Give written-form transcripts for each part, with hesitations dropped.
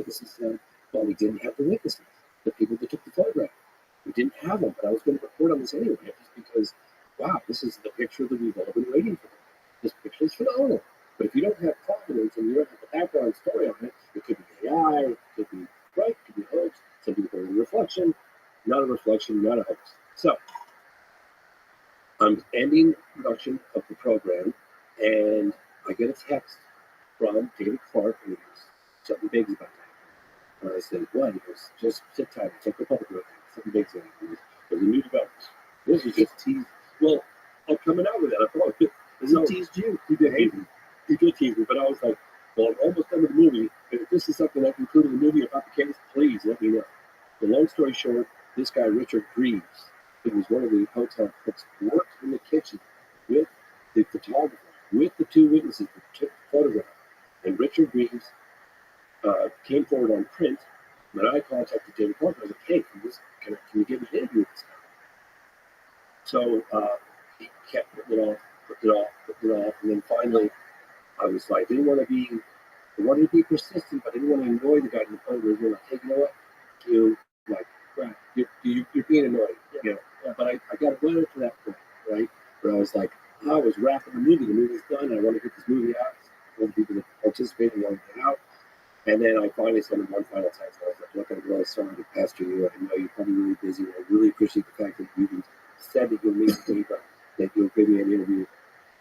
witnesses said, well, we didn't have the witnesses, the people that took the photograph. We didn't have them, but I was going to report on this anyway, just because, wow, this is the picture that we've all been waiting for. This picture is phenomenal. But if you don't have confidence and you don't have the background story on it, it could be AI, it could be right, it could be hoax. Some people call it a reflection, not a reflection, not a hoax. So I'm ending production of the program, and I get a text from David Clark, and he goes, something big's about to happen. And I said, what? He goes, just sit tight, take the public with it. Something big's going to happen. There's a new development. This is just tease. Well, I'm coming out with it. I thought, he teased you. He did hate me. He did tease me, but I was like, well, I'm almost done with the movie. If this is something I can include in the movie about the case, please let me know. The long story short, this guy, Richard Greaves, who was one of the hotel cooks, worked in the kitchen with the photographer, with the two witnesses that took the photograph. And Richard Greaves came forward on print. When I contacted David Clark, I was like, hey, can you give me an interview with this guy? So he kept putting it off, and then finally I was like, I wanted to be persistent, but I didn't want to annoy the guy in the phone. He was like, hey, you know what? You're being annoying, you know. Yeah. But I got well to that point, right? Where I was like, I was wrapping the movie. The movie's done. I want to get this movie out. I want people to participate and want to get out. And then I finally sent him one final text. I was like, look, I'm really sorry to pester you. I know you're probably really busy. I really appreciate the fact that you said that you'll meet me, but that you'll give me an interview.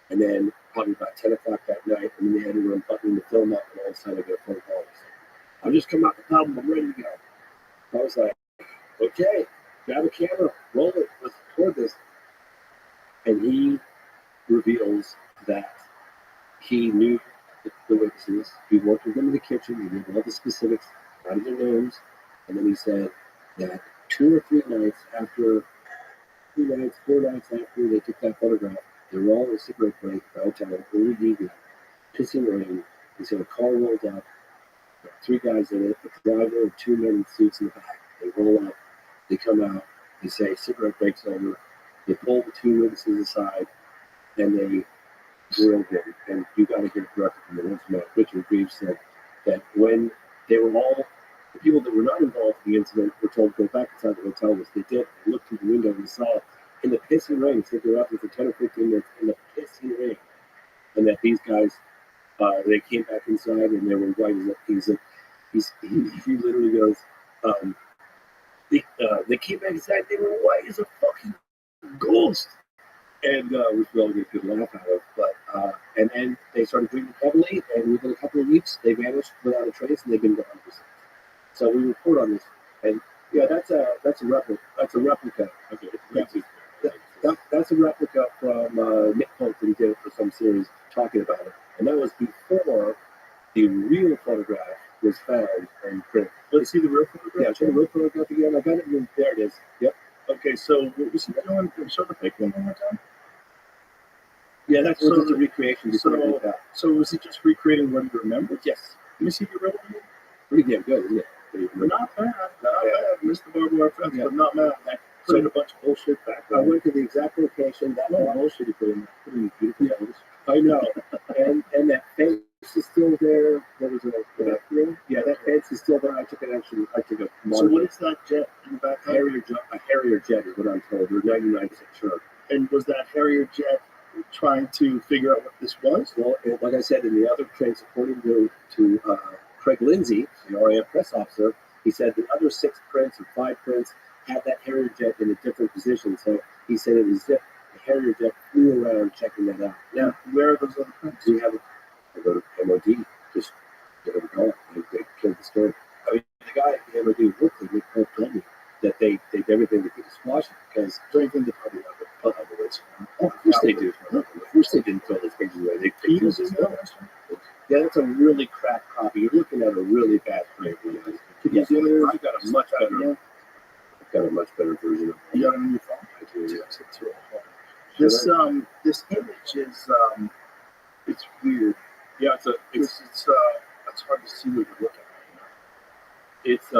And then probably about 10 o'clock that night, I'm in the editing room buttoning the film up, and all of a sudden I get a phone call. I've just come out with the album. I'm ready to go. I was like, okay, grab a camera, roll it, let's record this. And he reveals that he knew the witnesses. He worked with them in the kitchen. He knew all the specifics, not their names. And then he said that 2 or 3 nights after, 4 nights after they took that photograph, they were all in a cigarette break at the hotel, early evening, pissing rain. He said a car rolled up, 3 guys in it, a driver and 2 men in suits in the back. They roll up, they come out, they say cigarette break's over. They pull the 2 witnesses aside, and they grilled him. And you got to get it directly from the words of Richard Greaves said that when they were all, the people that were not involved in the incident were told to go back inside the hotel, which they did. They looked through the window and saw in the pissing rain, said they were out there for 10 or 15 minutes in the pissing rain. And that these guys, they came back inside and they were white as a, he literally goes, they came back inside, they were white as a fucking ghost. And which we all get a good laugh out of. But and then they started drinking heavily, and within a couple of weeks, they vanished without a trace, and they've been gone for since. So we report on this, and yeah, that's a replica. That's a replica. Okay, that's a replica from Nick Pope that he did it for some series talking about it, and that was before the real photograph was found and printed. Let's see the real photograph. Yeah, show the real photograph again. I got it. There it is. Yep. Okay, so what was he doing? Show the pic one more time. Yeah, that's so the recreation. So was he just recreating what he remembered? Yes. Let me see the real one. Pretty damn good, isn't it? Not bad. Missed the barbed wire fence, but not bad. I put in a bunch of bullshit back. I went to the exact location. That bullshit he put in beautiful photos. I know. and that fence is still there. There was that fence is still there. I took a So what is that jet in the back? A Harrier jet is what I'm told. They're 99% sure. And was that Harrier jet trying to figure out what this was? Well, like I said, in the other prints, according to Craig Lindsay, the RAF press officer, he said the other 6 prints or 5 prints had that Harrier jet in a different position. So he said it was the Harrier jet flew around checking that out. Now, where are those other prints? We have I go to MOD, just get them going. They killed the story. I mean, the guy at the MOD worked with me, told me that they did everything to squash it because is there anything they probably have other ways? Of course they do. Of course they didn't throw those pictures away. They killed this stuff. Yeah, that's a really crap copy. You're looking at a really bad print. Yes, I've got a much better. I've got a much better version of it. You got it on your phone? I do. Yes, it's real hard. This image is it's weird. Yeah, it's hard to see what you're looking at. It's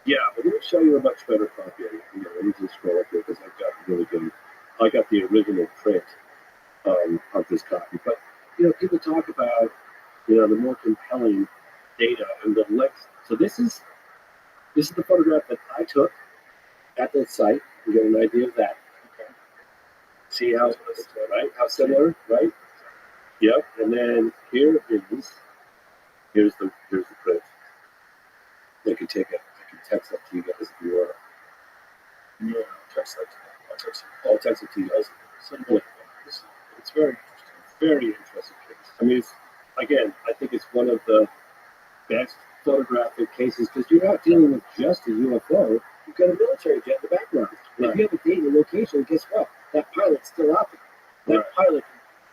yeah, but let me show you a much better copy of it. Let me just scroll up here because I've got really good. I got the original print of this copy. But people talk about the more compelling data and the less So this is the photograph that I took at the site. You get an idea of that. Okay. See how right? How similar, right? Yep. And then here's the print. I can take it. I can text that to you guys if you want. Yeah, text that to me. I'll text it to you guys. It's very interesting. Very interesting case. I mean, again, I think it's one of the best photographic cases because you're not dealing with just a UFO. You've got a military jet in the background. And if you have a date and location, guess what? That pilot's still out there. That pilot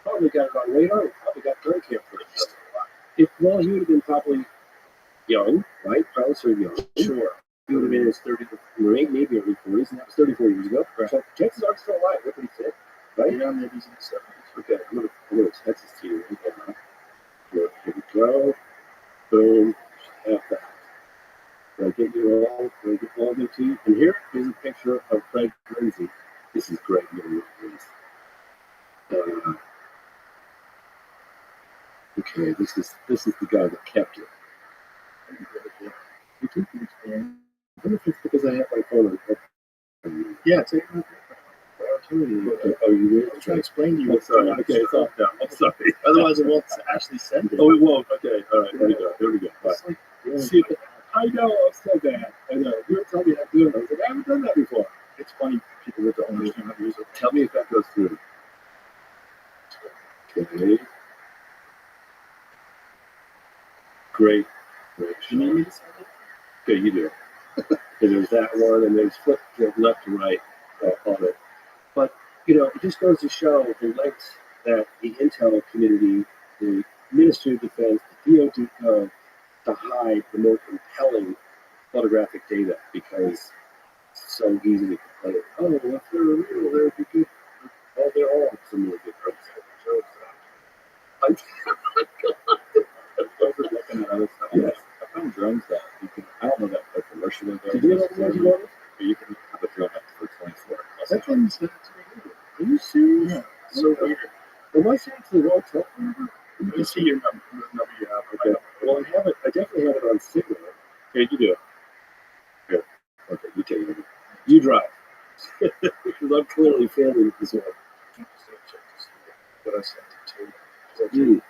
probably got it on radar. He probably got gun cam footage. Well, he would have been probably young, right? Pilots are young. Sure. He would have been in his 30s, maybe early 40s, and that was 34 years ago. Right. So chances are he's still alive. Look what he said, right? Yeah, maybe he's in his 70s. Okay, I'm gonna text this to you right now. Here we go. Boom. Have that. Did I get you all? Did I get all of it to you? And here is a picture of Craig Lindsay. This is great. Okay, this is the guy that kept it. You can understand. I wonder if it's because I have my phone on. Yeah, take it. Okay. Oh, you did? I'm trying to explain to you. I'm sorry. Okay, it's off now. I'm sorry. Otherwise, it won't actually send it. Oh, it won't. Okay. All right. There we go. There we go. Right. Like, See, I know. I'm so bad. I know. You were telling me how to do it. I was like, I haven't done that before. it's funny, people that don't understand how to use it. Tell me if that goes through. Okay. Great. You need me to send it? Okay, you do. And there's that one, and there's flip left to right on it. But, it just goes to show the lengths that the intel community, the Ministry of Defense, the DOD go to hide the more compelling photographic data because it's so easy to complain. Oh, well, if they're real, they'll be good. Oh, they're all some really good prints. Looking at other stuff. Yes. I found drones that you can, I don't know that they're commercially Did you know what you wanted? but you can have a drone up for 24 plus That hours. thing sent it to me. Are you serious? Yeah. So weird. Am I saying to the wrong telephone number? Let me see your number. The number you have. Okay. Well, I have it. I definitely have it on Signal. Okay, you do it. Here. Okay, you take it. You drive. Because I'm clearly failing this one. What I sent it to.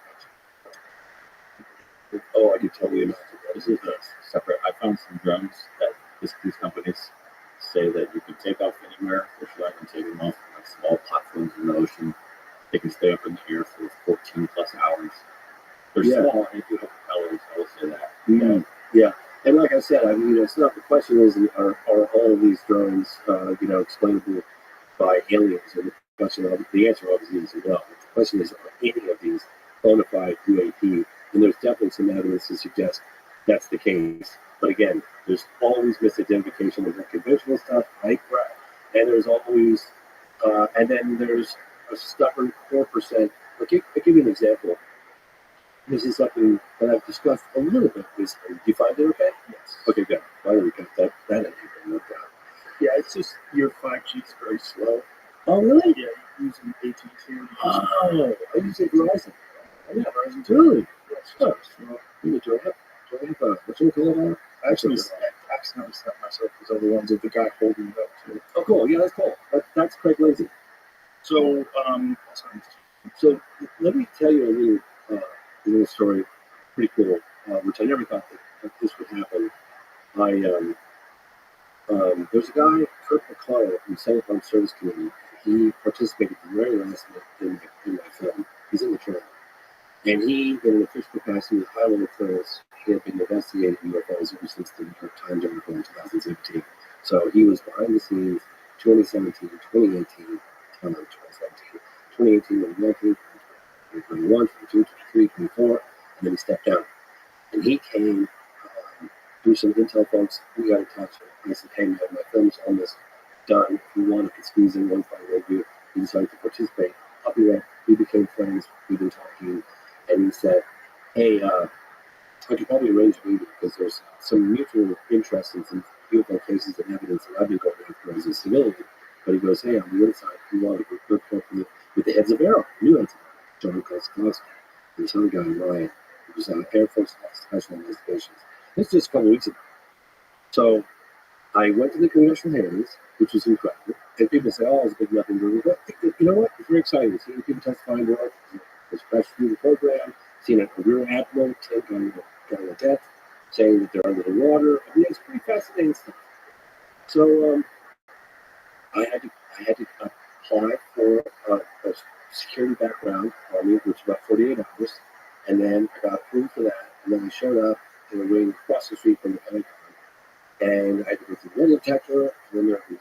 Oh, I can tell you. This is a separate. I found some drones that these companies say that you can take off anywhere. They're flying and taking off from like small platforms in the ocean. They can stay up in the air for 14 plus hours. They're small and they do have propellers. I will say that. Yeah. And like I said, I mean, it's not the question is are all of these drones, explainable by aliens? And the question, the answer obviously is no. The question is, are any of these bona fide UAP? And there's definitely some evidence to suggest that's the case. But again, there's always misidentification of the conventional stuff, right? And there's always, and then there's a stubborn 4%. I'll give you an example. This is something that I've discussed a little bit recently. Do you find it okay? Yes. Okay, good. Why we got that looked at? Yeah, it's just your 5G is very slow. Oh, really? Yeah, you're using AT&T. Oh, I use it Verizon. Yeah, Verizon. Really? Yes. Oh, well, you do I have what you call it? I actually accidentally sent myself these other ones of the guy holding it up too. Oh, cool. Yeah, that's cool. That's Craig Lindsay. So, So let me tell you a little story, pretty cool, which I never thought that this would happen. There's a guy, Kurt McClellan, from Center Farm Service Committee. He participated the very last in my film. He's in the trailer. And he, in an official capacity with high-level clearance, he had been investigating UFOs ever since the New York Times article in 2017. So he was behind the scenes 2017, 2018, 2018, 2019, 2021, 22, 23, 24, and then he stepped down. And he came through some intel folks. We got in touch. And I said, hey, man, my film's almost done. If you want, I could squeeze in one final review. He decided to participate. I'll be right. We became friends. We've been talking. And he said, hey, I could probably arrange a meeting because there's some mutual interest in some UFO cases and evidence that I've been going after as a civilian. But he goes, hey, on the inside, if you want to work with the heads of Arrow, new heads of Arrow, John Koskowski, and this other guy, Ryan, who's Air Force Special Investigations. This is just a couple weeks ago. So I went to the congressional hearings, which was incredible. And people say, "Oh, it's a big nothing doing." But you know what? It's very exciting. Seeing people testifying to was fresh through the program. Seeing a career admiral take on the death, saying that they're under the water. I mean, it's pretty fascinating stuff. So I had to apply for a security background on me, which was about 48 hours, and then I got approved for that. And then I showed up in a ring across the street from the Pentagon, and I had to go through the metal detector. And then there was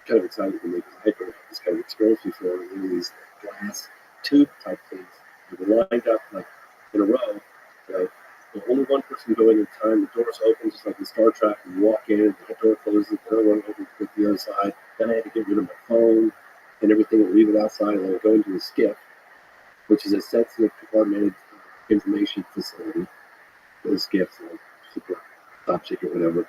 kind of exciting for me because I had this kind of experience before. There were these glass tube type things that were lined up like in a row. Right? But only one person can go in at a time. The doors open just like in Star Trek. You walk in, the door closes, the other one opens to the other side. Then I had to get rid of my phone and everything and leave it outside, and then go into a SCIF, which is a sensitive compartmented information facility. The SCIFs, like super top secret, whatever.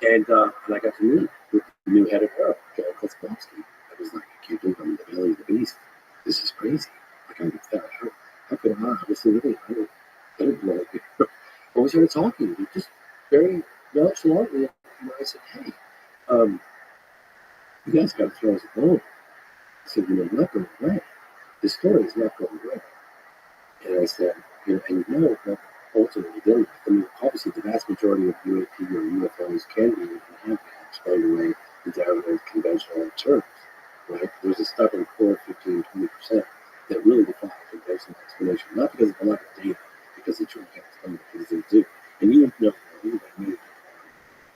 And I got to meet with the new head of Aero, Joe Koskowski. I was like, I can't believe I'm in the belly of the beast. This is crazy. Like, how could I? I was living. I don't know. I was here talking. Just very nonchalantly. And I said, hey, you guys got to throw us a bone. I said, I'm not going away. This story is not going away. And I said, and you know what ultimately did. I mean, obviously, the vast majority of UAP or UFOs can be and have been explained away into evidence conventional terms, right? There's a stubborn core of 15-20% that really defy conventional explanation, not because of a lack of data, because they truly can't explain it, because they do. And you know,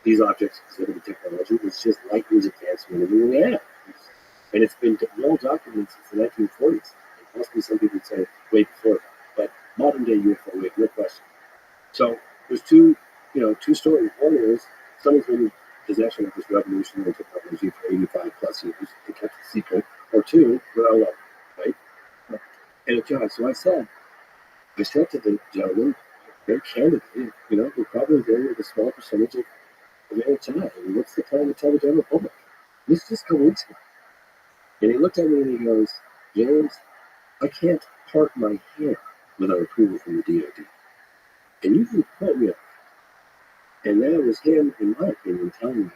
these objects exhibit technology that's just light years advanced from anything we have. And it's been well documented since the 1940s. It must be some people would say way before that. But modern day UFO, no question. So there's two stories. One is someone's been in possession of this revolutionary technology for 85 plus years. They kept it secret. Or two, we're not alone, right? And it judge. So I said to the gentleman, very candidly, we're probably dealing with a small percentage of their time. And what's the time to tell the general public? This is just a couple weeks ago. And he looked at me and he goes, James, I can't part my hair without approval from the DOD. And you can quote me on that. And that was him, in my opinion, telling me,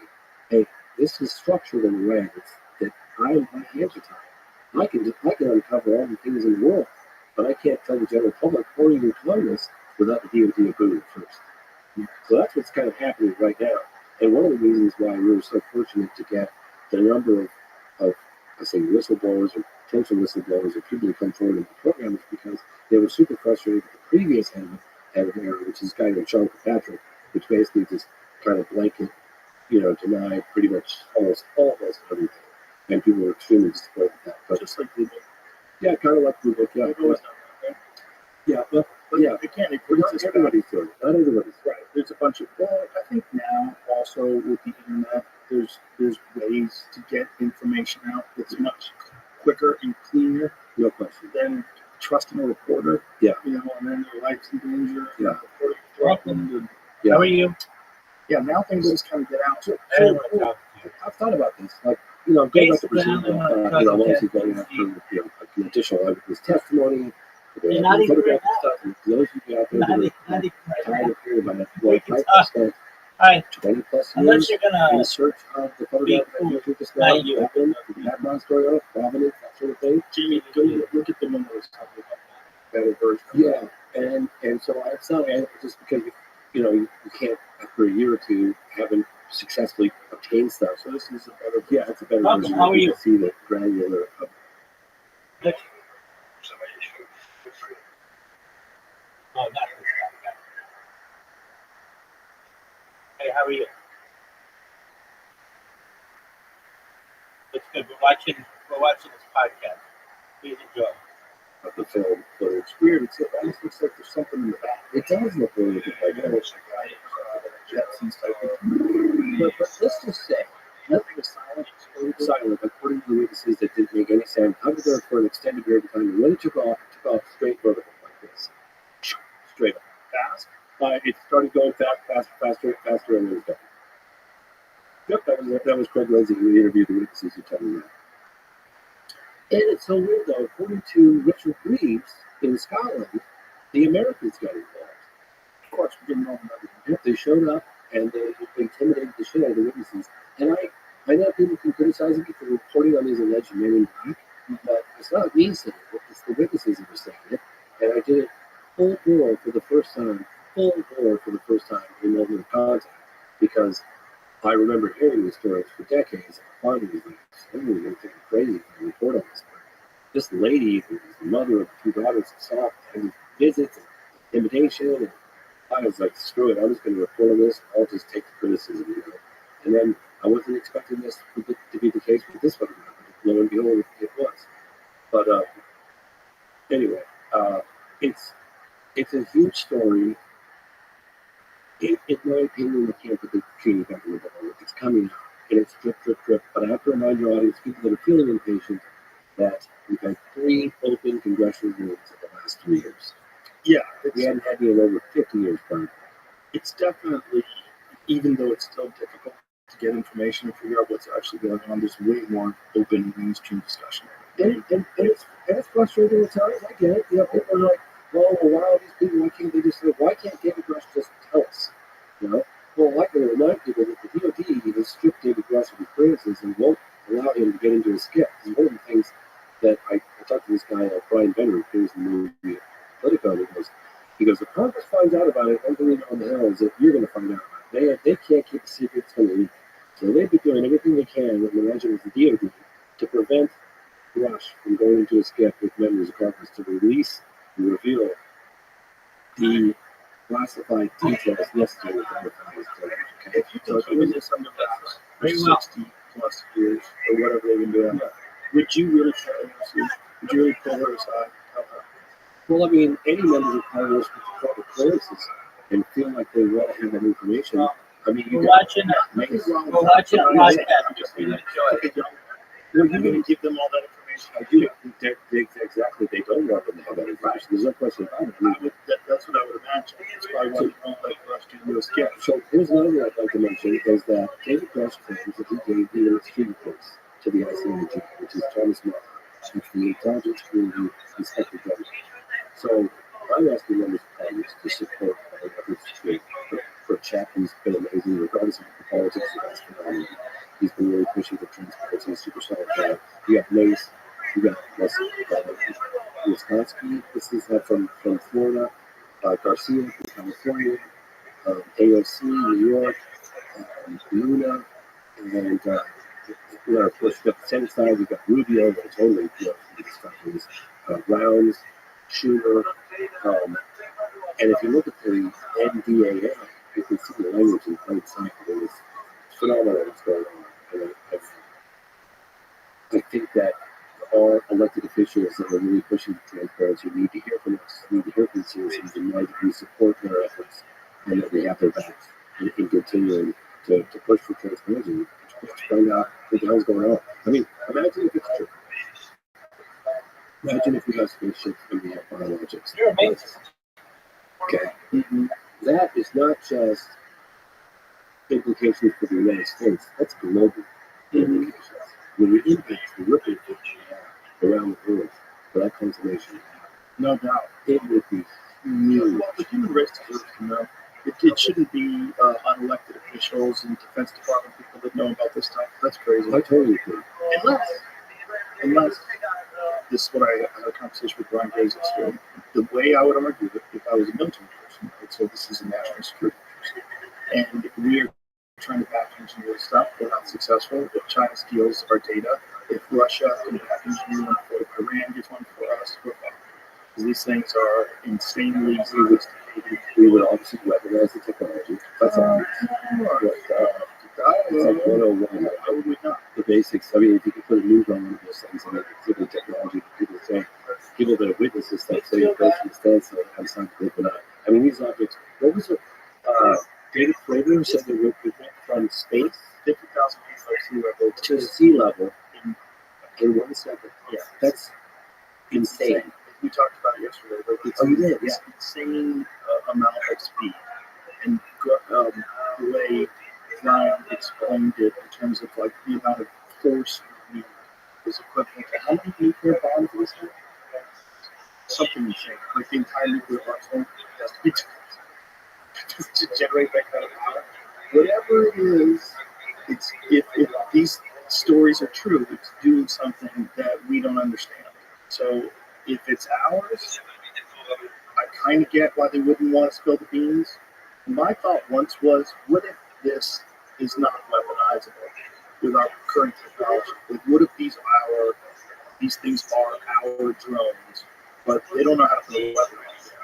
hey, this is structured in a way that my hands are tied. I can uncover all the things in the world, but I can't tell the general public or even Congress without the DOD approving first. So that's what's kind of happening right now. And one of the reasons why we were so fortunate to get the number of I say whistleblowers or potential whistleblowers or people to come forward in the program is because they were super frustrated with the previous head of Aero, which is kind of Sean Patrick, which basically just kind of blanket, denied pretty much almost everything. And people were extremely disappointed with that. But just like Blue Book. Yeah, kind of like Blue Book, yeah. They've always done that, right? Yeah, but yeah. Again, it Not brings us everybody's doing it. Not everybody's right. There's a bunch of, I think now also with the internet, there's ways to get information out that's much quicker and cleaner. No question. Than trusting a reporter. Yeah. And then their life's in danger. Yeah. And Yeah. How are you? Yeah, now things just kind of get out. So, Anyway, I've thought about this. Like, I'm going back to Basically, proceed. I'm I'm obviously going after an additional evidence testimony. You're not even right now. Stuff. And for those of you out there Not that even are right tired now. of hearing about it, We can I talk. spent Hi. 20 plus Unless years you're in gonna search of the be photograph cool. that you just Not got, you. happened, the background story on it, provenance, that sort of thing. Jimmy, go look at the numbers. Better version. Yeah, and so I decided just because you can't after a year or two haven't successfully obtained stuff. So this is a better. Yeah, it's a better Welcome. version. How are you? can see the granular. Good. Oh, not this guy. Hey, how are you? It's good. We're watching this podcast. Please enjoy. Of the film, but It's weird. It almost looks like there's something in the back. it does look really good. Like that. It's like Jetsons type of. But let's just say nothing was silent. According to the witnesses, that didn't make any sound. How did there for an extended period of time? And when it took off straight vertical like this, straight up. Fast? It started going faster, and then it was done. Yep, that was Craig Lindsay who interviewed the witnesses who told me that. And it's so weird though, according to Richard Reeves in Scotland, the Americans got involved. Of course, we didn't know nothing. Yep, they showed up and they intimidated the shit out of the witnesses. And I know people can criticize me for reporting on these alleged men in black, but it's not me saying it, it's the witnesses that were saying it. And I did it full bore for the first time, in mobile contact, because I remember hearing these stories for decades. Part of me was like, oh, you're thinking crazy if I report on this. But this lady, who was the mother of two daughters, saw and visits and intimidation, and I was like, screw it, I'm just going to report on this. I'll just take the criticism, you know. And then I wasn't expecting this to be the case with this one. Lo and behold, it was. But anyway, it's a huge story. In my opinion, I can't put the genie back in the bottle. It's coming out, and it's drip, drip, drip. But I have to remind your audience, people that are feeling impatient, that we've had 3 open congressional hearings in the last 3 years. Yeah, We haven't had any in over 50 years, Brian. it's definitely, even though it's still difficult to get information and figure out what's actually going on, there's way more open mainstream discussion. And it's frustrating at times. I get it. You know, people are like, well, why are these people? Why can't they just say, why can't David Grush just tell us? You know? Well, I can remind people that the DOD has stripped David Grush of his clearances and won't allow him to get into his skip. And one of the things that I talked to this guy, Brian Benner, who appears in the movie Politico, and he goes, if Congress finds out about it, one thing we know on the Hill is that you're going to find out about it. They can't keep a secret. It's going to leak. So they've been doing everything they can, with the legend of the DOD, to prevent Rush from going into a skip with members of Congress to release and reveal the classified details necessary to verify his claims. Okay? If you've been keeping this under wraps for 60 plus years, or whatever they've been doing, would you really try to see? Would you really pull her aside? Well, I mean, any members of Congress with the proper clearances and feel like they want to have that information. I mean, We're watching it. We're watching a podcast. We're going to enjoy it. Well, you're going to give them all that information. I do. Exactly. They don't want them to have that information. There's no question about it. I mean, That's what I would imagine. It's probably why you don't like Rush to do a skip. so here's another thing I'd like to mention is that David Grush claims that he gave the extreme case to the ICMG, which is Thomas Muller, which the intelligence community inspector general. So I'm asking members of Congress to support our efforts for Chet, who's been amazing, regardless of the politics of his phenomenon. He's been really pushing for transparency and super solid guy. You got Mace, you got Wisconsin, this is from Florida, Garcia from California, AOC, New York, Luna, and of course, you got the Senate side, you've got Rubio, that's totally these Rounds, Schumer, and if you look at the NDAA, you can see the language in plain sight. It's phenomenal what's going on. And I think that our elected officials that are really pushing for transparency need to hear from us, need to hear from citizens, and know that we support their efforts and that we have their backs in continuing to push for transparency, to find out what the hell's going on. I mean, imagine if it's true. Imagine if we have spaceships and we have biologics. You're amazing. Okay. Mm-hmm. That is not just implications for the United States, that's global implications. When the impacts, the ripple effect around the world for that conservation, No doubt. it would be huge. Well, the human race deserves to know. It shouldn't be unelected officials and Defense Department people that know about this stuff. That's crazy. I totally agree. Unless this is what I had a conversation with Brian Graves yesterday. The way I would argue it, if I was a military person, I'd say this is a national security interest. And if we are trying to back engineer this stuff, we're not successful. If China steals our data, if Russia can back engineer one for if Iran gets one for us, we're fine. Because these things are insanely sophisticated. We would obviously weaponize the technology. That's all. It's like 101. How would we not? The basics. I mean, if you could put a news on one of those things and make it give the technology to people say, people that have witnessed this stuff say, go from the stance and something they put out. I mean, these objects, what was it? David Fravor said they went from space, 50,000 feet to sea level in 1 second. Yeah. That's insane. We talked about it yesterday. Like it's you did? It's insane amount of speed. And the way Ryan explained it in terms of like the amount of force we is equivalent to how many nuclear bombs is there? Something insane. Like the entire nuclear arsenal. It's to generate that kind of power. Whatever it is, it's if these stories are true, it's doing something that we don't understand. So if it's ours, I kind of get why they wouldn't want to spill the beans. My thought once was, what if this is not weaponizable with our current technology? Like, what if these things are our drones, but they don't know how to put a weapon on them?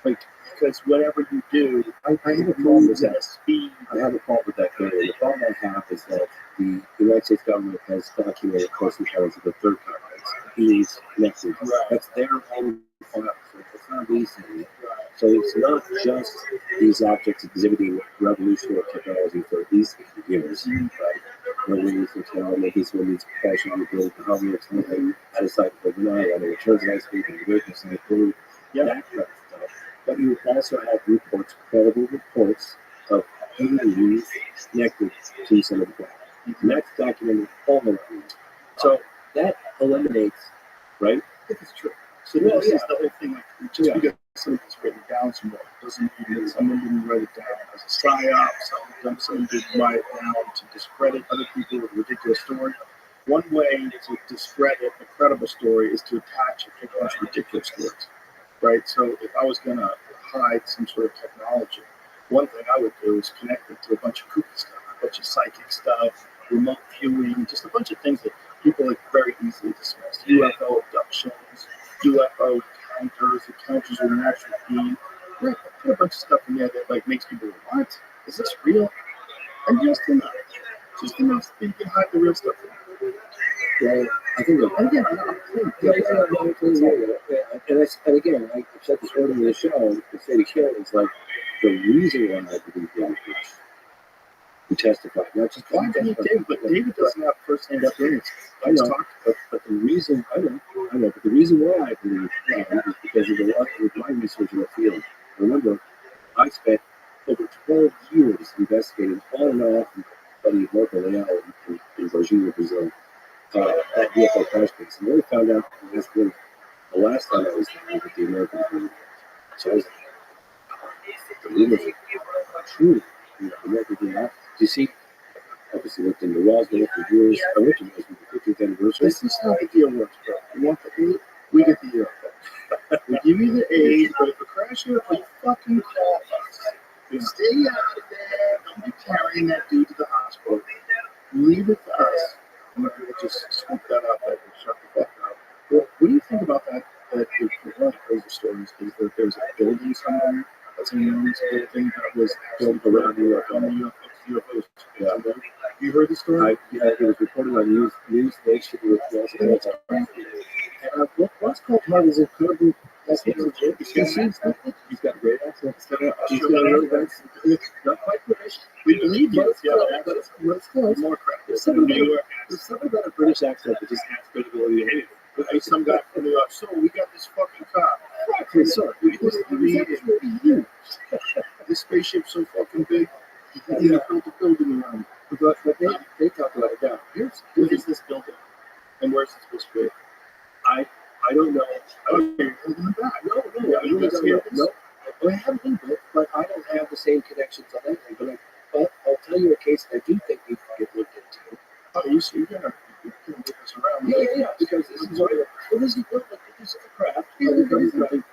Like, because whatever you do, I have a problem moves with at a that. speed. I have a problem with that theory. The problem I have is that the United States government has documented close encounters of the third kind, beings connected. Right. That's their own file. So it's not me saying it. So it's not just these objects exhibiting revolutionary technology for at least 50 years, right? No one can tell, maybe it's one of these propulsion ability, however it's something out of sight for the night, and it turns out speed and wake us and food, that kind of stuff. But you also have reports, credible reports of beings connected to some of the craft. And that's documented all over. So that eliminates, right? If it's true. So this is the whole thing. Like, just because something's written down somewhere doesn't mean that someone didn't write it down as a psyop. Someone didn't write it down to discredit other people with a ridiculous story. One way to discredit a credible story is to attach a bunch of ridiculous stories, right? So if I was going to hide some sort of technology, one thing I would do is connect it to a bunch of kooky stuff, a bunch of psychic stuff, remote viewing, just a bunch of things that people like very easily dismiss. UFO abductions, UFO encounters with an actual being. Right, put a bunch of stuff in there that like makes people go, what? Is this real? And just enough so you can hide the real stuff. Well, I think that, And again, and again, I've said this earlier in the show, the state of Kill is like the reason why I believe David Bush, who testified, not just why did he David? But David doesn't have first-hand experience. I know, but the reason I know, but the reason why I believe is because of my research in the field. Remember, I spent over 12 years investigating on and off and studying local layout in Brasília, Brazil. That UFO crash case, and really found out the last time I was there with the American group. So I was like, the rumors are true. The American group. You see, obviously looked into Roswell for years. I went to Roswell for the 50th anniversary. This is how the deal works, bro. You want the aid? We get the UFO. We give you the aid, but if a crash UFO, you fucking call us. You stay out of there. Don't be carrying that dude to the hospital. Leave it to us. And we'll just swoop that up and shut the fuck up. Well, what do you think about that? That one of the crazy stories is that there's a building somewhere that's an enormous building that was built around UFOs. Yeah. You heard the story? It was reported on News Nation with what's called Mark is incredibly. He's got a great accent. He's got a really nice, not quite British. We believe you. But it's close. More crap. There's something about a British accent that just adds credibility to anything. Hey, some guy from New York. So we got this fucking car. Okay, sorry. This spaceship's so fucking big. You built a building around it. But they talk about it now. What is this building? And where's it supposed to be? I don't know. Oh, you're in the back. No, You don't hear this? no. I have a little bit, but I don't have the same connections on anything. But I'll tell you a case I do think we could get looked into. Oh, you're gonna move this around. Yeah, because this is what it isn't built like this is a craft.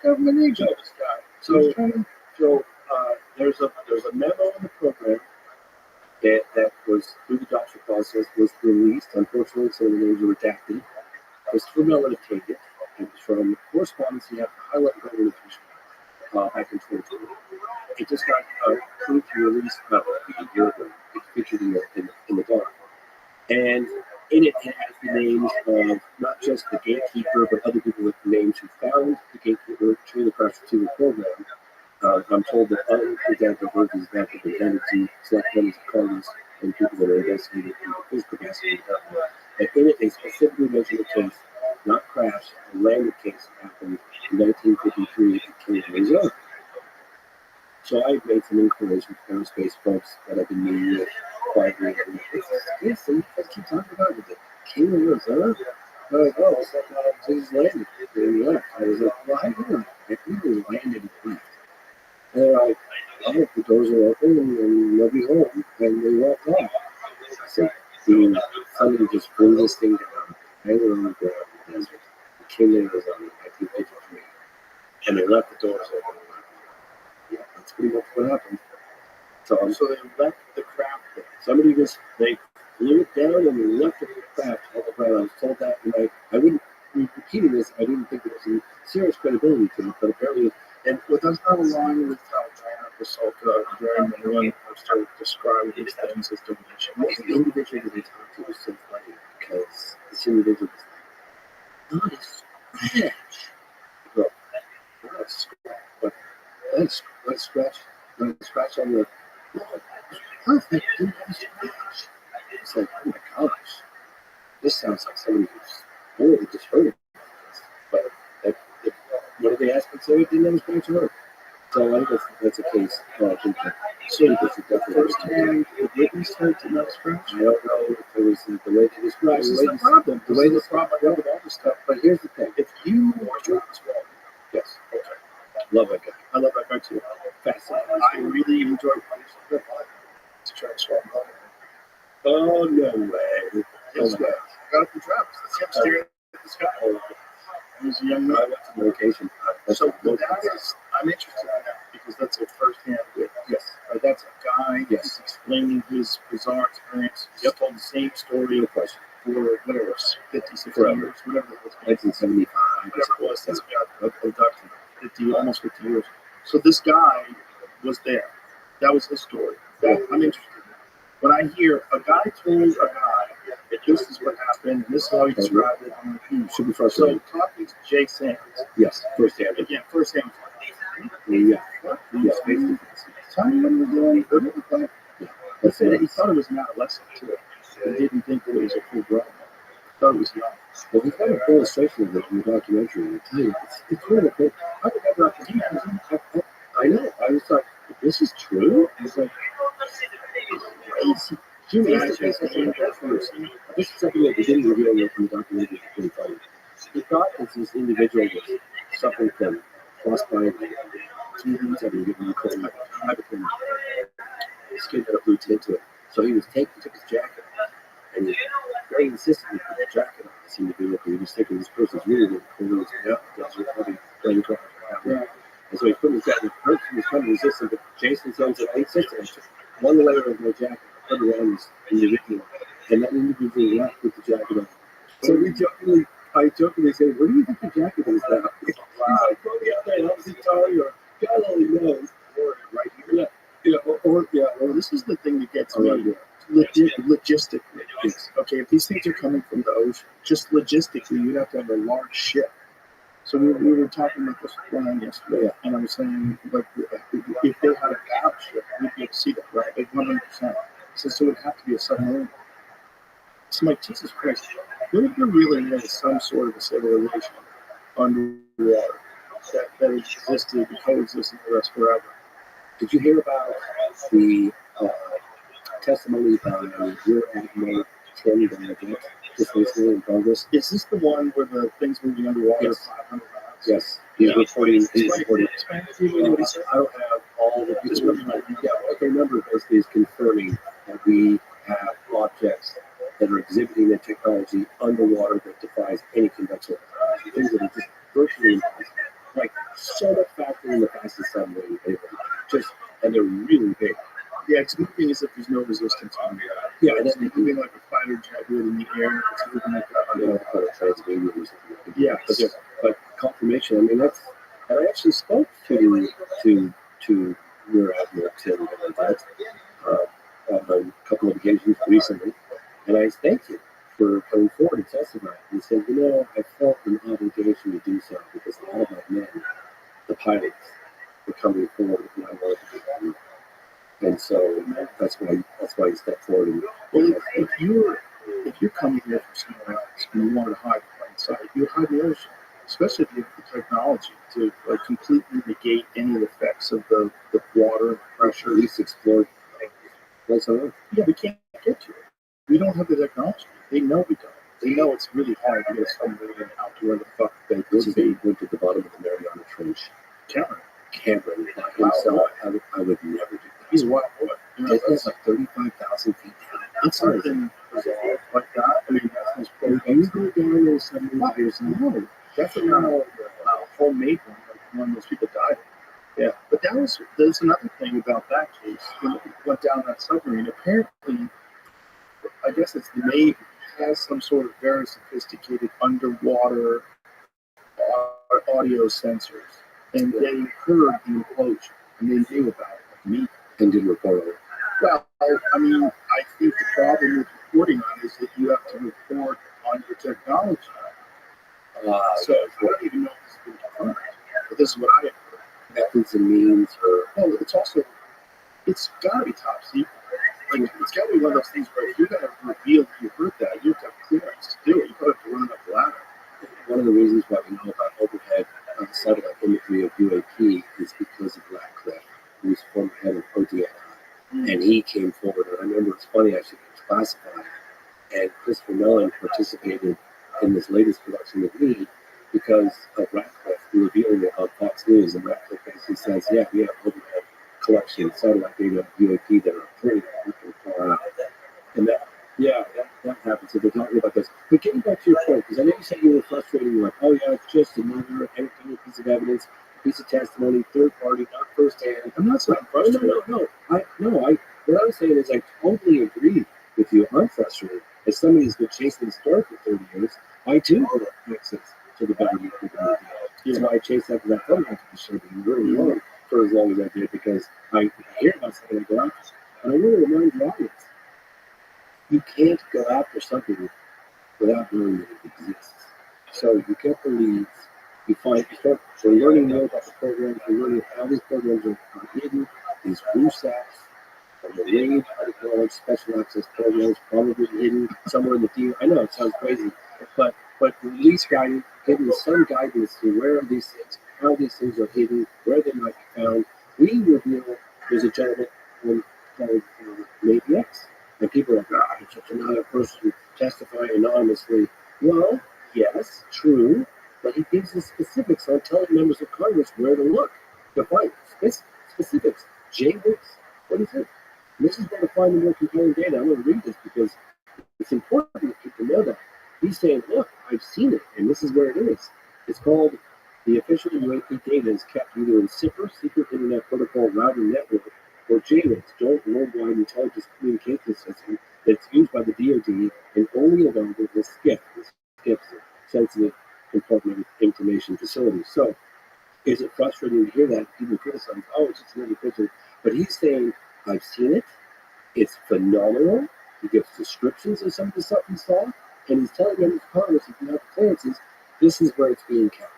Government agent. This guy. So there's a memo in the program that was through the adoption process was released. Unfortunately, some of the names were redacted. It was from Relative. It was from correspondence he had with the high-level government official back in 2020. It just got approved to release about a year ago. It's featured in the doc. And in it has the names of not just the gatekeeper, but other people with names who found the gatekeeper to the crash retrieval program. I'm told that other example workers that have been handed to select members of Congress and people that are investigating the physical capacity. And in it, they specifically mention the case, not crash, a landed case that happened in 1953 at Cave, Arizona. So I've made some inquiries with aerospace folks that I've been meeting with quietly. Yes, and you guys keep talking about it. Cave, Arizona? They're like, oh, it's like Jesus landed. And he left. I was like, well, I know. If he was landed and left. And they're like, oh, doors are open and nobody's home, and they walked off. I said, you mean somebody just threw this thing down, hanging on the ground in the desert, came in Arizona, 1953, and they left the doors open. Yeah, that's pretty much what happened. So they left the craft there. Somebody just, they flew it down and they left the craft on the ground. I was told that, and I wouldn't be repeating this. I didn't think there was any serious credibility to it, but apparently, And what does not align with how Diana Pasulka during the run started describing these things as donation. the individual that they talked to was so funny because this individual was like, not a scratch. Bro, not a scratch, but let a scratch on the wall. Perfect, didn't have a scratch. It's like, oh my gosh, this sounds like somebody who's really just hurting. But what did they ask me to say? It didn't have a scratch on it. So I think that's a case. I think that First hand, the witness heard to no scratch. I don't know if it was the way to describe This is the problem. the way This is this the problem I have with all this stuff. But here's the thing. If you are doing this well, Yes. Love that guy. I love that guy too. Fascinating. I really enjoy to try to swallow it. Oh, no way. This guy. I got it from Travis. Let's see him staring at this guy. He was a young man. I went to the location. So that is, I'm interested in that because that's a first-hand witness. Yes. That's a guy Yes. who's explaining his bizarre experience. He's told the same story No question. for whatever, 50, 60 Forever. years, whatever it was. 1975. Whatever it was, since we got abducted, 50, almost 50 years. So this guy was there. That was his story. That I'm interested in. When I hear a guy told a guy that this is what happened, and this is how he described it, I'm like, Should be So frustrating. talking to Jay Sands, Yes. First hand. again, first hand, Yeah. Yes. Basically. tell me what you're doing, what it was like. He That's said it. he thought it was an adolescent too. He didn't think that it was a full grown. He thought it was young. Well, we had an illustration of it in the documentary. And I tell you, it's really cool. I remember I know. I was like, this is true? I was like, crazy. Human eyes this is something that we didn't reveal in the documentary. It's really funny. He thought that this individual was suffering from frostbite, teething, having given him cold, his skin had a blue tint to it. So he took his jacket off, and he very insistently put the jacket on. It seemed to be looking. He was thinking this person's really, really cold. Desert, heavy, playing across. And so he put his jacket. The person was trying to resist him, but Jason said, I insisted. I took one layer of my jacket, put it around this individual, and that individual left with the jacket on. So I jokingly said, "What do you think the jacket is now?" He's like, "Throw me out there, help me tell you, or God only knows." Or right here. Or This is the thing that gets Oh, me. yeah. Logistically, yes. Okay, if these things are coming from the ocean, just logistically, you'd have to have a large ship. So we were talking about this plan yesterday, and I was saying, like, if they had a battleship, we'd be able to see that, right? Like 100%. So it would have to be a submarine. So, like, Jesus Christ, what if there really is some sort of a civilization underwater that existed, coexisted with us forever? Did you hear about the testimony by Rear Admiral Tim Benedict just recently in Congress? Is this the one where the things moving underwater Yes. are 500 miles? Yes. He's reporting. Explain to me what he said. I don't have all the Just people. what you Yeah, what I remember basically is confirming that we have objects that are exhibiting the technology underwater that defies any conventional technology. Things that are just virtually impossible. Like so much faster than the fastest submarine ever. And they're really big. Yeah, it's moving as if there's no resistance on it. Yeah, and It's then moving like a fighter jet in the air. It's moving like I don't know how to translate it or something like that. Yeah, But confirmation. I mean, and I actually spoke to Rear Admiral Tim Benedict on a couple of occasions recently, and I thanked him for coming forward and testifying. He said, I felt an obligation to do so because a lot of my men, the pilots, were coming forward with my work to do. And so that's why he stepped forward. And well, if you're coming here from somewhere else and you want to hide from sight, you hide in the ocean. Especially if you have the technology to like completely negate any of the effects of the water and pressure. at least explore place on Earth. Yeah, we can't get to it. We don't have the technology. They know we don't. They know it's really hard to get a submarine out to where the fuck they They could be. went to the bottom of the Mariana Trench. Cameron. Cameron by himself. I would never do He's a wild boy. You know, It's like 35,000 feet down. that's something bizarre like that. I mean, that's And you go down there suddenly by yourself. No, definitely not a homemade one, like one those people died. Yeah, but there's another thing about that case. When it went down that submarine, apparently, I guess it's the Navy has some sort of very sophisticated underwater audio sensors, and they heard the implosion, and they knew about it, like me. And didn't report on it. Well, I mean, I think the problem with reporting on it is that you have to report on your technology. So I don't even know if this has been confirmed, but this is what I have heard. Methods and means or Well, it's got to be top secret. Like, it's got to be one of those things where if you're going to reveal that you heard that, you have to have clearance to do it. You probably have to run it up the ladder. one of the reasons why we know about overhead satellite imagery of UAP is because of Radcliffe, who's former head of ODNI. And he came forward. And I remember it's funny, actually, it was classified. And Christopher Mellon participated in this latest production with me because of Radcliffe revealing it on Fox News. And Radcliffe basically says, yeah, we have overhead collection satellite data of UAP that are pretty far out. And that happens. So they're talking about this. But getting back to your point, because I know you said you were frustrated. You're like, oh, yeah, it's just another independent piece of evidence, piece of testimony, third party, not firsthand. I'm not saying frustrated. What I'm saying is I totally agree with you. I'm frustrated. As somebody who's been chasing the story for 30 years, I too want access to the value of the movie. That's why I chased after that film to be sure being really long for as long as I did, because I hear about something I go after. And I want to remind the audience, you can't go after something without knowing that it exists. So you get the leads, you're learning more about the programs, you're learning how these programs are hidden, these RUSACs, and the RAID, article special access programs, probably hidden somewhere in the deal. I know it sounds crazy, but release guidance, giving some guidance to where are these things, how these things are hidden, where they might be found. We reveal there's a gentleman called Maybe X. And people are like, I'm such another person testifying anonymously. Well, yes, true, but he gives the specifics on telling members of Congress where to look to find specifics. JWICs, what is it? And this is where to find the more compelling data. I'm going to read this because it's important that people know that. He's saying, look, I've seen it, and this is where it is. It's called the official UAP data is kept either in SIPR, Secret Internet Protocol Routing Network, or JWICs, Joint Worldwide Intelligence Communications System, that's used by the DoD and only available with SCIF. SCIF is a sensitive compartment information facility. So, is it frustrating to hear that people criticize, oh, it's just another picture? But he's saying, I've seen it, it's phenomenal. He gives descriptions of some of the stuff he saw, and he's telling members of Congress, if you have the clearances, this is where it's being kept.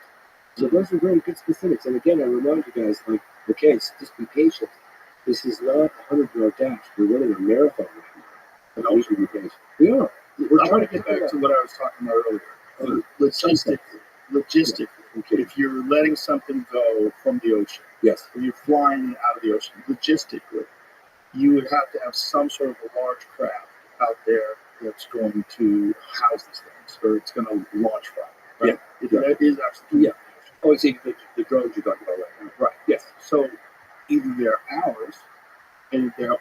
So those are very good specifics. And again, I remind you guys, like, okay, just be patient. This is not a 100-yard dash. We're running a marathon right now. And always be patient. We are. We're trying to get back to what I was talking about earlier. Logistically, Okay. if you're letting something go from the ocean, Yes. or you're flying it out of the ocean, logistically, you would have to have some sort of a large craft out there that's going to house these things, or it's going to launch from. Right? Yeah. That is actually. Yeah. Oh, you see the drones you're talking about right now. Right. Yes. So either they're ours, and if there are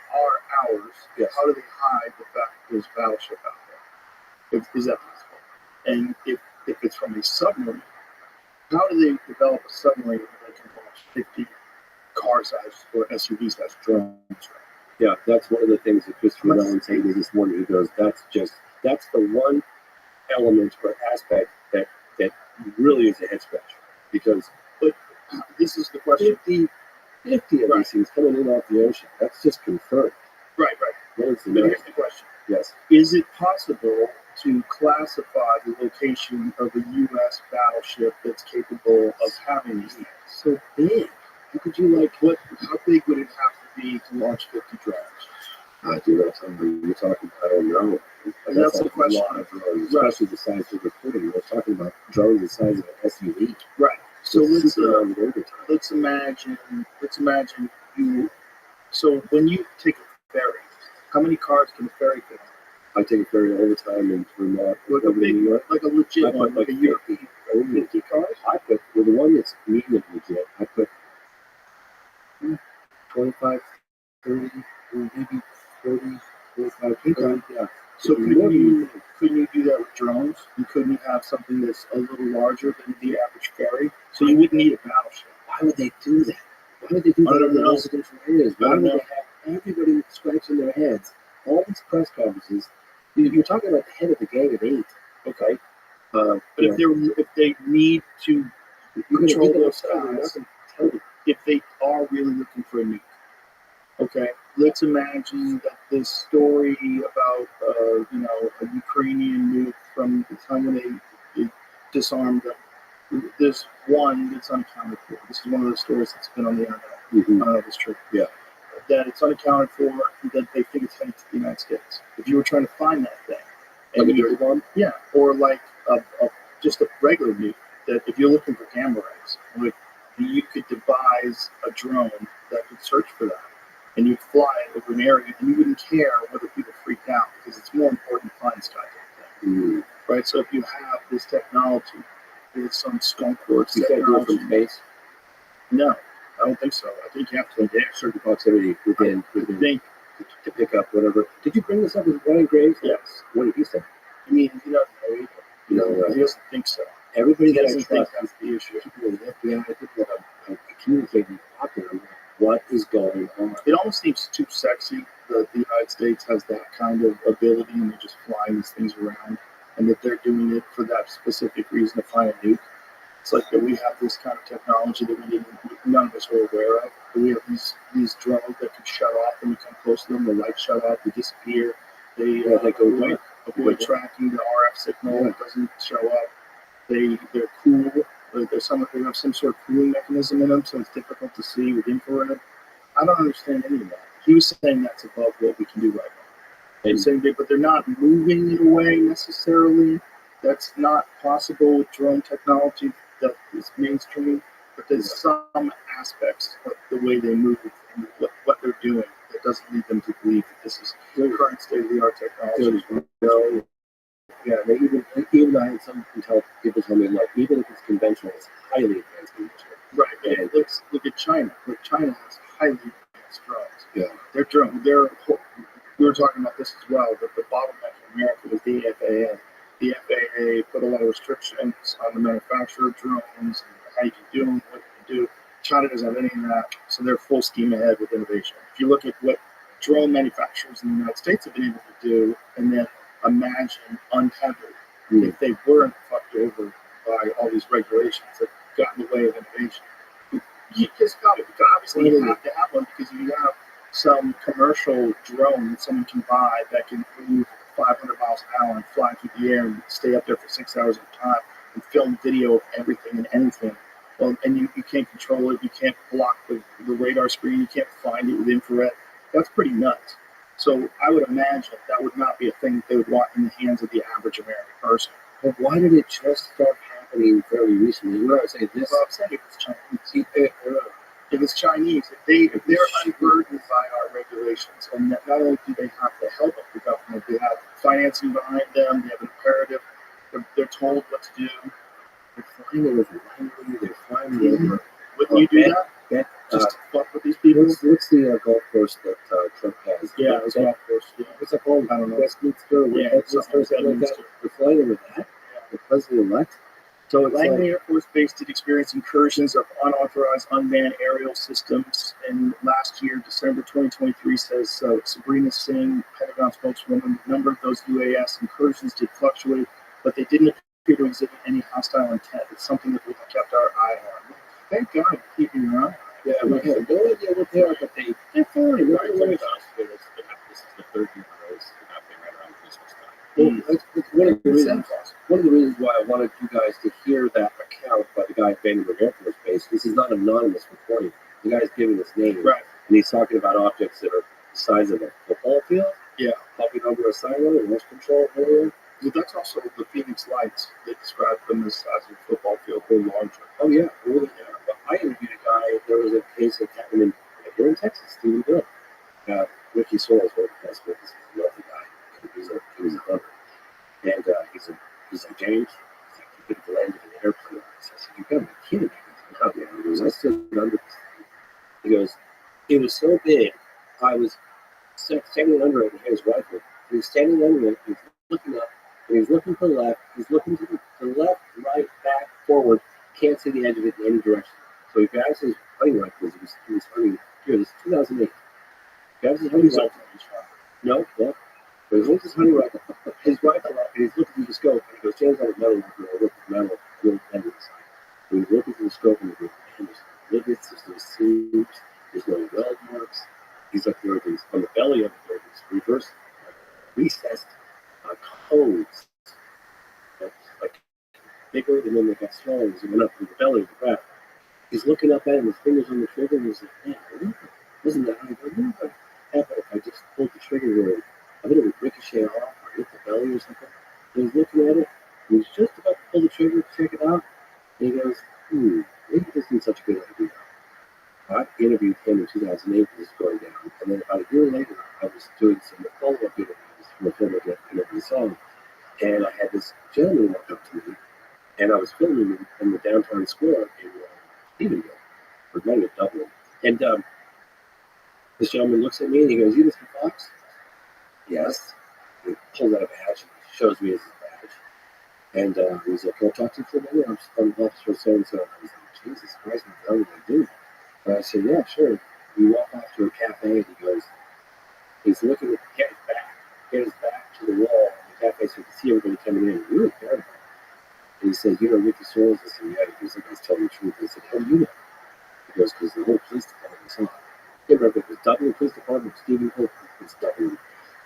ours, Yes. how do they hide the fact that there's a battleship out there? Is that possible? And if it's from a submarine, how do they develop a submarine that can launch 50 car-sized or SUV-sized drones? Yeah, that's one of the things that Christopher Mellon said this morning. He goes, that's the one element or aspect that really is a head scratcher. Because This is the question. 50 of these things coming in off the ocean, that's just confirmed. Right. What is the But next? here's the question. Yes. Is it possible to classify the location of a U.S. battleship that's capable of having these things? So big. How could you How big would it have to be to launch 50 drones? Dude, that's something you're talking about. I don't know. And that's the a question. lot of drones, especially the size of recruiting. We're talking about drones the size of an SUV. Right. So It's let's imagine you. So when you take a ferry, how many cars can a ferry fit on? I take a ferry all the time in Vermont. Like a big, like a legit one, like a European. 50 cars? I put, with the one that's medium legit, I put 25, 30, maybe 40, 45, 50, Okay. yeah. So More than you think. couldn't you do that with drones? And couldn't you have something that's a little larger than the average ferry? So you wouldn't need a battleship. Why would they do that? Why would they do I that don't in the know. residential areas? I Why don't would they know. have everybody scratching their heads? All these press conferences. You're talking about the head of the gang of 8, okay? But You if they need to know, you're going to control beat them those outside. You're not guys, going to tell them. if they are really looking for a nuke, okay, let's imagine that this story about a Ukrainian nuke from the time when they disarmed them. There's one that's unaccounted for. This is one of those stories that's been on the internet. Mm-hmm. I don't know if it's true. Yeah. That it's unaccounted for, that they think it's headed to the United States. If you were trying to find that thing, Like a dirty bomb? yeah, or like just a regular nuke, that if you're looking for gamma rays, like you could devise a drone that could search for that, and you'd fly it over an area, and you wouldn't care whether people freaked out because it's more important to find this goddamn thing, right? So if you have this technology, there's some skunk works You can't do it technology. from space. No, I don't think so. I think you have to Like certain proximity within think. to pick up whatever. Did you bring this up with Ryan Graves? Yes. What did he say? I mean, he doesn't know either. You know, He doesn't think so. everybody He that I doesn't think trust, that's the issue. people in the FBI, people that I communicate with, talk to them, what is going on? It almost seems too sexy that the United States has that kind of ability and they're just flying these things around, and that they're doing it for that specific reason to find a nuke. It's like that we have this kind of technology that none of us were aware of. We have these drones that can shut off when you come close to them. The lights shut off, they disappear. They go avoid tracking the RF signal. It doesn't show up. They're cool. They have some sort of cooling mechanism in them, so it's difficult to see with infrared. I don't understand any of that. He was saying that's above what we can do right now. And saying but they're not moving it away necessarily. That's not possible with drone technology that is mainstream. But there's some aspects of the way they move and what they're doing that doesn't lead them to believe that this is the current state-of-the-art technology. Yeah, they even I had some people tell me, like, even if it's conventional, it's highly advanced conventional. Right. And let's look at China. Like, China has highly advanced drones. Yeah. We were talking about this as well, that the bottleneck in America was the FAA. The FAA put a lot of restrictions on the manufacture of drones and how you can do them, what you can do. China doesn't have any of that, so they're full steam ahead with innovation. If you look at what drone manufacturers in the United States have been able to do, and then imagine untethered, if they weren't fucked over by all these regulations that got in the way of innovation. You just got it. Obviously, you have to have one because you have some commercial drone that someone can buy that can move 500 miles an hour and fly through the air and stay up there for 6 hours at a time and film video of everything and anything. Well, and you can't control it. You can't block the radar screen. You can't find it with infrared. That's pretty nuts. So I would imagine that would not be a thing that they would want in the hands of the average American person. But why did it just start happening fairly recently? You know, I say this. Well, I'm saying if it's Chinese, if they're unburdened by our regulations, and not only do they have the help of the government, they have financing behind them, they have an imperative, they're told what to do. They're flying over Langley, they're flying over. Wouldn't you do that? Just to fuck with these people? What's the golf course that Trump has? Yeah, it's golf course. Yeah. What's it called? I don't know. Westminster? Yeah, something like that. They're flying over that? The president-elect? So it's Langley Air Force Base did experience incursions of unauthorized unmanned aerial systems. And last year, December 2023, says Sabrina Singh, Pentagon spokeswoman, the number of those UAS incursions did fluctuate, but they didn't appear to exhibit any hostile intent. It's something that we've kept our eye on. Thank God you're keeping your eye on. Yeah, we have no idea what they are, but they're fine. Right, this is the third year in a row. It's happening right around Christmas time. Well, that's one of the reasons why I wanted you guys to hear that account by the guy at Vandenberg Air Force Base. This is not anonymous reporting. The guy's giving his name. Right. And he's talking about objects that are the size of a football field. Yeah. Hopping over a silo in West Control area. But that's also the Phoenix Lights. They describe them as the size of a football field or larger. Oh, yeah. Really, yeah. But I interviewed a guy. There was a case that happened here in Texas, Stephen Bill. Ricky Soros worked with us with this lovely guy. He was a brother. And he's like, James, you could have landed an airplane. I said, you gotta be kidding me. He goes, I stood under this thing. He goes, it was so big I was standing under it and had his rifle. He's standing under it, he's looking up, and he's looking to the left, he's looking to the left, right, back, forward, can't see the edge of it in any direction. So he grabs his hunting rifle, he was hunting, here, this is 2008. Grabs his hunting rifle. No, no. But he holds his hunting rifle, his rifle up, and he's looking through the scope, and he goes, James, I have metal rifle, I look at the metal, I look at the side. So he's looking through the scope, and he goes, man, there's no rivets, there's no seams, there's no weld marks. He's like, there are these, on the belly of it, there are these reverse, recessed codes, like bigger, and then they got smaller as it went up through the belly of the craft. He's looking up at him, his fingers on the trigger, and he's like, man, wasn't that hard? What would happen if I just pulled the trigger where I think it would ricochet off or hit the belly or something? And he's looking at it, and he's just about to pull the trigger to check it out, and he goes, maybe this isn't such a good idea. I interviewed him in 2008 when this was going down, and then about a year later, I was doing some follow-up interviews from a film I did interview song, and I had this gentleman walk up to me, and I was filming him in the downtown square in Stephenville, or maybe in Dublin, and this gentleman looks at me and he goes, "You Mr. Fox?" Yes. He pulls out a badge and shows me his badge, and he's like, "Can I talk to you for a minute? I'm Officer so-and-so." I was like, Jesus Christ, what the hell did I do? And I said, yeah, sure. We walk off to a cafe, and he goes, he's looking at get his back to the wall of the cafe so he can see everybody coming in. Really terrible. And he says, you know, Ricky Soros. I said, yeah. He was like, I was telling the truth. I said, how do you know? He goes, because the whole police department saw it. I can't remember if it was Dublin Police Department, Stephen Hope, it's Dublin,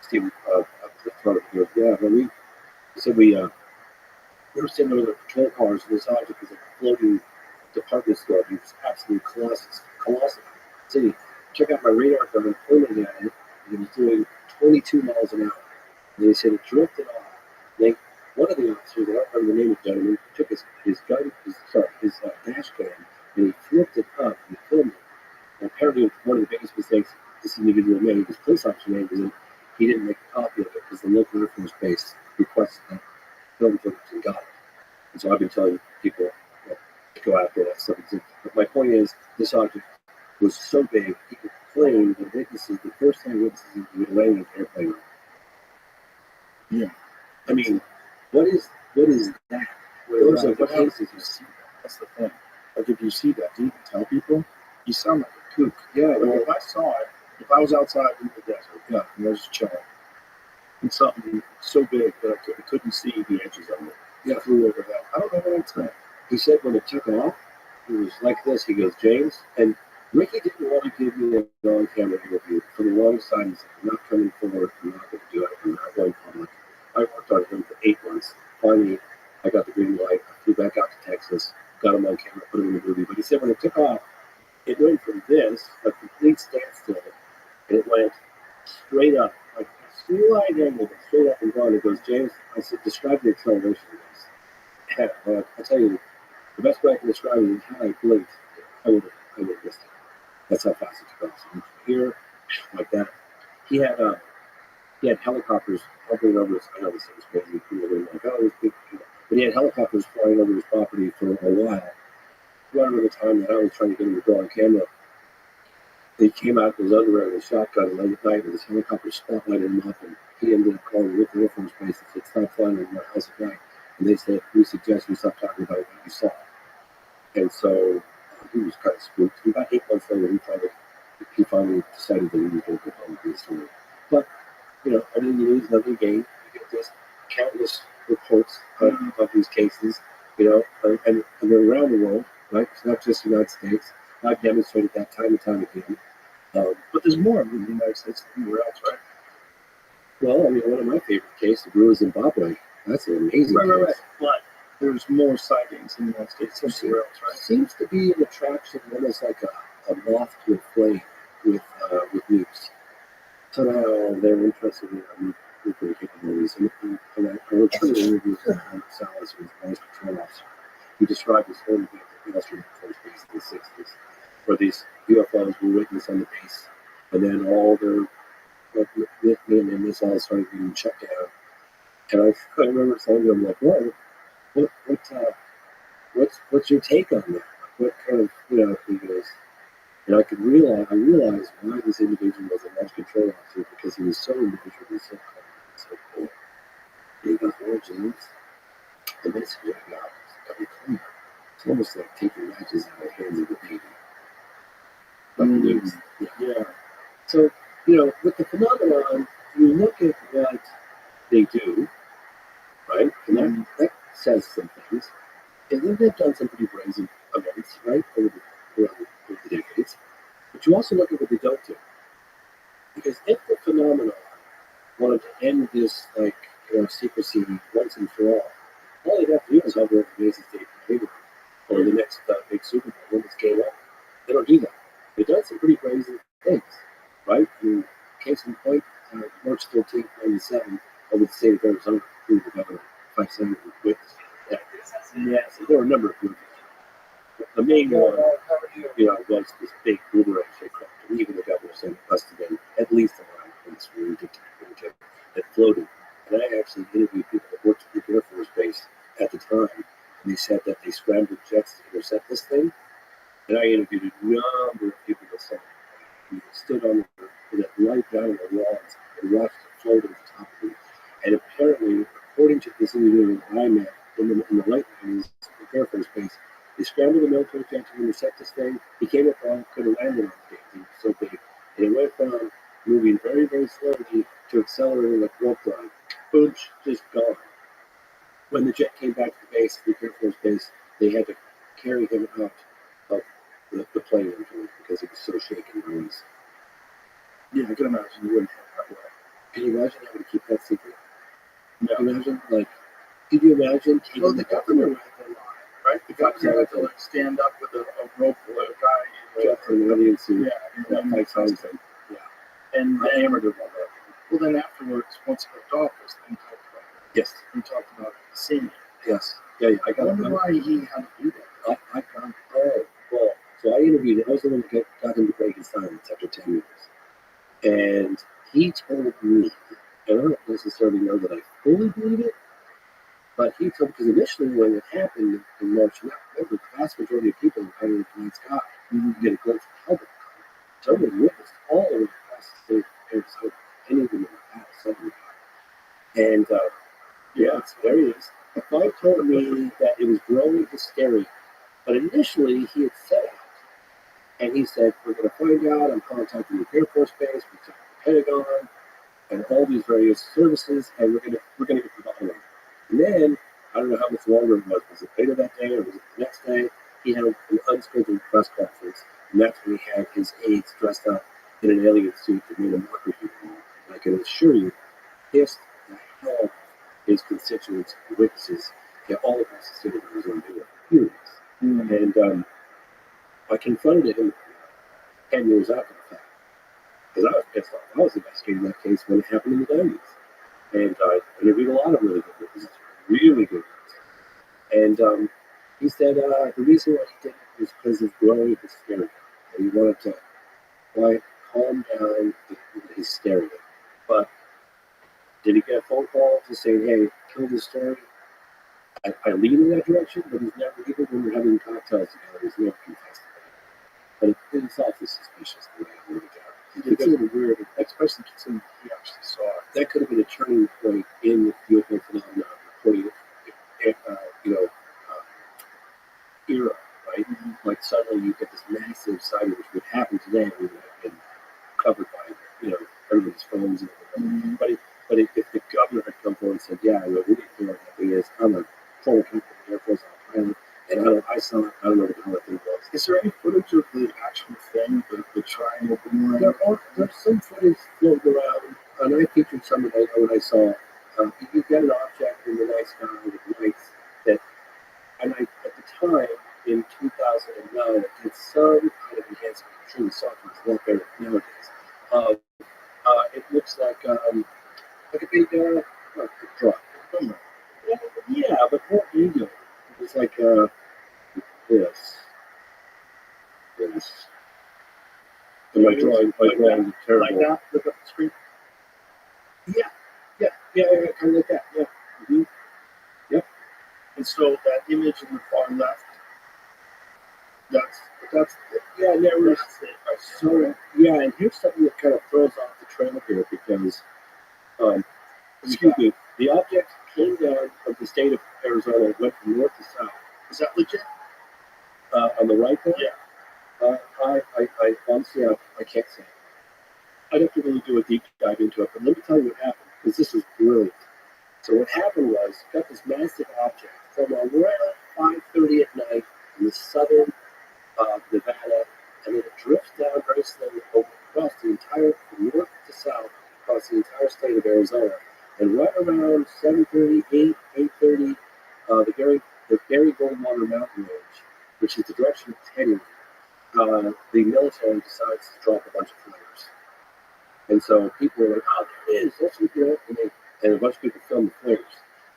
Stephen, Police Department. He goes, yeah, but he said, we were sitting over the patrol cars, and this object was like a floating department store. It was absolutely colossal city. Check out my radar gun and pointed at it, and it was doing 22 miles an hour. And he said it drifted off. And one of the officers, I don't remember the name of the gentleman, took his dash cam, and he flipped it up and filmed it. And apparently, one of the biggest mistakes this individual made, this police officer made, was that he didn't make a copy of it because the local Air Force base requested that film footage and got it. And so I've been telling people to go after that stuff. But my point is, this object was so big, people claimed that witnesses, the first time witnesses would land an airplane. Yeah. I mean, what is that? Those are the cases you see that. That's the thing. Like, if you see that, do you even tell people? You sound like a kook. Yeah. Like, if I saw it, if I was outside in the desert, and I was just chilling, and something so big that I couldn't see the edges of it, flew over that, I don't know what I'd say. He said when it took off, it was like this. He goes, James, and Ricky didn't want to give me a on-camera interview. For the longest time, he said, I'm not coming forward. I'm not going to do it. I'm not going public. I worked on him for 8 months. Finally, I got the green light. I flew back out to Texas, got him on camera, put him in the movie. But he said when it took off, it went from this, a complete standstill, and it went straight up, like a slight angle, but straight up and down. He goes, James, I said, describe the acceleration of this. I'll tell you, the best way I can describe it is how I blinked, I would have missed it. That's how fast it took off. So here, like that. He had helicopters hovering over his. I know this is crazy. But he had helicopters flying over his property for a while. Right around the time that I was trying to get him to go on camera, he came out with his underwear and his shotgun late at night, and his helicopter spotlighted him up, and he ended up calling the Air Force Base and said, "Stop flying over my house at night." And they said, "We suggest you stop talking about what you saw." And so he was kind of spooked. And about 8 months later, he finally decided that he was going to go home with this story. But, you know, everything you lose, nothing gain. You get this countless reports of these cases, you know, and they're around the world, right? It's not just the United States. I've demonstrated that time and time again. But there's more in the United States than anywhere else, right? Well, I mean, one of my favorite cases, the Brewer Zimbabwe. That's an amazing case. Right. But there's more sightings in the United States than anywhere else, right? Seems to be an attraction, almost like a moth to a flame with nukes. Somehow they're interested in nuclear capabilities. And I returned to interviews with Mark Salas, who was the vice patrol officer. He described this whole event at the Western Air Force Base in the 60s, where these UFOs were witnessed on the base, and then all their lithium and this all started being shut down. And I remember saying to him, like, "Whoa, what's your take on that? What kind of, you know?" He goes, And I realized why this individual was a large control officer because he was so individual and so calm and so cool. And he goes, "Well, James, the message I got is very clear. It's almost like taking matches out of the hands of a baby." Yeah. So, with the phenomenon, you look at what they do, right? And that says some things. And then they've done some pretty brazen events, right, over the decades. But you also look at what they don't do. Because if the phenomenon wanted to end this, secrecy once and for all they'd have to do is have an amazing state behavior or the next big Super Bowl when it's game up. They don't do that. They've done some pretty brazen things, right? I mean, case in point, March 13th, 97, over the state of Arizona, who the governor, 5 senators witnessed that. Yes, there were a number of groups. The main one, was this big boomerang aircraft. And even the governor said it must have been at least around this really dictator that floated. And I actually interviewed people that worked at the Air Force Base at the time. And they said that they scrambled jets to intercept this thing. And I interviewed a number of people that said they stood on that light down on the walls and watched it float at the top of it. And apparently, according to this individual that I met in the light lines at the Air Force Base, they scrambled the military jet to intercept this thing. He came up on, could have landed on the thing, so big. And it went from moving very, very slowly to accelerating like warp drive. Boom, just gone. When the jet came back to the base, the Air Force Base, they had to carry him out of the plane because it was so shaken by this. Yeah, I can imagine you wouldn't have that way. Can you imagine having to keep that secret? No. Can you imagine? Could you imagine taking the governor would have to lie, right? The governor had to stand up with a rope or a guy. Just an audience suit. Yeah, and then and I hammered him on that. Well, then afterwards, once he left office, then he talked about it. Yes. He talked about seeing it. Yes. Yeah, I wonder why he had to do that. So I interviewed him. I was the one that got him to break his silence after 10 years. And he told me, and I don't necessarily know that I fully believe it, but he told, because initially when it happened in March, the vast majority of people were in the night sky. You could get a glimpse of Hubble. Someone witnessed all the way across the state of Arizona, and even in the past, something. And there he is. The guy told me that it was growing hysteria. But initially, he had said it. And he said, "We're going to find out. I'm contacting the Air Force Base, we're talking the Pentagon, and all these various services, and we're going to get to the bottom of it." And then, I don't know how much longer it was. Was it later that day or was it the next day? He had an unscheduled press conference, and that's when he had his aides dressed up in an alien suit that made a mockery of him. And I can assure you, pissed the hell off his constituents and witnesses all across the state of Arizona. They were furious. And I confronted him 10 years after the fact because I was pissed off. I was investigating that case when it happened in the 90s. And I interviewed a lot of really good witnesses, really good witnesses. And he said the reason why he did it was because of growing hysteria. And he wanted to calm down the hysteria. But did he get a phone call just saying, "Hey, kill this story"? I lean in that direction, but he's never, even when we're having cocktails together, he's never confessed to it. But it's awfully suspicious the way I wrote it down. It's a little weird, especially considering he actually saw it. That could have been a turning point in the UFO phenomenon reporting, era, right? Like suddenly you get this massive sighting, which would happen today, we would have been covered by, everybody's phones and everything. But if the governor had come forward and said, "Yeah, what really feel like that thing is, I'm a former captain of the Air Force on pilot, and I saw it, I don't know what the hell that thing was." Is there any footage of the actual thing, the triangle boomerang? There's some footage floating around, and I featured some of that when I saw you get an object in the night sky with lights that, and at the time, in 2009, it did some kind of enhancement. I'm sure the software is a lot better nowadays. It looks like a big truck. Yeah, but more ego. It's like this. And my drawing is terrible. Like that? Look up the screen. Yeah, kind of like that. Yeah. Mm-hmm. Yep. And so that image in the far left, that's the that's yeah, and there was so yeah, and here's something that kind of throws off the trail here because excuse me, the object came down from the state of Arizona, it went from north to south. Is that legit? On the right there? Yeah. I honestly, I can't say. I'd have to really do a deep dive into it, but let me tell you what happened, because this is brilliant. So what happened was, got this massive object from around 5:30 at night in the southern Nevada, and then it drifts down very slowly across the entire, from north to south, across the entire state of Arizona. And right around 7:30, 8:30, the Gary Goldwater Mountain Range, which is the direction it's heading, the military decides to drop a bunch of flares. And so people are like, oh, there it is, let's look it up. And a bunch of people film the flares.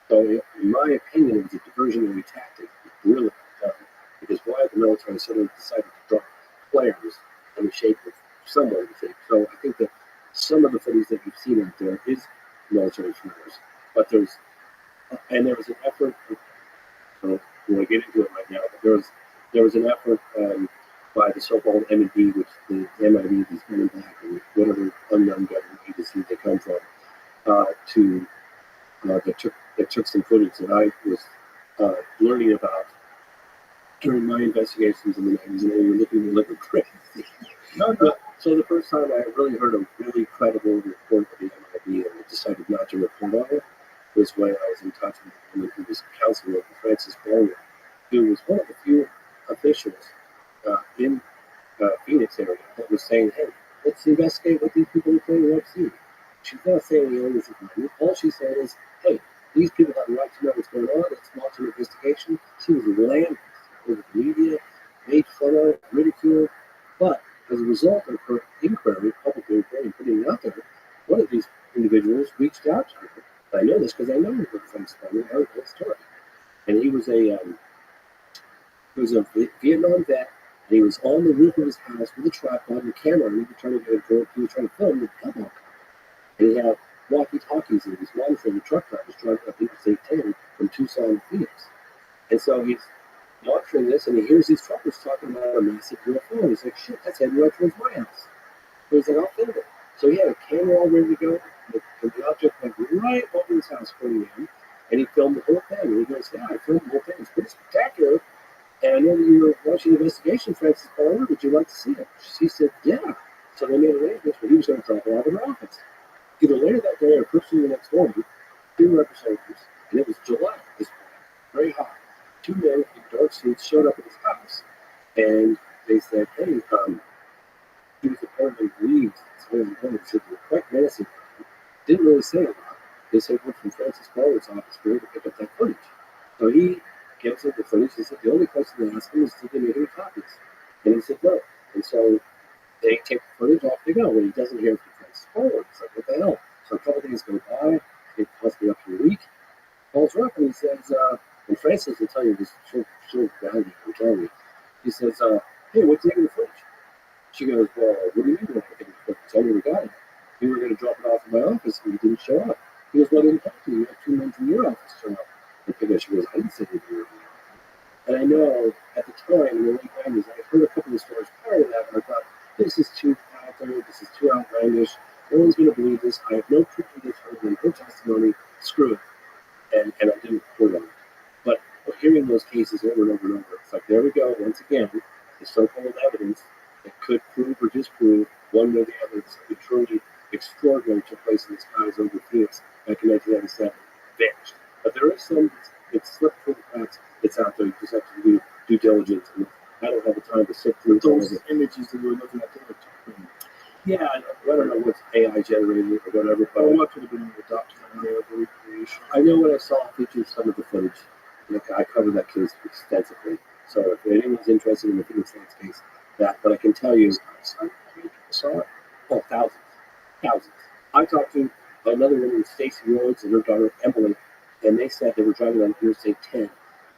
So in my opinion, it was a diversionary tactic. It was brilliant done. Because why the military suddenly decided to drop flares in the shape of somewhere in the shape. So I think that some of the footage that you've seen out there is military flares. But there was an effort, I don't want to get into it right now, but there was an effort by the so-called M&D, which the MID is coming back, and whatever unknown government agency they come from, that took some footage that I was learning about during my investigations in the 90s, and they were looking at me like crazy. No. So the first time I really heard a really credible report of the MID, and I decided not to report on it, was when I was in touch with a woman who was counselor with Francis Barnett, who was one of the few officials in Phoenix area that was saying, hey, let's investigate what these people are playing the vaccine. She's not saying the illness is money. All she's saying is, hey, these people have a right to know what's going on. Let's launch an investigation. She was lambasted over the media, made fun of, ridiculed. But as a result of her inquiry, publicly reporting, putting it out there, one of these individuals reached out to her. I know this because I know her from Spain. I heard the story. And he was a Vietnam vet, and he was on the roof of his house with a tripod and a camera, and he was trying to film the gun. And he had walkie-talkies, and he was monitoring the truck drivers driving up Interstate 10 from Tucson to Phoenix. And so he's monitoring this, and he hears these truckers talking about a massive UFO. And he's like, shit, that's heading right towards my house. So he's like, I'll film it. So he had a camera all ready to go, and the object went right over his house, pointing in, and he filmed the whole thing. And he goes, yeah, I filmed the whole thing. It's pretty spectacular. And I know that you were watching the investigation, Francis Barber. Would you like to see it? She said, yeah. So they made arrangements where he was going to drop it off in her office. Either later that day or first thing the next morning, two representatives, and it was July at this point, very hot. Two men in dark suits showed up at his house, and they said, hey, he was apparently grieved. So he said, you're quite menacing. Didn't really say a lot. They said, we're from Francis Barber's office. We're to pick up that footage. So he gives her the footage. He said, the only question they asked him is, did they make any copies? And he said, no. And so they take the footage, off they go. When he doesn't hear from Francis Barber, it's like, what the hell? So a couple of days go by, it possibly up to a week. Calls her up and he says, and Francis will tell you this she'll value will tell me. He says, hey, what's the name of the footage? She goes, well, what do you mean what I think of the footage? I never got it. You were going to drop it off in my office and you didn't show up. He goes, well, I didn't have to. You had two men from your office show up. And she goes, I didn't say that you were in the office. And I know at the time, in the late 90s, I heard a couple of stories prior to that, and I thought, this is too out there, this is too outlandish. No one's going to believe this. I have no proof of this other than her testimony. Screw it. And I didn't report on it. But hearing those cases over and over and over, it's like, there we go, once again, the so-called evidence that could prove or disprove one way or the other something truly extraordinary took place in the skies over Phoenix back in 1997, vanished. But there is some, it's slipped through the cracks, it's out there, you just have to do due diligence. And I don't have the time to sift through those images that we're looking at there. Yeah, I don't know what's AI generated or whatever, but what could have been in the documentary or the recreation. I know what I saw featured some of the footage. Like, I covered that case extensively. So if anyone's interested in the Phoenix Lights case, but I can tell you, how many people saw it? Oh, thousands. I talked to another woman, Stacey Rhodes, and her daughter Emily, and they said they were driving on Interstate 10.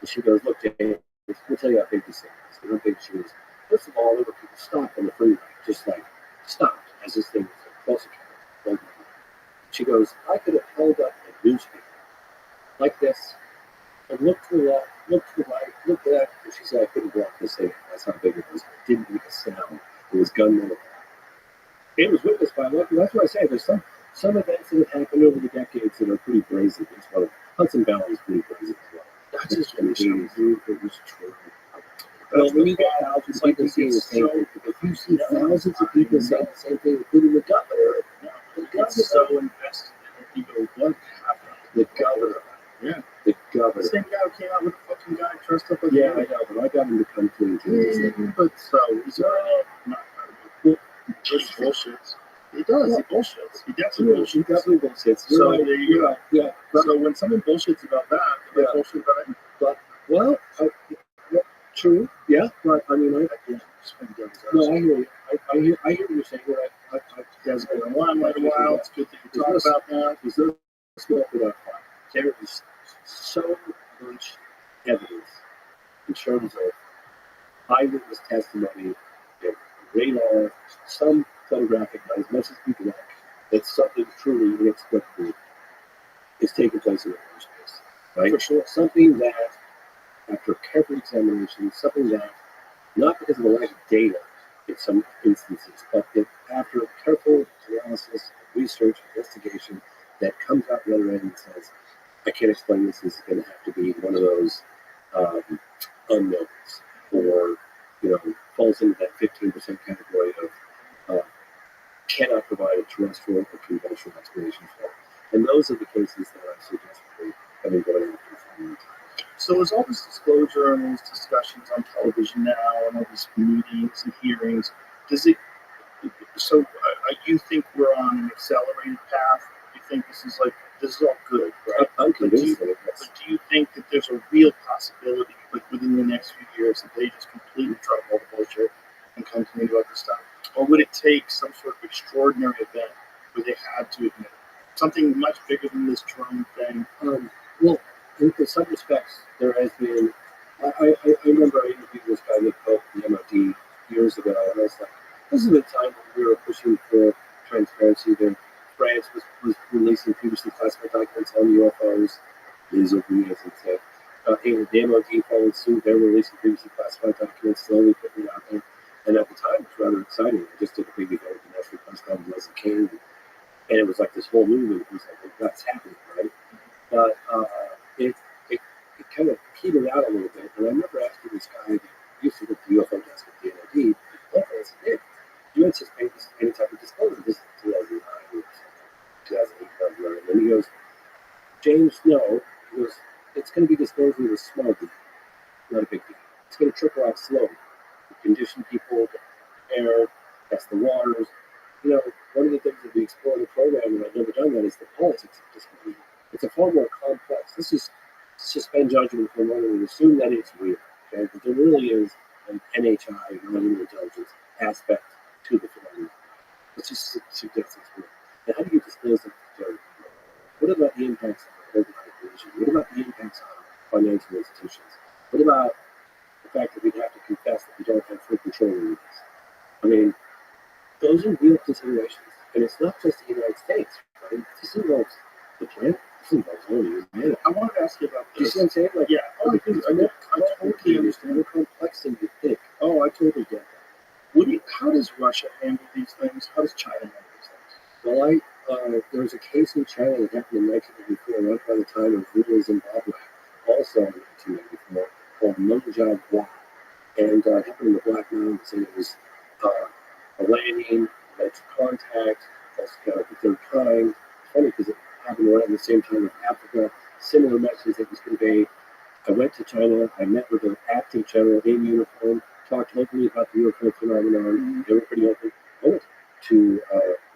And she goes, look, Dave, let me tell you how big this thing is. And how big she is. First of all, there were people stopped on the freeway, just like stopped as this thing was closer to her. She goes, I could have held up a newspaper like this, and look to the left, look to the right, look to that. And she said, I couldn't walk this thing. That's how big it was. It didn't make a sound. It was gunmetal. It was witnessed by local. That's what I say. There's some events that have happened over the decades that are pretty brazen. It's one of Hudson Valley is pretty brazen as well. That's just what it was true. Well, when you get thousands of people saying the same thing, if you see thousands of people saying the same thing, including the governor, It's so invested in it. You go, what happened? the governor, Yeah. the governor. The same guy who came out with the fucking guy dressed up like Yeah, I know, but I got him to come clean too. But so he's not just bullshits. He does. He bullshits. He definitely She bullshits. definitely bullshits. So there you go. Yeah. So when someone bullshits about that, they bullshit about it. But well, true. Yeah, but I mean, no, I hear you. I hear what you're saying. I Guys been around quite a while. It's good that you talk about that. There's no smoke without fire. There is so much evidence in terms of eyewitness testimony, radar, some photographic, not as much as people like, that something truly inexplicable is taking place in the first place. Right? For sure. Something that, after careful examination, something that, not because of a lack of data in some instances, but that after careful analysis, research, investigation, that comes out the other end and says, I can't explain this. This is going to have to be one of those unknowns, or falls into that 15% category of cannot provide a terrestrial or conventional explanation for. And those are the cases that I suggest have been going after for a long time. So there's all this disclosure and these discussions on television now, and all these meetings and hearings. Does it? So you think we're on an accelerated path? You think this is all good, right? I'm convinced of it. But do you think that there's a real possibility, within the next few years, that they just completely drop all the bullshit and come clean about this stuff? Or would it take some sort of extraordinary event where they had to admit it? Something much bigger than this drone thing? Well, in some respects, there has been. I remember I interviewed this guy, Nick Pope, from the MIT years ago, and I was like, this is the time when we were pushing for transparency. That France was releasing previously classified documents on UFOs, laser as it said. The MIT followed suit. They were releasing previously classified documents, slowly putting it out there. And at the time, it was rather exciting. I just did a big event with the National Press Club with Leslie King, and it was like this whole movement. It was like, that's happening, right? But it kind of petered out a little bit. And I remember asking this guy that used to go to the UFO desk at the NID, I said, hey, do you anticipate any type of disclosure? This is 2009 or 2008, 2009. And he goes, James, no. He goes, it's going to be disclosed with a small deal, not a big deal. It's going to trickle out slowly. Condition people, air, test the waters. One of the things that we explore in the program, and I've never done that, is the politics of this movie. It's a far more complex. This is suspend judgment for a moment and assume that it's real. Okay, but there really is an NHI, non-human intelligence aspect to the phenomenon. Let's just suggest it's real. Now, how do you disclose that to the people? What about the impacts on organized religion? What about the impacts on financial institutions? What about the fact that we'd have to confess that we don't have full control over this? I mean, those are real considerations. And it's not just the United States, right? This involves the planet. This involves all of humanity. I wanted to ask you about You this. see what I'm saying? Like, Yeah. I totally understand how complex things you think. Oh, I totally get that. How does Russia handle these things? How does China handle these things? Well, there was a case in China that happened in 1984, right by the time of Rule Zimbabwe, also in 1984, called Munjab Wa. And it happened in the Black Mountains, and it was a landing, that's contact, that's kind of the third time. It's funny because it happened around the same time with Africa, similar messages that was conveyed. I went to China, I met with an active general in uniform, talked locally about the UFO phenomenon. Mm-hmm. They were pretty open. I went to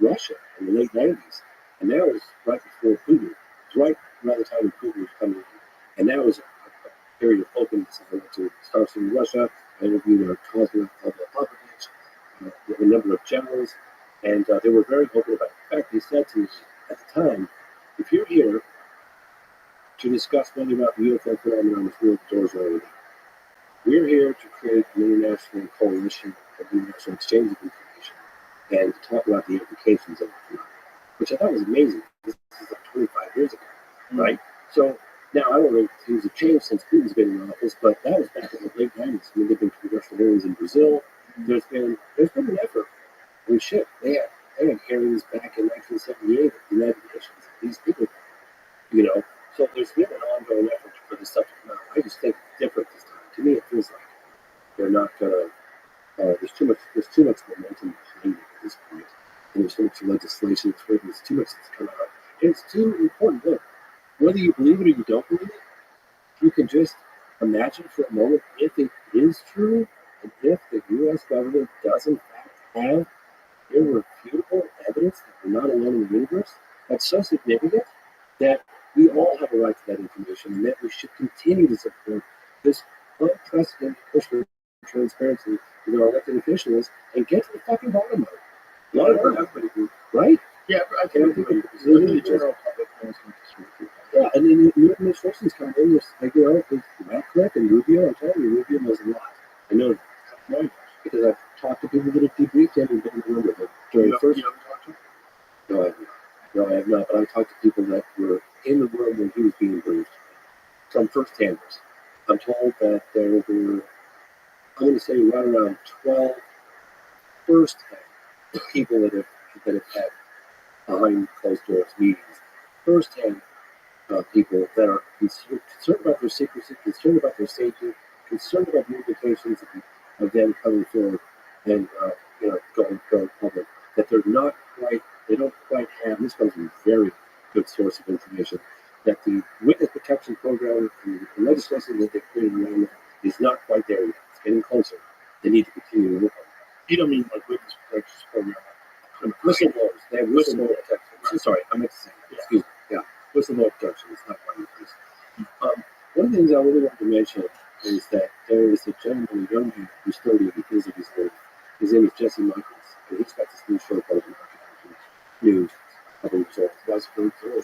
Russia in the late 90s, and that was right before Putin. It was right around the time when Putin was coming in. And that was a period of openness. I went to Stars in Russia, I interviewed Cosmo Popovich, a number of generals, and they were very open about it. In fact, they said to me at the time, if you're here to discuss whether or not the UFO phenomenon is real, the doors are already. We're here to create an international coalition of international exchange of information and to talk about the implications of the phenomenon, which I thought was amazing. This is like 25 years ago, right? So now I don't know if he was a changed since Putin's been in office, but that was back in the late 90s. I mean, there've been congressional hearings in Brazil. There's been an effort. I mean, shit, they had hearings back in 1978 at the United Nations. These people, you know, so there's been an ongoing effort for this stuff to come out. I just think it's different this time. To me, it feels like they're not gonna. There's too much momentum behind it at this point, and there's so much legislation that's written. There's too much that's coming out, and it's too important. Look, whether you believe it or you don't believe it, you can just imagine for a moment if it is true, and if the U.S. government does in fact have irrefutable evidence that we're not alone in the universe, that's so significant that we all have a right to that information, and that we should continue to support this unprecedented push for transparency with our elected officials and get to the fucking bottom of it. A lot of everybody, right? Yeah, I think the general public knows what yeah, and then new administrations come in, there's like, you know, with Ratcliffe and Rubio. I'm telling you, Rubio knows a lot. I know that because I've talked to people that have debriefed him and been in the room with him during the first. No, I have not. No, I have not. But I talked to people that were in the room when he was being briefed from first-handers. I'm told that there were, I'm going to say, right around 12 first-hand people that have had behind closed doors meetings. First-hand people that are concerned about their secrecy, concerned about their safety, concerned about the implications of them coming forward and going public. That they don't quite have. This comes from a very good source of information. That the witness protection program and the legislation that they created around that is not quite there yet. It's getting closer. They need to continue to work on it. You don't mean like witness protection program? Whistleblowers. They have whistleblower protection. Right. Sorry, I meant to say that. Excuse me. Yeah, whistleblower protection is not one of these. One of the things I really want to mention is that there is a gentleman, a young man, who's 30, because of his age. His name is Jesse Michaels, and he's got this new show called News. A couple years old. Why is it very cool?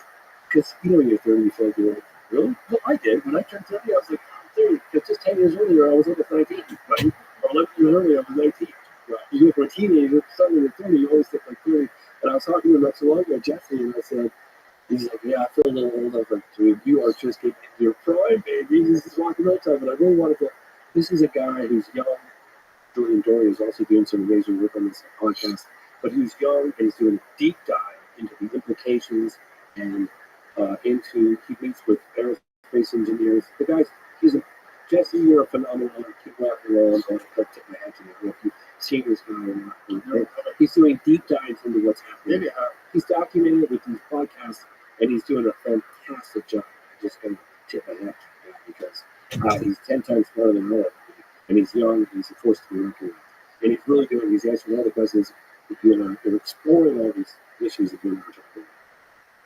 Because when you're 30, you feel like you're like, really? Well, I did. When I turned 30, I was like, I'm 30. Because just 10 years earlier, I was like 19, right? Or 11 years earlier, I was 19. Right. You go from a teenager to suddenly to 30, you always think like 30. And I was talking to him not so long ago, Jesse, and I said, he's like, yeah, I feel a little old. I was like, dude, you are just getting into your prime, baby. This is walking out time. And I really wanted to. This is a guy who's young. Jordan Dory is also doing some amazing work on this podcast. But he's young and he's doing a deep dive into the implications and he meets with aerospace engineers. The guy's, Jesse, you're a phenomenal. Keep walking along. I'm going to tip my hat to you. If you've seen this guy or not. He's doing deep dives into what's happening. He's documenting it with these podcasts, and he's doing a fantastic job. I'm just going to tip my hat to him because he's 10 times smarter than all of them. And he's young, and he's a force to be reckoned with. And he's really doing, he's answering all the questions, they're exploring all these issues that we're talking about.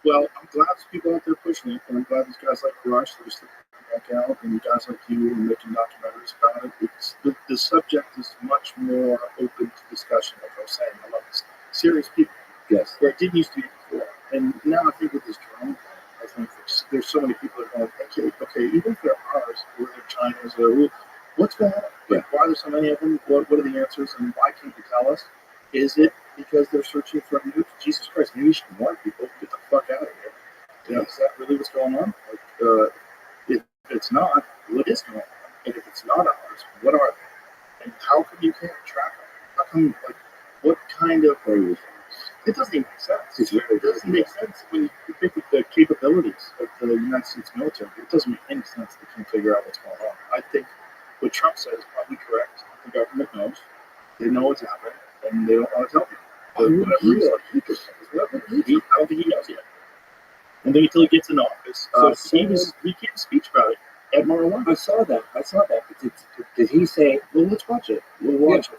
Well, I'm glad there's people out there pushing it, and I'm glad there's guys like Rush that are sticking back out, and guys like you are making documentaries about it. It's, the subject is much more open to discussion, like I was saying. I love this. Serious people. Yes. Where it didn't used to be before. And now I think with this drone, I think there's so many people that are going, okay, even if they're ours, or they're China's, or what's going on? Like, why are there so many of them? What are the answers, and why can't you tell us? Is it because they're searching for news? Jesus Christ, maybe you should warn people, get the fuck out of here. Is that really what's going on? Like, if it's not, what is going on? And if it's not ours, what are they? And how come you can't track them? How come, like, what kind of... It doesn't even make sense. It doesn't make sense when you think of the capabilities of the United States military. It doesn't make any sense they can't figure out what's going on. I think what Trump said is probably correct. The government knows. They know what's happening, and they don't want to tell people. I don't think he knows yet. And then until he gets in office, he gave a speech about it at Mar-a-Lago. I saw that. Did he say, well, let's watch it. We'll watch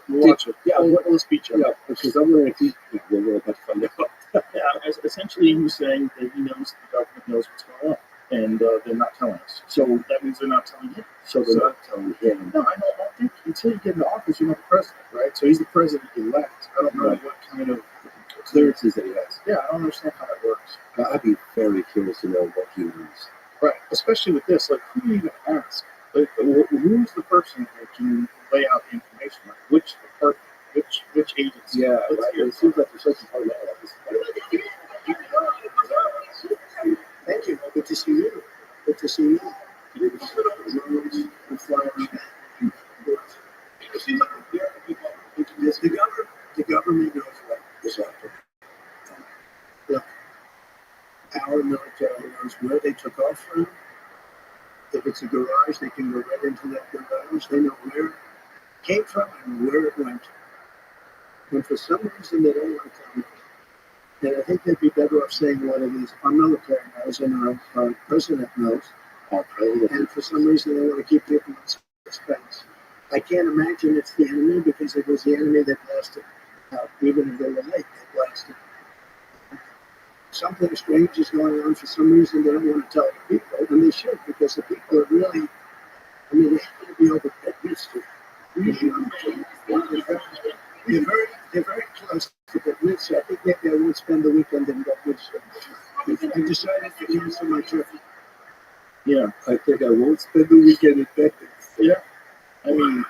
it. Yeah, we'll speech. Yeah, because I'm wondering if we're about to find out. Yeah, essentially he was saying that he knows the government knows what's going on, and they're not telling us. So that means they're not telling him. So they're not telling him. No, I don't think until you get into office, you're not the president, right? So he's the president-elect. I don't know what kind of clearances that he has. Yeah, I don't understand how that works. I'd be very curious to know what he knows. Right, especially with this, like, who do you even ask? Like, who's the person that can lay out the information? Like, which department, which agency? Yeah, right. It seems like there's such a hard office. Thank you. Good to see you. Good to see you. You put up drones and fly around. The government knows what is up there. Look, our military knows where they took off from. If it's a garage, they can go right into that garage. They know where it came from and where it went. And for some reason, they don't want to tell me. And I think they'd be better off saying what it is. Our military knows and our president knows. And for some reason, they want to keep people in suspense. I can't imagine it's the enemy because it was the enemy that blasted. Even if they were late, they blasted. Something strange is going on. For some reason, they don't want to tell the people, and they should, because the people are really, I mean, they have to be over that mystery. They're very close to the mystery. I think maybe I won't spend the weekend in that mystery. I decided to cancel my trip. Yeah, I think I won't spend the weekend in Texas. Yeah. I mean,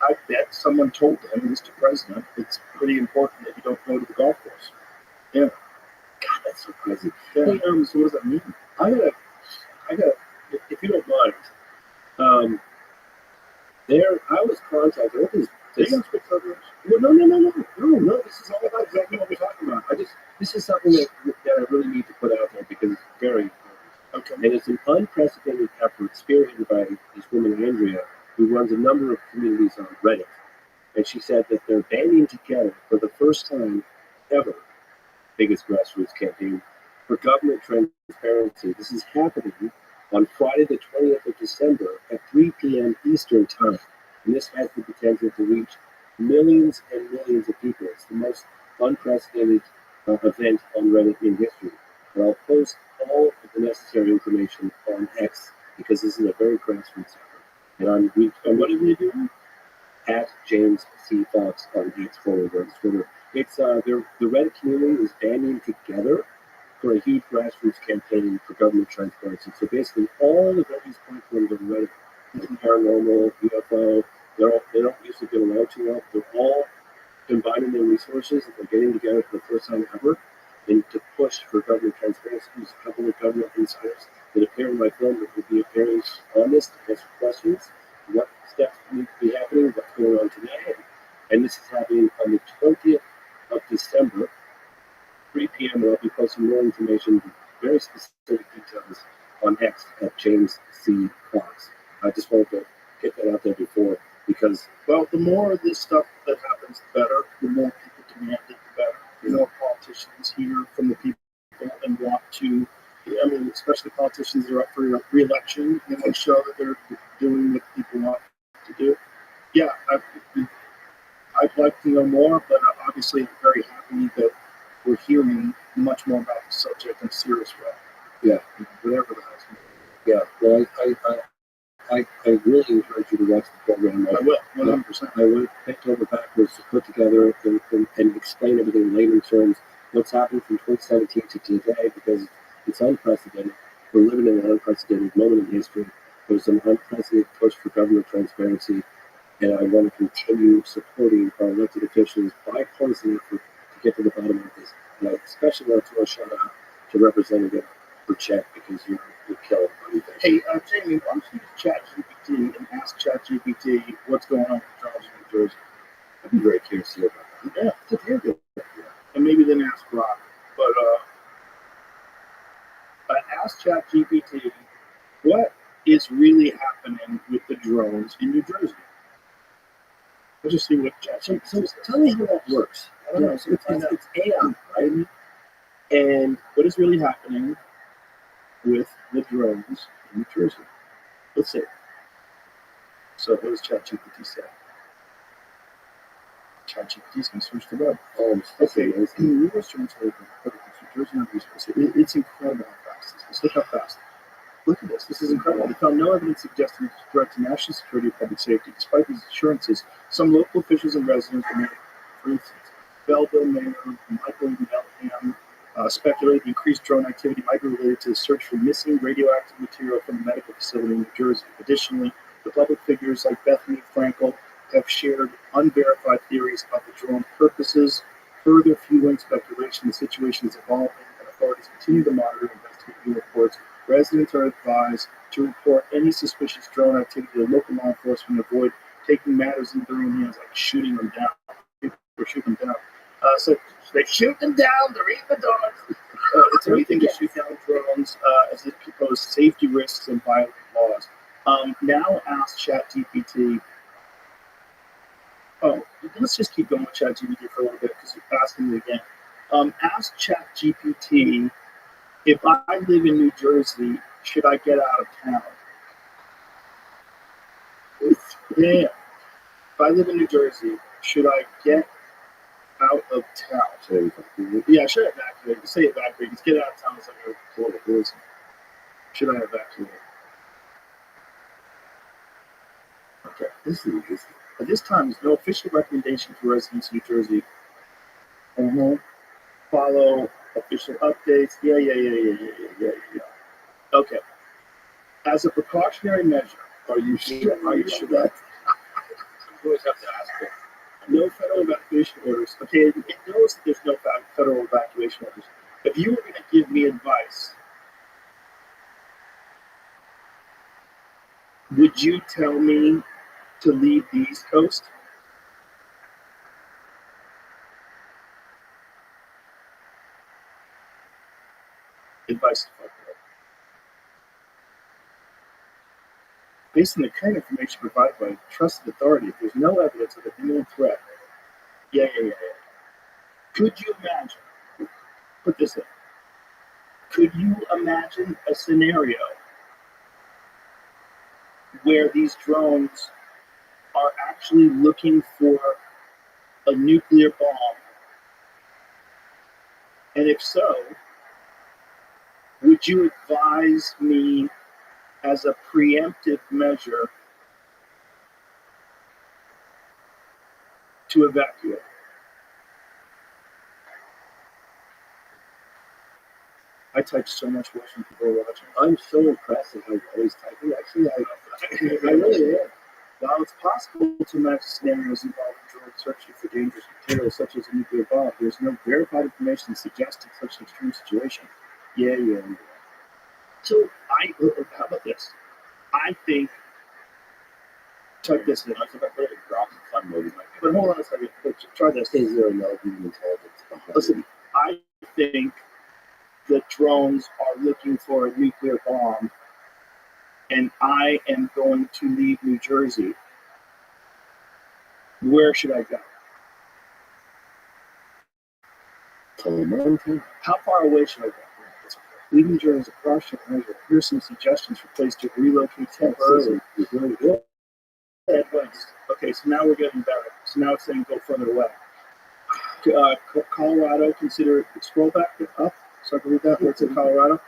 I bet someone told them, Mr. President, it's pretty important that you don't go to the golf course. Yeah. God, that's so crazy. Yeah. Hey, So what does that mean? I gotta, if you don't mind, I was contacted. What is Are you this? going to speak further? No. This is all about exactly what we're talking about. This is something that I really need to put out there because it's very important. Okay. And it's an unprecedented effort spearheaded by this woman, Andrea, who runs a number of communities on Reddit. And she said that they're banding together for the first time ever, biggest grassroots campaign for government transparency. This is happening on Friday, the 20th of December at 3 p.m. Eastern Time. And this has the potential to reach millions and millions of people. It's the most unprecedented event on Reddit in history. And I'll post all of the necessary information on X because this is a very grassroots effort. And what are we doing? At James C. Fox on X forward on Twitter. It's the Reddit community is banding together for a huge grassroots campaign for government transparency. So basically, all the various platforms on Reddit, paranormal, UFO, they don't usually get around too well. They're all combining their resources and they're getting together for the first time ever and to push for government transparency. There's a couple of government insiders that appear in my film that will be appearing on this to answer questions. What steps need to be happening, what's going on today. And this is happening on the 20th of December, 3 p.m. And I'll be posting more information, very specific details on X at James C. Fox. I just wanted to get that out there before because, well, the more of this stuff that happens, the better. The more people demand it, the better. The more politicians hear from the people and want to, I mean, especially politicians that are up for re-election, and they show that they're doing what people want to do. Yeah, I'd like to know more, but obviously I'm very happy that we're hearing much more about the subject in a serious way. Yeah, whatever the hell's yeah. Well, I really encourage you to watch the program. I will, 100%. I went picked over backwards to put together and explain everything in layman terms. What's happened from 2017 to today because it's unprecedented. We're living in an unprecedented moment in history. There's an unprecedented push for government transparency, and I want to continue supporting our elected officials' bipartisan effort to get to the bottom of this. And I especially want to throw a shout out to Representative Burchett because you're killing it. Hey, Jamie, why don't you use ChatGPT and ask ChatGPT what's going on with the jobs in New Jersey? I'd be very curious to hear about that. Yeah, it's a very good idea. And maybe then ask Rob. But ask ChatGPT what is really happening with the drones in New Jersey. Let's just see what ChatGPT So tell me how that works. I don't know. So it's AI, right? and what is really happening with the drones in New Jersey. Let's see. So what does ChatGPT say? ChatGPT is going to search the web. Oh, Okay, in numerous drones New Jersey not resources. It's incredible how fast this is. Look how fast. Look at this. This is incredible. They found no evidence suggesting it's a threat to national security or public safety. Despite these assurances, some local officials and residents remain, for instance, Belleville Mayor Michael Bellingham speculated the increased drone activity might be related to the search for missing radioactive material from a medical facility in New Jersey. Additionally, the public figures like Bethany Frankel have shared unverified theories about the drone purposes, further fueling speculation. The situation is evolving, and authorities continue to monitor and investigate new reports. Residents are advised to report any suspicious drone activity to local law enforcement and avoid taking matters into their own hands, like shooting them down. People are shooting them down. So they shoot them down, they're eating the donuts. It's everything to shoot down drones as it pose safety risks and violate laws. Now ask ChatGPT. Oh, let's just keep going with ChatGPT for a little bit because you're asking me again. Ask ChatGPT, if I live in New Jersey, should I get out of town? Yeah. If I live in New Jersey, should I get out of town? Yeah, should I evacuate? Say evacuate. Because get out of town is like a political reason. Should I evacuate? Okay. This is interesting. At this time, there's no official recommendation for residents of New Jersey. Follow official updates. Yeah. Okay. As a precautionary measure, Are you sure? Are you sure that? You always have to ask it. no federal evacuation orders. Okay, it knows that there's no federal evacuation orders. If you were going to give me advice, would you tell me to leave the East Coast? Advice is fucked up. Based on the kind of information provided by trusted authority, if there's no evidence of an imminent threat, yeah. Could you imagine? Put this in. Could you imagine a scenario where these drones are actually looking for a nuclear bomb? And if so, would you advise me as a preemptive measure to evacuate? I type so much worse than people are watching. I'm so impressed at how well he's typing. Actually, I really am. While it's possible to imagine scenarios involving drones searching for dangerous materials such as a nuclear bomb, there's no verified information suggesting such an extreme situation. Yeah. So how about this? I think, type this in. I think I put it in drop and fun mode. But hold on a second. Try this. Is there no human intelligence? Listen, I think the drones are looking for a nuclear bomb, and I am going to leave New Jersey. Where should I go? How far away should I go? Leave New Jersey is a precautionary measure. Here's some suggestions for places to relocate temporarily. Very good. Advice. Okay, so now we're getting better. So now it's saying go further away. Colorado, scroll back up so I can read that where it's in Colorado.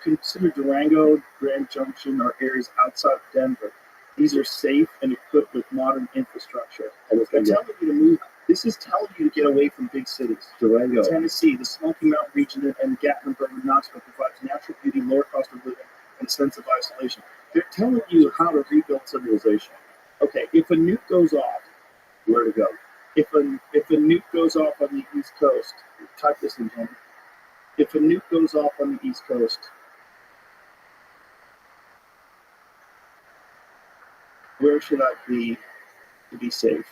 Consider Durango, Grand Junction, or areas outside of Denver. These are safe and equipped with modern infrastructure. They're telling you to move. This is telling you to get away from big cities. Durango. Tennessee, the Smoky Mountain region, and Gatlinburg and Knoxville provides natural beauty, lower cost of living, and a sense of isolation. They're telling you how to rebuild civilization. Okay, if a nuke goes off, where to go? If a nuke goes off on the East Coast, type this in, Tony. If a nuke goes off on the East Coast, where should I be to be safe?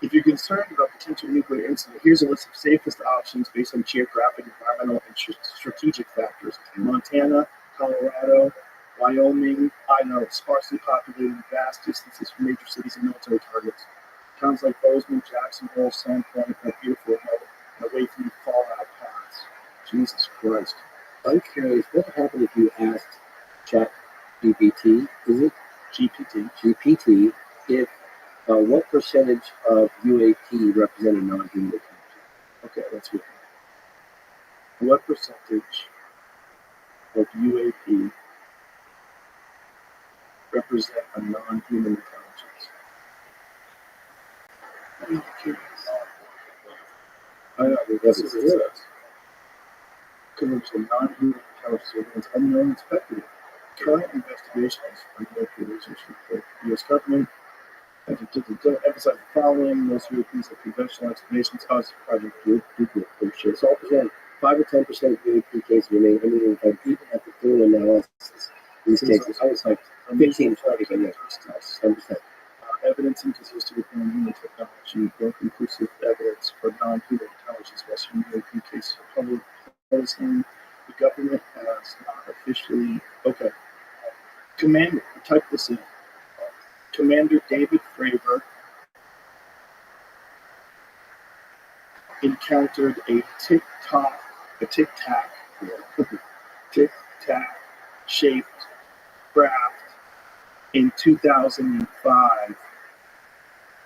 If you're concerned about potential nuclear incident, here's a list of safest options based on geographic, environmental, and strategic factors. Montana, Colorado, Wyoming, Idaho, sparsely populated, vast distances from major cities and military targets. Towns like Bozeman, Jacksonville, Sandpoint are beautiful and away from the fallout paths. Jesus Christ. I'm curious, what would happen if you asked ChatGPT, is it? GPT, if what percentage of UAP represent a non-human intelligence? Okay, that's good. What percentage of UAP represent a non-human intelligence? I'm curious. I know, this is it. Because a non-human intelligence remains unknown and speculative. Current investigations on UAP relationship with the U.S. government emphasize the following: most UAPs have conventional explanations. Project Blue, bullshit. It's all presented. 5 or 10% of UAP cases remain unidentified even at the thorough analysis. In these cases, I was like 15, 20, but yeah, 10%. Evidence inconsistent with non-human technology or conclusive evidence for non-human intelligence Western UAP cases are public posting. The government has not officially. Okay. Commander, type this in. Commander David Fravor encountered a tic-tac shaped craft in 2005.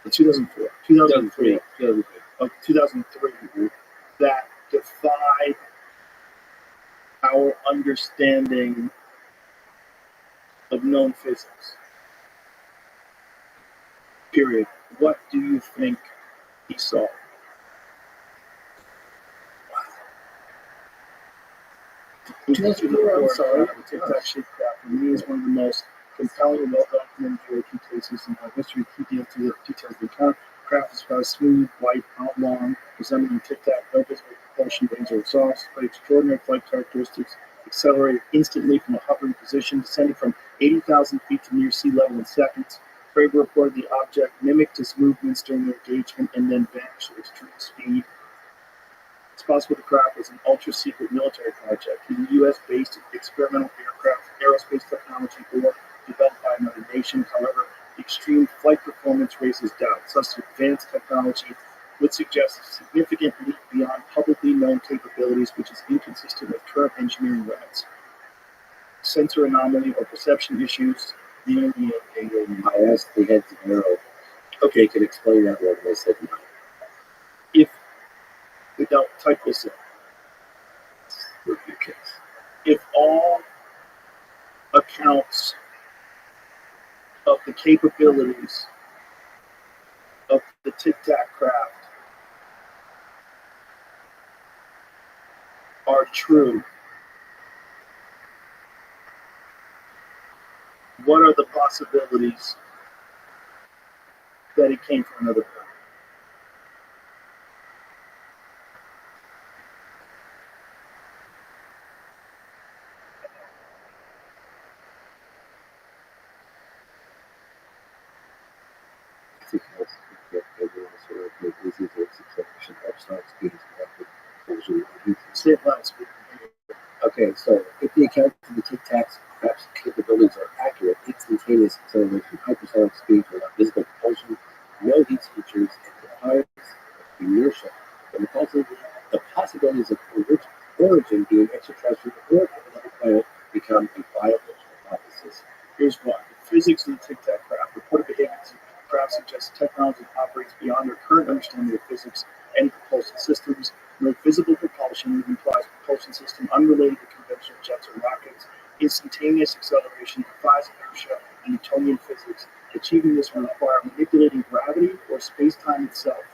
2003 that defied our understanding of known physics. Period. What do you think he saw? I'm sorry. The tic-tac shaped craft for me is one of the most compelling and well-documented UAP cases in our history. Key details of the encounter. Craft is about smooth, white, oblong, resembling tic-tac, no visible propulsion vanes or exhaust, but extraordinary flight characteristics, accelerated instantly from a hovering position, descending from 80,000 feet to near sea level in seconds. Fravor reported the object mimicked his movements during the engagement and then vanished at extreme speed. It's possible the craft was an ultra-secret military project, either U.S.-based experimental aircraft, aerospace technology, or developed by another nation. However, extreme flight performance raises doubt. Such advanced technology would suggest a significant leap beyond publicly known capabilities, which is inconsistent with current engineering limits. Sensor anomaly or perception issues. I asked the heads of Aero, okay, can explain that one, and they said no. If we don't type this in, if all accounts of the capabilities of the tic-tac craft are true, what are the possibilities that it came from another planet? Say it loud, speak. Okay, so if the account of the Tic Tac's craft's capabilities are accurate, instantaneous acceleration, hypersonic speed without visible propulsion, no heat features, and defiance of inertia, and the possibilities of origin being extraterrestrial or another planet become a viable hypothesis. Here's why. The physics of the tic-tac craft, reported behavior of the craft suggests technology operates beyond our current understanding of physics and propulsion systems. No visible propulsion implies a propulsion system unrelated to conventional jets or rockets. Instantaneous acceleration defies inertia and Newtonian physics. Achieving this will require manipulating gravity or space-time itself.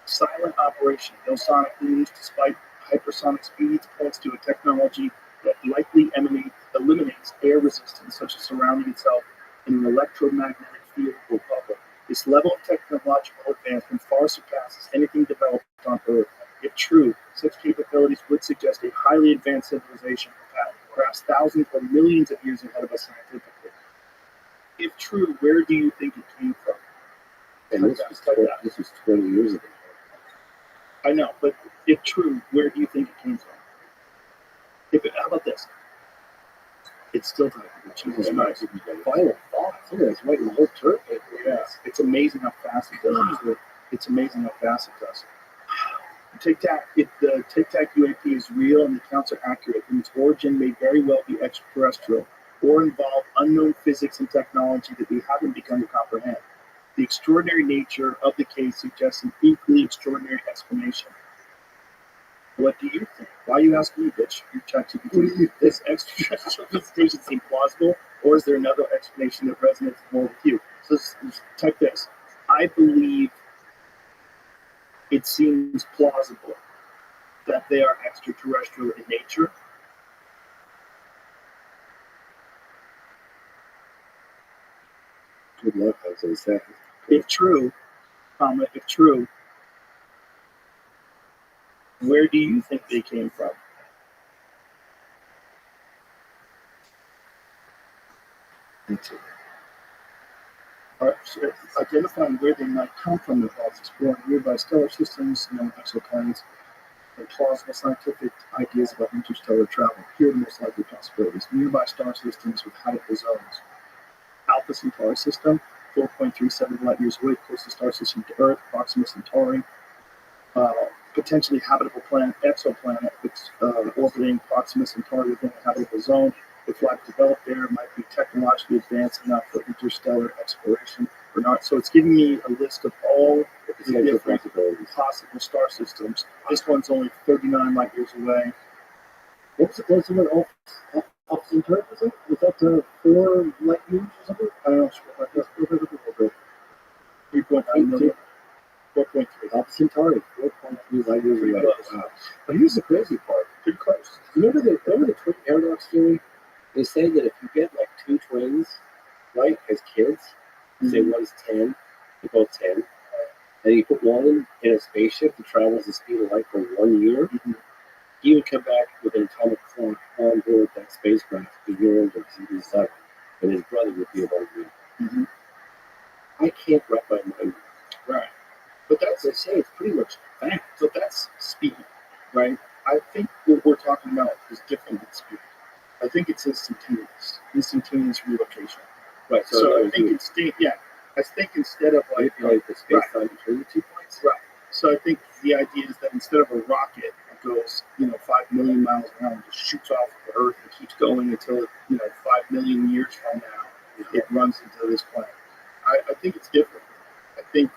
Silent operation, no sonic booms despite hypersonic speeds, points to a technology that likely eliminates air resistance, such as surrounding itself in an electromagnetic field or bubble. This level of technological advancement far surpasses anything developed on Earth. If true, such capabilities would suggest a highly advanced civilization, perhaps thousands or millions of years ahead of us scientifically. If true, where do you think it came from? And this was 20 years ago. I know, but if true, where do you think it came from? How about this? It's still typing. Jesus Christ. Final thoughts. Look at this, writing the whole term. Yeah, it's amazing how fast it does. It's amazing how fast it does. Tic-tac, if the Tic-tac UAP is real and the accounts are accurate, then its origin may very well be extraterrestrial or involve unknown physics and technology that we haven't begun to comprehend. The extraordinary nature of the case suggests an equally extraordinary explanation. What do you think? Why are you asking me, bitch? You ChatGPT. This extraterrestrial visitation seem plausible, or is there another explanation that resonates more with you? So just type this. I believe it seems plausible that they are extraterrestrial in nature. Good luck, as I said. If true, if true, Where do you think they came from? That's it. All right, so identifying where they might come from involves exploring nearby stellar systems, known exoplanets, and plausible scientific ideas about interstellar travel. Here are the most likely possibilities. Nearby star systems with habitable zones. Alpha Centauri system, 4.37 light years away, closest star system to Earth, Proxima Centauri. Potentially habitable planet, exoplanet, orbiting Proxima Centauri within a habitable zone. If life developed there, it might be technologically advanced enough for interstellar exploration or not. So it's giving me a list of all the different possible star systems. This one's only 39 light years away. What's the one off Centauri? Was that 4 light years or something? I don't know, 3.9 million. 4.3. Alpha Centauri, 4.3 light years away. Wow. But here's the crazy part. Pretty close. Remember the twin paradox theory? They say that if you get like 2 twins, right, as kids, say one's 10, they're both 10, and you put one in a spaceship that travels the speed of light for 1 year, he would come back with an atomic clock on board that spacecraft a year older because he was 7, and his brother would be about 1. I can't wrap my mind. Right. But that's, They say it's pretty much fact. so that's speed, right? I think what we're talking about is different than speed. I think it's instantaneous relocation. Right. So I think I think instead of like the space time between the 2 points. right. So I think the idea is that instead of a rocket that goes 5 million miles an hour and just shoots off the Earth and keeps going until 5 million years from now it runs into this planet. I think it's different. I think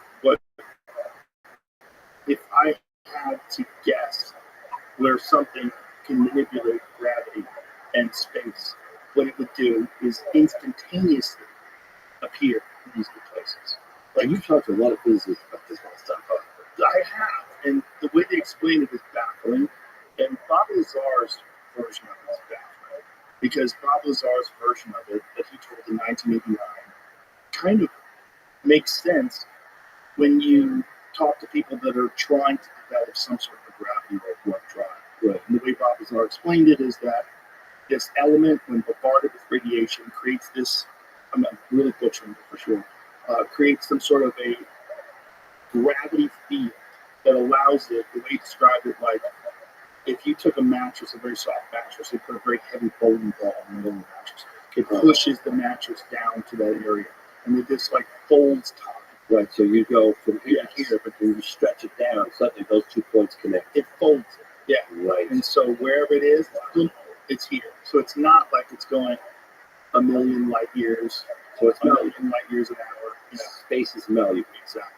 if I had to guess where something can manipulate gravity and space, what it would do is instantaneously appear in these new places. Like you've talked to a lot of physicists about this kind of stuff. I have, and the way they explain it is baffling. And Bob Lazar's version of it is baffling because Bob Lazar's version of it that he told in 1989 kind of makes sense when you talk to people that are trying to develop some sort of gravity warp drive. Right. And the way Bob Lazar explained it is that this element, when bombarded with radiation, creates this, I'm really butchering it for sure, creates some sort of a gravity field that allows it, the way he described it, like if you took a mattress, a very soft mattress, and put a very heavy bowling ball in the middle of the mattress, it pushes the mattress down to that area. And it just like folds top. Right, so you go from here to here, but then you stretch it down. Suddenly, those 2 points connect. It folds it. Yeah. Right. And so wherever it is, it's here. So it's not like it's going a million light years. So it's a million light years an hour. Space is malleable. Exactly.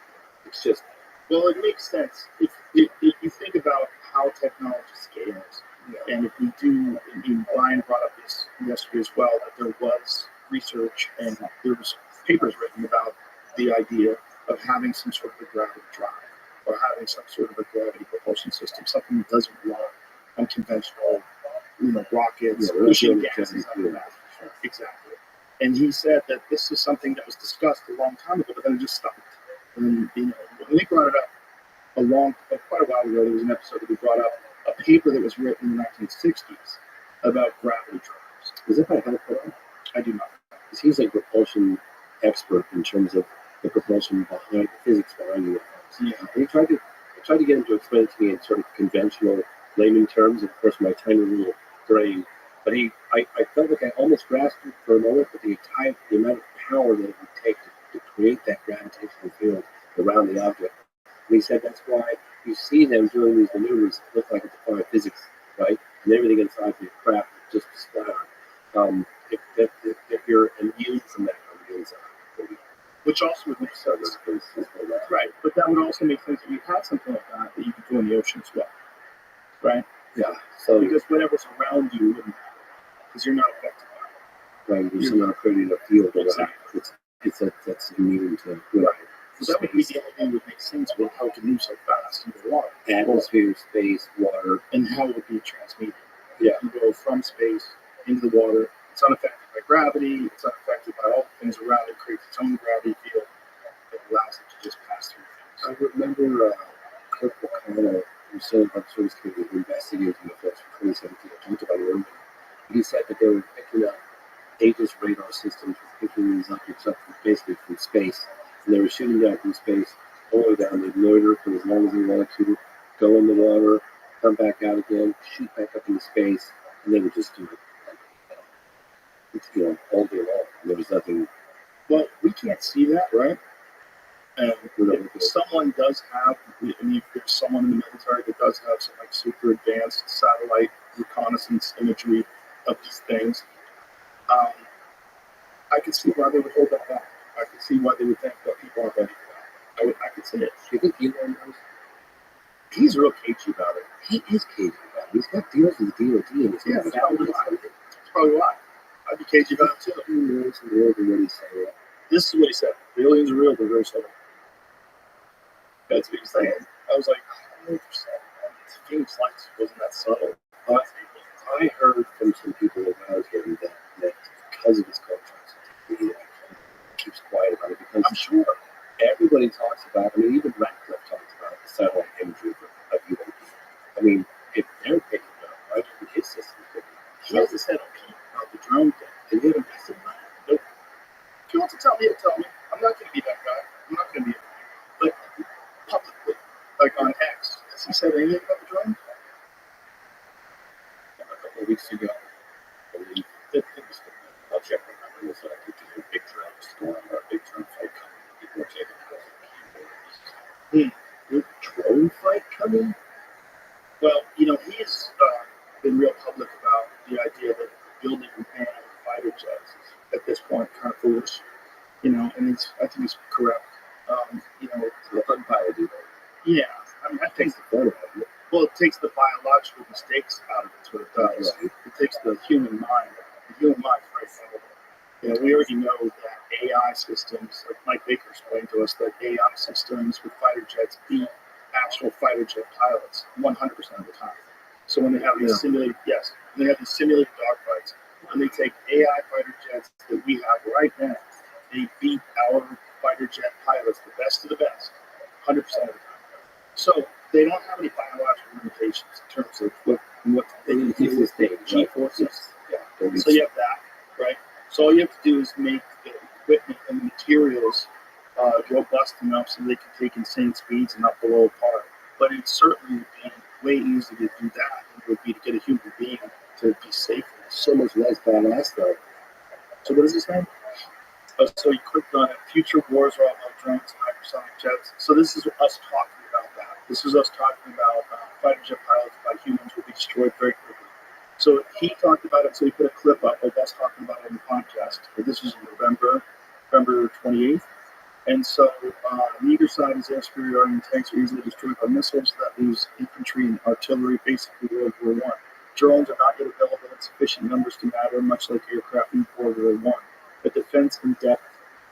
It's just. Well, it makes sense if you think about how technology scales, and if we do. I mean, Brian brought up this yesterday as well that there was research and there was papers written about the idea of having some sort of a gravity drive or having some sort of a gravity propulsion system, something that doesn't rely on conventional, rockets, pushing gases up and down. Exactly. And he said that this is something that was discussed a long time ago, but then it just stopped. And when we brought it up quite a while ago, there was an episode that we brought up a paper that was written in the 1960s about gravity drives. Is it by Helfer? I do not. Because he's a propulsion expert in terms of the propulsion behind the physics behind the UFOs. Yeah. And I tried to get him to explain it to me in sort of conventional layman terms, of course, my tiny little brain. But I felt like I almost grasped it for a moment, but the amount of power that it would take to create that gravitational field around the object. And he said that's why you see them doing these maneuvers that look like it's a part of physics, right? And everything inside the craft is just a splatter. If you're immune from that on the inside. Which also would make sense. Right. But that would also make sense if you had something like that you could go in the ocean as well. Right? Yeah. So because whatever's around you wouldn't matter. Because you're not affected by it. Right, you're not creating a field exactly. That's immune to So that would be the only thing that would make sense with how it can move so fast in the water. Atmosphere, space, water. And how it would be transmitted. Yeah. You go from space into the water. It's unaffected by gravity. It's unaffected by all the things around it. It creates its own gravity field that allows it to just pass through things. I remember Kirk McConnell from Civil Park Service Committee who investigated UFOs from 2017. I talked about it earlier. He said that they were picking up Aegis radar systems, were picking these objects up basically from space, and they were shooting down from space all the way down. They'd loiter for as long as they wanted to, go in the water, come back out again, shoot back up into space, and they would just do it. All day long. And there was nothing. Well, we can't see that, right? And if someone does have, I mean, if there's someone in the military that does have some like super advanced satellite reconnaissance imagery of these things, I could see why they would hold that back. I could see why they would think that people aren't ready for that. I could see it. Do you think Elon knows? He's real cagey about it. He is cagey about it. He's got deals with the DOD and he's got That's probably why. I'd be cagey about it too. He knows the world and what he's saying. This is what he said. The aliens are real, they're very subtle. That's what he's saying. I was like, 100%. It seems like it wasn't that subtle. I heard from some people when I was getting that because of his contracts, he keeps quiet about it because I'm sure everybody talks about. I mean, even Radcliffe talks about the satellite imagery of UAP. I mean, if they're picking it up, why can't his system pick it up? he has a set about the drone thing. And he hasn't invested money. Nope. If you want to tell me, tell me. I'm not going to be that guy. I'm not going to be. But publicly, like on X, has he said anything about the drone? A couple of weeks ago, I believe that it was, I'll check my numbers, so I could do a big drone storm or a big drone fight coming. People were taking Drone fight coming? Well, he's been real public about the idea that building and banning fighter jets is at this point kind of foolish. And I think he's correct. The unpiloted. Yeah, I mean, that takes the fun out of it. well, it takes the biological mistakes out of it. That's what it does. Right. It takes the human mind. The human mind is very simple. We already know that AI systems, like Mike Baker explained to us, that AI systems with fighter jets beat actual fighter jet pilots 100% of the time. So when they have these simulated, when they have these simulated dogfights, when they take AI fighter jets that we have right now, they beat our fighter jet pilots, the best of the best, 100% of the time. So they don't have any biological limitations in terms of what they can do with the G-forces. Yeah. So you have that, right? So all you have to do is make the equipment and the materials robust enough so they can take insane speeds and not blow apart. But it certainly would be way easier to do that than it would be to get a human being to be safe. So much less badass though. So what does this mean? So you clicked on it. Future wars are all about drones and hypersonic jets. So this is us talking about that. This is us talking about fighter jet pilots by humans will be destroyed very quickly. So he talked about it. So he put a clip up of us talking about it in the podcast. This was in November 28th. And so neither side is air superiority, and tanks are easily destroyed by missiles. That leaves infantry and artillery, basically World War I. Drones are not yet available in sufficient numbers to matter, much like aircraft in World War I. But defense in depth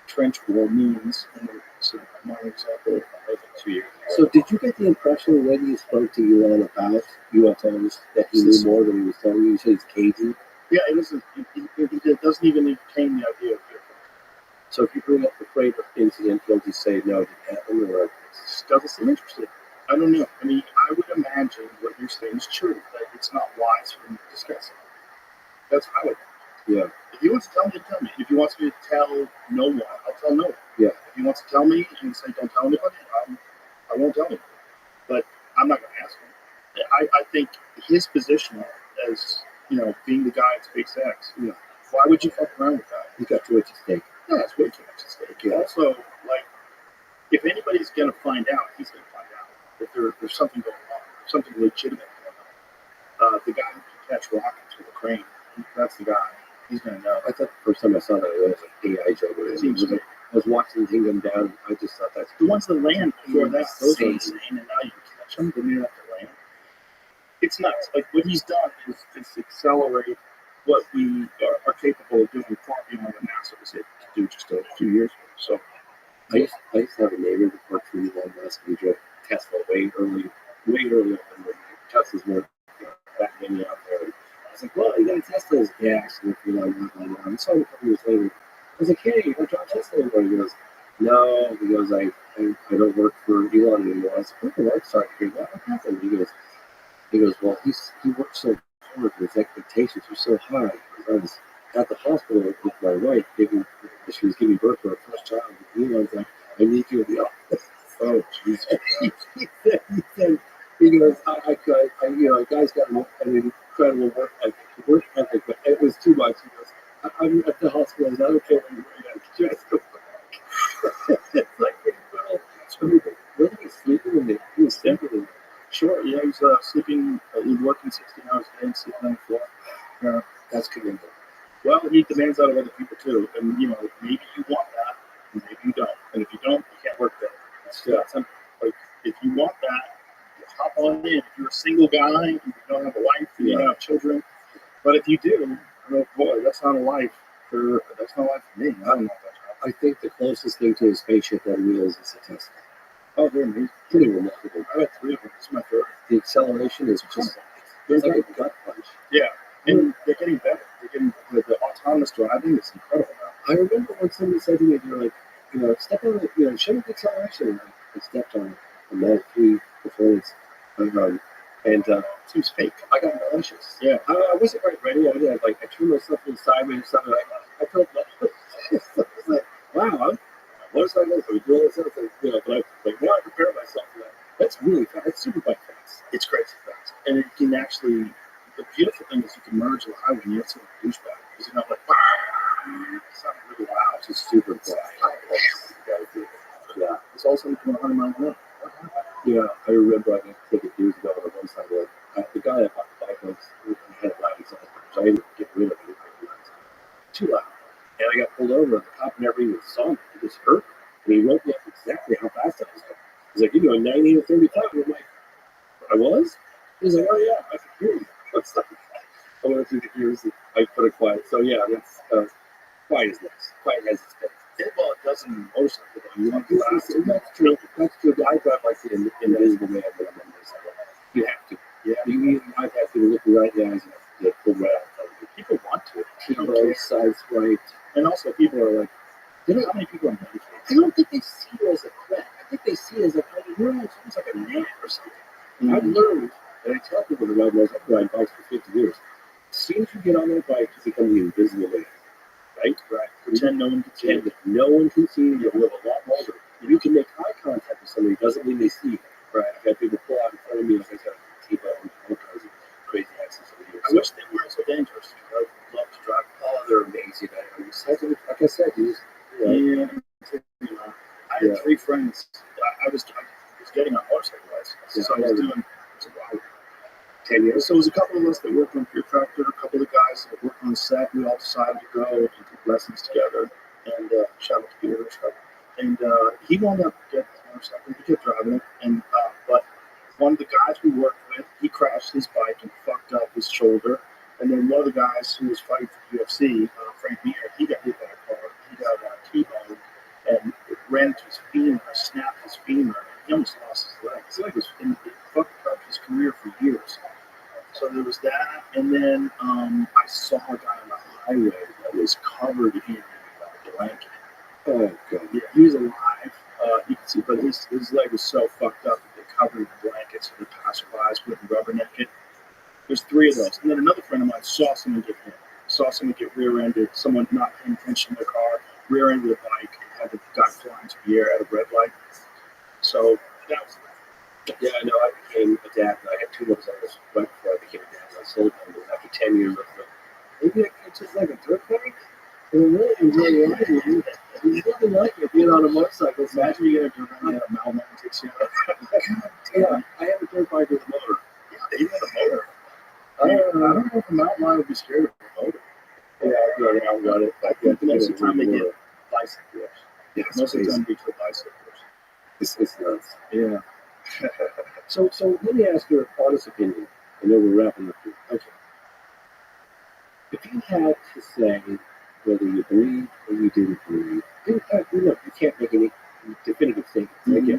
trench war means, and so my example, I think 2 years ago. So did you get the impression when you spoke to Elon about UFOs that he knew more than he was telling you? You said he's cagey? Yeah, it doesn't even entertain the idea of it. So if you bring up the freight incident, he'll just say, no, it didn't happen, or just doesn't seem interested. I don't know. I mean, I would imagine what you're saying is true, that it's not wise for him to discuss it. That's how I would. Yeah. If he wants to tell me, tell me. If he wants me to tell no one, I'll tell no one. Yeah. If he wants to tell me and say, don't tell anybody, I won't tell anybody. But I'm not going to ask him. I think his position as, being the guy at SpaceX, why would you fuck around with that? He's got too much at stake. Yeah, it's way too much at stake. Yeah. Also, if anybody's going to find out, he's going to find out if there's something going on, something legitimate going on. The guy who can catch rockets with a crane, that's the guy. He's going to know. I thought the first time I saw that it was an AI joke. I was watching the thing come down. I just thought that's the ones that land before that. Those are insane. insane, and now you can catch them, then you don't have to land. It's nuts. Like what he's done is accelerate what we are capable of doing far beyond what NASA was able to do just a few years ago. So I used to have a neighbor that worked for Elon Musk and he drove Tesla way early than when Tesla's were back then out there. I was like, well, you got a Tesla? Yeah, actually, Elon Musk. I saw him a couple years later. I was like, hey, you got to drive Tesla anymore? He goes, No, he goes, I don't work for Elon anymore. I said, "Oh, I'm sorry to hear that. What happened?" He goes, well, he worked so hard. His expectations were so high. I was at the hospital with my wife, she was giving birth to our first child. And Elon's like, I need you in the office. Oh, Jesus. He goes, a guy's got an incredible work ethic, but it was too much. He goes, I'm at the hospital, and I don't care what you're doing. I just go work. It's like, well, where did he sleeping in the, he was sleeping. Sure, yeah, he's sleeping, he's working 16 hours a day and sleeping on the floor. Yeah, That's commitment. well, he demands out of other people too. And, maybe you want that, and maybe you don't. And if you don't, you can't work there. That's simple. Like, if you want that, you hop on in. If you're a single guy, and you don't have a wife, and you don't have children. But if you do, boy, that's not a life for me. I don't know that. I think the closest thing to a spaceship on wheels is a Tesla. Oh, they're amazing. Pretty remarkable. I got 3 of them. This is my third. The acceleration is just it's like a gut punch. Yeah, and they're getting better. The autonomous driving is incredible now. I remember when somebody said to me, they're like, step on it, show me the acceleration. And I stepped on the Model 3 performance. And Seems fake. I got nauseous. Yeah. I wasn't quite ready. I turned myself in sideways or something. I felt nauseous. I was like, wow, what is I going to do? Doing this, but now I prepare myself for that. That's really fast. That's super bike fast. It's crazy fast. And it can actually, the beautiful thing is you can merge the highway and you don't see a douchebag. Because you're not like, it's not really loud. It's just super fast. Yeah. It's also you can 100 miles an hour. Yeah, I remember I got ticket years ago on one side. The guy that bought the bike had a loud exhaust, so I didn't get rid of it. Too loud. And I got pulled over, and the cop never even saw me. He just heard me. And he wrote me up exactly how fast I was going. He's like, you're going 90 to 35. And I'm like, I was? He's like, oh, yeah, I could hear you. I went through the ears and I put it quiet. So, yeah, that's quiet is nice. Quiet has its thing. Well, it doesn't in motorcycle. You want to That's true. That's true. I drive like the invisible man when I'm on motorcycle. You have to. Yeah. You might have to look right in the eyes and pull right out front of you. People want to. T-road, side swipe. And also, people are like, how many people are medicated? I don't think they see it as a threat. I think they see it as you're almost like a man or something. And I've learned, and I tell people to ride motorcycles, I've ridden bikes for 50 years. As soon as you get on that bike, you become the invisible man. Right? Right. Pretend no one can see And no one can see you. You'll live a lot longer. If you can make eye contact with somebody, doesn't mean they see you. Right? I've had people pull out in front of me, like I said, T-bone, all kinds of crazy accidents over the years. I wish they weren't so dangerous. I'd love to drive. Oh, they're amazing. Like I said, Yeah. I had 3 friends. I was getting a motorcycle license. So I was doing 10 years. So it was a couple of us that worked on Pure Tractor, a couple of the guys that worked on the set. We all decided to go and take lessons together. And shout out to Peter Rothschild. And he wound up getting the motorcycle. He kept driving it. And but one of the guys we worked with, he crashed his bike and fucked up his shoulder. And then one of the guys who was fighting for UFC, Frank Meir, he got hit by a car. He got T-boned and it ran into his femur, snapped his femur. He almost lost his leg. So it fucked up his career for years. So there was that, and then I saw a guy on the highway that was covered in a blanket. Oh, God. Yeah, he was alive. You could see, but his leg was so fucked up that they covered it in blankets so the passerbys wouldn't rubberneck it. There's 3 of those. And then another friend of mine saw someone get hit. Saw someone get rear-ended, someone not paying attention in their car, rear-ended a bike, and had the guy flying to the air at a red light. So that was Yeah, I know. I became a dad, and I had 2 motorcycles right before I became a dad. I sold them, and after 10 years, I thought, maybe I could just like a dirt bike? And I'm really enjoying life, man. There's nothing like it being on a mountain. Imagine you get a dirt bike and a mountain that takes you out. Yeah, I have a dirt bike with a motor. Yeah, even a motor. I don't know if a mountain lion would be scared of a motor. Yeah, I've got it. I've got it. Like, Most of the time they get bicycles. Yeah, Most of the time they get bicycles. It's nuts. Yeah. So let me ask your honest opinion. I know we're wrapping up here. Okay. If you had to say whether you believe or you didn't believe, in fact, you can't make any definitive statements. Mm-hmm.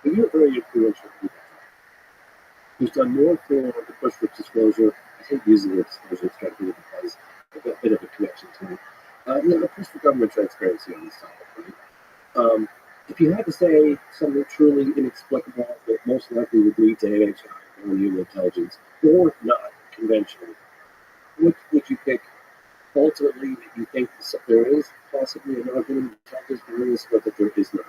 But you're very influential people. Who's done more for the push for disclosure. I hate using the word disclosure. It's got to be a bit of a connection to it. The push for government transparency on this topic, right? If you had to say something truly inexplicable that most likely would lead to NHI or human intelligence, or not conventional, what would you pick ultimately that you think there is possibly a non-human intelligence behind this, but that there is not?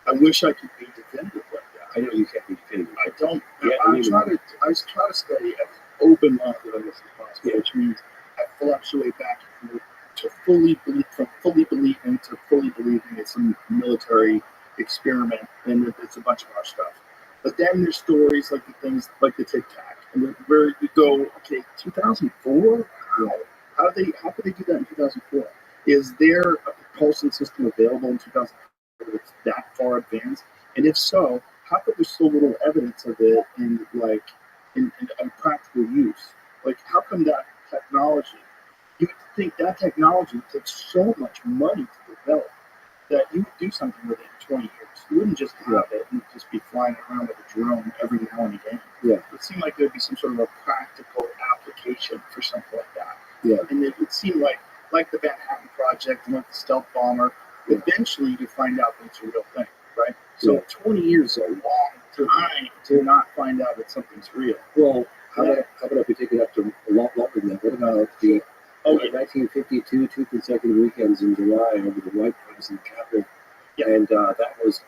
I wish I could be definitive like that. I know you can't be definitive. I don't. Yeah, I try to stay as open-minded on this as possible, which means I fluctuate back and forth to from fully believing to fully believing it's some military experiment and that it's a bunch of our stuff. But then there's stories like the things like the Tic Tac, and where you go, okay, 2004. How could they do that in 2004? Is there a propulsion system available in 2004 that's that far advanced? And if so, how come there's so little evidence of it in practical use? Like, how come that technology? You would think that technology takes so much money to develop that you would do something with it in 20 years. You wouldn't just have it and just be flying around with a drone every now and again. Yeah. It seemed like there would be some sort of a practical application for something like that. Yeah. And it would seem like the Manhattan Project and like the stealth bomber, eventually you find out that it's a real thing, right? So 20 years is a long time to not find out that something's real. Well, how about if we take it up to a lot longer than that? What about the 1952 two consecutive weekends in July over the White House and the Capitol? Yeah. And that was,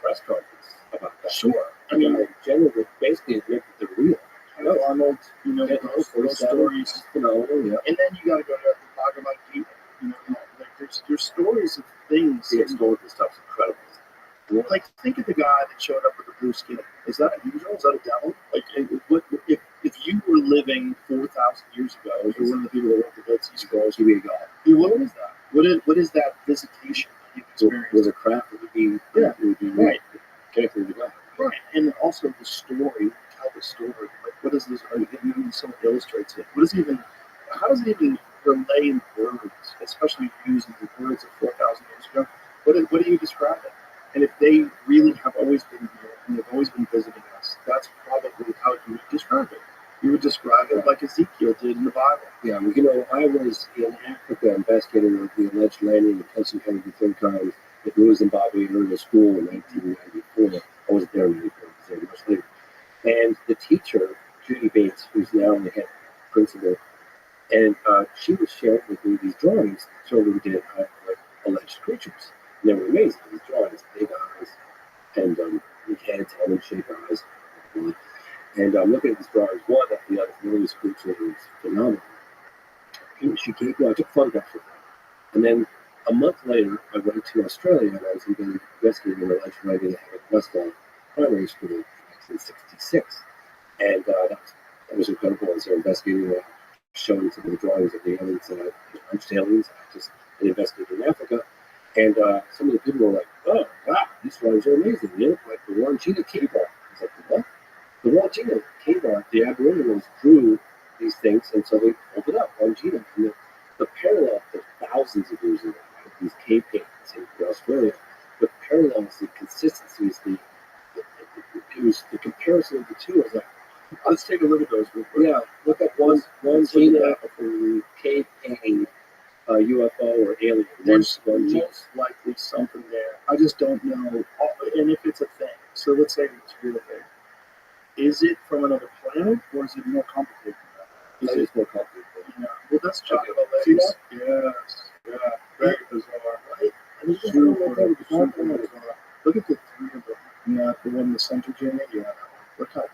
press conference about that. Sure. I mean, generally, basically admit that they're real. Arnold, those stories. Phenomenal, yeah. And then you got to go to the Bhagavad Gita. Like there's stories of things. The historical stuff's incredible. Like, think of the guy that showed up with the blue skin. Is that unusual? Is that a devil? Like, if you were living 4,000 years ago, you're one of the people that wrote the Dead Sea Scrolls, you'd be a god. What is that? What is that visitation that you've experienced? With a craft that would be, right. Connected to God. Right. And also the story, tell the story. Like, what is this? Even someone illustrates it. How does it even relay in words, especially using the words of 4,000 years ago? What do you describe it? And if they really have always been here and they've always been visiting us, that's probably how you would describe it. You would describe it like Ezekiel did in the Bible. Yeah, well, I was in Africa investigating the alleged landing of Hudson County the third time at Louis Zimbabwe Area School in 1994. I wasn't there in 1994, I was there much later. And the teacher, Judy Bates, who's now the head principal, and she was sharing with me these drawings showing we did like alleged creatures. And they were amazing, these drawings, big eyes, and big heads, almond-shaped eyes. And I'm looking at these drawings, one after the other, from all these creatures, it was phenomenal. She gave me, I took photographs of them. And then a month later, I went to Australia, and I was investigating an alleged landing at Westlawn Primary School in 1966. And that was incredible. I was there investigating, showing some of the drawings of the aliens, alleged aliens. I just investigated in Africa. And some of the people were like, "Oh, wow, these drawings are amazing. They look like the Wangina cave art." I was like, "What?" The Wangina cave art, the Aboriginals drew these things, and so they opened up Wangina. And the parallel to thousands of years ago, right, these cave paintings in Australia, the parallels, the consistencies, it was the comparison of the two. I was like, let's take a look at those real quick. Yeah, look at Wangina cave painting. UFO or alien. There's most likely something there. I just don't know. And if it's a thing, so let's say it's a real thing. Is it from another planet, or is it more complicated than that? It's more complicated. Yeah. Well, let's talk about that. See that? Yes. Yeah. Very bizarre. Right? Super bizarre. Look at the three of them. Yeah, the one in the center, Jimmy. Yeah. Look how.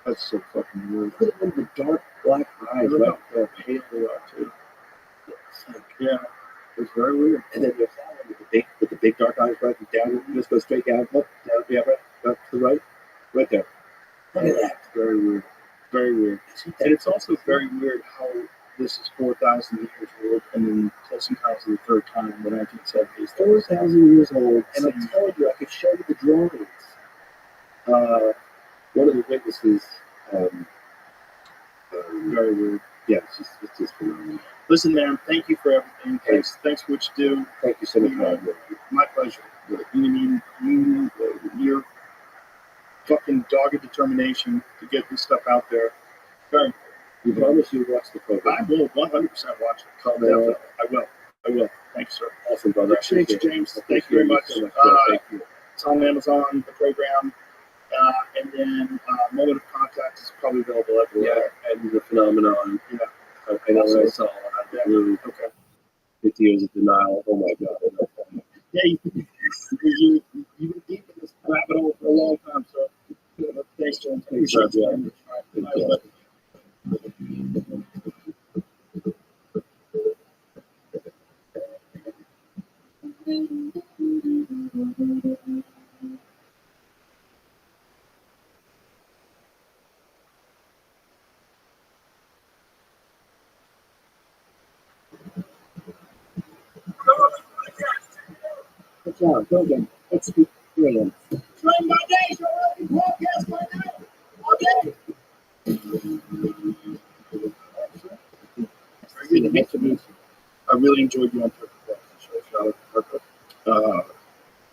That's so fucking weird. Look at them, the dark black eyes. Look Right? how pale they are too. Yeah, it's very weird. And then there's that one with the big dark eyes right down. You just go straight down, up, down, yeah, right, up to the right there. Look at that. Very weird. Very weird. And it's also very weird how this is 4,000 years old, and then Close Encounters of the Third Kind in the 1970s. 4,000 years old, and I told you I could show you the drawings. One of the witnesses. Very weird. Yeah, it's just phenomenal. Listen, man, thank you for everything. Thanks for what you do. Thank you so much. My pleasure. Your fucking dogged determination to get this stuff out there. Very important. You promise you'll watch the program. I will 100% watch it. Comment. I will. I will. Thanks, sir. Awesome, brother. Appreciate you, James. Thank you very much. Thank you. It's on Amazon, the program. And then Moment of Contact is probably available everywhere. Yeah, and the phenomenon. Yeah. I know what I saw. I really, Okay. 50 years of denial. Oh my God. Yeah, you've been deep in this rabbit hole for a long time, so thanks, James. Appreciate Yeah. you. All right. Good job. Go again. Let's be brilliant. Train my days, you're already podcast by now. Okay. Very good. Thanks for being here. I really enjoyed you on Perfect Show. Shout out to Perfect.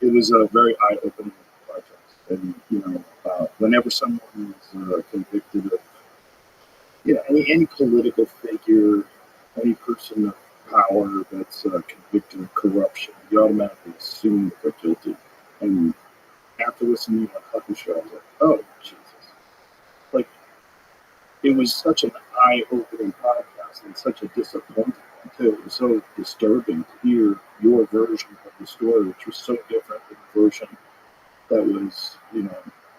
It was a very eye-opening project. And, whenever someone is convicted of, any political figure, any person of power that's convicted of corruption, you automatically assume that they're guilty. And after listening to my fucking show, I was like, oh, Jesus. Like, it was such an eye-opening podcast and such a disappointing one, too. It was so disturbing to hear your version of the story, which was so different than the version that was,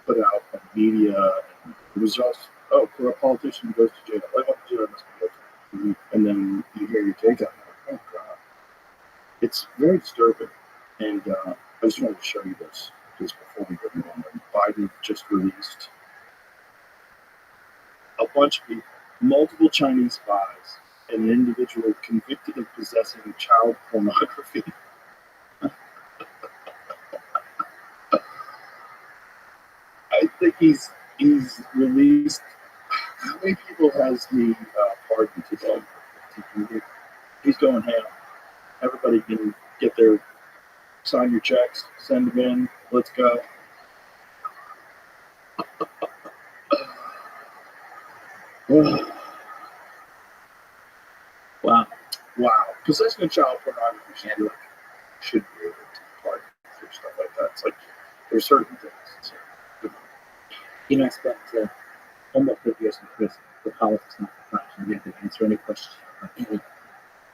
put out by media. And it was just, oh, corrupt politician goes to jail. I went to jail, must be guilty. And then you hear your take on it. Oh, God. It's very disturbing. And I just wanted to show you this before we go on. Biden just released a bunch of people, multiple Chinese spies, and an individual convicted of possessing child pornography. I think he's released. How many people has he pardoned today? He's going ham. Everybody can get their sign your checks, send them in. Let's go. Wow. Possession of child pornography should be able to pardon for stuff like that. It's like there's certain things. I spent almost 50 years in prison for politics, not for crimes. I didn't answer any questions about anything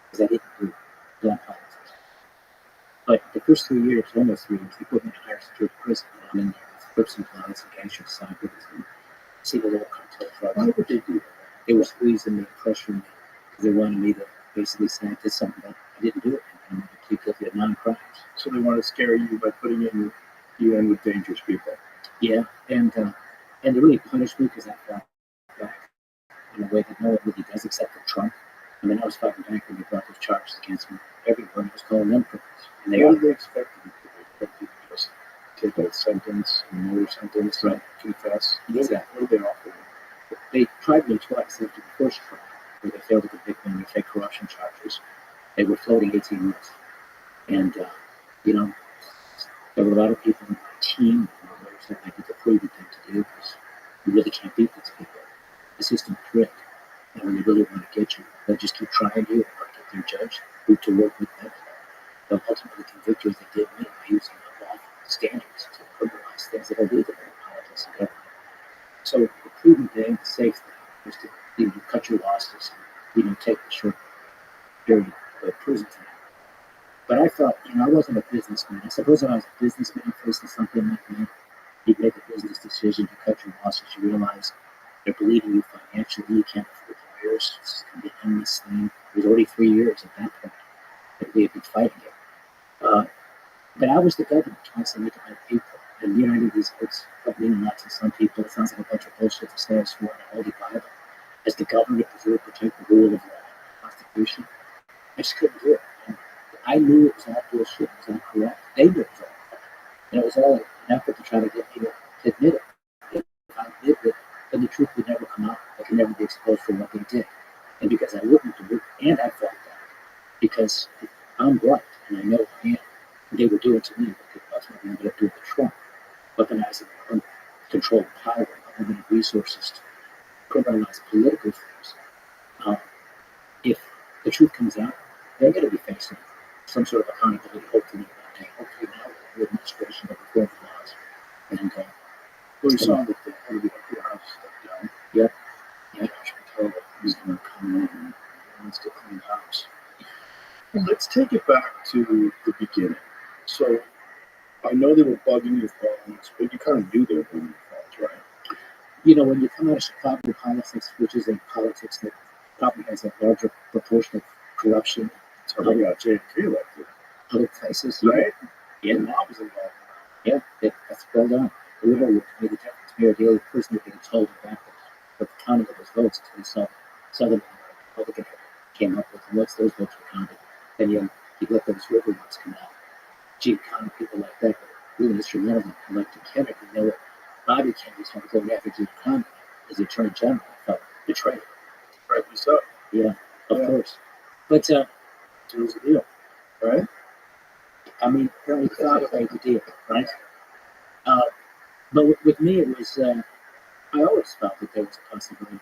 because I didn't do politics. But the first 3 years, almost 3 years, they put me in a higher security prison. And I'm in there with clips and clouds and gangster cycles and single little cartel drugs. Why would they do that? They were squeezing me, pressuring me because they wanted me to basically say I did something that I didn't do it. And I plead guilty of 9 crimes. So they want to scare you by putting you in with dangerous people. Yeah, and they really punished me because I fought back in a way that no one really does except for Trump. I mean, I was fighting back when they brought those charges against me everywhere. And I was calling them criminals. And they What are. did they expect you to do? They expect you to just take a sentence, another sentence, and confess. Exactly. What did they offer you? They tried me twice after the first trial, where they failed to convict me on the fake corruption charges. They were floating 18 months. And, there were a lot of people in my team and others that I did the prudent thing to do because you really can't beat these people. The system's rigged. And when they really want to get you, they'll just keep trying you or get their judge who to work with them. They'll ultimately convict you as they did me by using unlawful standards to criminalize things that are legal in politics and government. So the prudent thing, the safe thing, is to cut your losses and take the short period of prison time. But I thought, I wasn't a businessman. I suppose if I was a businessman facing something like that, you'd make a business decision to cut your losses. You realize they're bleeding you financially. You can't afford lawyers. It's going to be an endless thing. It was already 3 years at that point that we had been fighting it. But I was the governor twice a week of my people. And I did these words that mean a lot to some people. It sounds like a bunch of bullshit to say I swore in a holy Bible. As the governor to preserve, protect the rule of law and the Constitution, I just couldn't do it. And I knew it was all bullshit. It was all corrupt. They knew it was all corrupt. And it was all an effort to try to get me to admit it. If I did it, then the truth would never come out. I could never be exposed for what they did. And because I wouldn't do it, and I fought back. Because I'm right, and I know I am. And they were doing to me what they ultimately ended up doing to Trump. Weaponizing uncontrolled power, unlimited resources to criminalize political things. If the truth comes out, they're going to be facing some sort of accountability, hopefully one day. Hopefully now with the new administration that reform the laws. And Well, you saw that the head of the House stepped down. yeah, Josh Patel is going to come in and wants to clean house. Let's take it back to the beginning. So I know they were bugging your phones, but you kind of knew they were bugging your phones, right? you know, when you come out of Chicago politics, which is a politics that probably has a larger proportion of corruption, That's how they got JFK elected, other places, right? Yeah, The mob was involved. yeah, that's well done. The river would made the difference. Mayor Daley personally being told back that the counting of those votes until he saw Southern Republican came up with, and once those votes were counted, then you let those river votes come out. Gene Conner, people like that, were really instrumental in electing Kennedy. They were Bobby Kennedy started going after Gene Conner as the Attorney General. I felt betrayed. Rightly so. Yeah, of Yeah. course. But It was a deal, right? I mean, apparently thought it made the deal, right? But with me, it was, I always felt that there was a possibility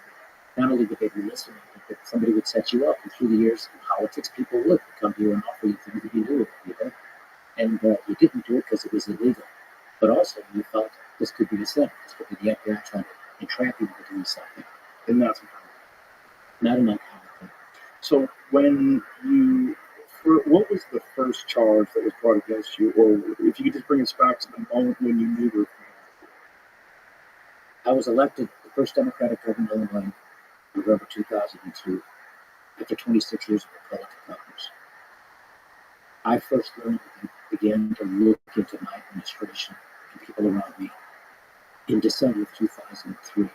that not only would they be listening, but that somebody would set you up. And through the years in politics, people would come to you and offer you things that you knew would be. And you didn't do it because it was illegal. But also, you felt this could be the setup. This could be the FBI trying to entrap you into doing something. And that's Not an uncommon thing. so. When you, what was the first charge that was brought against you, or if you could just bring us back to the moment when you knew the I was elected the first Democratic governor of Illinois in November 2002 after 26 years of Republican governors. I first learned and began to look into my administration and people around me in December of 2003.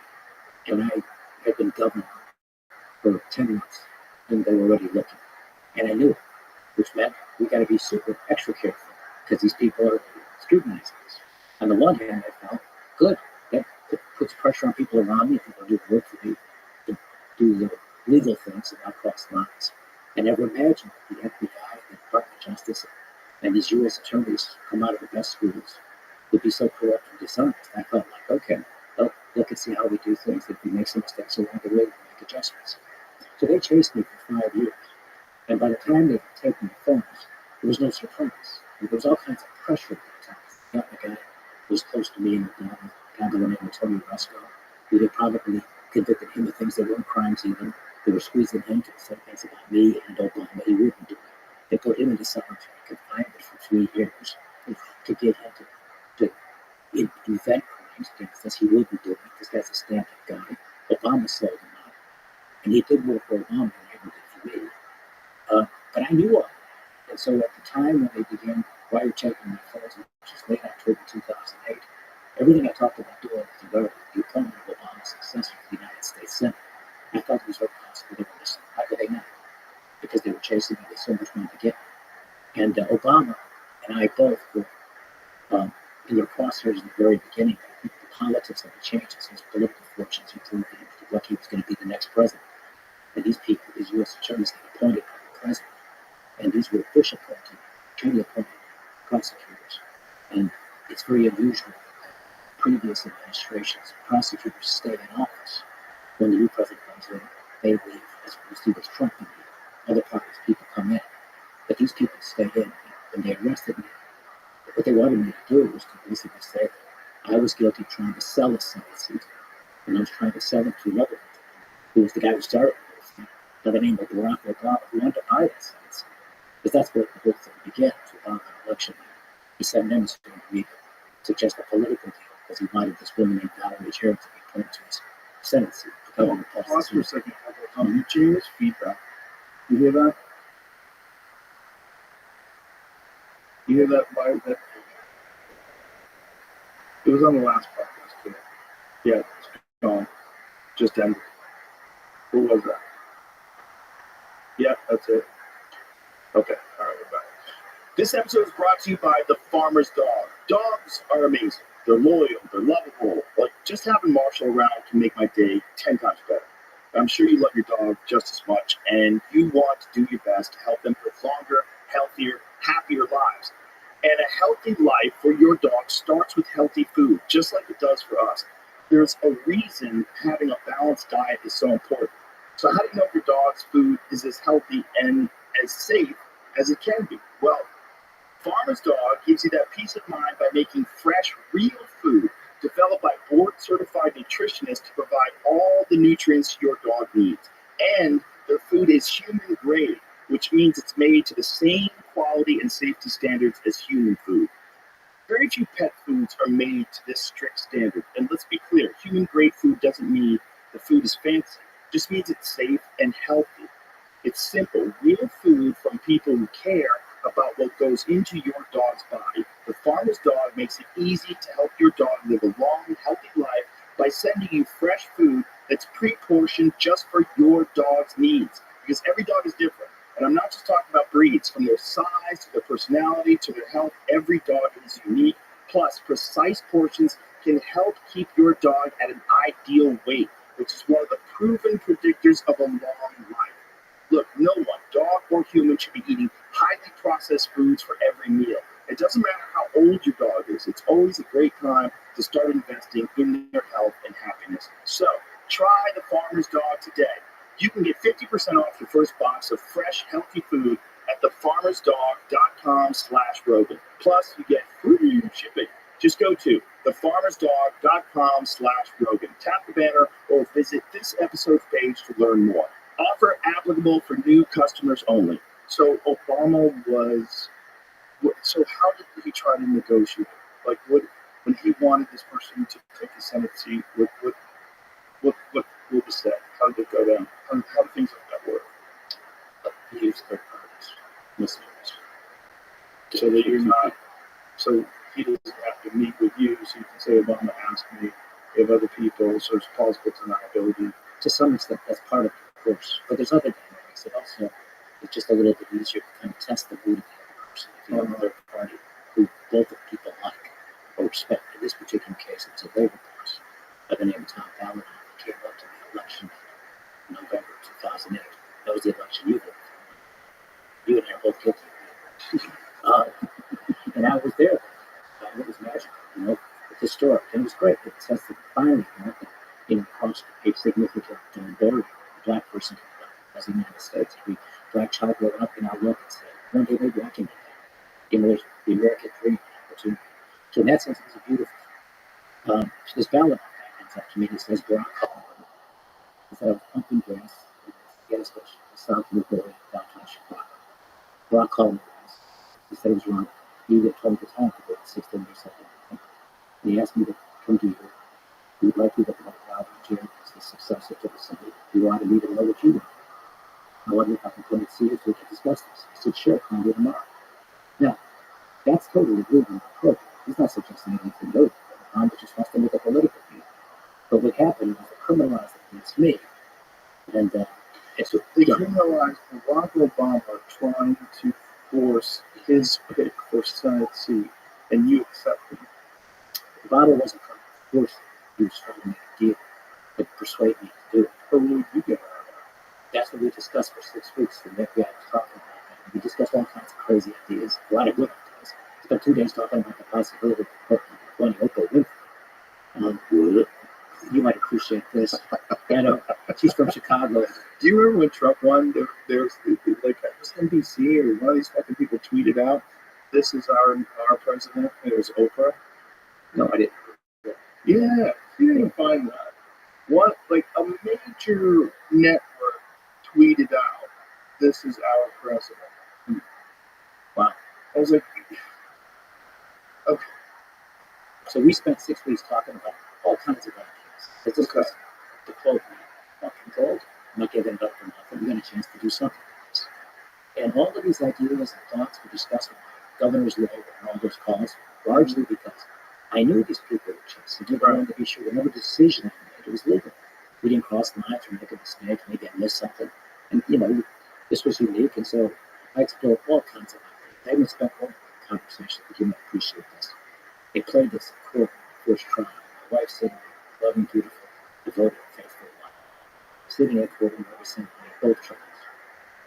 And I had been governor for 10 months, and they were already looking. And I knew it, which meant we got to be super extra careful because these people are scrutinizing us. On the one hand, I felt good. That puts pressure on people around me, people who do work for me, to do the legal things that cross lines. I never imagined the FBI, the Department of Justice, and these U.S. attorneys come out of the best schools would be so corrupt and dishonest. I felt like, okay, look and see how we do things. If we make some mistakes along the way, we make adjustments. So they chased me for 5 years. And by the time they had taken the phones, there was no surprise. And there was all kinds of pressure at the time. Got the guy who was close to me and Obama, a guy by the name of Tony Rusko, who they probably convicted him of things that weren't crimes even. They were squeezing him to say things about me and Obama. He wouldn't do it. They put him into solitary confinement for 3 years to get him to invent crimes against us. He wouldn't do it. This guy's a stand-up guy. Obama sold him out. And he did more for Obama than he ever did for me. But I knew all that. And so at the time when they began wiretapping my phones, which was late October 2008, everything I talked about doing with the appointment of Obama's successor to the United States Senate, I thought it was very possible they were listening. How could they not? Because they were chasing me. They so much wanted to get me. And Obama and I both were in their crosshairs in the very beginning. I think the politics of the changes, his political fortunes improved, and he was lucky he was going to be the next president. And these people, these U.S. attorneys, got appointed by the president. And these were Bush appointed, Cheney appointed prosecutors. And it's very unusual that previous administrations, prosecutors stay in office. When the new president comes in, they leave, as we see with Trump and other parties, people come in. But these people stay in. When they arrested me, what they wanted me to do was to basically say that I was guilty of trying to sell a Senate seat, and I was trying to sell it to another who was the guy who started it, by the name of Barack Obama, who wanted to buy that Senate seat. Because that's where the whole thing began, to Obama an election. He sent an emissary to me to suggest a political deal because he wanted this woman named Valerie Jarrett to be appointed to his Senate seat. Pause for a second. You change feedback. You hear that? You hear that? That it was on the last podcast too. Yeah, it's gone. Just ended. Who was that? Yeah, that's it. Okay, all right, we're back. This episode is brought to you by The Farmer's Dog. Dogs are amazing. They're loyal, they're lovable. Like, just having Marshall around can make my day 10 times better. I'm sure you love your dog just as much, and you want to do your best to help them live longer, healthier, happier lives. And a healthy life for your dog starts with healthy food, just like it does for us. There's a reason having a balanced diet is so important. So how do you know if your dog's food is as healthy and as as safe as it can be. Well, Farmer's Dog gives you that peace of mind by making fresh, real food developed by board-certified nutritionists to provide all the nutrients your dog needs. And their food is human grade, which means it's made to the same quality and safety standards as human food. Very few pet foods are made to this strict standard. And let's be clear, human grade food doesn't mean the food is fancy. It just means it's safe and healthy. It's simple, real food from people who care about what goes into your dog's body. The Farmer's Dog makes it easy to help your dog live a long, healthy life by sending you fresh food that's pre-portioned just for your dog's needs. Because every dog is different. And I'm not just talking about breeds. From their size to their personality to their health, every dog is unique. Plus, precise portions can help keep your dog at an ideal weight, which is one of the proven predictors of a long life. Look, no one, dog or human, should be eating highly processed foods for every meal. It doesn't matter how old your dog is. It's always a great time to start investing in their health and happiness. So, try the Farmer's Dog today. You can get 50% off your first box of fresh, healthy food at thefarmersdog.com/Rogan. Plus, you get free shipping. Just go to thefarmersdog.com/Rogan. Tap the banner or visit this episode's page to learn more. Offer applicable for new customers only. So Obama was. So how did he try to negotiate? Like, what when he wanted this person to take the Senate seat? What was said? How did it go down? How do things like that work? He used third parties, listeners. So that you're not. So he doesn't have to meet with you. So you can say Obama asked me. You have other people. So it's plausible deniability. To some extent, that's part of it, of course. But there's other dynamics that also it's just a little bit easier to kind of test the mood of the other person. If you have another party who both of people like or respect. In this particular case, it's a labor person by the name of Tom Ballard who came up to the election in November 2008. That was the election you voted for. You and I are both guilty of that. And I was there. It was magical, it's historic. And it was great. It tested finally, crossed a significant barrier. A black person as the United States. Every black child growing up in our look and say, one day maybe I can make that. There's the American dream opportunity. So in that sense, it was a beautiful thing. So this ballot comes up to me and it says Barack Obama. Instead of pumping gas, gas station, south of the building, downtown Chicago. Barack Obama. He said it was wrong. He had told me the time to go to 16 years ago. And he asked me to come to you. He would like you to help out Jim as the successor to the Senate. He wanted me to know what you want. I wondered if I could come and see you so we could discuss this. I said, sure, come here tomorrow. Now, that's totally legal and appropriate. He's not suggesting anything new. Obama just wants to make a political deal. But what happened was they criminalized it against me. And so they criminalized Barack Obama trying to force his pick for Senate seat, and you accepted it. Obama wasn't trying to force it. He was trying to make a deal to persuade me to do it. But what would you get out of that? That's what we discussed for 6 weeks. The FBI was talking about that. We discussed all kinds of crazy ideas, a lot of good ideas. Spent 2 days talking about the possibility of one Oprah Winfrey. You might appreciate this. She's from Chicago. Do you remember when Trump won? There's like NBC or one of these fucking people tweeted out, "This is our president." And it was Oprah. No, I didn't. Yeah, you didn't find that. One like a major network tweeted out, "This is our president." Wow. I was like, okay. So we spent 6 weeks talking about all kinds of ideas. It's just because, to quote me, not controlled, not giving it up for nothing. We got a chance to do something like this. And all of these ideas and thoughts were discussed with my governor's lawyer and all those calls, largely because I knew these people were just. I didn't want to be sure whatever decision I made, it was legal. We didn't cross lines or make a mistake, maybe I missed something. And, this was unique, and so I explored all kinds of ideas. I even spent one conversation with you might appreciate this. They played this in court in the first trial. My wife sitting there, loving, beautiful, devoted, faithful wife. Sitting in court and every single day, both trials.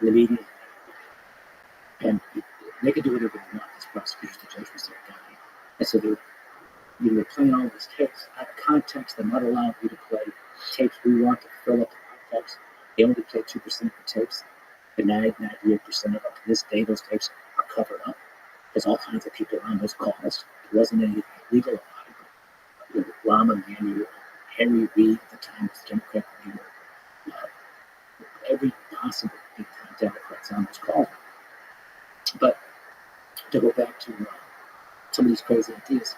In the media. And they could do whatever they want. These prosecutors, the judge was their guy. And so they were playing all these tapes out of context. They're not allowed you to play tapes we want to fill up the context. They only play 2% of the tapes. But 98% of them, to this day, those tapes are covered up. There's all kinds of people on those calls. There wasn't anything illegal about it. But, Rahm Emanuel, Henry Reid at the time was the Democrat leader. Every possible big time Democrats on those calls. But to go back to some of these crazy ideas,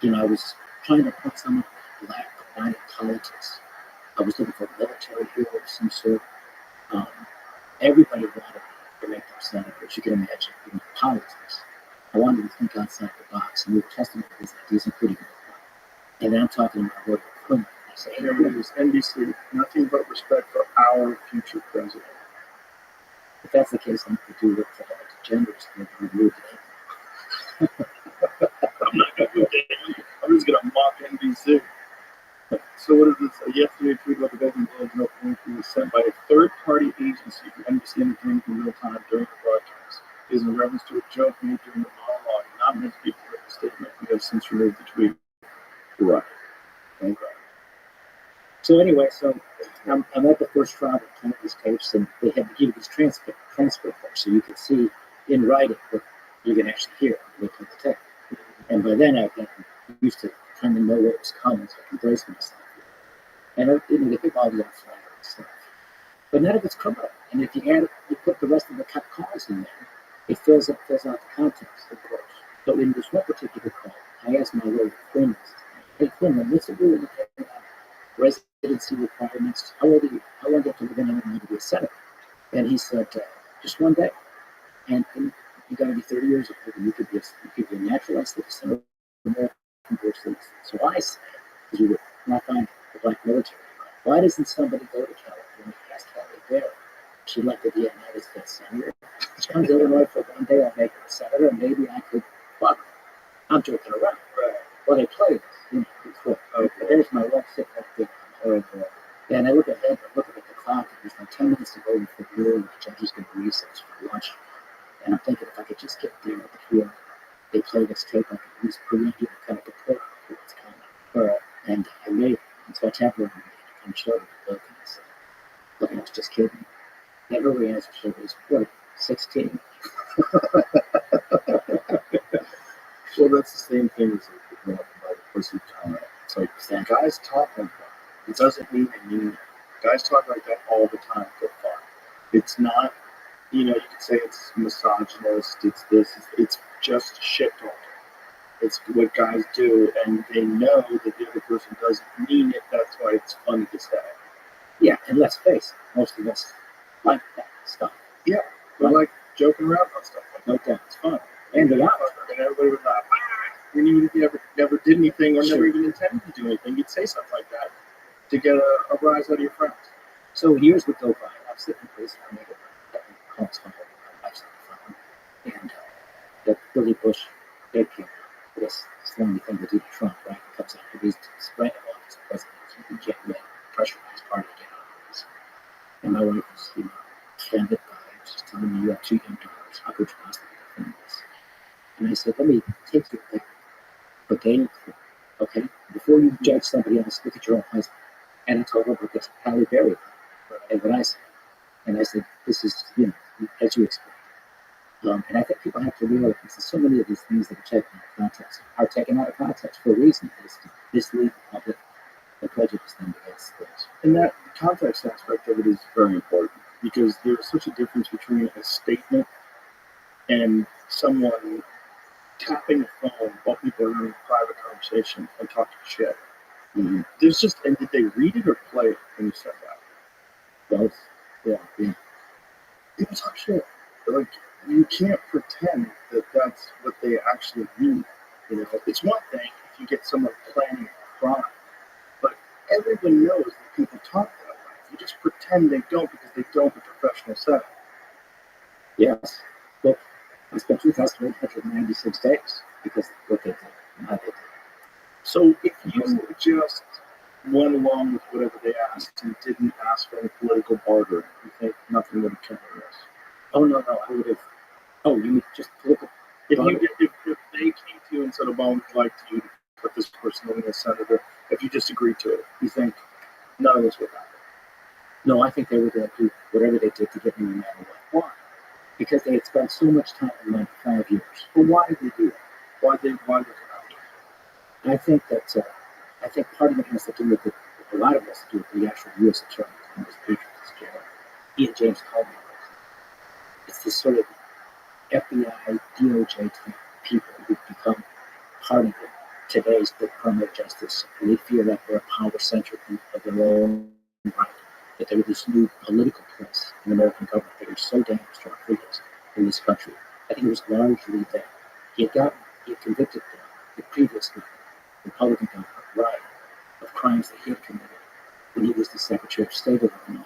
I was trying to put some black line in politics. I was looking for a military hero of some sort. Everybody wanted to make them senators. You can imagine, politics. I wanted to think outside the box, and we were testing these ideas, including and then I'm talking about Roy Quinn. I say, There was NBC, nothing but respect for our future president. if that's the case, I'm going to do what the degenerates did to remove it. I'm not going to do that. I'm just going to mock NBC. So what is this? Yesterday, tweet about the government no information was sent by a third-party agency to NBC Entertainment in real time during the broadcast. Is in reference to a joke made during the monologue, not meant to be a political statement. We have since removed the tweet. Right. Okay. So anyway, I'm at the first trial of playing these tapes, and they had to give these transfer forms, so you could see in writing what you can actually hear when they play the tape. And by then, I've gotten used to kind of know what was coming, so I can brace myself. And they pick all the flavor and stuff. But none of it's correct. And if you put the rest of the calls in there, it fills out the context, of course. So in this one particular call, I asked my lawyer, Quinn, hey, Quinn, what's the rule about residency requirements? How long do you have to live in Illinois to be a senator? And he said, just one day. And you got to be 30 years old, and you could be a naturalized citizen or American born citizen. So I said, because we were not find the black military, why doesn't somebody go to California and ask Kelly Bear? She'd like to be a United States senator. She comes to Illinois for one day, I'll make her a senator, and maybe I could fuck her. I'm joking around. Right. Well, they played this, before. Okay. But there's my wife sitting right there. And I look ahead, I'm looking at the clock, and there's like 10 minutes to go before the hearing. The judge is going to recess for lunch. And I'm thinking if I could just get there before they play this tape, I could at least preempt you kind of prepare for what's coming. And I made it. And so I tapped her on the hand to come show her the book, and I said, look, I was just kidding. And her answer was, what, 16? Well, that's the same thing as the pussy comment. It's like, guys talk like that. It doesn't mean they mean it. Guys talk like that all the time for fun. It's not, you could say it's misogynist, it's this, it's just shit talking. It's what guys do, and they know that the other person doesn't mean it. That's why it's funny to say. Yeah, and let's face it, most of us like that stuff. Yeah, we like joking around about stuff like that. No doubt, it's fun. And the opposite. And everybody would laugh. And even if you never did anything or never even intended to do anything, you'd say something like that to get a rise out of your friends. So years would go by. I'm sitting in prison. I make a calls home. My wife's on the phone. And the Billy Bush big camera, this slimy thing to do to Trump, right? It comes out. He's spreading all this president. You get ready, pressurized party to get out of this. And my wife was, offended by it. She's telling me you have 2 young daughters. How could you possibly defend this? And I said, let me take you there. But they, okay, before you judge somebody else, look at your own husband. And I told her about this Halle Berry and what I said. And I said, this is, as you explained. And I think people have to realize that so many of these things that are taken out of context for a reason. Is to mislead the public and prejudice them against things. And that context aspect of it is very important because there's such a difference between a statement and someone tapping a phone while people are having a private conversation and talking shit. Mm-hmm. There's just, and did they read it or play it when you said that? Both. Yeah. People talk shit. Like, you can't pretend that that's what they actually mean. It's one thing if you get someone planning a crime, but everyone knows that people talk that way. You just pretend they don't because they don't in a professional setting. Yes. Look, I spent 2,896 days because what they did, how they did. So if you just went along with whatever they asked and didn't ask for any political barter, you think nothing would have come of this? Oh, no, I would have. Oh, you mean just political? If they came to you and said, Obama would like you to put this person in as senator, if you just agreed to it, you think none of this would happen? No, I think they were going to do whatever they did to get me no matter what. Why? Because they had spent so much time in like 5 years. Well, why did they do that? Why did I think that I think part of it has to do with a lot of it has to do with the actual U.S. attorney and his patriots, General Ian James Comey. It's this sort of FBI, DOJ type people who've become part of today's big criminal justice, and they feel like they're power-centric of their own right, that they're this new political place in the American government that are so dangerous to our freedoms in this country. I think it was largely that he had convicted the previous Republican governor, Ryan, of crimes that he had committed when he was the Secretary of State of Illinois.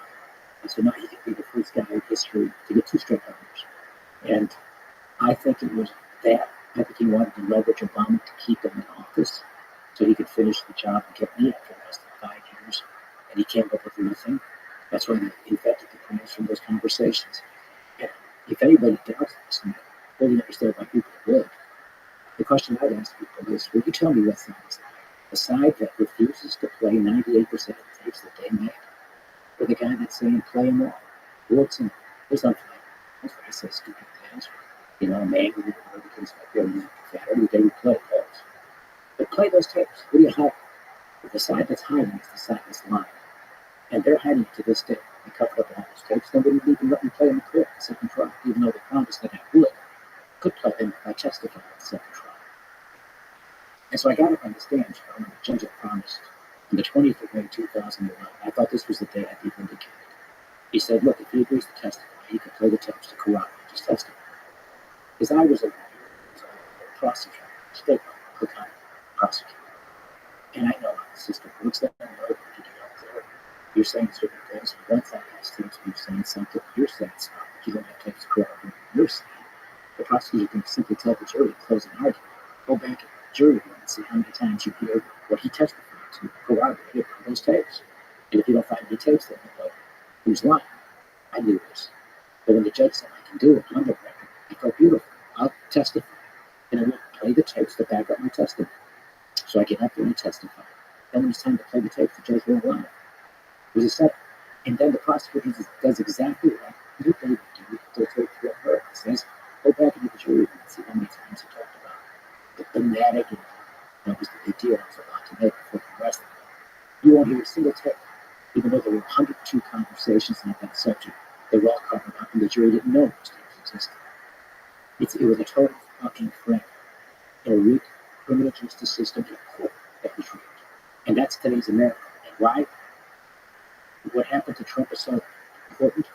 And so now he could be the first guy in history to get 2 straight governors. And I think it was that. I think he wanted to leverage Obama to keep him in office so he could finish the job and get me after less than 5 years. And he came up with nothing. That's why they invented the crimes from those conversations. And if anybody doubts this, and I fully understand why people would, the question I'd ask people is, will you tell me what side is lying? The side that refuses to play 98% of the tapes that they make? Or the guy that's saying play them all? What's in there's nothing like that. I say stupid things. I'm angry with the case might be able to profanity. They would play those. But play those tapes. What do you hide? The side that's hiding is the side that's lying. And they're hiding it to this day. They covered up all those tapes. Nobody would even let me play in the court the second trial, even though they promised that I could play them if I testified at the second trial. And so I got up on the stand, and the judge had promised on the 20th of May 2011. I thought this was the day I'd be vindicated. He said, look, if he agrees to testify, he could play the tapes to corroborate his testimony. Because I was a prosecutor, state prosecutor. And I know how the system works. That I know what you do out there. You're saying certain things. Once I ask things, you're saying something. You're saying something. You don't have tapes to corroborate what you're saying. The prosecutor can simply tell the jury, close an argument, go back to the jury room and see how many times you hear what he testified to corroborate it on those tapes. And if you don't find any tapes, then you know who's lying. I knew this. But when the judge said I can do it on the record, I felt beautiful. I'll testify. And I will play the tapes to back up my testimony. So I get up there and testify. Then when it's time to play the tapes, the judge won't lie. It was a setup. And then the prosecutor does exactly what they would do to the her. It says, go back into the jury room and see how many times he talked about the thematic, that was the big deal I was about to make before the rest of it. You won't hear a single tape, even though there were 102 conversations on that subject. They were all covered up, and the jury didn't know those tapes existed. It was a total fucking frame in a weak criminal justice system in a court that was rigged. And that's today's America. And why? What happened to Trump is so important.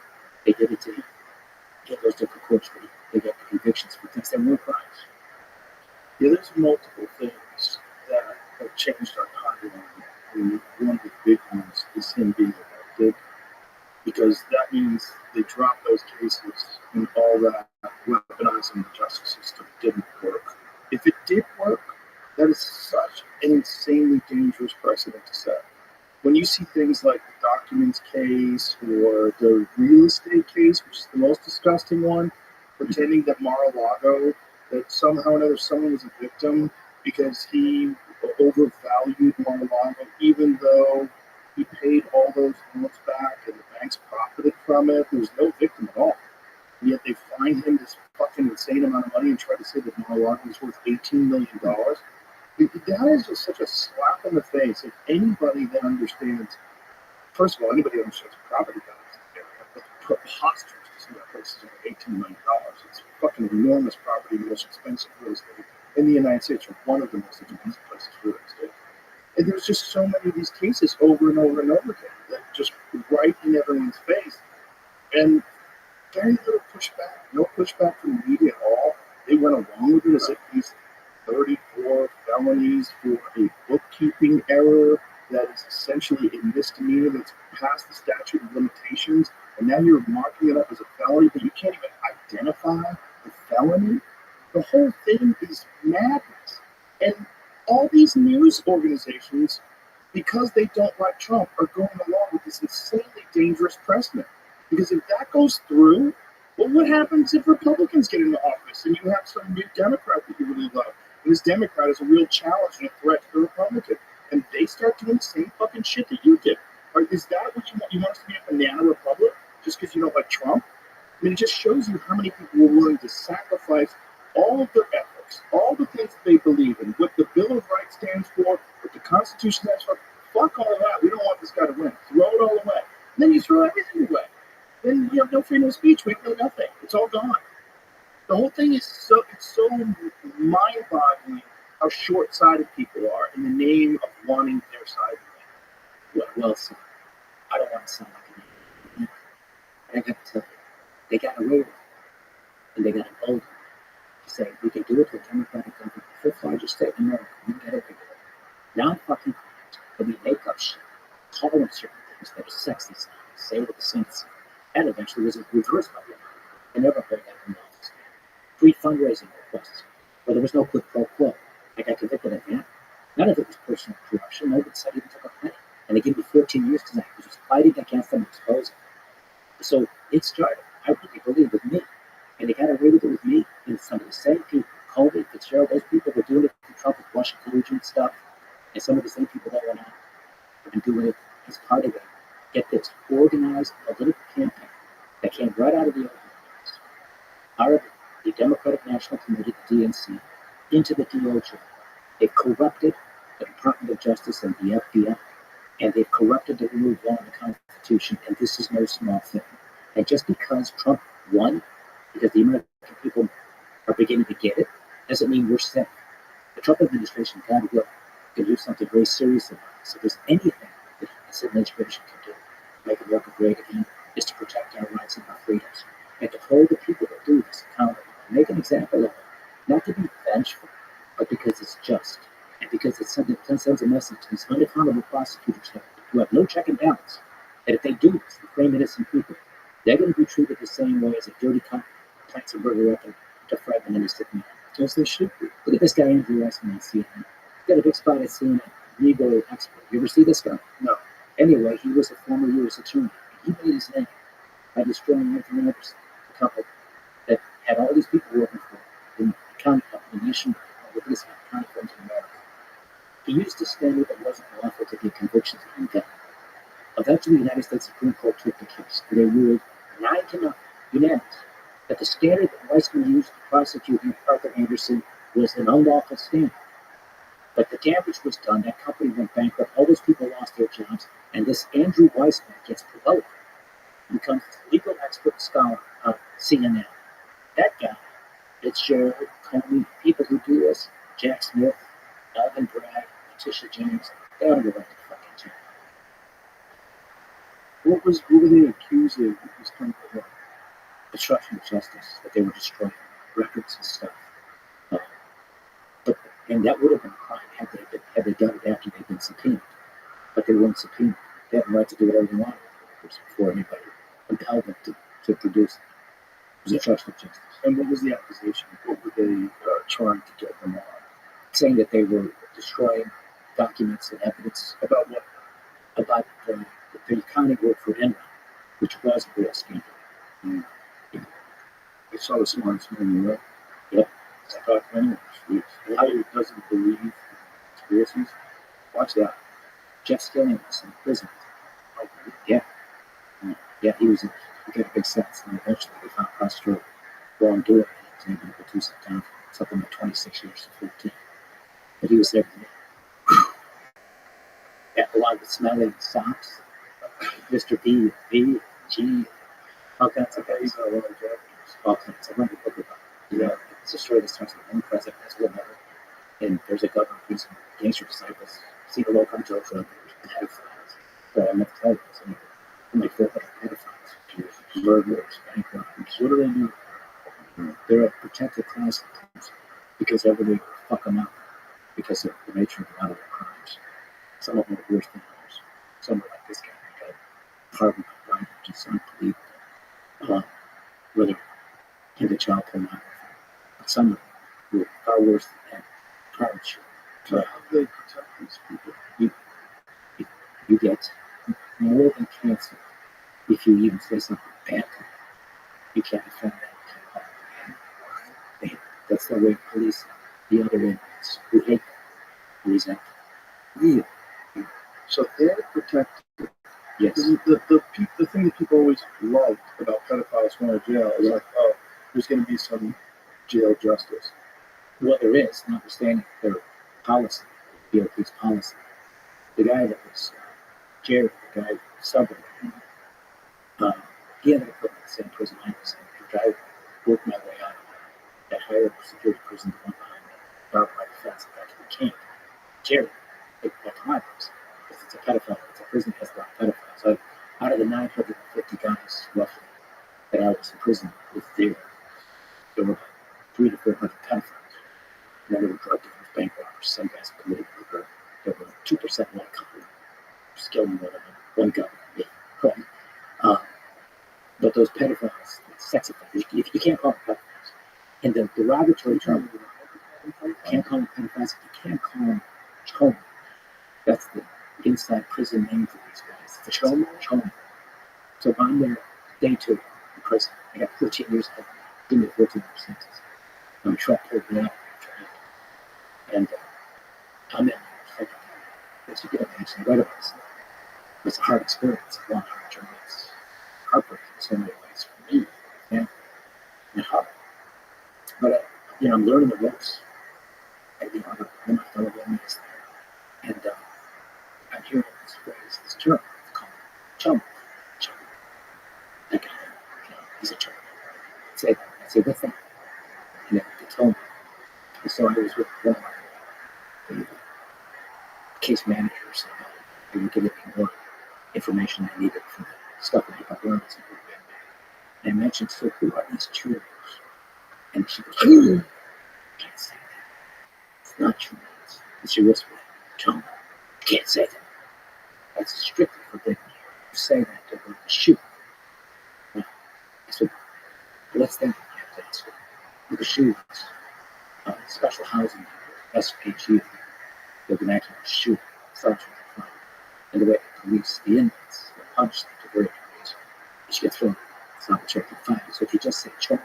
They did it to him. Get those different courts where they get the convictions for things that weren't crimes. Yeah, there's multiple things that have changed our timeline. And one of the big ones is him being elected, because that means they dropped those cases and all that weaponizing the justice system didn't work. If it did work, that is such an insanely dangerous precedent to set. When you see things like the documents case or the real estate case, which is the most disgusting one, pretending that Mar-a-Lago, that somehow or another someone was a victim because he overvalued Mar-a-Lago, even though he paid all those loans back and the banks profited from it. There was no victim at all. And yet they fined him this fucking insane amount of money and tried to say that Mar-a-Lago was worth $18 million. That is just such a slap in the face of anybody that understands. First of all, anybody that understands property values, but preposterous to see that place is only $18 million. It's fucking enormous property, the most expensive real estate in the United States, or one of the most expensive places for real estate. And there's just so many of these cases over and over and over again that just right in everyone's face. And very little pushback, no pushback from the media at all. They went along with it as if these 34 felonies for a bookkeeping error that is essentially a misdemeanor that's past the statute of limitations, and now you're marking it up as a felony, but you can't even identify the felony. The whole thing is madness. And all these news organizations, because they don't like Trump, are going along with this insanely dangerous precedent. Because if that goes through, well, what happens if Republicans get into office and you have some new Democrat that you really love? And this Democrat is a real challenge and a threat to the Republican. And they start doing the same fucking shit that you did. Is that what you want? You want us to be a banana republic just because you don't like Trump? I mean, it just shows you how many people were willing to sacrifice all of their ethics, all the things that they believe in, what the Bill of Rights stands for, what the Constitution stands for. Fuck all of that. We don't want this guy to win. Throw it all away. And then you throw everything away. Then you have no freedom of speech. We have no nothing. It's all gone. The whole thing is so mind-boggling how short-sighted people are in the name of wanting their side to win. Well, so I don't want to sound like an idiot. I got to tell you, they got away with it, and they got emboldened to say we can do it to a Democratic government, the fifth largest state in America. We can get it together. Non-fucking crimes, but we make up shit, call them certain things that are sexy sounding, say it at the sense, and eventually was reversed by the American. They never heard that from the office. Free fundraising requests, where there was no quid pro quo. I got convicted of that. None of it was personal corruption. Nobody said even took a penny. And they gave me 14 years because I was just fighting against them and exposing. So it started, I really believe, with me. And they got away with it with me. And some of the same people, Colby, Fitzgerald, those people were doing it for Trump with Russian collusion stuff. And some of the same people that went out have been doing it as part of it. Get this organized political campaign that came right out of the old House. The Democratic National Committee, the DNC, into the DOJ. They've corrupted the Department of Justice and the FBI, and they've corrupted the rule of law and the Constitution, and this is no small thing. And just because Trump won, because the American people are beginning to get it, doesn't mean we're safe. The Trump administration, God will, can do something very serious about it. So if there's anything that this administration can do to make America great again, is to protect our rights and our freedoms, and to hold the people that do this accountable, and make an example of it, not to be vengeful, but because it's just, and because it sends a message to these unaccountable prosecutors who have no check and balance, that if they do this, they frame innocent people, they're going to be treated the same way as a dirty cop plants a murderer up to fragment innocent man. As they should be. Look at this guy, Andrew Weissman, on CNN. He's got a big spot at CNN, legal expert. You ever see this guy? No. Anyway, he was a former U.S. attorney. He made his name by destroying Anthony Anderson, a company that had all these people working for him, the accounting company, nationwide, the biggest accounting firms in America. He used a standard that wasn't lawful to get convictions in that. Eventually, the United States Supreme Court took the case, and they ruled 9-0, unanimous, that the standard that Weissman used to prosecute Arthur Anderson was an unlawful standard. But the damage was done. That company went bankrupt. All those people lost their jobs, and this Andrew Weissman gets promoted, becomes legal expert scholar on CNN. That guy, Fitzgerald, Comey, people who do this, Jack Smith, Alvin Bragg, Letitia James, they ought to go back to fucking jail. What were they accusing this company of? Obstruction of justice, that they were destroying records and stuff. And that would have been a crime had they done it after they'd been subpoenaed. But they weren't subpoenaed. They had the right to do whatever they wanted before anybody compelled them to produce it. It was obstruction of justice. And what was the accusation? What were they trying to get them on? Saying that they were destroying documents and evidence. About what? About the accounting work for Enron, which was a real scandal. I saw the smartest man in the world. Yep. That documentary. How he doesn't believe in conspiracies. Watch that. Jeff Skilling was in prison. Yeah. Yeah, he got a big sentence, and eventually they found prosecutor wrongdoing, and he was able to reduce it down from something like 26 years to 14. But he was there. Yeah, along with smelling socks, Mr. B, G, all kinds of things. All kinds. I read the book about it. Yeah, it's a story that starts with one president as well, and there's a governor who's gangster disciples. See the local Joe drug dealers, pedophiles. But I'm not telling you, I'm like 400 pedophiles, murderers, bank robbers. What do they do? They're a protected class of crimes because everybody fuck them up because of the nature of a lot of their crimes. Some of them are worse than others. Some are like this guy who got pardoned by Brian, which is unbelievable. Whether into child pornography. But some of them were far worse than that. Hardship. So how do they protect these people? You get more than cancer if you even say something bad. You can't defend that. That's the way police, the other inmates who hate them, who resent them. So they're protected Yes. The thing that people always loved about pedophiles going to jail is like, oh, there's going to be some jail justice. Well, there is, notwithstanding their policy, DOP's policy. The guy that was Jerry, the guy subbing, he ended up put in the same prison I was in. The guy worked my way out of that higher security prison, the one behind the barbed wire fence back to the camp. Jerry, like my house, because it's a pedophile, it's a prison that has a lot of pedophiles. So out of the 950 guys, roughly, that I was in prison with there were about 300 to 400 pedophiles. And then there were drug dealers, bank robbers, some guys who committed murder. There were 2% white collar, skilled in one gun, yeah, right. But those pedophiles, sex offenders, you can't call them pedophiles. And the derogatory term, you can't call them pedophiles, you can't call them choma. That's the inside prison name for these guys. It's a choma. So I'm there day 2 in prison. I got 14 years ahead. Give me a 14-year sentence. I'm trapped here now. And I'm in there. As you can imagine, right about this. It's a hard experience, a long, hard journey. It's heartbreaking in so many ways for me, yeah, and hard. But I'm learning the ropes. And my fellow inmates there, and I'm hearing this phrase, this term, it's called chum. That guy, he's a chum. I say, what's that? And they told me. And so I was with one of my case managers. They were giving me more information I needed from the stuff that I learned as a group inmate. And I mentioned, so who are these Cheerios? And she goes, I can't say that. It's not Cheerios. And she whispered, John, I can't say that. That's strictly forbidden. You say that, they're going to shoot. I said, what's that? I have to ask her. With the shoes, special housing, SPG, they've been actually shoot, sergeant, and the way they police the inmates, they punish them to very degrees. You get thrown. It's not what you're confined. So if you just say choke,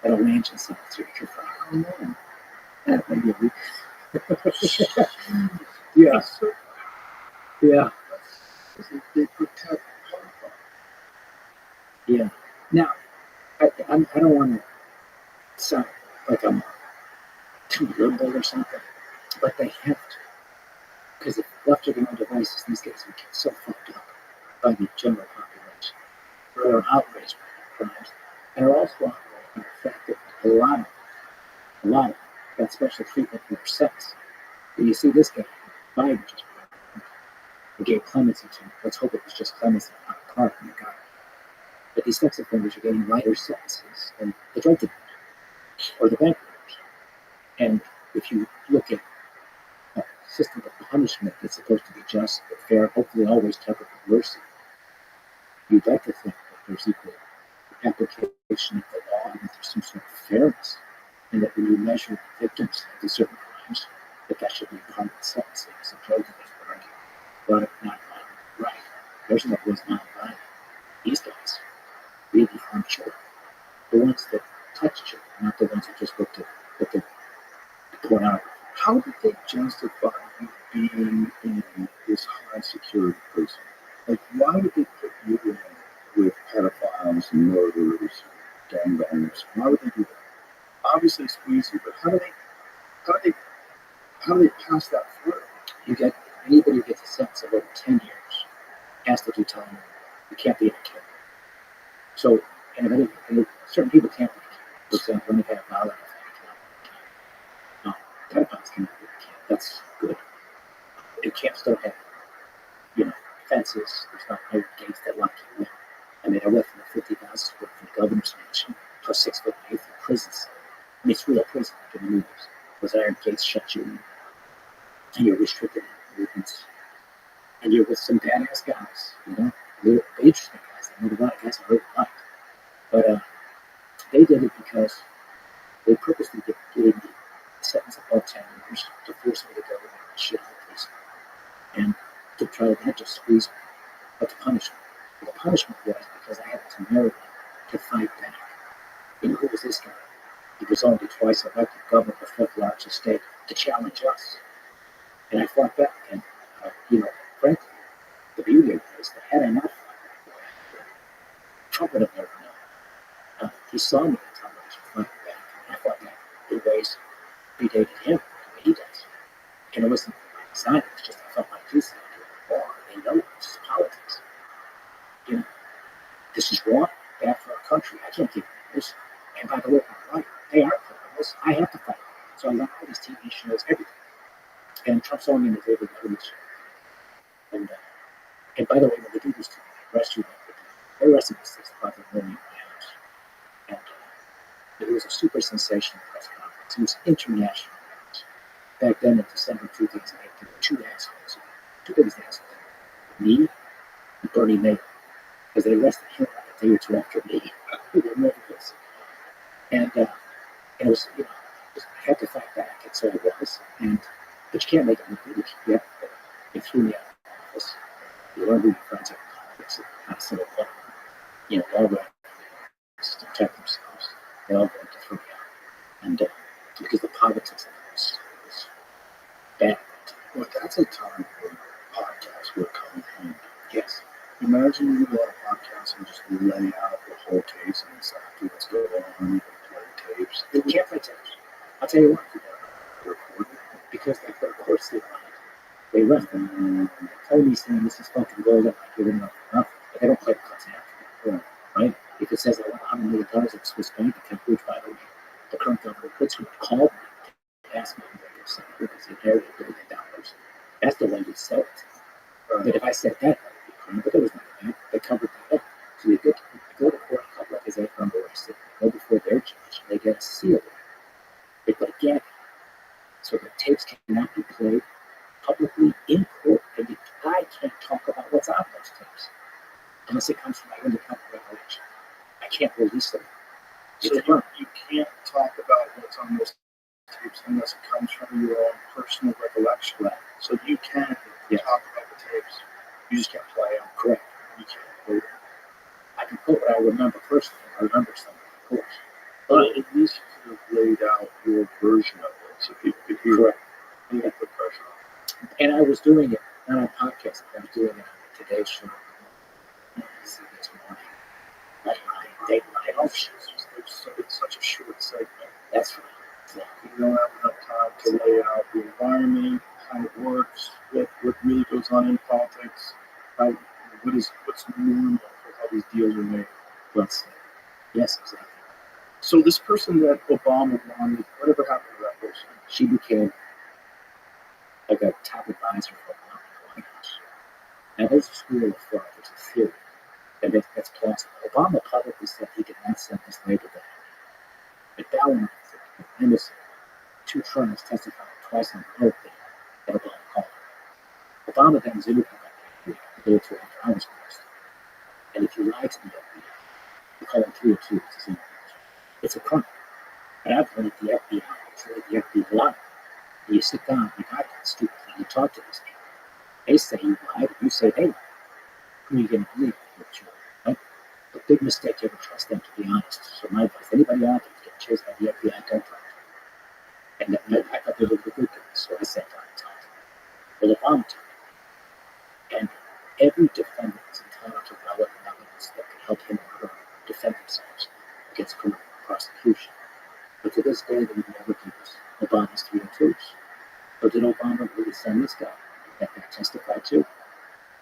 that'll range in some through your fire. Oh no. That may be a week. Yeah. Yeah. They protect pedophiles. Yeah. Now, I don't want to sound like I'm too liberal or something, but they have to. Because if left to their own devices, these guys would get so fucked up by the general population. They're outraged by their crimes, and are also outraged by the fact that a lot of them got special treatment for their sex. And you see this guy, Biden just gave clemency to him. Let's hope it was just clemency, not a car in the guy. But these sex offenders are getting lighter sentences than the drug dealers or the bank robbers. And if you look at a system of punishment that's supposed to be just but fair, hopefully always tempered with mercy, you'd like to think that there's equal application of the law and that there's some sort of fairness, and that when you measure victims of certain crimes, that should be part of the sentencing. So drug dealers would argue, but not right. There's no was not violent. These guys really harm children. The ones that touch children, not the ones who just look to pornography. How did they justify you being in this high security prison? Like, why would they put you in with pedophiles and murderers, gangbangers? Why would they do that? Obviously squeeze you, but how do they pass that through? Anybody who gets a sentence of over 10 years has to do time. You can't be in a kid. So, and certain people can't be. For example, when they've had violent pedophiles cannot be a kid. That's good. It can't still have, fences. There's not no gates that lock you in. I mean, I went from a 50,000 square foot governor's mansion plus 6 foot 8 foot prisons. I mean, it's real prison like in the movies. Those iron gates shut you in, and you're restricted in movements. And you're with some badass guys, little interesting guys. I know a lot of guys I really liked. But they did it because they purposely gave me a sentence above 10 years to force me to go in and shit out of prison. And to try to not just squeeze me, but to punish me. And the punishment was because I had to marry them to fight back. Who was this guy? He was only twice elected governor of the fifth largest state to challenge us. And I fought back. And, frankly, the beauty of it is that had I Trump would have never known. He saw me at television fighting back, and I thought that in ways predated him the way he does. And it wasn't my design, it was just I felt like this is wrong. They know this is politics. You know, this is wrong, bad for our country. I can't give this. And by the way, I'm right. They are criminals. I have to fight. So I love all these TV shows, everything. And Trump's on me in the favorite government show. And by the way, when they do this to me, they arrest you. They arrested me at 6 o'clock in the morning at my house. And it was a super sensational press conference. It was international. Back then, in December 2008, there were two assholes. Two biggest assholes. Me and Bernie Madoff. Because they arrested him like a day or two after me. We were nervous. And it was, you know, I had to fight back. And so I was. But you can't make it look good. Yeah, they threw me out of the office. You learn who your friends are in politics. I said, well, you know, all right, to protect themselves. They all wanted to throw me out. And because the politics of it was bad. Well, that's a time when podcasts were coming in. Yes. Imagine you go on a podcast and just lay out the whole case and exactly what's going on. You can play tapes. You can't play tapes. I'll tell you what. Because of course they lied. They left them. They told me saying this is fucking gold. I'm not giving up for nothing. But they don't play the cuts after. Right? If it says I want $100 million at Swiss Bank account, which by the way, the current governor of Pittsburgh called me to ask me if they could sell it because he inherited $1 billion. That's the way you sell it. But if I said that, that would be a crime. But there was none of that. They covered that up. So you go to court, a couple of his eight number arrested, go before their judge, and they get a seal. They put a gag. So the tapes cannot be played publicly in court, and I can't talk about what's on those tapes unless it comes from my independent revelation. I can't release them. So you can't talk about what's on those tapes unless it comes from your own personal recollection. Right. So you can talk about the tapes. You just can't play them. Correct. You can't quote them. I can quote what I remember personally. I remember something, of course. But at least you could have laid out your version of it so people could hear Correct. it. You didn't put pressure on. And I was doing it not on podcast. I was doing it on the Today Show. This morning. They lied off shows. It's such a short segment. That's right. Exactly. You don't have enough time to lay out the environment, how it works, what really goes on in politics, what's normal for how these deals are made. Yes, exactly. So this person that Obama wanted, whatever happened to that person? She became like a top advisor for Obama in the White House. Now there's a school of thought, there's a theory that's plausible. Obama publicly said he did not send his labor back. But Ballard, Henderson, 2 trials testified twice on oath that Obama called her. Obama then was interviewed by the military after I was arrested. And if you lie to the FBI, you call them 302. It's a crime. But I've heard the FBI, the FBI lie. And you sit down like I did, stupid, and you talk to these people. They say you lied, and you say they lied. Who are you going to believe? Right? A big mistake to ever trust them, to be honest. So my advice, anybody out there who's getting chased by the FBI, don't trust them. And I thought they were the good guys, so I sat down and talked to them. Well, Obama took it. And every defendant is entitled to relevant evidence that can help him or her defend themselves against criminal prosecution. But to this day, they would never give us Obama's 302s. So did Obama really send this guy that got testified to?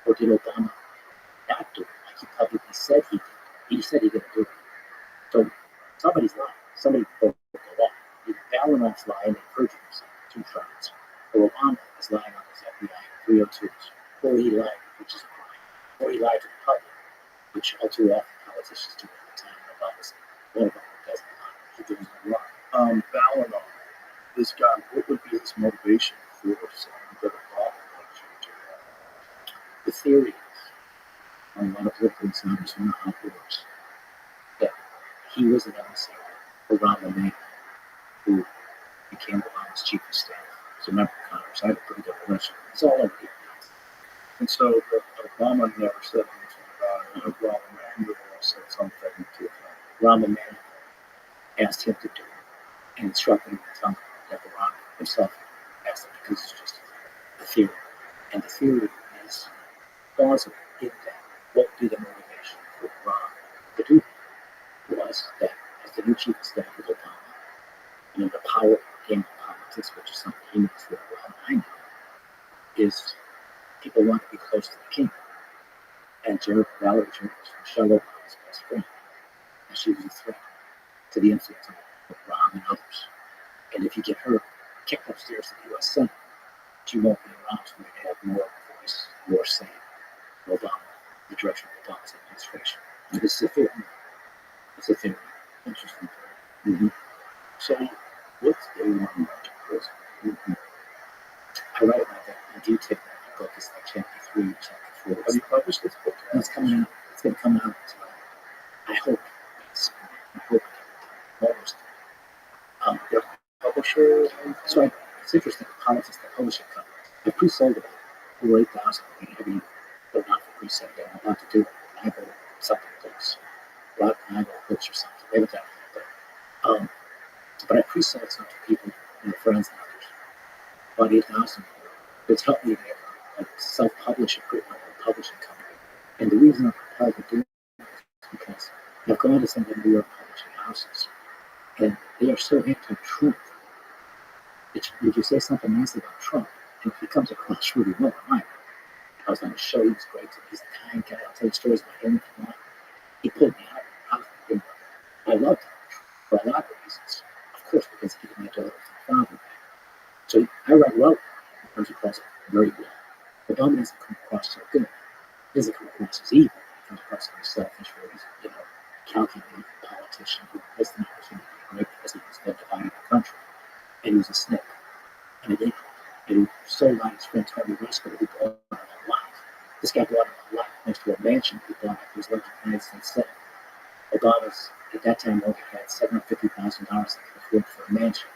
Or did Obama not do it like he publicly said he did? He said he didn't do it. So somebody's lying. Somebody broke the law. Either Balanoff's lying and perjured himself in 2 trials, or Obama is lying on his FBI 302s, or he lied, which is a crime, or he lied to the public, which all too often politicians do all the time. Obama's one of them doesn't lie. He does no wrong. Balanoff, this guy, what would be his motivation for saying that Obama wanted you to do that? The theory is, on a lot of political insiders who know how it works, that he was an emissary around the man who became Obama's chief of staff. So member of Congress, I had a pretty good relationship. It's all over here. And so Obama never said anything about it. Rahm Emanuel said something to him. Rahm Emanuel asked him to do it and instructed him to tell him that Barack himself asked him because it's just a theory. And the theory is plausible in that what would be the motivation for Rahm to do chief of staff of Obama. You know, the power game of politics, which is something he knows very well, and I know, is people want to be close to the king. And Valerie Jarrett was Michelle Obama's best friend, and she was a threat to the influence of Rahm and others. And if you get her kicked upstairs to the U.S. Senate, she won't be around for me to have more voice, more say in Obama, the direction of Obama's administration. And this is a theory. It's a theory. Interesting. Mm-hmm. So, what's day one like in prison? Mm-hmm. I write about that in detail in my book. It's like chapter 3, chapter 4. Have you published this book? And it's coming out. It's going to come out. I hope. I hope almost. Yeah. Publisher? So it's interesting. The politics, the publishing company. I pre-sold about over 8,000. I haven't put out for pre-sale yet. I'm about to do it. I have something close. Rock and books or something. They haven't done it. But I pre-sold some to people, friends and others. About 8,000. It's helped me to self-publish a pretty much publishing company. And the reason I'm compelled to do it is because I've gone to some of the New York publishing houses, and they are so anti-Trump. If you say something nice about Trump, and if he comes across really well, I was on a show, he was great, he's a kind guy, I'll tell you stories about him if you want. He pulled me out of the I loved him for a lot of reasons. Of course, because he and my daughter was my father. So I write well, he comes across very well. Obama doesn't come across so good. He doesn't come across as evil. He comes across as selfish, very, calculating politician who has the opportunity to be great president instead of dividing the country. And he was a snake. And an idiot. And he sold out his friend Tony Rothschild, who bought him a lot. This guy bought him a lot next to a mansion he bought. He was lucky to Senate. Obama's, at that time, only had $750,000 that could afford for a mansion.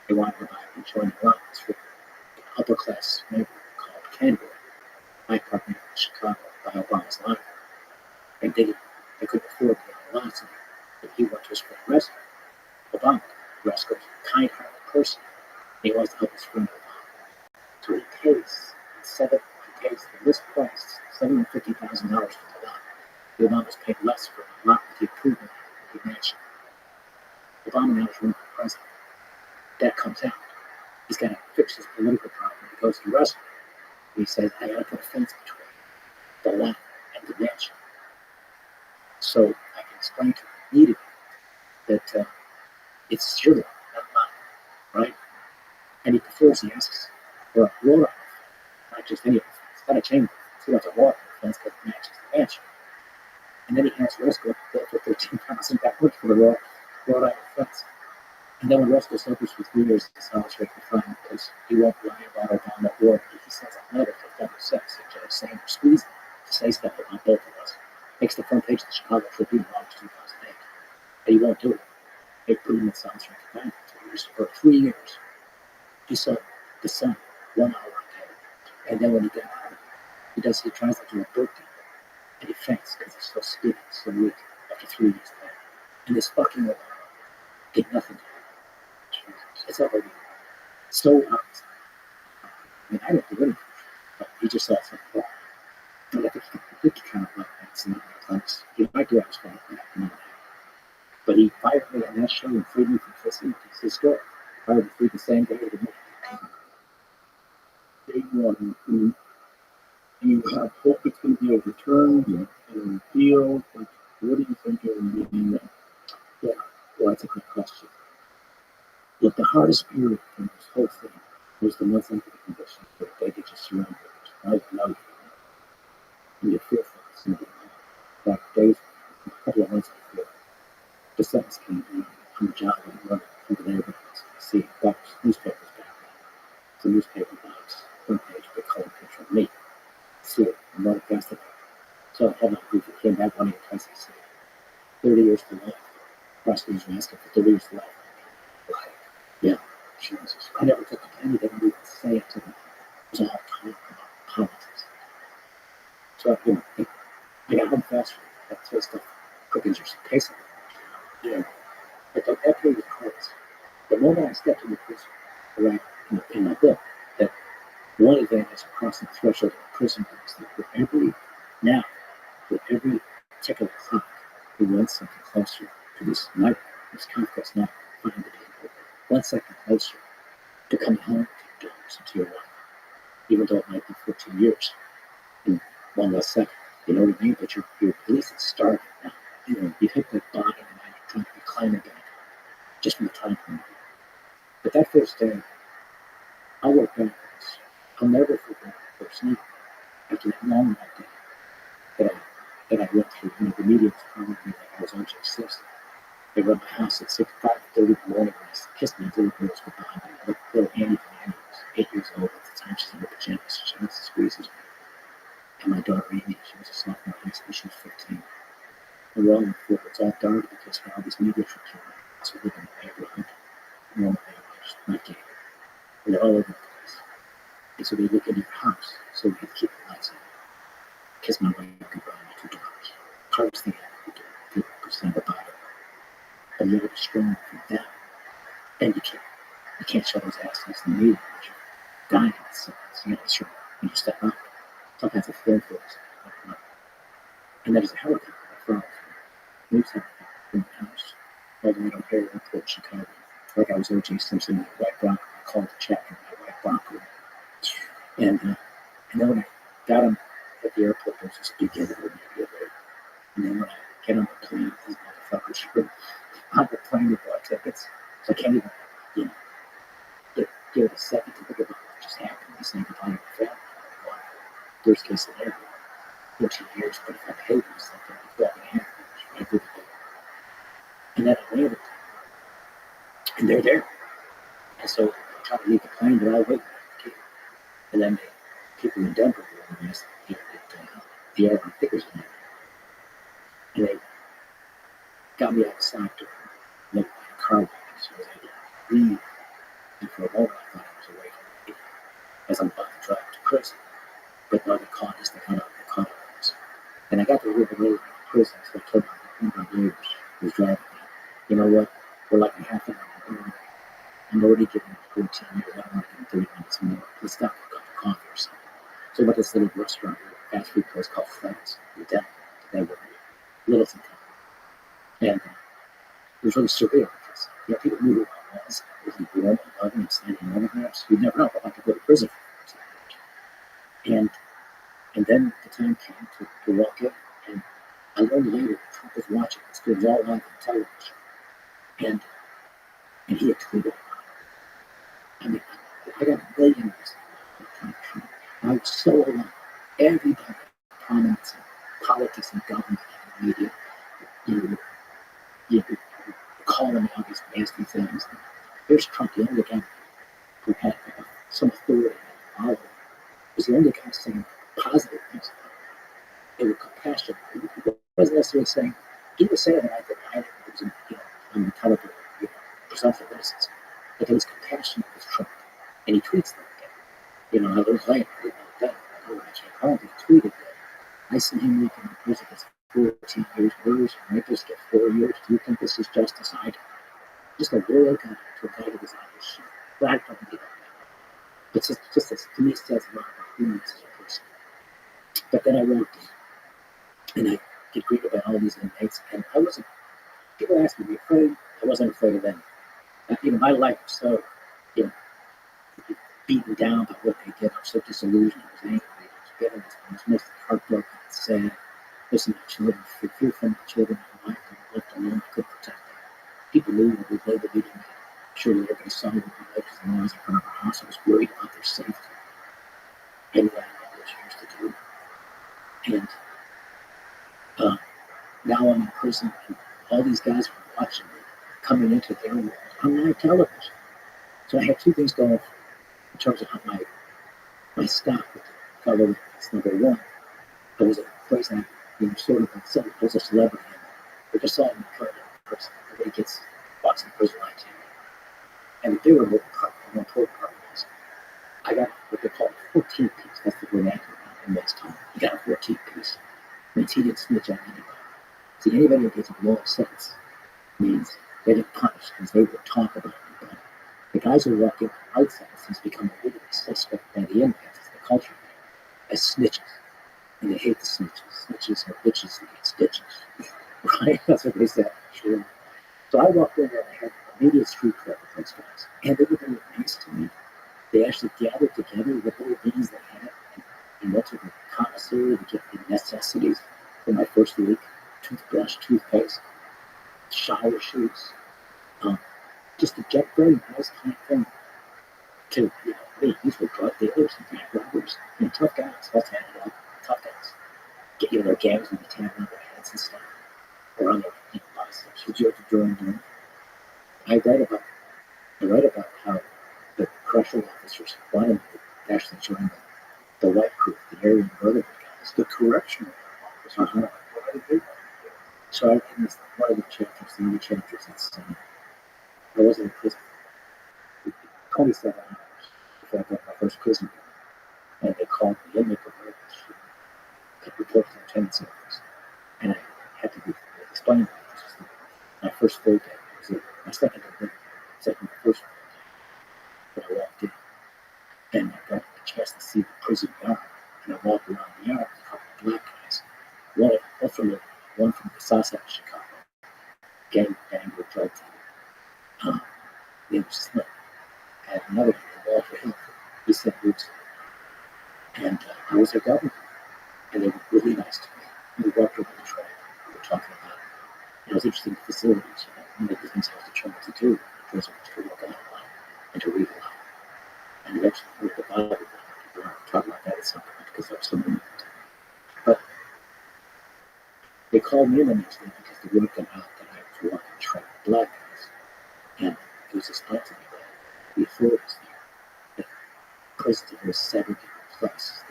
They wanted to buy an adjoining lot for an upper class neighborhood called Canberra, my apartment in Chicago, by Obama's line. And they couldn't afford the lots of it. He went to his friend Rescue. Obama, Rescue, a kind-hearted person. He wants to help his friend Obama. So he pays the list price, $750,000 for the lot. The Obama's paid less for a lot with the approval of the mansion. Obama now is running for president. That comes out. He's got to fix his political problem. He goes to Russell. He says, I got to put a fence between the lot and the mansion. So I can explain to him immediately that it's your lot, not mine, right? And he prefers, he asks for a water fence, not just any fence. It's got a chain fence. He wants a water fence that matches the mansion. And then he has Russell built for $13,000 for the wrought iron fence. And then when Russell suffers for 3 years in solitary confinement because he won't lie about Obama or if he sends a letter for federal sex, the judge saying or squeezing to say stuff about both of us. Makes the front page of the Chicago Tribune in August 2008. But he won't do it. They put him in solitary confinement for 3 years. He saw the sun 1 hour a day. And then when he got out, he tries to do a birthday. And he faints because he's so skinny, so weak after 3 years there. And this fucking Obama did nothing to him. It's unbelievable. So honest. I mean, I didn't do anything, but he just saw something wrong. And I think he kind of like that's not close. He might do it for that. But he fired me on that show and freed me from prison. It's his story. Fired me free the same day as me. Day one. You have hope it's going to be overturned and repealed. Like, what do you think it will be? Yeah, well, that's a good question. Look, the hardest period in this whole thing was the months into the conviction where they get you surrounded. Right? Now you're fearful. In fact, days, a couple of months before the sentence came down, I'm a job and running through the neighborhoods. I see box newspapers back then. It's a newspaper box, front page, big color picture of me. I see it, I'm not invested. So I had my brief, it came back one day twice, I said, 30 years to life. Prosecutors were asking for 30 years to life. Yeah, Jesus. I never took a penny. They didn't even say it to me. It was all talk about politics. So, I got home faster. That sort of stuff. Cookies are tasting. Yeah. But that period was close. The moment I stepped into prison, right, in my book, that one advantage of crossing the threshold of a prison is that with every tick of the clock, we want something closer to this nightmare. It's Kafka's not find the people 1 second closer to coming home to your daughters and to your wife, even though it might be 14 years in one less second. You know what I mean? But you're at least it's started now. You know, you hit that bottom and now you're trying to be climbing back just from the time point of view. But that first day, I'll work backwards. I'll never forget the first night after that long night day that I went through. You know, the media was probably like I was on just 6. They were at my house at 5:30 in the morning when I kissed my little girls goodbye. My little Annie was 8 years old at the time. She's in her pajamas. She wants to squeeze me. And my daughter Amy, she was a sophomore in high school. She was 15. And we're all on the floor. It's all dark because all these media trips are on. So we live in the neighborhood. Normal neighborhoods, not gay. And they're all over the place. And so they look into your house. So we have to keep the lights on. Kiss my wife goodbye, my 2 daughters. Hardest thing I ever do. People stand by it. And you have to be strong from that. And you can't show those assholes in the media. You're dying in seconds. You have to show when you step up. Sometimes it's fearful. And there's a helicopter that follows me. Moves helicopter from the house. All the way to O'Hare Airport, Chicago. Like I was O.J. Simpson in the White Bronco. I called the chapter in the White Bronco. And then when I got him at the airport, there was this big interview there. And then when I get on the plane, these motherfuckers are on the plane to buy tickets. So I can't even, you know, give it a second to think about what just happened. He's saying goodbye to my family. Worst case scenario, 14 years, but if I behave myself, I'll be 12 and a half years, right? And then I landed, and they're there. And so I try to leave the plane, but I'll wait. And then the people in Denver were on this, the air, I think it was an air. And they got me outside to look at a car wash, so I was able to breathe. And for a moment, I thought I was away from me as I'm about to drive to prison. But no, they caught us. They caught us. And I got to live in prison, so I told one of my neighbors who was driving me, you know what? We're like a half an hour early. I'm already giving 14 years. I don't want to give 30 minutes more. Let's stop for a cup of coffee or something. So we went to this little restaurant, fast food place called Fred's in Denver. They were Littleton. And it was really surreal because people knew who I was. It was warm and loving and standing autographs. You'd never know what I could go to prison for. And then the time came to walk in, and I learned later that Trump was watching this. It was all live on television. And he had tweeted about it. I mean, I got a million messages. I was so alone. Everybody, prominence in politics and government and media, you calling me all these nasty things. Here's Trump, the only guy who had some authority and power. Was the only guy saying positive things about it. They were compassionate. He wasn't necessarily saying, he was saying that I denied it. It was, on the television, presumption of innocence. But there was compassion with Trump. And he tweets that. I was like, I didn't know that. I can't call him. He tweeted that. I see him looking in prison for 14 years. Murderers and rapists get 4 years. Do you think this is justice? I don't. Just a loyal guy to a guy that was on his shit. But I don't believe that. It's just as to me says a lot about who he is as a person. But then I walked in, and I get greeted by all these inmates, and I wasn't. People asked me, "Were you afraid?" I wasn't afraid of them. My life was so, beaten down by what they did. I was so disillusioned. I was angry. I was bitter. I was mostly heartbroken and sad. Listen, my children, fear for my children, my wife, I was left alone. I couldn't protect them. People knew what we labeled me. Surely everybody saw what my life was when I was in front of our house. I was worried about their safety. I knew I had all those years to do. And now I'm in prison, and all these guys are watching me, coming into their world on live television. So I had two things going in terms of how my staff with the fellow was. Number one, I was a place I sort of was a celebrity. They just saw me in front of a person. Everybody walks in prison like you. And the bigger more important part was I got what they call a 14 piece. That's the vernacular in this time. You got a 14 piece. Means he didn't snitch on anybody. See, anybody who gets a long sentence means they get punished because they will talk about anybody. The guys who walk in on light sentences become a legal suspect by the inmates, as the culture, as snitches. And they hate the snitches. Snitches are bitches that get stitches. Right? That's what they said. Sure. So I walked in there and I had immediate street cred with those guys. And they were very nice to me. They actually gathered together the little beans they had and went to the commissary to get the necessities for my first week: toothbrush, toothpaste, shower shoes. Just a very nice kind of thing to, hey, these were drug dealers and bank robbers. Tough guys. Let's have it up. Tough guys. Get their gangs with the tan on their heads and stuff. Or on their biceps. Would you ever join them? I write about how the correctional officers wanted me to actually join the white group, the Aryan Brotherhood guys. The correctional officers. Uh-huh. What did they do? So in this, one of the chapters, the new chapters, it's I was in prison for 27 hours before I got my first prison meal. And they called me in, they provided to report to the lieutenant's office. And I had to be explained that this was my first full day. It was my second day, my first full day. But I walked in and I got a chance to see the prison yard. And I walked around the yard with a couple of black guys. One from the south side of Chicago. Gangbanger, drug dealer. It was Smith. I had another guy, Walter Hill, he said roots. And I was their governor. And they were really nice to me. And we walked over the track. We were talking about it. It was interesting, the facilities, one of the things I was determined to do in prison was to work out a lot and to read a lot. And eventually read the Bible. We're going to talk about that at some point because that was so moving. But they called me in the next day because the word got out that I was walking the track with black guys. And it was explained to me that the authorities there, that prisons are a very segregated place,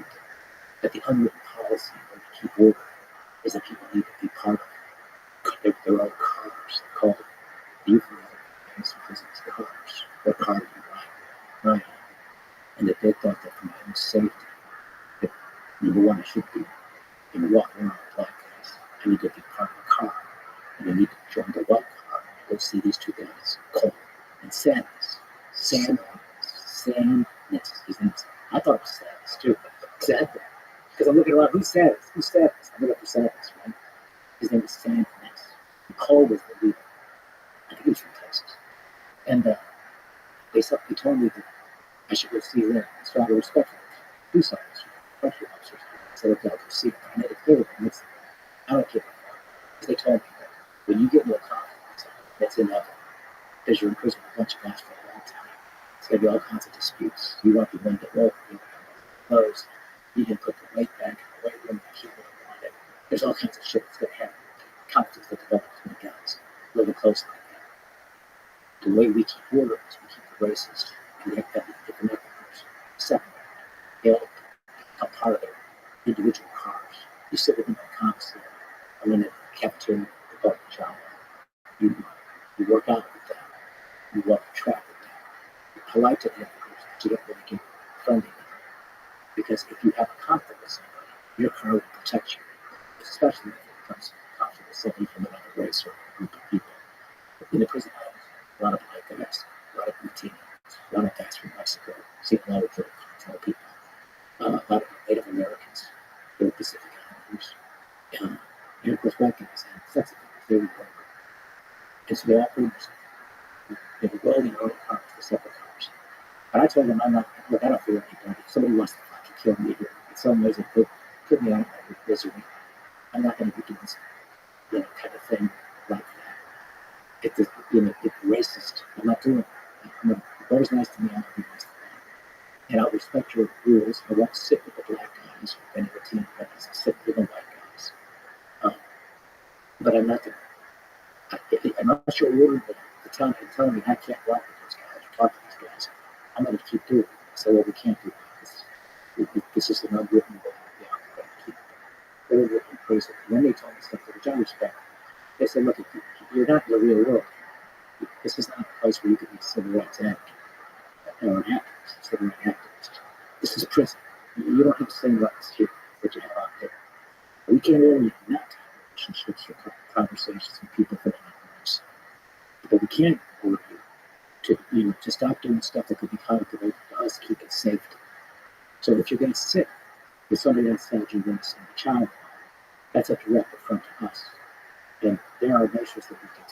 that the unwritten policy of the keep order is that people need to be part of their own cars. They call it the euphemism in prisons cars. What car do you ride? And that they thought that for my own safety, that number one, I should be walking around with black guys. I need to be part of a car. And I need to join the white car and go see these two guys, Cole and Sanders. Sanders. His name's, I thought it was Sanders too. Exactly. Because I'm looking around, who's Sanders? I'm looking for Sanders, right? His name is Sanders. Cole was the leader. I think he was from Texas. And they told me that I should go see them. So out of respect for the police officers, correctional officers, I said, okay, I'll go see them. I made it clear to them, I don't care. Because they told me that when you get into a conflict, that's inevitable. Because you're in prison with a bunch of guys for a long time. It's going to be all kinds of disputes. You want the wind to blow, you want the clothes, you can put the weight back in the weight room, keep it on it. There's all kinds of shit that's going to happen. Conflicts that develop between guys living close like that. The way we keep order is we keep the racist and the different groups separate. They all become part of their individual cars. You sit within the commissary or in the cafeteria or the job. You work out with them. You walk the track with them. You're polite to the other groups, but you don't really get friendly with them. Because if you have a conflict with somebody, your car will protect you. Especially if it becomes a conflict with somebody from another race or a group of people. In the prison house, a lot of black guys, a lot of Latinos, a lot of guys from Mexico, see a lot of Filipino people, a lot of Native Americans, they were Pacific Islanders, and of course white guys and sex offenders, they were younger. And so they all pretty much, they were welding their own cars for separate cars. And I told them, I'm not, look, I don't fear anybody. If somebody wants to fucking kill me here, in some ways, it put me out of my misery. I'm not going to be doing some, kind of thing like that. It's racist. I'm not doing it. Whoever's nice to me, I'll be nice to them. And I'll respect your rules. I won't sit with the black guys or any of the teen guys. I'll sit with the white guys. But I'm not going to, unless you're ordering me to tell me I can't walk with those guys or talk to these guys, I'm going to keep doing it. I say, well, we can't do this. This is an unwritten law. Yeah, I'm going to keep it. Order and prison. And then they told me stuff which I respect. They said, look, you're not in the real world. This is not a place where you can be a civil rights advocate or an activist, civil rights activist. This is a prison. You don't have the same rights here that you have out there. We can't order you not to have relationships or conversations with people from another race. But we can order you to stop doing stuff that could be counterproductive to us, keep it safe. So if you're going to sit with somebody inside you're going to send a child, that's a direct affront to us. And there are measures that we can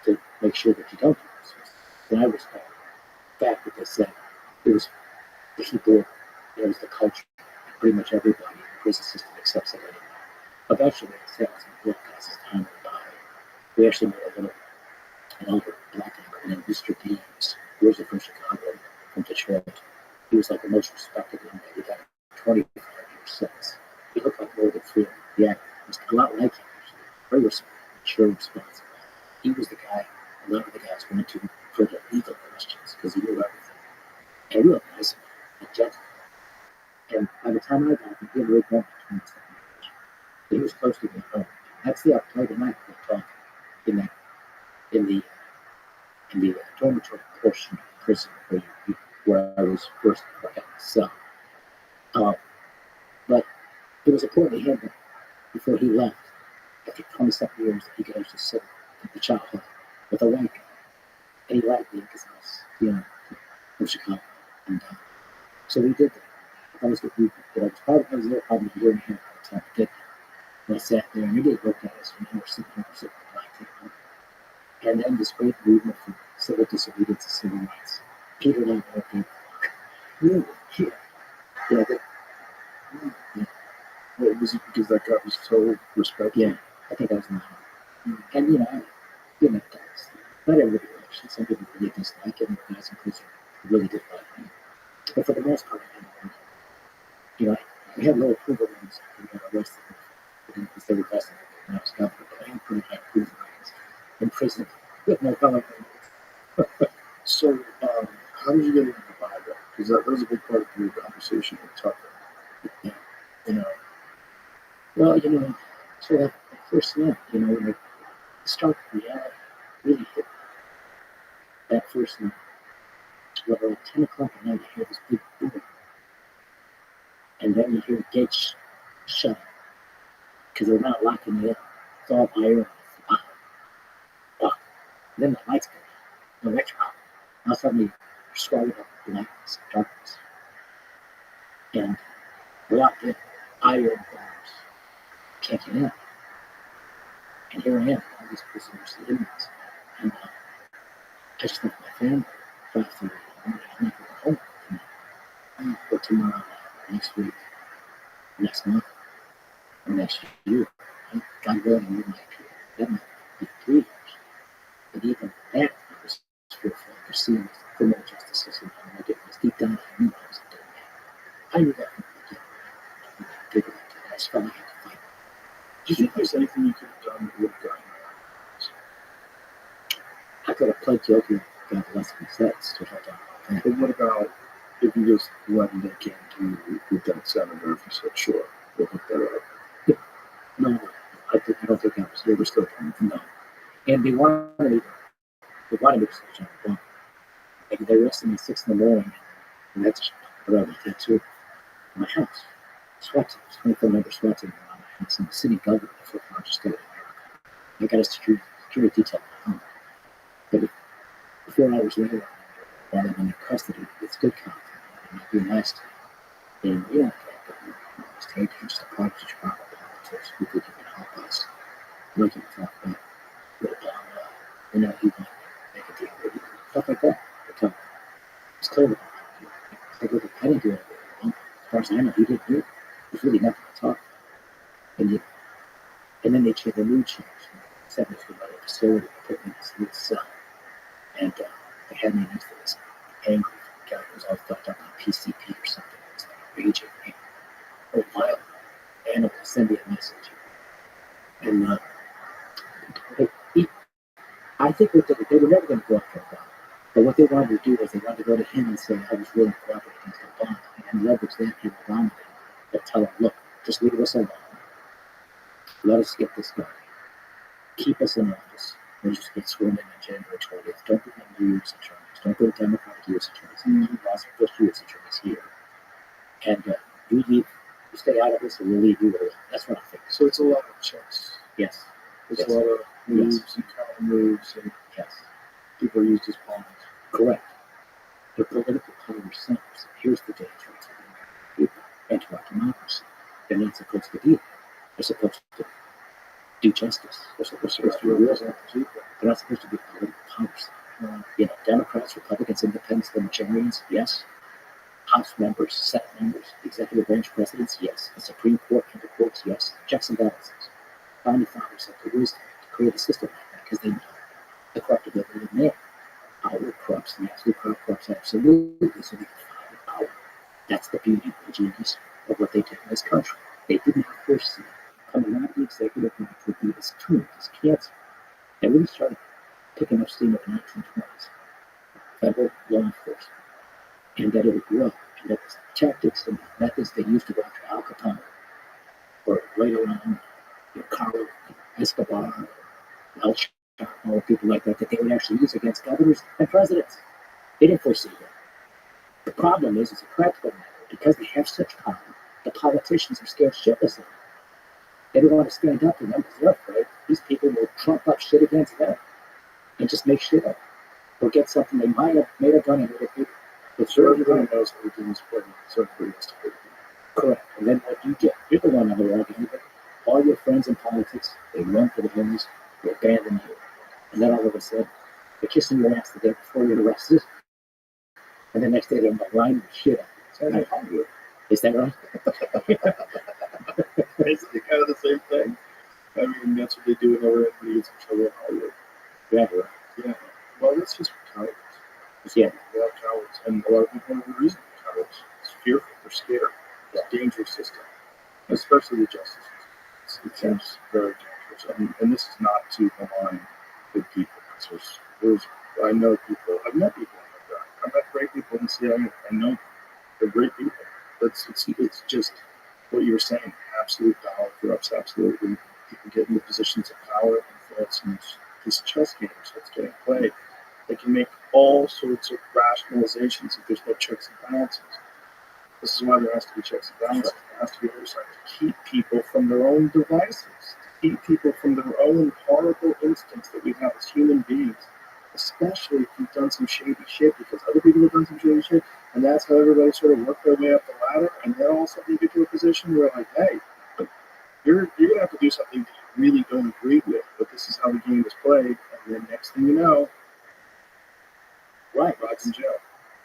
take make sure that you don't do those things. And I respect the fact that they said it was the people, it was the culture. Pretty much everybody in the prison system accepts it anyway. Eventually, as the book passes time went by, we actually met an older black guy named Mr. Deans, who was from Chicago, from Detroit. He was like the most respected inmate. He got a 25-year sentence. He looked like Morgan Freeman. Yeah, he was a lot like him, actually. Very mature, responsible. He was the guy a lot of the guys went to for the legal questions because he knew everything. And real nice man, a gentleman. And by the time I got him, he had already grown to 27 years. He was close to being home. That's the October night we're talking in the dormitory portion of the prison where I was first got in the cell. But it was important to him that before he left, after 27 years, that he could actually sit at the chow hall with a white guy. And he liked me because I was, from Chicago. And so we did that. I was with people. I was there probably a year and a half by the time I did that. And I sat there, and everybody looked at us, and we were sitting at the black table. And then this great movement from civil disobedience to civil rights. Peter and I were there. Really? Yeah. Yeah. Yeah. Well, was it because that guy was so respected? Yeah. I think I was not. And, I didn't have not everybody likes it. Some people really dislike it, and the guys in prison really did like me. But for the most part, I had no approval ratings when I got arrested because they were busting when I was governor, but I had pretty high approval ratings in prison with no fellow. So, how did you get into the Bible? Because that was a big part of your conversation with Tucker. Yeah. Well, so that first night, when the stark reality really hit me, that first night, well, around 10 o'clock at night, I hear this big boom. And then you hear the gates shut because they're not locking it up. It's all iron. And then the lights go out. The electric out. Now suddenly you're swallowed up in blackness and darkness. And we're locked in. Iron bars. Can't get in. And here I am, all these prisoners, the inmates. And I just left my family 5:30 in the morning. I'm not going home tonight. Or tomorrow, next week, next month, or next year. God willing, we might that might be 3 years. But even that, I was fearful of seeing the criminal justice system. And I did this deep down, I knew I wasn't doing that. I knew that from the beginning. I just felt like I had to fight. Do you think there's anything you could have done that would have gotten you out? I could have pled guilty and got less than sentence to have done that. But what about if you just went and they came to you with that senator, if you said, sure, we'll hook that up? No, I don't think I was. They were still coming from No. And they wanted me to say John Bond. Like they arrested me at 6 in the morning, and that's what I did too. My house, SWAT teams, 24 member SWAT team around my house. I'm the city governor of the fourth largest state in America. I got a security detail at home. But 4 hours later, while I'm in custody, it's good content. And I'd be nice to them. And just take just a part of the Chicago politics. We could even help us. We can talk about he might make a deal with you. Stuff like that. It's clear about it. I didn't do it. As far as I know, he didn't do it. There's really nothing to talk about. And then they changed the mood change. Sent me to another facility, put me in this cell. And they had me next to this angry guy who was all fucked up on PCP or something. It was like raging, or violent animal, send me a message. And I think they were never going to go after a bomb. But what they wanted to do was they wanted to go to him and say, I was willing to cooperate against the bomb. And leverage that and bomb them. But tell him, look, just leave us alone. Let us get this done. Keep us in office. We'll just get sworn in on January 20th. Don't bring in new U.S. attorneys. Don't go to Democratic U.S. attorneys. You lost the first U.S. attorneys here. And you leave, you stay out of this, and we'll leave you alone. That's what I think. So it's a lot of checks. Yes. It's a lot of moves and counter moves, and Yes. people are used as pawns. Correct. The political power centers. Here's the danger to the American people and to our democracy. They're not supposed to be there. They're supposed to do justice. They're supposed to represent the people. They're not supposed to be political powers. Democrats, Republicans, Independents, Libertarians, yes. House members, Senate members, executive branch presidents, yes. The Supreme Court and the courts, yes. Checks and balances. Founding fathers have the wisdom to create a system like that because they know the corruptibility of man. Outward corrupts, the absolute power corrupts absolutely, so they can find power. That's the beauty, the genius of what they did in this country. They did not foresee coming out of the executive branch would be this tumor, this cancer. It really started picking up steam in the 1920s. Federal law enforcement. And that it would grow. And that the tactics and methods they used to go after Al Capone or later on, Carlos Escobar, El Chapo, people like that they would actually use against governors and presidents. They didn't foresee that. The problem is, it's a practical matter. Because they have such power, the politicians are scared shitless of them. They don't want to stand up to them because they're afraid these people will trump up shit against them and just make shit up. Or get something they might have made a gun and other people. But so everybody knows everything's important, so everybody has to pay. Correct. And then what you get, you're the one on the wrong end of it. All your friends in politics, they run for the hills, they abandon you. And then all of a sudden, they're kissing your ass the day before you're arrested. And the next day they're lining the shit up. Sounds like Hollywood. Is that right? Basically kind of the same thing. I mean, that's what they do whenever everybody gets in trouble in Hollywood. Yeah, right. Yeah. Well, that's just cowards. Yeah. A lot of cowards. And a lot of people have a reason for cowards. It's fearful. They're scared. It's a dangerous system. Especially the justice system. It seems very dangerous. And this is not to malign good people. I know people. I've met people like that. I've met great people in the CIA. I know they're great people. It's just what you were saying. Absolute power corrupts absolutely. People get into positions of power and influence, and this chess game starts getting played. They can make all sorts of rationalizations if there's no checks and balances. This is why there has to be checks and balances. There has to be oversight to keep people from their own devices, to keep people from their own horrible instincts that we have as human beings, especially if you've done some shady shit, because other people have done some shady shit, and that's how everybody sort of worked their way up the ladder, and then all of a sudden you get to a position where, like, hey, you're going to have to do something that you really don't agree with, but this is how the game is played, and then next thing you know, Right. Rod's in jail.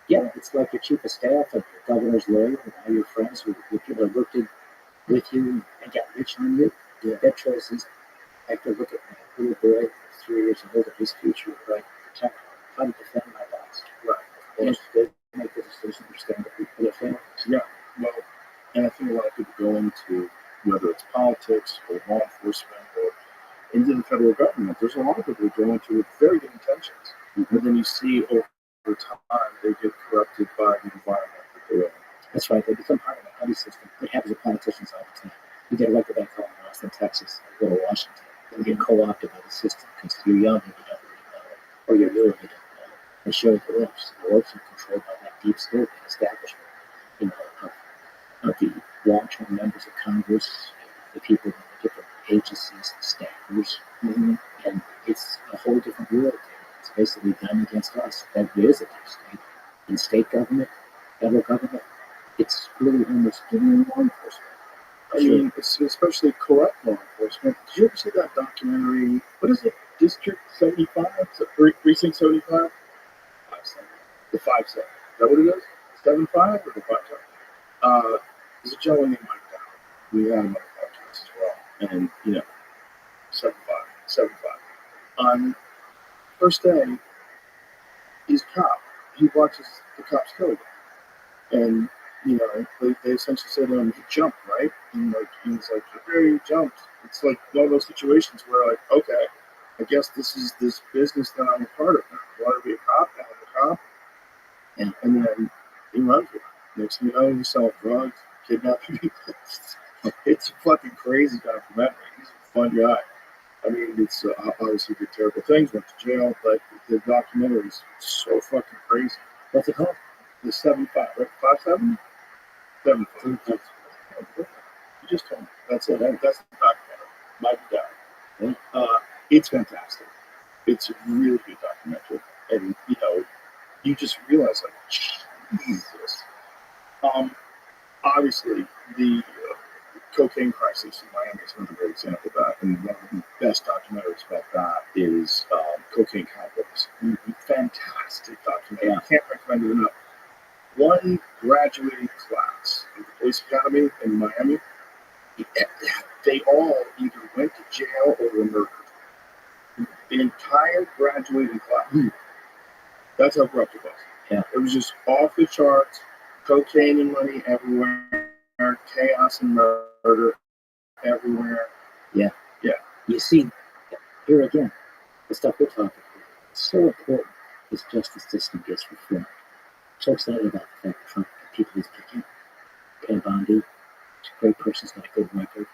Yeah, it's like your chief of staff and your governor's lawyer and all your friends who people that worked with you and got rich on you. Their choices. I have to look at my little boy, 3 years old, at his future, right? Protect, try to defend my boss. Right. And they make the decision to stand up for their family. Yeah, well, and I think a lot of people go into, whether it's politics or law enforcement or into the federal government, there's a lot of people who go into with very good intentions. But then you see over time they get corrupted by the environment that they're in. That's right. They become part of the buddy system. It happens with politicians all the time. You get elected back home in Austin, Texas, or go to Washington, and get co-opted by the system because you're young and you don't really know, or you're new and you don't know. They show you the ropes. The ropes are controlled by that deep state and establishment, of the long-term members of Congress, the people in the different agencies, the staffers, and it's a whole different world. It's basically done against us. That is a deep state. In state government, federal government, it's really almost giving law enforcement. I mean, especially corrupt law enforcement. Did you ever see that documentary? What is it? District 75? Precinct 75? 5-7. The 5-7. Is that what it is? 7-5 or the 5-7? There's a gentleman named Mike Down. We had him on the podcast as well. And, 7-5. 7-5. On first day, he's a cop. He watches the cops kill again. And, they essentially say to him, he jumped, right? And he's like, okay, he jumped. It's like one of those situations where, like, okay, I guess this is this business that I'm a part of now. I want to be a cop, now I'm a cop. And then he runs with it. Next thing you know, he's selling drugs, kidnapping people. It's a fucking crazy documentary. He's a fun guy. I mean, it's obviously did terrible things, went to jail, but the documentary is so fucking crazy. What's it called? The 7-5, right? 5-7? 7-5. You just told me. That's it. That's the documentary. Mike Down. It's fantastic. It's a really good documentary. And, you just realize, like, Jesus. Obviously, the cocaine crisis in Miami is another great example of that. And one of the best documentaries about that is graduating class of the police academy in Miami, they all either went to jail or were murdered. The entire graduating class. That's how corrupt it was. Yeah. It was just off the charts, cocaine and money everywhere, chaos and murder everywhere. Yeah. Yeah. You see, here again, the stuff we're talking about, it's so important this justice system gets reformed. I'm so excited about the fact that Trump, the people he's picking, Ted Bundy, he's a great person, he's got a good record,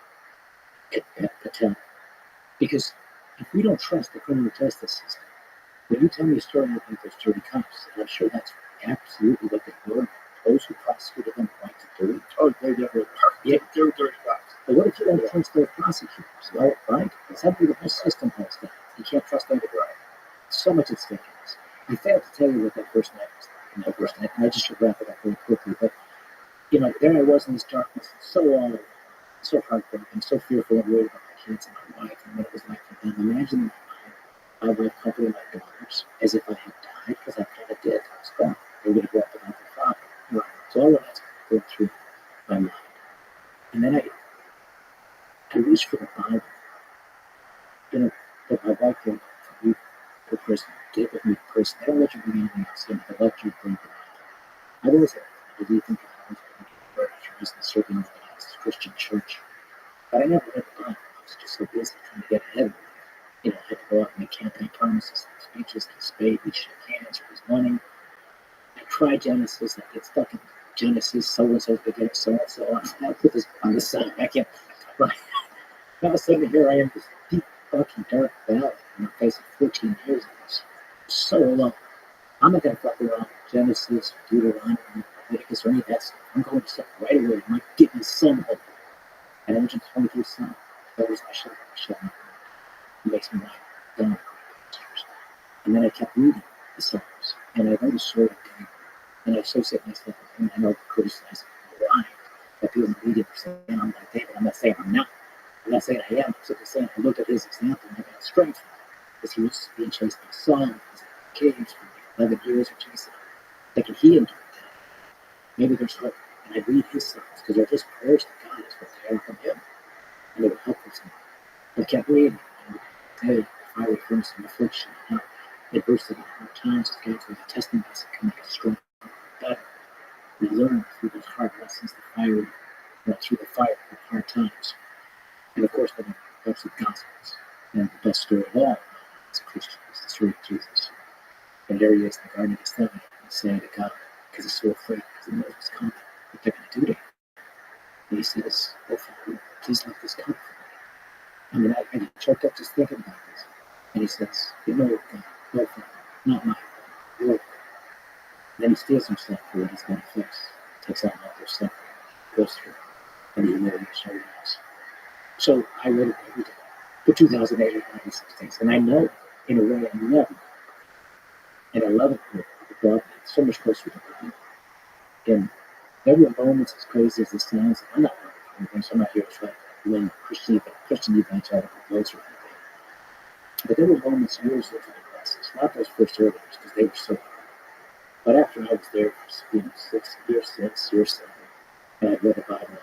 Patel. Because if we don't trust the criminal justice system, when you tell me a story about those dirty cops, and I'm sure that's absolutely what they were, those who prosecuted them right to do it. Oh, they never. Yeah. They were dirty cops. But what if you don't trust those prosecutors? Well, right? It's happening the whole system has that. You can't trust anybody. So much at stake in this. I failed to tell you what that first night was like. That first night, and I just should wrap it up very quickly. But there I was in this darkness, so heartbroken, so fearful and worried about my kids and my wife and what it was like for them. Imagine my wife comforting my daughters as if I had died, because I kind of did. I was gone. They would have grew up without their father. Right. So all of that's going through my mind. And then I reached for the Bible. That my wife gave me for Christmas, gave it me personally. I don't let you bring anything else in. I let you bring the Bible. I've always had a belief in God. I was very curious and serving the Christian church. But I never read the Bible. I was just so busy trying to get ahead. I had to go out and make campaign promises, speeches, kiss babies, shake hands, raise money. I tried Genesis. I get stuck in Genesis. So and so's beginning, so and so. I put this on the side. I can't. Right. All of a sudden, here I am, this deep, fucking dark valley. I'm facing 14 years of this. So alone. I'm not going to fuck around with Genesis, Deuteronomy, Leviticus, or any of that stuff. I'm going to step right away. I'm like, give me some hope. And I'm just 23 son. That was my shelter. It makes me like down. And then I kept reading the Psalms. And I noticed sort of David. And I associate myself with him. I know criticizing lying. But people read it saying I'm like David. I'm not saying I'm not. I'm not saying I am. I'm simply saying I looked at his example and I got strength from it. Because he was being chased by Saul. He was in the caves for 11 years or chasing. Thinking he endured that. Maybe there's hope. And I read his Psalms because they're just prayers to God. It's what they are from him. And they were helpful to me. I kept reading. And hey, if I were from some affliction, how adversity, hard times, it's going through the testing us, it can make us stronger, better. We learn through those hard lessons, through the fire of hard times. And of course, then it helps with Gospels. And the best story of all as a Christian is the story of Jesus. And there he is in the Garden of Gethsemane, saying to God, because he's so afraid, because he knows what's coming, what they're going to do to him. And he says, oh, Father, please let this come from me. I mean, I get choked up just thinking about this. And he says, you know, God, no, Father, not my will, your will. Then he steals himself for what he's going to fix. Takes out all their suffering, goes through, and he humiliates everyone else. So I read it every day for 2,896 days. And I know, in a way, I never. And I love it. It brought me so much closer to God. And there were moments as crazy as this sounds. I'm not running so I'm not here to try to win Christian evangelical votes or anything. But there were moments, years later, not those first early years, because they were so hard. But after I was there for year 6, year 7, and I read the Bible every day.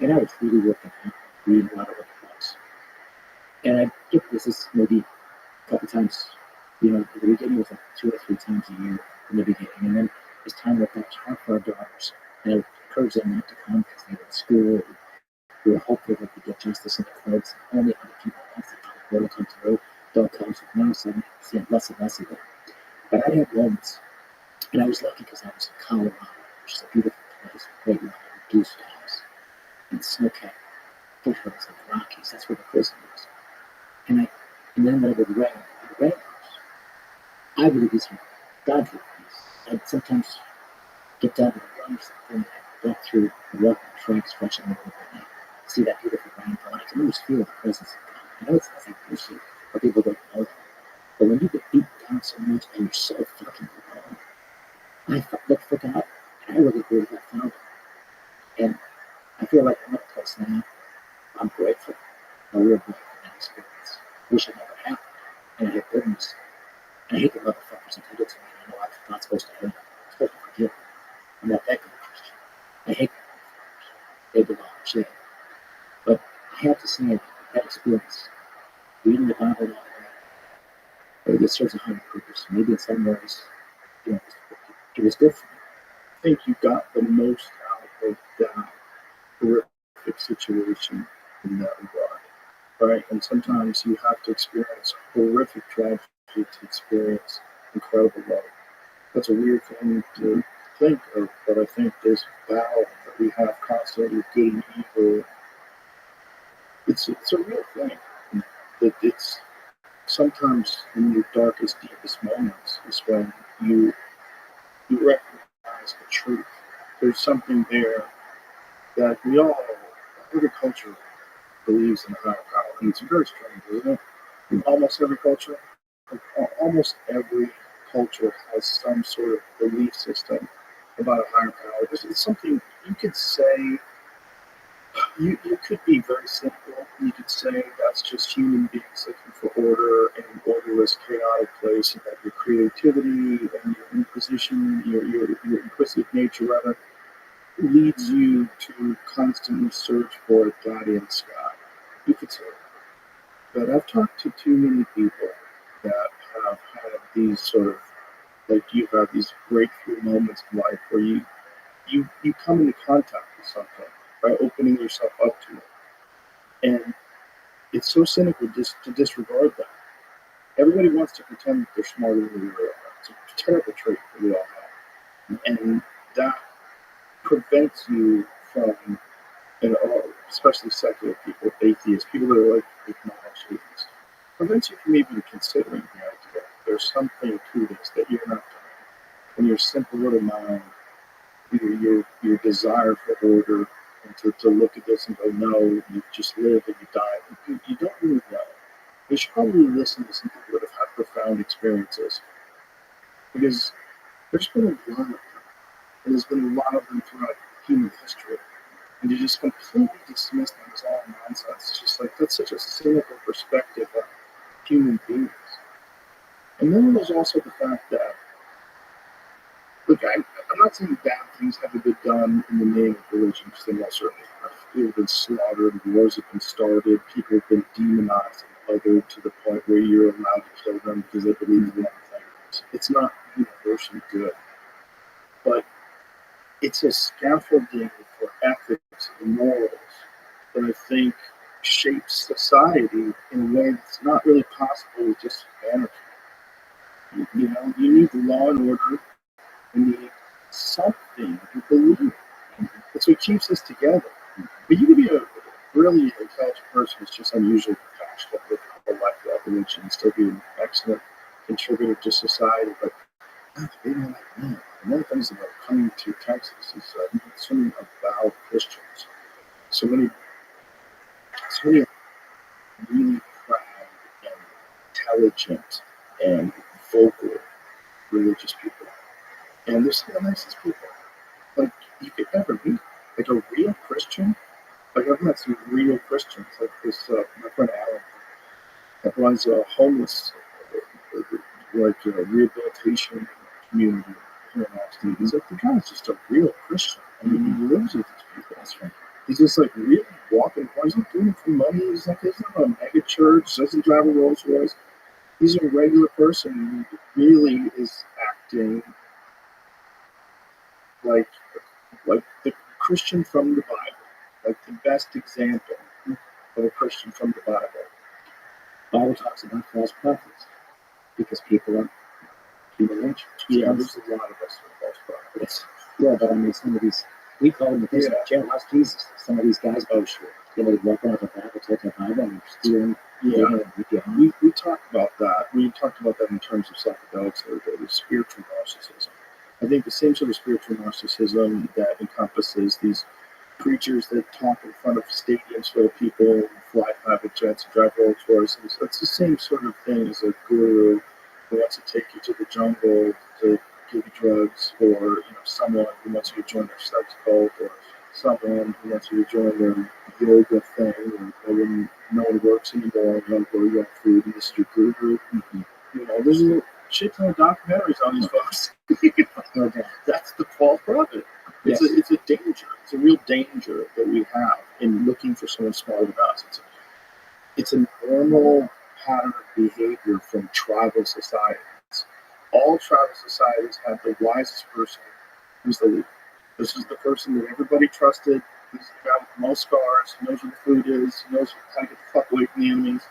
And I was really working out, reading a lot of what it was. And I did this maybe a couple times, in the beginning it was like 2 or 3 times a year in the beginning. And then as time went on, it was hard for our daughters. And I would encourage them not to come because they were at school. We were hopeful they could get justice in the courts. Only other people will come through. Don't come. So now I'm seeing less and less of them. But I had moments. And I was lucky because I was in Colorado, which is a beautiful place, great weather, blue skies, and snow-capped foothills of the Rockies. That's where the prison was. And then when it would rain, I believe these are God things. I'd sometimes get down to the run or something, and I'd walk through the walking track, stretching over and see that beautiful rainbow, and I can always feel the presence of God. I know it's nothing personal, but people don't know that. But when you get beat down so much and you're so fucking alone, I look for God, and I really believe I found him. And I feel like I'm at a place now. I'm grateful. I'm real grateful for that experience. Wish it never happened. And I have bitterness. And I hate the motherfuckers that did it to me. I know I'm not supposed to hate them. I'm supposed to forgive them. I'm not that good. I hate they belong in jail. But I have to say, that experience, reading the Bible all that, it serves a higher purpose. Maybe in some ways, you know, it was good for me. I think you got the most out of that horrific situation in that regard, right? And sometimes you have to experience horrific tragedy to experience incredible love. That's a weird thing to think of, but I think this battle that we have constantly with good and evil, it's a real thing. That it's sometimes in your darkest, deepest moments is when you recognize the truth. There's something there that we all, every culture believes in a higher power. And it's very strange, isn't it? In almost every culture, like, almost every culture has some sort of belief system about a higher power. It's something you could say, you could be very simple. You could say that's just human beings looking for order in an orderless, chaotic place, and that your creativity and your inquisition, your inquisitive nature, rather, leads you to constantly search for a daddy in the sky. You could say that. But I've talked to too many people that have had these sort of, like, you have these breakthrough moments in life where you come into contact with something by opening yourself up to it. And it's so cynical just to disregard that. Everybody wants to pretend that they're smarter than they really are. It's a terrible trait that we all have. And that prevents you from, and especially secular people, atheists, people that are like acknowledged atheists, prevents you from even considering the idea there's something to this that you're not doing. In your simple little mind, your desire for order, and to look at this and go, no, you just live and you die. You don't really know. You should probably listen to some people that have had profound experiences, because there's been a lot of them, and there's been a lot of them throughout human history. And you just completely dismiss them as all nonsense. It's just like, that's such a cynical perspective of human beings. And then there's also the fact that, look, I'm not saying bad things haven't been done in the name of religion, because they most certainly have. People have been slaughtered, wars have been started, people have been demonized and othered to the point where you're allowed to kill them because they believe in one thing. It's not universally good. But it's a scaffolding for ethics and morals that I think shapes society in a way that's not really possible with just anarchy. You know, you need law and order, you need something to believe in. That's what keeps us together. But you can be a really intelligent person who's just unusually passionate with a life without religion and still be an excellent contributor to society. But they don't like me. And one of the things about coming to Texas is something about Christians. So many really proud and intelligent and vocal religious people. And they're some of the nicest people like you could ever meet. Like a real Christian. Like I've met some real Christians, like this my friend Alan that runs a homeless rehabilitation community here in Austin. He's like, the guy's just a real Christian. I mean, he lives with these people. That's right. He's just like really walking. He's not doing it for money. He's not a mega church. Doesn't drive a Rolls Royce. He's a regular person who really is acting like the Christian from the Bible, like the best example of a Christian from the Bible. The Bible talks about false prophets because people are human nature. Yeah, there's a lot of us with false prophets. Yeah, but I mean, some of these, we call them the person jealous Jesus. Some of these guys, they walk out of the Bible, take the Bible, and stealing. We talked about that. We talked about that in terms of psychedelics, or the spiritual narcissism. I think the same sort of spiritual narcissism that encompasses these preachers that talk in front of stadiums full of people, fly private jets, drive Rolls Royces. That's the same sort of thing as a guru who wants to take you to the jungle to give you drugs, or someone who wants you to join their sex cult, or someone who wants you to join their yoga thing, and when no one works anymore, you have food, and this is your guru. There's a shit ton of documentaries on these folks. That's the false prophet. It's a danger. It's a real danger that we have in looking for someone smarter than us. It's a normal pattern of behavior from tribal societies. All tribal societies have the wisest person who's the leader. This is the person that everybody trusted. He's the guy with the most scars. He knows where the food is. He knows how to get the fuck away from the enemies.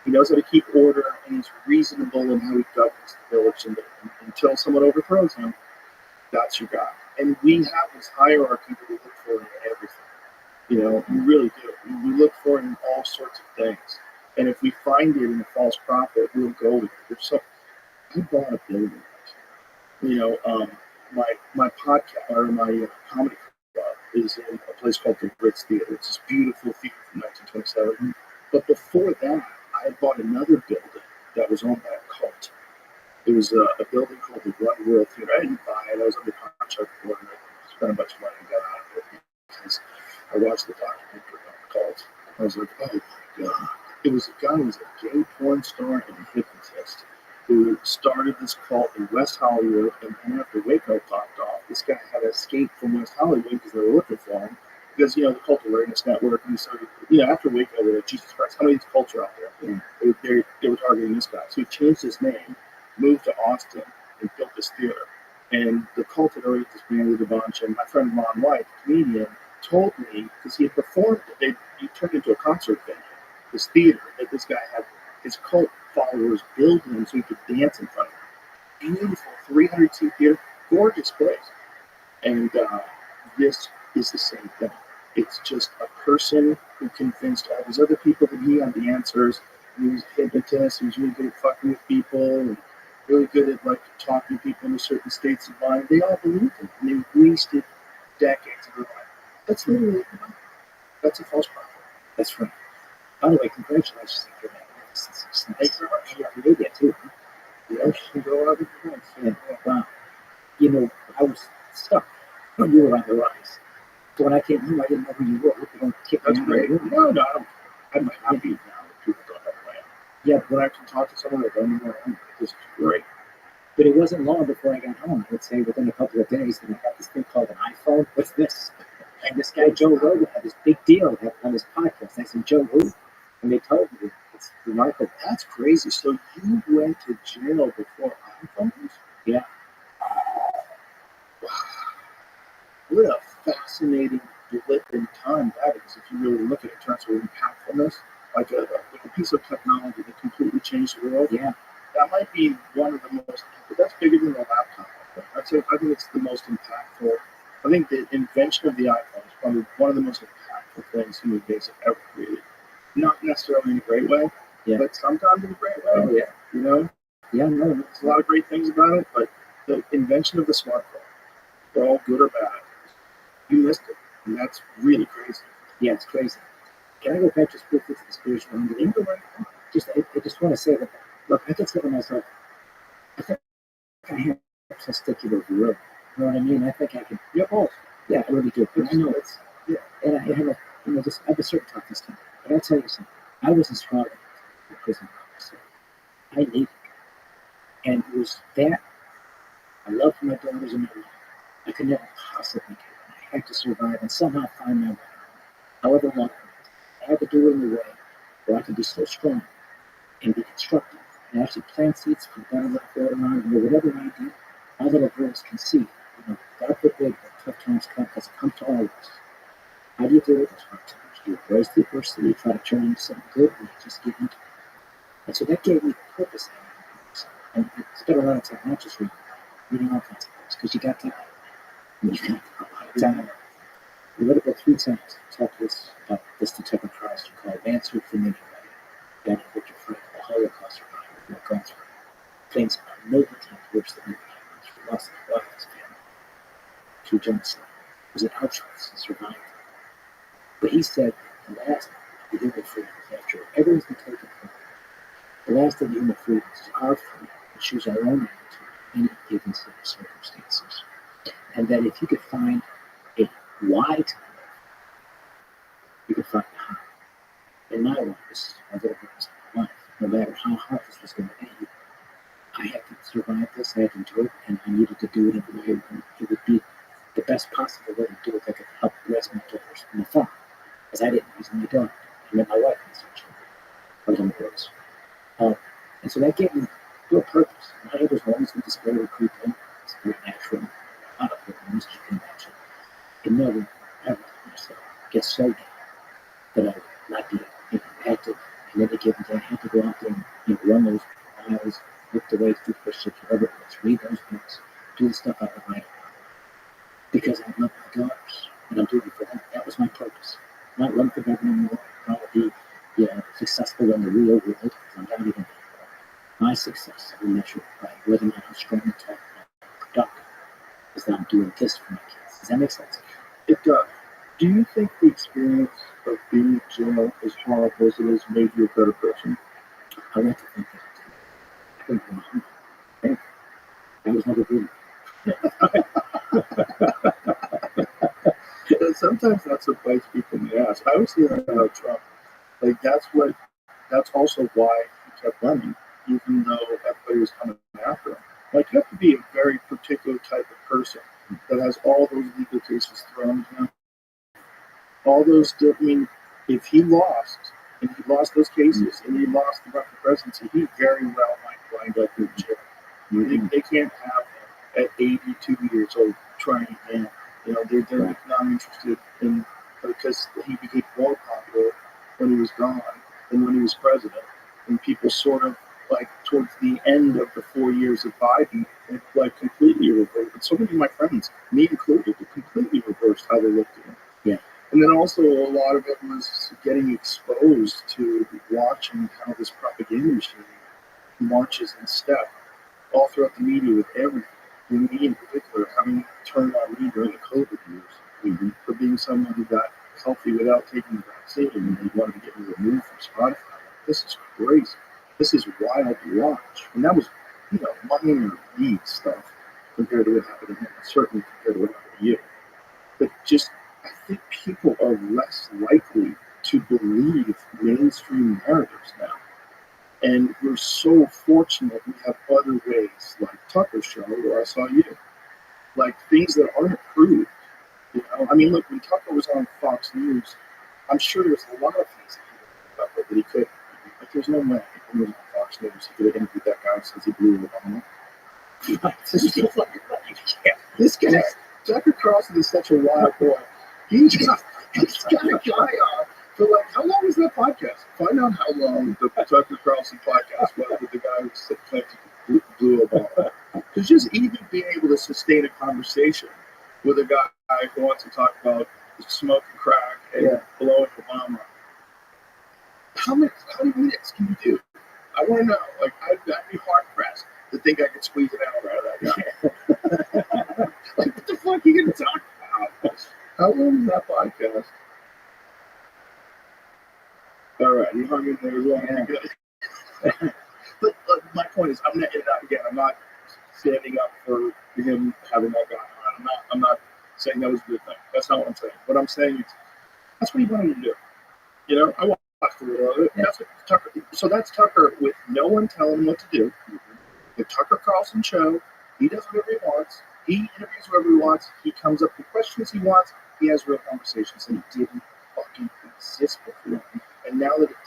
He knows how to keep order, and he's reasonable in how he governs the village. And until someone overthrows him, that's your guy. And we have this hierarchy that we look for in everything. You know, we really do. We look for it in all sorts of things. And if we find it in a false prophet, we'll go with it. I bought a building. You know, my podcast or my comedy club is in a place called the Ritz Theater. It's this beautiful theater from 1927. But before that, I had bought another building that was owned by a cult. It was a building called the Rothschild Theater. I didn't buy it. I was under contract for it. And I spent a bunch of money and got out of it because I watched the documentary on the cult. I was like, oh my God. It was a guy who was a gay porn star and a hypnotist who started this cult in West Hollywood, and then after Waco popped off, this guy had to escape from West Hollywood because they were looking for him. Because, you know, the Cult Awareness Network, and so, you know, after Waco, they were like, Jesus Christ, how many of these cults are out there? Yeah. They were targeting this guy. So he changed his name, moved to Austin, and built this theater. And the cult had already disbanded a bunch, and my friend Ron White, the comedian, told me, because he had performed it, he turned into a concert venue, this theater that this guy had his cult followers build him so he could dance in front of him. Beautiful, 300-seat theater, gorgeous place. And this is the same thing. It's just a person who convinced all these other people that he had the answers. He was a hypnotist. He was really good at fucking with people and really good at like talking to people into certain states of mind. They all believed him, and they wasted decades of their life. That's literally, you know, that's a false prophet. That's right. By the way, congratulations on your magnificent success. Thank you very much. And your media too, huh? Yes, you go out with your friends. Yeah. Wow. You know, I was stuck when you were on the rise. So when I came home, I didn't know who you were. You don't kick me That's out. great. No, I'm happy now that people don't know who I am. Yeah, When I can talk to someone that don't know who I am, this is great. but it wasn't long before I got home. I would say within a couple of days, and I got this thing called an iPhone. What's this? And this guy, Joe Rogan, had this big deal on his podcast. I said, Joe, who? And they told me, it's remarkable. That's crazy. So you went to jail before iPhones? Yeah. Wow. What a fascinating blip in time that is, if you really look at it in terms of impactfulness, like a piece of technology that completely changed the world. Yeah. That might be one of the most, but that's bigger than the laptop. I think it's the most impactful. I think the invention of the iPhone is probably one of the most impactful things human beings have ever created. Not necessarily in a great way, but sometimes in a great way. Oh, yeah. You know? Yeah, no. There's a lot of great things about it, but the invention of the smartphone, for all good or bad, you missed it. And that's really crazy. Yeah, it's crazy. Can I go back just briefly to the spiritual end of it? I just want to say that, look, I consider myself, I think I have testicular virility. You know what I mean? I think I can. Yeah, both. Yeah, I really do. But I know it's, and I have a, I have a certain toughness to me. But I'll tell you something. I wasn't strong enough in prison. So I needed it. And it was that I love my daughters and my life. I could never possibly do it. I had to survive and somehow find my way. However long I had to do it in a way where I could be so strong and be constructive and actually plant seeds for better life later on, or whatever I do, my little girls can see. You know, God forbid that tough times come, because it comes to all of us. How do you deal with those hard times? Do you embrace the adversity, you try to turn into something good, or you just give into it? And so that gave me purpose. And I spent a lot of time not just reading all kinds of books, because you got time. You got a lot of time. We read about 3 times. Talk to us about this detective Christ called Answered from Anybody. Daniel Victor Frank, a Holocaust survivor who had gone through things a million times worse than anybody else. He lost his wife, his family, to genocide. He was at Auschwitz and survived. But he said the last of the human freedom is after everything's been taken from us. The last of the human freedoms is our freedom to choose our own attitude in any given set of circumstances. And that if you could find a why to live, you could find a how. In my life, this is my little girl's life. No matter how hard this was going to be, I had to survive this, I had to endure it, and I needed to do it in a way where it would be the best possible way to do it. I could help raise my daughters on the farm because I didn't use my dog. I met my wife essentially. I was on the roads. And so that gave me real purpose. My neighbors were always with this very creep in. It's very natural. A lot of people, as you can imagine. It never, ever get so down that I would not be active. And then given day, I had to go out there and run those miles, lift the weights, do push-ups, whatever it was, read those books, do the stuff I would write about. Because I love my daughters, and I'm doing it for them. That was my purpose. Not run for government anymore, trying to be successful in the real world, because I'm not even there. My success is measured by whether or not I'm strong and tough and productive, is that I'm doing this for my kids. Does that make sense? It does. Do you think the experience of being in jail, as horrible as it is, made you a better person? I like to think that I did. I think I'm thank you. I was never good. Sometimes that's advice people may ask. I always hear that about Trump. Like that's also why he kept running, even though everybody was coming after him. Like you have to be a very particular type of person that has all those legal cases thrown at him. All those, I mean, if he lost, and he lost those cases, and he lost the presidency, he very well might wind up in jail. They can't have him at 82 years old trying again. They're not interested in, because he became more popular when he was gone than when he was president. And people sort of, like, towards the end of the 4 years of Biden, it, like, completely reversed. But so many of my friends, me included, it completely reversed how they looked at him. Yeah. And then also a lot of it was getting exposed to watching how this propaganda machine marches in step all throughout the media with everything. And me in particular, having turned on me during the COVID years for being someone who got healthy without taking the vaccine and they wanted to get me removed from Spotify. This is crazy. This is wild to watch. And that was, minor league stuff compared to what happened to him, certainly compared to what happened to you. But just, I think people are less likely to believe mainstream narratives now. And we're so fortunate we have other ways, like Tucker's show, where I saw you, like things that aren't proved. I mean, look, when Tucker was on Fox News, I'm sure there was a lot of things that he could. Like, there's no way when he was on Fox News he could have interviewed that guy since he blew Obama. This guy, Tucker Carlson, is such a wild boy. He's got a guy on. So, like, how long was that podcast? Find out how long the Tucker Carlson podcast was with the guy who claimed he blew Obama. Because just even being able to sustain a conversation with a guy who wants to talk about smoking crack and blowing Obama. How many minutes can you do? I want to know. Like, I'd be hard pressed to think I could squeeze it out of that guy. Like, what the fuck are you going to talk about? How long is that podcast? All right, you hung in there as well. Yeah. Good. But my point is, I'm not standing up for him having that guy on. I'm not saying that was a good thing. That's not what I'm saying. What I'm saying is, that's what he wanted to do. I watched a little of it. Yeah. That's what Tucker. So that's Tucker with no one telling him what to do. The Tucker Carlson show. He does whatever he wants. He interviews whoever he wants. He comes up with questions he wants. He has real conversations, and it didn't fucking exist before. And now that it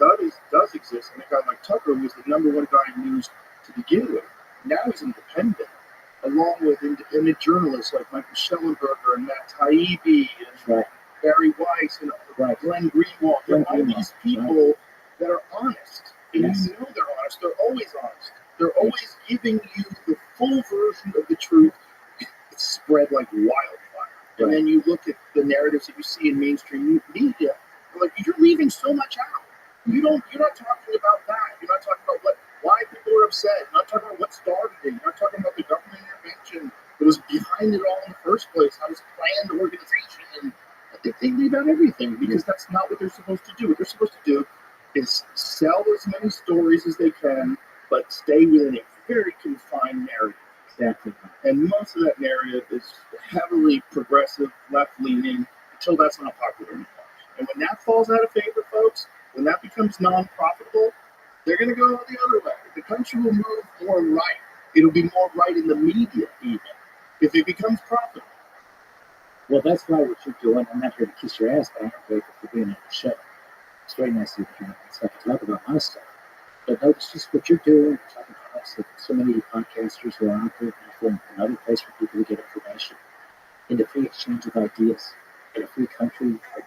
does exist, and a guy like Tucker was the number one guy in news to begin with, now he's independent, along with independent journalists like Michael Schellenberger and Matt Taibbi and Barry Weiss and Glenn Greenwald. There are all these people that are honest. And you know they're honest. They're always honest. They're always giving you the full version of the truth. It's spread like wildfire. And then you look at the narratives that you see in mainstream media, like, you're leaving so much out. You're not talking about that. You're not talking about why people are upset. You're not talking about what started it. You're not talking about the government intervention that was behind it all in the first place. How it's planned organization. And they leave out everything because that's not what they're supposed to do. What they're supposed to do is sell as many stories as they can, but stay within a very confined narrative. Exactly. And most of that narrative is heavily progressive, left-leaning, until that's not popular anymore. And when that falls out of favor, folks, when that becomes non-profitable, they're going to go the other way. The country will move more right. It'll be more right in the media, even, if it becomes profitable. Well, that's why what you're doing. I'm not here to kiss your ass, but I'm grateful for being on the show. It's very nice to hear stuff to talk about my stuff. But no, it's just what you're doing. Talking to us, like so many podcasters who are out there offering another place for people to get information in the free exchange of ideas in a free country like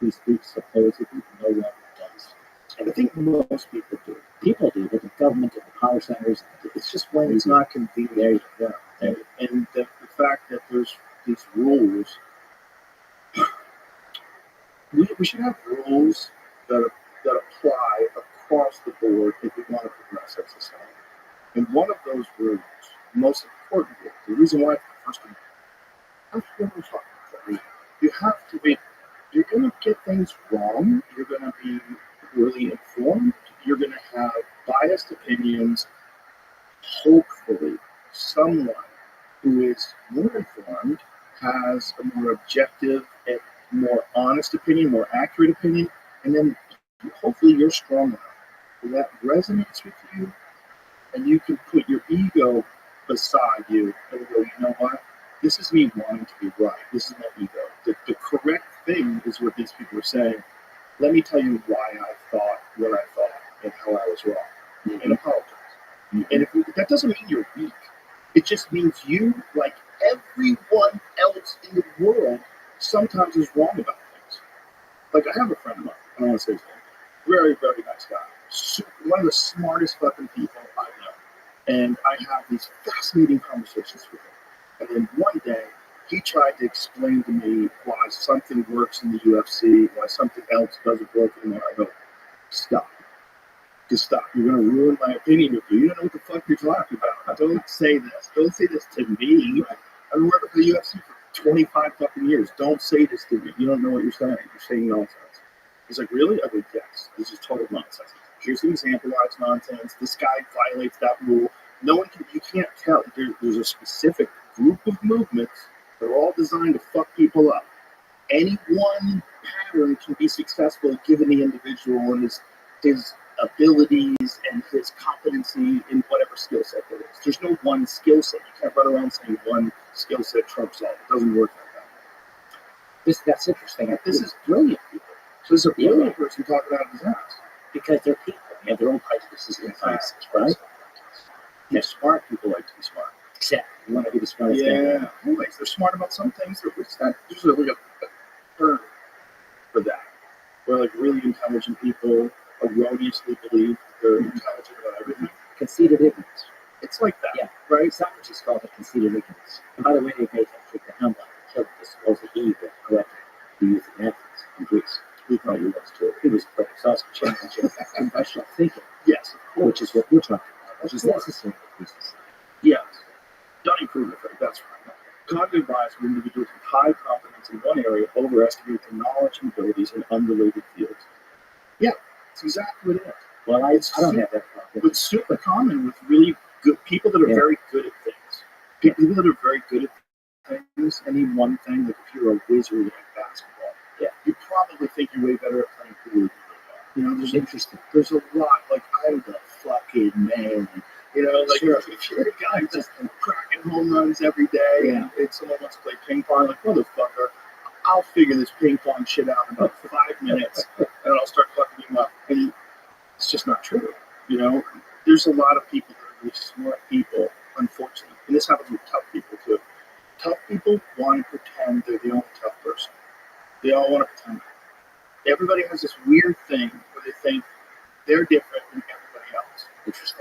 free speech supposedly no one does. And I think most people do. People do, but the government and the power centers, it's just When way it's not convenient. There you go. And the fact that there's these rules, we should have rules that apply across the board if we want to progress as a society. And one of those rules, most important rule, the reason why it's the first one, you have to be, you're going to get things wrong, you're going to be really informed, you're going to have biased opinions. Hopefully, someone who is more informed has a more objective and more honest opinion, more accurate opinion, and then hopefully you're strong enough that resonates with you, and you can put your ego beside you and go, you know what? This is me wanting to be right. This is my ego. The correct thing is what these people are saying. Let me tell you why I thought what I thought and how I was wrong. And apologize. And that doesn't mean you're weak. It just means you, like everyone else in the world, sometimes is wrong about things. Like I have a friend of mine. I don't want to say his name. Very, very nice guy. One of the smartest fucking people I know. And I have these fascinating conversations with him. And then one day, he tried to explain to me why something works in the UFC, why something else doesn't work anymore. I go, stop. Just stop. You're going to ruin my opinion with you. You don't know what the fuck you're talking about. Don't say this. Don't say this to me. I've been working for the UFC for 25 fucking years. Don't say this to me. You don't know what you're saying. You're saying nonsense. He's like, really? I go, yes. This is total nonsense. Here's an example why it's nonsense. This guy violates that rule. No one can, you can't tell. There's a specific group of movements that are all designed to fuck people up. Any one pattern can be successful given the individual and his abilities and his competency in whatever skill set there is. There's no one skill set. You can't run around saying one skill set trumps all. It doesn't work like that. That's interesting. This is brilliant people. So this is a brilliant person talking out of his ass. Because they're people. They have their own prejudices and biases, right? Yeah, smart people like to be smart. Exactly. You want to be the smartest guy. Yeah, always. They're smart about some things. There's usually a term for that. Where like really intelligent people erroneously believe they're intelligent about everything. Conceited ignorance. It's like that. Yeah. Right? Socrates called it conceited ignorance. And by the way, they made him take the helm off and kill him because supposedly he was corrected the youth in Athens in Greece. He probably was too. He was perfect. So it's a challenge of conventional thinking. Yes. Which is what we're talking about, which is necessary for pieces. Yes. Dunning-Kruger effect, that's right. Cognitive bias where individuals with high competence in one area overestimate their knowledge and abilities in unrelated fields. Yeah, that's exactly what it is. Well, I don't have that problem. It's super common with really good people that are very good at things. People that are very good at things, any one thing, like if you're a wizard at basketball, you probably think you're way better at playing pool than you are. You know, there's a lot, like I'm the fucking man. You know, like if you're a guy who's just cracking home runs every day and someone wants to play ping pong, like, motherfucker, I'll figure this ping pong shit out in about 5 minutes and I'll start fucking him up. And it's just not true. You know, there's a lot of people that are really smart people, unfortunately. And this happens with tough people too. Tough people want to pretend they're the only tough person. They all want to pretend. Everybody has this weird thing where they think they're different than everybody else.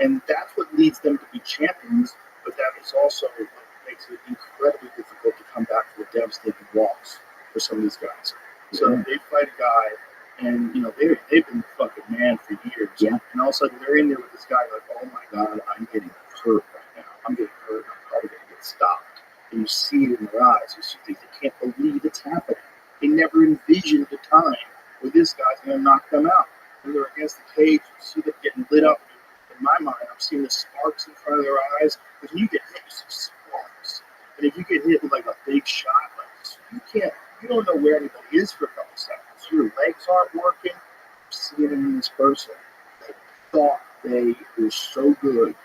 And that's what leads them to be champions, but that is also what makes it incredibly difficult to come back from a devastating loss for some of these guys. So they fight a guy, and you know they've been fucking man for years. Yeah. And all of a sudden they're in there with this guy like, oh my god, I'm getting hurt right now. I'm getting hurt. I'm probably going to get stopped. And you see it in their eyes. You see they can't believe it's happening. They never envisioned the time where this guy's going to knock them out. When they're against the cage, you see them getting lit up. In my mind, I'm seeing the sparks in front of their eyes. Because when you get hit, you see sparks. And if you get hit with like a big shot like this, you don't know where anybody is for a couple seconds. Your legs aren't working. I'm seeing it in this person. They thought they were so good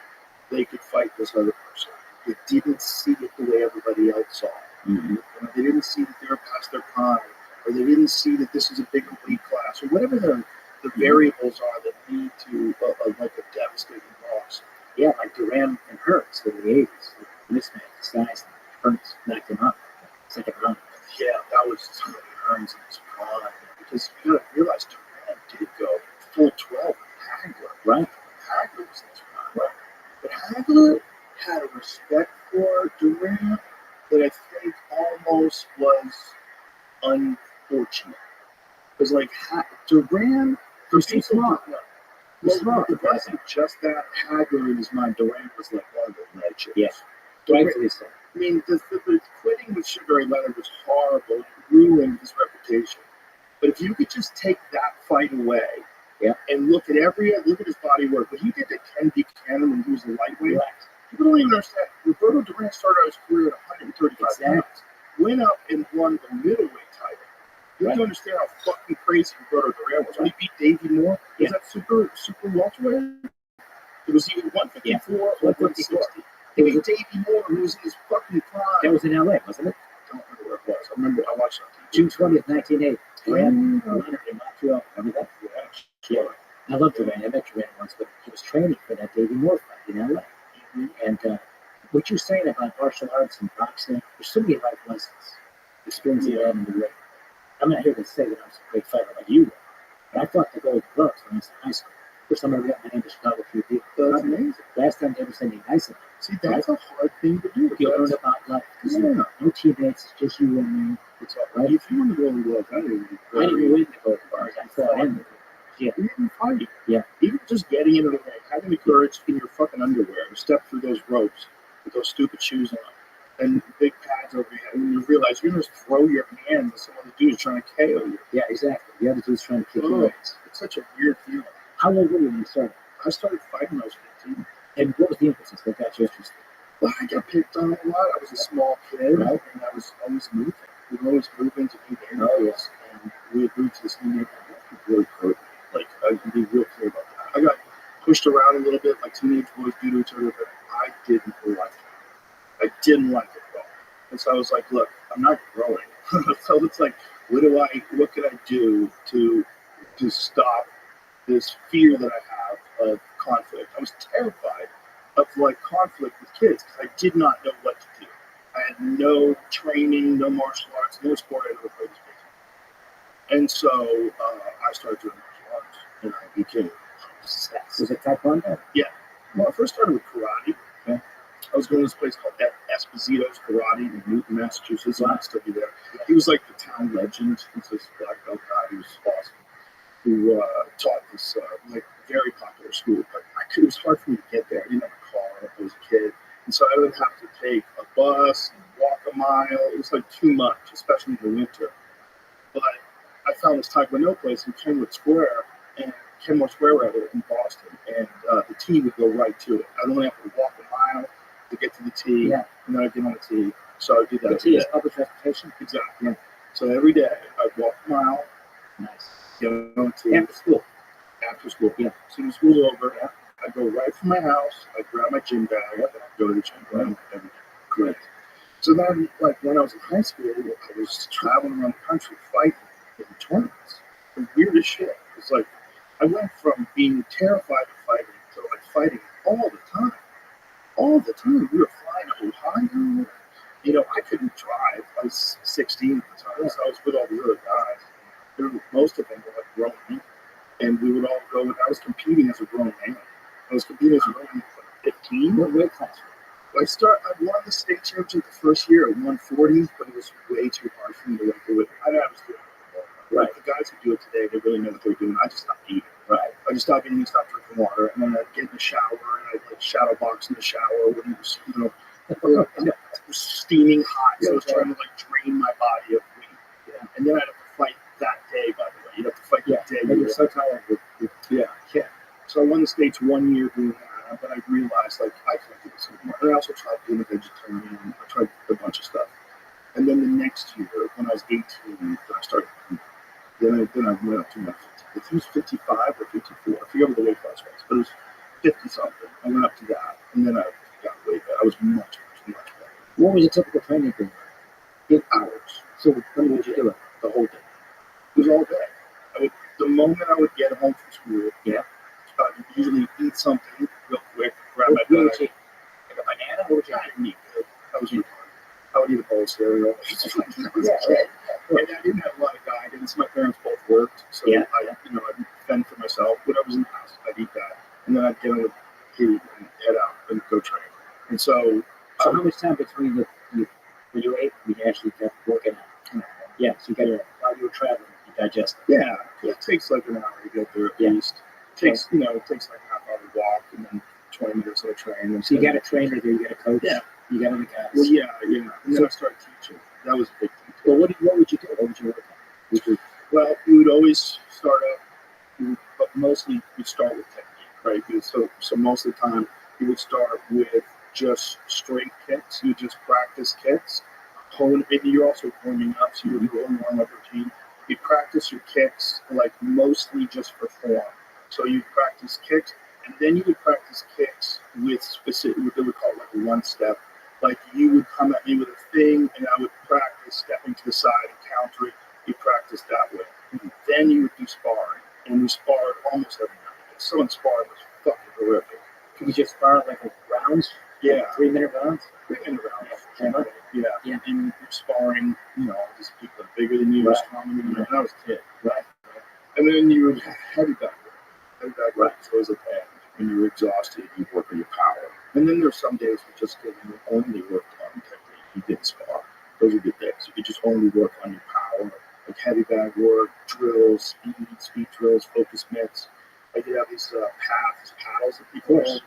they could fight this other person. They didn't see it the way everybody else saw it. Mm-hmm. You know, they didn't see that they were past their prime, or they didn't see that this is a big elite class, or whatever the variables are that lead to like a devastating loss. Yeah, like Duran and Hurts in the 80s. Mismatch, size, Hurts knocked him out. Second round. Yeah, that was Tommy Hearns in his prime. Because you gotta realize Durant did go full 12 with Hagler. Right. Hagler was in his prime. Right. But Hagler had a respect for Durant that I think almost was unfortunate. Because like Durant, for too people small. well, small. It wasn't just that Hagler in his mind. Durant was like one of the legends. Yeah. Durant, Rightfully so. I mean, the quitting with Sugar Ray Leonard was horrible. It ruined his reputation. But if you could just take that fight away, yeah, and look at his body work, what he did to Ken Buchanan when he was a lightweight, right. People don't even understand. Roberto Duran started his career at 135 Exactly. pounds, went up and won the middleweight title. You have to understand how fucking crazy Roberto Duran was. When he beat Davey Moore, was that super welterweight? It was either 154 or 160. He beat Davey Moore, who was in his fucking prime. That was in LA, wasn't it? I don't remember where it was. I remember I watched it on TV. June 20th, 1980. Duran, Yeah. Leonard in Montreal. Remember that? Yeah. I love Duran. I met Duran once, but he was training for that Davey Moore fight in LA. Mm-hmm. And what you're saying about martial arts and boxing, there's so many life lessons experiencing that in the ring. I'm not here to say that I'm a great fighter like you were, but I fought the Gold Gloves when I was in high school. First time I ever got my hand to Chicago QP. That's amazing. Last time they ever sent me ice. See, that's a hard thing to do. You learn about life. Yeah. No teammates, it's just you and me. It's all right. If you want to go in the Gloves, I didn't win the Gold Bars. I fought in. Yeah. You didn't fight. Yeah. Even just getting into the ring, having the courage in your fucking underwear to step through those ropes with those stupid shoes on and big pads over your head, and you realize you're going to throw your hands at some other dude trying to KO you. Yeah, exactly. The other dude's trying to kick your ass. It's such a weird feeling. How old were you when you started? I started fighting when I was 15. And what was the impetus that got you interested? Well, I got picked on a lot. I was a small kid, right? And I was always moving. We were always moving to new neighborhoods, and we had moved to this new neighborhood. It really hurt. Like, I can be real clear about that. I got pushed around a little bit like teenage boys do to each other, but I didn't like it. I didn't like it at all. And so I was like, look, I'm not growing. So it's like, what can I do to stop this fear that I have of conflict? I was terrified of like conflict with kids because I did not know what to do. I had no training, no martial arts, no sport I ever played before. And so I started doing martial arts, and I became obsessed. Was it Taekwondo? Yeah. Well, I first started with karate. Okay. I was going to this place called Esposito's Karate in Newton, Massachusetts. I'm still be there. He was like the town legend. He's this black belt guy who was awesome, who taught this like very popular school. But it was hard for me to get there. I didn't have a car. I was a kid. And so I would have to take a bus and walk a mile. It was like too much, especially in the winter. But I found this Taekwondo place in Kenmore Square in Boston. And the tee would go right to it. I'd only have to walk a mile to get to the tee, and then I'd get on the tee. So I'd do that. The tee is public transportation? Exactly. Yeah. So every day I'd walk a mile. Nice. Get on the tee. After school? After school. Yeah. As soon as school's over, I'd go right from my house, I'd grab my gym bag, and I'd go to the gym every day. Great. So then, like, when I was in high school, I was traveling around the country fighting in tournaments. The weirdest shit. It's like, I went from being terrified of fighting to, like, fighting all the time. All the time. We were flying to Ohio. You know, I couldn't drive. I was 16 at the time, so I was with all the other guys. Most of them were, like, grown men. And we would all go, and I was competing as a grown man. I was competing as a grown man at 15. What weight class? I won the state championship the first year at 140, but it was way too hard for me to do it. I was doing it. Right. The guys who do it today, they really know what they're doing. I just stopped eating. Right. I just stopped eating and stopped drinking water. And then I'd get in the shower, and I'd like shadow box in the shower when it was, you know, it was steaming hot. So I was trying to like drain my body of weight. Yeah. And then I'd have to fight that day, by the way. You'd have to fight that day. And you're so tired. Yeah. So I won the states 1 year doing that, but I realized like I can't do this anymore. And I also tried being a vegetarian. I tried a bunch of stuff. And then the next year, when I was 18, then I started competing. Then I went up to my 50. I think it was 55 or 54. I forget what the weight class was, but it was 50 something. I went up to that, and then I got way better. I was much better. What was a typical training day? hours, So when would you do it? the whole day. It was all day. The moment I would get home from school, Yeah. I'd usually eat something real quick, grab What my would bag. you eat? Like a banana? What would you I eat? didn't eat good. I was retarded. I would eat a bowl of cereal. I was a kid. And I didn't have a lot of guidance. My parents both worked, so Yeah. I'd fend for myself. Whatever's in the house, I'd eat that, and then I'd get on the heat and head out and go train. And so, So how much time between when you ate and you actually kept working out? Yeah, so you got while you were traveling, you digested. yeah, it takes like an hour to get there at least. It takes like half hour to walk and then 20 minutes on a train. And So you got a trainer there, you got a coach. Yeah. You got on the guys. Well, yeah. And then I started teaching. That was a big thing. Well, what would you do? What would you work on? Well, we would always start up, but mostly we'd start with technique, right? So most of the time you would start with just straight kicks. You just practice kicks. Maybe you're also warming up, so you do a warm-up routine. You practice your kicks like mostly just for form. So you practice kicks, and then you would practice kicks with specific, what they would call like a one-step. Like you would come at me with a thing, and I would practice stepping to the side and counter it. You practice that way. Then you would do sparring, and we sparred almost every night. Someone sparring was fucking horrific. Could you just spar like rounds? Yeah. Like 3-minute rounds? 3-minute rounds. Yeah. Yeah. And you're sparring, these people are bigger than you, Right. stronger than you. And I was a kid. Right. And then you would have heavy back work. Heavy back work Right. is always a pain. When you're exhausted, you work on your power. And then there's some days we just only worked on technique. You didn't spar. Those are good days. You just only work on your power. Like heavy bag work, drills, speed drills, focus mitts. I did have these paddles that people hold.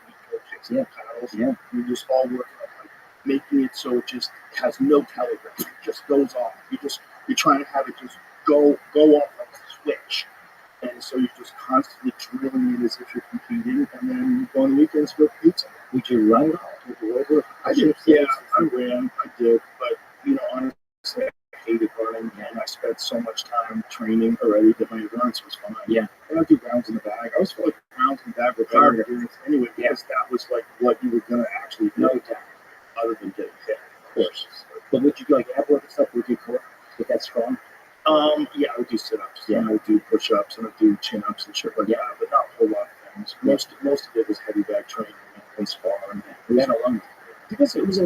Kicks and paddles. Yeah. You just all work on like making it so it just has no telegraph. It just goes off. You're trying to have it just go off like a switch. And so you're just constantly drilling it as if you're competing, and then you go on the weekends for pizza. Would you run? I did, yeah, I ran, I did, but honestly, I hated running, and I spent so much time training already that my endurance was fine. Yeah. I don't do rounds in the bag. I always felt like rounds in the bag were better endurance anyway, because that was like what you were gonna actually do, other than getting hit, of course. But would you do like ab work and stuff? Would you get that strong? Yeah, I would do sit-ups, and I would do push-ups, and I would do chin-ups and shit like that, but not a whole lot of things. Most of it was heavy bag training and sparring. That alone. Because it was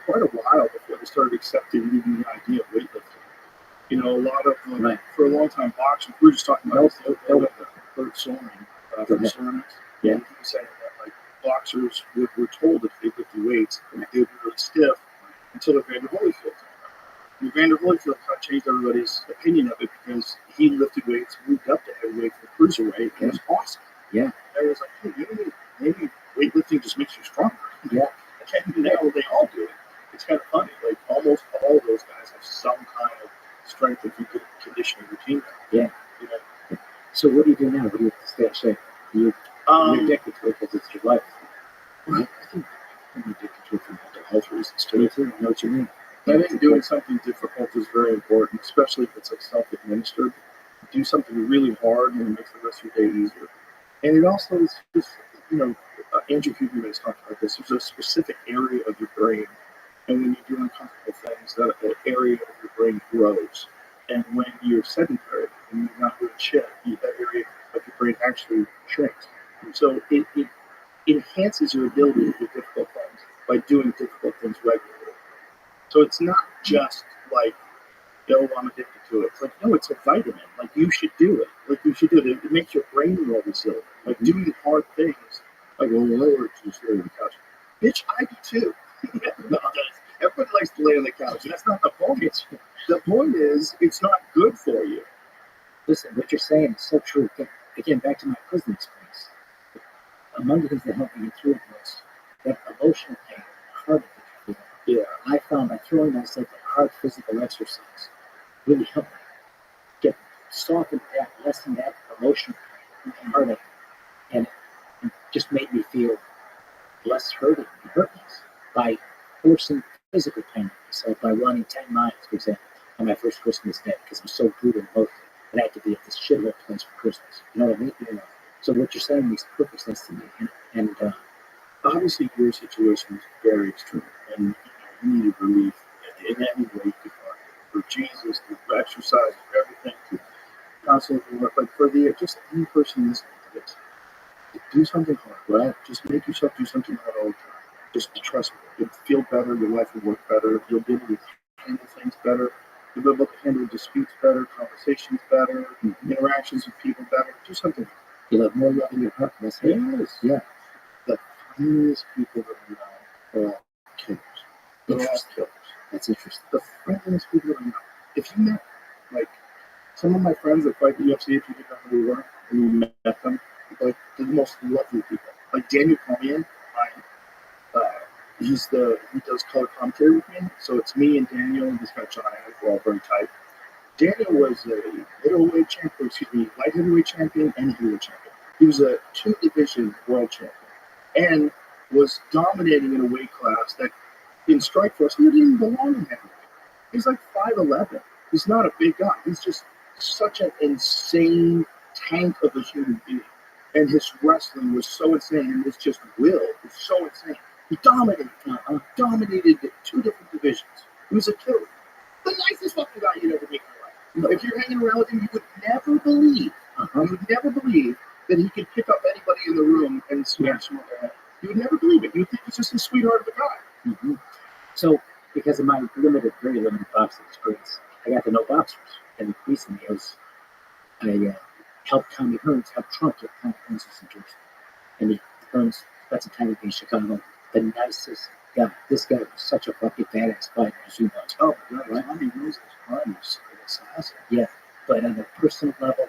quite a while before they started accepting even the idea of weightlifting. A lot of for a long time boxing. We were just talking about Bert Soren from Ceramics. Yeah. And he was saying that like boxers were told that they lift the weights and they would be really stiff until the Vander Holyfield. And Vander Holyfield kind of changed everybody's opinion of it because he lifted weights, moved up to heavyweight from cruiserweight, and it was awesome. Yeah. And it was like, hey, maybe weightlifting just makes you stronger. Yeah. And now they all do it. It's kind of funny. Like almost all those guys have some kind of strength and conditioning routine. Yeah. So what do you do now? What do you stay in shape? You're addicted to it because it's your life. I think I'm addicted to it for mental health reasons too. Me too. I know what you mean. I think doing something difficult is very important, especially if it's like self-administered. Do something really hard and it makes the rest of your day easier. And it also is just, Andrew Huberman has talked about this. There's a specific area of your brain, and when you do uncomfortable things, that area of your brain grows. And when you're sedentary and you're not doing shit, that area of your brain actually shrinks. So it enhances your ability to do difficult things by doing difficult things regularly. So it's not just like, I'm addicted to it. It's like, no, it's a vitamin. Like, you should do it. It makes your brain more resilient. Like, doing hard things. Like, well, I like to just lay on the couch. Bitch, I do too. Everybody likes to lay on the couch. That's not the point. The point is, it's not good for you. Listen, what you're saying is so true. Again, back to my prison experience. Among the things that helped me get through it was that emotional pain, hard to feel. Yeah. I found by throwing myself in hard physical exercise really helped me get softened that, lessen that emotional pain and heartache, and it just made me feel less hurting and hurtless by forcing physical pain on myself by running 10 miles, for example, on my first Christmas day because I was so brutal and emotional. And I had to be at this shithole place for Christmas. You know what I mean? So what you're saying makes perfect sense to me. And obviously, your situation is very extreme, and you needed relief in any way you could find. through Jesus, through exercise, through everything, through constantly work. Like for the just any person listening to this, do something hard, right? Just make yourself do something hard all the time. Just trust me. You'll feel better. Your life will work better. You'll be able to handle things better. You'll be able to handle disputes better, conversations better, interactions with people better. Do something. You'll have more love in your heart. That's it. Yes. Yeah. The funniest people that I know are all killers. They're all killers. That's interesting. The friendliest people that I know. If you met, like, some of my friends that fight the UFC, if you didn't know who they were, and you met them, like, they're the most lovely people. Like Daniel Cormier, he does color commentary with me. So it's me and Daniel and this guy John Adams. We're all very tight. Daniel was a light heavyweight champion and heavyweight champion. He was a 2-division world champion and was dominating in a weight class that in Strikeforce he didn't even belong in heavyweight. He's like 5'11". He's not a big guy. He's just such an insane tank of a human being. And his wrestling was so insane, and his just will was so insane. He dominated 2 different divisions. He was a killer. The nicest fucking guy you'd ever meet in your life. If you're hanging around with him, you would never believe that he could pick up anybody in the room and smash them on their head. You would never believe it. You would think he's just a sweetheart of a guy. Mm-hmm. So, because of my very limited boxing experience, I got to know boxers. And recently, I helped Tommy Hearns help Trump get Tommy Hearns' endorsement. And Hearns, that's a tiny in Chicago, the nicest guy. This guy was such a fucking badass fighter, as you know. Oh, right. Tommy Hearns is an assassin. Yeah, but on a personal level,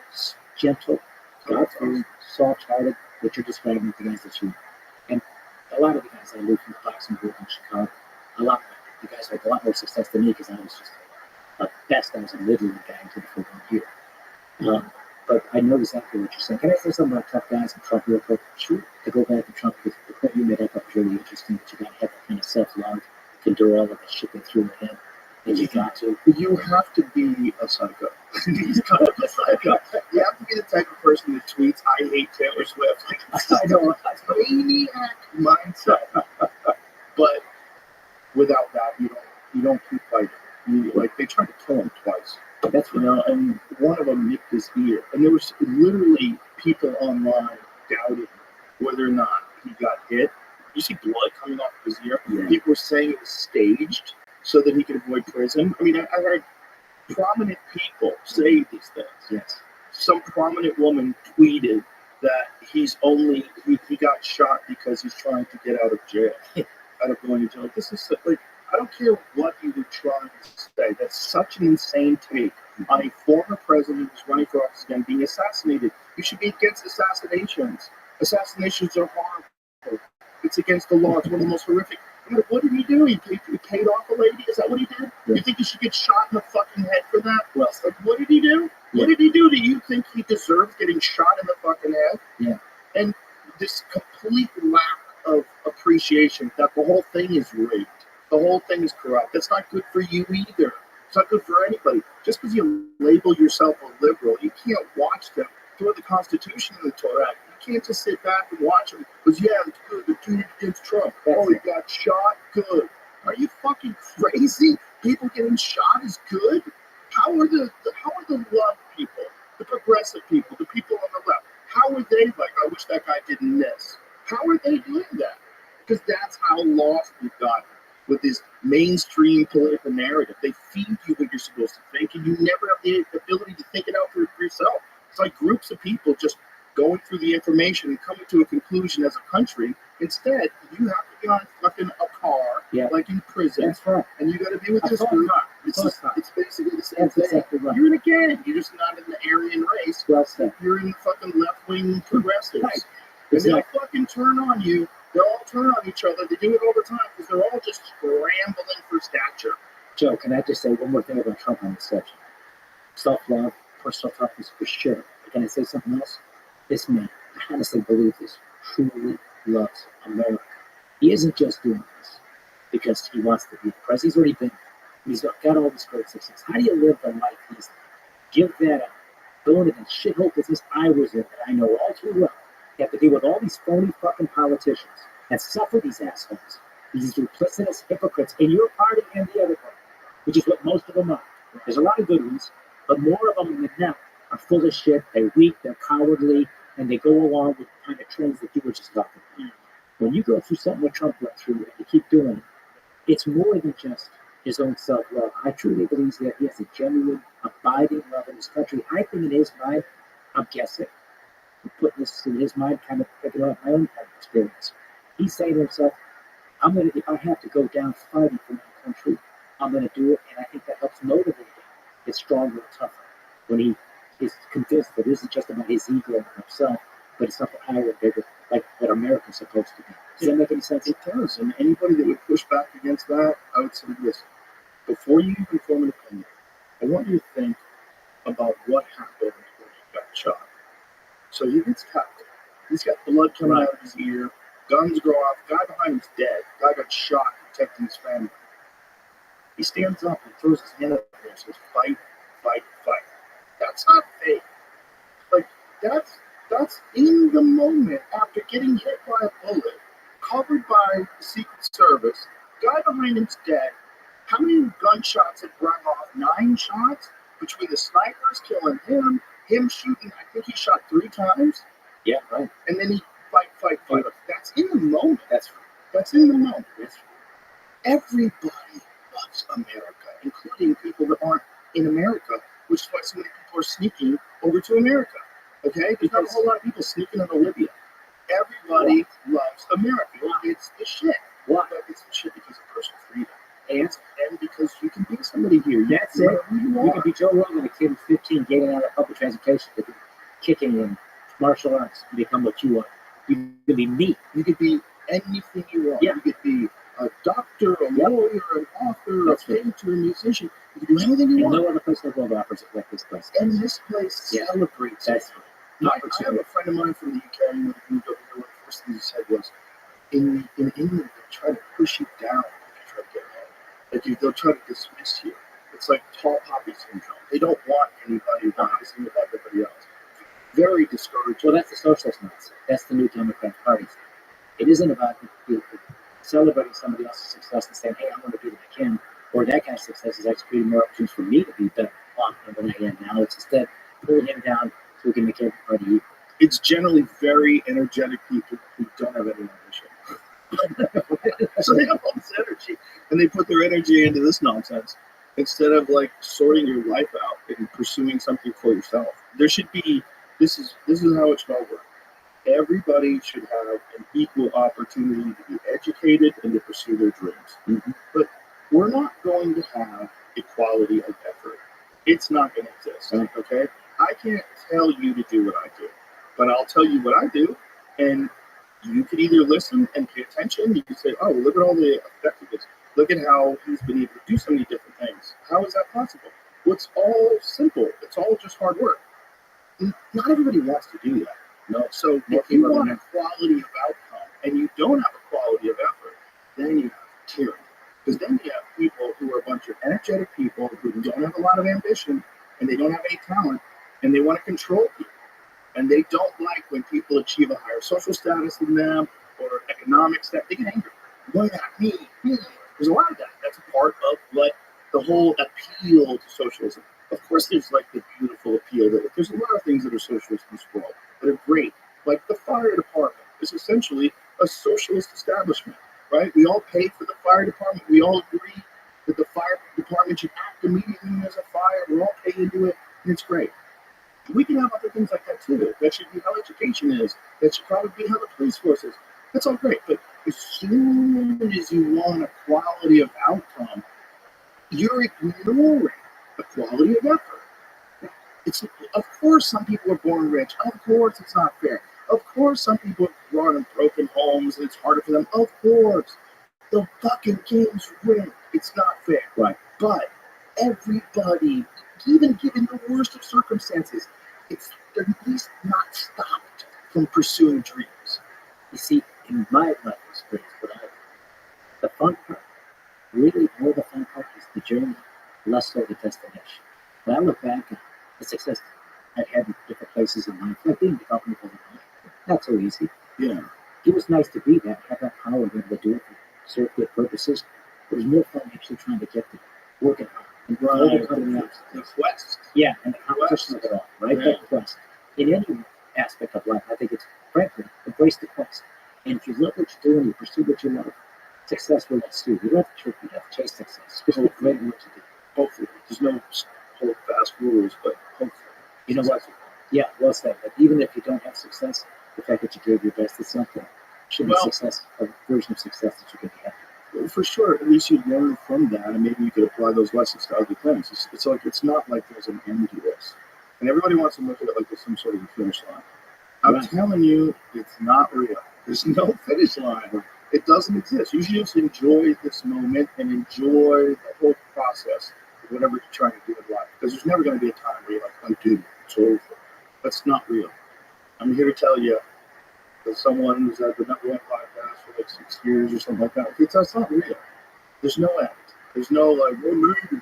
gentle, God-fearing, soft-hearted, what you're describing with the guys that you know. And a lot of the guys I knew from the boxing group in Chicago, the guys had a lot more success than me because I was just the best. I was a middling guy until the football year. But I know exactly what you're saying. Can I say something about tough guys and Trump real quick? Sure. To go back to Trump, because the point you made up was really interesting, that you got to have that kind of self-love to endure all of the shit they threw at him. And you got to. You have to be a psycho. He's kind of a psycho. You have to be the type of person that tweets, "I hate Taylor Swift." Like, I know, maniac mindset. But without that, you don't keep fighting. Like, they tried to kill him twice. That's and one of them nicked his ear. And there was literally people online doubting whether or not he got hit. You see blood coming off of his ear. Yeah. People were saying it was staged so that he could avoid prison. I mean, I heard prominent people say these things. Yes. Some prominent woman tweeted that he got shot because he's trying to get out of jail, out of going to jail. This is like, I don't care what you were trying to say. That's such an insane take on a former president who's running for office again being assassinated. You should be against assassinations. Assassinations are horrible. It's against the law. It's one of the most horrific. What did he do? He paid off a lady? Is that what he did? Yeah. You think he should get shot in the fucking head for that? Well, like, what did he do? Yeah. What did he do? Do you think he deserves getting shot in the fucking head? Yeah. And this complete lack of appreciation that the whole thing is rigged. The whole thing is corrupt. That's not good for you either. It's not good for anybody. Just because you label yourself a liberal, you can't watch them throw the Constitution in the toilet. You can't just sit back and watch them because, yeah, it's good. They're doing it against Trump. He got shot. Good. Are you fucking crazy? People getting shot is good? How are the love people, the progressive people, the people on the left, how are they like, I wish that guy didn't miss? How are they doing that? Because that's how lost we've gotten with this mainstream political narrative. They feed you what you're supposed to think, and you never have the ability to think it out for yourself. It's like groups of people just going through the information and coming to a conclusion as a country. Instead, you have to be on fucking a car, like in prison. That's right. And you got to be with this group. It's basically the same thing. Exactly right. You're in a gang. You're just not in the Aryan race. Well said. You're in the fucking left-wing progressives. Right. And they'll fucking turn on you. They'll all turn on each other. They do it all the time because they're all just scrambling for stature. Joe, can I just say one more thing about Trump on this subject? Self-love, personal toughness for sure. But can I say something else? This man, I honestly believe this, truly loves America. He isn't just doing this because he wants to be the president. He's already been. He's got all this great success. How do you live the life he's living? Give that up. Go into the shithole business I was in that I know all too well. You have to deal with all these phony fucking politicians and suffer these assholes, these duplicitous hypocrites in your party and the other party, which is what most of them are. There's a lot of good ones, but more of them than not are full of shit. They're weak, they're cowardly, and they go along with the kind of trends that you were just talking about. When you go through something what Trump went through and you keep doing it, it's more than just his own self-love. I truly believe that he has a genuine, abiding love in his country. I think in his mind, I'm guessing, I'm putting this in his mind, kind of picking up my own kind of experience. He's saying to himself, if I have to go down fighting for my country, I'm going to do it. And I think that helps motivate him, get stronger and tougher when he is convinced that this is just about his ego and himself, but it's something higher and bigger, like what America's supposed to be. Does that make any sense? It does. And anybody that would push back against that, I would say this. Before you even form an opinion, I want you to think about what happened when he got shot. So he gets cut. He's got blood coming out of his ear. Guns go off. Guy behind him's dead. Guy got shot protecting his family. He stands up and throws his hand up there and says, fight, fight, fight. That's not fake. Like, that's in the moment after getting hit by a bullet, covered by the Secret Service. Guy behind him's dead. How many gunshots had rung off? 9 shots between the snipers killing him shooting. I think he shot 3 times. Yeah, right. And then he fight. That's in the moment. That's in the moment. Everybody loves America, including people that aren't in America, which is why so many people are sneaking over to America. Okay? There's not a whole lot of people sneaking into Libya. Everybody loves America. It's the shit. Why? It's the shit because of personal freedom. And because you can be somebody here. That's it. You can be Joe Rogan, a kid of 15 getting out of public transportation, kicking in martial arts and become what you want. You can be me. You could be anything you want. Yeah. You could be a doctor, a lawyer, an author, a painter, a musician. You can do anything you want. No other place in the world offers it like this place. And this place celebrates it. I have a friend of mine from the UK when he moved over here. One of the first things he said was, in England, they try to push you down if you try to get ahead. Like they'll try to dismiss you. It's like tall poppy syndrome. They don't want anybody rising above everybody else. Very discouraging. Well, that's the socialist mindset. That's the new Democrat Party thing. It isn't about celebrating somebody else's success and saying, hey, I want to do what I can, or that kind of success is actually creating more opportunities for me to be better off than I am now. It's instead pulling him down so we can make everybody equal. It's generally very energetic people who don't have any ambition. So they have all this energy, and they put their energy into this nonsense instead of like sorting your life out and pursuing something for yourself. There should be this is how it should all work. Everybody should have an equal opportunity to be educated and to pursue their dreams. Mm-hmm. But we're not going to have equality of effort. It's not going to exist. Okay? I can't tell you to do what I do, but I'll tell you what I do, and you can either listen and pay attention. You can say, oh, look at all the effectiveness. Look at how he's been able to do so many different things. How is that possible? Well, it's all simple. It's all just hard work. Not everybody wants to do that. No. So if you want equality of outcome and you don't have equality of effort, then you have tyranny. Because then you have people who are a bunch of energetic people who don't have a lot of ambition and they don't have any talent and they want to control people. And they don't like when people achieve a higher social status than them or economic status. They get angry. Why not me? There's a lot of that. That's a part of what the whole appeal to socialism. Of course, there's like the beautiful appeal that there's a lot of things that are socialist in this world that are great. Like the fire department is essentially a socialist establishment, right? We all pay for the fire department. We all agree that the fire department should act immediately when there's a fire. We're all paying into it, and it's great. We can have other things like that too. That should be how education is. That should probably be how the police force is. That's all great. But as soon as you want equality of outcome, you're ignoring the quality of effort. Of course, some people are born rich. Of course, it's not fair. Of course, some people are born in broken homes and it's harder for them. Of course, the fucking game's rigged. It's not fair. Right. But everybody, even given the worst of circumstances, they're at least not stopped from pursuing dreams. You see, in my life experience, the fun part, really more the fun part is the journey, less so the destination. When I look back at the success I've had in different places in life, like being the company for not so easy. Yeah. It was nice to be that, have that power to be able to do it, serve good purposes. It was more fun actually trying to get there, working hard, And before they come out, the quest. yeah, and the competition of it all, right? Yeah. That quest. In any aspect of life, I think it's, frankly, embrace the quest. And if you love what you do and you pursue what you love, success will ensue. You don't have to trick, you have to chase success. It's just a great what you do. Hopefully. There's no hold fast rules, but hopefully. You know what? Yeah, well said. But even if you don't have success, the fact that you gave your best at something should be success, a version of success that you can be happy. Well, for sure, at least you learn from that, and maybe you could apply those lessons to other things. It's like it's not like there's an end to this, and everybody wants to look at it like there's some sort of a finish line. I'm telling you, it's not real. There's no finish line. It doesn't exist. You should just enjoy this moment and enjoy the whole process of whatever you're trying to do in life. Because there's never going to be a time where you're like, "Oh, dude, it's over." That's not real. I'm here to tell you, that someone who's at the #1 podcast for like 6 years or something like that, that's not real. There's no end. There's no like, well, maybe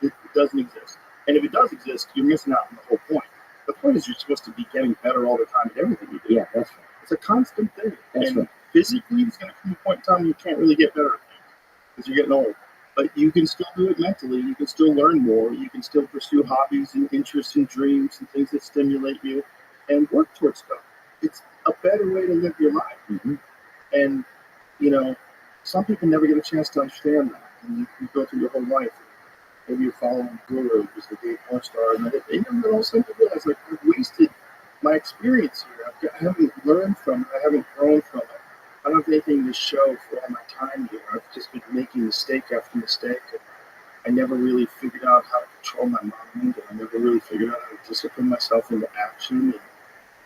it doesn't exist. And if it does exist, you're missing out on the whole point. The point is you're supposed to be getting better all the time at everything you do. Yeah, that's right. It's a constant thing. That's and right. physically, it's going to come a point in time where you can't really get better at things because you're getting old. But you can still do it mentally. You can still learn more. You can still pursue hobbies and interests and dreams and things that stimulate you and work towards stuff. It's a better way to live your life. Mm-hmm. And, you know, some people never get a chance to understand that. And you go through your whole life. Maybe you're following Guru, who's the gay porn star, and they never all seem to realize, like, I've wasted my experience here. I haven't learned from it. I haven't grown from it. I don't have anything to show for all my time here. I've just been making mistake after mistake. And I never really figured out how to control my mind. And I never really figured out how to discipline myself into action.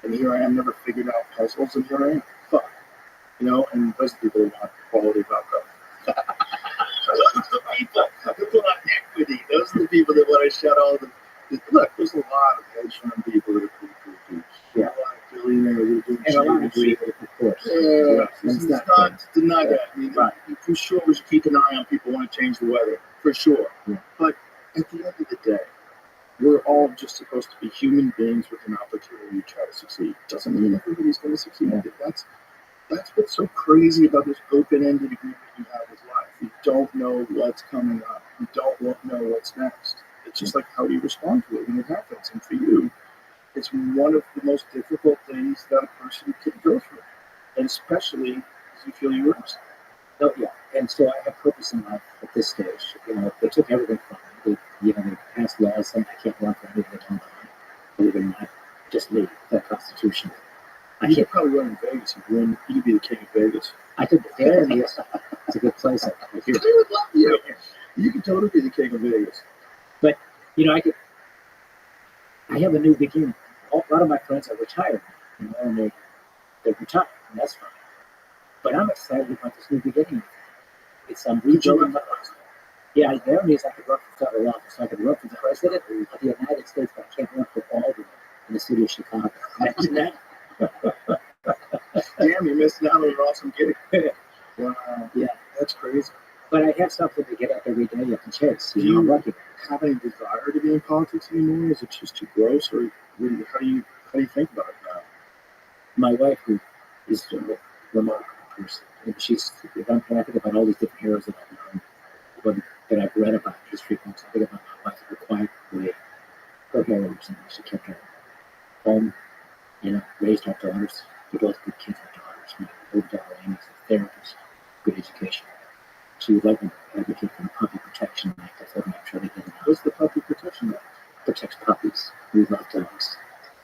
And here I am, never figured out puzzles, and here I am. Fuck. You know, and those are the people who want quality of outcome. Those are the people who want equity. Those are the people that want to shut all the... Look, there's a lot of hedge fund people that are pretty cool dudes. Yeah. A lot of billionaires that are doing And a lot of shit. people, of course. Yeah, And it's not to deny that. I mean, Right. For sure, we should keep an eye on people who want to change the weather. For sure. Yeah. But at the end of the day, we're all just supposed to be human beings with an opportunity to try to succeed. Doesn't mean everybody's going to succeed. Yeah. That's what's so crazy about this open-ended agreement you have with life. You don't know what's coming up. You don't know what's next. It's just like, how do you respond to it when it happens? And for you, it's one of the most difficult things that a person can go through, and especially as you feel you lose. Oh, yeah. And so I have purpose in life at this stage. You know, they took everything from me. They passed laws saying I can't run for anything on the line. Believe it or not, just me, that Constitution. You could probably run in Vegas and win. You could be the king of Vegas. I could, there it is. It's a good place. I hear. They would love you. You could totally be the king of Vegas. But, you know, I have a new beginning. A lot of my friends are retired, you know, and they're retired, and that's fine. But I'm excited about this new beginning. It's rebuilding my life. Yeah, the irony is I could run for federal office. I could run for the president of the United States, but I can't run for alderman in the city of Chicago. Imagine that. Damn, you're missing out on an awesome gig. Wow. Yeah, That's crazy. but I have something to get up every day and chase. Do You know, I'm you lucky. have any desire to be in politics anymore? Is it just too gross, or how do you think about it now? My wife, who is a remarkable person, and she's unpacking about all these different heroes that I've known, that I've read about history books. I think about my wife, her quiet way, her heroism. She kept her home, you know, raised our daughters. We both good kids, our daughters. We moved our Amy as a therapist, good education. She would like me to advocate for the Puppy Protection Act. I told her I'm sure they did it. What's the Puppy Protection Act? Protects puppies. We love dogs.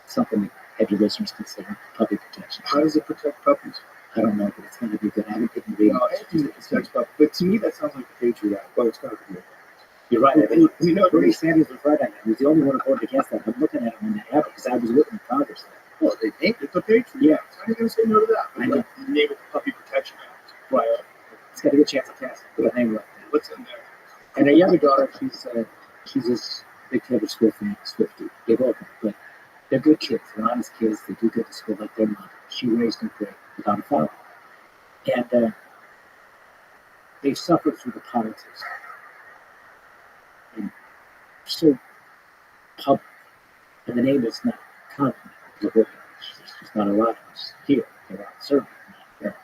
Something that every listener's consider puppy protection. How does it protect puppies? I don't know, but it's going to be good. I haven't given reading. Well, anything that protects puppies. But to me, that sounds like the Patriot Act. Well, it's got to be. You're right. I mean, You know, Bernie Sanders was right on that. He was the only one who voted against that. I'm looking at him on that habit because I was with him in Congress. well, they named it the Patriot Yeah. Act. How are you going to say no to that? I know. Like, you name it the Puppy Protection Act. Right. It's got a good chance of passing with a name like that. What's in there? And our younger daughter, she's this big favorite school fan, Swifty. They both are, but they're good kids. They're honest kids. They do good to school like their mother. She raised them great without a father. And they suffered through the politics. And so public. And the name is not common. There's not a lot of us here. There are certainly not there.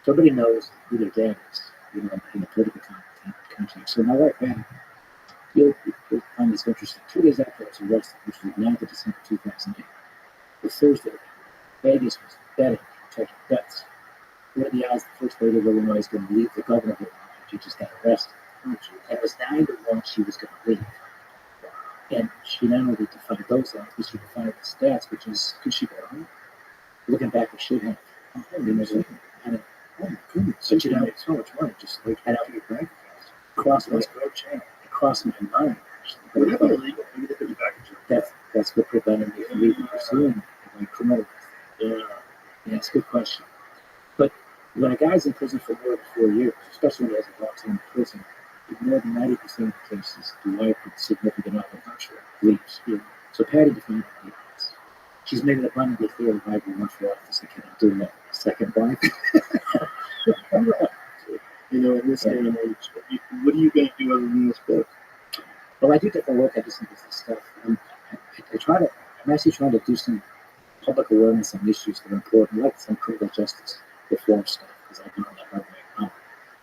Everybody knows who their dad is, you know, in the political context. So my wife, man, you'll find this interesting. 2 days after I was arrested, which was 9th of December 2008, the Thursday, Vegas was betting, taking bets. What are the odds the first lady of Illinois is going to leave the governor of Illinois? She just got arrested. And it was 9-1 she was going to leave. And she not only defied those odds, but she defied the stats, which is, could she go on? Looking back, we should have. Oh my goodness. But you know, make so much money just like I know. to get bank accounts. crossed my, Let's go channel. it crossed my mind. Would that be illegal? Maybe they put you back in jail. That's what prevented me from even pursuing my criminal. Yeah. Yeah, it's a good question. But when a guy's in prison for more than 4 years, especially when he has a long time in prison, in more than 90% of the cases, the wife with significant other leaves. Yeah. So Patty defined the odds. She's made it abundantly clear that I will run for office and cannot do that. Second wife. You know, in this day and age, what are you going to do other than this book? Well, I do different work. I do some business stuff. I'm actually trying to do some public awareness on issues that are important, like some criminal justice reform stuff, because I've been on that hard way now.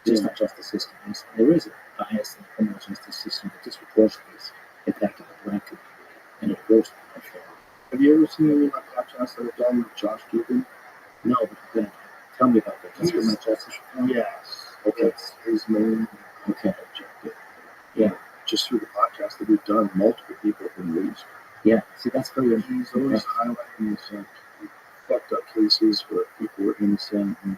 Just not justice system. There is a bias in the criminal justice system that disproportionately is impacting the black community, and it goes to Have you ever seen any of my podcasts that I've done with Josh Cuban? No, but then tell me about that. That's criminal justice reform? Yes. Okay. That's his main Okay. objective. Yeah. Just through the podcast that we've done, multiple people have been released. Yeah. See, that's very He's always highlighting these fucked up cases where people were innocent and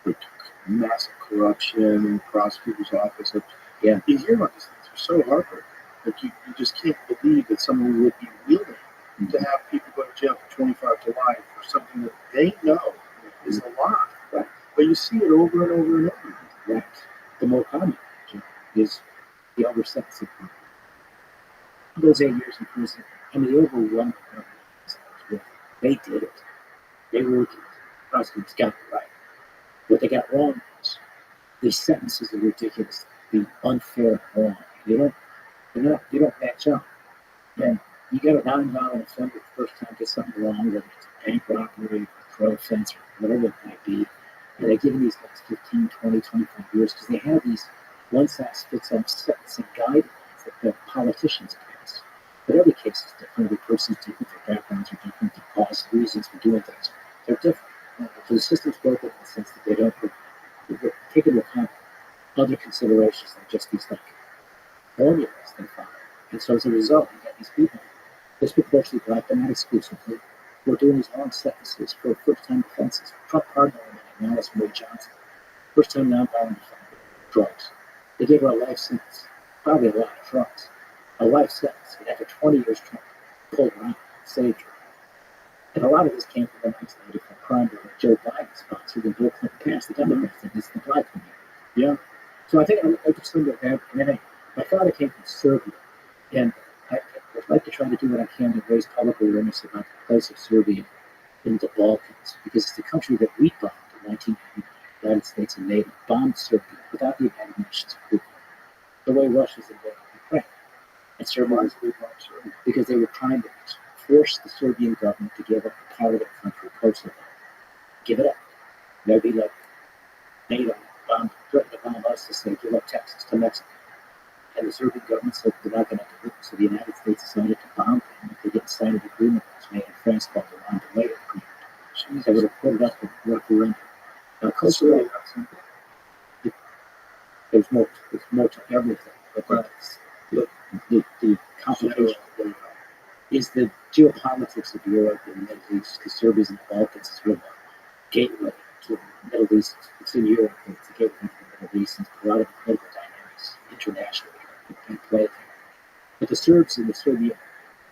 like massive corruption in the prosecutor's office. Like, Yeah. you hear about these things, they're so heartbreaking. Like you just can't believe that someone would be willing to have people go to jail for 25 to life for something that they know is a lie. Right. But you see it over and over and over. right. The more common is the over-sentencing. Those 8 years in prison, and the overwhelming they did it. They were the prosecutors got it right. What they got wrong was the sentences are ridiculous, the unfair and wrong. They don't match up. And you get a non-violent offender the first time, get something wrong, whether it's a bank robbery, a drug offense, or whatever it might be. And they're giving these guys 15, 20, 25 years because they have these one-size-fits-all sentencing guidelines that the politicians pass. But every case is different. Every person's different. Their backgrounds are different. The cause, reasons for doing things, they're different. So the system's broken in the sense that they don't take into account other considerations than just these like formulas they follow. And so as a result, you get these people, disproportionately black, but not exclusively, who are doing these long sentences for first-time offenses. Trump pardoned now it's Mary Johnson. First-time nonviolent offender, drugs. They gave her a life sentence, probably a lot of drugs. A life sentence. And after 20 years, Trump pulled her out, saved her. And a lot of this came from the 1994 crime bill that Joe Biden sponsored and Bill Clinton passed. The Democrats think it's the black community. Yeah. So I think I just think of that. And then my father came from Serbia, and I'd like to try to do what I can to raise public awareness about the place of Serbia in the Balkans, because it's the country that we bombed in 1990. The United States and NATO bombed Serbia without the United Nations approval. The way Russia's invaded Ukraine. And Serbia because they were trying to force the Serbian government to give up a part of their country, Kosovo. Give it up. They'd be like NATO threatened to bomb us to say give up Texas to Mexico. And the Serbian government said they're not going to do it. So the United States decided to bomb them if they didn't sign an agreement that was made in France called the Rondelet Agreement. They would have put it up with referendum. Now, Kosovo, there's more to everything. But the complication is the geopolitics of Europe and the Middle East, because Serbia's in the Balkans is sort of a gateway to the Middle East. It's in Europe, but it's a gateway to the Middle East, and a lot of the political dynamics internationally in play there. But the Serbs and the Serbian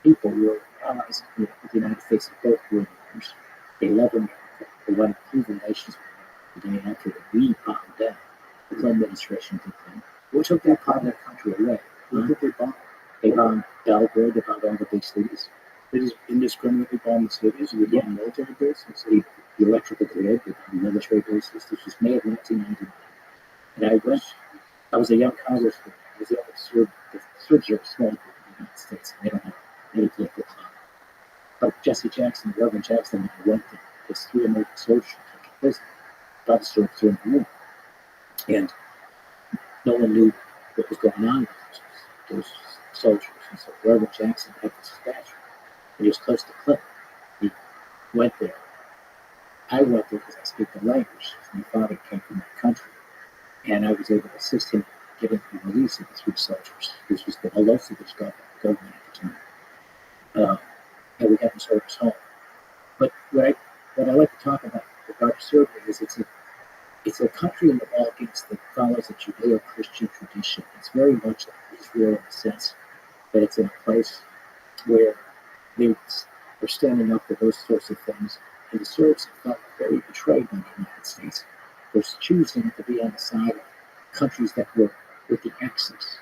people were allies with the United States and both were wars. They love America. They want to improve relations with America. The day after we bombed them, the Clinton administration did them. We took that part of their country away. What did they bomb? They bombed Belgrade, they bombed all the big cities. They just indiscriminately bomb the cities and they bomb military bases. The electrical grid, the military bases. This was May of 1999. And I was a young congressman. I was the only Serb. The Serbs are a small group in the United States. They don't have any political clout. But Jesse Jackson, Reverend Jackson, and I went there because 3 American soldiers were taken prison. About the Serbs were in the room. And no one knew what was going on with those soldiers. And so Reverend Jackson had this statue, and he was close to Clinton. He went there. I went there because I speak the language. My father came from that country, and I was able to assist him getting the release of the 3 soldiers. This was the Milosevic government at the time. And we had them serve us home. But what I like to talk about with regard to Serbia is it's a country in the Balkans that follows a Judeo-Christian tradition. It's very much like Israel in the sense that it's in a place where they're standing up for those sorts of things. And the Serbs have felt very betrayed by the United States. They're choosing to be on the side of countries that were with the Axis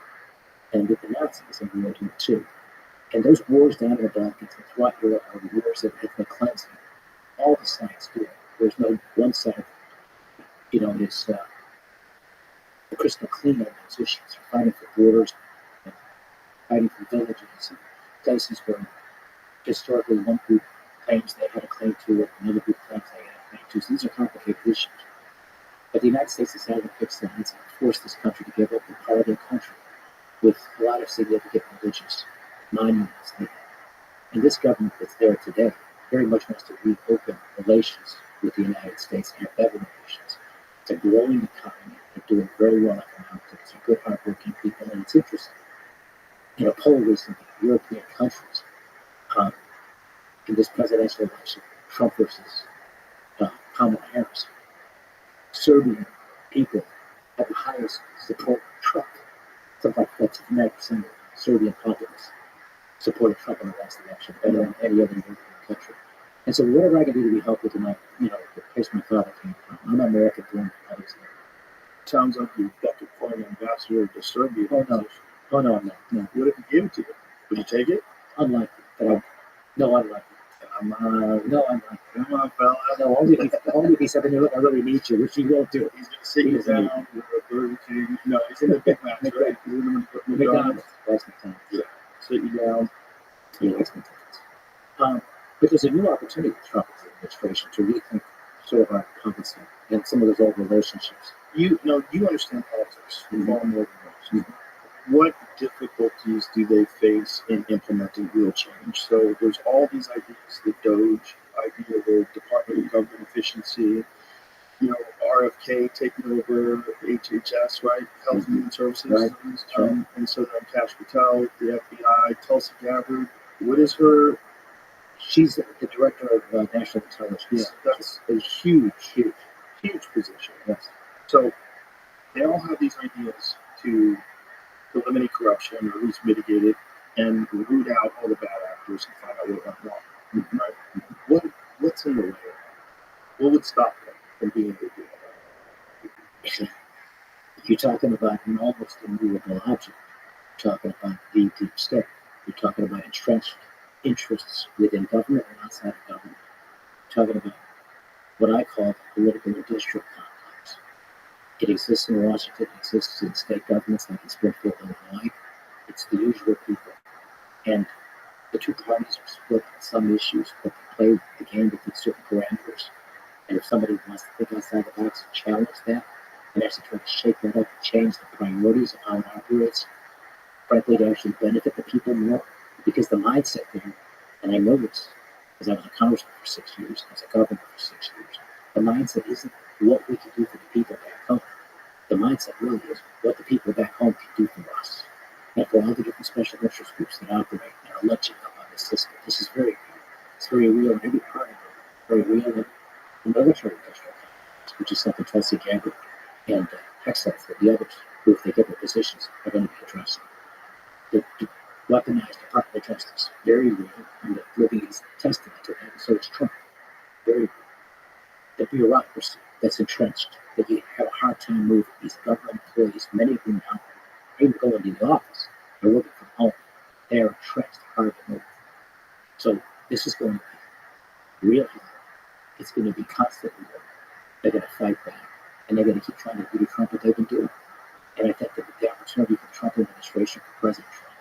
and with the Nazis in World War II. And those wars down in the Balkans and throughout Europe are wars of ethnic cleansing. All the sides do it. There's no one side, it's the crystal clean on those issues. They're fighting for borders, and fighting for villages and places where historically one group claims they had a claim to it, another group claims they had a claim to it. So these are complicated issues. But the United States decided to pick sides and force this country to give up a part of their country with a lot of significant religious monuments. And this government that's there today very much wants to reopen relations with the United States and have better relations. It's a growing economy. They're doing very well economically. It's a good, hardworking people, and it's interesting. In a poll recently, European countries, in this presidential election, Trump versus Kamala Harris, Serbian people have the highest support for Trump. Something like 59% of Serbian populace supported Trump in the last election, better than any other European country. And so whatever I can do to be helpful to my, the place my father came from, I'm American born. Sounds like you've got to foreign ambassador to Serbia. Oh no, no. What if he gave it to you? Would you take it? Unlikely. Unlikely. Come on, fella. No, only if he's something I really need you, which he won't do. He's going to sit you down with a Burger King. No, he's in the Big Macs, right? He's in the McDonald's. That's McDonald's. Yeah. Sit you down. Yeah, that's McDonald's. But there's a new opportunity with Trump's administration to rethink sort of our policy and some of those old relationships. You understand politics far more than most. What difficulties do they face in implementing real change? So there's all these ideas, the Doge idea, the Department of Government Efficiency, RFK taking over HHS, right? Health and Human Services. Right. And so then Kash Patel, the FBI, Tulsi Gabbard. What is her? She's the director of national intelligence. Yeah, that's a huge position. Yes. So they all have these ideas to eliminate corruption or at least mitigate it and root out all the bad actors and find out what went wrong. Mm-hmm. Right? What's in the way? What would stop them from being able to do that? You're talking about an almost immovable object. You're talking about the deep state. You're talking about entrenched interests within government and outside of government. You're talking about what I call the political industrial complex. It exists in Washington, it exists in state governments like in Springfield, Illinois. It's the usual people. And the two parties are split on some issues, but they play the game within certain parameters. And if somebody wants to think outside the box and challenge that, and actually try to shake that up and change the priorities of how it operates, frankly, to actually benefit the people more, because the mindset there, and I know this, because I was a congressman for 6 years, I was a governor for 6 years, the mindset isn't what we can do for the people back home. The mindset really is what the people back home can do for us. And for all the different special interest groups that operate and are lunching up on the system, this is very real. It's very real in every part of it. Very real in the military industrial complex, which is something Tulsi Gabbard and excellence that the others, who if they get their positions, are going to be addressing. The weaponized Department of Justice, very real, and the living is testament to that, and so is Trump. Very real. The bureaucracy that's entrenched, that you have a hard time moving. These government employees, many of whom now are even going to the office, they're working from home. They are entrenched, hard to move. So this is going to be real hard. It's going to be constantly work. They're going to fight back, and they're going to keep trying to do to Trump what they've been doing. And I think that the opportunity for the Trump administration, for President Trump,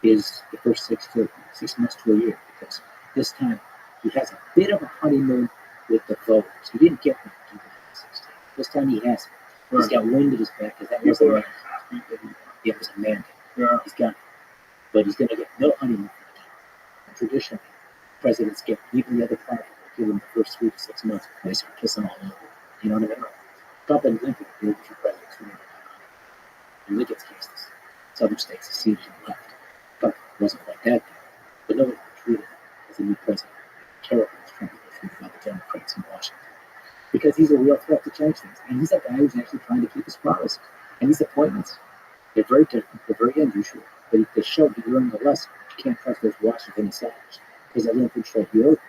is the first 6 months to a year, because this time he has a bit of a honeymoon with the voters. He didn't get them in 2016. This time he has it. He's got wind at his back, because that was a mandate. Yeah, it was a mandate. Yeah. He's got it. but he's going to get no honeymoon for the time. And traditionally, presidents get, even the other party, give them the first 3 to 6 months, and they start kissing all over. You know what I mean? Trump and Lincoln, the two presidents who never got on. In Lincoln's case, southern states seceded and left. Trump wasn't like that guy, but nobody treated him as a new president. Terrible as Trump was treated by the Democrats in Washington. Because he's a real threat to change things. And he's a guy who's actually trying to keep his promises. And these appointments, they're very different, they're very unusual, but they show that you learn the lesson. You can't trust those Washington insiders because they're going to control your vote.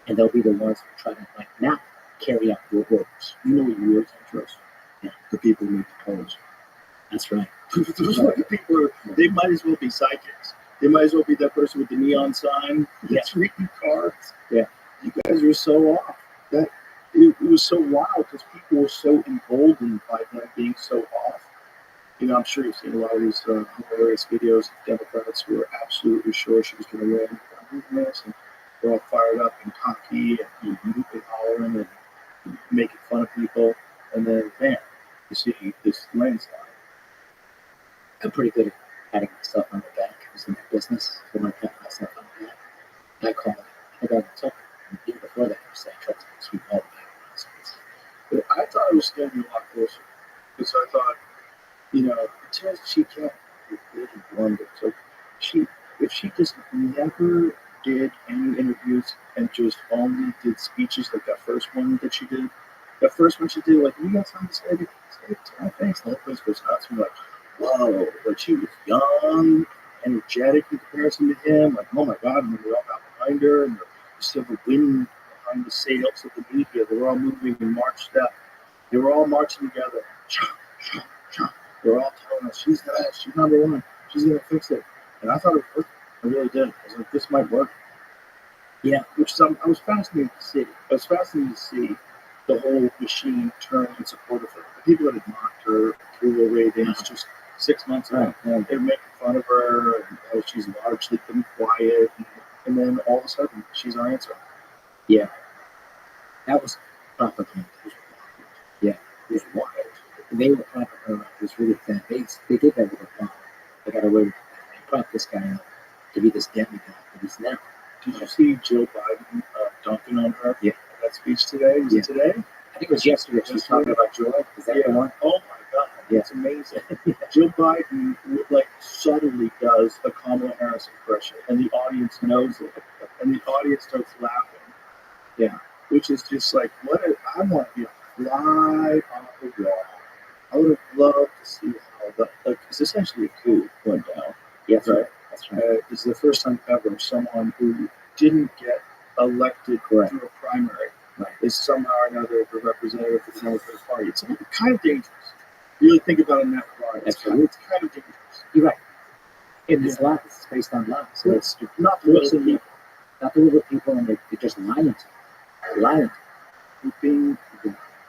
And they'll be the ones who try to, like, not carry out your orders. You know what you really can't trust? Yeah. The people who make the calls. That's right. Those fucking people are, they might as well be sidekicks. They might as well be that person with the neon sign that's reading cards. Yeah. You guys are so off. That it was so wild because people were so emboldened by them being so off. You know, I'm sure you've seen a lot of these hilarious videos of Democrats who are absolutely sure she was going to win this, and they're all fired up and cocky and hollering and making fun of people, and then bam, you see this landslide. I'm pretty good at patting myself on the back. It was in my business. So when I pat myself on the back, I call it, I got a tucker. And even before that, I tried to sweep all the back. But I thought it was going to be a lot closer because I thought, you know, until she kept really wonder. So if she just never did any interviews and just only did speeches like that first one that she did, like, you got something to say to my face, the whole place goes nuts. I'm like, whoa, like she was young, energetic in comparison to him. Like, oh my God, and then we all got behind her, and the civil wind behind the sails of the media. They were all moving in march step. They were all marching together. They were all telling us, she's the best, she's number one, she's going to fix it. And I thought it worked. I really did. I was like, this might work. Yeah, which is, I was fascinated to see. I was fascinated to see the whole machine turn in support of her. The people that had mocked her through the ratings just 6 months ago, and they were making fun of her, and how she's largely been quiet, and then all of a sudden, she's our answer. Yeah, that was propaganda. Yeah, It was wild. they were propping her up. It was really thin. They did that with Obama. They got away with it. They propped this guy up to be this demigod that he's now. Did you see Jill Biden dunking on her? Yeah. That speech today? Was it today? I think it was yesterday. She was talking about joy. Is that the one? Oh my God, it's amazing. Jill Biden like suddenly does a Kamala Harris impression, and the audience knows it, and the audience starts laughing. Yeah, which is just like I want to be a fly on the wall. I would have loved to see how it's essentially a coup went down. Yeah, right. That's right. It's the first time ever someone who didn't get elected through a primary is somehow or another the representative of the Democratic Party. It's kind of dangerous. Really think about it in that regard. It's kind of dangerous. You're right. And it's lies. It's based on lies. So it's not the little people. Not the little people, and they're just lying to you. Lying to you.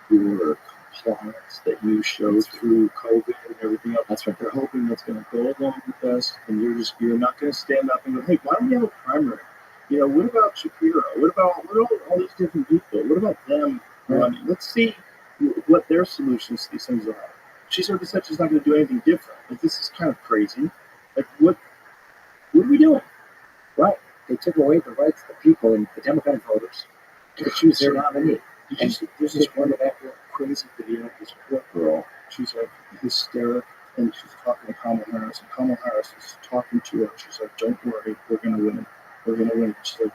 Your compliance that you showed through COVID and everything else. That's right. They're hoping that's going to go along with us, and you're not going to stand up and go, hey, why don't we have a primary? You know, what about Shapiro? What about all these different people? What about them running? Let's see what their solutions to these things are. She's already said she's not going to do anything different. Like, this is kind of crazy. Like, what are we doing? Right. They took away the rights of the people and the Democratic voters to choose their nominee. And there's this one crazy video of this poor girl. She's like hysterical, and she's talking to Kamala Harris, and Kamala Harris is talking to her. She's like, "Don't worry, we're gonna win. We're gonna win." She's like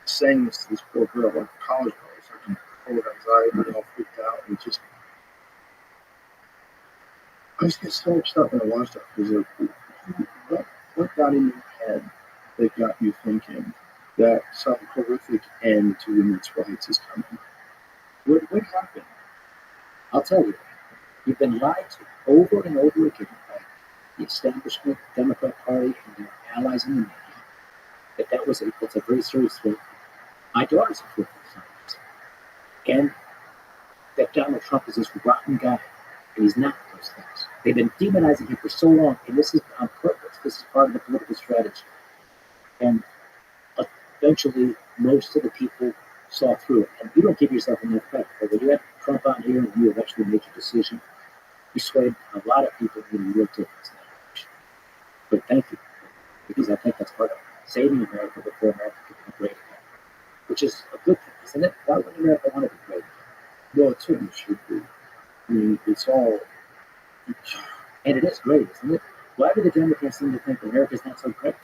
saying this to this poor girl, like a college girl, like full of anxiety and all freaked out, and just I just get so upset when I watch that because like, what got in your head that got you thinking that some horrific end to women's rights is coming? What happened? I'll tell you, you've been lied to over and over again by the establishment, the Democrat Party, and their allies in the media. That's a very serious threat. My daughter's a football scientist, and that Donald Trump is this rotten guy, and he's not those things. They've been demonizing him for so long, and this is on purpose. This is part of the political strategy. And eventually, most of the people saw through it. And you don't give yourself enough credit. But when you had Trump on here and you eventually made your decision, you swayed a lot of people in a real difference in that election. But thank you, because I think that's part of saving America before America can be great again, which is a good thing, isn't it? Why would America want to be great? Well, it certainly should be. I mean, it's all. And it is great, isn't it? Why do the Democrats seem to think America's not so great?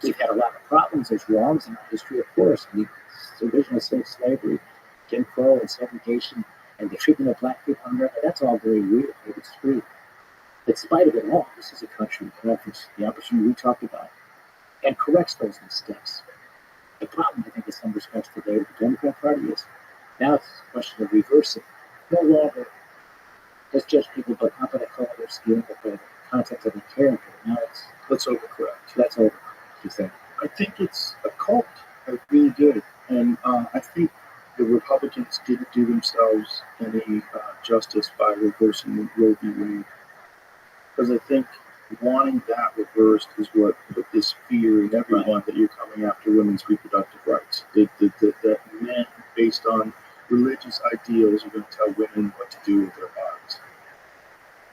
We've had a lot of problems. There's wrongs in our history, of course. The original slavery, Jim Crow, and segregation, and the treatment of black people in America. That's all very weird. It's free. In spite of it all, this is a country that offers the opportunity we talked about and corrects those mistakes. The problem, I think, in some respects today with the Democrat Party is now it's a question of reversing. No longer let's judge people by how they color their skin, but by the context of their character. Now it's Let's overcorrect. that's over. You say. I think it's a cult. I really do. And I think the Republicans didn't do themselves any justice by reversing Roe v. Wade. Because I think wanting that reversed is what is fear in everyone that you're coming after women's reproductive rights. That men, based on religious ideals, are going to tell women what to do with their bodies.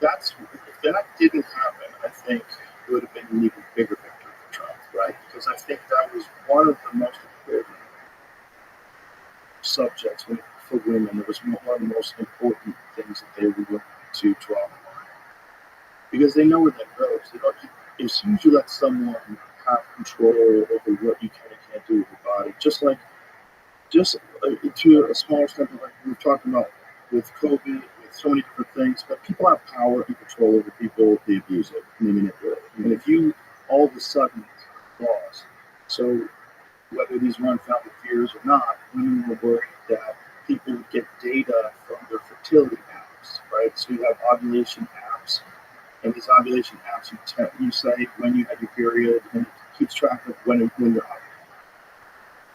If that didn't happen, I think it would have been an even bigger victory for Trump, right? Because I think that was one of the most important subjects for women. It was one of the most important things that they were willing to draw the line. Because they know where that goes. As soon as you let someone have control over what you can and can't do with your body, just to a smaller extent, like we were talking about with COVID, with so many different things, but people have power and control over people, they abuse it, and they manipulate it. And if you all of a sudden have laws, so whether these are unfounded fears or not, women were worried that people would get data from their fertility apps, right? So you have ovulation apps, and these ovulation apps, you say when you had your period, and it keeps track of when you're ovulating.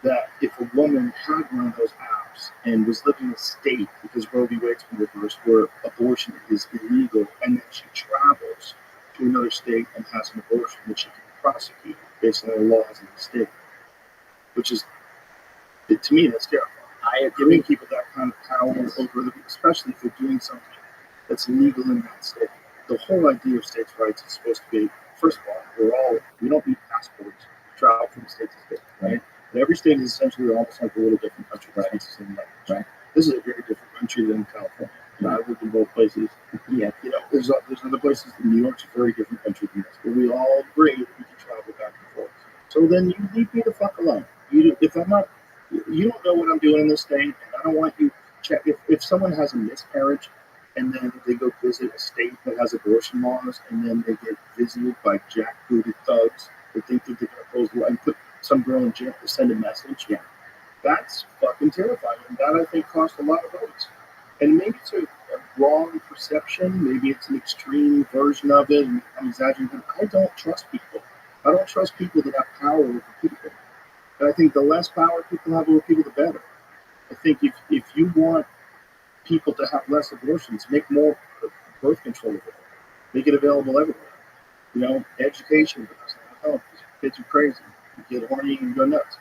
That if a woman had one of those apps and was living in a state, because Roe v. Wade's been reversed, where abortion is illegal, and then she travels to another state and has an abortion, that she can be prosecuted based on the laws in the state, which is, to me, that's terrifying. I agree. Giving people that kind of power over them, especially if they're doing something that's illegal in that state. The whole idea of states' rights is supposed to be, first of all, we don't need passports to travel from state to state, right? But every state is essentially almost like a little different country. Right? This is a very different country than California. I've lived in both places. Yeah. There's other places. New York's a very different country than this, but we all agree that we can travel back and forth. So then you leave me the fuck alone. You don't know what I'm doing in this state, and I don't want you check. If someone has a miscarriage, and then they go visit a state that has abortion laws, and then they get visited by jackbooted thugs that think that they're going to close the law and put some girl in jail to send a message. Yeah, that's fucking terrifying. And that, I think, cost a lot of votes. And maybe it's a wrong perception. Maybe it's an extreme version of it. And I'm exaggerating. I don't trust people. I don't trust people that have power over people. And I think the less power people have over people, the better. I think if you want people to have less abortions, make more birth control available. Make it available everywhere. Education. Oh, kids are crazy. You get horny and go nuts.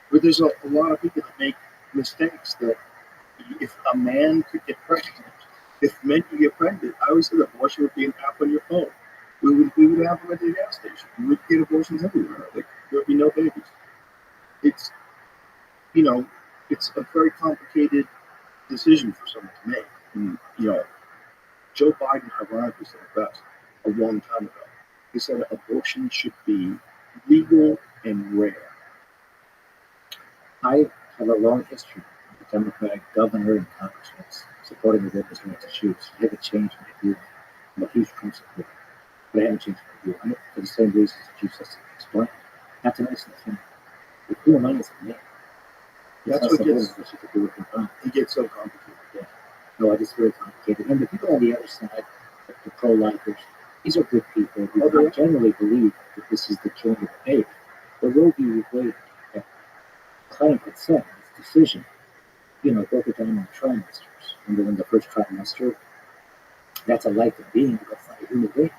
But there's a lot of people that make mistakes that if a man could get pregnant, if men could get pregnant, I always said abortion would be an app on your phone. We would have them at the gas station. We would get abortions everywhere. Like, there would be no babies. It's a very complicated decision for someone to make. And, Joe Biden, ironically, said it best a long time ago. He said abortion should be legal and rare. I have a long history with the Democratic governor and congressmen supporting the women's right to choose. I haven't changed my view. I'm a huge Trump supporter, but I haven't changed my view on it for the same reasons that you just explained. Not to mention the thing, but who am I as a man? That's what it gets so complicated. Yeah. No, it is very complicated. And the people on the other side, the pro-lifers, these are good people who generally believe that this is the killing of the baby. The Roe v. Wade claim itself, its decision, broke it down in trimesters. And in the first trimester, that's a life of being by a human being.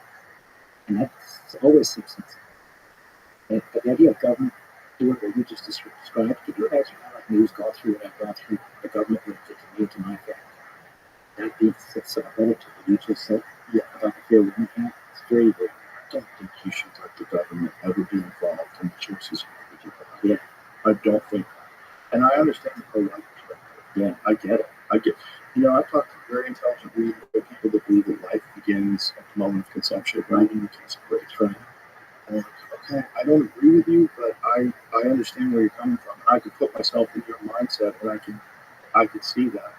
And that's always substance. But the idea of government doing what you just described, can you imagine how news gone through what I've gone through, the government would get to me, to my family? That being sympathetic to what you just said, about the fear women have, it's very, very. I don't think you should let the government form of consumption, right? In the case of race, right? And I'm like, okay, I don't agree with you, but I understand where you're coming from. I could put myself in your mindset, and I could see that.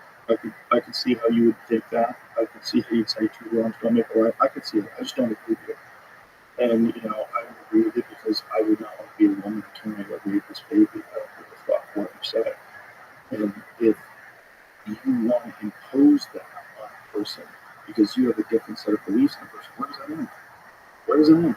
I could see how you would think that. I could see how you'd say two wrongs don't make a right. I could see it. I just don't agree with it. And you know, I don't agree with it because I would not want to be a woman carrying a rapist baby. I don't give a fuck what you say. And if you want to impose that on a person because you have a different set of beliefs in a person, where does that end? Where does it end?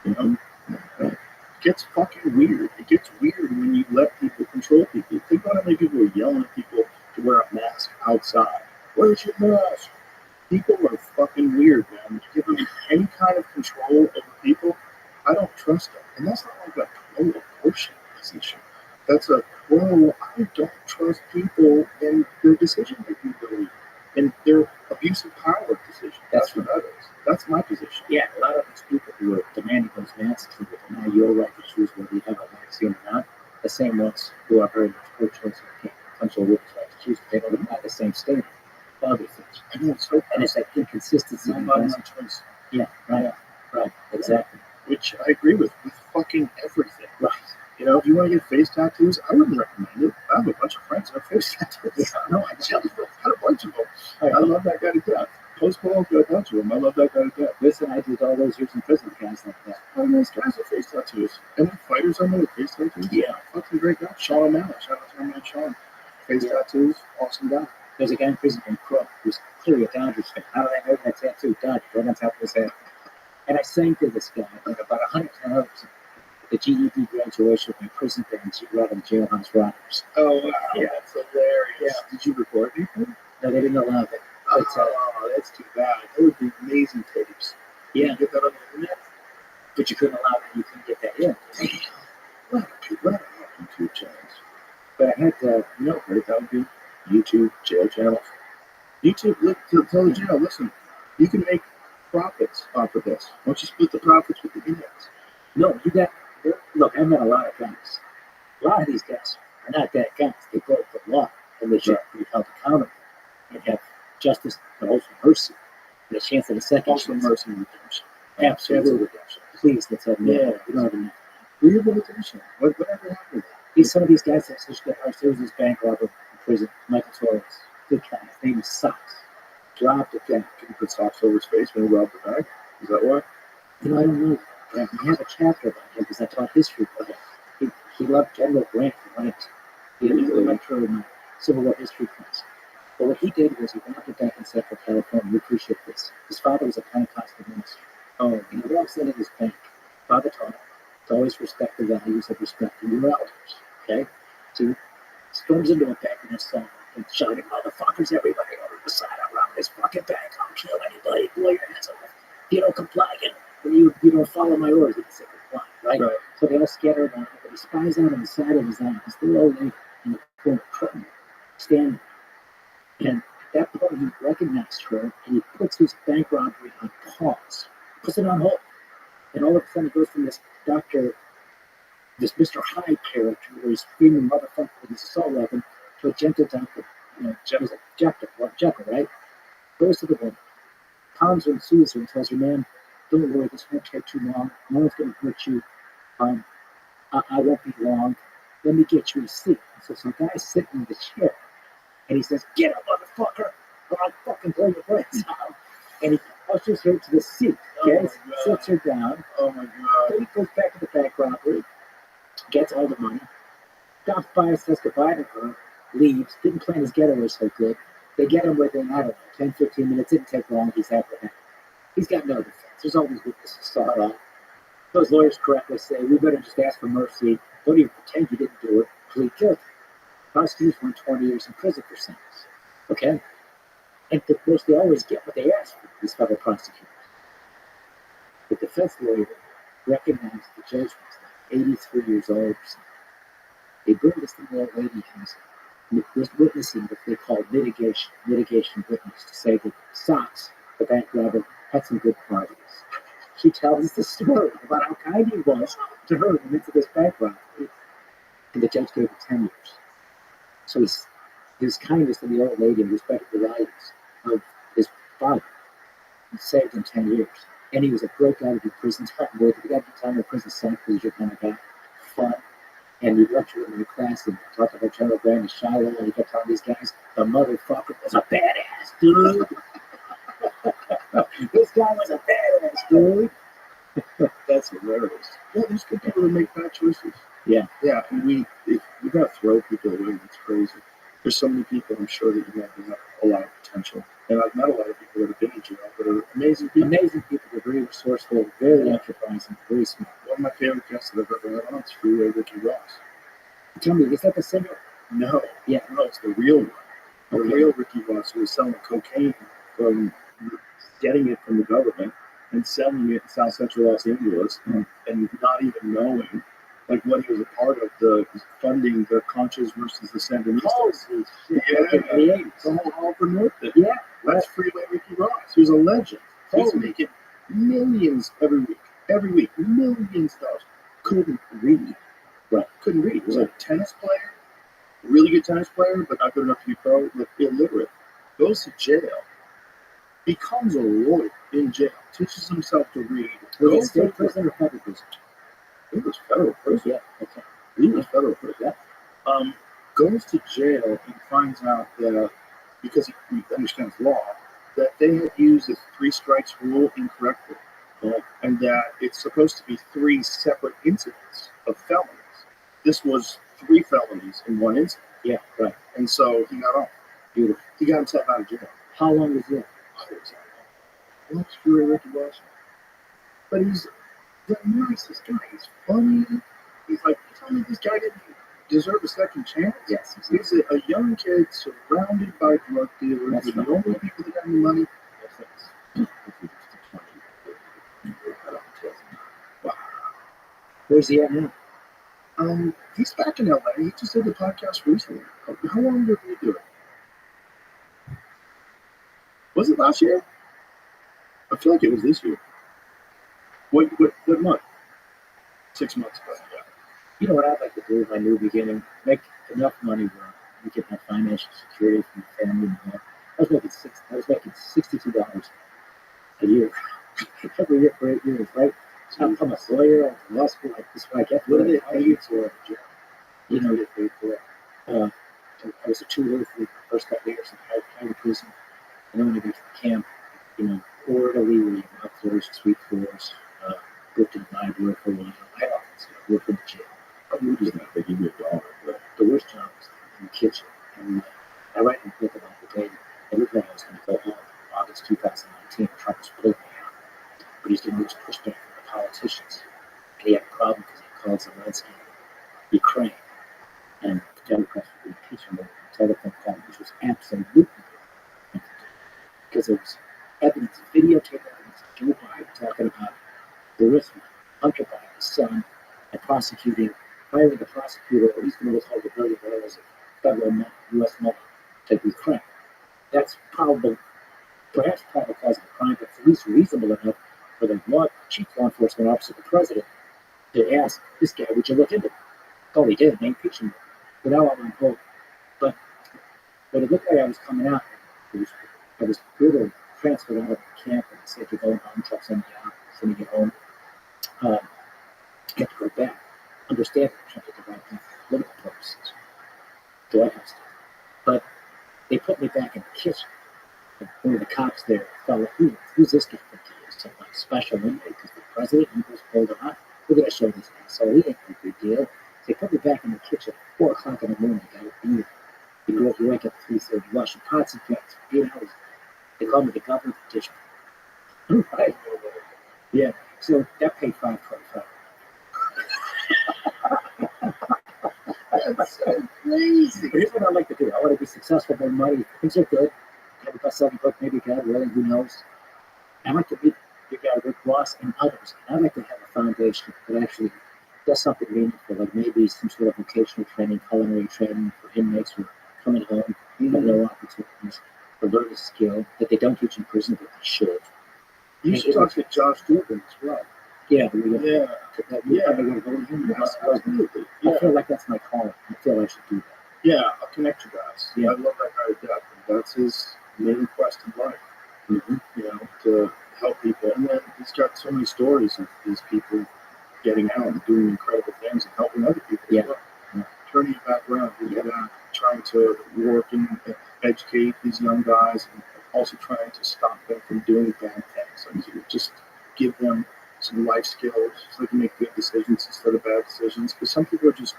You know, it gets fucking weird. It gets weird when you let people control people. Think about how many people are yelling at people to wear a mask outside. Where's your mask? People are fucking weird, man. You give them any kind of control over people, I don't trust them. And that's not like a pro-abortion position. That's a pro, I don't trust people and their decision-making ability and their abuse of power decision. That's what that is. That's my position. Yeah, a lot of these people who are demanding those masks to deny your right to choose whether you have a vaccine or not, the same ones who are very much pro-choice and can't control women's right to choose, they don't apply the same standard. Other things. I know it's so And it's that inconsistency. my body, my choice. Yeah, right, right, exactly. Which I agree with fucking everything. Right. You know, if you want to get face tattoos, I wouldn't recommend it. I have a bunch of friends that have face tattoos. Yeah. No, I just had a bunch of them. I love that guy to death. Post Malone's got a bunch of them. I love that guy to death. Listen, I did all those years in prison with guys like that. Oh, nice guys with face tattoos. And the fighters on there with face tattoos? Yeah. Fucking great guy. Sean O'Malley. Shout out to my man Sean. Face tattoos, awesome guy. There's a guy in prison named Crook who's clearly a Dodgers fan. How did I know that tattoo? Dodgers, right on top of his head. And I sang to this guy like about 100 times at the GED graduation of my prison band, Robin Jailhouse Rockers. Oh, wow. Yeah. That's hilarious. Yeah. Did you record anything? No, they didn't allow that. But, Oh, that's too bad. That would be amazing tapes. yeah, You get that on the internet? but you couldn't allow that. You couldn't get that in. A lot of people have YouTube channels. But I had You know, great that would be YouTube jail channels. YouTube, tell the jail, listen, you can make profits off of this. Why don't you split the profits with the inmates? no, you got, look, I met a lot of guys. A lot of these guys are not bad guys. They broke the law, and they should be held accountable and have justice, but also mercy, and a chance at a second Also chance. mercy and redemption. Absolutely. redemption. Please, let's have Yeah. we don't have enough. Rehabilitation. Whatever happened? Some of these guys have such good hearts. There was this bank robber in prison, Michael Torres. Good guy. His name was Socks. Dropped it down. Can you put socks over his face when he robbed the bank? Is that why? You know, I don't know. I have a chapter about him because I taught history for him. He loved General Grant. He went through my Civil War history class. But what he did was he robbed a bank in Central California. We appreciate this. His father was a Pentecostal minister. Oh, and he walks into this bank. Father taught him to always respect the values of respecting your elders. Okay? So he storms into a bank in a song and shouting, motherfuckers, everybody over the side around this fucking bank. I'll kill anybody. Blow your hands off. If you don't comply, you don't follow my orders. He said comply, right? So they all scatter around, but he spies out on the side of his eye. This little old lady in the corner, standing. And at that point, he recognized her, and he puts his bank robbery on pause, puts it on hold. And all of a sudden, it goes from this this Mr. Hyde character, where he's screaming motherfucker with his assault weapon, to a gentle doctor, Jekyll, right? Goes to the woman, pounds her and soothes her and tells her, man, don't worry, this won't take too long. No one's going to hurt you. I won't be long. Let me get you a seat. So some guy's sitting in the chair, and he says, get up, motherfucker, or I'll fucking blow your brains out. And he ushers her to the seat, okay? Sits her down. Oh my God. Then he goes back to the bank robbery, gets all the money, stops by, says goodbye to her, leaves, didn't plan his getaway so good. They get him within, I don't know, 10, 15 minutes, didn't take long, he's apprehended. He's got no defense. There's all these witnesses saw it all. Those lawyers correctly say, we better just ask for mercy. Don't even pretend you didn't do it. Plead guilty. Prosecutors want 20 years in prison for sentence. Okay? And of course, they always get what they ask for, these federal prosecutors. The defense lawyer recognized the judge was like 83 years old or something. They bring this little old lady who's witnessing what they call mitigation witness, to say that Socks, the bank robber, had some good qualities. She tells us the story about how kind he was to her in the midst of this bank robbery. And the judge gave him 10 years. So his kindness to the old lady and respect the values of his father He saved him 10 years. And he was a great guy to do prison time with. The guy to time in prison senate because you're kind of guy. Fun. And we lectured him in the class and talked about General Grant and Shiloh, and he kept telling these guys, the motherfucker was a badass, dude. This guy was a badass, dude. That's hilarious. Yeah, there's good people that make bad choices. Yeah. Yeah, and we gotta throw people away. That's crazy. There's so many people I'm sure that you have a lot of potential. And I've met a lot of people that have been in jail that are amazing people. Amazing people. They're very resourceful, very enterprising, very smart. One of my favorite guests that I've ever had on is Freeway Ricky Ross. Tell me, is that the singer? No. Yeah. No, it's the real one. The Okay. real Ricky Ross who was selling cocaine from getting it from the government and selling it in South Central Los Angeles and not even knowing like what he was a part of, the funding the Conchas versus the Sandinistas. Oh, shit. Yeah. In the 80s. The whole Oliver North thing. Yeah. That's Freeway Ricky Ross. He was a legend. He's Totally. making millions every week. Every week. Millions of dollars. Couldn't read. Right. Couldn't read. He was like a tennis player, really good tennis player, but not good enough to be pro, like illiterate. Goes to jail, becomes a lawyer in jail, teaches himself to read. Was it Goes state to prison or federal prison? He was federal prison. Yeah. Okay. He was federal prison. Goes to jail and finds out that because he understands law, that they had used the 3 strikes rule incorrectly, and that it's supposed to be 3 separate incidents of felonies. This was 3 felonies in one incident. Yeah, right. And so he got off. Beautiful. He got himself out of jail. How long was it? What's Fury Ricky Ross? But he's the nicest guy. He's funny. He's like, you tell me this guy didn't deserve a second chance? Yes. He's a young kid surrounded by drug dealers. That's The right. only people that have any money. Wow. Where's he at now? He's back in LA. He just did the podcast recently. How long did he do it? Was it last year? I feel like it was this year. What month? 6 months ago. Yeah. You know what I'd like to do with my new beginning? Make enough money where we can have financial security for my family and all. I was making $62 a year every year for 8 years, right? So I'm a lawyer, I'm from law school, like this is what I get. What did they pay you for? You know, get paid for it. I was a tutor for the first couple of years in higher prison. And then when I got to the camp, you know, orderly, where you mop floors, sweep floors, worked in the library for a while. I often worked in the jail. They give you $1, but The worst job was in the kitchen. And I write in the book about the day it looked like I was going to go home in August 2019. Trump was pulling me out. But he's getting much pushback from the politicians. And he had a problem because he called Zelensky Ukraine. And the Democrats were impeaching him on telephone call, which was absolutely because there was evidence, videotape evidence of Joe Biden talking about Burisma, Hunter Biden's son, and hiring a prosecutor, or he's going to withhold $1 billion of federal money, U.S. money to Ukraine. That's perhaps probable cause of a crime, but at least reasonable enough for the chief law enforcement officer, the president, to ask this guy, would you look into it? Oh, he did, and they impeached him. So now I'm on hold. But when it looked like I was coming out, I was brutally transferred out of the camp and said to go home, truck sending you home. I had to go back. Understand that I'm trying to divide for political purposes. Do I have to? But they put me back in the kitchen. And one of the cops there felt like, who's this guy think he is? Some like special inmate because the president was pulled on. We're going to show this asshole. He ain't no big deal. They put me back in the kitchen at 4 o'clock in the morning. I got a beer. You go you wake up at 3:30, washing pots and pans for 8 hours. They called me the government petition. Right? Yeah. So that paid $5.25. That's so crazy. But here's what I like to do. I want to be successful with money. Things are good. Have a best-selling book, maybe God willing, who knows? I like to meet your guy Rick Ross and others. And I like to have a foundation that actually does something meaningful, like maybe some sort of vocational training, culinary training for inmates who are coming home, have no opportunities to learn a skill that they don't teach in prison, but they should. You should talk to Josh Durbin as well. Yeah, Absolutely. I feel like that's my calling. I feel I should do that. Yeah, I'll connect you guys. Yeah. I love that guy to death. And that's his main quest in life. Mm-hmm. you know, to help people. And then he's got so many stories of these people getting out and doing incredible things and helping other people. Yeah. As well. Turning it back around, trying to work and educate these young guys, and also trying to stop them from doing bad things. And just give them some life skills so they can make good decisions instead of bad decisions. Because some people are just,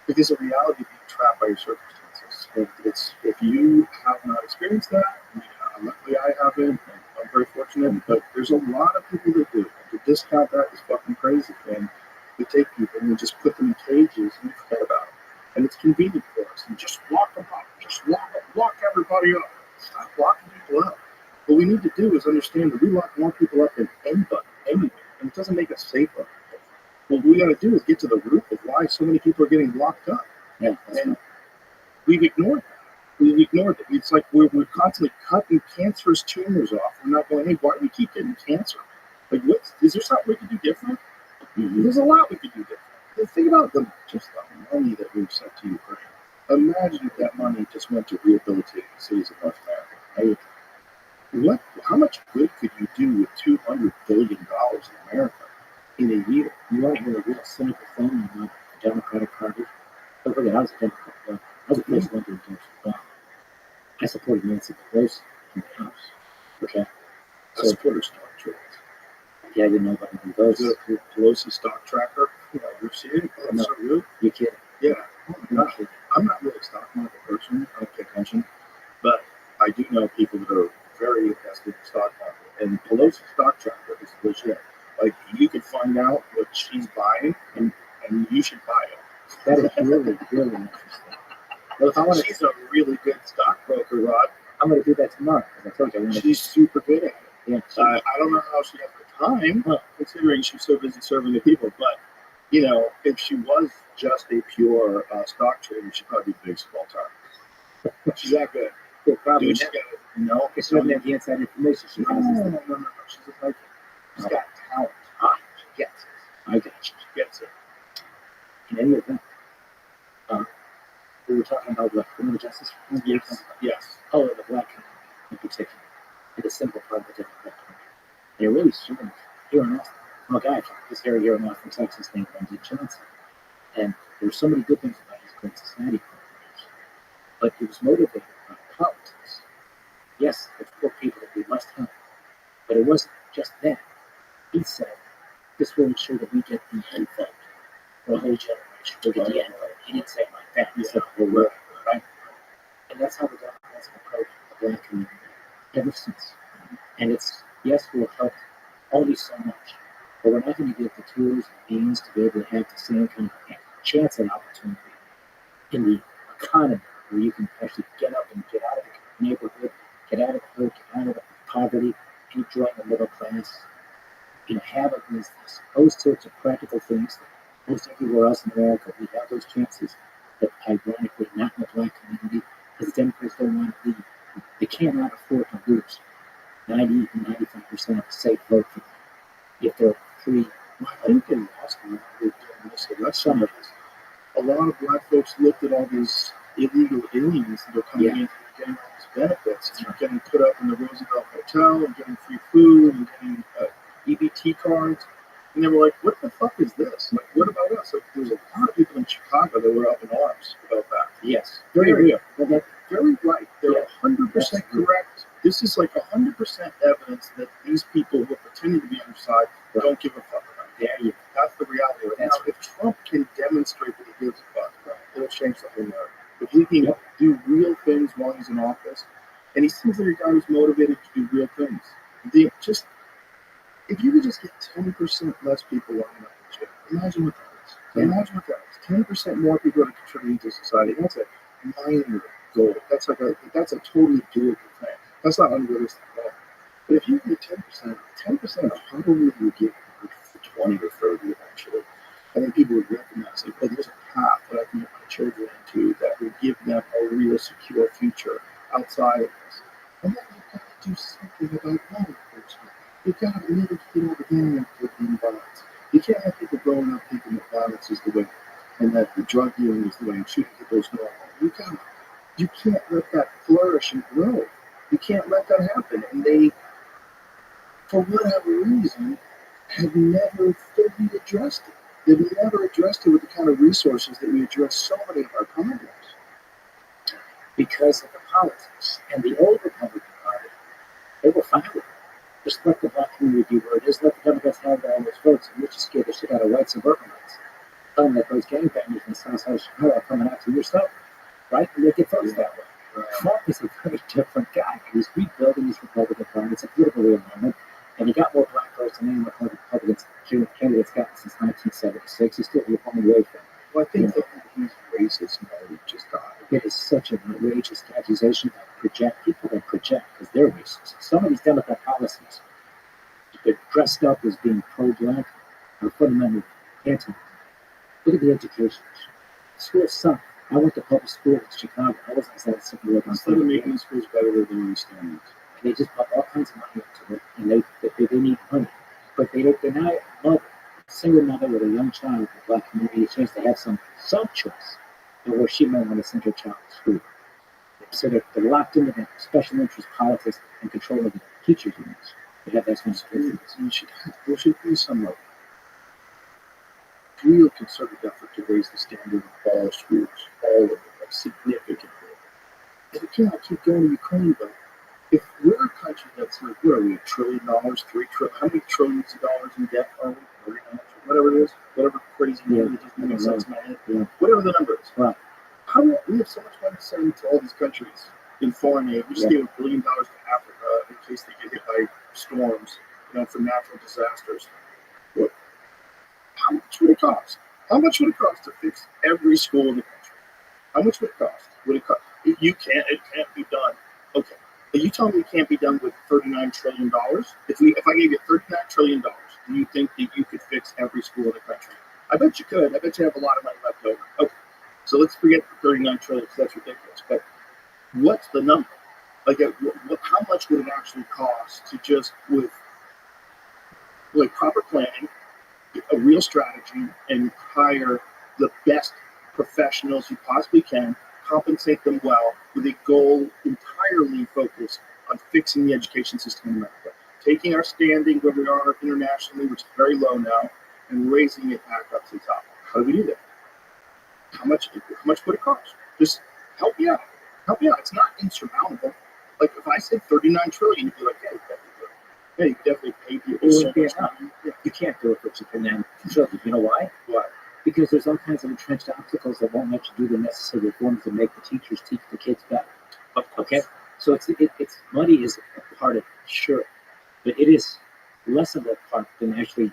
there's a reality of being trapped by your circumstances. It's if you have not experienced that, luckily I haven't, and I'm very fortunate, but there's a lot of people that do. And to discount that is fucking crazy. And we take people and we just put them in cages and we forget about them. And it's convenient for us. And just lock them up. Just lock everybody up. Stop locking people up. What we need to do is understand that we lock more people up than anybody, anywhere. And it doesn't make us safer. What we got to do is get to the root of why so many people are getting locked up. Yeah. And we've ignored that. We've ignored it. It's like we're constantly cutting cancerous tumors off. We're not going, hey, why do we keep getting cancer? Like, is there something we can do different? Mm-hmm. There's a lot we could do different. Think about just the money that we've sent to Ukraine. Imagine if that money just went to rehabilitating the cities of North America. Right? How much good could you do with $200 billion in America in a year? You want to hear a real cynical thing about the Democratic Party? Look at it, I was a Democrat. I was a president in terms of I supported Nancy Pelosi in the House. Okay? I support her stock trades. Yeah, I didn't know about any of those. The Pelosi stock tracker. You've seen it? No. So good. You kidding? Yeah. I'm not really a stock market person. I don't pay attention. But I do know people that are very invested in the stock market. And Pelosi stock tracker is legit. Like, you can find out what she's buying, and you should buy it. That is really, really interesting. Well, if I want to, She's a really good stockbroker, Rod. I'm going to do that tomorrow. Because I told you I want to. She's super good at it. Yeah. I don't know how she has the time, considering she's so busy serving the people. But, you know, if she was just a pure stock trader, she'd probably be baseball time. She's that good. Well, probably Dude, she's not. got, you know, It's not the inside information she has. no. She's a Viking. She's got talent. She gets it. I got you. She gets it. In any event, we were talking about what criminal justice. Yes. Oh, the black community in particular, and the simple part of the Democrat Party. They're really showing here in Austin. I'm a guy from this area here in Austin, Texas, named Randy Johnson, and there were so many good things about his Great Society program, but he was motivated by politics. Yes, there's poor people that we must help, but it wasn't just that. He said, this will ensure that we get the end vote for a whole generation. We'll get the end vote. He didn't say it like that. He said, well, we're right. And that's how the Democrats have approached the black community ever since. And it's, yes, we'll help only so much, but we're not going to give the tools and means to be able to have the same kind of chance and opportunity in the economy where you can actually get up and get out of the neighborhood, get out of the hood, get out of the poverty, and join the middle class. You know, have it is those sorts of practical things that most everywhere else in America we have those chances, but ironically not in the black community because the Democrats don't want to leave. They cannot afford to lose 90 to 95% of the safe vote for them if they're free. I think in Austin, during this election, a lot of black folks looked at all these illegal aliens that are coming in and getting all these benefits and getting put up in the Roosevelt Hotel and getting free food and getting EBT cards. And they were like, what the fuck is this? Like, what about us? Like, there's a lot of people in Chicago that were up in arms about that. Yes, Very real. Very right. They're 100% correct. This is like 100% evidence that these people who are pretending to be on your side don't give a fuck about it. There you go. That's the reality of it. Now, if Trump can demonstrate that he gives a fuck, it'll change the whole narrative. If he can do real things while he's in office, and he seems like a guy who's motivated to do real things, if you could just get 10% less people lining up in jail, imagine what that is. Yeah. Imagine what that is. 10% more people that are contributing to society. That's a minor goal. That's a totally doable thing. That's not unrealistic at all. But if you get 10% probably would get 20 or 30 eventually. And then people would recognize, like, oh, there's a path that I can get my children into that would give them a real secure future outside of this. And then you've got to do something about law enforcement. You've got to be able to get over gang activity and violence. You can't have people growing up thinking that violence is the way and that the drug dealing is the way and shooting people's normal. You can't let that flourish and grow. You can't let that happen. And they, for whatever reason, have never fully addressed it. They've never addressed it with the kind of resources that we address so many of our problems. Because of the politics. And the old Republican Party, they were fine with it. Just let the black community do where it is, let the Democrats have all those votes, and you just scared the shit out of white suburbanites. Tell them that those gangbangers in the south side of Chicago are coming after your stuff, right? And they get votes that way. Trump is a very different guy. He's rebuilding his Republican Party. It's a political realignment. And he got more black votes than any Republican candidates got since 1976. He's still a long way from. Well, I think that he's racist now. Just God. It is such an outrageous accusation that people that project because they're racist. Some of these Democrat policies, they're dressed up as being pro-black, are fundamentally anti. Look at the education. Schools suck. I went to public school in Chicago. I wasn't that simple work on Instead of making the schools better, they're doing standards. They just put all kinds of money into it, and they need money. But they're not a mother, a single mother with a young child in the black community, a chance to have some choice of where she might want to send her child to school. So they're locked into the special interest politics and control of the teachers' unions. They have that responsibility. There should be some real concerted effort to raise the standard of all schools, all of them, like significantly. And again, I keep going to Ukraine, but if we're a country that's like, what are we, $1 trillion, $3 trillion, how many trillions of dollars in debt are we? Whatever it is, whatever crazy number that doesn't make sense in my head, whatever the number is. Right. How do we have so much money to send to all these countries in foreign aid? We just gave $1 billion to Africa in case they get hit by storms, for natural disasters. What? How much would it cost? How much would it cost to fix every school in the country? How much would it cost? It can't be done. Okay. But you tell me it can't be done with $39 trillion? If I gave you $39 trillion, do you think that you could fix every school in the country? I bet you could. I bet you have a lot of money left over. Okay. So let's forget the $39 trillion because that's ridiculous. But what's the number? Like, how much would it actually cost to just, with like proper planning, a real strategy, and hire the best professionals you possibly can, compensate them well, with a goal entirely focused on fixing the education system in America, taking our standing where we are internationally, which is very low now, and raising it back up to the top? How do we do that? How much would it cost? Just help me out. Help me out. It's not insurmountable. Like if I said $39 trillion, you'd be like, yeah, you definitely pay people so much money. You can't do it for $39 trillion. You know why? Why? Because there's all kinds of entrenched obstacles that won't let you do the necessary reforms to make the teachers teach the kids better. Okay? So it's money is a part of it, sure. But it is less of a part than actually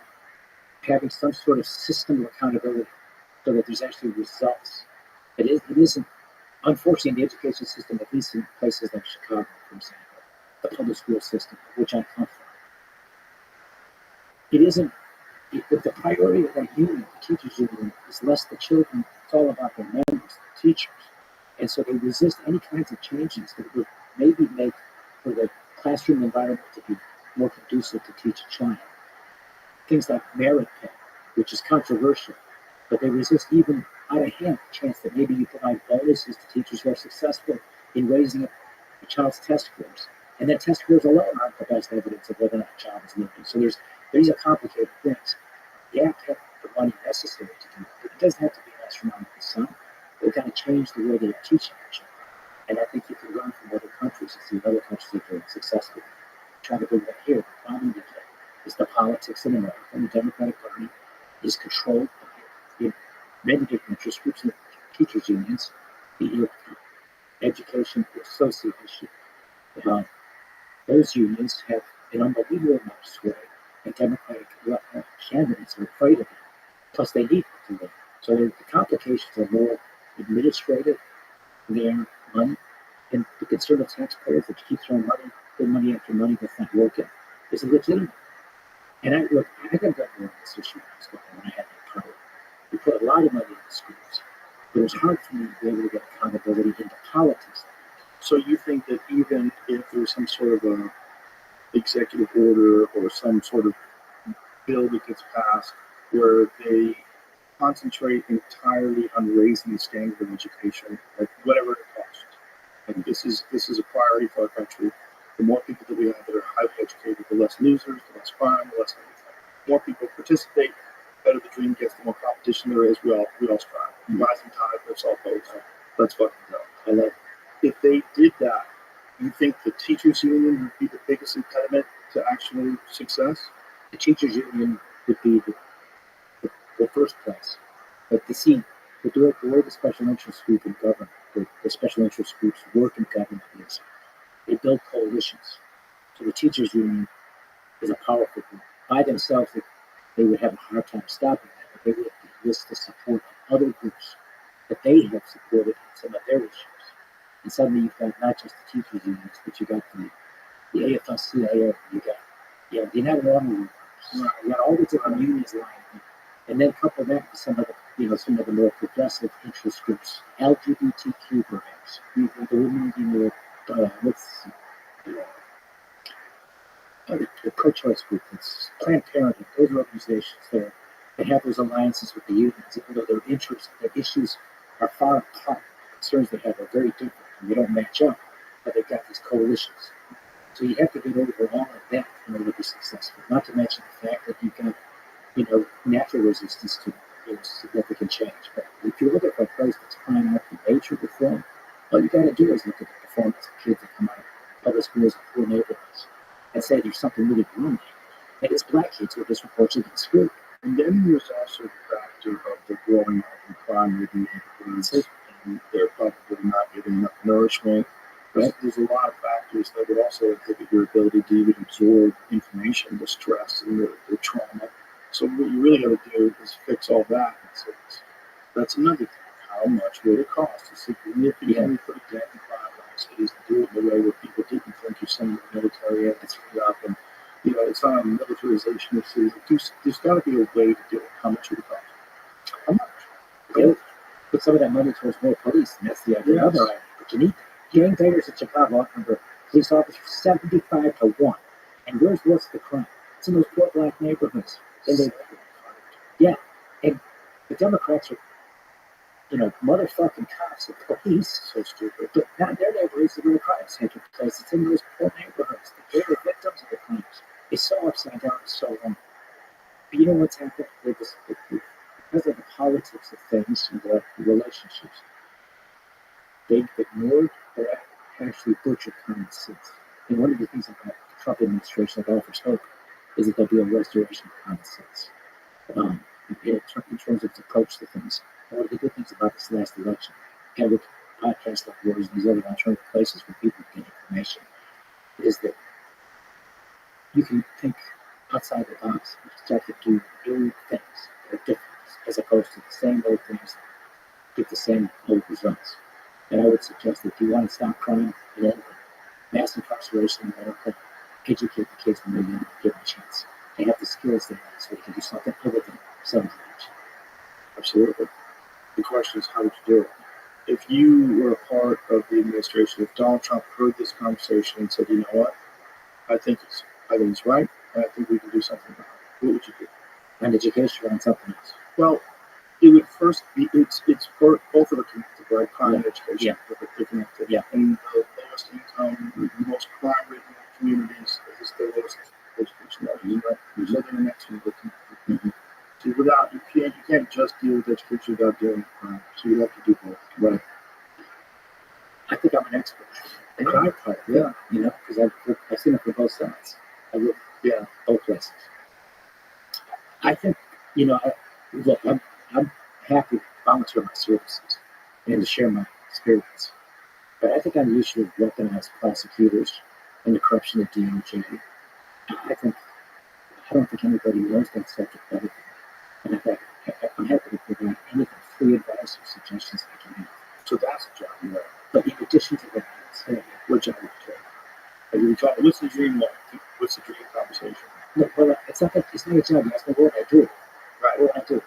having some sort of system of accountability so that there's actually results. It isn't, unfortunately, the education system, at least in places like Chicago, for example, the public school system, which I come from, it isn't, the priority of that union, the teachers union, is less the children. It's all about the members, the teachers. And so they resist any kinds of changes that would maybe make for the classroom environment to be more conducive to teach a child. Things like merit pay, which is controversial, but they resist even out of hand the chance that maybe you provide bonuses to teachers who are successful in raising a child's test scores. And that test scores alone aren't the best evidence of whether or not a child is learning. So these are complicated things. You have to have the money necessary to do it. It doesn't have to be an astronomical sum. They've got to change the way they're teaching each other. And I think you can learn from other countries and see what other countries are doing successfully. Try to bring that here. The problem again is the politics in America, and the Democratic Party is controlled by many different interest groups and teachers' unions, the education association. Those unions have an unbelievable amount of sway, and Democratic candidates are afraid of it. Plus, they need to win. So the complications are more administrative, their money, and the concern of taxpayers that keep throwing money after money that's not working is legitimate. And I got more on this issue when I had that power. We put a lot of money into schools. It was hard for me to be able to get accountability into politics. So you think that even if there's some sort of a executive order or some sort of bill that gets passed where they concentrate entirely on raising the standard of education, like whatever it costs, like this is a priority for our country, The more people that we have that are highly educated, the less losers, the less crime, the less everything. The more people participate, the better the dream gets, the more competition there is. We all strive. Rising tide lifts all boats. Let's fucking go. And then if they did that, you think the teachers union would be the biggest impediment to actually success? The teachers union would be the first place. But to see the way the special interest group in government, the special interest groups work in government is they build coalitions. So the teachers union is a powerful group. By themselves, they would have a hard time stopping that, but they would enlist the support of other groups that they have supported in some of their issues. And suddenly you've got not just the teachers unions, but you got the AFL-CIO, you got the United Auto Workers, you got all the different unions lined up. And then couple that with some of the more progressive interest groups, LGBTQ perhaps, the women, the pro-choice group, it's Planned Parenthood, those organizations that have those alliances with the unions, even though their interests, their issues are far apart, the concerns they have are very different, and they don't match up, but they've got these coalitions. So you have to get over all of that in order to be successful, not to mention the fact that you've got natural resistance to significant change. But if you look at a place that's crying out for major reform, all you got to do is look at the performance of kids that come out of public schools in poor neighborhoods and say there's something really wrong there. And it's black kids who are disproportionately getting screwed. And then there's also the factor of the growing up in crime-ridden neighborhoods, and they're probably not getting enough nourishment. There's a lot of factors that would also inhibit your ability to even absorb information, the stress and the trauma. So what you really got to do is fix all that. So that's another thing. How much would it cost to significantly put a dent in crime in cities and do it in a way where people didn't think you send the military in to free up and it's not a militarization of cities. There's got to be a way to do it. How much would it cost? How much? Yeah. Put some of that money towards more police, and that's the idea. Yes. Other idea. But you need gangbangers in Chicago outnumber police officers 75-1. And where's the crime? It's in those poor black neighborhoods. And and the Democrats are, motherfucking cops and police. So stupid. But not in their neighborhoods, where the crimes taking place. It's in those poor neighborhoods. They're the victims of the crimes. It's so upside down and so wrong. But you know what's happened? Because of the politics of things and the relationships, they've ignored or actually butchered common sense. And one of the things about the Trump administration that offers hope is that there'll be a restoration of common sense in terms of its approach to things. And one of the good things about this last election, and with podcasts like yours and these other alternative places where people get information, is that you can think outside the box and start to do new things that are different, as opposed to the same old things that give the same old results. And I would suggest that if you want to stop crime and end mass incarceration in America, educate the kids when they're young, give them a chance. They have the skills they need so they can do something other than selling drugs. Absolutely. The question is, how would you do it? If you were a part of the administration, if Donald Trump heard this conversation and said, you know what, I think it's right, and I think we can do something about it, what would you do? And education on something else. Well, it would first be, it's for both of them connected, right? Crime and education. Yeah. They're connected. Yeah. And the lowest income, the most crime-ridden communities is the lowest education level, right? So they're next to the connected. So you can't just deal with education without dealing with crime. So you have to do both. Right. I think I'm an expert. And I part of it, because I've seen it from both sides. I look, both places. I think, I'm happy to volunteer my services and to share my experience. But I think on the issue of weaponized prosecutors and the corruption of DOJ, I don't think anybody knows that subject better than me. And in fact, I'm happy to provide anything, free advice or suggestions I can have. So that's a job. But in addition to that, What job would you take? What's the dream like? What's the dream conversation? No, well, it's not a job. That's not what I do. Right. What I do.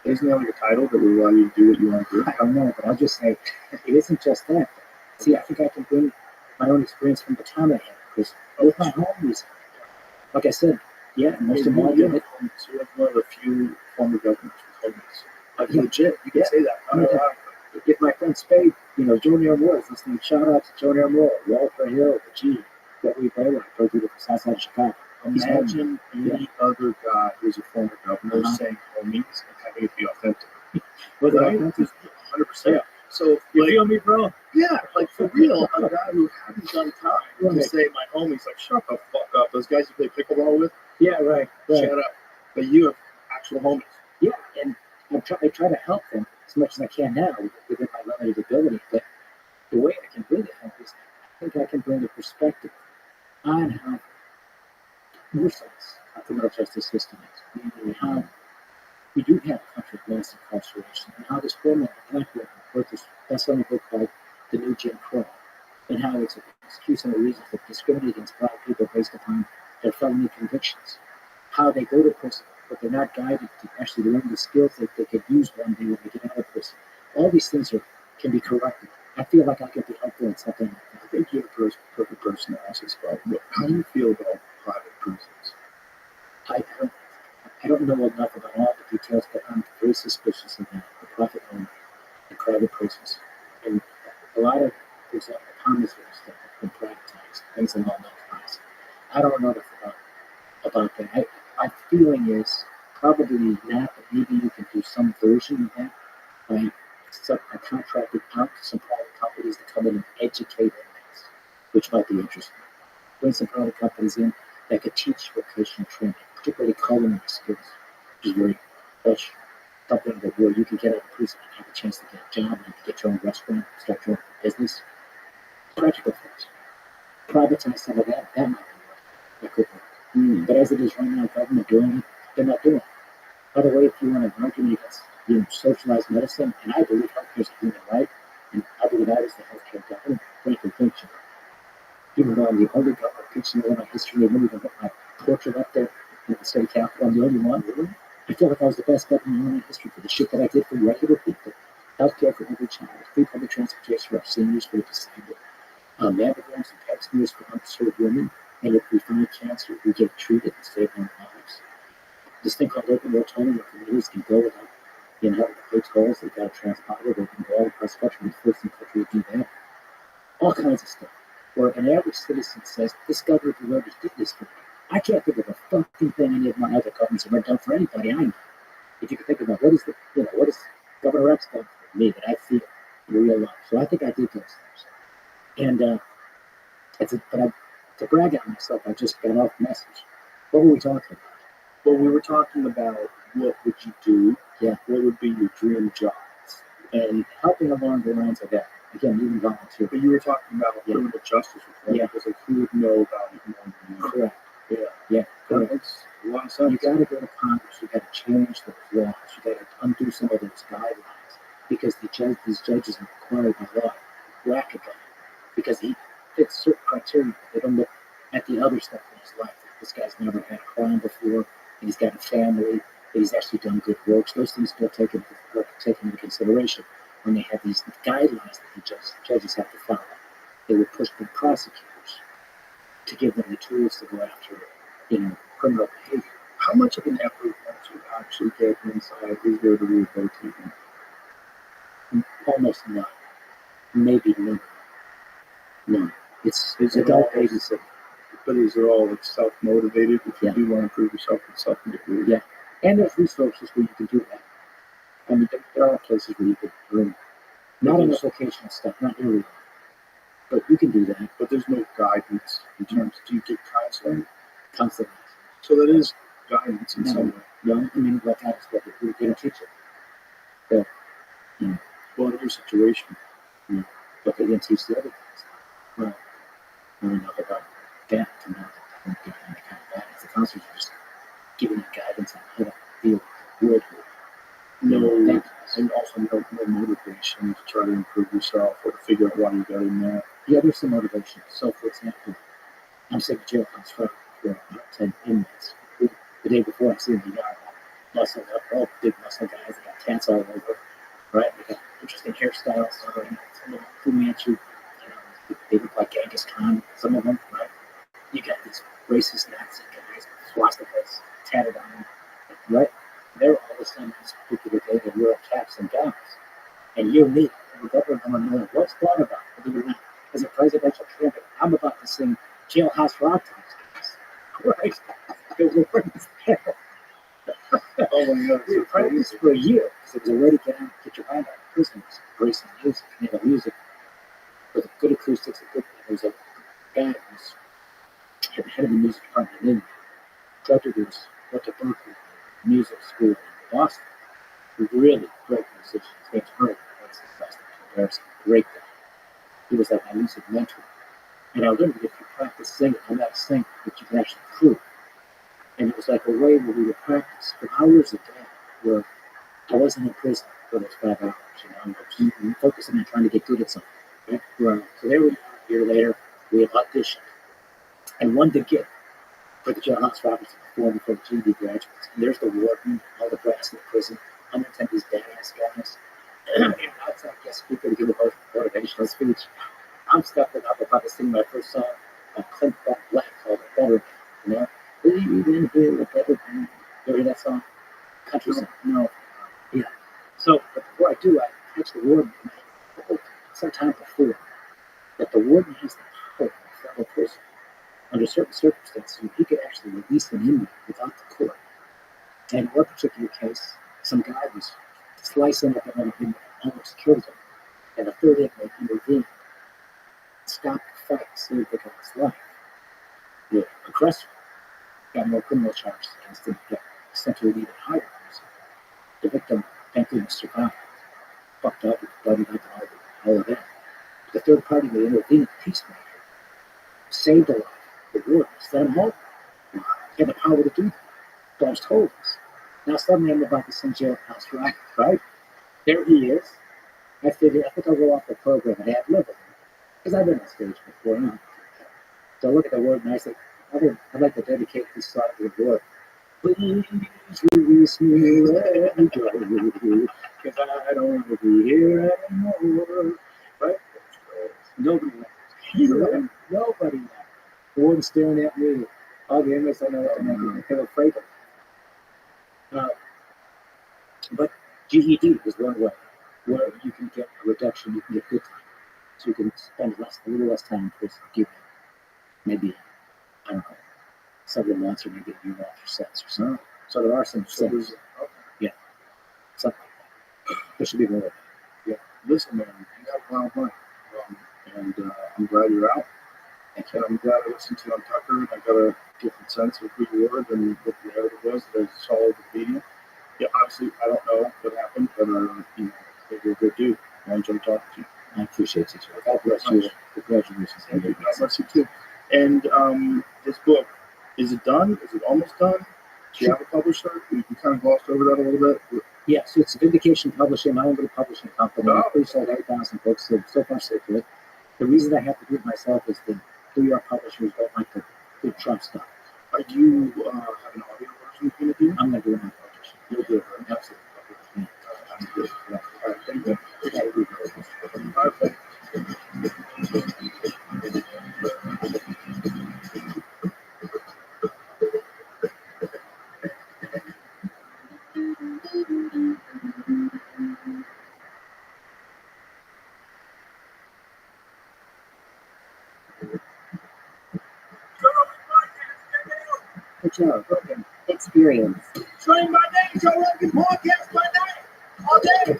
Isn't there like a title that will allow you to do what you want to do? I don't know, but I'll just say it isn't just that. See, I think I can bring my own experience from the town I had, because with my homies, like I said, most of my unit. So you're one of the few former governors with homies. Legit, you can say that. If my friend Spade, Joe Nair Moore is listening, shout out to Joe Nair Moore, Walter Hill, G, we play when I go through the south side of Chicago. Imagine any other guy who's a former governor saying homies and having it be authentic. Well, Right? right? 100%. So, You like, feel me, bro? yeah, like for real, a guy who hadn't done time to Right. say my homies, like, shut the fuck up. Those guys you play pickleball with, Yeah, right. shut up. But you have actual homies. Yeah, and I try to help them as much as I can now within my limited ability. But the way I can really help is I think I can bring a perspective on how merciless our criminal justice system is, and how we do have a country of mass incarceration, and how this woman, a black woman, wrote this best-selling book called The New Jim Crow, and how it's an excuse and a reason to discriminate against black people based upon their felony convictions. How they go to prison, but they're not guided to actually learn the skills that they could use one day when they get out of prison. All these things can be corrected. I feel like I could be helpful in something like that. I think you're the perfect person to ask this about. How do you feel about private prisons? I don't know enough about all the details, but I'm very suspicious of that, the profit owned and private prisons. And a lot of, for example, commissary stuff has been privatized, things along those lines. I don't know enough about that. My feeling is probably not, but maybe you can do some version of that by contracted out to some private companies to come in and educate inmates, which might be interesting. Bring some private companies in that could teach vocational training, particularly culinary skills, which is very much something that where you can get out of prison and have a chance to get a job and get your own restaurant, start your own business. Practical things. Privatize some of that, that might be worth. That could work. But as it is right now, government doing it, they're not doing it. By the way, if you want an argument against socialized medicine, and I believe healthcare is a human right, and I believe that is the healthcare government, frankly, thank you. Even though I'm the only government preaching in my history, and even put my portrait up there in the state capitol, I'm the only one. Really? I feel like I was the best government in human history for the shit that I did for regular people. Healthcare for every child, free public transportation for our seniors, for the disabled, mammograms and pap smears for underserved women, and if we find cancer, we get treated and save our lives. This thing called open rotating where communities can go without having to pay tolls, they've got a transponder, they can go all across the country, the first in the country to do that. All kinds of stuff. Where an average citizen says, this government already did this for me. I can't think of a fucking thing any of my other governments have ever done for anybody I know. If you can think about what is Governor X done for me that I feel in real life. So I think I did those things. And to brag on myself, I just got off message. What were we talking about? Well, we were talking about what would you do? Yeah. What would be your dream job? And helping along the lines of that. Again, even volunteer. But you were talking about criminal justice reform. Yeah. Because like, who would know about it more than you? Correct. Yeah. Yeah. That Correct. makes a lot of sense. You got to go to Congress. You got to change those laws. You got to undo some of those guidelines because these judges are required by law to whack a guy because he fits certain criteria. They don't look at the other stuff in his life. This guy's never had a crime before. He's got a family. He's actually done good works. Those things are taken into consideration when they have these guidelines that the judges have to follow. They would push the prosecutors to give them the tools to go after, criminal behavior. How much of an effort once you actually get inside is there to rehabilitate him? Almost none. Maybe none. None. It's adult babysitting. But is it all like self-motivated? If you Yeah. do want to improve yourself, it's self-motivated. Yeah. And there's resources where you can do that. I mean, there are places where you can learn. Not enough vocational stuff, not everywhere. But you can do that. But there's no guidance in terms. Do you get counseling? Constantly. So that is guidance in some way. No, I mean, like I expect you don't teach it. So, Well, in your situation, but they didn't teach the other things. Well, I don't know about that. I'm not going to get any kind of guidance. The counselors are just giving you guidance on how to deal with no, and also no motivation to try to improve yourself or to figure out why you got in there. Yeah, there's some motivation. So, for example, I'm sitting in jail house for 10 inmates. The day before, I'm sitting in the yard, muscled up, all big muscle guys. They got tats all over, right? They got interesting hairstyles. Some of them Fu Manchu, they look like Genghis Khan. Some of them, right? You got these racist Nazi guys, swastikas tatted on them, right? They're all of a sudden this particular day they wear caps and gowns. And you and me, the government want to know what's that about. Believe it or not, as a presidential candidate, I'm about to sing jailhouse rock types. Right? The word was there. Oh my God. We practiced for a year because it was a way to get your mind out of prison. It was embracing music, and the music with good acoustics and good. There was a guy who was at the head of the music department in India. Producers went to Berkeley Music School in Boston. Really great musician. His name's Herb. That's his last name. There's a great guy. He was like my music mentor. And I learned that if you practice singing, I'm not singing, but you can actually prove. And it was like a way where we would practice for hours a day, where I wasn't in prison for those 5 hours. I was focusing on trying to get good at something. Right? Well, so there we are, a year later, we had auditioned and won the gig for the jailhouse rockers to perform for the GD graduates. And there's the warden, all the brass in the prison, undertake these badass guys. And outside guest speaker to give a motivational speech. I'm stepping up about to sing my first song by Clint Black called "A Better Man." You know, we didn't hear a better man. You hear that song? Country song. No. Yeah. So, but before I do, I catch the warden sometime before that the warden has the power of a federal prison under certain circumstances, he could actually release an inmate without the court. And in one particular case, some guy was slicing up another inmate, almost killed him, and a third inmate intervened, stopped the fight, saved the guy's life. The aggressor got no criminal charges against him, got sent to an even higher prison. The victim, thank goodness, survived, fucked up, bloodied up, and all of that. But the third party that intervened, the peacemaker, saved a life. The warden sent him home. He had the power to do that. So I was told this. Now suddenly I'm about to sing jailhouse rock, right? There he is. I figured I think I'll go off the program and ad lib it. Because I've been on stage before. You know. So I look at the word and I said, I'd like to dedicate this song to the Lord. Please release me, let me go, because I don't want to be here anymore. Right? Nobody left. Nobody left. The warden staring at me. All the inmates don't know what to make. They're afraid of it. But GED is one way where you can get a reduction, you can get good time. So you can spend a little less time in prison, give maybe, I don't know, several months or maybe a year off your sentence or something. So there are some things. Yeah. Something like that. There should be more of that. Yeah. Listen, man, you got a lot of money. And I'm glad you're out. And I'm glad I listened to you on Tucker, and I got a different sense of who you were than what the narrative was that I saw over the media. Yeah, obviously, I don't know what happened, but you know, I think you're a good dude. I enjoyed talking to you. I appreciate it. God bless you. Congratulations. Thank you. God bless you too. And this book, is it done? Is it almost done? Do you have a publisher? You kind of glossed over that a little bit. Yeah, so it's Vindication Publishing, my own little publishing company. Oh. We've sold 8,000 books, so far so good. The reason I have to do it myself is the New York publishers don't like the big Trump stuff. Are you have an audio version you're going to do? I'm going to do it on publishing. You'll do it, right? Absolutely. Yeah. I'm good. Yeah. All right, thank you. Good job. Okay. Experience. Train by day, Joe Rogan podcast by night, all day.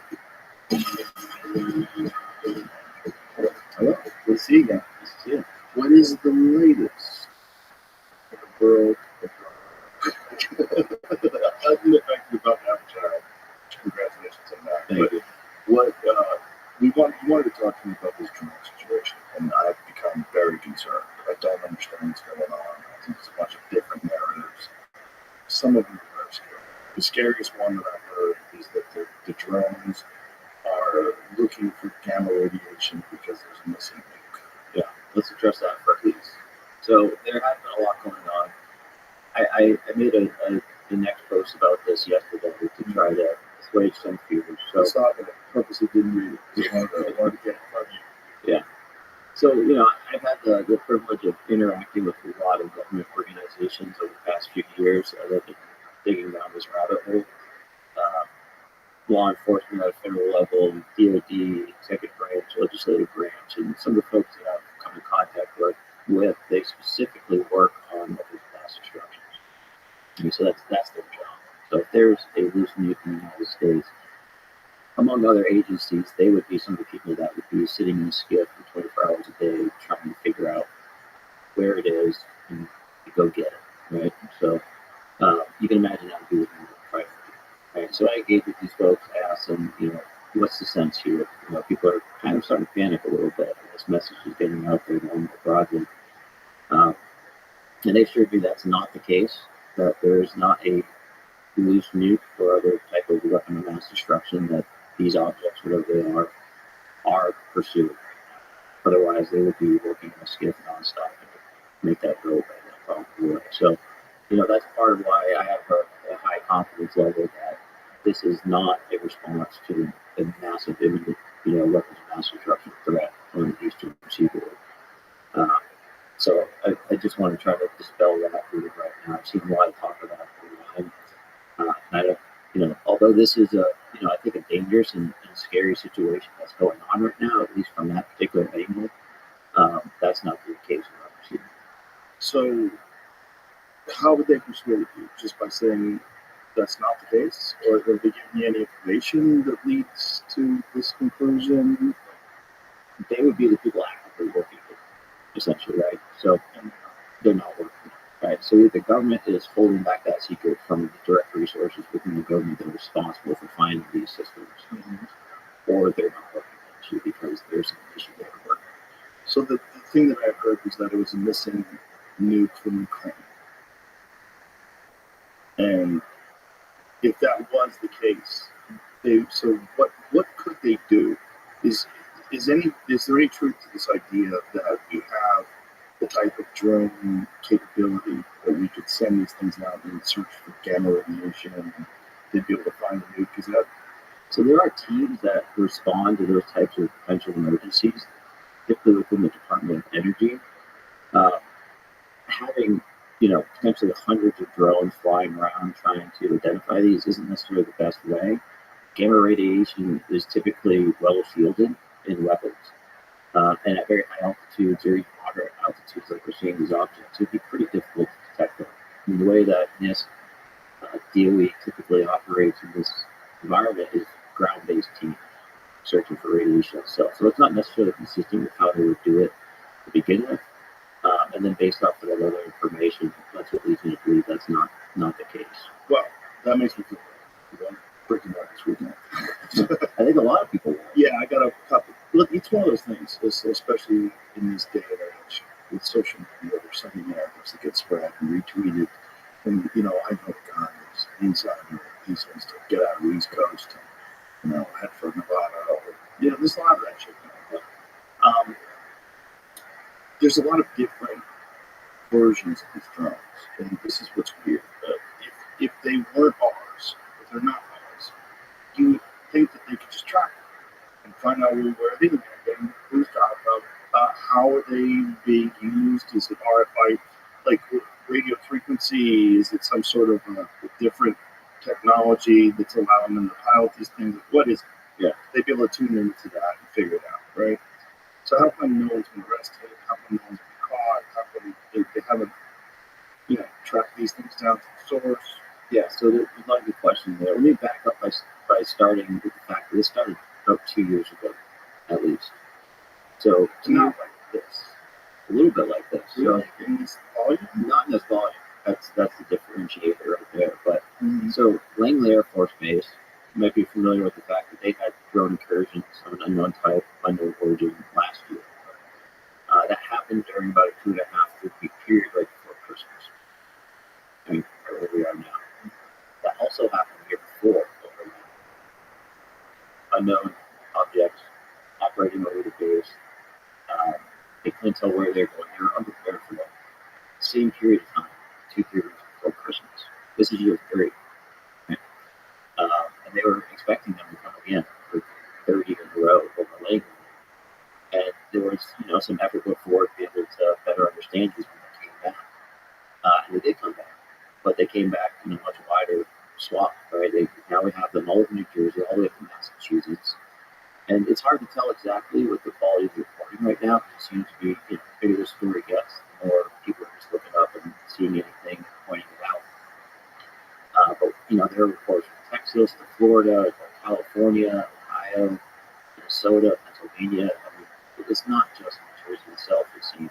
Hello, good to see you guys. Yeah. What is the latest in the world of I'm about to have a child. Congratulations on that. Thank you. What you wanted to talk to me about this drone situation, and I've become very concerned. I don't understand what's going on. I think there's a bunch of different narratives. Some of them are very scary. The scariest one that I've heard is that the drones are looking for gamma radiation because there's a missing link. Yeah, let's address that first. So there has been a lot going on. I made the next post about this yesterday to try to assuage some fears. So I saw that I purposely didn't read it. Just wanted to get in front of you. Yeah. So, you know, I've had the privilege of interacting with a lot of government organizations over the past few years as I've been digging down this rabbit hole. Law enforcement at a federal level, DOD, executive branch, legislative branch, and some of the folks that I've come in contact with with, they specifically work on what is mass destruction. And so that's their job. So if there's a loose nuke in the United States, among other agencies, they would be some of the people that would be sitting in a skiff for 24 hours a day trying to figure out where it is and to go get it, right? So you can imagine that would be what you would try to do, right? So I engaged with these folks, asked them, what's the sense here? People are kind of starting to panic a little bit. This message is getting out there more broadly. And they assured me that's not the case, that there is not a loose nuke or other type of weapon of mass destruction, that these objects, whatever they are pursued. Otherwise, they would be working in a skiff nonstop to make that go by that problem away. So, that's part of why I have a high confidence level that this is not a response to a massive imminent, weapons of mass destruction threat on the Eastern Seaboard. So I just want to try to dispel that really right now. I've seen a lot of talk about it online. And I don't, although this is I think a dangerous and scary situation that's going on right now, at least from that particular angle, that's not the case in our proceeding. So, how would they persuade you? Just by saying that's not the case? Or have they given you any information that leads to this conclusion? They would be the people actively working it, essentially, right? So they're not working, right? So the government is holding back that secret from the direct resources within the government that are responsible for finding these systems, or they're not working actually because there's an issue they are working. So the thing that I heard was that it was a missing nuke from Ukraine. And if that was the case, so what could they do? Is there any truth to this idea that we have the type of drone capability that we could send these things out and search for gamma radiation and they'd be able to find the nuke? Is that so? There are teams that respond to those types of potential emergencies, particularly within the Department of Energy. Having potentially hundreds of drones flying around trying to identify these isn't necessarily the best way. Gamma radiation is typically well shielded in weapons. And at very high altitudes or even moderate altitudes, like we're seeing these objects, it'd be pretty difficult to detect them. I mean, the way that NIST, DOE typically operates in this environment is ground-based team searching for radiation itself. So it's not necessarily consistent with how they would do it to begin with. And then based off of that other information, that's what leads me to believe that's not the case. Well, that makes me feel good. I'm freaking out this weekend. I think a lot of people will. Yeah, I got a couple. Look, it's one of those things, especially in this day and age with social media. There's so many narratives that get spread and retweeted. And, I know guys inside these things to get out of the East Coast and, head for Nevada. Or, there's a lot of that shit going on. There's a lot of different versions of these drones, and this is what's weird. If they weren't ours, if they're not ours, you would think that they could just track them and find out where they land and who's dropped them. How are they being used? Is it RFI, like radio frequency? Is it some sort of a different technology that's allowing them to pilot these things? What is it? Yeah, they'd be able to tune into that and figure it out, right? So how come no one's been arrested? How come no one's been caught? How come they haven't, tracked these things down to the source? Yeah, so there's a lot of good questions there. Let me back up by starting with the fact that this started about 2 years ago, at least. So it's not like this. A little bit like this. Really? So In this volume? not in this volume. That's the differentiator right there. But so Langley Air Force Base, you might be familiar with the fact that they had drone incursions of an unknown type, unknown origin last year. That happened during about a 2.5 week period right before Christmas. I mean, where we are now. That also happened the year before. Unknown objects operating over the base. They couldn't tell where they're going. They were unprepared for that. Same period of time, 2-3 weeks before Christmas. This is year 3. Okay? And they were expecting them to come again for 30 in a row over Langley. And there was, some effort put forward to be able to better understand these when they came back. And they did come back, but they came back in a much wider swath, right? Now we have them all over New Jersey, all the way from Massachusetts. And it's hard to tell exactly what the quality of the reporting right now. It seems to be, the bigger the story gets, the more people are just looking up and seeing anything, pointing it out. But there are reports from Texas to Florida, California, Ohio, Minnesota, Pennsylvania. I mean, it's not just New Jersey itself, it seems.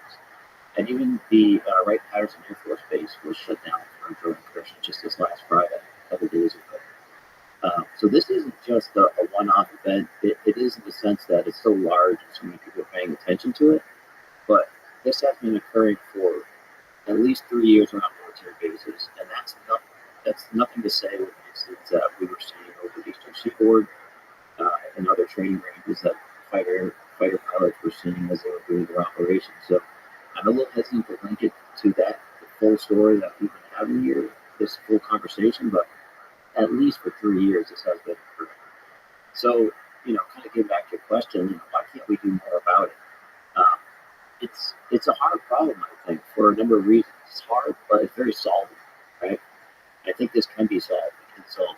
And even the Wright-Patterson Air Force Base was shut down for a drone incursion just this last Friday, a couple days ago. So this isn't just a one-off event. It is in the sense that it's so large and so many people are paying attention to it. But this has been occurring for at least 3 years around military bases, and that's nothing to say with the incidents that we were seeing over the Eastern Seaboard and other training ranges that fighter pilots were seeing as they were doing their operations. So I'm a little hesitant to link it to that the full story that we've been having here, this full conversation, but at least for 3 years this has been occurring. So, kind of getting back to your question, why can't we do more about it? It's a hard problem, I think, for a number of reasons. It's hard, but it's very solvable, right? I think this can be solved. It can solve.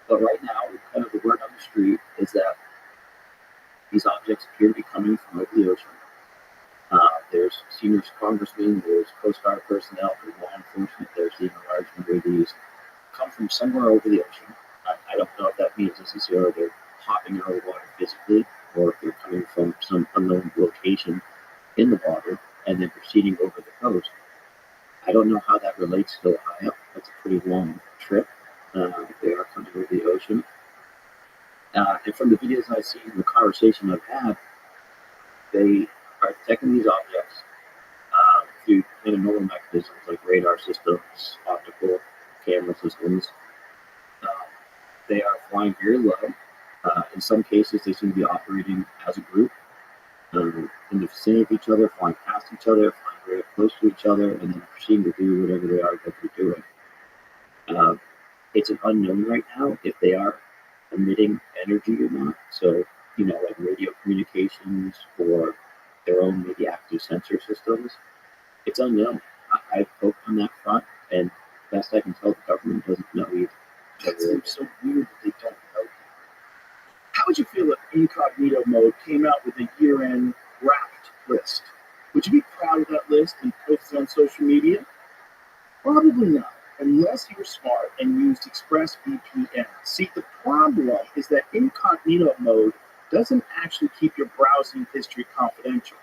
But right now, kind of the word on the street is that these objects appear to be coming from over the ocean. There's senior congressmen, there's Coast Guard personnel, there's law enforcement. They're seeing a large number of these come from somewhere over the ocean. I don't know if that means necessarily they're popping out of the water physically, or if they're coming from some unknown location in the water and then proceeding over the coast. I don't know how that relates to Ohio. That's a pretty long trip. They are coming over the ocean. And from the videos I've seen, the conversation I've had, they are detecting these objects through kind of normal mechanisms like radar systems, optical camera systems. They are flying very low. In some cases, they seem to be operating as a group in the vicinity of each other, flying past each other, flying very close to each other, and then proceeding to do whatever they are that they're doing. It's an unknown right now if they are emitting energy or not. So, like radio communications or their own maybe active sensor systems. It's unknown. I hope on that front, and best I can tell, the government doesn't know either. That seems so weird that they don't know. How would you feel if incognito mode came out with a year-end wrapped list? Would you be proud of that list and post it on social media? Probably not, unless you were smart and used ExpressVPN. See, the problem is that incognito mode doesn't actually keep your browsing history confidential.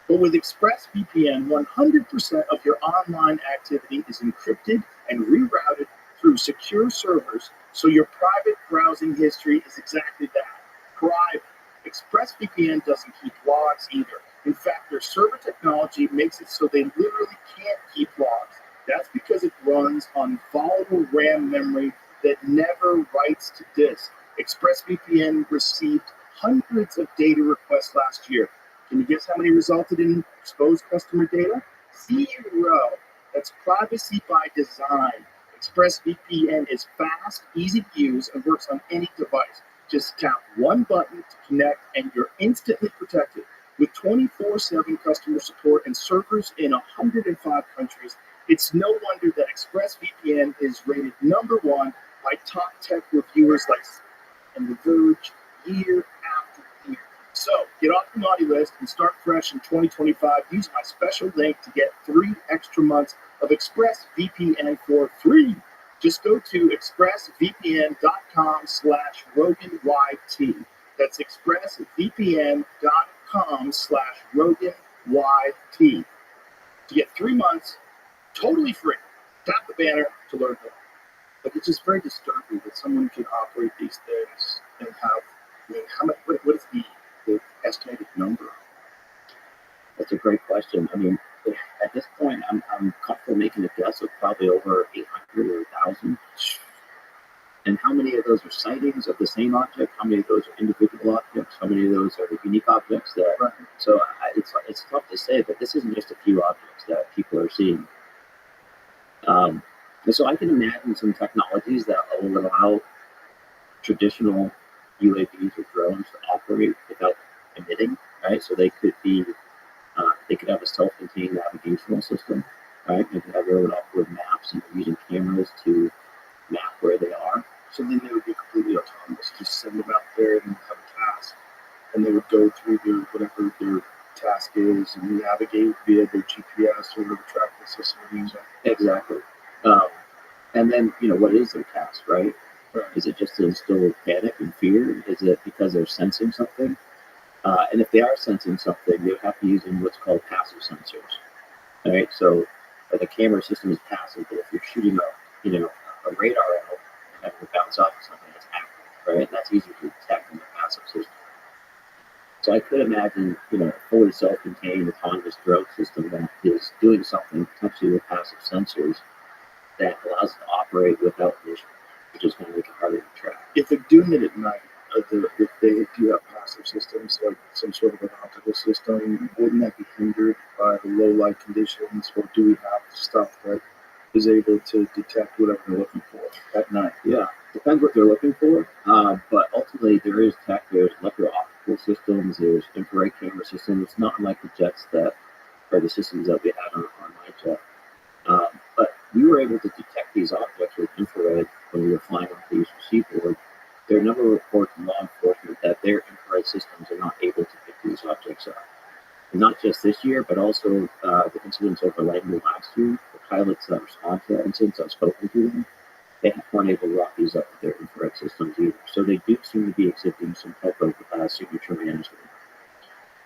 But with ExpressVPN, 100% of your online activity is encrypted and rerouted through secure servers, so your private browsing history is exactly that, private. ExpressVPN doesn't keep logs either. In fact, their server technology makes it so they literally can't keep logs. That's because it runs on volatile RAM memory that never writes to disk. ExpressVPN received hundreds of data requests last year. Can you guess how many resulted in exposed customer data? 0. That's privacy by design. ExpressVPN is fast, easy to use, and works on any device. Just tap one button to connect, and you're instantly protected. With 24/7 customer support and servers in 105 countries, it's no wonder that ExpressVPN is rated #1 by top tech reviewers like and The Verge year after year. So get off the naughty list and start fresh in 2025. Use my special link to get 3 extra months of ExpressVPN for free. Just go to expressvpn.com/RoganYT. That's expressvpn.com/RoganYT. To get 3 months totally free. Tap the banner to learn more. But it's just very disturbing that someone can operate these things and have, how much, what is the estimated number? That's a great question. I mean, at this point, I'm comfortable making a guess of probably over 800 or 1,000. And how many of those are sightings of the same object? How many of those are individual objects? How many of those are unique objects? So it's tough to say, but this isn't just a few objects that people are seeing. And so I can imagine some technologies that will allow traditional UAVs or drones to operate without emitting, right? So they could have a self-contained navigational system, right? They could have their own upload maps and using cameras to map where they are. So then they would be completely autonomous. Just send them out there and have a and they would go through their whatever their task is and navigate via their GPS or whatever tracking system they're using. Exactly. And then, what is their task, right? Right. Is it just to instill panic and fear? Is it because they're sensing something? And if they are sensing something, they would have to use what's called passive sensors. All right. So the camera system is passive, but if you're shooting a radar out and having to bounce off of something, that's active, right? And that's easier to detect in the passive system. So I could imagine, a fully self-contained autonomous drone system that is doing something potentially with passive sensors that allows it to operate without vision, which is going to make it harder to track. If they're doing it at night, if they do have passive systems like some sort of an optical system, wouldn't that be hindered by the low light conditions, or do we have stuff that is able to detect whatever they're looking for at night? Yeah, depends what they're looking for, but ultimately there is tech. There's electro-optical systems, there's infrared camera systems. It's not like the jets that are the systems that we had on my jet. But we were able to detect these objects with infrared when we were flying on the seaboard. There are a number of reports from law enforcement that their infrared systems are not able to pick these objects up. And not just this year, but also the incidents over Langley last year. The pilots that respond to that incident, I've spoken to them, they weren't able to rock these up with their infrared systems either. So they do seem to be exhibiting some type of signature management.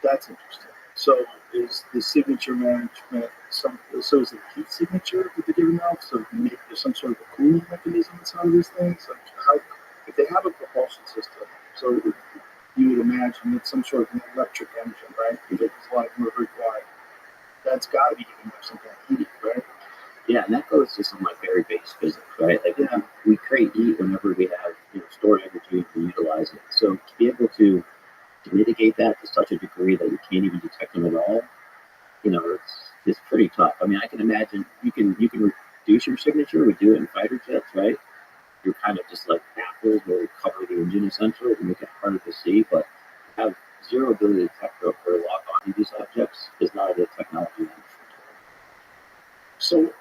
That's interesting. So is the signature management so is it heat signature that they're giving off? So maybe there's some sort of a cooling mechanism in some of these things? Like how, if they have a propulsion system, so you would imagine it's some sort of an electric engine, right? Because it's a lot of mercury quiet. That's got to be giving off some kind of heat, right? Yeah, and that goes to some like very base physics, right? Like we create heat whenever we have stored energy and we utilize it. So to be able to mitigate that to such a degree that you can't even detect them at all, it's pretty tough. I mean, I can imagine you can reduce your signature. We do it in fighter jets, right? You're kind of just like baffles where we cover the engine essentially to make it harder to see, but have zero ability to detect or lock onto these objects is not a good technology. So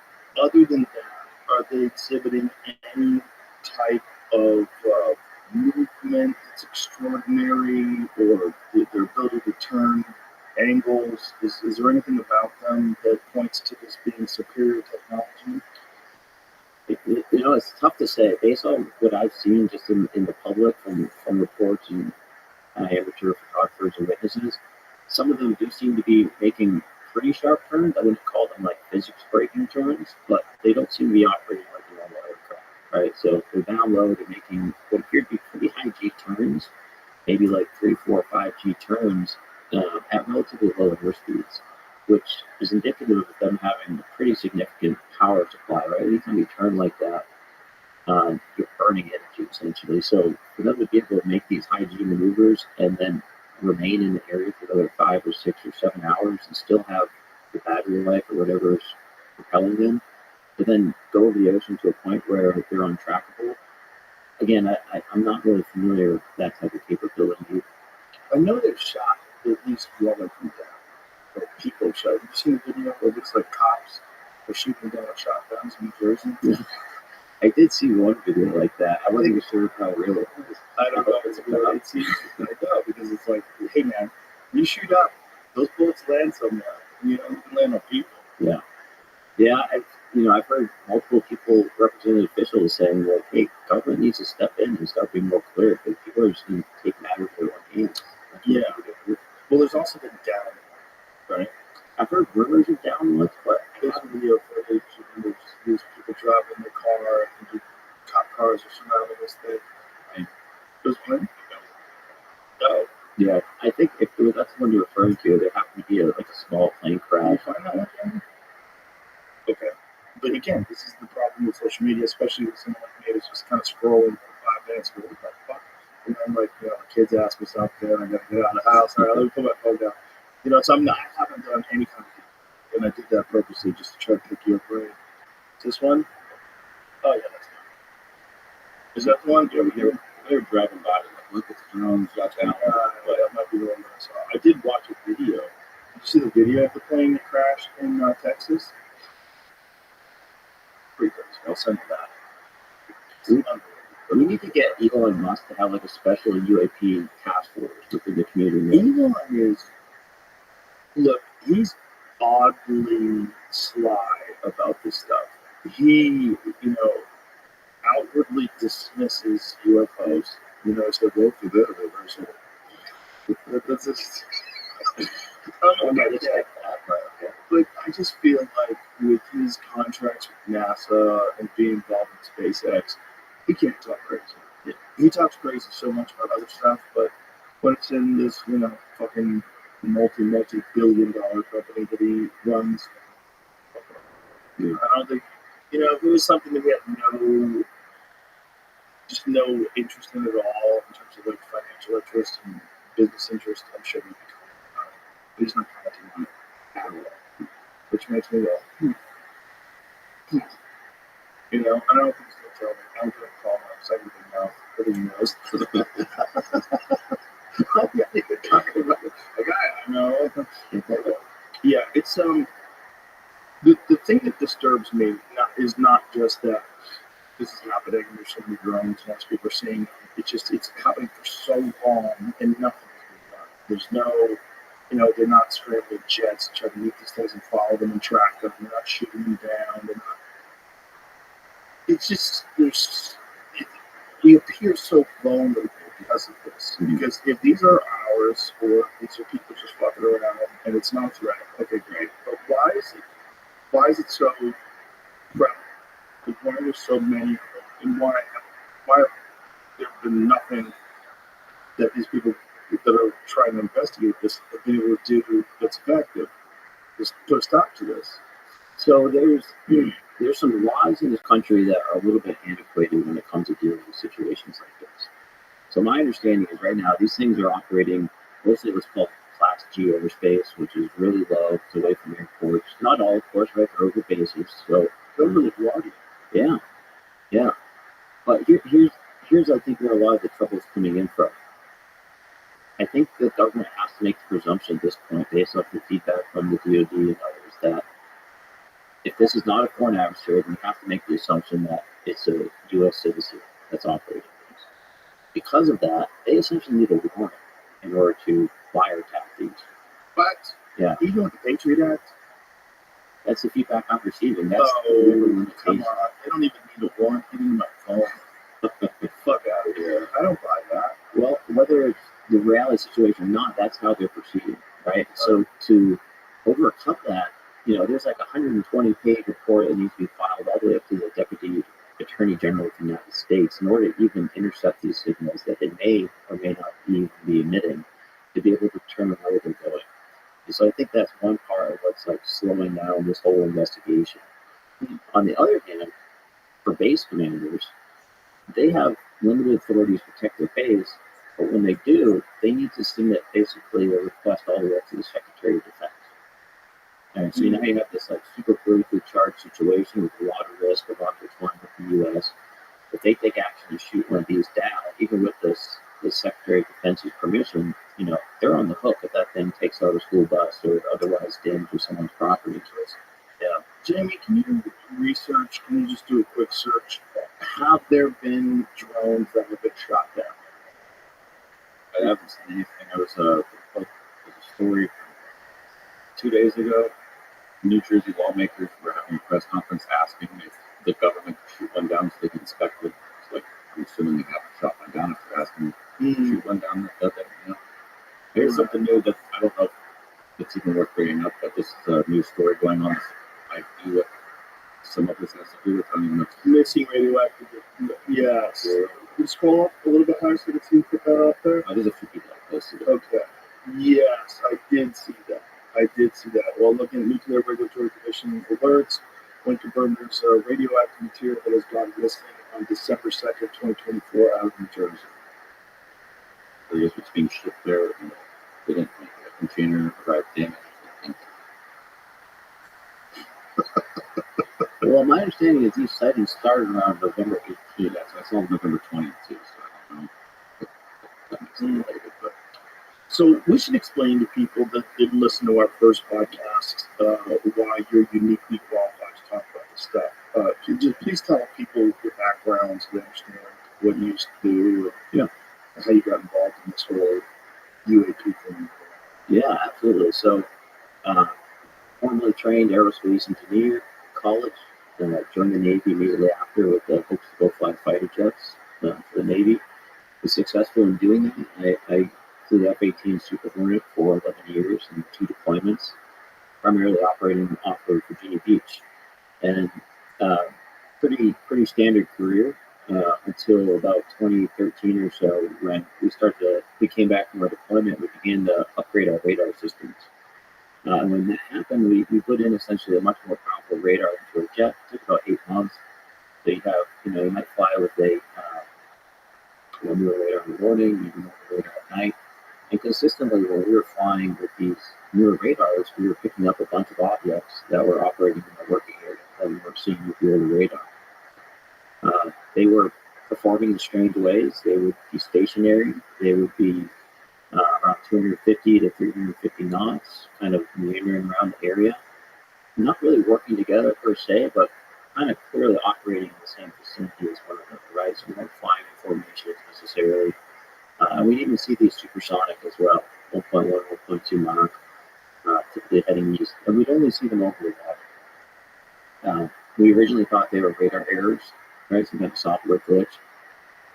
other than that, are they exhibiting any type of movement that's extraordinary, or their ability to turn angles? Is there anything about them that points to this being superior technology? It's tough to say based on what I've seen just in the public from reports and amateur photographers and witnesses. Some of them do seem to be making pretty sharp turns. I wouldn't call them like physics breaking turns, but they don't seem to be operating like a normal aircraft, right? So they're down low, they're making what appear to be pretty high G turns, maybe like 3, 4, 5 G turns at relatively low air speeds, which is indicative of them having a pretty significant power supply, right? Anytime you turn like that, you're burning energy essentially. So for them to be able to make these high G maneuvers and then remain in the area for another 5 or 6 or 7 hours and still have the battery life or whatever is propelling them, to then go over the ocean to a point where they're untrackable. Again, I'm not really familiar with that type of capability. I know they've shot at least one of them down. Like people shot. Have you seen the video where it looks like cops are shooting down shotguns in New Jersey? I did see one video like that. I wasn't even sure how real it was. I don't know if it's real. It seems like that because it's like, hey man, you shoot up, those bullets land somewhere. You can land on people. Yeah. Yeah, I've heard multiple people, representative officials, saying that, hey, government needs to step in and start being more clear because people are just going to take matters in their own hands. Yeah. Well, there's also been down, right? I've heard rumors of downloads, but there's a video footage and there's people driving their car and the cop cars are surrounding this thing. Right. There's one? No. Yeah, I think if that's the one you're referring to, there happened to be a small plane crash. Can you find that one? Okay. But again, this is the problem with social media, especially with someone like me that's just kind of scrolling for 5 minutes. What the fuck? And I'm like, kids ask me something, I gotta get out of the house. All right, let me put my phone down. So I haven't done any kind of video, and I did that purposely just to try to pick your brain. Is this one? Oh yeah, that's one. Is that the one? Yeah, they were driving by, like, look at the drones, that's down. That might be the one that I saw. I did watch a video. Did you see the video of the plane that crashed in Texas? Pretty crazy. I'll send you that. It's unbelievable. We need to get Elon Musk to have like a special UAP task force within the community. Elon is, look, he's oddly sly about this stuff. He, outwardly dismisses UFOs. So go for that. That's just, I don't know about that. But I just feel like with his contracts with NASA and being involved in SpaceX, he can't talk crazy. He talks crazy so much about other stuff, but when it's in this, fucking multi-billion-dollar company that he runs, I don't think, if it was something that he had no interest in at all in terms of like financial interest and business interest, I'm sure he'd be commenting on it. But he's not commenting on it at all, which makes me go, I don't think he's gonna tell me. I'm gonna call him upside everything else, but he knows. I'm not even talking about it. Like I know. Yeah, it's the thing that disturbs me is not just that this is happening and there's so many drones and lots of people are seeing them. It's happening for so long and nothing is being done. There's no, they're not scrambling jets to try to meet these things and follow them and track them. They're not shooting them down. They're not. It's just we appear so vulnerable because of this. Mhm. Because if these are ours or these are people just fucking around and it's not a threat, okay, great. But why is it so prevalent? Like, why are there so many of them? And why have there been nothing that these people that are trying to investigate this have been able to do that's effective? Just put a stop to this. So there's some laws in this country that are a little bit antiquated when it comes to dealing with situations like this. So my understanding is right now these things are operating mostly what's called Class G airspace, which is really low. It's away from airports. Not all, of course, right? They're over bases. So They're really bloody. yeah. But here's I think where a lot of the trouble is coming in from. I think the government has to make the presumption at this point, based off the feedback from the DoD and others, that if this is not a foreign adversary, then we have to make the assumption that it's a U.S. citizen that's operating these. Because of that, they essentially need a warrant in order to wiretap these. But Yeah. even with the Patriot Act, That's the feedback I'm receiving. That's the oh, limitation. come on. They don't even need a warrant. Get into my phone. Fuck out of here. I don't buy that. Well, whether it's the reality situation or not, that's how they're proceeding, right? So to overcome that, there's like a 120-page report that needs to be filed all the way up to the Deputy Attorney General of the United States in order to even intercept these signals that they may or may not be emitting to be able to determine where they're going. And so I think that's one part of what's like slowing down this whole investigation. On the other hand, for base commanders, they have limited authority to protect their base, but when they do, they need to submit basically a request all the way up to the Secretary of Defense. And so now you have this like super politically charged situation with a lot of risk, a lot of deployment with the U.S. If they take action to shoot one of these down, even with the Secretary of Defense's permission, they're on the hook if that thing takes out a school bus or otherwise damages someone's property. Yeah. Jamie, can you just do a quick search? Have there been drones that have been shot down? I haven't seen anything. There was a story 2 days ago. New Jersey lawmakers were having a press conference asking if the government could shoot one down so they could inspect it. It's like, I'm assuming they haven't shot one down if they're asking to shoot one down. Here's something new that I don't know if it's even worth bringing up, but this is a news story going on. I do what some of this has to do with. I mean, Missing radioactive. Yes. Can you scroll up a little bit higher so you can see that up there? there's a few people that posted it. Okay. Yes, I did see that. While looking at Nuclear Regulatory Commission alerts, when confirmed there's radioactive material that has gone missing on December 2nd, 2024 out of New Jersey. I guess it's being shipped there. And they didn't make a container arrive damaged. Well, my understanding is these sightings started around November 18th. So I saw November 20th too. So I don't know. That makes it related, but. So we should explain to people that didn't listen to our first podcast why you're uniquely qualified to talk about this stuff. Just please tell people your background so they understand what you used to do, Yeah. how you got involved in this whole UAP thing. Yeah, absolutely. So, uh, formerly trained aerospace engineer, college, joined the Navy immediately after with the hopes to go fly fighter jets for the Navy. Was successful in doing that. I flew the F-18 Super Hornet for 11 years and 2 deployments, primarily operating off of Virginia Beach, and uh, pretty standard career until about 2013 or so, when we came back from our deployment. We began to upgrade our radar systems. And when that happened, we put in essentially a much more powerful radar into a jet. It took about 8 months. So you might fly with a newer radar in the morning, even more radar at night. And consistently, when we were flying with these newer radars, we were picking up a bunch of objects that were operating in the working area that we weren't seeing with the older radar. They were performing in strange ways. They would be stationary. They would be around 250 to 350 knots, kind of meandering around the area. Not really working together per se, but kind of clearly operating in the same vicinity as one another, right? So we weren't flying in formations necessarily. We'd even see these supersonic as well, 1.1, 1.2 Mach, typically heading east. And we'd only see them over the water. We originally thought they were radar errors, right? Some kind of software glitch.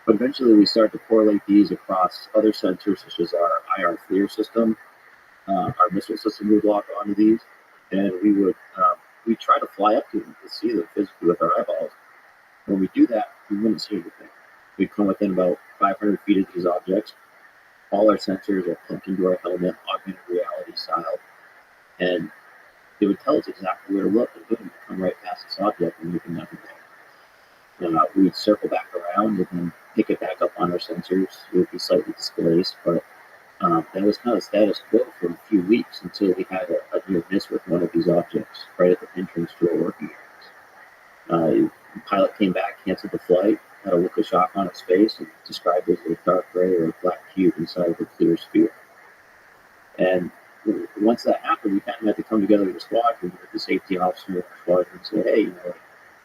But eventually we started to correlate these across other sensors, such as our IR FLIR system, our missile system would lock onto these, and we try to fly up to them to see them physically with our eyeballs. When we do that, we wouldn't see anything. We'd come within about 500 feet of these objects. All our sensors are plugged into our helmet, augmented reality style, and it would tell us exactly where to look, and boom, we'd come right past this object and we can nothing there. We'd circle back around and then pick it back up on our sensors. It would be slightly displaced, but that was kind of status quo for a few weeks until we had a near miss with one of these objects right at the entrance to our working areas. The pilot came back, canceled the flight, had a look of shock on its face, and described it as a dark gray or a black cube inside of a clear sphere. And once that happened, we kind of had to come together as a squadron with the safety officer of the squadron and say,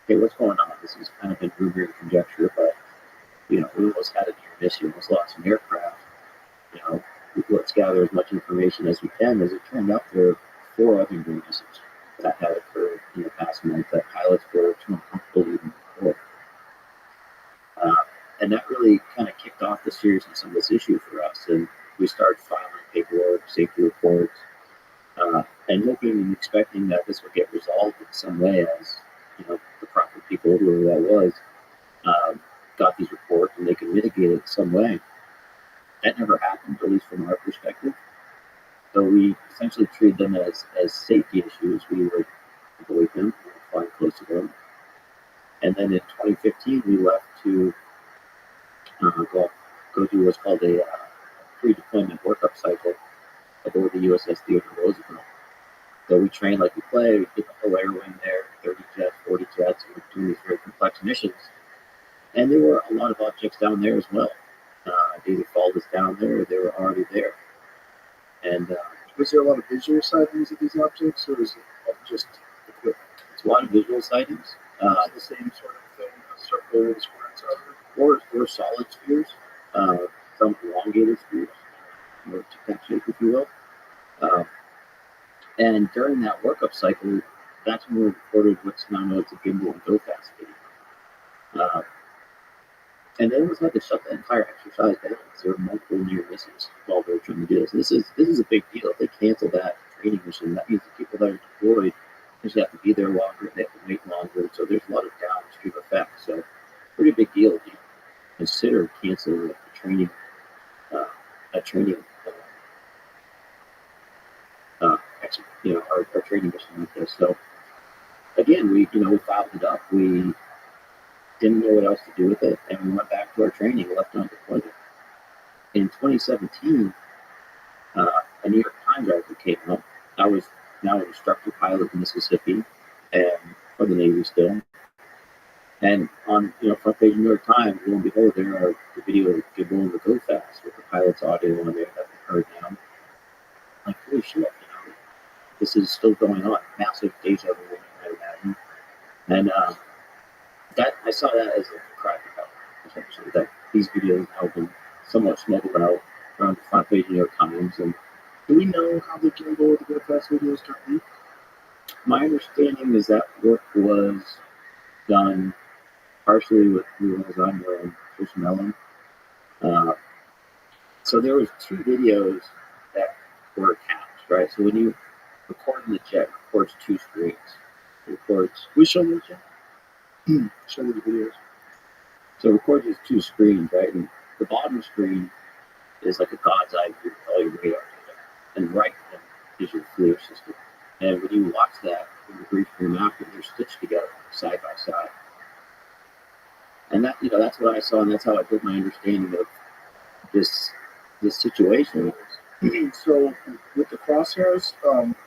hey, what's going on? This has kind of been rumor and conjecture, but we almost had a near miss. We almost lost an aircraft. Let's gather as much information as we can. As it turned out, there were 4 other near misses that had occurred in the past month that pilots were too uncomfortable even before. And that really kind of kicked off the seriousness of this issue for us. And we started filing paperwork, safety reports, and hoping and expecting that this would get resolved in some way as, the proper people, whoever that was, got these reports and they could mitigate it in some way. That never happened, at least from our perspective. So we essentially treated them as safety issues. We would avoid them, we would fly close to them. And then in 2015, we left to go through what's called a pre-deployment workup cycle aboard the USS Theodore Roosevelt. So we trained like we play. We did the whole air wing there, 30 jets, 40 jets, and we were doing these very complex missions. And there were a lot of objects down there as well. They either followed us down there or they were already there. And Was there a lot of visual sightings of these objects, or is it just equipment? it's a lot of visual sightings. It's the same sort of thing, a circle, square, Or solid spheres, some elongated spheres, or tic-tac shape, if you will. And during that workup cycle, that's when we recorded what's now known as a gimbal and go fast video. And they almost had to shut the entire exercise down because there were multiple near misses while they were trying to do this. This is a big deal. If they cancel that training mission, that means the people that are deployed just have to be there longer, they have to wait longer. So there's a lot of downstream effects. So pretty big deal if you consider canceling a training our training mission like this. So again, we filed it up. We didn't know what else to do with it, and we went back to our training, left on deployment. In 2017, a New York Times article came up. I was now an instructor pilot in Mississippi, and for the Navy still. And on front page of New York Times, lo and behold, there are the video of Gimbal and the Go Fast with the pilot's audio on there that we heard now. Like, holy shit, this is still going on. Massive deja vu, I imagine. And that I saw that as a cry for help. essentially. That these videos have been somewhat smuggled out around the front page of New York Times. And Do we know how the gimbal of the GoPro videos got leaked? my understanding is that work was done partially with Blue Lasagna and Fish Melon. So there was 2 videos that were attached, right? So when you record in the jet, it records 2 screens. It records, We show them, show them the videos. so it records as 2 screens, right? And the bottom screen is like a God's eye view of all your radar data. And right then is your FLIR system. And when you watch that in the brief room after, they're stitched together side by side. And that, that's what I saw, and that's how I built my understanding of this situation. So with the crosshairs,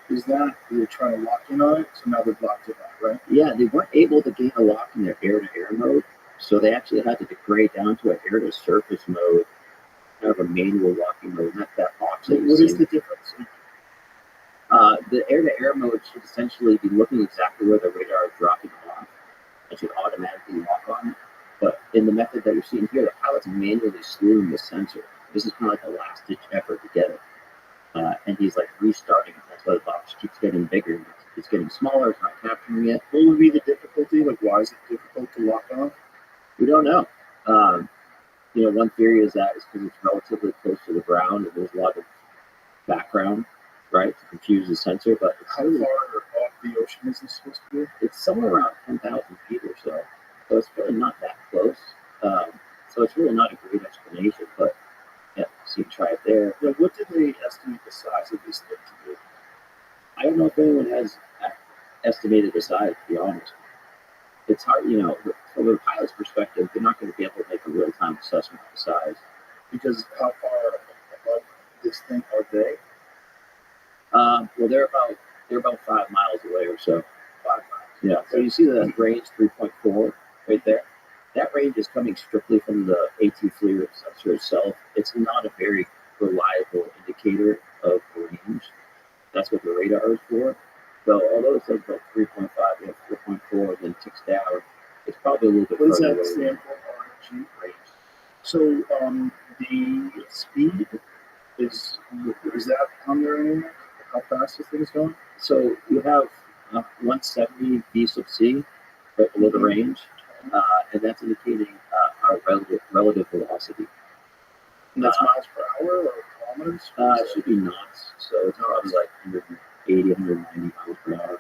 is that they're trying to lock in on it? So now they've locked it out, right? Yeah, they weren't able to gain a lock in their air-to-air mode, so they actually had to degrade down to an air-to-surface mode, kind of a manual locking mode, not that box. What is the difference? The air-to-air mode should essentially be looking exactly where the radar is dropping off. It should automatically lock on it. But in the method that you're seeing here, the pilot's manually slewing the sensor. This is kind of like a last-ditch effort to get it. And he's like restarting it. That's why the box keeps getting bigger. It's getting smaller. It's not capturing it. What would be the difficulty? Like, why is it difficult to lock on? We don't know. One theory is that it's because it's relatively close to the ground and there's a lot of background, right, to confuse the sensor. But How far off the ocean is this supposed to be? it's somewhere around 10,000 feet or so. So it's really not that close. So it's really not a great explanation. But yeah, so you can try it there. Yeah, what did they estimate the size of this thing to be? I don't know if anyone has estimated the size, to be honest. It's hard, from a pilot's perspective, they're not going to be able to make a real-time assessment of the size. Because how far above this thing are they? Well, they're about 5 miles away or so. 5 miles. Yeah. So you see the range 3.4 right there. That range is coming strictly from the AT FLIR sensor itself. It's not a very reliable indicator of range. That's what the radar is for. So although it says about 3.5, 4.4, then ticks down, it's probably a little bit What does further that away. stand for? RNG range. So the speed is that on there anywhere? How fast this thing's going? So you have 170 V sub C right below the range, and that's indicating our relative velocity. And that's miles per hour or kilometers? It should be knots, so it's probably like 180, 190 miles per hour.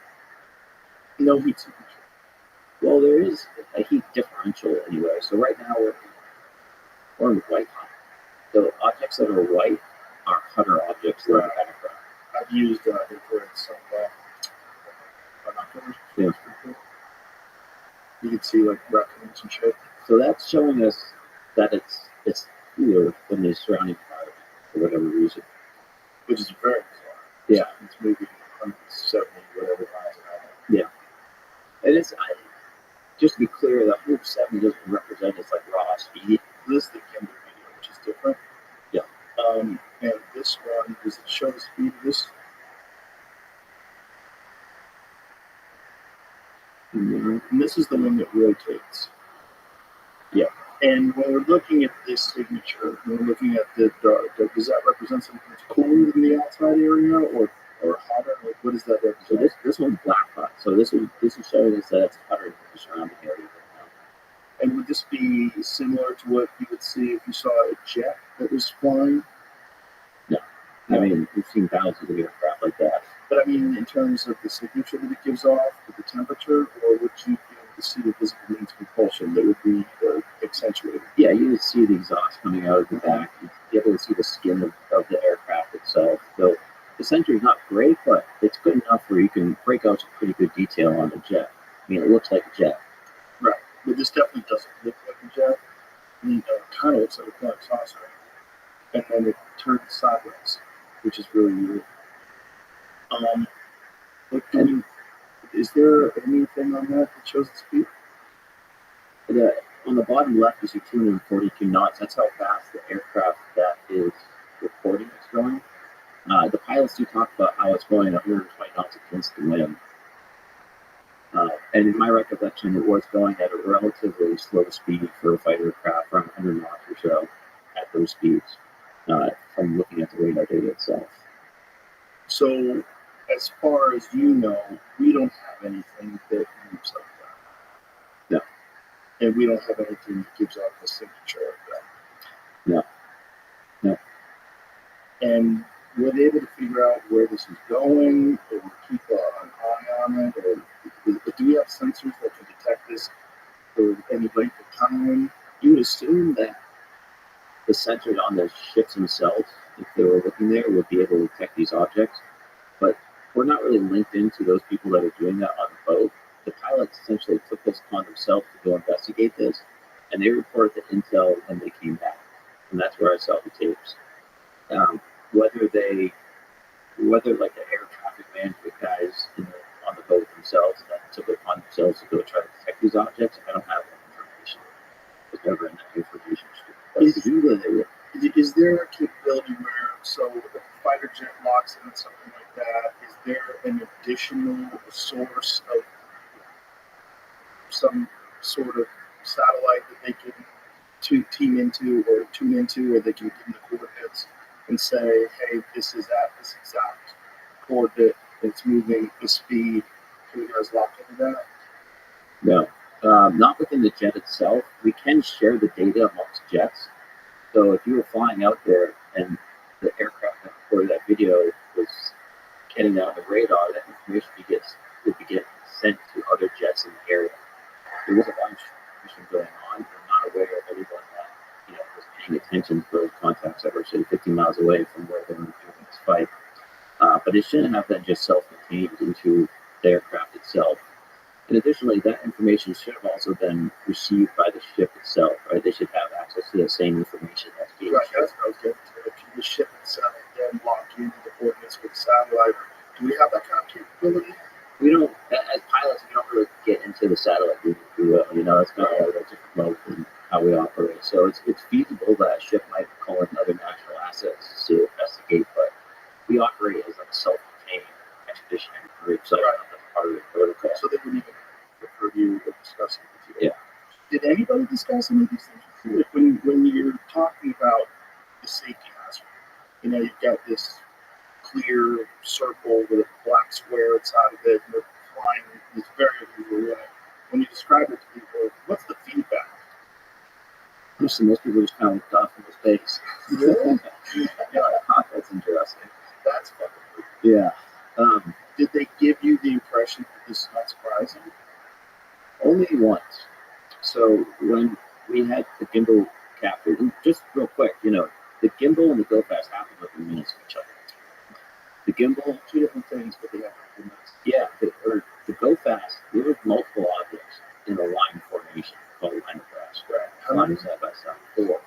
No heat signature. Well, there is a heat differential anyway. So right now we're in white hot. So objects that are white are hotter objects that are in the background. I've used infrared some binoculars. Yeah. You can see like raccoons and shit. So that's showing us that it's cooler than the surrounding environment for whatever reason. Which is very bizarre. Yeah. It's maybe 170 whatever miles an hour. Yeah. And it's just to be clear, the 170 doesn't represent it's like raw speed. This is the gimbal video, which is different. Yeah. And this one, does it show the speed of this? Mm-hmm. And this is the one that rotates. Yeah. And when we're looking at this signature, when we're looking at the dark, does that represent something that's cooler than the outside area or hotter? Like, what does that So represent? this one's black hot. So this is showing us that it's hotter than the surrounding area right now. And would this be similar to what you would see if you saw a jet that was flying? I mean, we've seen thousands of aircraft like that. But I mean, in terms of the signature that it gives off, with the temperature, or would you be able to see the physical means of propulsion that would be accentuated? Yeah, you would see the exhaust coming out of the back. You'd be able to see the skin of the aircraft itself. So the sensor is not great, but it's good enough where you can break out some pretty good detail on the jet. I mean, it looks like a jet. Right. But this definitely doesn't look like a jet. I mean, it kind of looks like a flying saucer. And then it turns sideways, which is really weird. But is there anything on that that shows the speed? On the bottom left, you see 242 knots. That's how fast the aircraft that is recording is going. The pilots do talk about how it's going 120 knots against the wind. And in my recollection, it was going at a relatively slow speed for a fighter craft, around 100 knots or so at those speeds, from looking at the radar data itself. So, as far as you know, we don't have anything that moves like that. No. And we don't have anything that gives off a signature of that. No. No. And were they able to figure out where this is going, or keep an eye on it, or do we have sensors that can detect this for any length of time? You would assume that the sensors on the ships themselves, if they were looking there, would be able to detect these objects. But we're not really linked into those people that are doing that on the boat. The pilots essentially took this upon themselves to go investigate this, and they reported the intel when they came back. And that's where I saw the tapes. Whether like the air traffic management guys on the boat themselves that took it upon themselves to go try to detect these objects, I don't have that information. It's never in that information stream. But presumably they would. Is there a capability where, so if a fighter jet locks in something like that, is there an additional source of some sort of satellite that they can tune into, or they can give them the coordinates and say, hey, this is at this exact coordinate, it's moving the speed. Can you guys lock into that? No. Not within the jet itself. We can share the data amongst jets. So if you were flying out there and the aircraft that recorded that video was getting out the radar, that information would be sent to other jets in the area. There was a lot of information going on. I'm not aware of anyone that was paying attention to those contacts that were say 15 miles away from where they were doing this fight. But it shouldn't have been just self-contained into the aircraft itself. And additionally, that information should have also been received by the ship itself, right? They should have access to the same information that's being right, that's what I was getting to. If the ship itself then lock into the coordinates with the satellite, do we have that kind of capability? We don't, as pilots, we don't really get into the satellite, if you will. It's kind of a different mode than how we operate. So it's feasible that a ship might call in other national assets to investigate, but we operate as like a self-contained expeditionary group, so that's part of the protocol. So they wouldn't even refer you or discuss it with you. Yeah. Did anybody discuss any of these things with you? Like when you're talking about the safety hazard, you've got this clear circle with a black square inside of it, and they're flying this very unusual way. When you describe it to people, what's the feedback? Most people just kind of looked off in his face. Really? That's interesting. That's fucking weird. Yeah. Did they give you the impression that this is not surprising? Only once. So when we had the gimbal captured, and just real quick, the gimbal and the go fast happen within minutes of each other. The gimbal, Two different things, but they have different minutes. yeah, the go fast, there were multiple objects in a line formation called a line of grass. Right. Flying side by side. Four.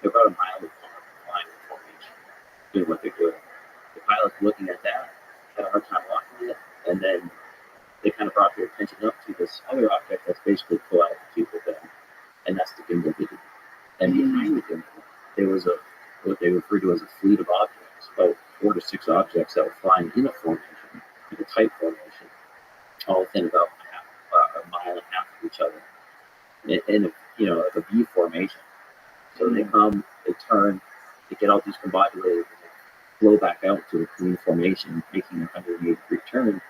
They're about a mile apart, flying in formation, doing what they're doing. The pilot's looking at that, had a hard time locking it, and then they kind of brought their attention up to this other object that's basically full altitude with them, and that's the gimbal video. And behind the gimbal, there was what they refer to as a fleet of objects, about 4 to 6 objects that were flying in a formation, in a tight formation, all within about a mile and a half of each other, in a V formation. So they come, they turn, they get all discombobulated, and they flow back out to a clean formation, making a 180-degree turn.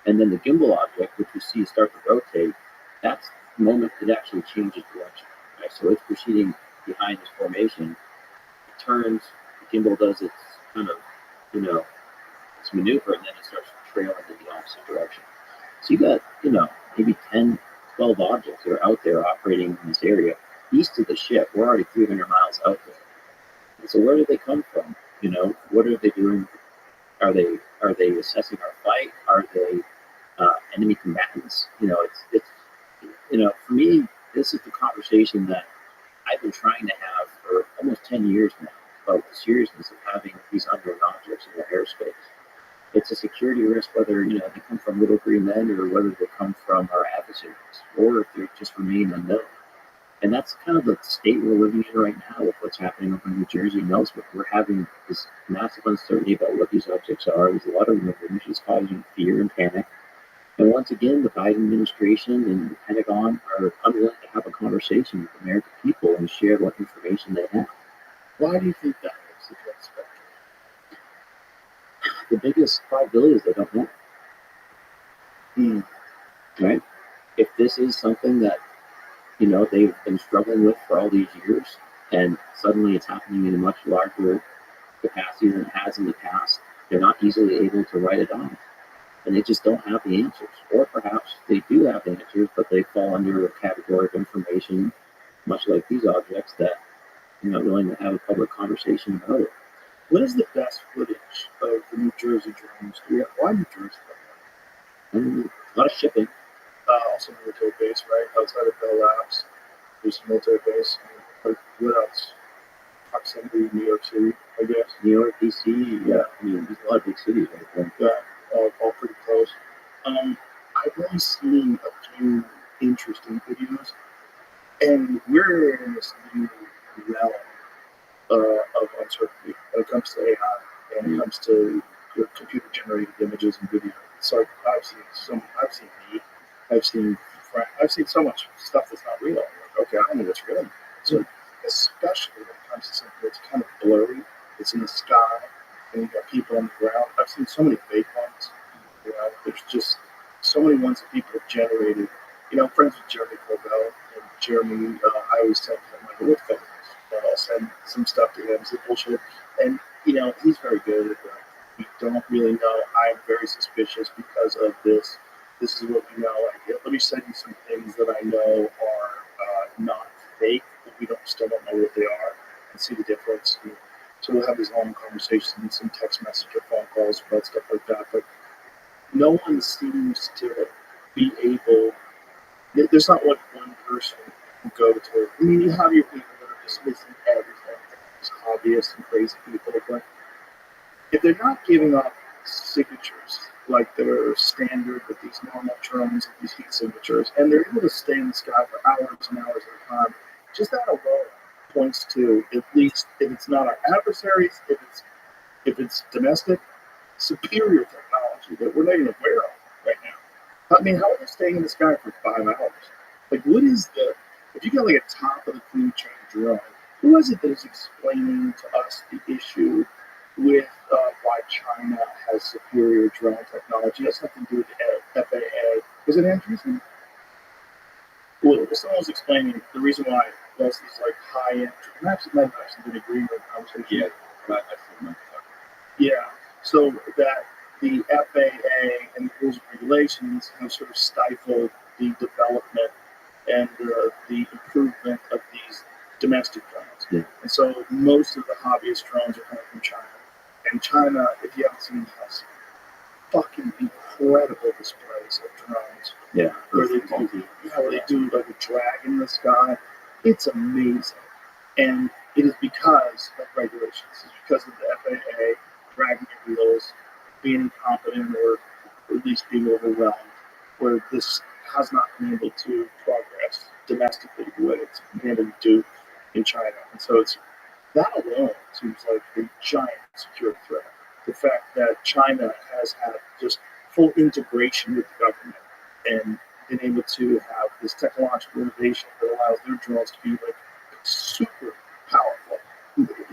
And then the gimbal object, which we see start to rotate, that's the moment it actually changes direction. Right? So it's proceeding behind this formation, it turns, the gimbal does its kind of, its maneuver, and then it starts trailing in the opposite direction. So you got, maybe 10, 12 objects that are out there operating in this area. East of the ship, we're already 300 miles out there. And so where do they come from? What are they doing? Are they assessing our fight? Are they enemy combatants? For me, this is the conversation that I've been trying to have for almost 10 years now about the seriousness of having these unknown objects in the airspace. It's a security risk whether they come from little green men or whether they come from our adversaries, or if they just remain unknown. And that's kind of the state we're living in right now with what's happening over in New Jersey and elsewhere. We're having this massive uncertainty about what these objects are. There's a lot of rumors. It's causing fear and panic. And once again, the Biden administration and the Pentagon are unwilling to have a conversation with the American people and share what information they have. Why do you think that is? The direct spectrum? The biggest probability is they don't know, right? If this is something that, they've been struggling with for all these years, and suddenly it's happening in a much larger capacity than it has in the past, they're not easily able to write it off. And they just don't have the answers. Or perhaps they do have the answers, but they fall under a category of information, much like these objects, that they're not willing to have a public conversation about it. What is the best footage of the New Jersey drones? Why New Jersey? A lot of shipping. Also military base, right? Outside of Bell Labs, there's a military base. Like, what else? Proximity, New York City, I guess. New York, DC, yeah. I mean, there's a lot of big cities right there. Yeah, all pretty close. I've only seen a few interesting videos, and we're in this new realm of uncertainty when it comes to AI and it comes to computer generated images and video. So I've seen so much stuff that's not real. I'm like, okay, I don't know what's real. So especially when it comes to something that's kind of blurry, it's in the sky, and you got people on the ground. I've seen so many fake ones. There's just so many ones that people have generated. I'm friends with Jeremy Corbell, and Jeremy, I always tell him, like, what fake news? I'll send some stuff to him, some bullshit, and he's very good at that. We don't really know. I'm very suspicious because of this. This is what we know. Let me send you some things that I know are not fake, but we still don't know what they are, and see the difference. And so we'll have these long conversations and some text message or phone calls about stuff like that. But no one seems to be able. There's not one person who go to. I mean, you have your people that are dismissing everything, these hobbyists and crazy people, but if they're not giving up signatures like they're standard with these normal drones and these heat signatures, and they're able to stay in the sky for hours and hours at a time, just that alone points to, at least if it's not our adversaries, if it's domestic, superior technology that we're not even aware of right now. I mean, how are they staying in the sky for 5 hours? Like, what is if you got like a top of the food chain drone, who is it that is explaining to us the issue with why China has superior drone technology? It has nothing to do with the FAA. Was it Andreessen? Well, someone was explaining the reason why most of these like high-end, perhaps it might have actually been agreeing with the conversation. Yeah, but I think Yeah, so that the FAA and the rules and regulations have sort of stifled the development and the improvement of these domestic drones. Yeah. And so most of the hobbyist drones are coming from China. And China, if you haven't seen, has fucking incredible displays of drones. Yeah. Where they do like a drag in the sky. It's amazing. And it is because of regulations. It's because of the FAA dragging their wheels, being incompetent, or at least being overwhelmed, where this has not been able to progress domestically the way it's been able to do in China. And so that alone seems like a giant security threat. The fact that China has had just full integration with the government and been able to have this technological innovation that allows their drones to be like super powerful.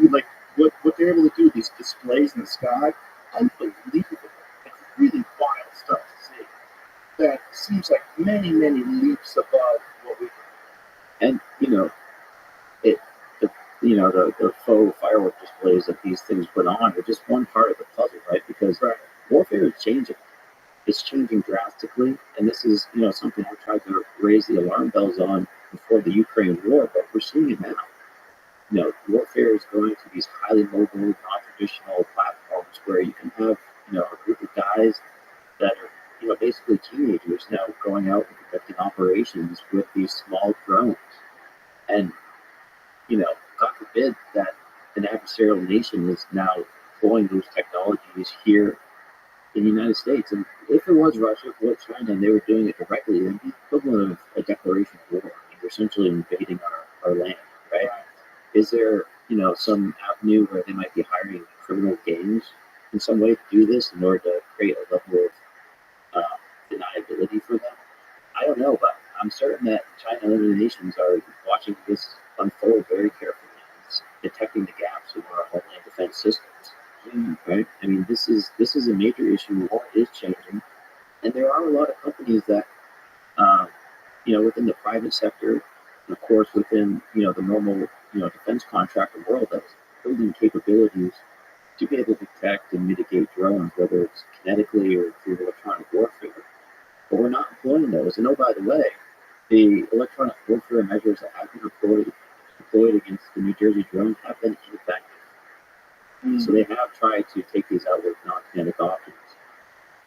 Like what they're able to do, these displays in the sky, unbelievable. Like really wild stuff to see. That seems like many, many leaps above what we do. And the faux firework displays that these things put on are just one part of the puzzle, right? Because warfare is changing. It's changing drastically, and this is something I tried to raise the alarm bells on before the Ukraine war, but we're seeing it now. Warfare is going to these highly mobile, non-traditional platforms where you can have a group of guys that are basically teenagers now going out and conducting operations with these small drones, and God forbid that an adversarial nation is now deploying those technologies here in the United States. And if it was Russia, if it was China, and they were doing it directly, it would be equivalent of a declaration of war. I mean, they're essentially invading our land, right? Is there, some avenue where they might be hiring criminal gangs in some way to do this in order to create a level of deniability opportunity for them? I don't know, but I'm certain that China and other nations are watching this unfold very carefully. It's detecting the gaps in our homeland defense systems. Right? I mean, this is a major issue. War is changing, and there are a lot of companies that, within the private sector, and of course, within the normal defense contractor world, that's building capabilities to be able to detect and mitigate drones, whether it's kinetically or through electronic warfare. But we're not employing those. And oh, by the way, the electronic warfare measures that have been deployed against the New Jersey drones have been ineffective. So they have tried to take these out with non-kinetic options,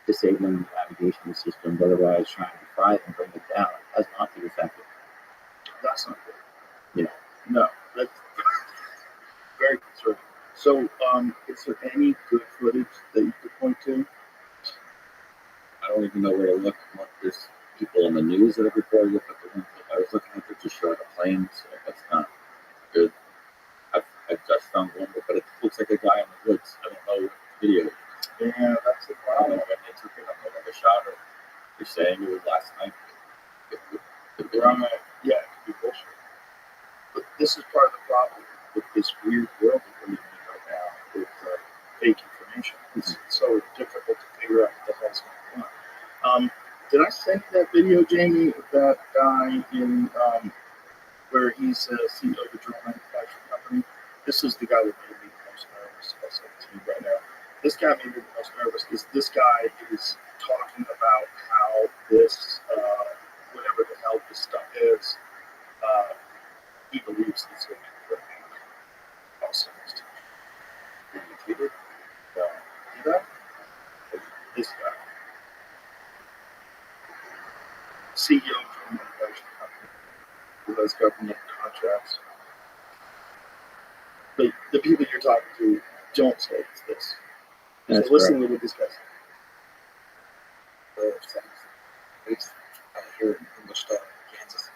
disabling the navigation systems, otherwise trying to fry them and bring them down. It has not been effective. That's not good. Yeah. No, that's very concerning. So, is there any good footage that you could point to? I don't even know where to look. There's people in the news that have reported it, but the ones that I was looking at, they're just showing a plane, so that's not good. I've just found one, but it looks like a guy in the woods. I don't know what video. Yeah, that's the I don't know problem. when they took it. I don't know when they shot it. They're saying it was last night. Yeah, it could be bullshit. But this is part of the problem with this weird world that we're living in right now with fake information. It's so difficult to figure out what the hell's going on. Did I send you that video, Jamie, of that guy in where he's CEO of a drone manufacturing company? This is the guy that made me the most nervous. I'll send it to you right now. This guy made me the most nervous because this guy is talking about how this, whatever the hell this stuff is, he believes it's going to be good. I'll send this to you. You tweeted? See that? This guy. CEO of a manufacturing company who has government contracts. But the people you're talking to don't say it's this. That's so listen to what this guy said. Based here in Wichita, Kansas.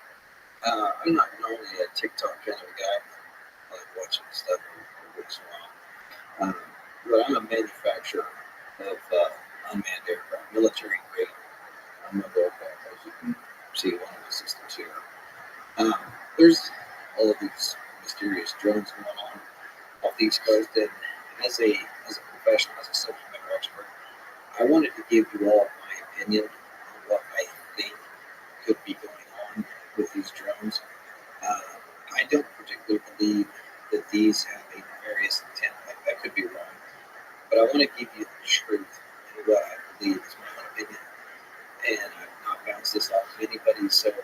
I'm not normally a TikTok kind of a guy. I like watching stuff every once in a while. But I'm a manufacturer of unmanned aircraft, military grade unmanned aircraft, as you can see one of the systems here. There's all of these mysterious drones going on off the East Coast, and as a professional, as a subject matter expert, I wanted to give you all my opinion on what I think could be going on with these drones. I don't particularly believe that these have a nefarious intent. I could be wrong, but I want to give you the truth and what I believe is my own opinion. And I've not bounced this off of anybody, so if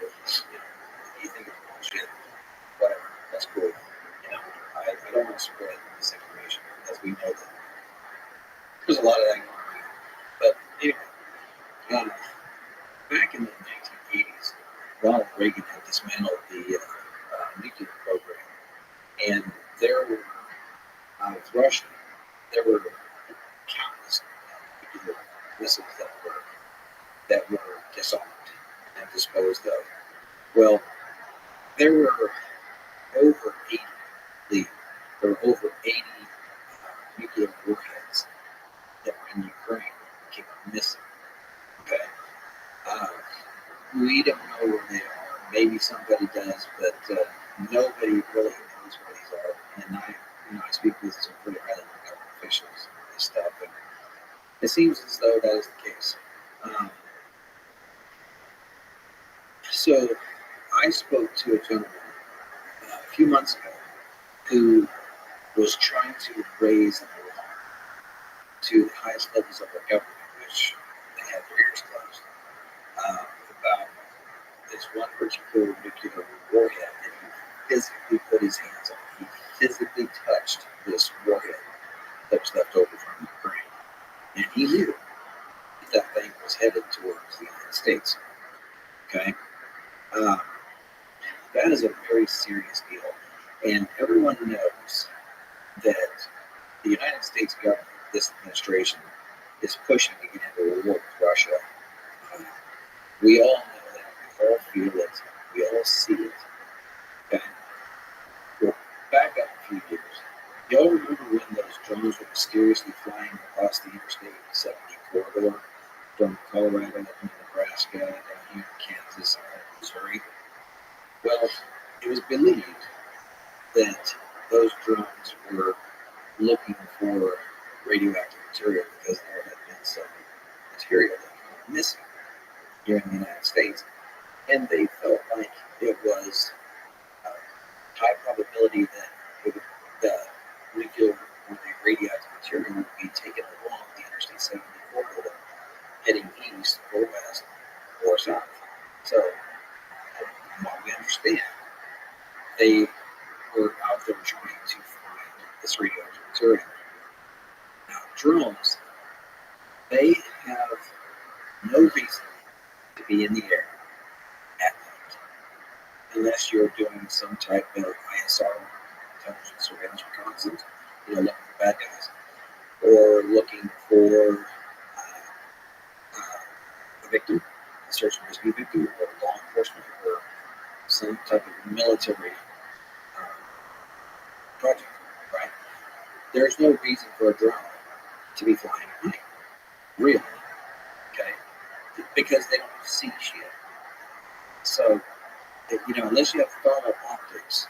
you think it's bullshit, whatever, that's cool. I don't want to spread misinformation because we know that there's a lot of that going on. But anyway, back in the 1980s, Ronald Reagan had dismantled the nuclear program, and there were, with Russia, there were countless nuclear missiles that were disarmed and disposed of. Well, there were over 80, there were over 80 nuclear warheads that were in Ukraine that came up missing. Okay, we don't know where they are. Maybe somebody does, but nobody really knows where these are. And I speak with some pretty highly government officials on this stuff, and it seems as though that is the case. So I spoke to a gentleman a few months ago who was trying to raise an alarm to the highest levels of our government, which they had their ears closed, about this one particular nuclear warhead that he physically put his hands on. He physically touched this warhead that was left over from Ukraine. And he knew that thing was headed towards the United States. Okay? That is a very serious deal. And everyone knows that the United States government, this administration, is pushing to get into a war with Russia. We all know that. We all feel it. We all see it. Okay? Well, back up a few years. Y'all remember when those drones were mysteriously flying across the Interstate 70 corridor from Colorado to Nebraska those drones were looking for radioactive material because there had been some material that went missing here in the United States. And they felt like it was a high probability that the nuclear or the radioactive material would be taken along the Interstate 70 corridor, heading east or west or south. So, from what we understand, they were out there trying to find this radioactive material. Now, drones, they have no reason to be in the air at night unless you're doing some type of ISR, intelligence surveillance reconnaissance, looking for bad guys, or looking for a victim, a search and rescue victim, or law enforcement, or some type of military project, right? There's no reason for a drone to be flying at night, really, okay? Because they don't see shit. So, unless you have thermal optics,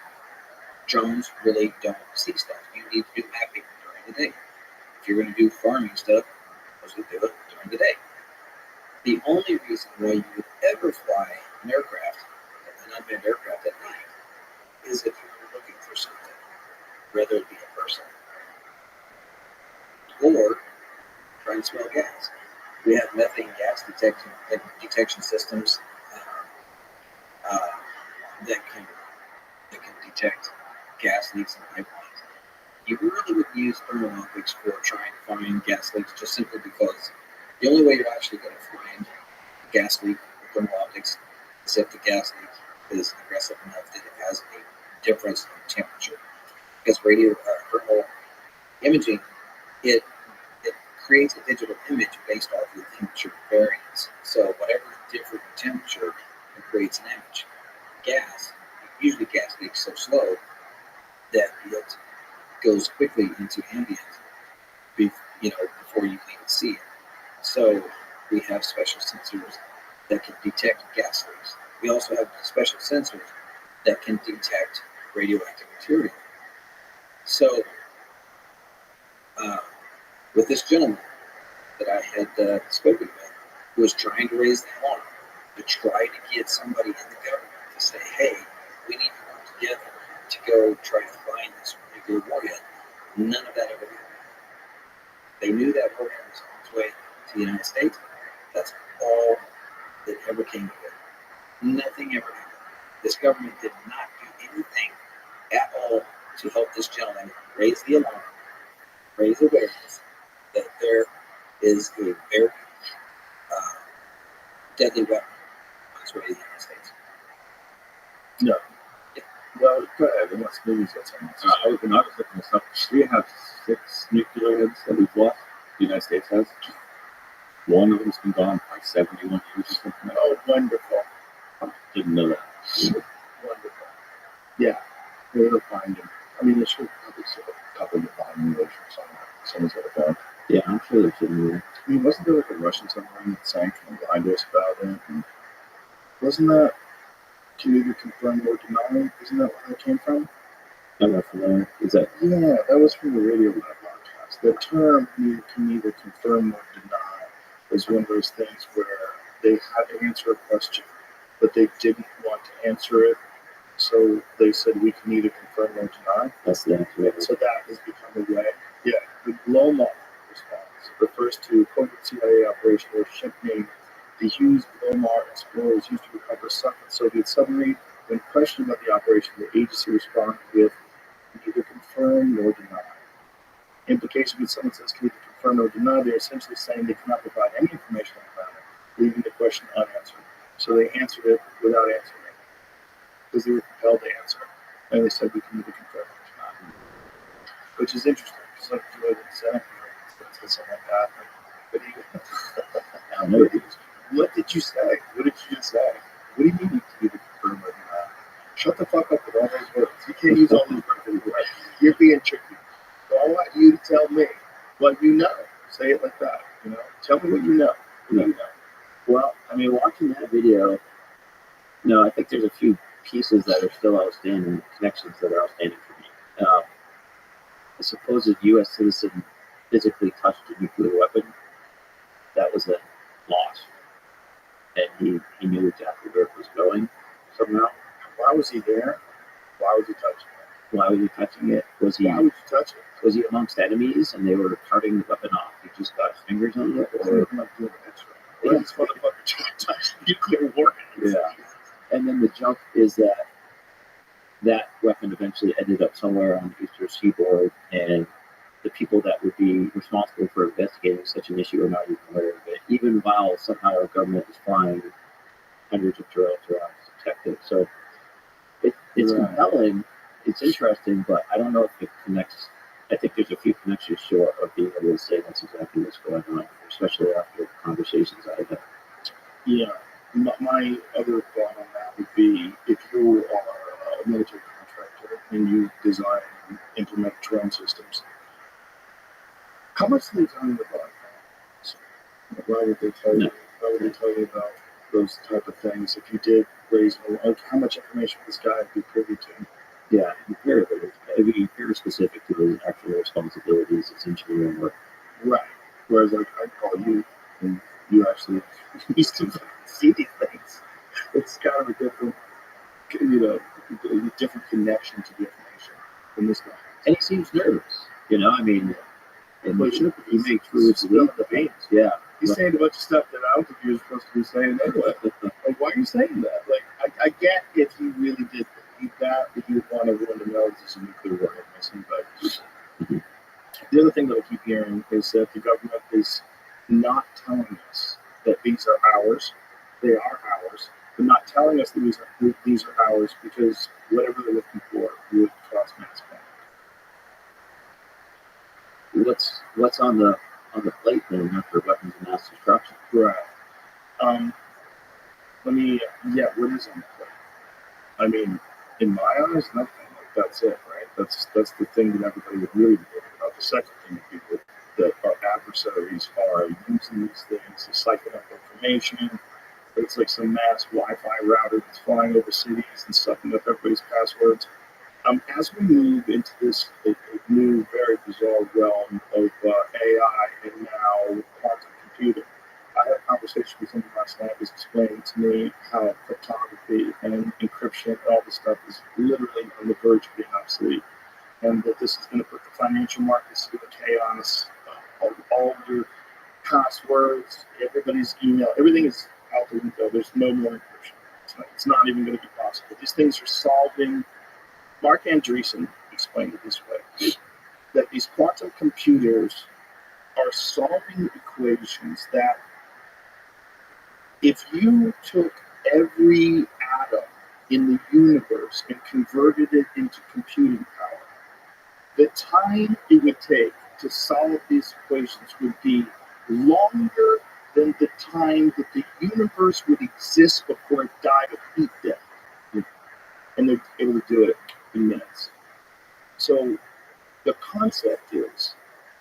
drones really don't see stuff. You need to do mapping during the day. If you're going to do farming stuff, mostly do it during the day. The only reason why you would ever fly an aircraft, an unmanned aircraft at night, is if you're looking for something, whether it be a person or try and smell gas. We have methane gas detection systems that can detect gas leaks in pipelines. You really would use thermal optics for trying to find gas leaks, just simply because the only way you're actually going to find a gas leak with thermal optics is if the gas leak is aggressive enough that it has a difference in temperature. Because thermal imaging, it creates a digital image based off of the temperature variance. So whatever different temperature, it creates an image. Gas, usually gas leaks so slow that it goes quickly into ambient, before you can even see it. So we have special sensors that can detect gas leaks. We also have special sensors that can detect radioactive material. So with this gentleman that I had spoken with, who was trying to raise the alarm, to try to get somebody in the government to say, hey, we need to work together to go try to find this nuclear warhead. None of that ever happened. They knew that warhead was on its way to the United States. That's all that ever came of it. Nothing ever happened. This government did not do anything at all to help this gentleman raise the alarm, raise awareness that there is a very deadly weapon on its way to the United States. No. Yeah. Well, go ahead. Unless movies got something. I was looking this up. We have 6 nuclear heads that we've lost. The United States has. One of them's been gone for like 71 years or something. Oh, wonderful. Didn't know that. Wonderful. Yeah, they'll find him. I mean, they should probably sort of couple the bottom in the ocean or something. Someone's got to go. Yeah, I'm sure there's some there. I mean, wasn't there like a Russian submarine that sank and lied to us about it? And wasn't that can either confirm or deny? Isn't that where that came from? I'm not familiar. Is that? Yeah, that was from the radio lab broadcast. The term can either confirm or deny was one of those things where they had to answer a question, but they didn't want to answer it. So they said we can either confirm or deny. That's the answer. So that has become a way. Yeah, the Loma response refers to a covert CIA operation where ship named the Hughes Lomar explorers used to recover Soviet submarine. When questioned about the operation, the agency responded with neither confirm nor deny. Implication when someone says can either confirm or deny, they're essentially saying they cannot provide any information on the matter, leaving the question unanswered. So they answered it without answering it because they were compelled to answer. And they said we can either confirm or deny, which is interesting. It's like the Senate said something like that. But I don't know. What did you say? What did you just say? What do you mean you can either confirm or deny? Shut the fuck up with all those words. You can't use all those words anymore. You're being tricky. So I want you to tell me what you know. Say it like that. Tell me what you know. What do you know? Well, I mean, watching that video, I think there's a few pieces that are still outstanding, connections that are outstanding for me. supposed U.S. citizen physically touched a nuclear weapon, that was a loss. And he knew exactly where it was going somehow. Why was he there? Why was he touching it? Why was he touching it? Was he Why would you touch it? was he amongst enemies and they were carting the weapon off? He just got his fingers on it? Or Or, like doing an X-ray. What is this motherfucker trying to touch nuclear warheads? Yeah. And then the joke is that that weapon eventually ended up somewhere on the eastern seaboard, and the people that would be responsible for investigating such an issue are not even aware of it, even while somehow our government is flying hundreds of drones around to detect it. So it's compelling, it's interesting, but I don't know if it connects. I think there's a few connections short of being able to say that's exactly what's going on, especially after the conversations I had. Yeah. My other thought on that would be if you are a military contractor and you design and implement drone systems, how much do they tell you about that? Why would they tell you? Why would they tell you about those type of things? If you did raise, like, how much information would this guy be privy to? Yeah, very specific to his actual responsibilities as engineering work. Right. Whereas, like, I call you and you actually used to see these things. It's kind of a different, a different connection to the information than this guy. And he seems nervous, I mean, and Well, he he may truly spill believe the beans. Yeah. He's saying a bunch of stuff that I don't think you're supposed to be saying anyway. Like, why are you saying that? Like, I get if he really did believe that he would want everyone to know this is a nuclear warhead missing, but the other thing that I keep hearing is that the government is not telling us that these are ours. They are ours, but not telling us that these are ours because whatever they're looking for would cause mass panic. What's on the plate then after weapons of mass destruction? Right. What is on the plate? I mean, in my eyes, nothing. Like, that's it, right? That's the thing that everybody would really be worried about. The second thing would be that our adversaries are using these things to siphon up information. It's like some mass Wi-Fi router that's flying over cities and sucking up everybody's passwords. As we move into this new, very bizarre realm of AI and now quantum computing, I had a conversation with someone last night who was explaining to me how cryptography and encryption and all this stuff is literally on the verge of being obsolete, and that this is going to put the financial markets through the chaos. All your passwords, everybody's email, everything is out the window. There's no more encryption. It's not even going to be possible. These things are solving. Mark Andreessen explained it this way, that these quantum computers are solving equations that if you took every atom in the universe and converted it into computing power, the time it would take to solve these equations would be longer than the time that the universe would exist before it died of heat death. And they're able to do it in minutes. So the concept is,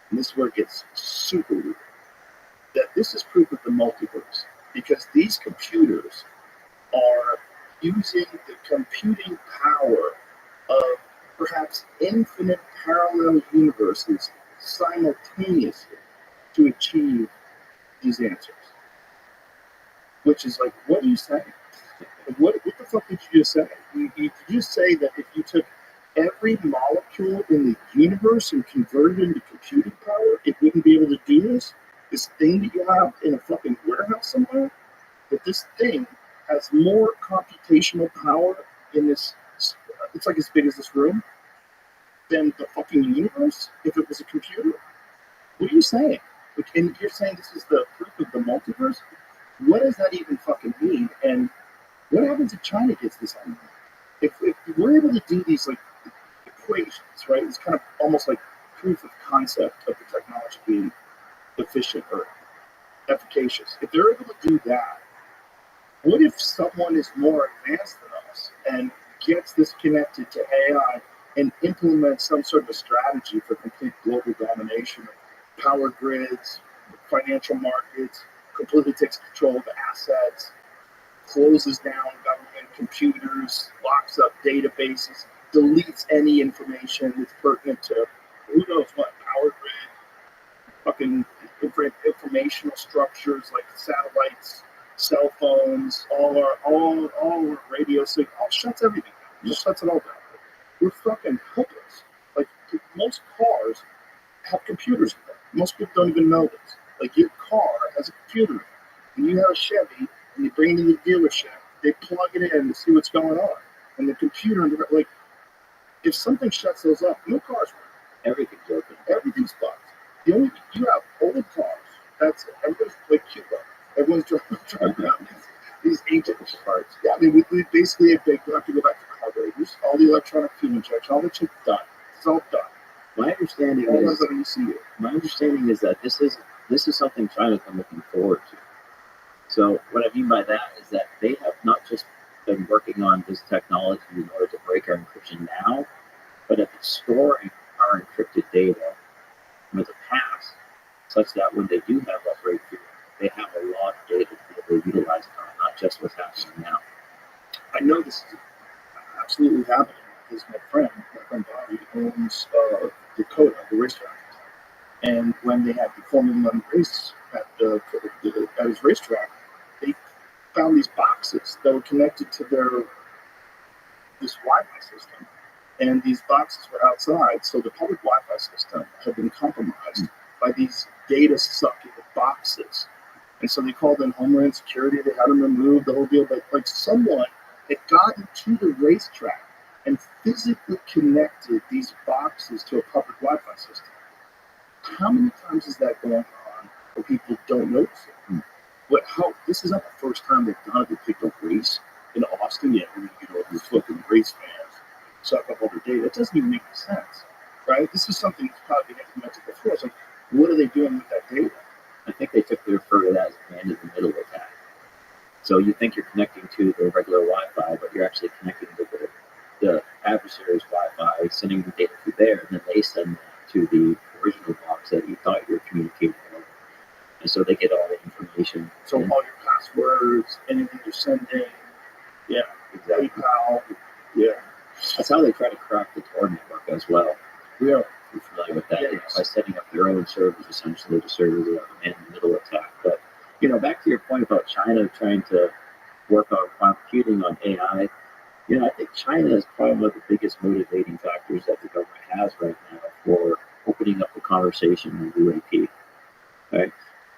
and this is where it gets super weird, that this is proof of the multiverse because these computers are using the computing power of perhaps infinite parallel universes simultaneously to achieve these answers. Which is like, what are you saying? What the fuck did you just say? You just say that if you took every molecule in the universe and converted it into computing power, it wouldn't be able to do this thing that you have in a fucking warehouse somewhere? That this thing has more computational power in this, it's like as big as this room, than the fucking universe if it was a computer? What are you saying? Like, and you're saying this is the proof of the multiverse? What does that even fucking mean? And what happens if China gets this on? If we're able to do these like equations, right? It's kind of almost like proof of concept of the technology being efficient or efficacious. If they're able to do that, what if someone is more advanced than us and gets this connected to AI and implements some sort of a strategy for complete global domination of power grids, financial markets, completely takes control of assets, closes down government computers, locks up databases, deletes any information that's pertinent to who knows informational structures like satellites, cell phones, all our radio signal, all shuts everything down. It just shuts it all down. We're fucking helpless. Like most cars have computers in them. Most people don't even know this. Like your car has a computer in it. When you have a Chevy and you bring it to the dealership, they plug it in to see what's going on. And the computer, like, if something shuts those off, no cars work. Everything's open. Everything's fucked. The only you have old cars. That's it. Everybody's like Cuba. Everyone's driving around these ancient parts. Yeah, I mean, we basically have to go back to carburetors, all the electronic fuel injection, all the shit's done. It's all done. My understanding is that this is something China's been looking forward to. So what I mean by that is that they have not just been working on this technology in order to break our encryption now, but have been storing our encrypted data from the past, such that when they do have that breakthrough, they have a lot of data to be able to utilize it on, not just what's happening now. I know this is absolutely happening because my friend Bobby owns Dakota, the racetrack. And when they had the Formula One race at his racetrack, they found these boxes that were connected to this Wi-Fi system. And these boxes were outside, so the public Wi-Fi system had been compromised by these data-sucking boxes. And so they called in Homeland Security, they had them removed, the whole deal. But like someone had gotten to the racetrack and physically connected these boxes to a public Wi-Fi system. How many times is that going on where people don't notice it? This isn't the first time they've done it. They picked a race in Austin. Yeah, we're going to get all these fucking race fans, suck up all their data. It doesn't even make sense, right? This is something that's probably been implemented before. It's like, what are they doing with that data? I think they took their refer to that as a man-in-the-middle attack. So you think you're connecting to the regular Wi-Fi, but you're actually connecting to the adversary's Wi-Fi, sending the data through there, and then they send that to the original box that you thought you were communicating with. And so they get all the information. So all your passwords, anything you're sending, yeah, Exactly. PayPal, yeah. That's how they try to crack the Tor network as well. Yeah. You're familiar with that, Yes. by setting up their own servers, essentially, to serve as a man-in-the-middle attack. But, back to your point about China trying to work on quantum computing, on AI, I think China is probably one of the biggest motivating factors that the government has right now for opening up the conversation on UAP. Right?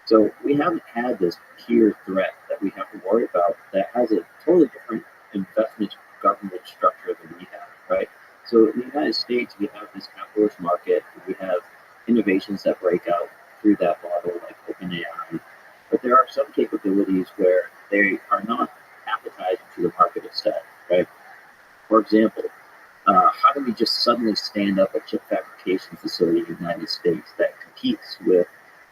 So we haven't had this peer threat that we have to worry about that has a totally different investment government structure than we have, right? So in the United States, we have this capitalist market. We have innovations that break out through that model, like OpenAI. But there are some capabilities where they are not appetizing to the market itself, right? For example, how do we just suddenly stand up a chip fabrication facility in the United States that competes with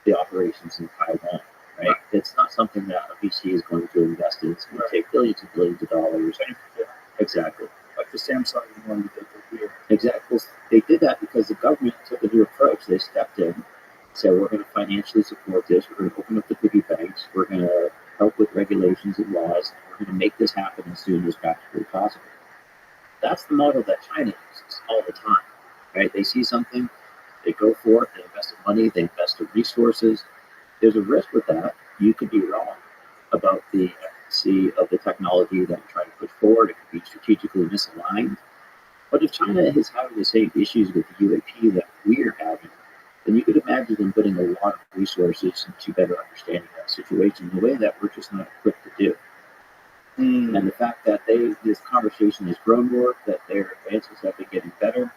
the operations in Taiwan, right? It's not something that a VC is going to invest in. It's going to take billions and billions of dollars. Exactly. Like the Samsung one that they did here. Exactly. They did that because the government took a new approach. They stepped in, said, we're going to financially support this. We're going to open up the piggy banks. We're going to help with regulations and laws. And we're going to make this happen as soon as practically possible. That's the model that China uses all the time, right? They see something, they go for it, they invest in money, they invest in resources. There's a risk with that. You could be wrong about the efficacy of the technology that you're trying to put forward. It could be strategically misaligned. But if China is having the same issues with the UAP that we're having, then you could imagine them putting a lot of resources into better understanding that situation in a way that we're just not equipped to do. And the fact that this conversation has grown more, that their advances have been getting better,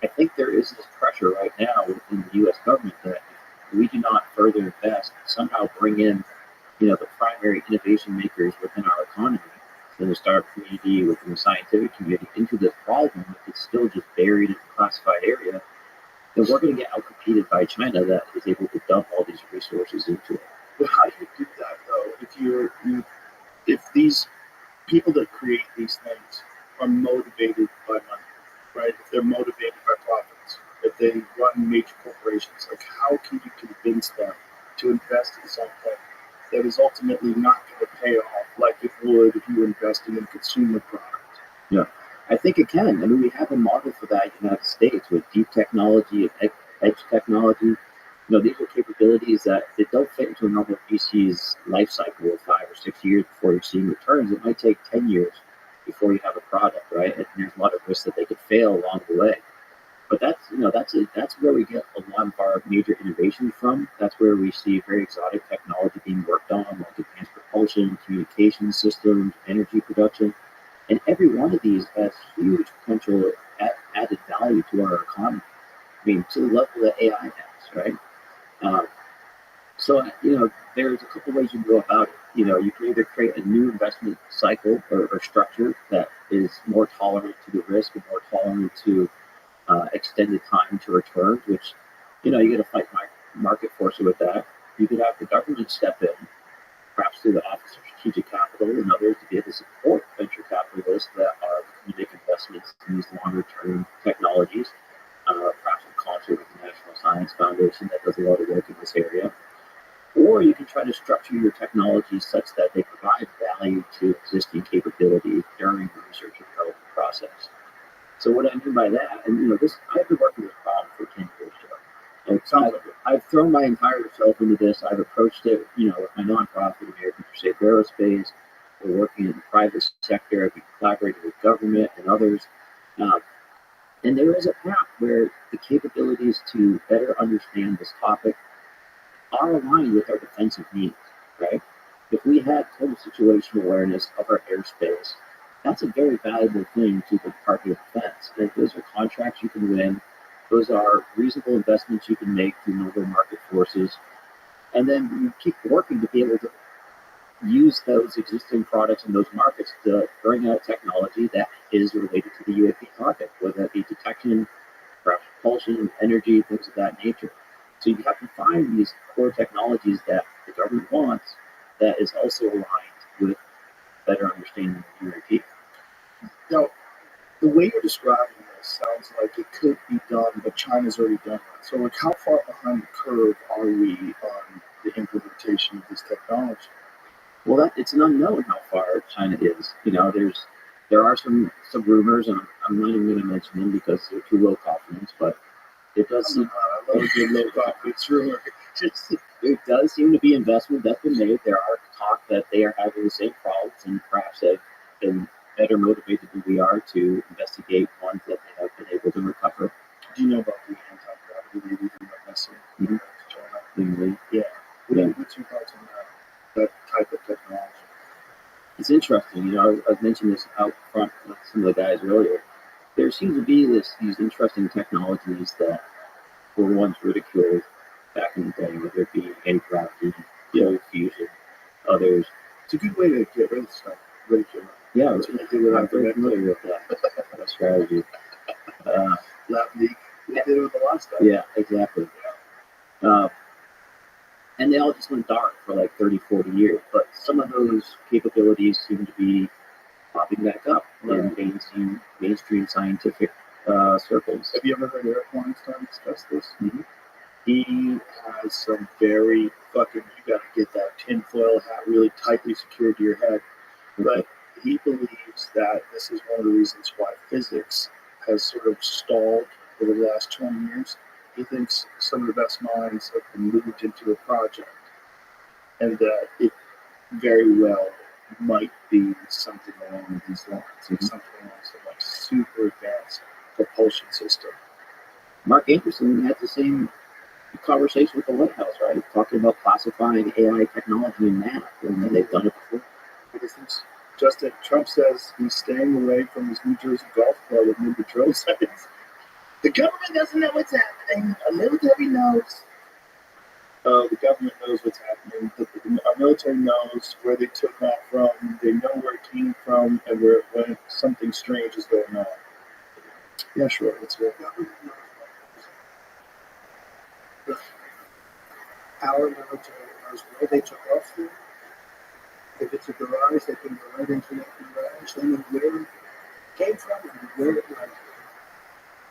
I think there is this pressure right now within the U.S. government that if we do not further invest, somehow bring in, the primary innovation makers within our economy, in the startup community, within the scientific community, into this problem, if it's still just buried in a classified area, then we're going to get outcompeted by China that is able to dump all these resources into it. But how do you do that though? If these people that create these things are motivated by money, right? If they're motivated by profits, if they run major corporations, like how can you convince them to invest in something that is ultimately not going to pay off like it would if you were investing in consumer product? Yeah, I think it can. I mean, we have a model for that in the United States with deep technology and edge technology. these are capabilities that don't fit into a normal VC's life cycle of 5 or 6 years before you're seeing returns. It might take 10 years before you have a product, right? And there's a lot of risk that they could fail along the way. But that's where we get a lot of our major innovation from. That's where we see very exotic technology being worked on, like advanced propulsion, communication systems, energy production. And every one of these has huge potential added value to our economy. I mean, to the level that AI has, right? Um, so, there's a couple ways you can go about it. You can either create a new investment cycle or structure that is more tolerant to the risk and more tolerant to extended time to returns, which, you got to fight market forces with that. You could have the government step in, perhaps through the Office of Strategic Capital and others, to be able to support venture capitalists that are looking to make investments in these longer term technologies, perhaps in concert with the National Science Foundation that does a lot of work in this area. Or you can try to structure your technology such that they provide value to existing capabilities during the research and development process. So what I mean by that, and I've been working this problem for 10 years, Joe. Like, I've thrown my entire self into this. I've approached it, with my nonprofit, American Crusade Aerospace. We're working in the private sector. I've been collaborating with government and others. And there is a path where the capabilities to better understand this topic are aligned with our defensive needs, right? If we had total situational awareness of our airspace, that's a very valuable thing to the Department of Defense. And those are contracts you can win. Those are reasonable investments you can make through noble market forces. And then you keep working to be able to use those existing products in those markets to bring out technology that is related to the UAP market, whether that be detection, perhaps propulsion, energy, things of that nature. So you have to find these core technologies that the government wants that is also aligned with better understanding of UAP. Now, the way you're describing this sounds like it could be done, but China's already done it. So, like, how far behind the curve are we on the implementation of this technology? Well, it's an unknown how far China is. There are some rumors, and I'm not even going to mention them because they're too low confidence, but it does seem I love a good low confidence rumor. There does seem to be investment that's been made. There are talk that they are having the same problems and perhaps have been better motivated than we are to investigate ones that they have been able to recover. Do you know about the anti-gravity leaving that message? Mm-hmm. Yeah. What's your thoughts on that type of technology? It's interesting. I've mentioned this out front with some of the guys earlier. There seems to be these interesting technologies that were once ridiculed back in the day, whether it be anti-gravity, fusion, others. It's a good way to get rid of stuff. Ridicule. Yeah, I'm very familiar with that strategy. Lab leak. We did it with a lot of stuff. Yeah, exactly. And they all just went dark for like 30, 40 years. But some of those capabilities seem to be popping back up in mainstream scientific circles. Have you ever heard Eric Weinstein discuss this? Mm-hmm. He has some very fucking, you gotta get that tinfoil hat really tightly secured to your head. But he believes that this is one of the reasons why physics has sort of stalled over the last 20 years. He thinks some of the best minds have been moved into the project, and that it very well might be something along these lines, or something along some like super advanced propulsion system. Mark Anderson had the same conversation with the White House, right? Talking about classifying AI technology in math, and they've done it before. Justin Trump says he's staying away from his New Jersey golf club with new patrol signs. The government doesn't know what's happening. Our military knows. The government knows what's happening. Our military knows where they took off from. They know where it came from, and when something strange is going on. Yeah, sure. It's what the government knows. Our military knows where they took off from. If it's a garage, they can go right into that garage. They know where it came from and where it went.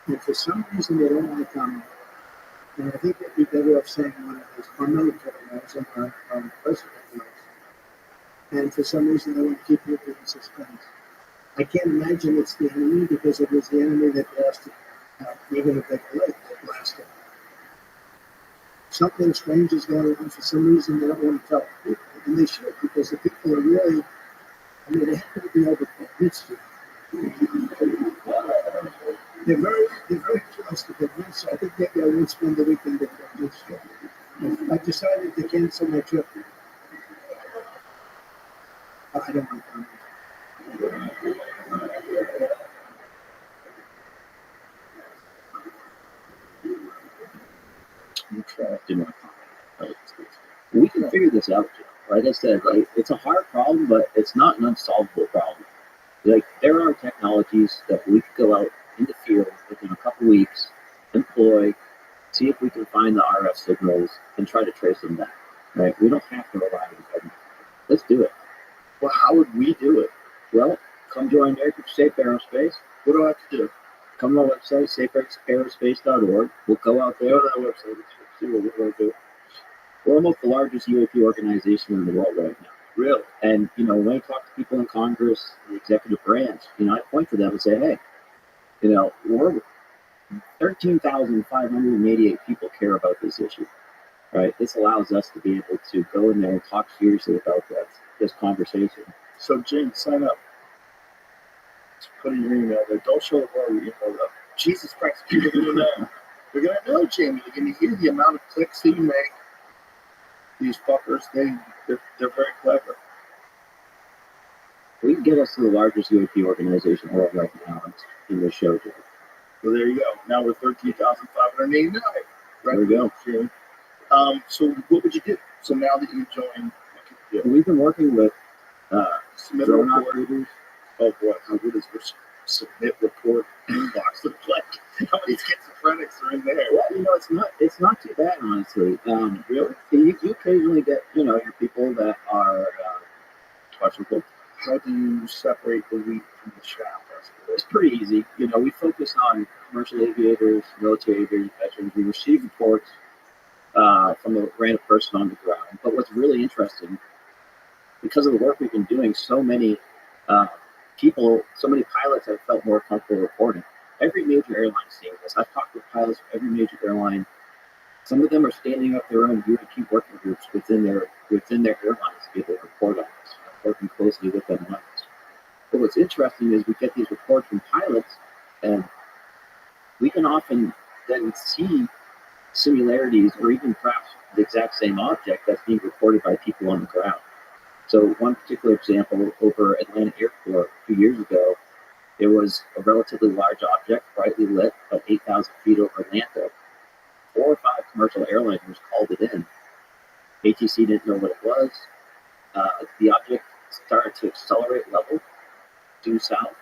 And for some reason, they don't want to comment. And I think it'd be better off saying one of those, our military knows and our president knows. And for some reason, they want to keep it in suspense. I can't imagine it's the enemy because it was the enemy that blasted. Even if they delayed, they blasted. something strange is going on for some reason they don't want to tell people. And they should, because the people are really, I mean, they happen to be overconvinced. They're very close to convinced. So I think maybe I won't spend the weekend at convinced. I've decided to cancel my trip. I don't want to. Didn't want to comment. We can figure this out, Joe. Like I said, like it's a hard problem, but it's not an unsolvable problem. Like there are technologies that we could go out in the field within a couple weeks, employ, see if we can find the RF signals, and try to trace them back. Right? We don't have to rely on government. Let's do it. Well, how would we do it? Well, come join Safe Aerospace. What do I have to do? Come to our website, safeaerospace.org. We'll go out there. Go to that website. Let's see what we're going to do. We're almost the largest UAP organization in the world right now. Really? And, when I talk to people in Congress, the executive branch, I point to them and say, hey, we're 13,588 people care about this issue, right? This allows us to be able to go in there and talk seriously about this conversation. So, James, sign up. Put in your email there. Don't show the world your email up. Jesus Christ, people are going to know. They're going to know, Jamie. They're going to hear the amount of clicks that you make. These fuckers, they're very clever. We can get us to the largest UAP organization in the world right now in this show, Joe. Well, there you go. Now we're 13,589. Right. There we go. June. So what would you do? So now that you joined, we've been working with submit drone report. operators. Oh boy, how good is this submit report inbox look like? How many schizophrenics are in there? Well, it's not too bad, honestly. Really, you occasionally get your people that are questionable. How do you separate the wheat from the chaff? It's pretty easy. We focus on commercial aviators, military aviators, veterans. We receive reports from a random person on the ground. But what's really interesting, because of the work we've been doing, so many pilots have felt more comfortable reporting. Every major airline is seeing this. I've talked with pilots from every major airline. Some of them are standing up their own UAP working groups within their airlines to be able to report on this. I'm working closely with them on this. But what's interesting is we get these reports from pilots, and we can often then see similarities or even perhaps the exact same object that's being reported by people on the ground. So one particular example, over Atlanta Airport a few years ago, there was a relatively large object, brightly lit, about 8,000 feet over Atlanta. 4 or 5 commercial airliners called it in. ATC didn't know what it was. The object started to accelerate level due south,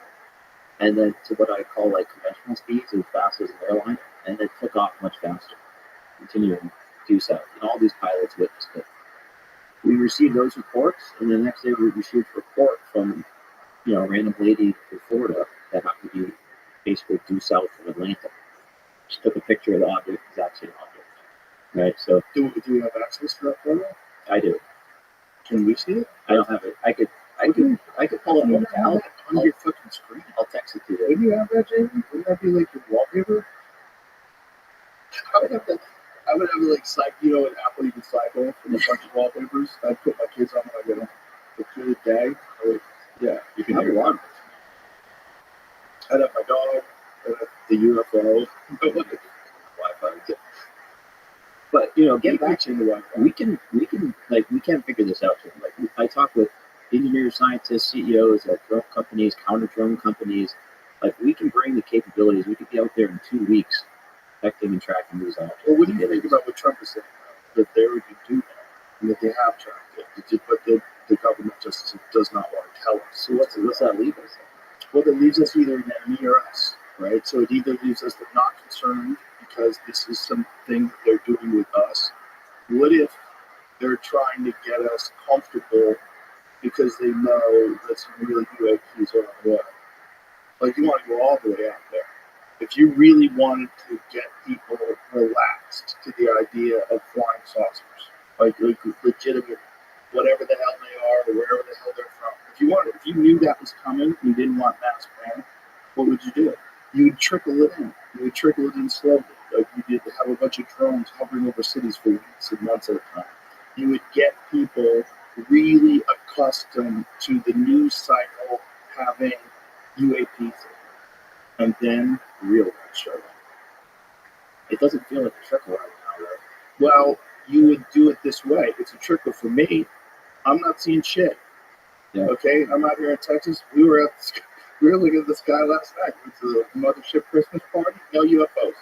and then to what I call conventional speeds, as fast as an airliner, and then took off much faster, continuing due south. And all these pilots witnessed it. We received those reports, and the next day we received a report from a random lady in Florida that happened to be basically due south from Atlanta. She took a picture of the object, exact same object. Right? So do we have access to that photo? I do. Can we see it? I don't have it. I could pull it up now on your fucking screen. I'll text it to you. Wouldn't you have that, Jamie? Wouldn't that be like your wallpaper? I would have an Apple you can cycle from a bunch of wallpapers. I'd put my kids on when I get home. The good day. Yeah, you can have a lot. I'd have my dog, I'd have the UFO, Wi-Fi. But get back to the Wi-Fi. We can figure this out. I talk with engineers, scientists, CEOs at drone companies, counter drone companies. We can bring the capabilities. We could be out there in 2 weeks, detecting and tracking these objects. Well, what do you think about what Trump is saying? That they already do that, and that they have tracked it, but the government just does not want to tell us. So what's that leave us? Well, that leaves us either an enemy or us, right? So it either leaves us not concerned because this is something that they're doing with us. What if they're trying to get us comfortable because they know that some real UAPs are on the way? You want to go all the way out there. If you really wanted to get people relaxed to the idea of flying saucers, legitimate, whatever the hell they are or wherever the hell they're from. If you knew that was coming, you didn't want mass panic, what would you do? You would trickle it in. You would trickle it in slowly. You did have a a bunch of drones hovering over cities for weeks and months at a time. You would get people really accustomed to the news cycle having UAPs, and then real ones showed up. It doesn't feel like a trickle right now, though. Well, you would do it this way. It's a trickle for me. I'm not seeing shit. Yeah. Okay, I'm out here in Texas. We were looking at the sky last night. It's a mothership Christmas party. No UFOs.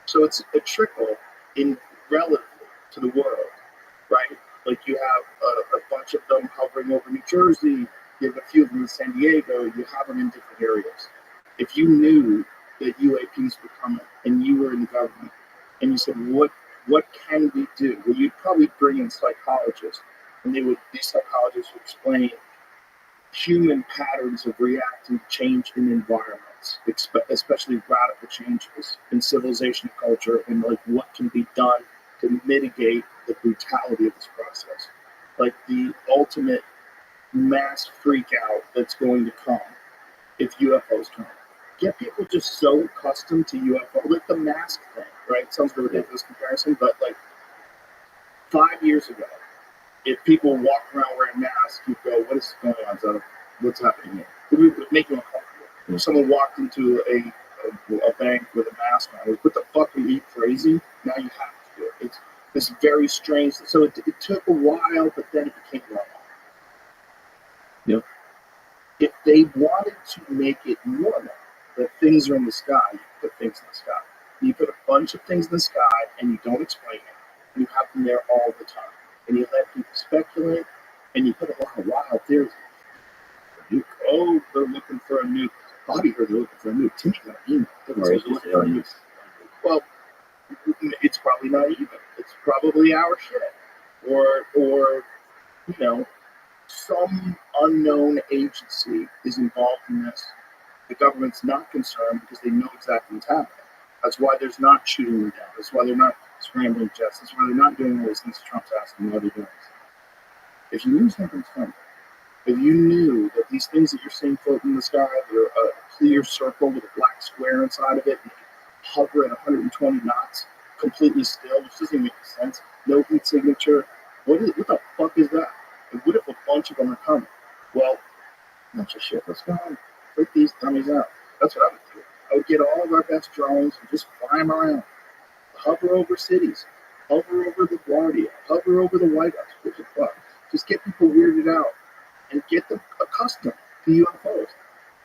So it's a trickle in relative to the world, right? Like you have a bunch of them hovering over New Jersey. You have a few of them in San Diego. You have them in different areas. If you knew that UAPs were coming and you were in the government and you said, what can we do? Well, you'd probably bring in psychologists, and these psychologists would explain human patterns of reacting to change in environments, especially radical changes in civilization and culture, and like what can be done to mitigate the brutality of this process. Like the ultimate mass freak out that's going to come if UFOs come. Get people just so accustomed to UFO, like the mask thing, right? Sounds a ridiculous comparison, but like 5 years ago, if people walk around wearing masks, you'd go, what is going on? What's happening here? It would make you uncomfortable. If someone walked into a bank with a mask on, what the fuck, are you crazy? Now you have to do it. It's very strange. So it took a while, but then it became normal. Yep. If they wanted to make it normal, that things are in the sky, you put things in the sky. You put a bunch of things in the sky and you don't explain it. You have them there all the time. And you let people speculate, and you put a lot of wild theories. Oh, they're looking for a nuke. Bobby heard they're looking for a nuke. Timmy got an email. They're looking for a nuke. Well, it's probably not even. It's probably our shit. Or some unknown agency is involved in this. The government's not concerned because they know exactly what's happening. That's why there's not shooting them down. That's why they're not scrambling jets. That's why they're not doing all these things Trump's asking why they're doing this. If you knew something's coming, if you knew that these things that you're seeing floating in the sky, they're a clear circle with a black square inside of it, and hover at 120 knots, completely still, which doesn't even make sense, no heat signature, what the fuck is that? And what if a bunch of them are coming? Well, bunch of shit. Let's go on. Freak these dummies out. That's what I would do. I would get all of our best drones and just fly them around. Hover over cities. Hover over the Guardia. Hover over the White House. What the fuck? Just get people weirded out and get them accustomed to UFOs.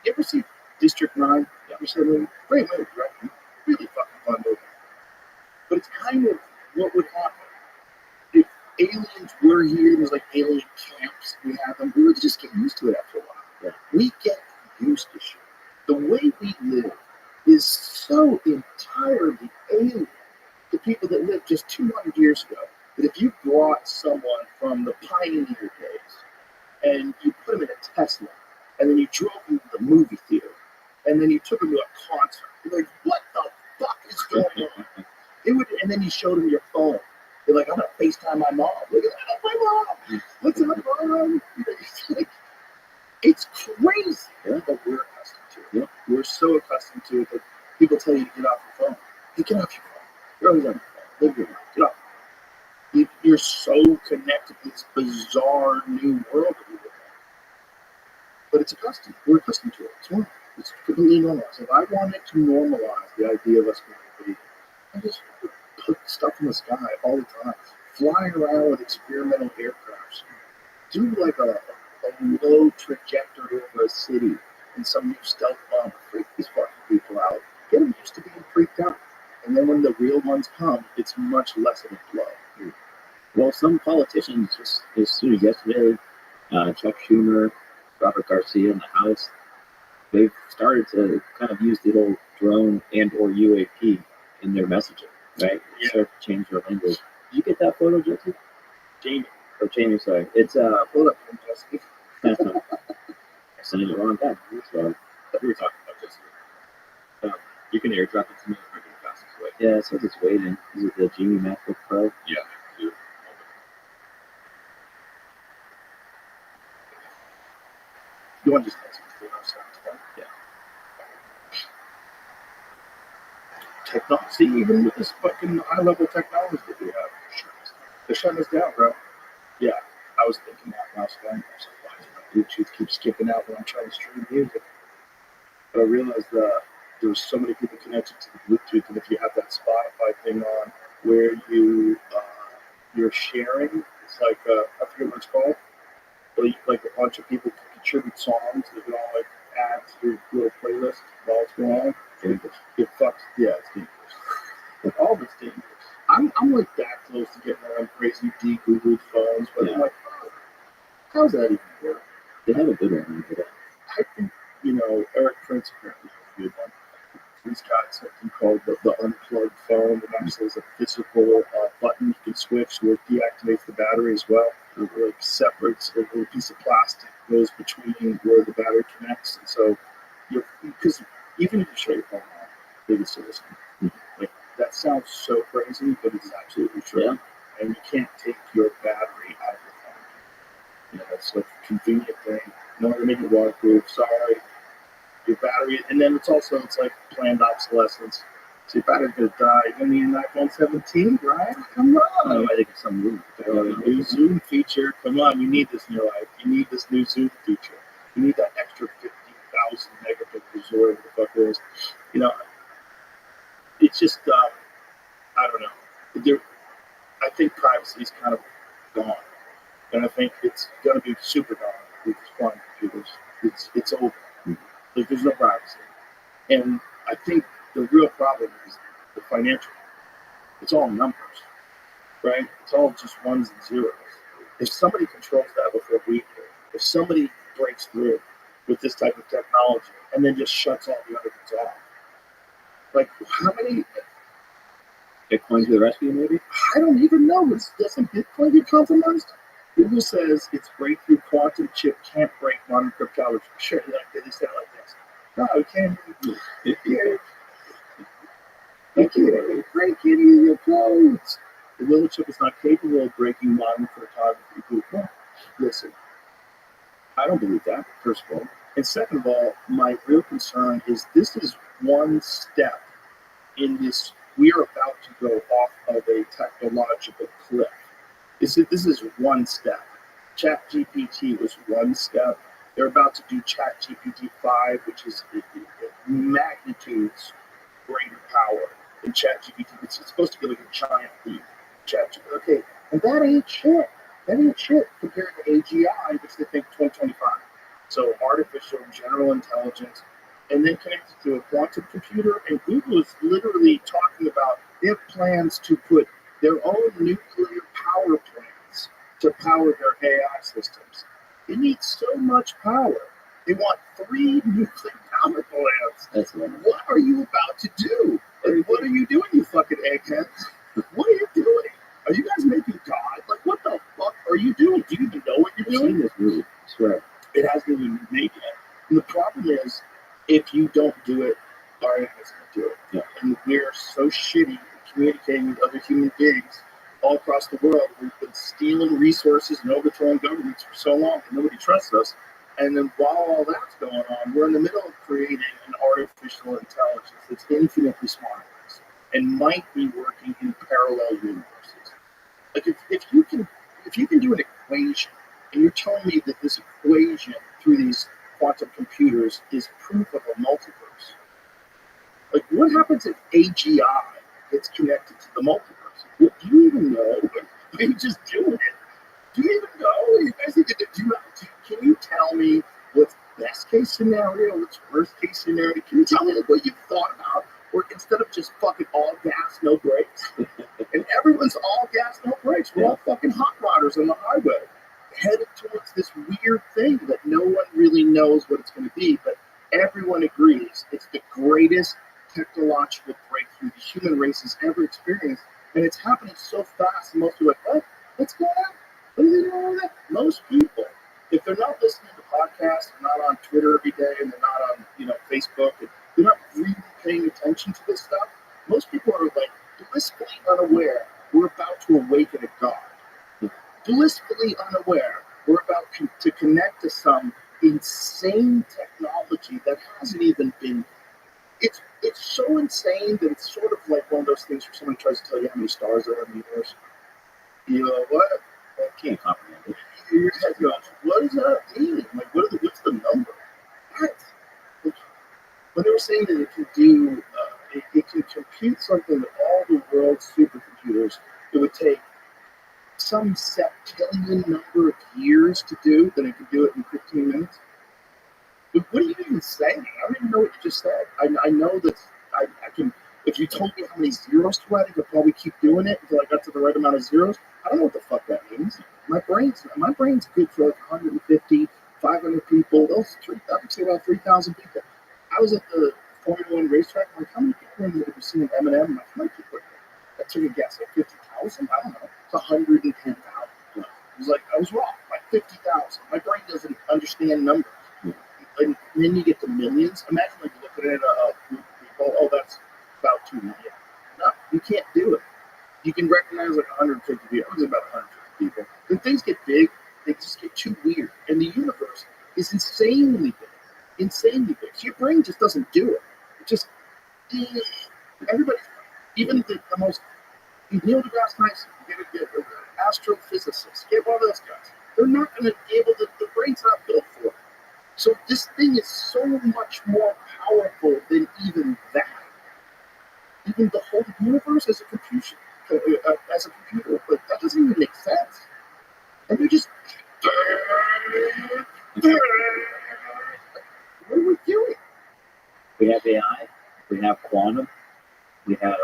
You ever see District 9? You ever see that movie? Great movie, right? Really fucking fun movie. But it's kind of what would happen if aliens were here. There's like alien camps. We have them. We would just get used to it after a while. Yeah. We get used to shit. The way we live is so entirely alien to people that lived just 200 years ago that if you brought someone from the pioneer days and you put them in a Tesla and then you drove them to the movie theater and then you took them to a concert, you're like, what the fuck is going on? And then you showed them your phone. They're like, I'm gonna FaceTime my mom. Look at that, my mom. What's up, mom? It's crazy, but we're accustomed to it. Yep. We're so accustomed to it that people tell you to get off your phone. You get off your phone. You're always on your phone. Live your life. Get off. You're so connected to this bizarre new world that we live in. But it's accustomed. We're accustomed to it. It's normal. It's completely normal. So if I wanted to normalize the idea of us being I just put stuff in the sky all the time. Fly around with experimental aircrafts. Do like a low trajectory over a city and some new stealth bomb. Freak these fucking people out. Get them used to being freaked out. And then when the real ones come, it's much less of a blow. Well, some politicians, just as soon as yesterday, Chuck Schumer, Robert Garcia in the House, they've started to kind of use the old drone and or UAP in their messaging, right? Yeah. Start to change their language. Did you get that photo, Jesse? Jamie, sorry. It's Hold up, Jesse. I sent it the wrong time. So We were talking about this. You can airdrop it to me. It's the fastest way. yeah, it says it's waiting. Is it the Genie MacBook Pro? Yeah. Do. You want to just text me? Yeah. technology. See, even with this fucking high level technology that we have, they're shutting us down, bro. Yeah, I was thinking that last night. I was like, why does my Bluetooth keep skipping out when I'm trying to stream music? But I realized that there's so many people connected to the Bluetooth, and if you have that Spotify thing on where you're sharing, it's like I forget what it's called. Like a bunch of people can contribute songs that can all like add to your little playlist while it's going on. It fucks. Yeah, it's dangerous. All of it's dangerous. I'm like that close to getting on crazy de-Googled phones, but I'm like, how's that even work? They have a good one for that. I think, Eric Prince apparently has a good one. He's got something called the unplugged phone that actually has a physical button you can switch where it deactivates the battery as well. It like separates a little piece of plastic goes between where the battery connects. And so, because even if you shut your phone off, they can still listen. Like, that sounds so crazy, but it's absolutely true. Yeah. And you can't take your battery out of your phone. It's like a convenient thing. No one to make it waterproof. Sorry. Your battery, and then it's like planned obsolescence. So your battery's gonna die. You're gonna need an iPhone 17, right? Come on. I think it's some New Zoom feature. Come on, you need this in your life. You need this new Zoom feature. You need that extra 50,000 megapixels or whatever the fuck it is. It's just I don't know. I think privacy is kind of gone, and I think it's gonna be super gone with quantum computers. It's over. Like, there's no privacy. And I think the real problem is the financial. It's all numbers, right? It's all just ones and zeros. If somebody controls that before we do, if somebody breaks through with this type of technology and then just shuts all the other ones off, like, how many... Bitcoin to the rescue, maybe? I don't even know. Doesn't Bitcoin get compromised? Google says its breakthrough quantum chip can't break modern cryptography. Sure, they say it like this. No, it can't. You can't break any of your codes. The little chip is not capable of breaking modern cryptography. Well, listen, I don't believe that, first of all. And second of all, my real concern is this is one step in this. We are about to go off of a technological cliff. This is one step. ChatGPT was one step. They're about to do ChatGPT 5, which is magnitudes greater power than ChatGPT. It's supposed to be like a giant leap. ChatGPT. Okay, and that ain't shit. That ain't shit compared to AGI, which they think 2025. So artificial general intelligence, and then connected to a quantum computer. And Google is literally talking about they have plans to put their own nuclear power plants to power their AI systems. They need so much power. They want 3 nuclear power plants. That's right. What are you about to do? Like, what are you doing, you fucking eggheads? What are you doing? Are you guys making God? Like, what the fuck are you doing? Do you even know what you're doing? I've seen this movie. I swear. It hasn't even been made yet. And the problem is, if you don't do it, our AI is going to do it. Yeah. And we're so shitty at communicating with other human beings all across the world. We've been stealing resources and overthrowing governments for so long that nobody trusts us. And then while all that's going on, we're in the middle of creating an artificial intelligence that's infinitely smarter than us and might be working in parallel universes. Like, if you can do an equation, and you're telling me that this equation through these quantum computers is proof of a multiverse. Like, what happens if AGI gets connected to the multiverse? Do you even know? Are you just doing it? Do you even know? You guys need to do that. Can you tell me what's best case scenario, what's worst case scenario? Can you tell me what you've thought about? Or instead of just fucking all gas, no brakes? And everyone's all gas, no brakes. We're all fucking hot rodders on the highway, headed towards this weird thing that no one really knows what it's going to be, but everyone agrees it's the greatest technological breakthrough the human race has ever experienced, and it's happening so fast, and most people are like, what? What's going on? What are they doing with that? Most people, if they're not listening to podcasts, they're not on Twitter every day, and they're not on Facebook, and they're not really paying attention to this stuff, most people are like blissfully unaware we're about to awaken a god. Blissfully unaware we're about to connect to some insane technology that hasn't even been. It's so insane that it's sort of those things where someone tries to tell you how many stars there are in the universe? You know what? I can't comprehend it. Your head goes, what does that mean? Like, what's the number? What? Like, when they were saying that it can do, it can compute something that all the world's supercomputers, it would take some septillion number of years to do, then it could do it in 15 minutes. But what are you even saying? I don't even know what you just said. I know that I can, if you told me how many zeros to add, I could probably keep doing it until I got to the right amount of zeros. I don't know what the fuck that means. My brain's good for like 150, 500 people. I would say about 3,000 people. I was at the Formula One racetrack. Like, how many people in there were seeing Eminem? I'm like, how many people are there? I took a guess, like 50,000? I don't know. It's 110,000. It was like, I was wrong. Like 50,000. My brain doesn't understand numbers. And then you get to millions. Imagine like looking at a group of people. Oh, that's about 2 million. No, you can't do it. You can recognize like 150 people. It was about 150 people. When things get big, they just get too weird. And the universe is insanely big. Insanely big. So your brain just doesn't do it. It just, everybody, even the most, Neil deGrasse Tyson, get astrophysicists, get all those guys. They're not going to be able to, the brain's not built for it. So this thing is so much more powerful than even that. Even the whole universe as a computer, but that doesn't even make sense. And you're just, what are we doing? We have AI, we have quantum, we have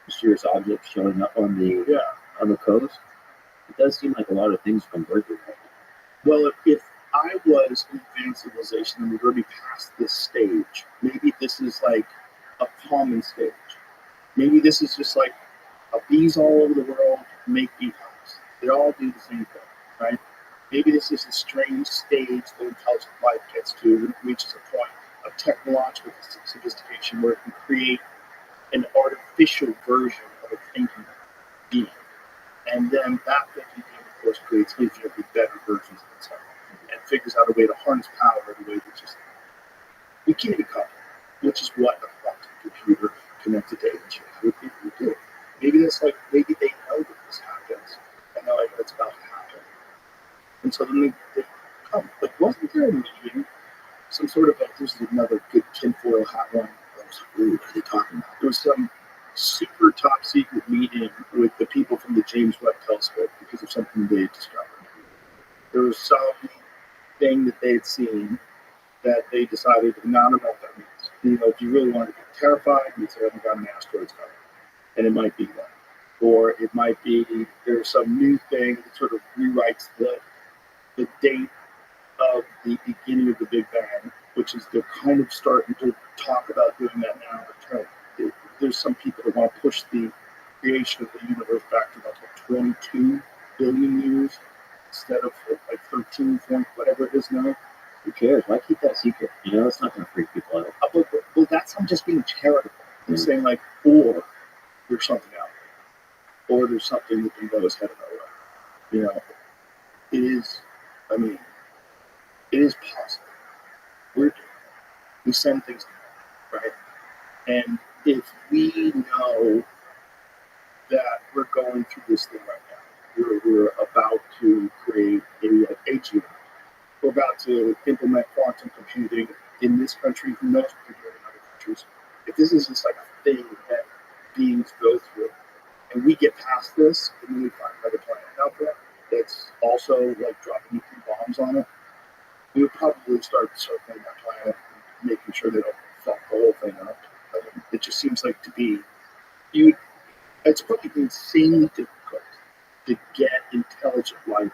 mysterious objects showing up on the coast. It does seem like a lot of things from working right now. Well, if I was an advanced civilization and we've already passed this stage, maybe this is like a common stage. Maybe this is just like bees all over the world make bee hives. They all do the same thing, right? Maybe this is a strange stage that intelligent life gets to when it reaches a point of technological sophistication where it can create an artificial version of a thinking being. And then that thinking being, of course, creates infinitely better versions of itself and figures out a way to harness power in a way that just we can't even cover, which is what a quantum computer connected to ancient people do. Maybe that's like, maybe they know that this happens and they're like, that's about to happen. And so then they come. Like, wasn't there a meeting, some sort of, this is another good tinfoil hat one. I was like, ooh, what are they talking about? There was some super top secret meeting with the people from the James Webb Telescope because of something they had discovered. There was some thing that they had seen that they decided not about that means. You know, if you really want to get terrified, you'd say, oh my God, an asteroid's coming. And it might be that. Or it might be there's some new thing that sort of rewrites the date of the beginning of the Big Bang, which is they're kind of starting to talk about doing that now. There's some people that want to push the creation of the universe back to about 22 billion years instead of like 13 point whatever it is now. Who cares? Why keep that secret? You know, it's not going to freak people out. Well, that's I'm just being charitable. I'm saying like, or there's something out there, or there's something that they know is headed our way. You know, it is. I mean, it is possible. We send things to them, right? And if we know that we're going through this thing right now, we're about to create a genome. We're about to implement quantum computing in this country. Who knows what they're doing in other countries? If this is just like a thing that beings go through, and we get past this, and then we find another planet out there that's also like dropping nuclear bombs on it, we would probably start circling that planet, and making sure they don't fuck the whole thing up. It just seems like to be it's probably insanely difficult to get intelligent life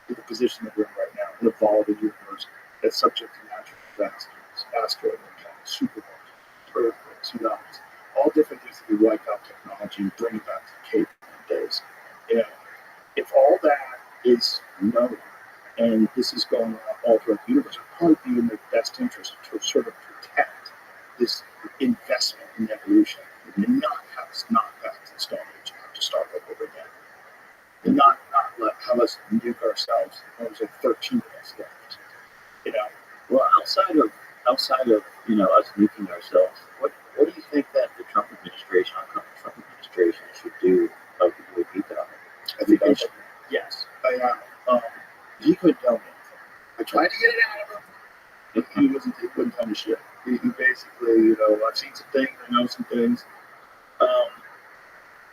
to the position that we're in right now, an evolving universe that's subject to natural disasters, asteroid impacts, supernovas, earthquakes, tsunamis, all different things that we wipe out technology and bring it back to the caveman days. You know, if all that is known and this is going on all throughout the universe, it would probably be in the best interest to sort of protect this investment in evolution and not have us knock back to the Stone Age and have to start over again. And not have us nuke ourselves. There's like 13 of us left. You know. Well, outside of us nuking ourselves, what do you think that the Trump administration, administration should do about the UAP topic. I think they should. Yes, I have. He couldn't tell me anything. I tried to get it out of him. He wouldn't tell me shit. He basically, you know, I've seen some things, I know some things.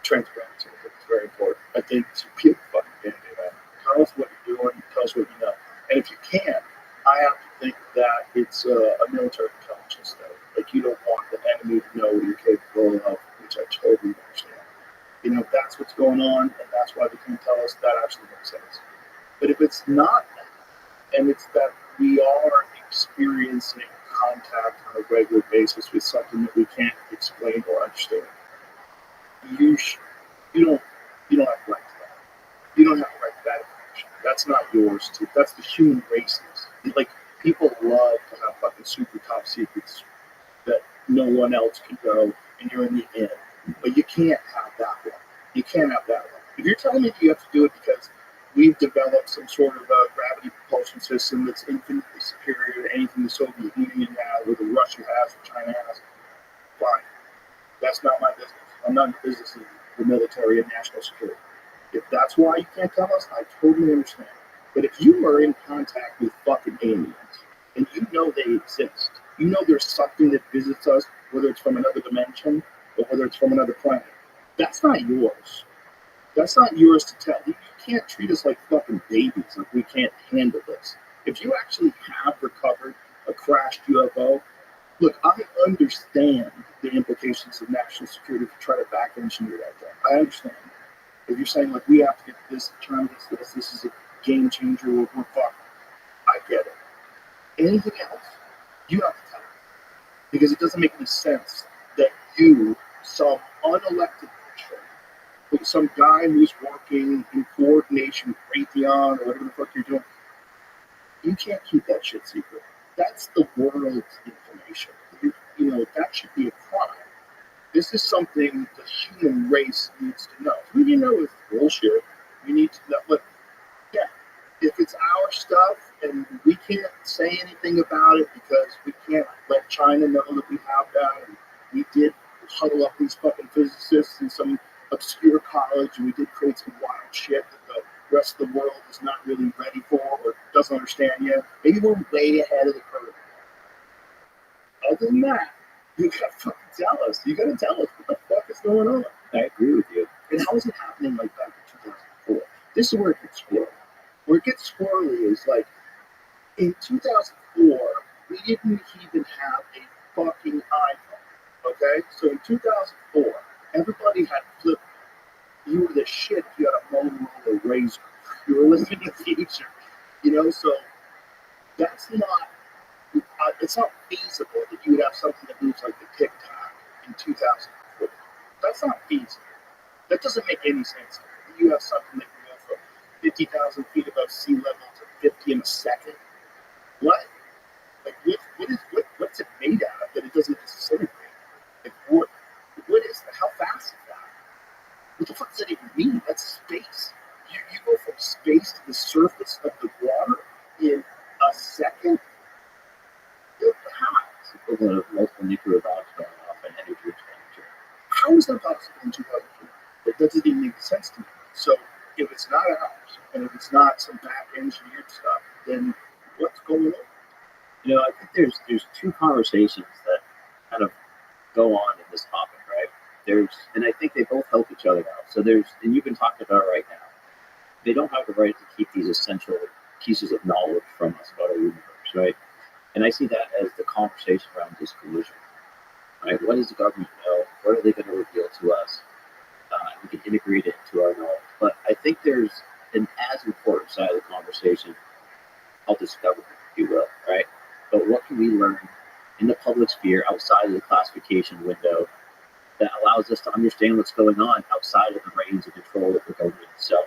Transparency is very important. I think to peel the fucking band-aid off. Tell us what you're doing, tell us what you know. And if you can't, I have to think that it's a military intelligence thing. Like, you don't want the enemy to know what you're capable of, which I totally understand. You know, if that's what's going on, and that's why they can't tell us, that actually makes sense. But if it's not that, and it's that we are experiencing contact on a regular basis with something that we can't explain or understand, you don't have right to that. You don't have right to that information. That's not yours. That's the human race's. Like, people love to have fucking super top secrets that no one else can go, and you're in the end. But you can't have that one. You can't have that one. If you're telling me that you have to do it because we've developed some sort of a gravity propulsion system that's infinitely superior to anything the Soviet Union has, or the Russia has, or China has, fine. That's not my business. I'm not in the business of the military and national security. If that's why you can't tell us, I totally understand. But if you are in contact with fucking aliens, and you know they exist, you know there's something that visits us, whether it's from another dimension or whether it's from another planet, that's not yours. That's not yours to tell. You can't treat us like fucking babies, like we can't handle this. If you actually have recovered a crashed UFO, look, I understand the implications of national security if you try to back engineer that thing. I understand. If you're saying, like, we have to get this, China gets this is a game changer, we're fucked. I get it. Anything else, you have to tell me. Because it doesn't make any sense that you, some unelected official, like some guy who's working in coordination with Raytheon or whatever the fuck you're doing, you can't keep that shit secret. That's the world's information. You know, that should be a crime. This is something the human race needs to know. Who you know is bullshit. We need to know. But yeah, if it's our stuff and we can't say anything about it because we can't let China know that we have that, and we did huddle up these fucking physicists in some obscure college, and we did create some wild shit that the rest of the world is not really ready for or doesn't understand yet. Maybe we're way ahead of the curve. Other than that, you gotta fucking tell us. You gotta tell us what the fuck is going on. I agree with you. And how is it happening like back in 2004? This is where it gets squirrely. Where it gets squirrely is like, in 2004, we didn't even have a fucking iPhone. Okay? So in 2004, everybody had flip. You were the shit if you had a Motorola Razor. You were living in the future. You know, so that's not. It's not feasible that you would have something that moves like the TikTok in 2004. That's not feasible. That doesn't make any sense to me. You have something that can go from 50,000 feet above sea level to 50 in a second. What? Like, what's it made out of that it doesn't disintegrate? Like, what is that? How fast is that? What the fuck does that even mean? That's space. You go from space to the surface of the water in a second? It's equivalent of multiple nuclear bombs going off and energy expenditure. How is that possible in 2004? That doesn't even make sense to me. So if it's not ours, and if it's not some back engineered stuff, then what's going on? You know, I think there's two conversations that kind of go on in this topic, right? And I think they both help each other out. So and you've been talking about it right now. They don't have the right to keep these essential pieces of knowledge from us about our universe, right? And I see that as the conversation around disclosure, right? What does the government know? What are they going to reveal to us? We can integrate it into our knowledge. But I think there's an as important side of the conversation called discovery, if you will, right? But what can we learn in the public sphere outside of the classification window that allows us to understand what's going on outside of the reins and control of the government itself?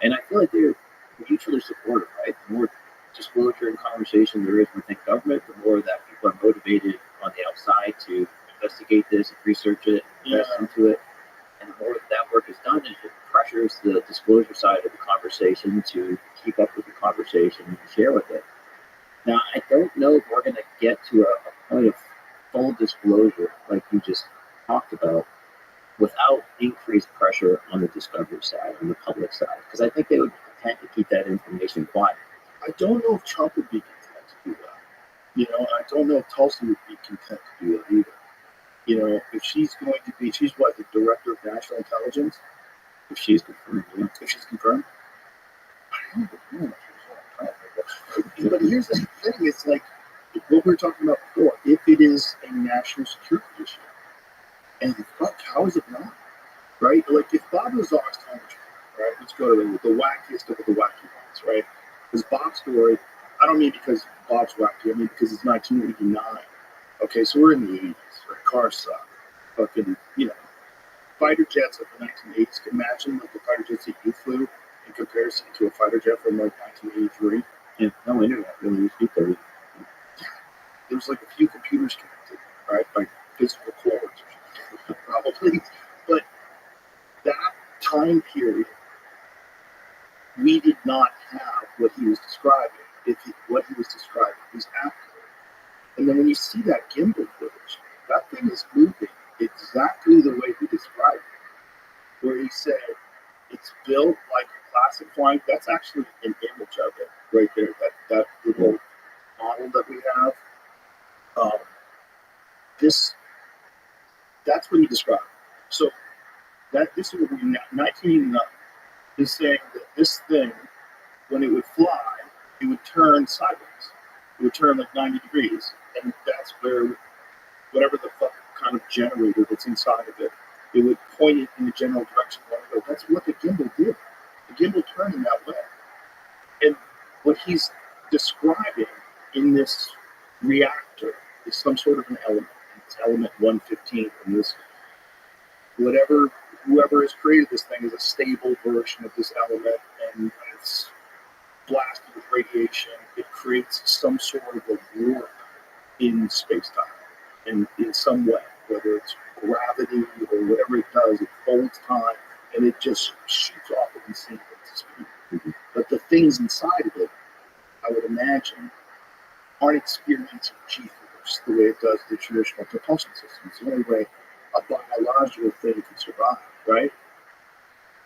And I feel like they're mutually supportive, right? The more disclosure and conversation there is within government, the more that people are motivated on the outside to investigate this and research it, invest into it. And the more that work is done, it pressures the disclosure side of the conversation to keep up with the conversation and share with it. Now, I don't know if we're going to get to a point of full disclosure like you just talked about without increase pressure on the discovery side, on the public side? Because I think they would tend to keep that information quiet. I don't know if Trump would be content to do that. You know, I don't know if Tulsi would be content to do that either. You know, if she's going to be, she's what, the director of national intelligence? If she's confirmed, yeah. If she's confirmed? I don't know. But here's the thing, it's like what we were talking about before. If it is a national security issue, and fuck, how is it not? Right? Like if Bob Lazar's telling the truth, right? Let's go to the wackiest of the wacky ones, right? Because Bob's story, I don't mean because Bob's wacky, I mean because it's 1989. Okay, so we're in the 80s, right? Cars suck. Fucking, you know, fighter jets of the 1980s. Imagine like the fighter jets that you flew in comparison to a fighter jet from like 1983. Yeah, no internet really used to be there. There was like a few computers connected, right? Like physical cords, probably. But that time period, we did not have what he was describing. What he was describing was accurate. And then when you see that gimbal footage, that thing is moving exactly the way he described it. Where he said it's built like a classic flying. That's actually an image of it right there. That little model that we have. That's what he described. So this is what 1989. He's saying that this thing, when it would fly, it would turn sideways. It would turn like 90 degrees, and that's where whatever the fuck kind of generator that's inside of it would point it in the general direction. That's what the gimbal did. The gimbal turned in that way. And what he's describing in this reactor is some sort of an element. It's element 115 from this. Whoever has created this thing is a stable version of this element, and it's blasted with radiation. It creates some sort of a warp in space-time, and in some way, whether it's gravity or whatever it does, it folds time, and it just shoots off at insane rates of speed. Mm-hmm. But the things inside of it, I would imagine, aren't experiencing G-force the way it does the traditional propulsion system. It's the only way a biological thing can survive, right?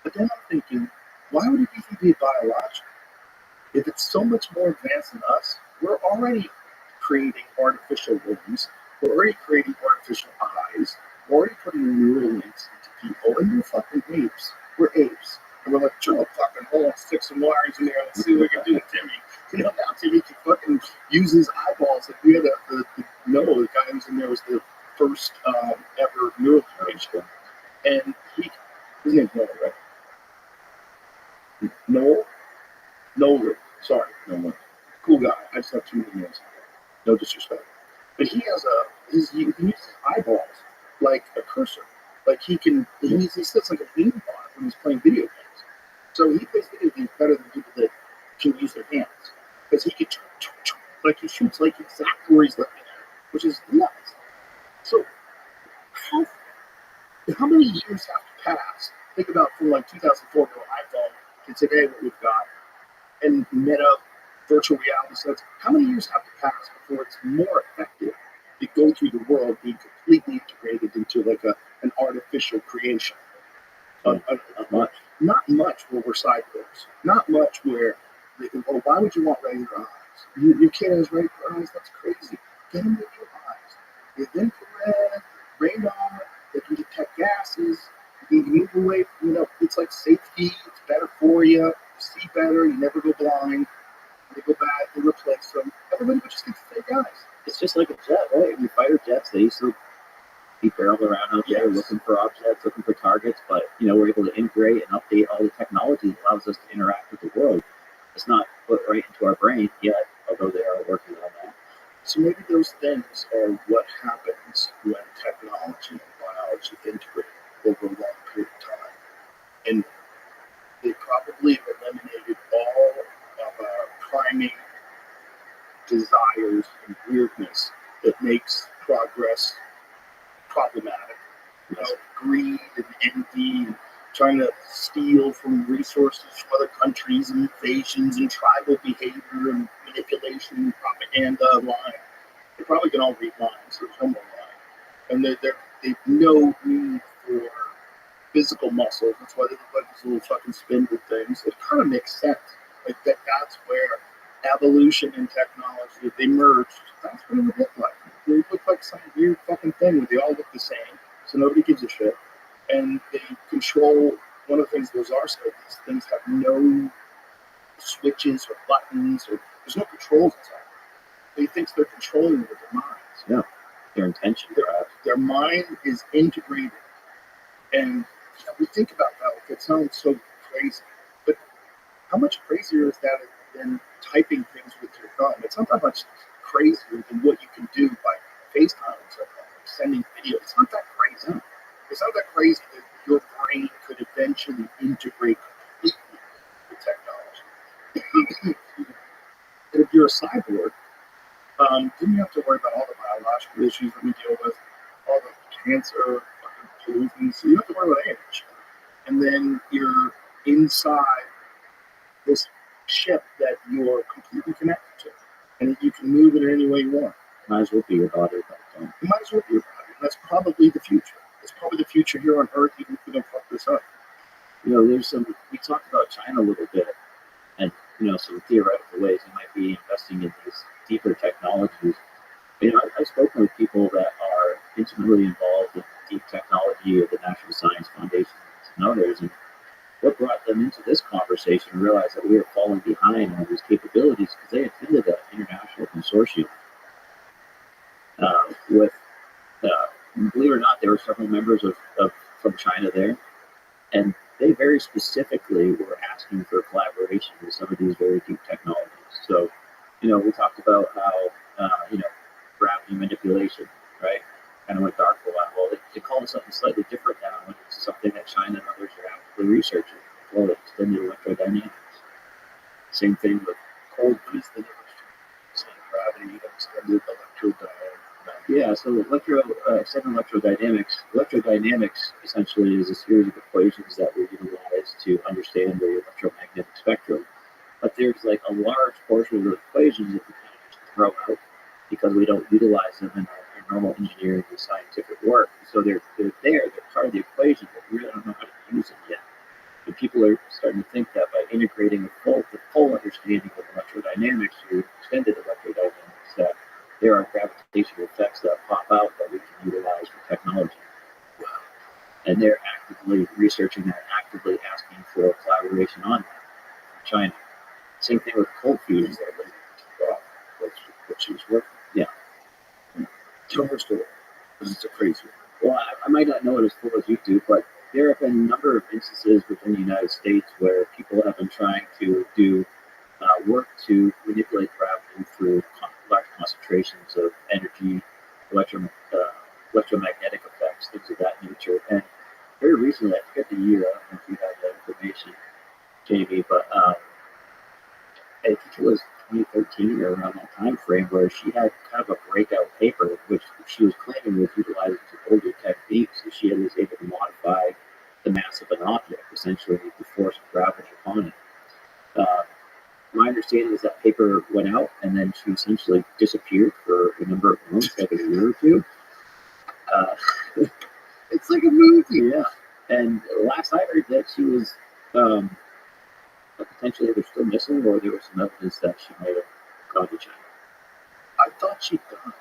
But then I'm thinking, why would it even be biological? If it's so much more advanced than us, we're already creating artificial limbs, we're already creating artificial eyes, we're already putting neural links into people, and we're fucking apes. We're apes. And we're like, sure, fucking hold on, stick some wires in there, let's see what we can do with Timmy. You know, now Timmy can fucking use his eyeballs. Like we had the guy who's in there was the first ever neurochemist. And his name's Noel, right? Noel, sorry, Noel. Cool guy. I just have too many names. No disrespect. But he has he uses his eyeballs like a cursor. Like he sits like a beanbot when he's playing video games. So he plays video games better than people that can use their hands. Because he can, like he shoots like exactly where he's looking at, which is nuts. So how many years have to pass? Think about from like 2004 to an iPhone to today what we've got, and Meta, virtual reality sets. How many years have to pass before it's more effective to go through the world being completely integrated into like an artificial creation? Not much. Not much where we're cyborgs. Not much where, well, why would you want regular eyes? Your kid has regular eyes? That's crazy. Get him with your eyes. With infrared, radar, they can detect gases. You can move away. You know, it's like safety. It's better for you. You see better. You never go blind. They go back. They replace them. Everybody would just get fake eyes. It's just like a jet, right? I mean, fighter jets, they used to be barreled around out there looking for objects, looking for targets, but, you know, we're able to integrate and update all the technology that allows us to interact with the world. It's not put right into our brain yet, although they are working on that. So maybe those things are what happens when technology and biology integrate over a long period of time. And they probably have eliminated all of our priming desires and weirdness that makes progress problematic. You know, greed and envy and trying to steal from resources from other countries and invasions and tribal behavior and manipulation and propaganda lying. They probably can all read minds. There's no more lying. And they've no need for physical muscles. That's why they look like these little fucking spindle things. It kind of makes sense. Like that's where evolution and technology, if they merged, that's what it would look like. It would look like some weird fucking thing where they all look the same, so nobody gives a shit. And they control, one of the things those are, so these things have no switches or buttons, or there's no controls inside. They think they're controlling with their minds. Yeah, their intention. Their mind is integrated. And we think about that, like it sounds so crazy, but how much crazier is that than typing things with your thumb? It's not that much crazier than what you can do by FaceTime and stuff like that, sending video. It's not that crazy. It's not that crazy that your brain could eventually integrate completely with technology. And if you're a cyborg, then you have to worry about all the biological issues that we deal with, all the cancer, fucking pollutants. So you have to worry about any of that shit. And then you're inside this ship that you're completely connected to, and you can move it in any way you want. Might as well be your body at that time. You might as well be your body. And that's probably the future. It's probably the future here on Earth, even if we don't fuck this up. You know, we talked about China a little bit, and, you know, some theoretical ways you might be investing in these deeper technologies. You know, I've spoken with people that are intimately involved in deep technology at the National Science Foundation and others, and what brought them into this conversation and realized that we were falling behind on these capabilities because they attended an international consortium with, believe it or not, there were several members from China there, and they very specifically were asking for collaboration with some of these very deep technologies. So, you know, we talked about how, you know, gravity manipulation, right? Kind of went dark for a while. Well, they call it something slightly different now, and it's something that China and others are actively researching. Well, extended electrodynamics. Same thing with cold freeze, the Gravity, extended electrodynamics. Yeah, so extended electrodynamics. Electrodynamics essentially is a series of equations that we utilize to understand the electromagnetic spectrum. But there's like a large portion of the equations that we kind of just throw out because we don't utilize them in our normal engineering and scientific work. So they're part of the equation, but we really don't know how to use them yet. And people are starting to think that by integrating the full understanding of electrodynamics through extended electrodynamics, that there are gravitational effects that pop out that we can utilize for technology. And they're actively researching that, actively asking for collaboration on that from China. Same thing with cold fusion, which is working. Yeah. Tell her story, because it's a crazy one. Well, I might not know it as full as you do, but there have been a number of instances within the United States where people have been trying to do work to manipulate gravity through large concentrations of energy, electromagnetic effects, things of that nature. And very recently, I forget the year, I don't know if you have that information, Jamie, but I think it was 2013 or around that time frame where she had kind of a breakout paper, which she was claiming was utilizing some older techniques, and she was able to modify the mass of an object, essentially the force of gravity upon it. My understanding is that paper went out, and then she essentially disappeared for a number of months, like a year or two. It's like a movie. Yeah, and last I heard that she was potentially either still missing, or there was some evidence that she might have gone to China. I thought she'd died.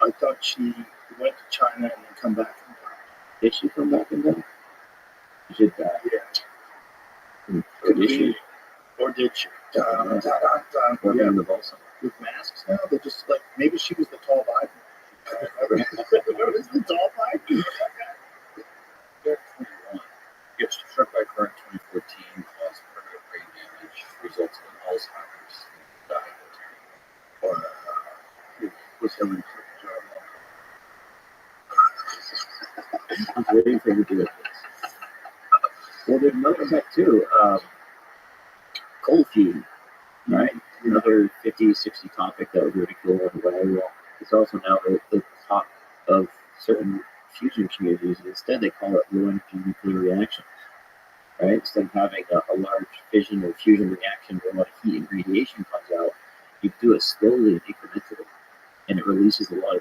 I thought she went to China and then come back and died. Did she come back and die? She did die. Yeah. Or did she? Or did she? Or Yeah. in the vault somewhere. With masks now, they're just like, maybe she was the tall Biden. Remember the tall Biden? Derek 21 gets struck by a car in 2014, caused permanent brain damage, results in Alzheimer's, and died. Or was Hillary Clinton? I'm waiting for him to do it. Well, there's another effect too. Cold fusion, right? Another 50, 60 topic that was ridiculed in a way. Well, it's also now the top of certain fusion communities, and instead they call it low energy nuclear reactions, right? Instead of having a large fission or fusion reaction where a lot of heat and radiation comes out, you do it slowly and incrementally, and it releases a lot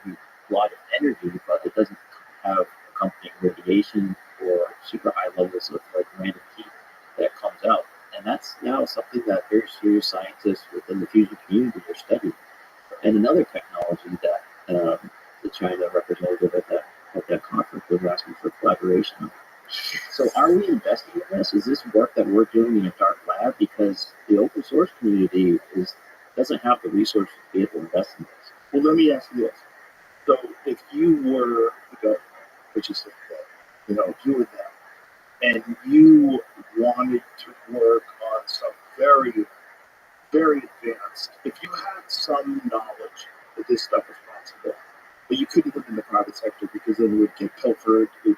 of energy, but it doesn't have accompanying radiation or super high levels of like random heat that comes out. And that's now something that very serious scientists within the fusion community are studying. And another technology that the China representative at that conference was asking for collaboration on. So are we investing in this? Is this work that we're doing in a dark lab? Because the open source community doesn't have the resources to be able to invest in this. Well, let me ask you this. So if you were the government, which is if you were them, and you wanted to work on some very, very advanced, if you had some knowledge that this stuff was possible, but you couldn't put it in the private sector because then it would get pilfered, you'd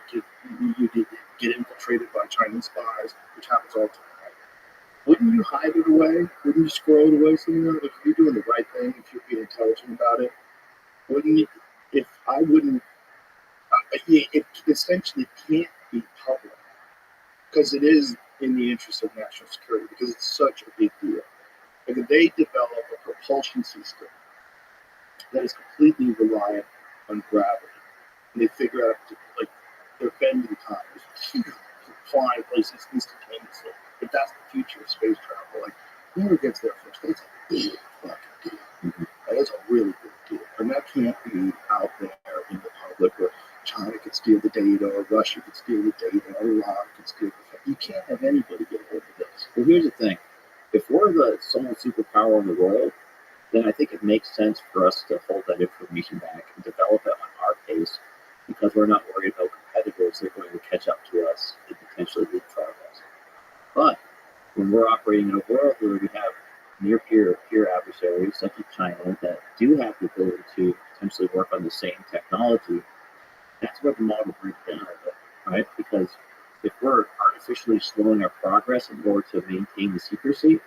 get infiltrated by Chinese spies, which happens all the time. Right? Wouldn't you hide it away? Wouldn't you squirrel it away somewhere? If you're doing the right thing, if you're being intelligent about it, wouldn't you? If I wouldn't, it essentially can't be public because it is in the interest of national security because it's such a big deal. Like if they develop a propulsion system that is completely reliant on gravity, and they figure out like they're bending time, flying places instantaneously. If that's the future of space travel, like whoever gets there first, that's a big fucking deal. Mm-hmm. That is a really big deal, and that can't be out there in the public where China could steal the data, or Russia could steal the data, or Iran could steal the. You can't have anybody get hold of this. Well, here's the thing: if we're the sole superpower in the world, then I think it makes sense for us to hold that information back and develop it on our pace because we're not worried about competitors that are going to catch up to us and potentially leapfrog us. But when we're operating in a world where we have near peer adversaries such as China that do have the ability to potentially work on the same technology, that's where the model breaks down a bit, right? Because if we're artificially slowing our progress in order to maintain the secrecy,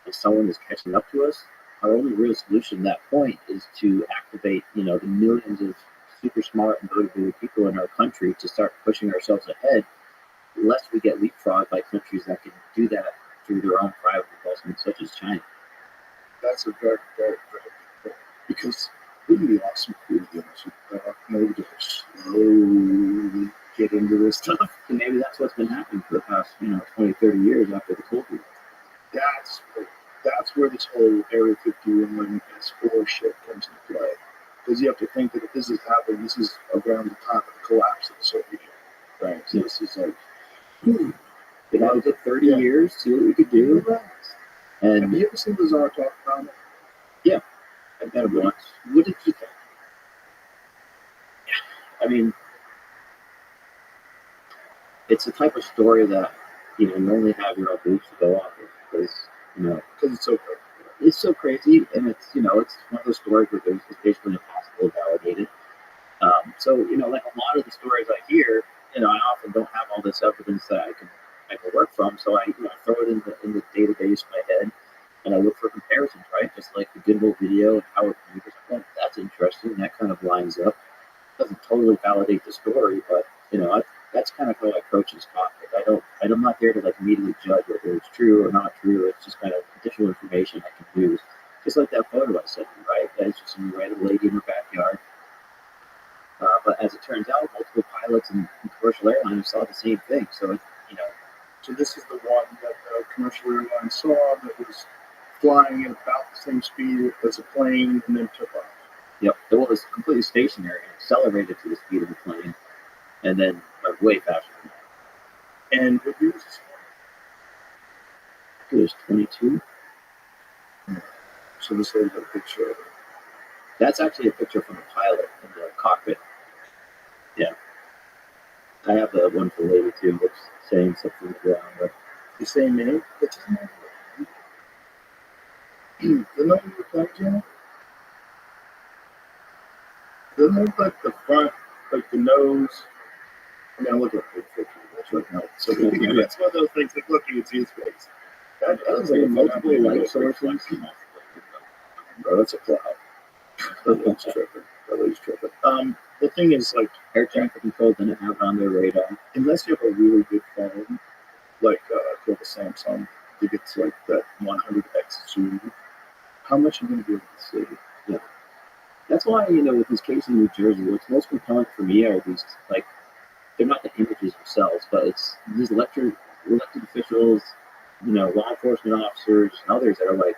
if someone is catching up to us, our only real solution at that point is to activate, the millions of super smart and motivated people in our country to start pushing ourselves ahead, lest we get leapfrogged by countries that can do that through their own private investment, such as China. That's a very, very, very good point. Because wouldn't it be awesome if we were the superpower? Maybe to slowly get into this stuff. And maybe that's what's been happening for the past, 20, 30 years after the Cold War. That's where this whole Area 51 S4 shit comes into play. Because you have to think that if this is happening, this is around the time of the collapse of the Soviet Union. Right. So this is like, it had 30 years, see what we could do. And have you ever seen the Tsar talk about it? Yeah, I've met him once. What did you think? Yeah, I mean, it's the type of story that, you only have your own boots to go off of because, Because it's so crazy. It's so crazy, and it's, it's one of those stories where it's basically impossible to validate it. So, like a lot of the stories I hear, I often don't have all this evidence that I can work from, so I throw it in the database in my head, and I look for comparisons, right? Just like the good old video and how it that's interesting, that kind of lines up. Doesn't totally validate the story, but that's kind of how I approach this topic. I'm not there to like immediately judge whether it's true or not true. It's just kind of additional information I can use. Just like that photo I sent you, right? That's just some random lady in her backyard. But as it turns out, multiple pilots and commercial airlines saw the same thing. So, So this is the one that the commercial airline saw that was flying at about the same speed as a plane and then took off. Yep. Well, it was completely stationary and accelerated to the speed of the plane, and then way faster than that. And what year was this? It was 22. So this lady's got a picture of it. That's actually a picture from the pilot in the cockpit. Yeah. I have the one for the lady too, that's saying something around but The same name? What's his name? The name you were playing, Jenna? Doesn't it look like the front, like the nose? I mean, I look at the picture. That's right now. So that's one of those things that look, you would see his face. That looks like multiple light sources. Bro, that's a cloud. That's tripping. That is tripping. The thing is, like, Air traffic control didn't have it on their radar. unless you have a really good phone, like the Samsung, you get to like that 100x zoom. How much are you going to be able to see? Yeah. That's why, with this case in New Jersey, what's most compelling for me are these, like, they're not the images themselves, but it's these elected officials, law enforcement officers and others that are like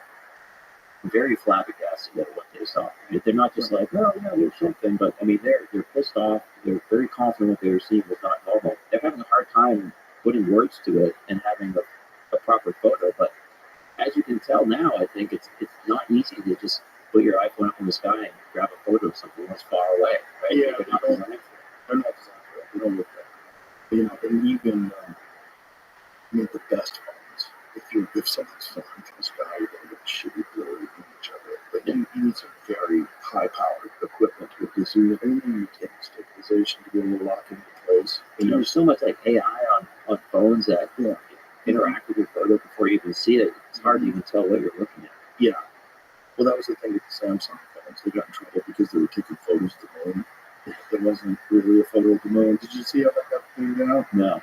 very flabbergasted at what they saw. They're not just like, oh yeah, there's something, but I mean, they're pissed off. They're very confident what they were seeing was not normal. They're having a hard time putting words to it and having a proper photo. But as you can tell now, I think it's not easy to just put your iPhone up in the sky and grab a photo of something that's far away, right? Yeah, They're not designed for it. they're not designed for it. They don't look that. And even the best phones, if something's flying from the sky, you're going to get a shitty blurry image of it. But you need some very high-powered equipment with the zoom, and you take stabilization to be able to lock it into place. There's so much like AI on phones that interact with your photo before you even see it. It's hard to even tell what you're looking at. Yeah. Well, that was the thing with the Samsung phones. They got in trouble because they were taking photos of the moon. There wasn't really a photo of the moon. Did you see how that got figured out? No.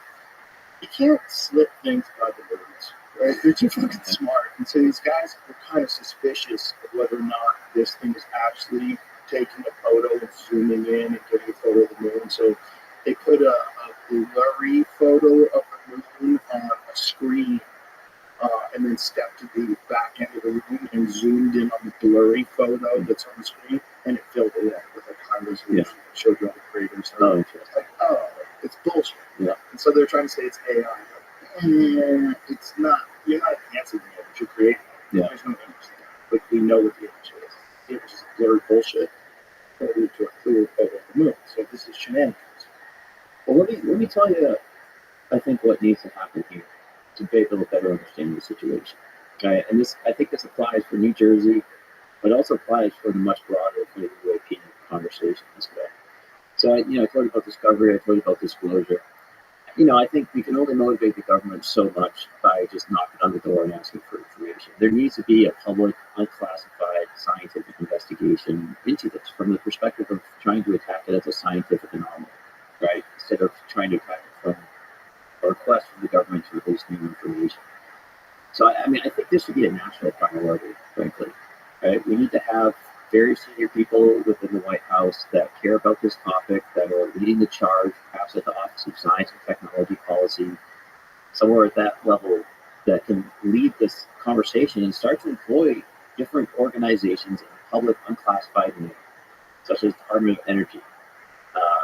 You can't slip things by the birds, right? They're too fucking smart. And so these guys were kind of suspicious of whether or not this thing was actually taking a photo and zooming in and getting a photo of the moon. So they put a blurry photo of the moon on a screen and then stepped to the back end of the room and zoomed in on the blurry photo that's on the screen, and it filled it in with like high resolution. It showed you all the craters. Oh, it's like, it's bullshit. Yeah. And so they're trying to say it's AI. It's not. You're not enhancing the image. You're creating it. Yeah. There's no image there. But we know what the image is. The image is blurry bullshit compared to a clear photo of the moon. So this is shenanigans. Well, let me tell you, I think what needs to happen here to be able to better understand the situation. Okay, and I think this applies for New Jersey, but also applies for the much broader for the European conversation as well. So I told you about discovery, I told you about disclosure. I think we can only motivate the government so much by just knocking on the door and asking for information. There needs to be a public, unclassified scientific investigation into this from the perspective of trying to attack it as a scientific anomaly, right? Instead of trying to attack it from a request from the government to release new information. So, I think this should be a national priority, frankly. Right? We need to have very senior people within the White House that care about this topic, that are leading the charge, perhaps at the Office of Science and Technology Policy, somewhere at that level that can lead this conversation and start to employ different organizations in the public unclassified domain, such as the Department of Energy,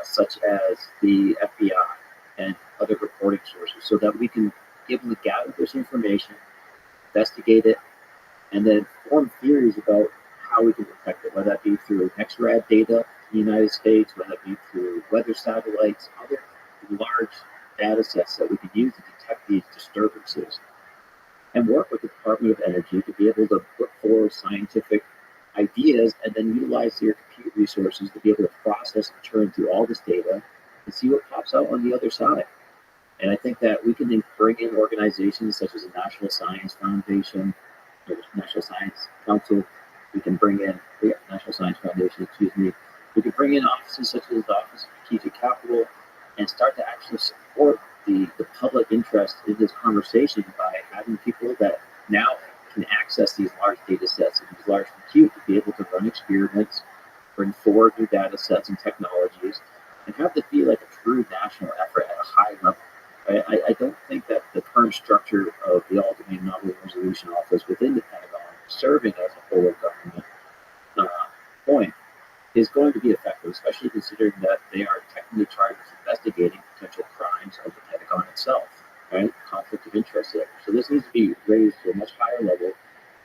such as the FBI, and other reporting sources, so that we can be able to gather this information, investigate it, and then form theories about how we can protect it, whether that be through XRAD data in the United States, whether that be through weather satellites, other large data sets that we can use to detect these disturbances, and work with the Department of Energy to be able to put forward scientific ideas and then utilize their compute resources to be able to process and churn through all this data and see what pops out on the other side. And I think that we can then bring in organizations such as the National Science Foundation, or the National Science Council. We can bring in the National Science Foundation, We can bring in offices such as the Office of Strategic Capital and start to actually support the public interest in this conversation by having people that now can access these large data sets and these large compute to be able to run experiments, bring forward new data sets and technologies, and have it be like a true national effort at a high level. I don't think that the current structure of the All-Domain Novel Resolution Office within the Pentagon, serving as a whole government point, is going to be effective, especially considering that they are technically charged with investigating potential crimes of the Pentagon itself, right? Conflict of interest there. So this needs to be raised to a much higher level,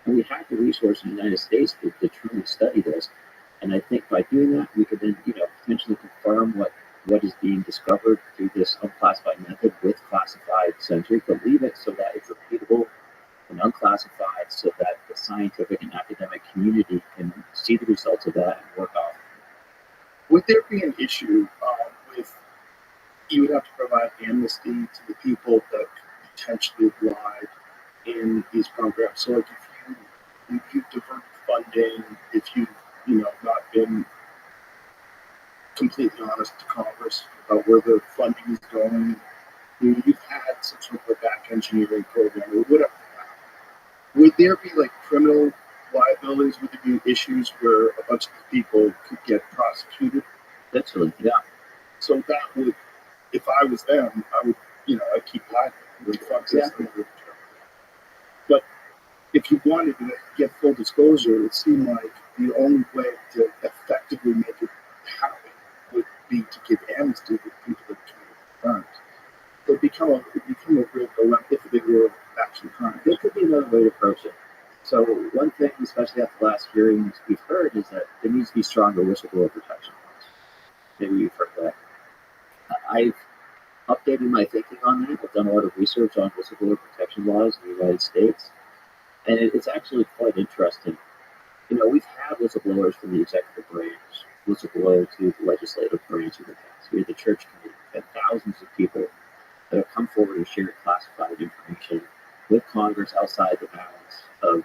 and we have the resources in the United States to truly study this. And I think by doing that, we could then, potentially confirm what is being discovered through this unclassified method with classified sensors, but leave it so that it's repeatable and unclassified, so that the scientific and academic community can see the results of that and work off. Would there be an issue with you would have to provide amnesty to the people that could potentially have lied in these programs? So, like, if you diverted funding, if you've not been completely honest to Congress about where the funding is going, you've had some sort of a back engineering program or whatever. Would there be like criminal liabilities? Would there be issues where a bunch of people could get prosecuted? Literally, yeah. So that would, if I was them, I would, I'd keep hiding. Like, fuck this. But if you wanted to get full disclosure, it seemed like the only way to effectively make it happen would be to give amnesty to people that committed crimes. So it become a real dilemma if they were actually crimes. There could be another way to approach it. So one thing, especially after the last hearings, we've heard is that there needs to be stronger whistleblower protection laws. Maybe you've heard that. I've updated my thinking on that. I've done a lot of research on whistleblower protection laws in the United States, and it's actually quite interesting. We've had whistleblowers from the executive branch, whistleblower to the legislative branch in the past. We had the church committee, and thousands of people that have come forward and shared classified information with Congress outside the bounds of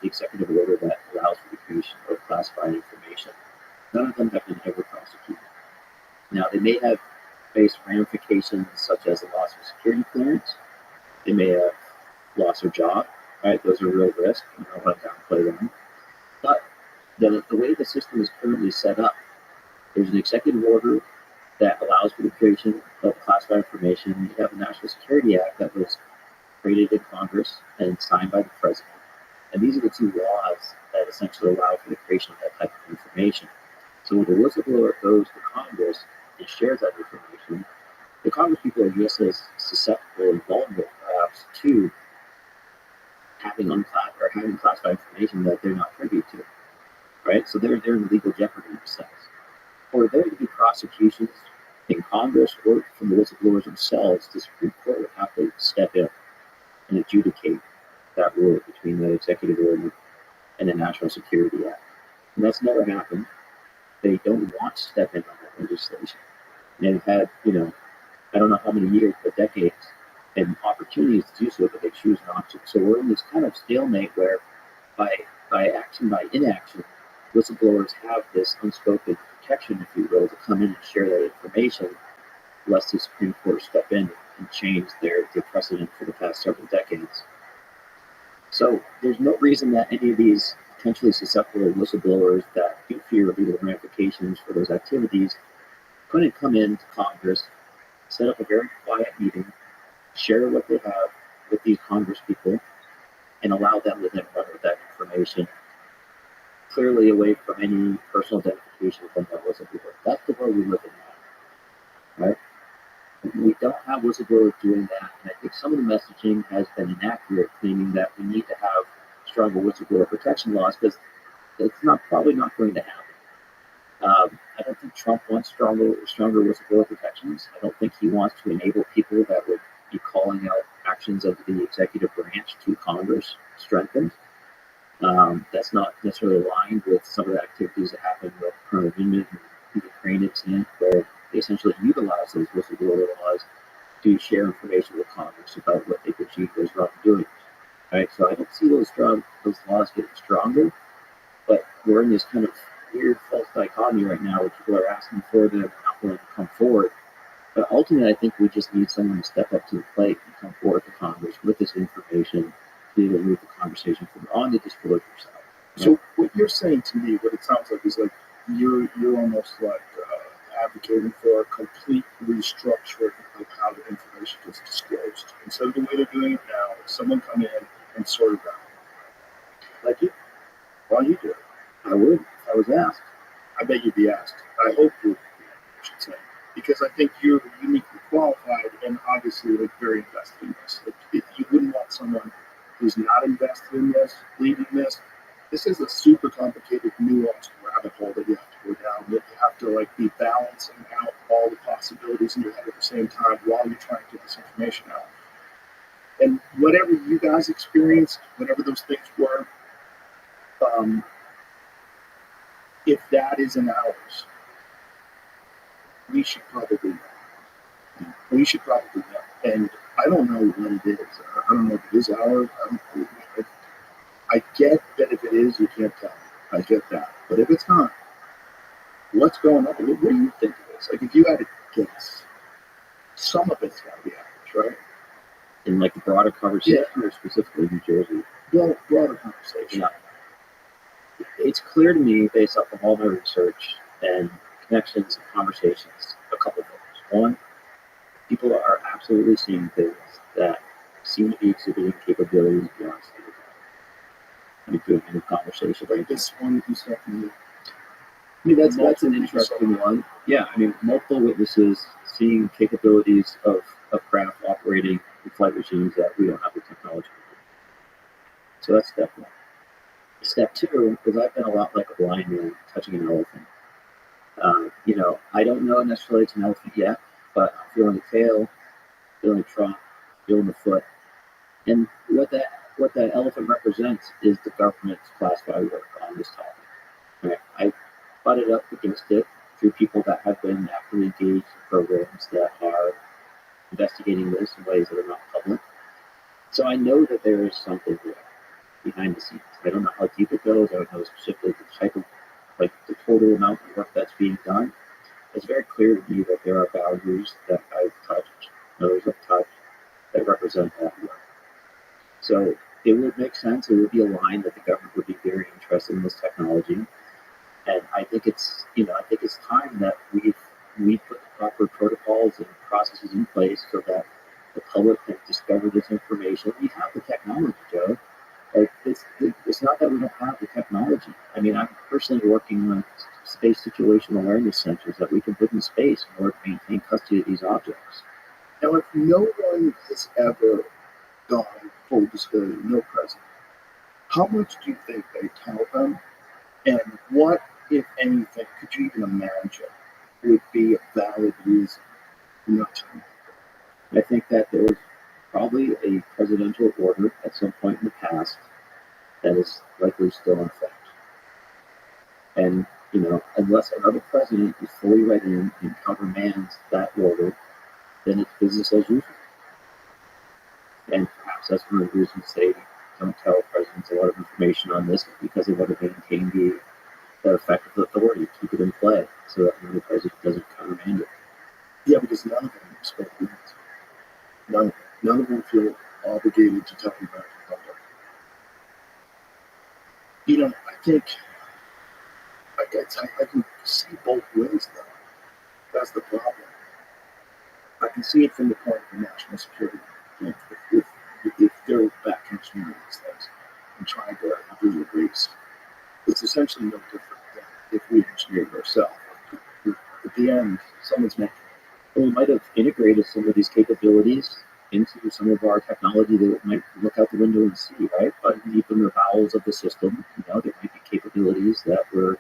the executive order that allows for the creation of classified information. None of them have been ever prosecuted. Now, they may have faced ramifications such as the loss of security clearance. They may have lost their job, right? Those are real risks. I don't want to downplay them. But the way the system is currently set up, there's an executive order that allows for the creation of classified information. You have the National Security Act that was created in Congress and signed by the president. And these are the two laws that essentially allow for the creation of that type of information. So when the whistleblower goes to Congress and shares that information, the Congress people are just as susceptible and vulnerable, perhaps, to having classified information that they're not privy to, right? So they're in legal jeopardy in a sense. For there to be prosecutions in Congress or from the whistleblowers themselves, the Supreme Court would have to step in and adjudicate that war between the executive order and the National Security Act. And that's never happened. They don't want to step in on that legislation. And they've had, I don't know how many years, but decades, and opportunities to do so, but they choose not to. So we're in this kind of stalemate where by inaction, whistleblowers have this unspoken protection, if you will, to come in and share that information, lest the Supreme Court step in and change their precedent for the past several decades. So there's no reason that any of these potentially susceptible whistleblowers that do fear legal ramifications for those activities couldn't come into Congress, set up a very quiet meeting, share what they have with these Congress people, and allow them to then run with that information, clearly away from any personal identification from that whistleblower. That's the world we live in now, right? We don't have whistleblowers doing that, and I think some of the messaging has been inaccurate, claiming that we need to have stronger whistleblower protection laws, because it's probably not going to happen. I don't think Trump wants stronger whistleblower protections. I don't think he wants to enable people that would be calling out actions of the executive branch to Congress strengthened. That's not necessarily aligned with some of the activities that happened with Colonel Vindman and the Ukraine incident, where they essentially utilize those whistleblower laws to share information with Congress about what they perceive as wrongdoing. Right? So I don't see those laws getting stronger, but we're in this kind of weird false dichotomy right now where people are asking for them and not willing to come forward. But ultimately, I think we just need someone to step up to the plate and come forward to Congress with this information to be able to move the conversation from on the disclosure side. Right? So what you're saying to me, what it sounds like, is like you're almost like advocating for a complete restructuring of how the information gets disclosed. Instead of the way they're doing it now, someone come in and sort it out. Like you. Why you do it? I would if I was asked. I bet you'd be asked. I hope you would be, I should say. Because I think you're uniquely qualified and obviously like very invested in this. Like, if you wouldn't want someone who's not invested in this, leading this. This is a super complicated, nuanced rabbit hole that you have to go down. That you have to like be balancing out all the possibilities in your head at the same time while you're trying to get this information out. And whatever you guys experienced, whatever those things were, if that isn't ours, we should probably know. We should probably know. And I don't know what it is. I don't know if it is ours. I get that if it is, you can't tell me. I get that. But if it's not, what's going on? What do you think it is? Like, if you had to guess, some of it's got to be average, right? In like the broader conversation, or specifically New Jersey? Well, broader conversation. Yeah. It's clear to me, based off of all my research and connections and conversations, a couple of things. One, People are absolutely seeing things that seem to be exhibiting capabilities beyond standard. I mean, doing a conversation Like like this one you saw from the I mean, that's an interesting one. Yeah, I mean, multiple witnesses seeing capabilities of craft operating in flight regimes that we don't have the technology to do. So that's step one. Step two is I've been a lot like a blind man touching an elephant. I don't know necessarily it's an elephant yet, but I'm feeling the tail, feeling the trunk, feeling the foot, and what that elephant represents is the government's classified work on this topic. Right? I butted up against it through people that have been actively engaged in programs that are investigating this in ways that are not public. So I know that there is something there behind the scenes. I don't know how deep it goes. I don't know specifically the type of, like, the total amount of work that's being done. It's very clear to me that there are values that I've touched, others have touched, that represent that work. So it would make sense, it would be aligned that the government would be very interested in this technology. And I think it's time that we put the proper protocols and processes in place so that the public can discover this information. We have the technology, Joe. Like it's not that we don't have the technology. I mean, I'm personally working on space situational awareness centers that we can put in space in order to maintain custody of these objects. Now, if no one has ever gone full disclosure, no president, how much do you think they tell them? And what, if anything, could you even imagine would be a valid reason not to? I think that there was probably a presidential order at some point in the past that is likely still in effect. And, unless another president is fully ready and countermands that order, then it's business as usual. And perhaps that's one of the reasons they don't tell presidents a lot of information on this because they want to maintain the effective authority, keep it in play, so that another president doesn't countermand it. Yeah, because none of them respect humans. None of them feel obligated to tell the American public. I think I can see both ways, though. That's the problem. I can see it from the point of national security. If they're back engineering these things and trying to do a race, it's essentially no different than if we engineered ourselves. At the end, someone's making it. Well, we might have integrated some of these capabilities into some of our technology that might look out the window and see, right? But deep in the bowels of the system, there might be capabilities that were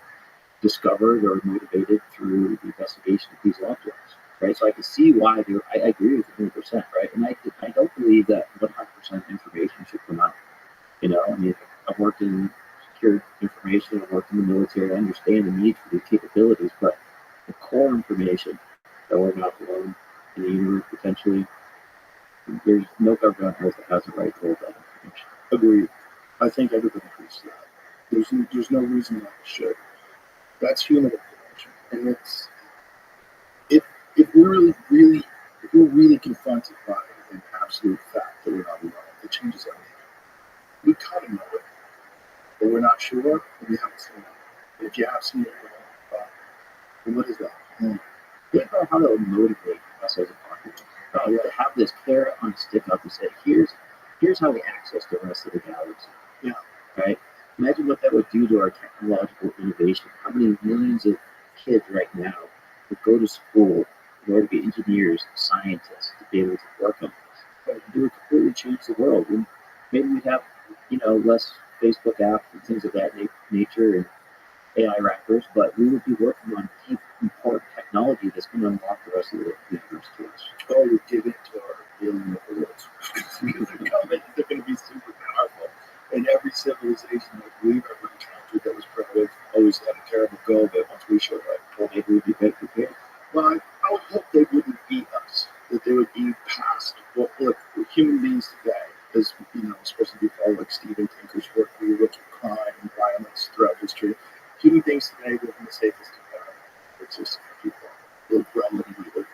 discovered or motivated through the investigation of these objects, right? So I can see why I agree with you 100%, right? And I don't believe that 100% information should come out. I mean, I've worked in secure information, I've worked in the military, I understand the need for these capabilities, but the core information that we're not alone in the universe potentially, there's no government on earth that has the right to hold that information. Agreed. I think everybody agrees to that. There's no reason why we should. That's human information, and it's if we're really confronted by an absolute fact that we're not alone, it changes everything. We kind of know it, but we're not sure, and we haven't seen it. And if you have seen it, then what is that? Think about how that would motivate us as a population. To have this carrot on a stick up and say, here's how we access the rest of the galaxy. Yeah. Right? Imagine what that would do to our technological innovation. How many millions of kids right now would go to school in order to be engineers, scientists, to be able to work on this. It would completely change the world. And maybe we'd have, less Facebook apps and things of that nature and AI wrappers, but we would be working on deep, important technology that's going to unlock the rest of the universe to us. Or we give it to our alien overlords. Because they're going to be super powerful. And every civilization that we've ever encountered that was primitive always had a terrible go of it once we showed up. Well, maybe we'd be better prepared. Well, I would hope they wouldn't beat us. That they would be past. Well, look, human beings today, as supposed to be called like Steven Pinker's work, where you look at crime and violence throughout history. Human beings today live in the safest environment that exists for people. Live well and live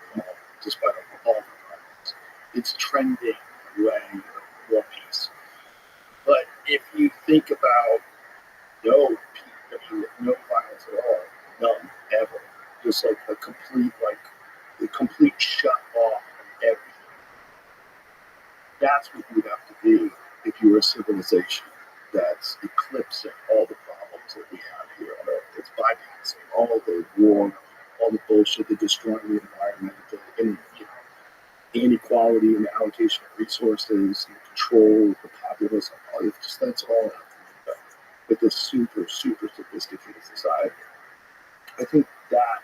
despite all the violence. It's trending away of more peace. But if you think about no violence at all, none ever, just like a complete shut off of that's what you would have to be if you were a civilization that's eclipsing all the problems that we have here on Earth. It's bypassing all the war, all the bullshit, the destroying the environment, the inequality in the allocation of resources, and the control of the populace. That's all happening with this super, super sophisticated society. I think that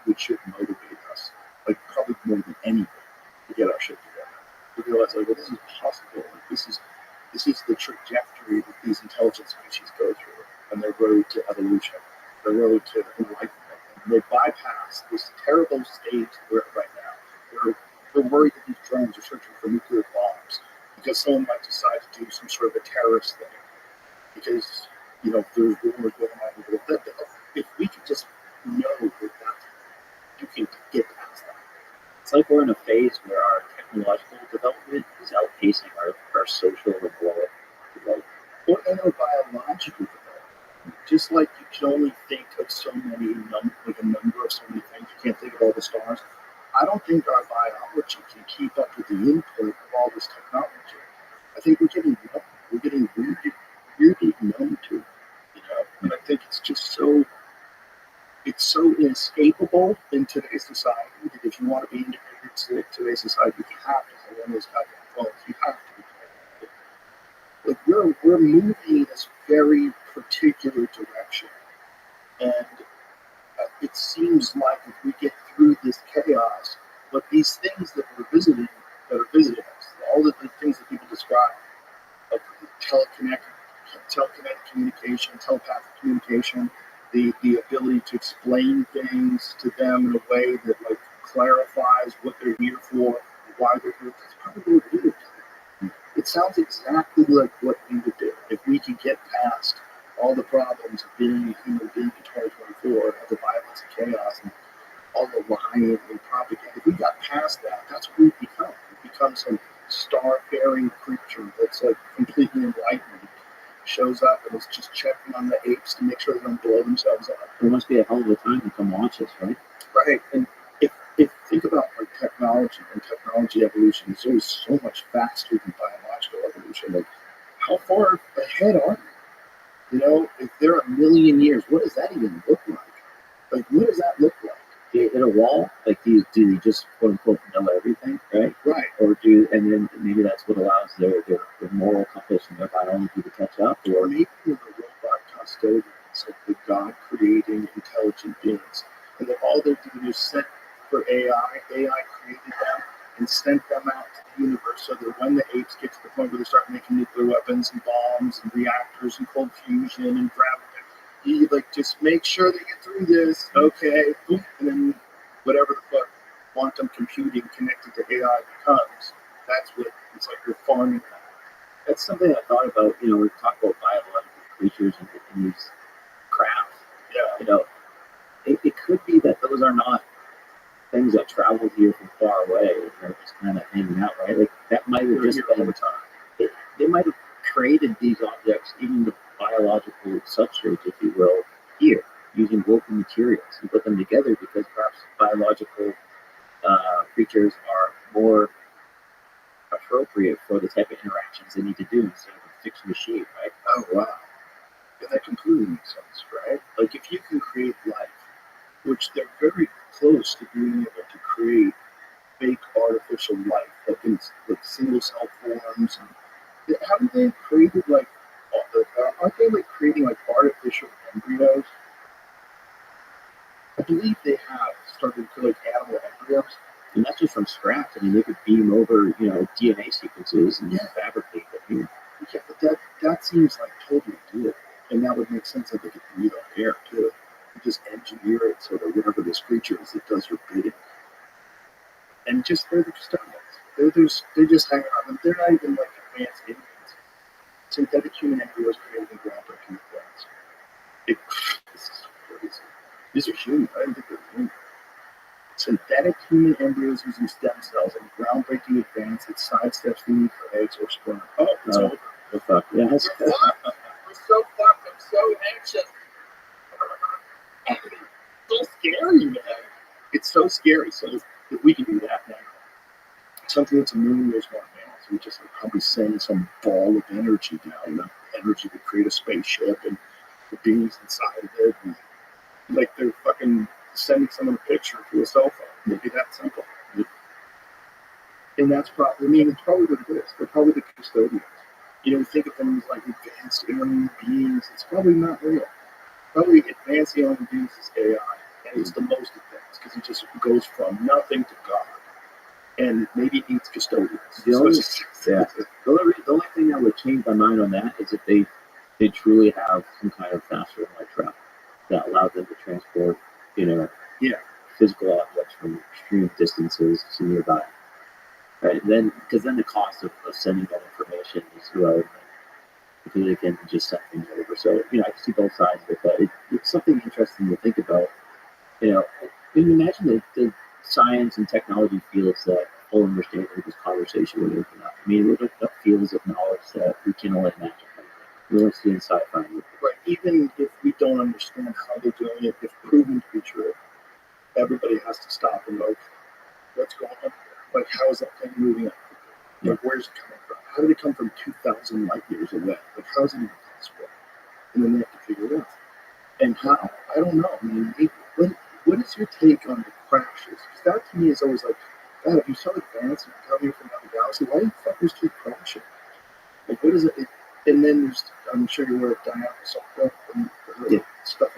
which should motivate us, like probably more than anything, to get our shit together. To realize, like, well, this is possible. Like, this is the trajectory that these intelligent species go through on their road to evolution, their road to enlightenment. And they bypass this terrible stage we're at right now. We're worried that these drones are searching for nuclear bombs because someone might decide to do some sort of a terrorist thing. Because, there's rumors going on. If we could just know that you can get past that. It's like we're in a phase where our technological development is outpacing our social and moral development. Or in our biological development. Just like you can only think of so many, a number of so many things, you can't think of all the stars. I don't think our biology can keep up with the input of all this technology. I think we're getting weirdly numb to it, and I think it's just so inescapable in today's society that if you want to be independent in today's society, you have to have one of those goddamn phones. You have to be connected. Like we're moving in this very particular direction, and it seems like if we get through this chaos, but these things that are visiting us, all of the things that people describe, like telekinetic communication, telepathic communication, the ability to explain things to them in a way that like clarifies what they're here for, why they're here. That's probably what we would do. It sounds exactly like what we would do if we could get past all the problems of being a human being in 2024, all the violence and chaos and all the lying and propaganda. If we got past that, that's what we've become. We've become some star-faring creature that's like completely enlightened. Shows up and is just checking on the apes to make sure they don't blow themselves up. It must be a hell of a time to come watch us, right? Right. And if think about like technology and technology evolution is always so much faster than biological evolution. Like, how far ahead are we? If they're a million years, what does that even look like? Like, what does that look like? Do they hit a wall? Like, do they just quote unquote know everything, right? Right. Or and then maybe that's what allows their moral compass and their biology to catch up? Or maybe they're the robot custodians of the God creating intelligent beings. And then all they're doing is sent for AI. AI created them and sent them out to the universe so that when the apes get to the point where they start making nuclear weapons and bombs and reactors and cold fusion and gravity, you like just make sure they get through this, okay, boom, and then whatever the fuck quantum computing connected to AI becomes, that's what it's like you're farming that. That's something I thought about, we talk about biological creatures and these crafts. Yeah. It could be that those are not things that travel here from far away and they're just kind of hanging out, right? Like that might have just been all the time. They might have created these objects, even the biological substrates, if you will, here, using local materials and put them together because perhaps biological creatures are more appropriate for the type of interactions they need to do instead of a fixed machine, right? Oh, wow. Yeah, that completely makes sense, right? Like if you can create life, which they're very close to being able to create fake artificial life, like in like single cell forms. And haven't they created like, aren't they like creating like artificial embryos? I believe they have started to like animal embryos. And that's just from scratch. I mean, they could beam over, DNA sequences and fabricate it here. Yeah, but that seems like totally doable. And that would make sense that they could breathe on air too. You just engineer it so that whatever this creature is, it does your bidding. And just they're just hanging out. And they're not even like advanced aliens. Synthetic human embryos creating groundbreaking advance. This is crazy. These are human. I didn't think they were human. Synthetic human embryos using stem cells and groundbreaking advance that sidesteps the need for eggs or sperm. Oh, it's over. We're fucked. Yeah, We're so fucked. I'm so anxious. It's so scary, man. It's so scary. So if we can do that now, something that's a million years long. just probably send some ball of energy down. The energy to create a spaceship and the beings inside of it. And, like they're fucking sending someone a picture to a cell phone. Maybe that simple. And that's probably, I mean, it's probably what it is. They're probably the custodians. You know, think of them as like advanced alien beings. It's probably not real. Probably advanced alien beings is AI. And it's the most advanced because it just goes from nothing to God. And maybe it needs custodians. The only thing that would change my mind on that is if they truly have some kind of faster light travel that allows them to transport, physical objects from extreme distances to nearby. Right? Then, because then the cost of sending that information is relevant because they can just send things over. So, I can see both sides of it, but it's something interesting to think about. Can you imagine the science and technology fields that full understanding of this conversation would open up? I mean, what are fields of knowledge that we can only imagine? We only see in sci-fi movies. Right. Even if we don't understand how they're doing it, if proven to be true, everybody has to stop and go, what's going on? Like, how is that thing moving up? Like, where's it coming from? How did it come from 2,000 light years away? Like, how is it even possible? And then they have to figure it out. And how? I don't know. I mean, what is your take on the crashes? Because that to me is always like, God, if you're so advanced and you're coming from another galaxy, why do you fuckers keep crashing? Like, what is it? And then there's, I'm sure you're aware of Diana and stuff.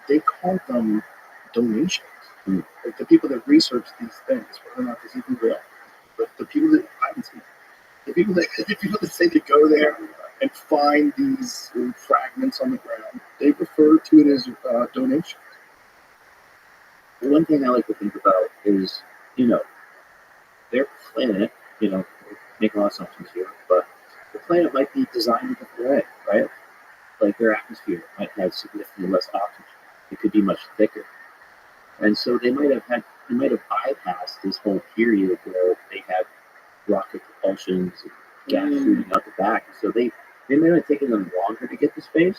They call them donations. Like the people that research these things, whether or not this is even real, but the people that I haven't seen, the people that say they go there and find these fragments on the ground, they refer to it as donations. One thing I like to think about is, their planet, make a lot of assumptions here, but the planet might be designed a different way, right? Like their atmosphere might have significantly less oxygen. It could be much thicker. And so they might have bypassed this whole period where they had rocket propulsions and gas shooting out the back. So they may have taken them longer to get to space,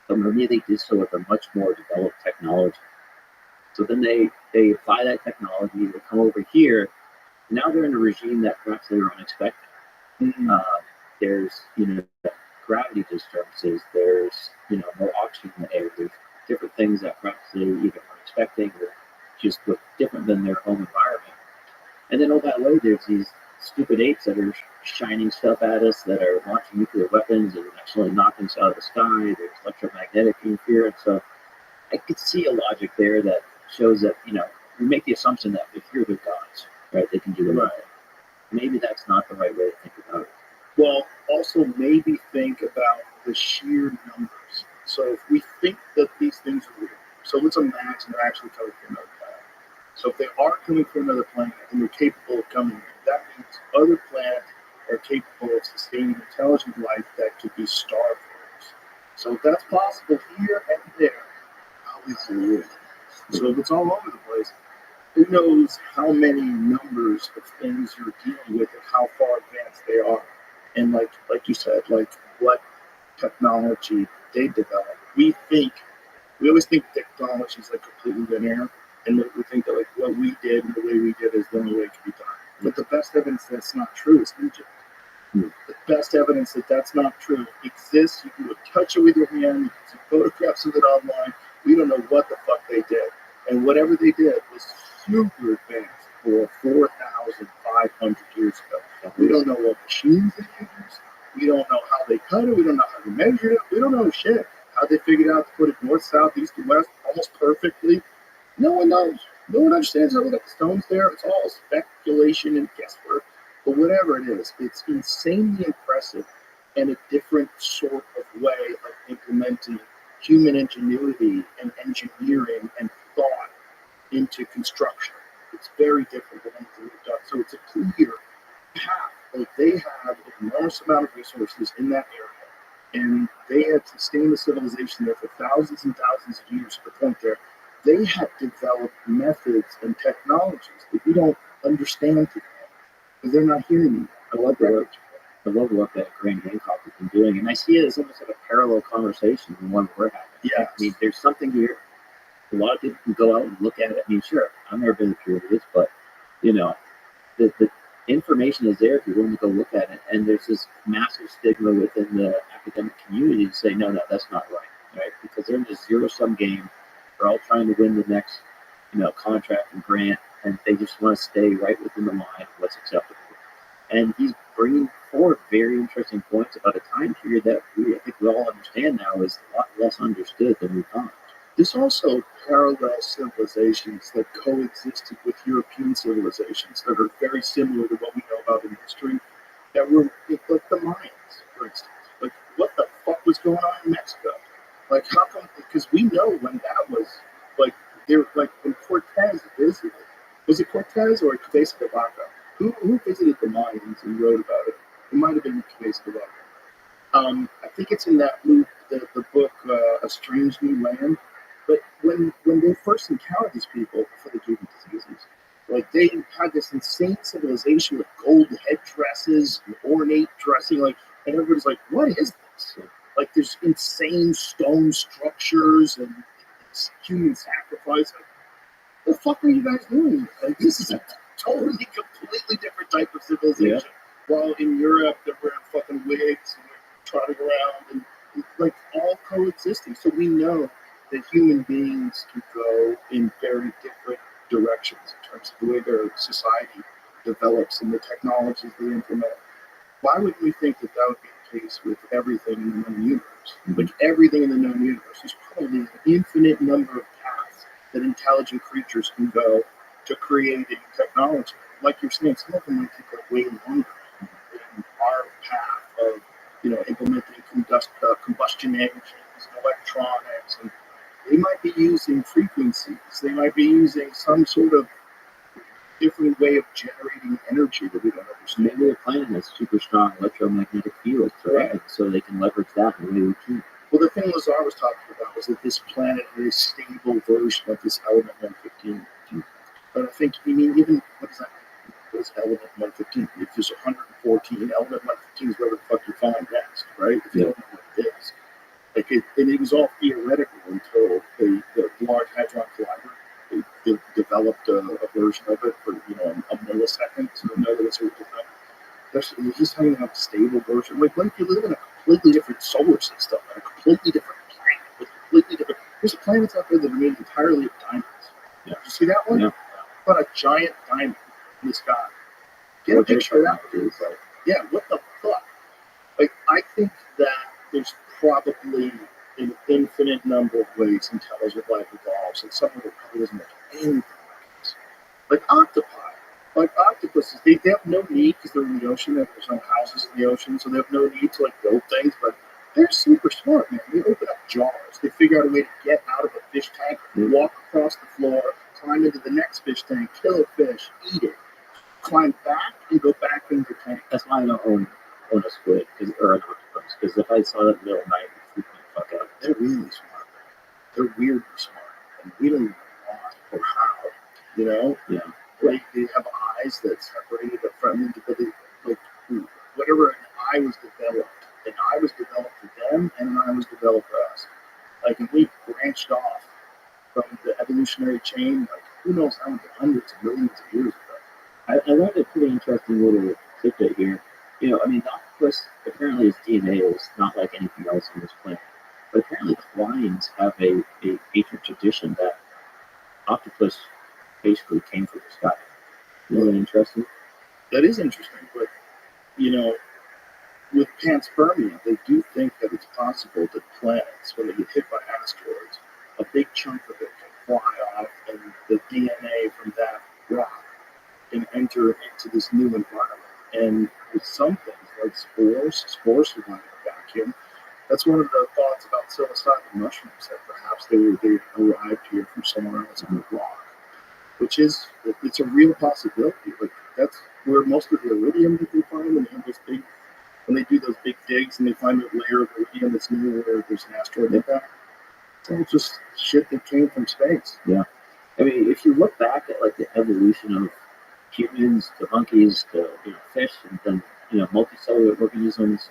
but maybe they did so with a much more developed technology. So then they apply that technology, they come over here, and now they're in a regime that perhaps they were unexpected. There's, gravity disturbances, there's, more oxygen in the air, there's different things that perhaps they either weren't expecting or just look different than their home environment. And then, by the way, there's these stupid apes that are shining stuff at us, that are launching nuclear weapons and actually knocking us out of the sky. There's electromagnetic interference. So I could see a logic there that shows that, we make the assumption that if you're good gods, right, they can do it right. Maybe that's not the right way to think about it. Well, also maybe think about the sheer numbers. So if we think that these things are real, so let's imagine they're actually coming from another planet. So if they are coming from another planet and they're capable of coming here, that means other planets are capable of sustaining intelligent life that could be star forms. So if that's possible here and there, how is it? So if it's all over the place, who knows how many numbers of things you're dealing with and how far advanced they are. And like you said, like what technology they develop. We always think technology is like completely linear, and we think that like what we did and the way we did is the only way it can be done. But the best evidence that's not true is Egypt. The best evidence that that's not true exists. You can touch it with your hand. You can see photographs of it online. We don't know what the fuck they did, and whatever they did was super advanced for 4,500 years ago. We don't know what machines they used. We don't know how they cut it. We don't know how they measured it. We don't know shit. How they figured out to put it north, south, east, and west almost perfectly. No one knows. No one understands how they got the stones there. It's all speculation and guesswork. But whatever it is, it's insanely impressive and a different sort of way of implementing human ingenuity and engineering and thought into construction. It's very different than anything we've done. So it's a clear path. Like they have an enormous amount of resources in that area, and they had sustained the civilization there for thousands and thousands of years. To the point there, they had developed methods and technologies that we don't understand today, because they're not here anymore. I love the work that Graham Hancock has been doing, and I see it as almost like a parallel conversation in one we're having. Yeah, I mean, there's something here. A lot of people can go out and look at it. I mean, sure, I've never been to the pyramids, but the information is there if you're willing to go look at it. And there's this massive stigma within the academic community to say, no, that's not right? Because they're in this zero-sum game. They're all trying to win the next, contract and grant, and they just want to stay right within the line of what's acceptable. And he's bringing forward very interesting points about a time period that I think we all understand now is a lot less understood than we thought. This also parallels civilizations that coexisted with European civilizations that are very similar to what we know about in history. That were like the Mayans, for instance. Like, what the fuck was going on in Mexico? Like, how come? Because we know when that was, like, they're like when Cortez visited. Was it Cortez or Cabeza de Vaca? Who visited the Mayans and wrote about it? It might have been Cabeza de Vaca. I think it's in that the book A Strange New Land. But when they first encountered these people before they gave them diseases, like they had this insane civilization with gold headdresses and ornate dressing, like, and everybody's like, "What is this?" Like, there's insane stone structures and human sacrifice. Like, the fuck are you guys doing? Like, this is a totally, completely different type of civilization. Yeah. While in Europe, they're wearing fucking wigs and they're trotting around and like all coexisting. So we know that human beings can go in very different directions in terms of the way their society develops and the technologies they implement. Why would we think that would be the case with everything in the known universe? Like, everything in the known universe, there's probably an infinite number of paths that intelligent creatures can go to creating technology. Like you're saying, some of them might take like way longer than our path of, implementing combustion engines and electronics, and they might be using frequencies. They might be using some sort of different way of generating energy that we don't understand. Maybe a planet has super strong electromagnetic fields, right? So they can leverage that the way we can. Well, the thing Lazar was talking about was that this planet is a stable version of this element 115. But I think, even, what does that mean? What is element 115? If there's 114, element 115 is whatever the fuck you find next, right? If you don't know what it is. And it was all theoretical until the Large Hadron Collider, they developed a version of it for, a millisecond, so they know that it's a real thing. They're just having a stable version. Like, what if you live in a completely different solar system, and a completely different planet, with completely different... There's planets out there that are made entirely of diamonds. Yeah. Did you see that one? Yeah. About a giant diamond in the sky. Get a picture of that. Like, yeah, what the fuck? Like, I think that there's probably an infinite number of ways intelligent life evolves, and some of it probably doesn't make anything like this. Like octopi. Like octopuses, they have no need, because they're in the ocean, and there's no houses in the ocean, so they have no need to build things, but they're super smart, man. They open up jars. They figure out a way to get out of a fish tank, walk across the floor, climb into the next fish tank, kill a fish, eat it, climb back, and go back into the tank. That's why I don't own a squid, or an octopus, because if I saw that in the middle of the night, it'd freak me the fuck out. They're really smart. They're weirdly smart, and we don't even know why or how, Yeah. They have eyes that separated from them, but whatever an eye was developed for them, and an eye was developed for us. And we branched off from the evolutionary chain, who knows how many hundreds of millions of years ago. I learned a pretty interesting little tidbit here. The octopus, apparently its DNA is not like anything else on this planet. But apparently the Hawaiians have a ancient tradition that octopus basically came from the sky. Really interesting. That is interesting, but, with panspermia, they do think that it's possible that planets, when they get hit by asteroids, a big chunk of it can fly off, and the DNA from that rock can enter into this new environment. And with some things, like spores survive in a vacuum. That's one of the thoughts about psilocybin mushrooms, that perhaps they arrived here from somewhere else on the rock, which is, it's a real possibility. That's where most of the iridium that they find, and they have this big, when they do those big digs and they find a layer of iridium that's near where there's an asteroid like that, it's all just shit that came from space. Yeah. If you look back at the evolution of humans to monkeys to fish, and then multicellular organisms,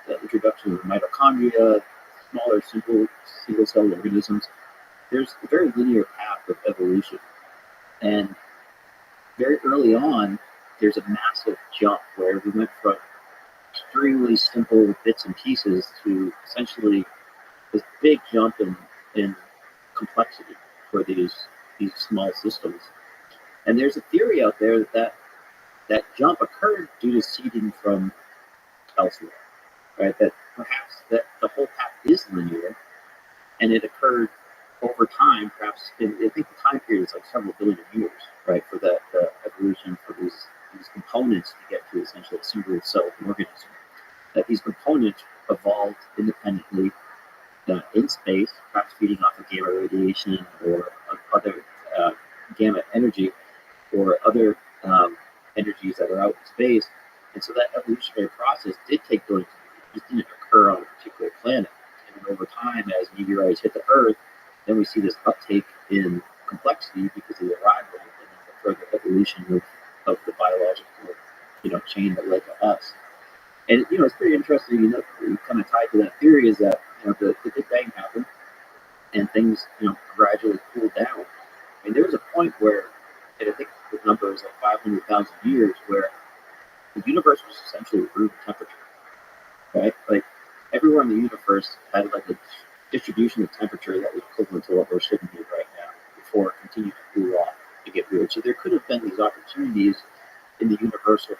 the introduction of mitochondria, smaller single cell organisms, there's a very linear path of evolution. And very early on, there's a massive jump where we went from extremely simple bits and pieces to essentially this big jump in complexity for these small systems. And there's a theory out there that jump occurred due to seeding from elsewhere, right? That perhaps that the whole path is linear, and it occurred over time, perhaps I think the time period is like several billion years, right, for the evolution for these components to get to essentially a single cell organism. That these components evolved independently in space, perhaps feeding off of gamma radiation or other gamma energy or other energies that are out in space. And so that evolutionary process did take billions of years. It just didn't occur on a particular planet. And over time, as meteorites hit the Earth, then we see this uptake in complexity because of the arrival and then the further evolution of the biological, chain that led to us. And it's pretty interesting. Kind of tied to that theory is that the Big Bang happened and things gradually cooled down. I mean, there was a point where, and I think the number is like 500,000 years, where the universe was essentially room temperature, right? Like everywhere in the universe had like a distribution of temperature that was equivalent to what we're sitting here right now before it continued to cool off to get weird. So there could have been these opportunities in the universal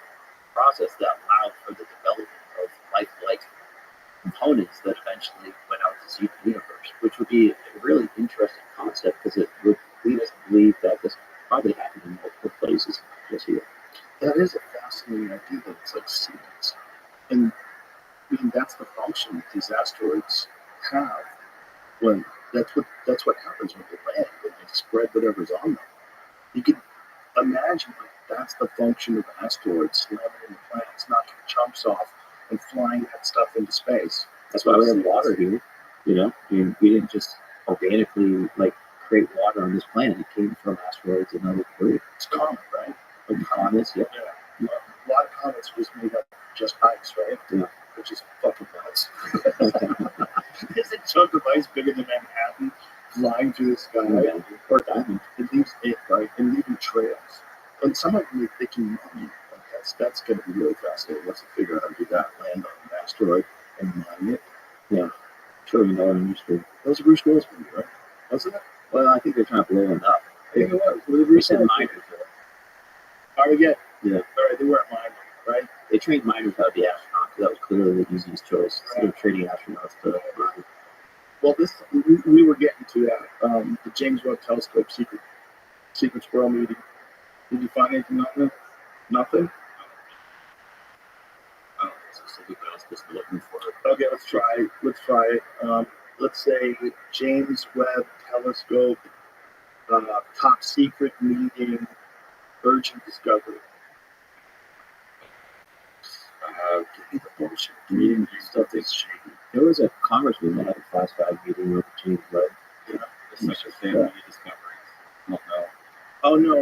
process that allowed for the development of life-like components that eventually went out to seed the universe, which would be a really interesting concept because it would lead us to believe that this probably happened in multiple places, just here. That is a fascinating idea that it's like seeds. And I mean, that's the function that these asteroids have. When that's what happens when they land, when they spread whatever's on them. You could imagine that's the function of asteroids, slamming into planets, knocking chunks off, and flying that stuff into space. That's why we have water here. I mean, we didn't just organically create water on this planet. It came from asteroids and other debris. It's comet, right? Like comets, yeah. A lot of comets was made up just ice, right? Yeah. Which is fucking nuts. There's a chunk of ice bigger than Manhattan flying through the sky. Yeah. Or diamond. It leaves it, right? And leaving trails. And some of them they can mine. That's going to be really fascinating. Let's figure out how to do that. Land on an asteroid and mine it. Yeah. Sure, industry. That was a Bruce Willis movie, right? Wasn't it? Well, I think they're trying to blow it up. I think it was. With They Bruce said Willis. miners. Armageddon. Yeah. All right, they weren't mining, right? They trained miners how to be astronauts. That was clearly the easiest choice. Instead of training astronauts to mine. Well, we were getting to that. The James Webb Telescope secret squirrel meeting. Did you find anything on that? Nothing? I don't know specifically what I was supposed to be looking for. Okay, let's try it. Let's say James Webb Telescope, top secret meeting, urgent discovery. Give me the bullshit. Reading stuff that's shady. There was a congressman that had a classified meeting with James Webb. Yeah, it's such a family discovery. I don't know. Oh no,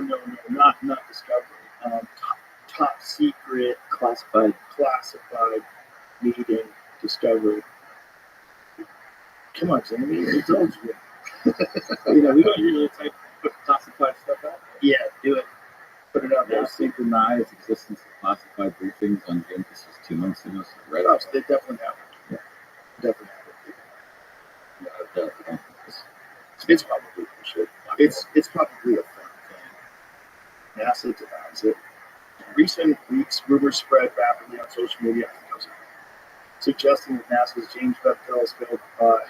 not discovery. Top secret classified meeting discovery. Come on, Jamie, I told you. We don't usually type classified stuff out. Yeah, do it. Put it out there. There's synchronized existence of classified briefings on campuses 2 months ago. So right Oh, up. so they definitely have it. Yeah, definitely have it. Yeah, It's probably for sure. It's probably a fun thing. NASA denies it. In recent weeks, rumors spread rapidly on social media, suggesting that NASA's James Webb Telescope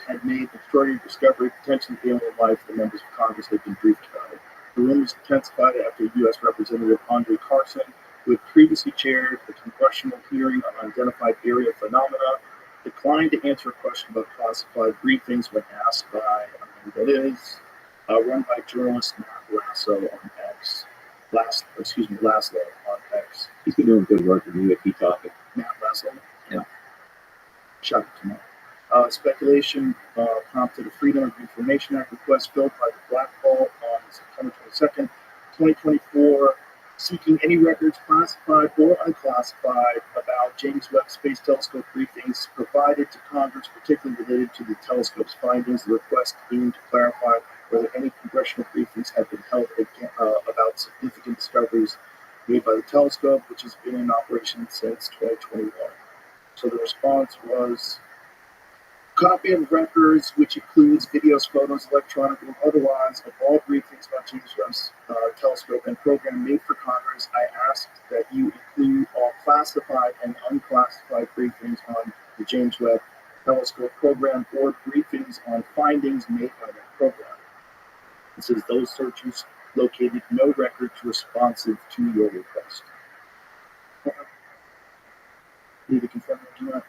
had made an extraordinary discovery, potentially alien life. The members of Congress had been briefed about it. The rumors intensified after U.S. Representative Andre Carson, who had previously chaired the congressional hearing on unidentified area phenomena, declined to answer a question about classified briefings when asked by, run by journalist Matt Lasso on X. Laszlo on X. He's been doing good work in the UAP topic. Matt Lasso. Yeah. Shout out to Matt. Speculation prompted a Freedom of Information Act request filed by the Black Ball on September 22nd, 2024, seeking any records, classified or unclassified, about James Webb Space Telescope briefings provided to Congress, particularly related to the telescope's findings. The request aimed to clarify whether any congressional briefings had been held about significant discoveries made by the telescope, which has been in operation since 2021. So the response was copy of records, which includes videos, photos, electronic or otherwise, of all briefings about James Webb's telescope and program made for Congress. I asked that you include all classified and unclassified briefings on the James Webb Telescope program or briefings on findings made by that program. It says those searches located no records responsive to your request. Need to confirm or deny?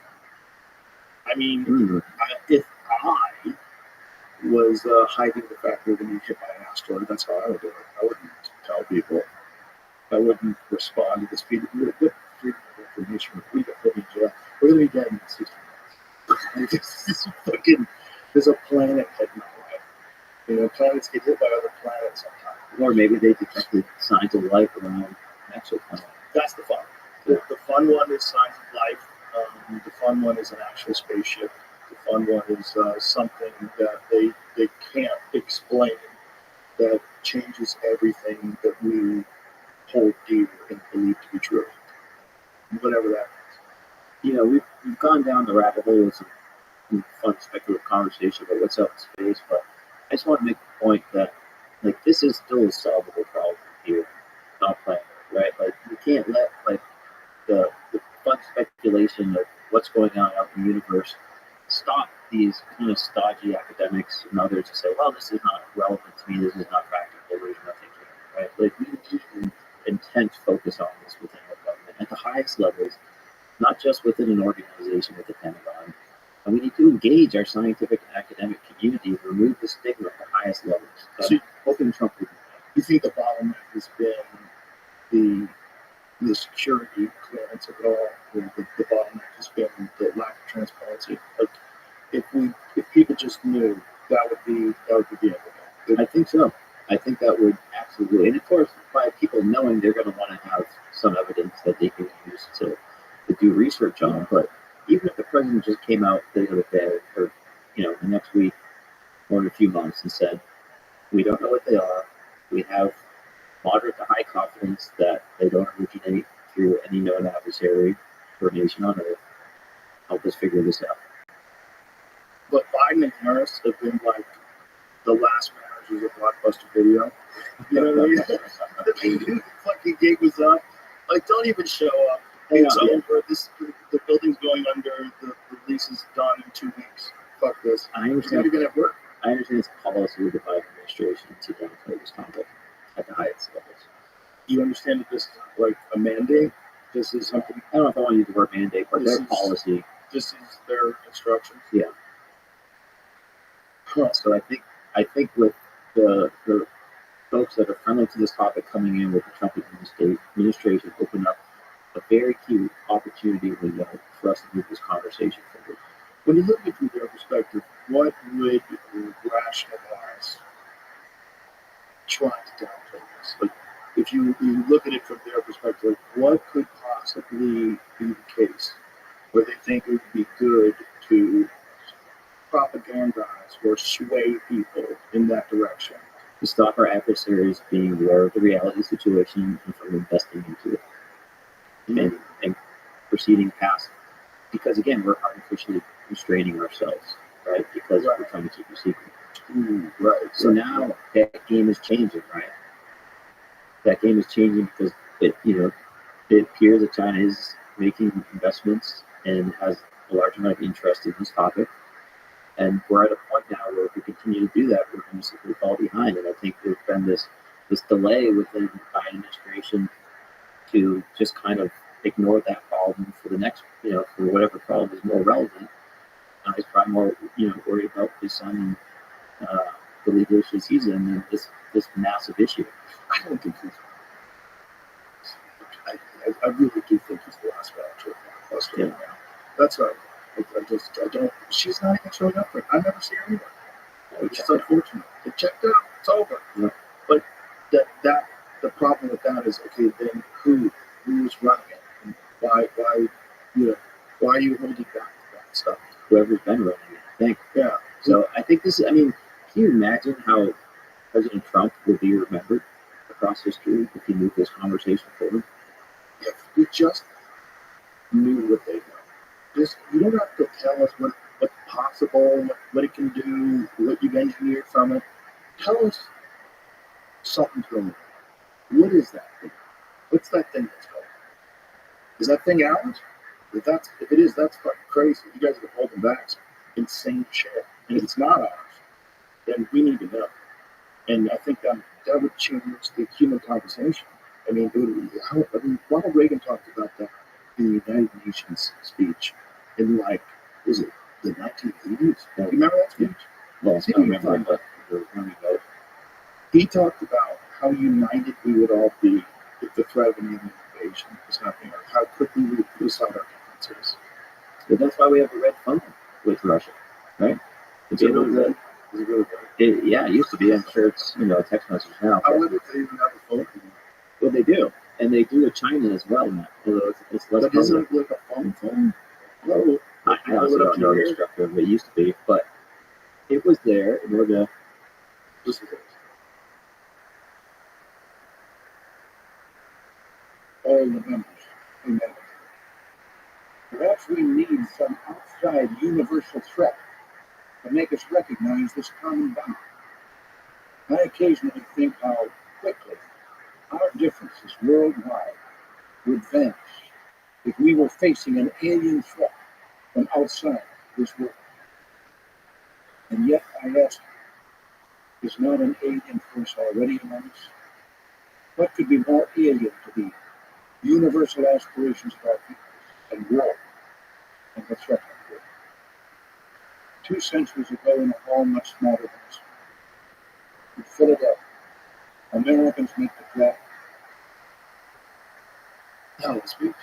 I mean, if I was hiding the fact that we're going to be hit by an asteroid, that's how I would do it. I wouldn't tell people. I wouldn't respond to this feed. What freedom of information? We get put in jail. We're going to be dead in 60 minutes. This is fucking. There's a planet heading our way. You know, planets get hit by other planets sometimes. Or maybe they detected signs of life around exoplanets. That's the fun. The fun one is signs of life. The fun one is an actual spaceship. The fun one is something that they can't explain that changes everything that we hold dear and believe to be true. Whatever that is. You know, we've gone down the rabbit hole with some fun speculative conversation about what's up in space, but I just want to make the point that, like, this is still a solvable problem here on planet Earth, right? Like, you can't let, like, the fun speculation of what's going on out in the universe stop these kind of stodgy academics and others to say, well, this is not relevant to me, this is not practical, there's nothing here, right? Like, we need an intense focus on this within our government at the highest levels, not just within an organization with the Pentagon. And we need to engage our scientific and academic community to remove the stigma at the highest levels. So, hoping Trump would do that. You think the bottleneck has been the security clearance of it all? The bottleneck has been the lack of transparency. Like, if people just knew, that would be the end. I think so. I think that would absolutely, and of course, by people knowing, they're going to want to have some evidence that they can use to do research on. But even if the president just came out the other day, or the next week, or in a few months, and said, "We don't know what they are. We have moderate to high confidence that they don't originate through any known adversary or nation on Earth. Help us figure this out." But Biden and Harris have been like the last managers of Blockbuster Video. You know what I mean? The fucking gig was up. Like, don't even show up. It's over. The building's going under. The lease is done in 2 weeks. Fuck this. I understand. It's not even at work. I understand it's a policy of the Biden administration to downplay this topic at the highest levels. You understand that this is like a mandate? This is something. I don't know if I want to use the word mandate, but This their is- policy. This is their instructions. Yeah. So I think with the folks that are friendly to this topic coming in with the Trump administration open up a very key opportunity window for us to move this conversation forward. When you look at it from their perspective, what would rationalize trying to downplay this? Like, if you look at it from their perspective, what could possibly be the case where they think it would be good to propagandize or sway people in that direction? To stop our adversaries being aware of the reality situation and from investing into it and proceeding past. Because again, we're artificially constraining ourselves, right? Because we're trying to keep a secret. Right. So now that game is changing, right? That game is changing because it appears that China is making investments and has a large amount of interest in this topic. And we're at a point now where if we continue to do that, we're going to simply fall behind. And I think there's been this delay within the Biden administration to just kind of ignore that problem for the next, for whatever problem is more relevant. He's probably more, worried about his son and the legal issues he's in than this massive issue. I don't think he's. I really do think he's the last manager of Blockbuster right now. That's right. I don't. She's not even showing up for it. I never see her either, which is unfortunate. They checked out. It's over. Yeah. But the problem with that is, okay, then who's running it? And why are you holding back that stuff? Whoever's been running it, I think. Yeah. So I think this is, can you imagine how President Trump will be remembered across history if you move this conversation forward. If we just knew what they know. Just you don't have to tell us what's possible, what it can do, what you've engineered from it. Tell us something's going on. What is that thing? What's that thing that's going on? Is that thing ours? If it is, that's fucking crazy. You guys are holding back some insane shit. And if it's not ours, then we need to know. And I think that would change the human conversation. I mean, Ronald Reagan talked about that in the United Nations speech in was it the 1980s? You remember that speech? Well, I remember it, but you're running out. He talked about how united we would all be if the threat of an alien invasion was happening, or how quickly we would lose out our differences. But that's why we have a red phone with Russia, right? Is it really good? Yeah, it used to be. I'm sure it's a text message now. How would they even have a phone? Well, they do, and they do with China as well now. Although it's less. But isn't it like a phone? No. I also don't know the structure of it. It used to be, but it was there in order to. Listen to this. All the members, remember. Perhaps we need some outside universal threat to make us recognize this common bond. I occasionally think how quickly our differences worldwide would vanish if we were facing an alien threat from outside this world. And yet I ask you, is not an alien force already among us? What could be more alien to the universal aspirations of our people and war and the threat of war? 2 centuries ago in a hall much smaller than this one, in Philadelphia, Americans met the threat. Now let's speak.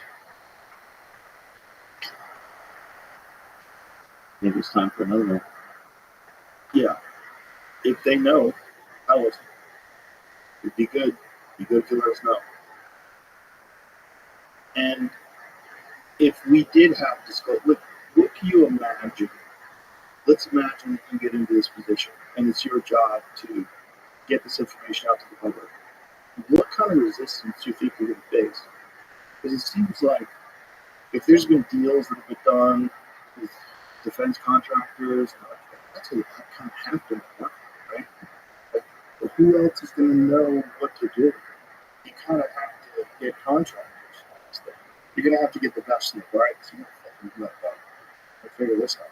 Maybe it's time for another one. Yeah. If they know, tell us. It'd be good. Be good to let us know. And if we did have disclosure, what can you imagine? Let's imagine that you get into this position and it's your job to get this information out to the public. What kind of resistance do you think you're going to face? Because it seems like if there's been deals that have been done with defense contractors, that's what kind of have to work, right? But who else is going to know what to do? You kind of have to get contractors. You're going to have to get the best and the brightest. You know, figure this out.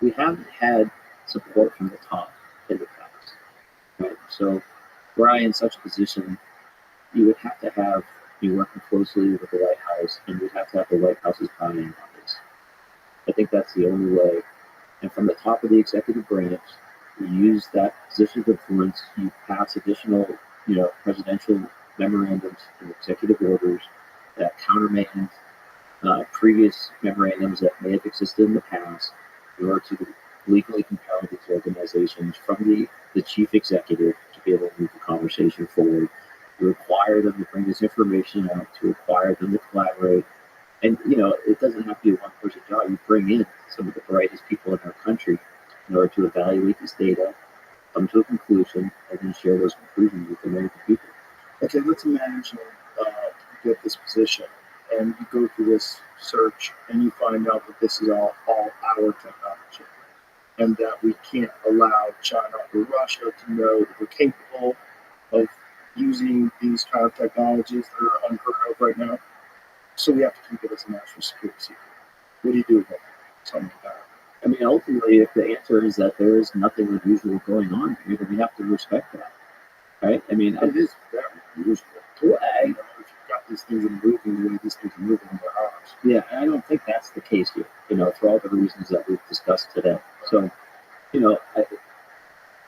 We haven't had support from the top in the past, right? So, were I in such a position, you would have to be working closely with the White House, and you'd have to have the White House's buy-in on this. I think that's the only way. And from the top of the executive branch, you use that position of influence. You pass additional, presidential memorandums and executive orders that countermand previous memorandums that may have existed in the past in order to legally compel these organizations from the chief executive to be able to move the conversation forward, to require them to bring this information out, to require them to collaborate. And, it doesn't have to be a one-person job. You bring in some of the brightest people in our country in order to evaluate this data, come to a conclusion, and then share those conclusions with the American people. Okay, let's imagine you get this position and you go through this search and you find out that this is all our technology and that we can't allow China or Russia to know that we're capable of using these kind of technologies that are unheard of right now. So we have to keep it as a national security secret. What do you do about something like that? I mean, ultimately, if the answer is that there is nothing unusual going on here, then we have to respect that, right? I mean, it is very unusual. If you've got these things moving the way these things are moving in their house. Yeah, and I don't think that's the case here, for all the reasons that we've discussed today. So,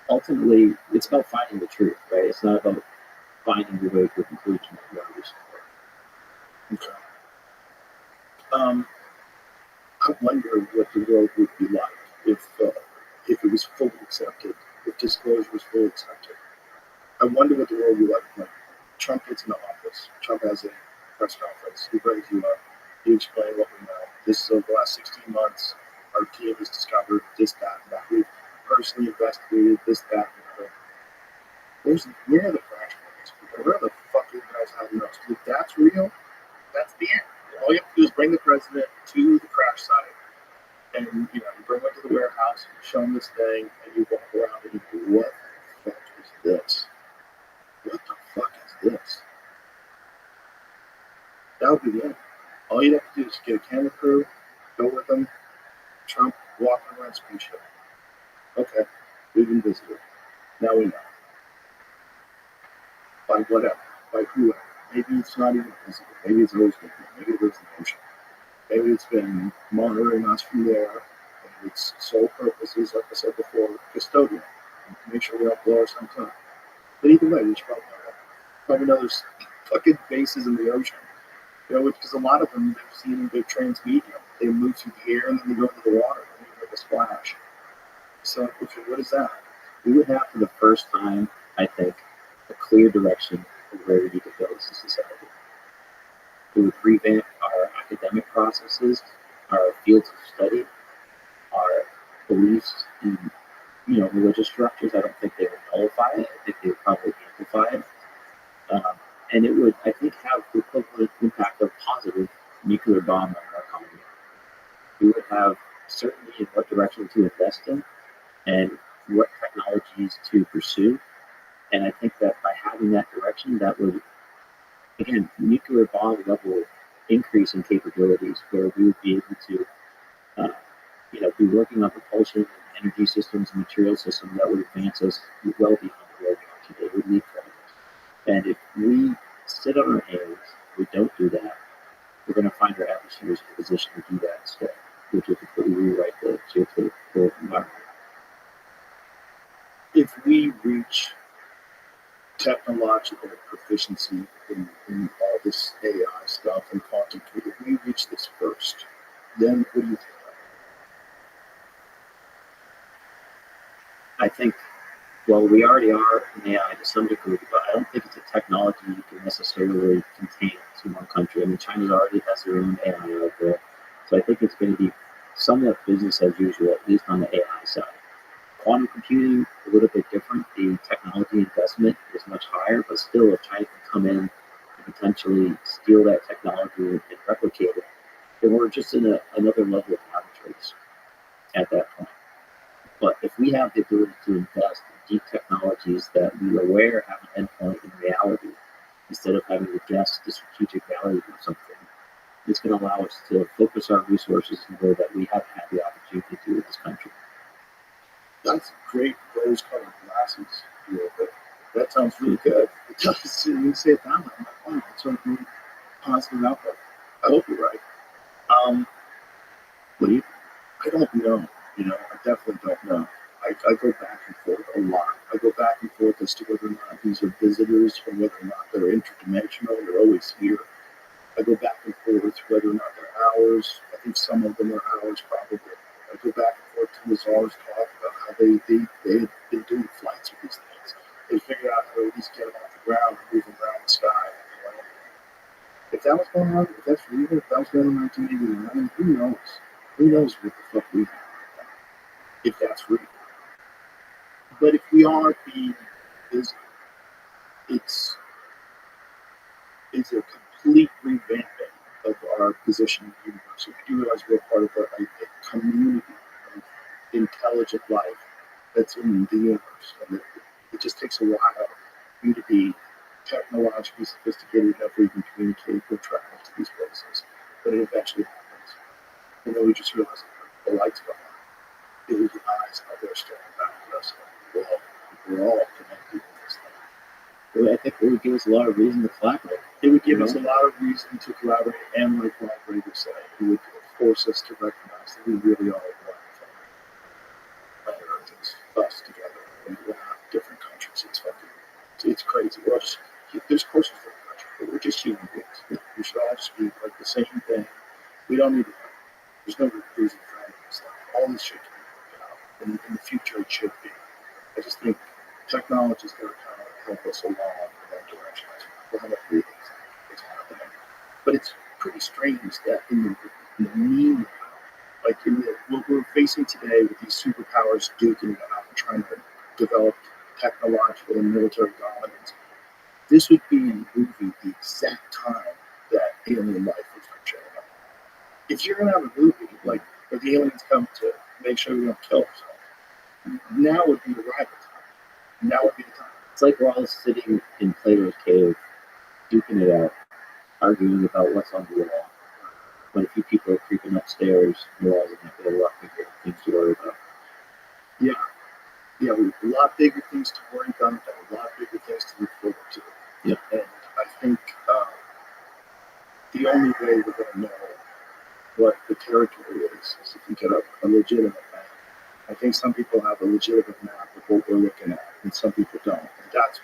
ultimately, it's about finding the truth, right? It's not about finding your way to a conclusion that you already support. Okay. I wonder what the world would be like if it was fully accepted, if disclosure was fully accepted. I wonder what the world would be like when Trump gets into office. Trump has a press conference. He brings you up. You explain what we know. This is over the last 16 months. Our team has discovered this, that, and that. We've personally investigated this, that, and the other. Where are the flashpoints for whatever the fuck you guys have knows. If that's real, that's the end. All you have to do is bring the president to the crash site, and you bring him to the warehouse, you show him this thing, and you walk around and you go, what the fuck is this? What the fuck is this? That would be the end. All you'd have to do is get a camera crew, go with them, Trump walking around speech. Okay, we've been visited. Now we know. By whatever, by whoever. Maybe it's not even visible. Maybe it's always been here. Maybe it lives in the ocean. Maybe it's been monitoring us from there. And its sole purpose is, like I said before, custodian. To make sure we don't blow our own time. But either way, we should probably know there's fucking bases in the ocean. Because a lot of them, they've transmedium. They move through the air and then they go into the water and they make a splash. So, what is that? We would have for the first time, I think, a clear direction of where we need to go as a society. We would revamp our academic processes, our fields of study, our beliefs in religious structures. I don't think they would nullify it. I think they would probably amplify it. And it would, I think, have the equivalent impact of positive nuclear bomb on our economy. We would have certainty in what direction to invest in and what technologies to pursue. And I think that by having that direction, that would, again, nuclear bomb level increase in capabilities where we would be able to, be working on propulsion, energy systems, and material systems that would advance us well beyond where we are today. We leapfrog. And if we sit on our hands, we don't do that, we're going to find our adversaries in a position to do that instead, which will completely rewrite the geopolitical environment. If we reach technological proficiency in all this AI stuff and quantum computing, if we reach this first, then what do you think? I think, well, we already are in AI to some degree, but I don't think it's a technology you can necessarily contain to one country. I mean, China already has their own AI out there, so I think it's going to be somewhat business as usual, at least on the AI side. Quantum computing, a little bit different. The technology investment is much higher, but still, if China can come in and potentially steal that technology and replicate it, then we're just in another level of arbitrage at that point. But if we have the ability to invest in deep technologies that we are aware have an endpoint in reality, instead of having to guess the strategic value of something, it's going to allow us to focus our resources in a way that we haven't had the opportunity to do in this country. That's great rose-colored glasses. But that sounds really good. It does. When you say it that way, I'm like, wow, that's a really positive outlook. I hope you're right. What do you? I don't know. I definitely don't know. I go back and forth a lot. I go back and forth as to whether or not these are visitors or whether or not they're interdimensional. They're always here. I go back and forth whether or not they're ours. I think some of them are ours, probably. I go back and forth to the czar's talk about how they had been doing flights with these things. They figured out how to at least get them off the ground and move them around the sky. If that was going on, if that's real, if that was going on in 1989, who knows? Who knows what the fuck we have? If that's real. But if we are being visited, it's a complete revamping of our position in the universe. If you realize we're part of a community of intelligent life that's in the universe, and it just takes a while for you to be technologically sophisticated enough where you can communicate or travel to these places. But it eventually happens. And then we just realize the lights go on. It was the eyes out there staring back at us. We're all connected in this thing. Well, I think it would give us a lot of reason to collaborate. It would give us a lot of reason to collaborate, and like Ron Brady said, it would force us to recognize that we really are one thing. Planet Earth is us together, and we're not different countries. It's crazy. There's courses for the country, but we're just human beings. We should all speak like the same thing. We don't need to. There's no reason for any of this stuff. All this shit can be worked out. And in the future, it should be. I just think technology is going to kind of help us along in that direction. We'll have a few things that's happening. But it's pretty strange that in the meanwhile, like what we're facing today with these superpowers duking it out and trying to develop technological and military dominance, this would be movie the exact time that alien life would start showing up. If you're gonna have a movie like where the aliens come to make sure we don't kill ourselves, now would be the right time. Now would be the time. It's like we're all sitting in Plato's cave, duking it out, arguing about what's on the wall. When a few people are creeping upstairs, realizing that there are a lot bigger things to worry about. Yeah, we have a lot bigger things to worry about, and a lot bigger things to look forward to. Yeah. And I think the only way we're going to know what the territory is if we get a legitimate map. I think some people have a legitimate map of what we're looking at, and some people don't. And that's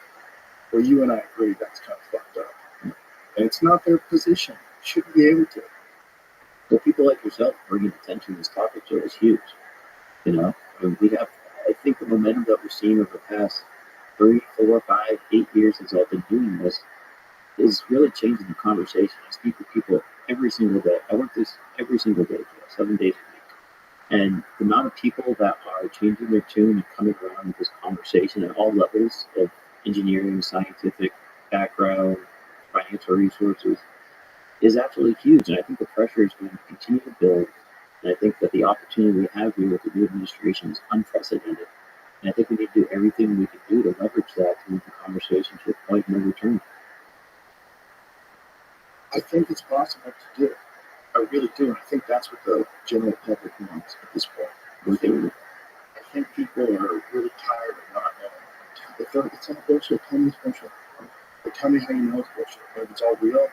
where you and I agree that's kind of fucked up. And it's not their position. You shouldn't be able to. Well, people like yourself bringing attention to this topic, Joe, is huge. You know, I mean, I think the momentum that we're seeing over the past 3, 4, 5, 8 years since I've been doing this is really changing the conversation. I speak with people every single day. I work this every single day, 7 days a week. And the amount of people that are changing their tune and coming around with this conversation at all levels of engineering, scientific background, financial resources is absolutely huge. And I think the pressure is going to continue to build. And I think that the opportunity we have here with the new administration is unprecedented. And I think we need to do everything we can do to leverage that to move the conversation to a point of no return. I think it's possible to do. I really do. And I think that's what the general public wants at this point. I think people are really tired of not knowing. It's all bullshit. Tell me it's bullshit. But tell me how you know it's bullshit. If it's all real.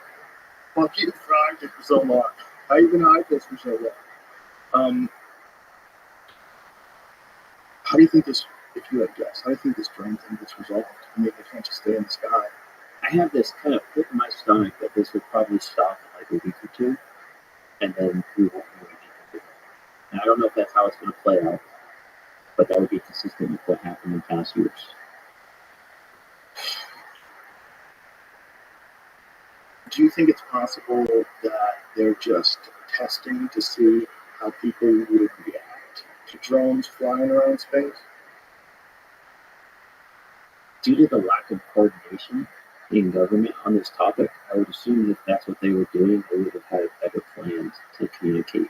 Fuck you for hiding it for so long. How you been hiding this for so long? How do you think this, if you had guessed, how do you think this drone thing gets resolved? I mean, they can't just stay in the sky. I have this kind of pit in my stomach that this would probably stop in like a week or two, and then we won't know anything. And I don't know if that's how it's going to play out, but that would be consistent with what happened in past years. Do you think it's possible that they're just testing to see how people would react to drones flying around space? Due to the lack of coordination in government on this topic, I would assume if that's what they were doing, they would have had better plans to communicate.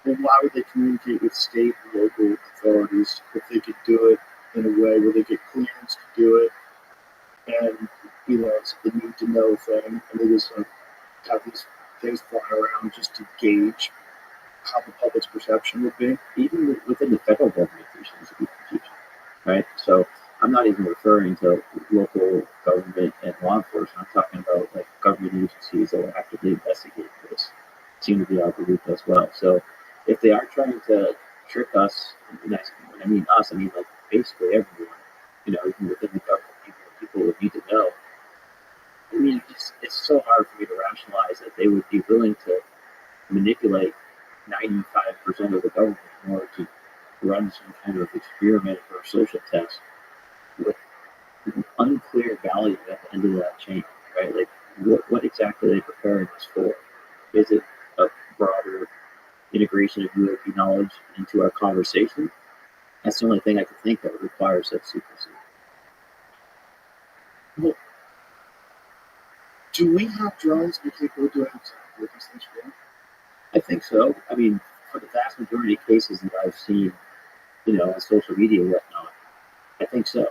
Well, why would they communicate with state and local authorities if they could do it in a way where they get clearance to do it? And, you know, it's the need to know thing, and they just have these things flying around just to gauge how the public's perception would be. Even within the federal government, there seems to be confusion, right? So I'm not even referring to local government and law enforcement. I'm talking about like government agencies that are actively investigating this seem to be out of the loop as well. So if they are trying to trick us, and when I mean us, I mean like basically everyone, you know, even within the government, people would need to know. I mean, it's so hard for me to rationalize that they would be willing to manipulate 95% of the government in order to run some kind of experiment or social test with an unclear value at the end of that chain, right? Like, what exactly are they preparing us for? Is it a broader integration of UAP knowledge into our conversation? That's the only thing I could think that would require such secrecy. Well, do we have drones that are capable of doing exactly what these things do? I think so. I mean, for the vast majority of cases that I've seen, you know, on social media and whatnot, I think so.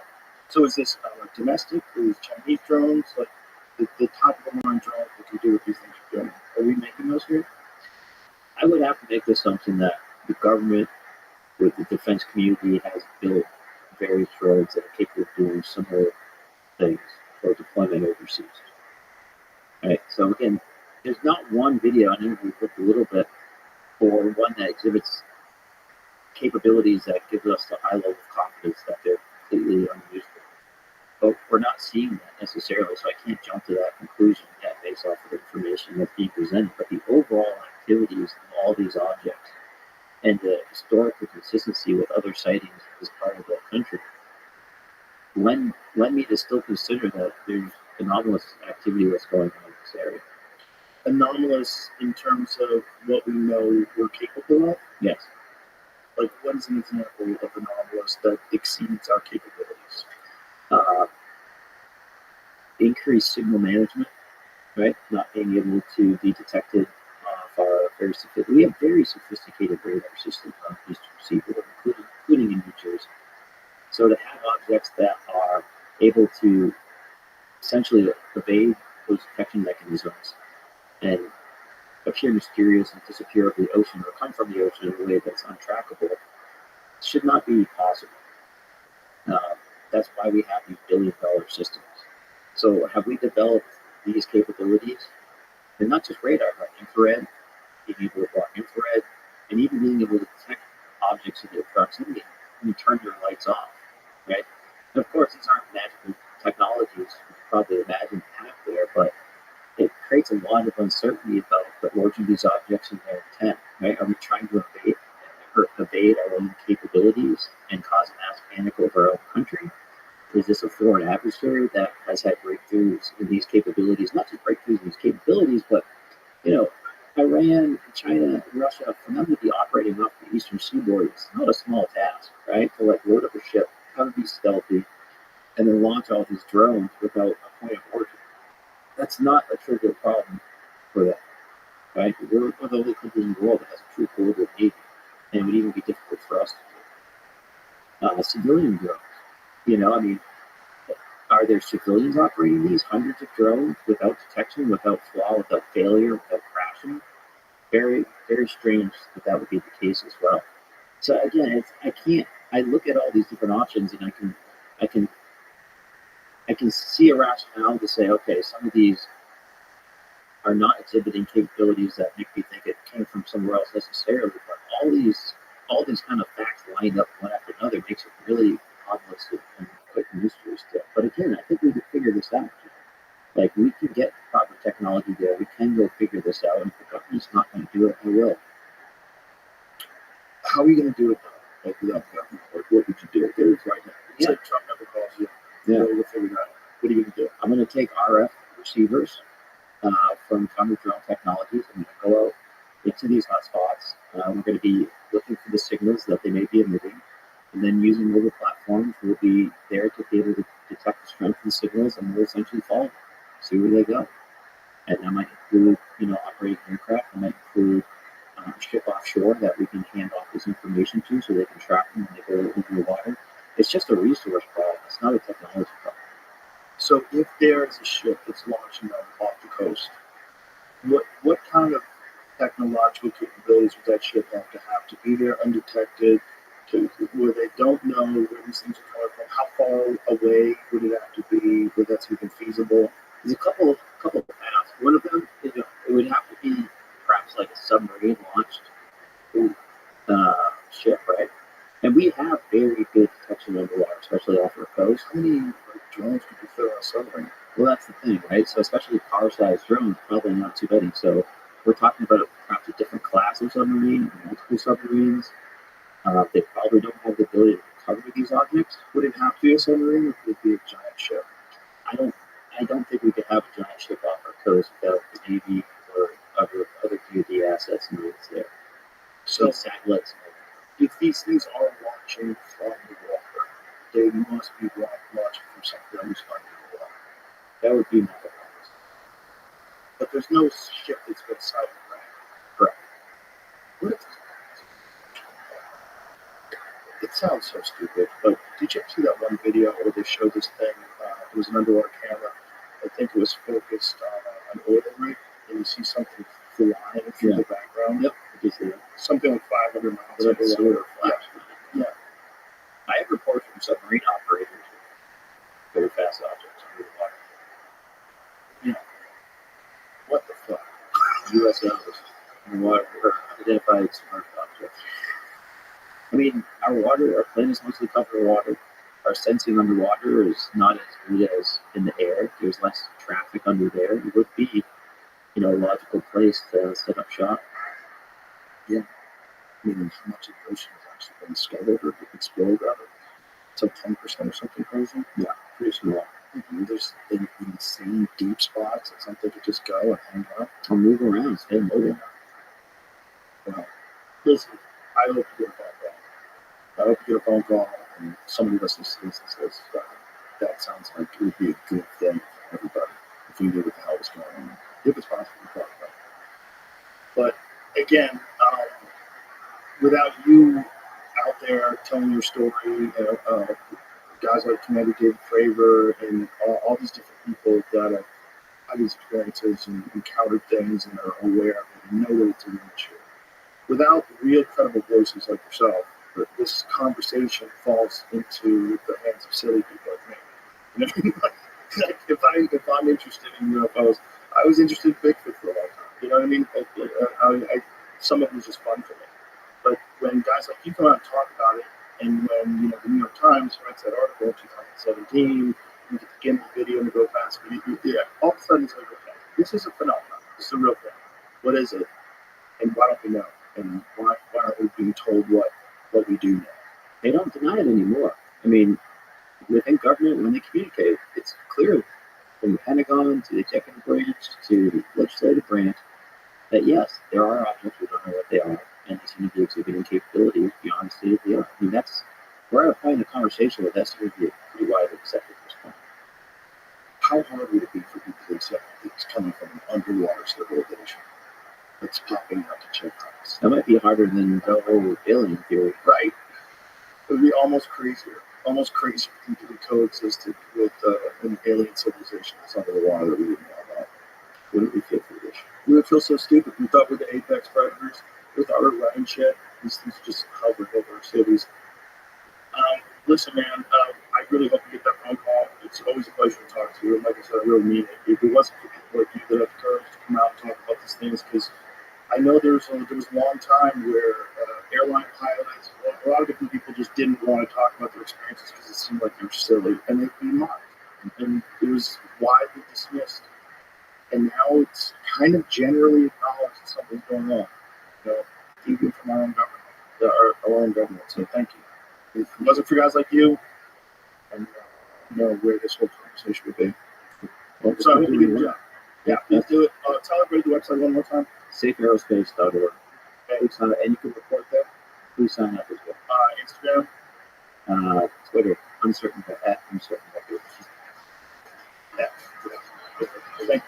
So is this domestic? Is Chinese drones? Like the top of the line drones that can do what these things are doing? Are we making those here? I would have to make the assumption that the government, with the defense community, has built various drones that are capable of doing similar things for deployment overseas. Right. So again, there's not one video, and we've looked a little bit, or one that exhibits capabilities that gives us the high level of confidence that they're completely unusable. But we're not seeing that necessarily, so I can't jump to that conclusion yet based off of the information that's being presented. But the overall activities of all these objects and the historical consistency with other sightings in this part of the country led me to still consider that there's anomalous activity that's going on in this area. Anomalous in terms of what we know we're capable of? Yes. Like, what is an example of anomalous that exceeds our capabilities? increased signal management, right? Not being able to be detected off our very sophisticated. We have very sophisticated radar systems on the eastern seaboard, including in New Jersey. So to have objects that are able to essentially evade those detection mechanisms and appear mysterious and disappear over the ocean or come from the ocean in a way that's untrackable should not be possible. That's why we have these billion-dollar systems. So have we developed these capabilities? And not just radar, but infrared, being able to block infrared, and even being able to detect objects in their proximity and turn their lights off, right? And of course, these aren't magical technologies you can probably imagine have there, but it creates a lot of uncertainty about the origin of these objects and their intent, right? Are we trying to evade our own capabilities and cause mass panic over our own country? Is this a foreign adversary that has had breakthroughs in these capabilities? Not just breakthroughs in these capabilities, but, Iran, China, and Russia, for them to be operating off the eastern seaboard, it's not a small task, right? To load up a ship, have it be stealthy, and then launch all these drones without a point of origin. That's not a trivial problem for them, right? We're one of the only countries in the world that has a true global navy, and it would even be difficult for us to do. Civilian drones, are there civilians operating these hundreds of drones without detection, without flaw, without failure, without crashing? Very, very strange that would be the case as well. So again, I look at all these different options and I can see a rationale to say, okay, some of these are not exhibiting capabilities that make me think it came from somewhere else necessarily, but all these kind of facts lined up one after another makes it really ominous and quite a mystery still. But again, I think we can figure this out. Like, we can get proper technology there. We can go figure this out. And if the government's not going to do it, I will. How are you going to do it though? Like, without government? Like, what would you do? Do it right now. It's like Trump never calls you. Yeah. We'll figure it out. What are you going to do? I'm going to take RF receivers from counter-drone technologies. I'm going to go out into these hotspots. We're going to be looking for the signals that they may be emitting. And then using mobile platforms, we'll be there to be able to detect the strength of the signals, and we'll essentially follow them, see where they go. And that might include, operating aircraft. That might include a ship offshore that we can hand off this information to so they can track them when they go into the water. It's just a resource problem. It's not a technology problem. So if there is a ship that's launching off the coast, what kind of technological capabilities would that ship have to be there undetected, where they don't know where these things are coming from? How far away would it have to be where that's even feasible? There's a couple of paths. One of them is it would have to be perhaps like a submarine launched ship, right? And we have very good detection underwater, especially off our coast. How many drones could you fit on a submarine? Well, that's the thing, right? So especially car-sized drones, probably not too many. So we're talking about perhaps a different class of submarine, multiple submarines. They probably don't have the ability to recover these objects. Would it have to be a submarine, or could it be a giant ship? I don't think we could have a giant ship off our coast without the Navy or other DoD assets and needs there. So satellites. If these things are launching from the water, they must be launching from something that was under the water. That would be my advice. But there's no ship that's been sighted, right? Correct. What if it sounds so stupid, but did you ever see that one video where they showed this thing? It was an underwater camera. I think it was focused on an oil rig, and you see something flying through the background. Yep. Something like 500 miles Underwater flash. Yeah. I have reports from submarine operators with very fast objects under the water. Yeah. What the fuck? USOs underwater or identified submerged objects. I mean, our planet is mostly covered in water. Our sensing underwater is not as good as in the air. There's less traffic under there. It would be, a logical place to set up shop. Yeah. I mean, how much of the ocean has actually been discovered or explored, rather? It's like 10% or something crazy? Yeah, pretty small. Mm-hmm. There's insane deep spots that something could just go and hang out. Or move around, stay mobile. Well, listen, I hope you get a phone call. I hope you get a phone call and somebody listens to this and says, that sounds like it would be a good thing. everybody if we knew what the hell was going on. If it's possible to talk about it. But again, without you out there telling your story, guys like Commander David Fravor and all these different people that have had these experiences and encountered things and are aware of it and know that it's a real issue. Without real credible voices like yourself, this conversation falls into the hands of silly people like me. You know, like if I'm interested in UFOs, I was interested in Bigfoot for a long time. You know what I mean? Some of it was just fun for me. But when guys like you come out and talk about it, and when the New York Times writes that article in 2017, you get the Guinness video and the go fast, all of a sudden it's like, okay, this is a phenomenon. This is a real thing. What is it? And why don't we know? And why aren't we being told what we do know? They don't deny it anymore. I mean, within government, when they communicate, it's clear from the Pentagon to the executive branch to the legislative branch that yes, there are objects, we don't know what they are, and they seem to be exhibiting capabilities beyond the state of the art. I mean, we're at a point in the conversation where that's going to be pretty widely accepted at this point. How hard would it be for people to accept that it's coming from an underwater civilization that's popping out to check us? That might be harder than the whole alien theory. Right. It would be almost crazy for people to coexist with an alien civilization that's under the water that we didn't know about. Wouldn't we feel foolish? We would feel so stupid. We thought we're the apex predators. We thought we're running shit. These things just hovering over our cities. Listen, man, I really hope you get that phone call. It's always a pleasure to talk to you. And like I said, I really mean it. If it wasn't for people like you that have the courage to come out and talk about these things, because I know there was a long time where airline pilots, a lot of different people just didn't want to talk about their experiences because it seemed like they were silly, and they'd be mocked. And it was widely dismissed. And now it's kind of generally acknowledged that something's going on. Even from our own government, our own government. So thank you. If it wasn't for guys like you, I don't know where this whole conversation would be. Well, so I hope you do your job. Yeah, please do it. Tell everybody the website one more time. SafeAerospace.org. Okay. And you can report there. Please sign up as well. Instagram. Twitter. Uncertain, at uncertain. Yeah. Thank you. Thanks.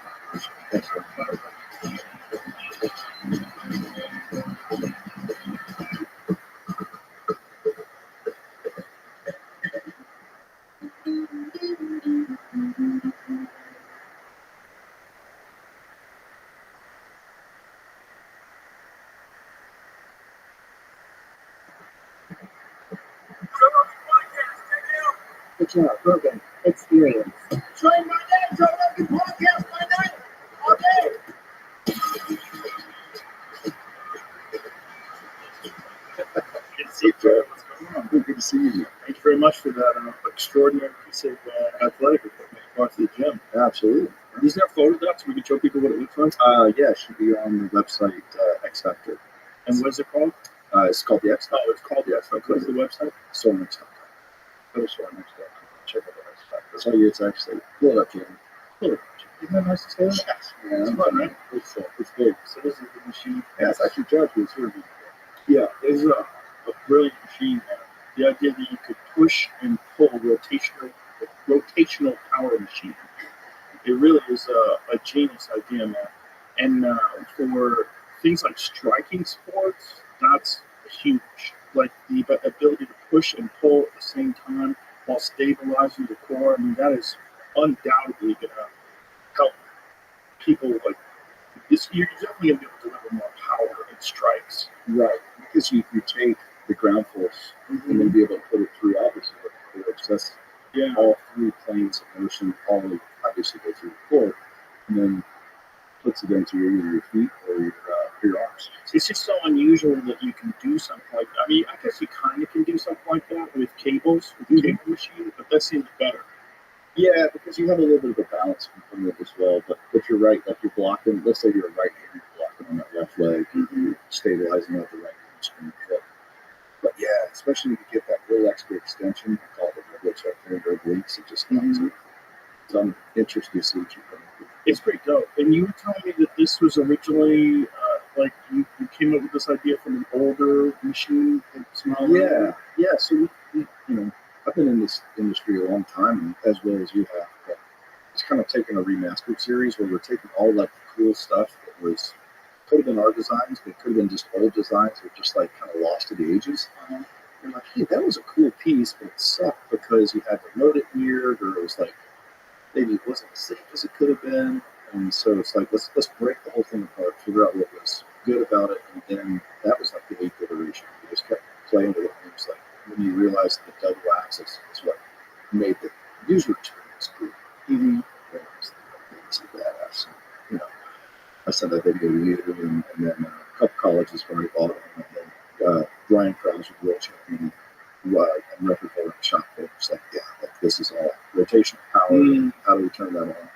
Good job. Program. Experience. Train my name, Joe Rogan podcast my name all day. Good to see you, Joe. What's going on? Good to see you. Thank you very much for that extraordinary piece of athletic equipment you brought to the gym. Absolutely. Is there a photo of that so we can show people what it looks like? Yeah, it should be on the website X Factor. And what is it called? It's called the X Factor. Oh, it's called the X Factor. What's the website? Soulmix.com. Go to Soulmix.com. Check out the X Factor. I'll tell you, it's actually pull it up, Jim. Isn't that nice to say? Yes. Yeah, It's fun, right? It's big. So this is the machine. Yeah, it's actually Judge who's here. Yeah, it's a brilliant machine, man. The idea that you could push and pull rotational power machine. It really is a genius idea, man. And for things like striking sports, that's huge. Like the ability to push and pull at the same time while stabilizing the core. I mean, that is undoubtedly going to help people like this. You're definitely going to be able to deliver more power in strikes. Right, because you take the ground force and then be able to put it through obviously which that's all three planes of motion all obviously go through the core and then puts it into either your feet or your arms. It's just so unusual that you can do something like that. I mean, I guess you kind of can do something like that with cables, with the cable machine, but that seems better. Yeah, because you have a little bit of a balance component as well, but you're right, like you're blocking, let's say you're a right hand, you're blocking on that left leg, you're stabilizing out the right hand. But yeah, especially when you get that real extra extension, I call it the which up there, the obliques, it just comes in. So I'm interested to see what you come up with. It's pretty dope. And you were telling me that this was originally, like, you came up with this idea from an older machine? Yeah. So we, I've been in this industry a long time, as well as you have. But it's kind of taking a remastered series where we're taking all like the cool stuff that was could have been our designs, but could have been just old designs that were just like kind of lost to the ages. And like, hey, that was a cool piece, but it sucked because you had to load it weird, or it was like maybe it wasn't as safe as it could have been. And so it's like let's break the whole thing apart, figure out what was good about it, and then that was like the 8th iteration. We just kept playing with it. And it was like when you realized the double axis is what made the user experience cool. Mm-hmm. It's badass. You know, I sent that video to you, and then a couple colleges where I bought it, and then Brian Krause with Rothschild and record holder shop. It's like, yeah, like this is all rotational power. How do we turn that on?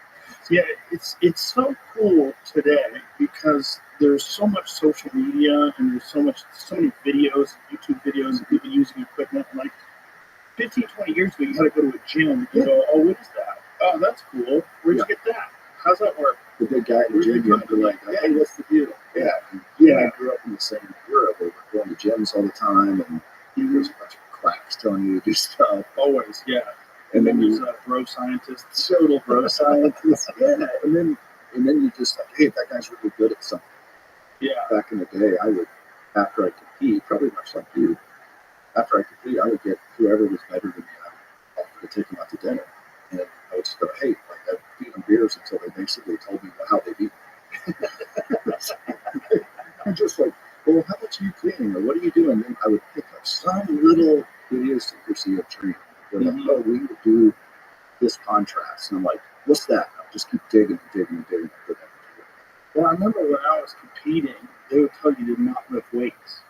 Yeah, it's so cool today because there's so much social media and there's so many videos, YouTube videos of people using equipment. Like 15, 20 years ago, you had to go to a gym and go, oh, what is that? Oh, that's cool. Where'd you get that? How's that work? The big guy in the gym, you have to be like, hey, what's the deal? Yeah. I grew up in the same era where we're going to gyms all the time, and there's a bunch of quacks telling you to do stuff. Always, yeah. And then there's bro scientists. Total bro scientists. Yeah. And then you just like, hey, that guy's really good at something. Yeah. Back in the day, I would, after I compete, probably much like you, after I compete, I would get whoever was better than me, I would offer to take them out to dinner. And I would just go, hey, like I'd feed them beers until they basically told me how they beat me. I'm just like, well, how much are you cleaning, or what are you doing? And I would pick up some little idiosyncrasy of training. They're like, oh, we need to do this contrast. And I'm like, what's that? I'll just keep digging and digging and digging. Well, I remember when I was competing, they would tell you to not lift weights,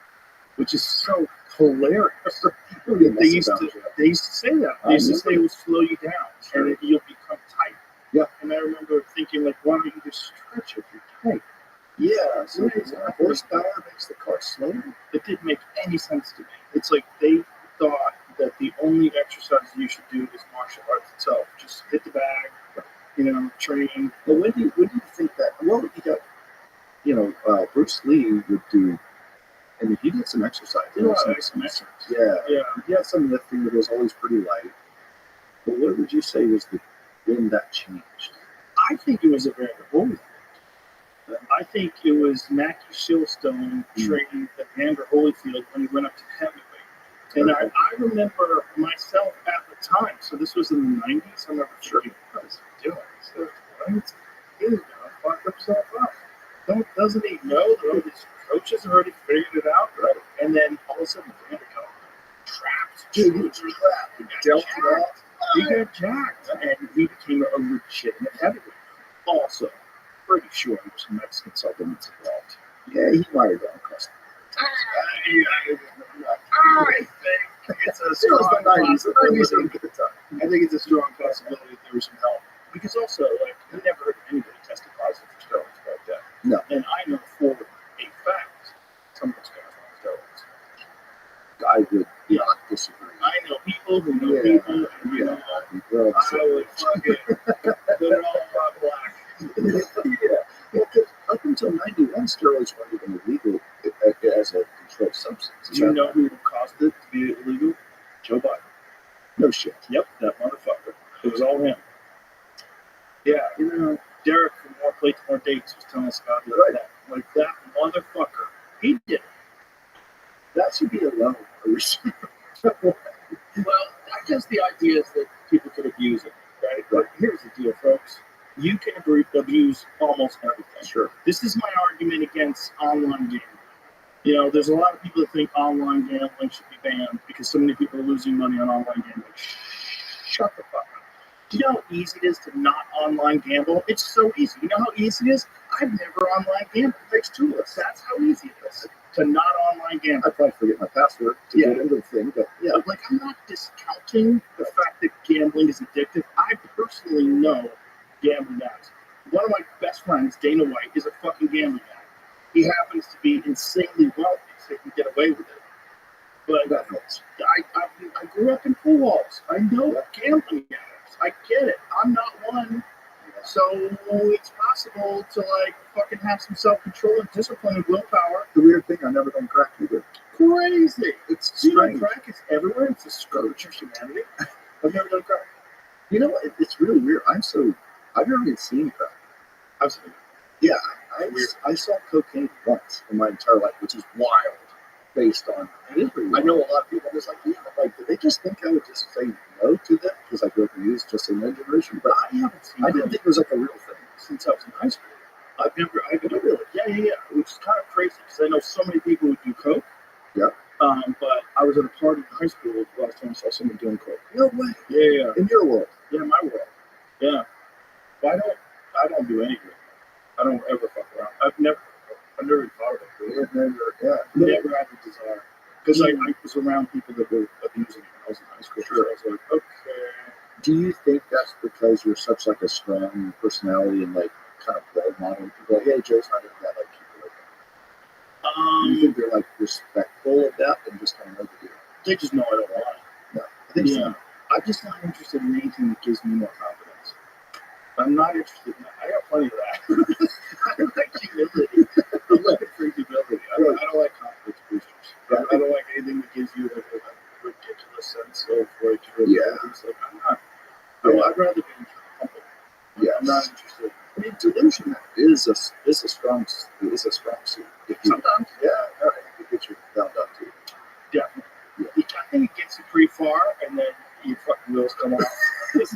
which is so hilarious. They used to say that. They used to say it would slow you down and you'll become tight. Yeah. And I remember thinking, like, why don't you just stretch if you're tight? Yeah. So horsepower makes the car slower. It didn't make any sense to me. It's like they thought that the only exercise you should do is martial arts itself. Just hit the bag, train. Well, when do you think that? Well, you got, Bruce Lee would do. I mean, he did some exercise. Yeah. He had some lifting that was always pretty light. But what would you say was when that changed? I think it was a very holy thing. I think it was Mackie Shillstone training Evander Holyfield when he went up to heavyweight. And I remember myself at the time, so this was in the 90s, I'm never sure what is he doing. So, he's going to fuck himself up. Doesn't he know that all these coaches have already figured it out? Right. And then all of a sudden, Evander got trapped. Dude, he was trapped. He got jacked, and he became a legitimate heavyweight. Also, pretty sure there was some Mexican supplements involved. Yeah, he might have gone custom. I think it's a strong possibility. I think it's a strong possibility that there was some help. Because also, like, I never heard of anybody tested positive for steroids like that. No. And I know for a fact someone's going to steroids. I would not disagree. I know people who know people, and I would fucking put it all on black. Because up until 91, steroids weren't even illegal as a controlled substance. Do you know who caused it to be illegal? Joe Biden. No shit. Yep, that motherfucker. It was all him. Yeah, Derek from More Plates, More Dates was telling us about that. Like, that motherfucker, he did it. That should be a level of research. Well, I guess the idea is that people could abuse it, right? But here's the deal, folks. You can abuse almost everything. Sure. This is my argument against online gambling. There's a lot of people that think online gambling should be banned because so many people are losing money on online gambling. Shut the fuck up. Do you know how easy it is to not online gamble? It's so easy. You know how easy it is? I've never online gambled. It takes two of us. That's how easy it is to not online gamble. I'd probably forget my password to get into the thing, but yeah. But, like, I'm not discounting the fact that gambling is addictive. I personally know gambling addicts. One of my best friends, Dana White, is a fucking gambling addict. He happens to be insanely wealthy, so he can get away with it. But that helps. I grew up in pool halls. I know gambling addicts. I get it. I'm not one. So it's possible to, like, fucking have some self-control and discipline and willpower. The weird thing, I never done crack either. Crazy. It's strange. Crack is everywhere. It's a scourge of humanity. I've never done crack. You know, it's really weird. I've never even seen crack. I've seen it. Yeah, I saw cocaine once in my entire life, which is wild based on. It is pretty I know a lot of people just like, yeah, like, did they just think I would just say no to them because I grew up in the just say no generation? But I haven't seen I didn't think it was like a real thing. since I was in high school. I don't really, yeah, which is kind of crazy because I know so many people who do coke. Yeah. But I was at a party in high school the last time I saw someone doing coke. No way. Yeah. In your world. Yeah, in my world. Yeah. But I don't do anything. I don't ever fuck around. I've never even thought of it. Never had the desire. Because I was around people that were abusing it when I was in high school. Sure. So I was like, okay. Do you think that's because you're such like a strong personality and like kind of role model? People are like, hey, Joe's not doing that. Like, keep it like that. Do you think they're like respectful of that and just kind of know the deal? They just know I don't want it. No, I think so. I'm just not interested in anything that gives me more confidence. I'm not interested in that. I got plenty of that. I like humility. I'm looking for humility. I don't like confidence boosters. I don't like anything that gives you like a ridiculous sense of like your abilities. Like I'm not. I'd rather be humble. Yeah, I'm not interested. I mean, delusion is a strong suit. Sometimes, It gets you bound up too. definitely. Yeah. I think it gets you pretty far, and then your fucking wheels come off. It's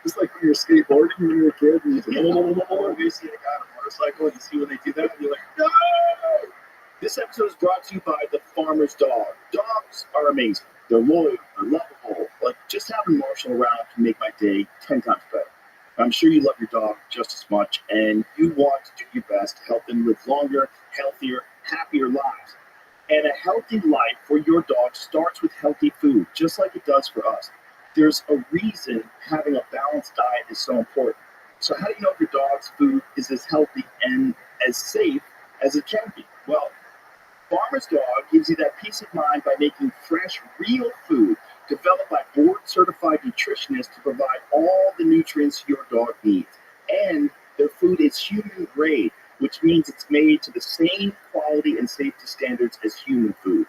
It's like when you're skateboarding when you're a kid and you you see a guy on a motorcycle and you see when they do that, and you're like, no! This episode is brought to you by the Farmer's Dog. Dogs are amazing. They're loyal. They're lovable. Like, just having Marshall around can make my day 10 times better. I'm sure you love your dog just as much, and you want to do your best to help them live longer, healthier, happier lives. And a healthy life for your dog starts with healthy food, just like it does for us. There's a reason having a balanced diet is so important. So how do you know if your dog's food is as healthy and as safe as it can be? Well, Farmer's Dog gives you that peace of mind by making fresh, real food developed by board-certified nutritionists to provide all the nutrients your dog needs. And their food is human grade, which means it's made to the same quality and safety standards as human food.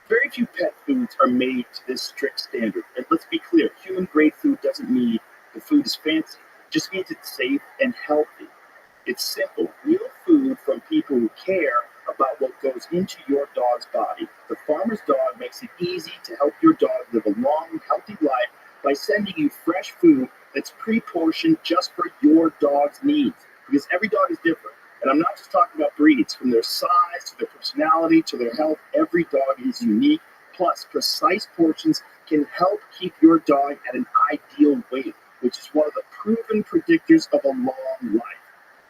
Very few pet foods are made to this strict standard. And let's be clear, human grade food doesn't mean the food is fancy. It just means it's safe and healthy. It's simple, real food from people who care about what goes into your dog's body. The Farmer's Dog makes it easy to help your dog live a long, healthy life by sending you fresh food that's pre-portioned just for your dog's needs. Because every dog is different. And I'm not just talking about breeds. From their size to their personality to their health, every dog is unique. Plus, precise portions can help keep your dog at an ideal weight, which is one of the proven predictors of a long life.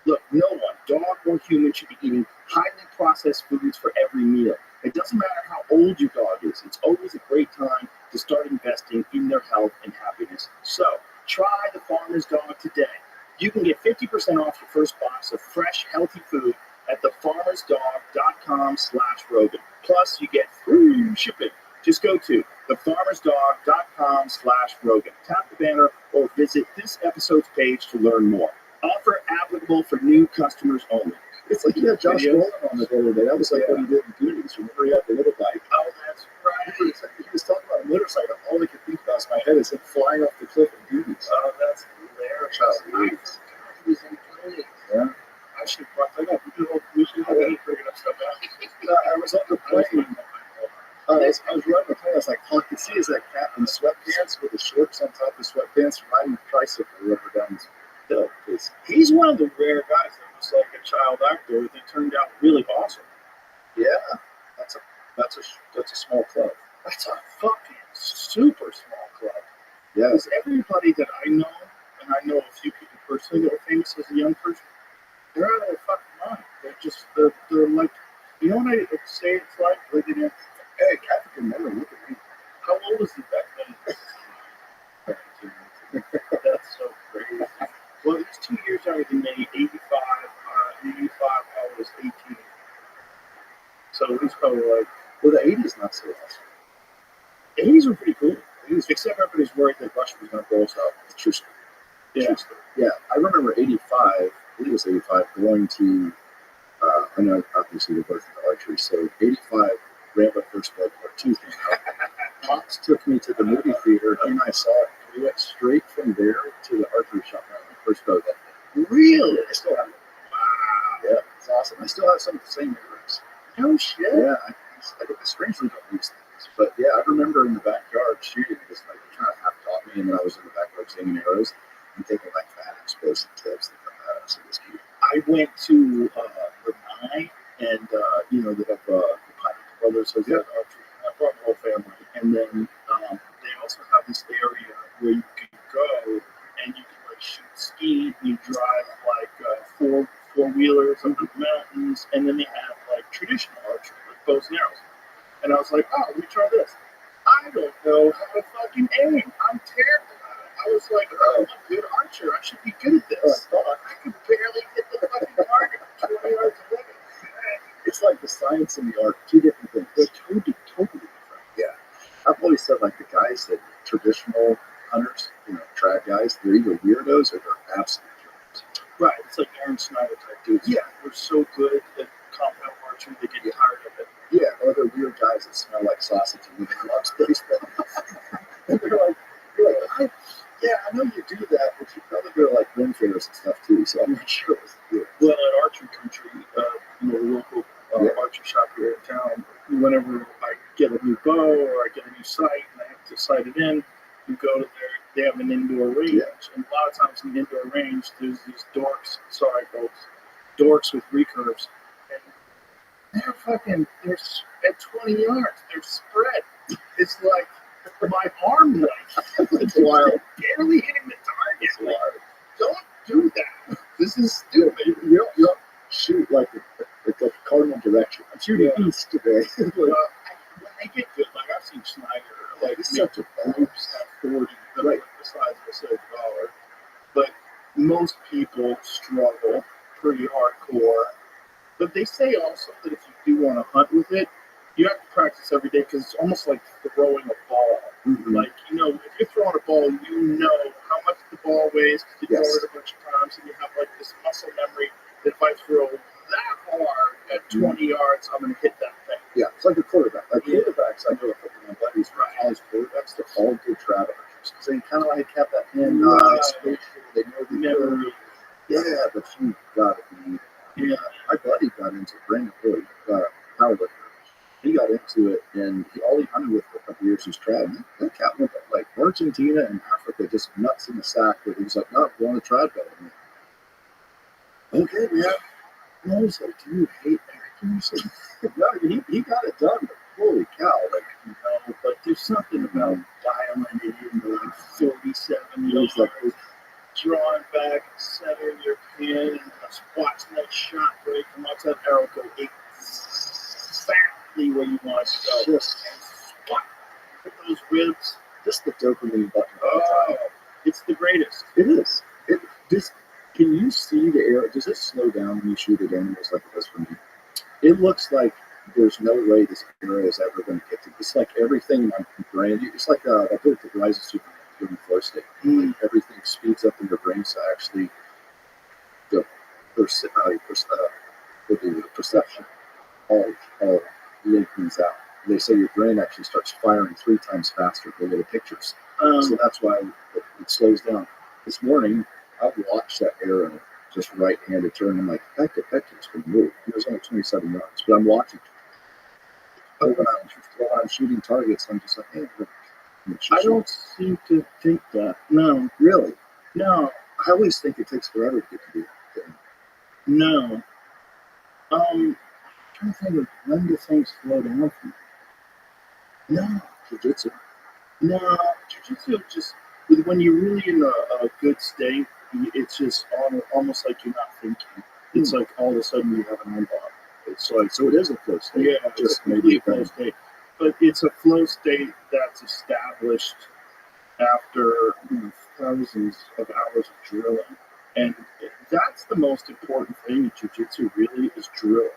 Look, no one, dog or human, should be eating highly processed foods for every meal. It doesn't matter how old your dog is. It's always a great time to start investing in their health and happiness. So, try the Farmer's Dog today. You can get 50% off your first box of fresh, healthy food at thefarmersdog.com/Rogan. Plus, you get free shipping. Just go to thefarmersdog.com/Rogan. Tap the banner or visit this episode's page to learn more. Offer applicable for new customers only. It's like you had Josh Brolin on the other day. That was like what he did in Guinness. Remember he had the little bike. Oh, that's right. He was talking about a motorcycle. All I could think about in my head is him flying off the cliff in Guinness. Oh, that's hilarious. He was in Guinness. Yeah. I should have brought that up. We should have been bringing up stuff out. I was on the plane. I was running the plane. I was like, all I could see is that cat in sweatpants with the shorts on top of sweatpants riding a tricycle over down this hill. He's one of the rare guys that was like a child actor that turned out really awesome. Yeah, that's a small club. That's a fucking super small club. Yeah. Because everybody that I know, and I know a few people personally that were famous as a young person, they're out of their fucking mind. They're like, you know what I say it's like living in, Hey, African American, look at me. how old was he back then? That's so crazy. Well, he's 2 years younger than me, 85. 85, I was 18. So he's probably like, Well, the 80s not so awesome. the 80s were pretty cool. Except everybody's worried that Russia was going to blow us up. True story. Yeah. True story. Yeah, I remember 85, I think it was 85, going to, I know obviously we're both in the archery, so 85, Rambo First Blood Part 2 came out. Pops took me to the movie theater, he and I saw it. We went straight from there to the archery shop. first bow that day. Really? I still have it. Wow. Yeah, it's awesome. I still have some of the same arrows. No shit. Yeah, I strangely don't use things. But yeah, I remember in the backyard shooting, just like kind of half taught me, and then I was in the backyard singing arrows and taking like fat explosive tips and stuff like that. So it's cute. I went to Rabbi, and they have the Pilot Brothers has that archery. I brought my whole family, and then they also have this area where you can go and you can like shoot ski. You drive like four wheelers up the mountains, and then they have like traditional archery, like bows and arrows. And I was like, oh, let me try this. I don't know how to fucking aim. I'm terrible at it. I was like, oh, I'm a good archer. I should be good at this. I could barely hit the fucking target 20 yards away. It's like the science and the art, two different things. They're totally different. Yeah. I've always said like the guys that traditional hunters, trad guys, they're either weirdos or they're absolute killers. Right. It's like Aaron Snyder type dudes. Yeah. They're so good at compound archery, they get tired of it. Yeah, or they're weird guys that smell like sausage and live in Los baseball. And you're like, I know you do that, but you probably go to like ring fairs and stuff too, so I'm not sure it was good. Well, at Archery Country, the local archery shop here in town, whenever I get a new bow or I get a new sight and I have to sight it in, you go to they have an indoor range. And a lot of times in the indoor range, there's these dorks with recurves. And they're at 20 yards. They're spread. It's like my arm length. It's wild. Barely hitting the target. It's wild. Don't do that. This is stupid. You don't shoot like a cardinal direction. I'm shooting east today. When I get good, like I've seen Schneider, like It's such a groups at 40 that are like the size of a silver dollar. But most people struggle pretty hardcore. But they say also that if you do want to hunt with it, you have to practice every day because it's almost like throwing a ball. Mm-hmm. Like, if you're throwing a ball, you know how much the ball weighs because you throw it a bunch of times and you have like this muscle memory that if I throw that hard at 20 yards, I'm going to hit that thing. Yeah, it's like a quarterback. Like quarterbacks, I know a couple of my buddies, college quarterbacks, they're all good trad archers because they kind of like have that hand spatial. They know the memory. Yeah, but you got to be. Yeah, my buddy got into Brandon Hood, powerlifter. He got into it, and all he hunted with for a couple years was trad. That cat went like Argentina and Africa, just nuts in the sack. Where he was like, "No, going to trad better." Okay, man. And I was like, "Do you hate accuracy?" No, he got it done. But holy cow! But there's something about dialing it in like 47 yards. Like, drawing back, centering your pin, and just watching that shot break and watch that arrow go exactly where you want it to go. Just hit those ribs. Just the dopamine button. Oh, it's the greatest. It is. Can you see the arrow? Does it slow down when you shoot at animals like it does for me? It looks like there's no way this arrow is ever going to get to. It's like everything in my brain. It's like I built the Rise of Superman during the floor state. Like everything speeds up in your brain, so actually the perception all lengthens out. They say your brain actually starts firing 3 times faster for little pictures. So that's why it slows down. This morning, I watched that arrow just right-handed turn. I'm like, that detective's going to move. It was only 27 yards, but I'm watching. But when I'm shooting targets, I'm just like, hey, look. I don't seem to think that. No. Really? No. I always think it takes forever to get to do that thing. No. I'm trying to think of when do things slow down for me. No. Jiu-jitsu. No. Jiu-jitsu just, when you're really in a good state, it's just almost like you're not thinking. It's like all of a sudden you have an armband. It's like, so it is a flow state. Yeah, just maybe a flow state. But it's a flow state that's established after thousands of hours of drilling. And that's the most important thing in jiu-jitsu really is drill.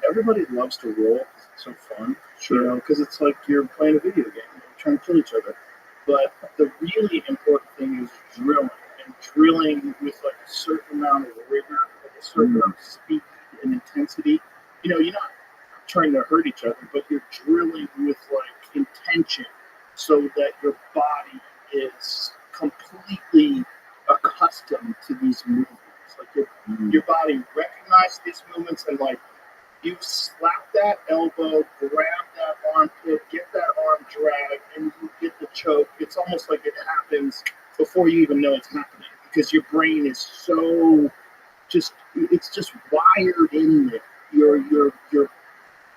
Everybody loves to roll because it's so fun. Sure. Because it's like you're playing a video game. You're trying to kill each other. But the really important thing is drilling. And drilling with like a certain amount of rigor, like a certain amount of speed and intensity. You're not trying to hurt each other, but you're drilling with like intention so that your body is completely accustomed to these movements. Like your body recognizes these movements, and like you slap that elbow, grab that armpit, get that arm dragged, and you get the choke. It's almost like it happens before you even know it's happening, because your brain is so it's just wired in there.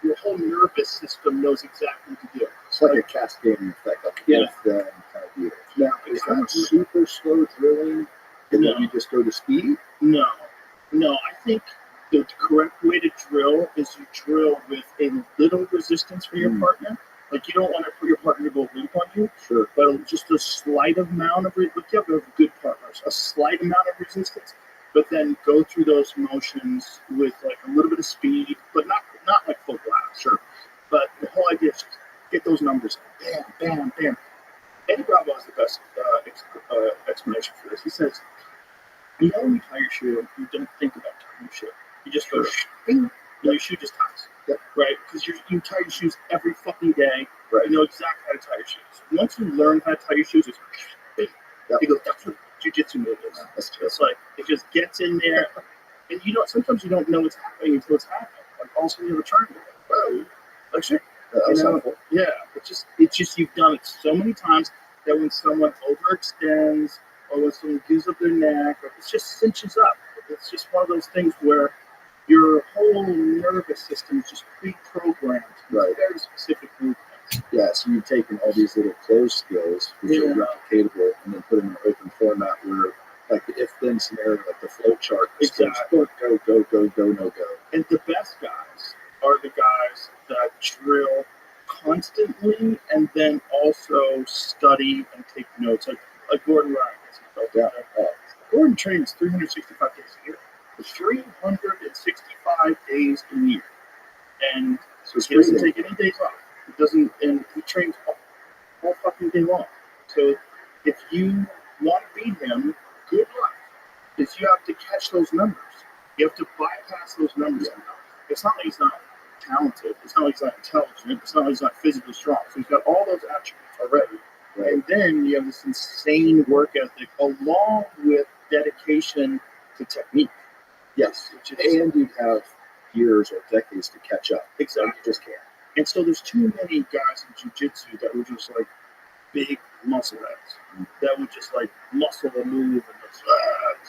Your whole nervous system knows exactly what to do. It's like a cascading effect, like Yeah. kind of deal. Now, is that super slow drilling? And No. then you just go to speed? No, I think the correct way to drill is you drill with a little resistance for your partner. Like, you don't want to put your partner to go limp on you, Sure. but just a slight amount of resistance. You have to have good partners, a slight amount of resistance, but then go through those motions with like a little bit of speed, but not like full blast. Sure. But the whole idea is get those numbers. Bam, bam, bam. Eddie Bravo has the best explanation for this. He says, you know when you tie your shoe, you don't think about tying your shoe. You just go, bing, and your shoe just ties. Yep. Right? Because you tie your shoes every fucking day. Right. You know exactly how to tie your shoes. Once you learn how to tie your shoes, it's bing. Yep. You go, that's what jiu-jitsu move is. That's true. It's like, it just gets in there. And sometimes you don't know what's happening until it's happening. Like, all of a sudden you have a triangle. Whoa. Like, shit. That's helpful. Yeah, it's just you've done it so many times that when someone overextends or when someone gives up their neck, or it just cinches up. It's just one of those things where your whole nervous system is just pre-programmed to Right. very specific movements. Yeah, so you've taken all these little closed skills, which are replicatable, and then put them in an open format where, like the if-then scenario, like the flow chart, Exactly. go, no go. And the best guys are the guys that drill constantly and then also study and take notes. Like Gordon Ryan. Yeah. Gordon trains 365 days a year. 365 days a year. And So he doesn't take any days off. And he trains all fucking day long. So if you want to beat him, good luck. Because you have to catch those numbers. You have to bypass those numbers. Yeah. It's not like he's not talented. It's not like he's not intelligent. It's not like he's not physically strong. So he's got all those attributes already. Right. And then you have this insane work ethic along with dedication to technique. Yes. Which is, And you'd have years or decades to catch up. exactly. You just can't. And so there's too many guys in jiu-jitsu that were just like big muscle heads that would just like muscle a move and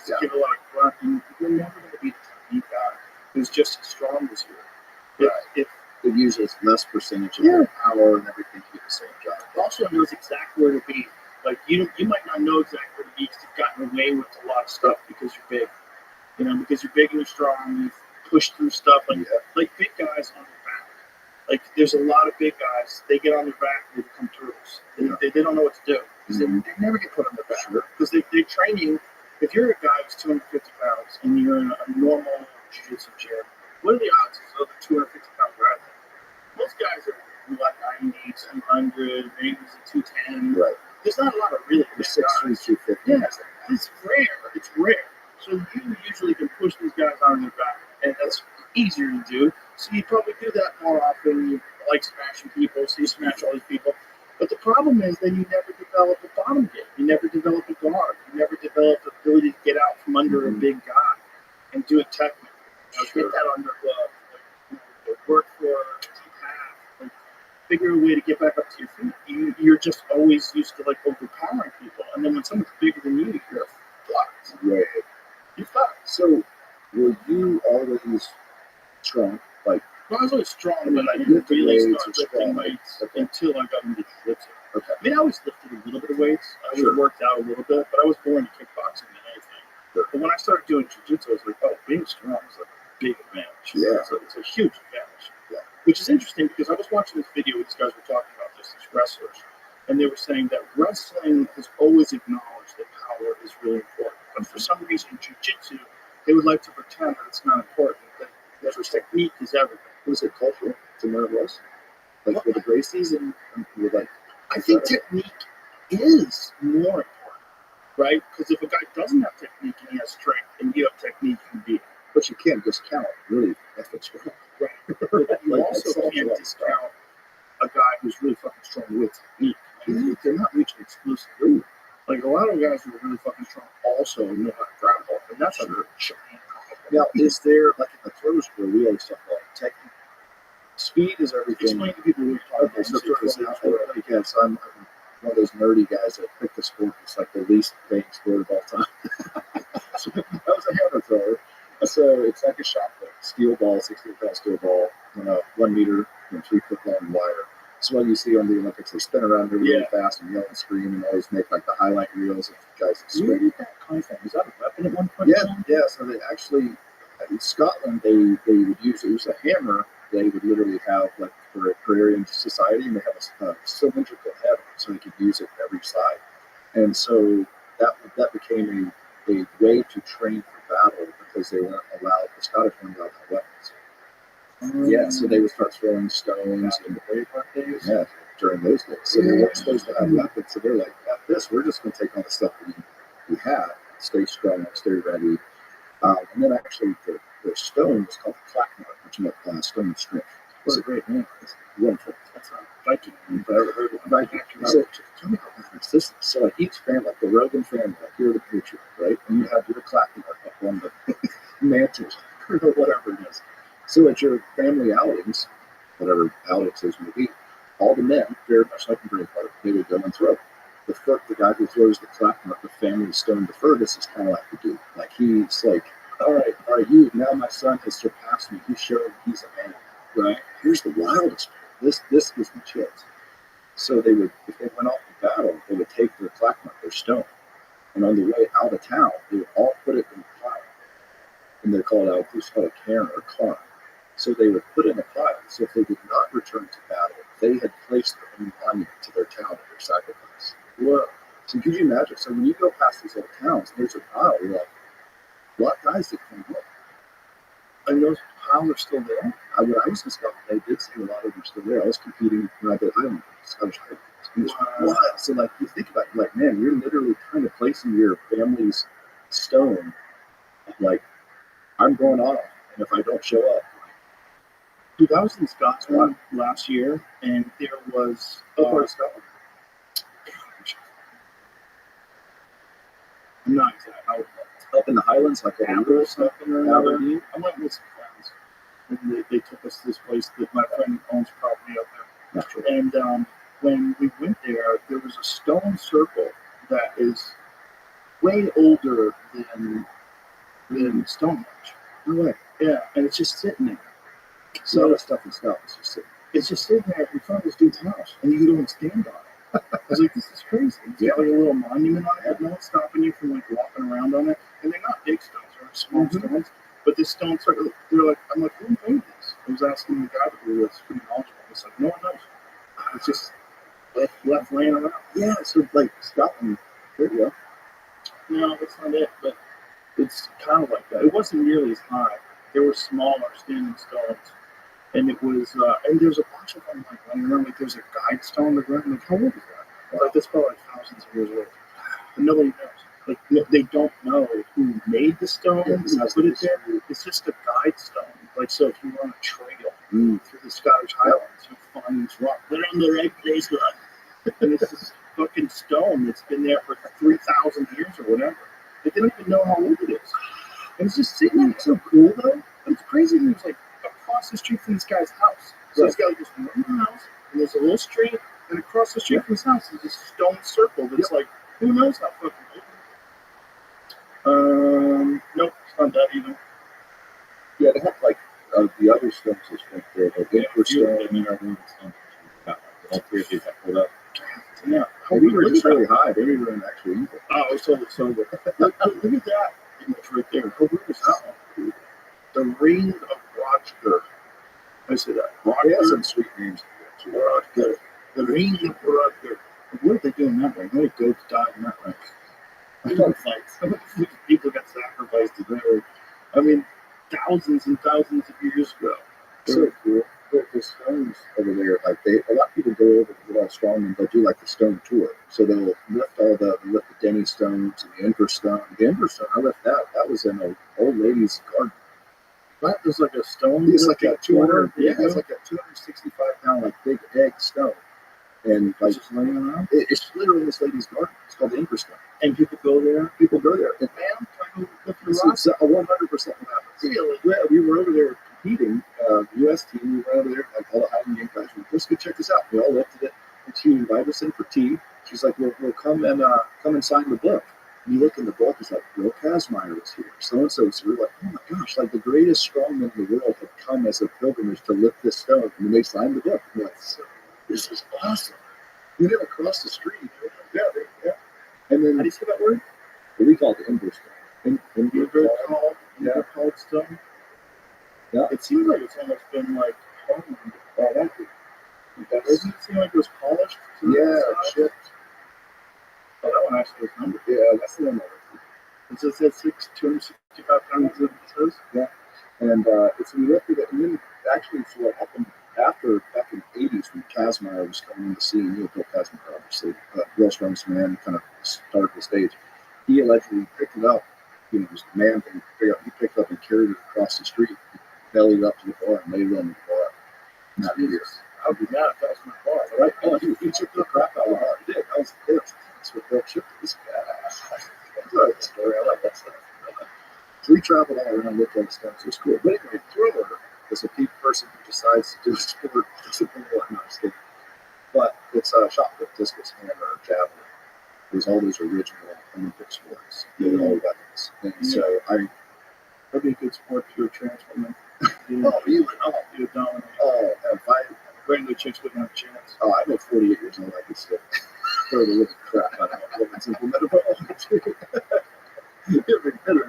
just give a lot of grunt. And you're never going to be the technique guy who's just as strong as you. If It uses less percentage of your power and everything to get the same job. also knows exactly where to be. Like you might not know exactly where to be because you've gotten away with a lot of stuff because you're big. You know, because you're big and you're strong, you've pushed through stuff like big guys on their back. Like there's a lot of big guys, they get on their back and they become turtles. They don't know what to do. Because they never get put on their back. Because they're training. If you're a guy who's 250 pounds and you're in a normal jiu-jitsu gym, what are the odds of the 250 pound guy? Most guys are like 90, 200, maybe it's a 210. Right. There's not a lot of really big 6'3", guys. 250. Yeah, it's rare. It's rare. So you usually can push these guys on their back, and that's easier to do. So you probably do that more often. You like smashing people, so you smash all these people. But the problem is then you never develop a bottom game. You never develop a guard. You never develop the ability to get out from under a big guy and do it technically. Get that underglove. Work for a deep half. Figure a way to get back up to your feet. You're just always used to like overpowering people, and then when someone's bigger than you, you're fucked. Right. You're fucked. So, were you always strong? Like, Well, I was always strong, but I You didn't lifted really weights start or lifting strong weights weights. until I got into jiu-jitsu. okay. I mean, I always lifted a little bit of weights. I always worked out a little bit, but I was more into kickboxing than anything. Sure. But when I started doing jiu-jitsu, I was like, oh, being strong is like a big advantage. Yeah. It's a huge advantage. Yeah. Which is interesting because I was watching this video where these guys were talking about this, these wrestlers, and they were saying that wrestling has always acknowledged that power is really important. But for some reason, jiu-jitsu, they would like to pretend that it's not important, that technique is everything. Was it cultural to where it was? Like with the Gracies and with like. I think technique is more important, right? Because if a guy doesn't have technique and he has strength, and you have technique, you can beat him. But you can't discount really effort strong. Right. But you Like, also that's also can't like discount a guy who's really fucking strong with technique. I mean, they're not mutually exclusive. Like a lot of guys who are really fucking strong also know how to grapple, and that's a giant. Now, is there, like in the throws where we always talk about technique, speed is everything. Explain to people what you're talking Okay, about. so throws out. Like, yes, I'm one of those nerdy guys that pick the sport that's like the least paying sport of all time. So that was a hammer thrower. So it's like a shot put, steel ball, 16-pound steel ball, 1 meter, 3 foot long wire. So what you see on the Olympics, they spin around really fast and yell and scream and always make like the highlight reels of guys that Where swing. did that come from? Was that a weapon at one point? Yeah. So they actually, in Scotland, they would use, it was a hammer. They would literally have, like, for agrarian society, and they have a cylindrical head, so they could use it every side. And so that became a way to train for battle because they weren't allowed, the Scottish weren't allowed to have weapons. Yeah, so they would start throwing stones in the Braveheart days. Yeah, during those days. So they weren't supposed to have weapons. So they're like, "F this, we're just going to take all the stuff that we have, stay strong, stay ready." And then actually the stone was called the clacknut, which meant stone strength. It's a great name. It's wonderful. That's not Viking name, but I ever heard one. Viking. So tell me how that is. This, so like each family, like the Rogan family, like you're the picture, right? And you have your clacknut up on the mantle or whatever it is. So at your family outings, whatever outings those may be, all the men, very much like in Braveheart, they would go and throw. The guy who throws the clacknut, the family stone the furthest, is kind of like the dude. Like he's like, all right, now my son has surpassed me. He showed he's a man, right? Here's the wildest part. This gives me chills. So they would, if they went off to battle, they would take their clacknut, their stone, and on the way out of town, they would all put it in a pile. And they're called out, it's called a cairn or a cairn. So they would put it in a pile. So if they did not return to battle, they had placed their own monument to their town at their sacrifice. Whoa. So could you imagine? So when you go past these little towns, there's a pile, you're like, what guys that come up? And those piles are still there? When I was in Scotland, they did say a lot of them are still there. I was competing when I did Highland, Scottish Highlands. What? So like you think about it, like, man, you're literally kind of placing your family's stone, like, I'm going off, and if I don't show up, Dude, I was in Scotland last year, and there was part of Scotland. I'm not exactly how Up in the Highlands, like Aberdeen stuff in there. Aberdeen. I went with some friends, and they took us to this place that my friend owns property up there. Not sure. And when we went there was a stone circle that is way older than Stonehenge. No way. Yeah, and it's just sitting there. So all that stuff in Scotland's just sitting. It's just sitting there in front of this dude's house, and you can go and stand on it. I was like, this is crazy. It's got like a little monument on it. No one's stopping you from like walking around on it. And they're not big stones, they're small stones. But this stone circle, they're like, I'm like, who made this? I was asking the guy who was pretty knowledgeable. He's like, no one knows. It's just left laying around. Yeah, so like Scotland, there you go. No, that's not it, but it's kind of like that. It wasn't nearly as high. There were smaller standing stones. And it was, and there's a bunch of them, like, laying around, like, there's a guide stone on the ground. Like, how old is that? Like, that's probably like thousands of years old. But nobody knows. Like, they don't know who made the stone, who put it there. It's just a guide stone. Like, so if you run a trail through the Scottish Highlands, you find this rock. They're in the right place, lad. And it's this fucking stone that's been there for 3,000 years or whatever. They don't even know how old it is. And it's just sitting there. It's so cool, though. But it's crazy. It was like across the street from this guy's house. So he's got like this normal house, and there's a little street, and across the street from his house is this stone circle that's like, who knows how fucking old. Nope, it's not that either. Yeah, they have like the other stones is right there, like Emperor Stone. And then our women's stone. All three of these I pulled up. Yeah. Maybe we're just really high. Maybe we're in actual evil. Oh, it's totally sober. Look at that image right there. Oh, where is that one? The Ring of Rothschild. I said that. They have some sweet names. Rothschild. The Ring of Rothschild. What are they doing that way? How many goats died in that way? I don't fight. People got sacrificed to there. I mean, thousands and thousands of years ago. So cool. The stones over there, like a lot of people go over to a lot of strong men. They'll do like the stone tour. So they'll lift the Denny stones and the Emperor Stone. The Emperor Stone, I left that. That was in an old lady's garden. What? There's like a stone. It's like a 200. Yeah, Yeah, it's like a 265 pound like big egg stone. And like, Just laying around. it's literally in this lady's garden. It's called the Empress Garden. And people go there. People go there. And Man, can I go lift your this rocks? is 100% what happens. Really? Yeah, we were over there competing, U.S. team. We were over there, like all the hiding game guys. We let's go check this out. We all lifted it. And she invited us in for tea. She's like, we'll come and sign the book. And you look in the book, it's like, Bill Kazmaier was here. So-and-so was here. We're like, oh my gosh, like the greatest strongman in the world had come as a pilgrimage to lift this stone. And they signed the book. And we're like, this is awesome. We live across the street. Yeah. And then, How do you say that word? we call it the Empress Garden. Inver called stone. Yeah. It seems like it's almost been like hardened. Oh, that could- Doesn't it seem like it was polished? to the Yeah, inside? shit. Oh, that one actually is numbered. Yeah, that's the one. It says that 265 pounds. It says. And it's we lifted it, and then actually, so what happened after back in the '80s when Kazmaier was coming on the scene, Bill Kazmaier, obviously, real strongest man, kind of started the stage. He allegedly picked it up, just a man thing. He picked it up and carried it across the street, bellied it up to the bar, and laid it on the bar. Not years. I'd be mad if that was my bar. Right? Oh, he took the crap out of the bar. He did. I was pissed. That's what Bill chipped this guy. That's a story. I like that stuff. So we traveled all around, looked at the stones. It was cool. But anyway, thrower is a person who decides to do a sport. Doesn't know what. No, I'm just kidding. But it's a shot put, discus, hammer, or javelin. There's all those original Olympic sports. They're all weapons. And so That'd be a good sport if you're a trans woman. you You dominate. oh, if I, Regular chicks wouldn't have a chance. oh, I'm at 48 years old. I could still throw the living crap out of my women's implement. It'd be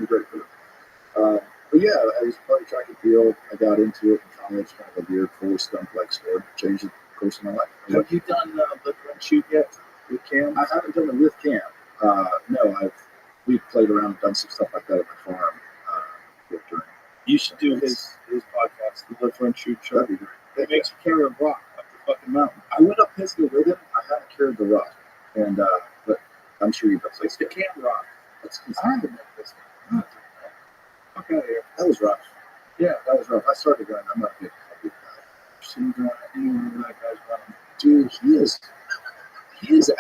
great for them. But yeah, I was part of track and field. I got into it in college, kind of a weird forced stunt-like sport. Changed the course of my life. Have you done the run shoot yet with Cam? I haven't done it with Cam. No, we've played around and done some stuff like that at my farm. During You should do his podcast, the Lift Run Shoot Show. that'd be great. It makes you carry a rock up the fucking mountain. I went up Pisgah with him. I haven't carried the rock, and but I'm sure he does. It's the Cam rock. That's I don't know this. Fuck out of here. that was rough. Yeah. That was rough. I started going. I'm not a big guy. Seen anyone that guy's running. Dude, he is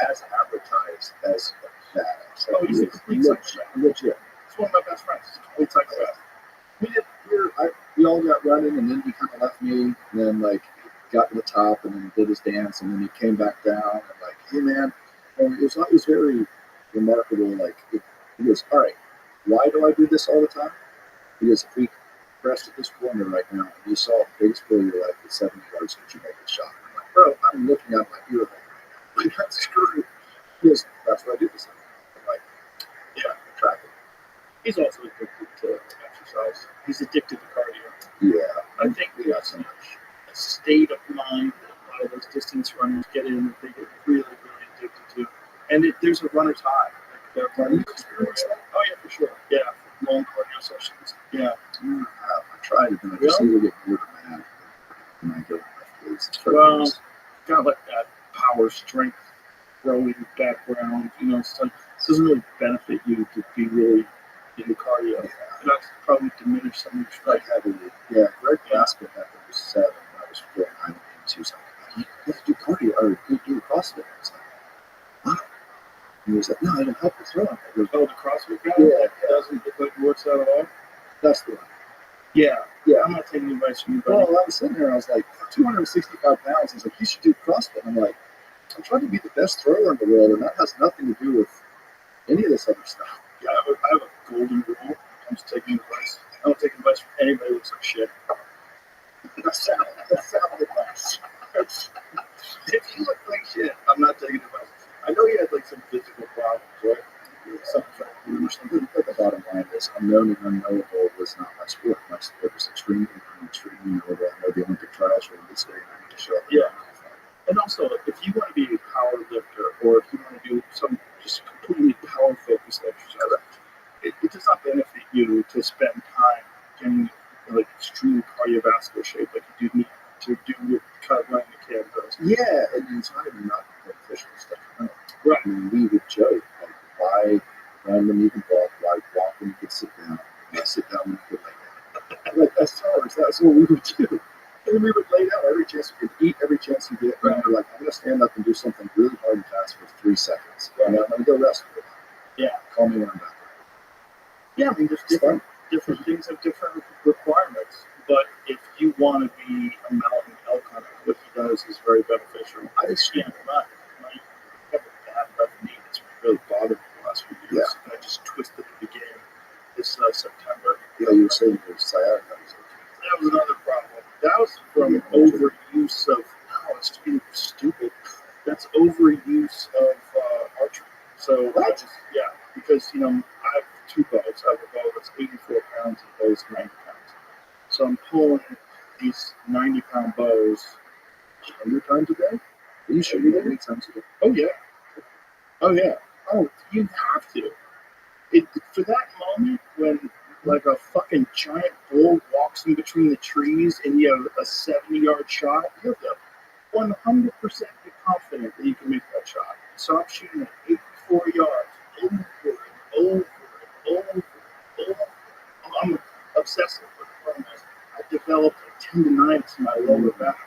as advertised as a badass. Oh, he's a complete psychopath. legit. It's one of my best friends. He's a complete psychopath. We all got running, and then he kind of left me, and then like got to the top, and then did his dance, and then he came back down, and like, hey man, and it was very remarkable. Like he goes, all right, why do I do this all the time? He goes, if we pressed at this corner right now, and you saw the biggest play of your life at 70 yards, could you make a shot? I'm like, bro, I'm looking at my ear hole right now. Like, that's screwed. He goes, that's what I do this time. I'm like, yeah, attractive. He's also addicted to exercise. He's addicted to cardio. Yeah, I think we got so much. a state of mind that a lot of those distance runners get in that they get really, really addicted to. And there's a runner's high. Like they're running. Oh, yeah, for sure. Yeah, long cardio sessions. Yeah. I tried it, but I just seem to get bored of mad when I go to my place. Well, kind of like that power strength rowing background. It's like it doesn't really benefit you to be really into cardio. And that's probably diminish some of your Like strength. heavily. Yeah, Greg Basket back when I was 7, I was doing Island Games. He was like, you have to do cardio or you do CrossFit. I was like, what? And he was like, no, it'll help with throwing. I goes, Oh, the CrossFit guy? Yeah. Doesn't look like he works out at all? that's the one. Yeah. Yeah. I'm not taking advice from you, buddy. Well, I was sitting there, I was like, 265 pounds. He's like, you should do CrossFit. I'm like, I'm trying to be the best thrower in the world, and that has nothing to do with any of this other stuff. Yeah, I have a golden rule when it comes to taking advice. I don't take advice from anybody who looks like shit. That sounded nice. If you look like shit, I'm not taking advice. I know you had like some physical problems, right? Something or something. But the bottom line is, unknown and unknowable was not my sport. My sport was extreme. I'm extremely knowable. I know the Olympic trials are in this day, and I need to show up. Yeah. And also, if you want to be a power lifter, or if you want to do some just completely power focused exercise, it does not benefit you to spend time getting like extreme cardiovascular shape like you do need to do with running the Cam does. Yeah, and it's not even not beneficial stuff. No. Right. I mean, we would joke, like, why run when you can walk? Why walk when you can sit down? Why sit down when you can lay down? Like, that's what we would do. And then we would lay down every chance we could eat, every chance we get. And we're like, I'm going to stand up and do something really hard and fast for 3 seconds. And I'm going to go rest for a while. Yeah. Call me when I'm back. Yeah, I mean, there's different things have different requirements. But if you want to be a mountain elk hunter, what he does is very beneficial. I just can't run. I have a bad left knee that's really bothered me the last few years. Yeah. And I just twisted it again this September. Yeah, you were saying your sciatica. That was another problem. That was from overuse of, no, it's being stupid. That's overuse of archery. So, yeah, because, I have 2 bows. I have a bow that's 84 pounds and a bow that's 90 pounds. So I'm pulling these 90-pound bows 100 times a day. Are you sure you do 8 times a day? Oh, yeah. Oh, yeah. Oh, you have to. For that moment when, like, a fucking giant bull walks in between the trees and you have a 70-yard shot, you have to 100% be confident that you can make that shot. Stop shooting at 84 yards over and over and over and over. I'm obsessive with the problem is I developed a tendonitis in my lower back.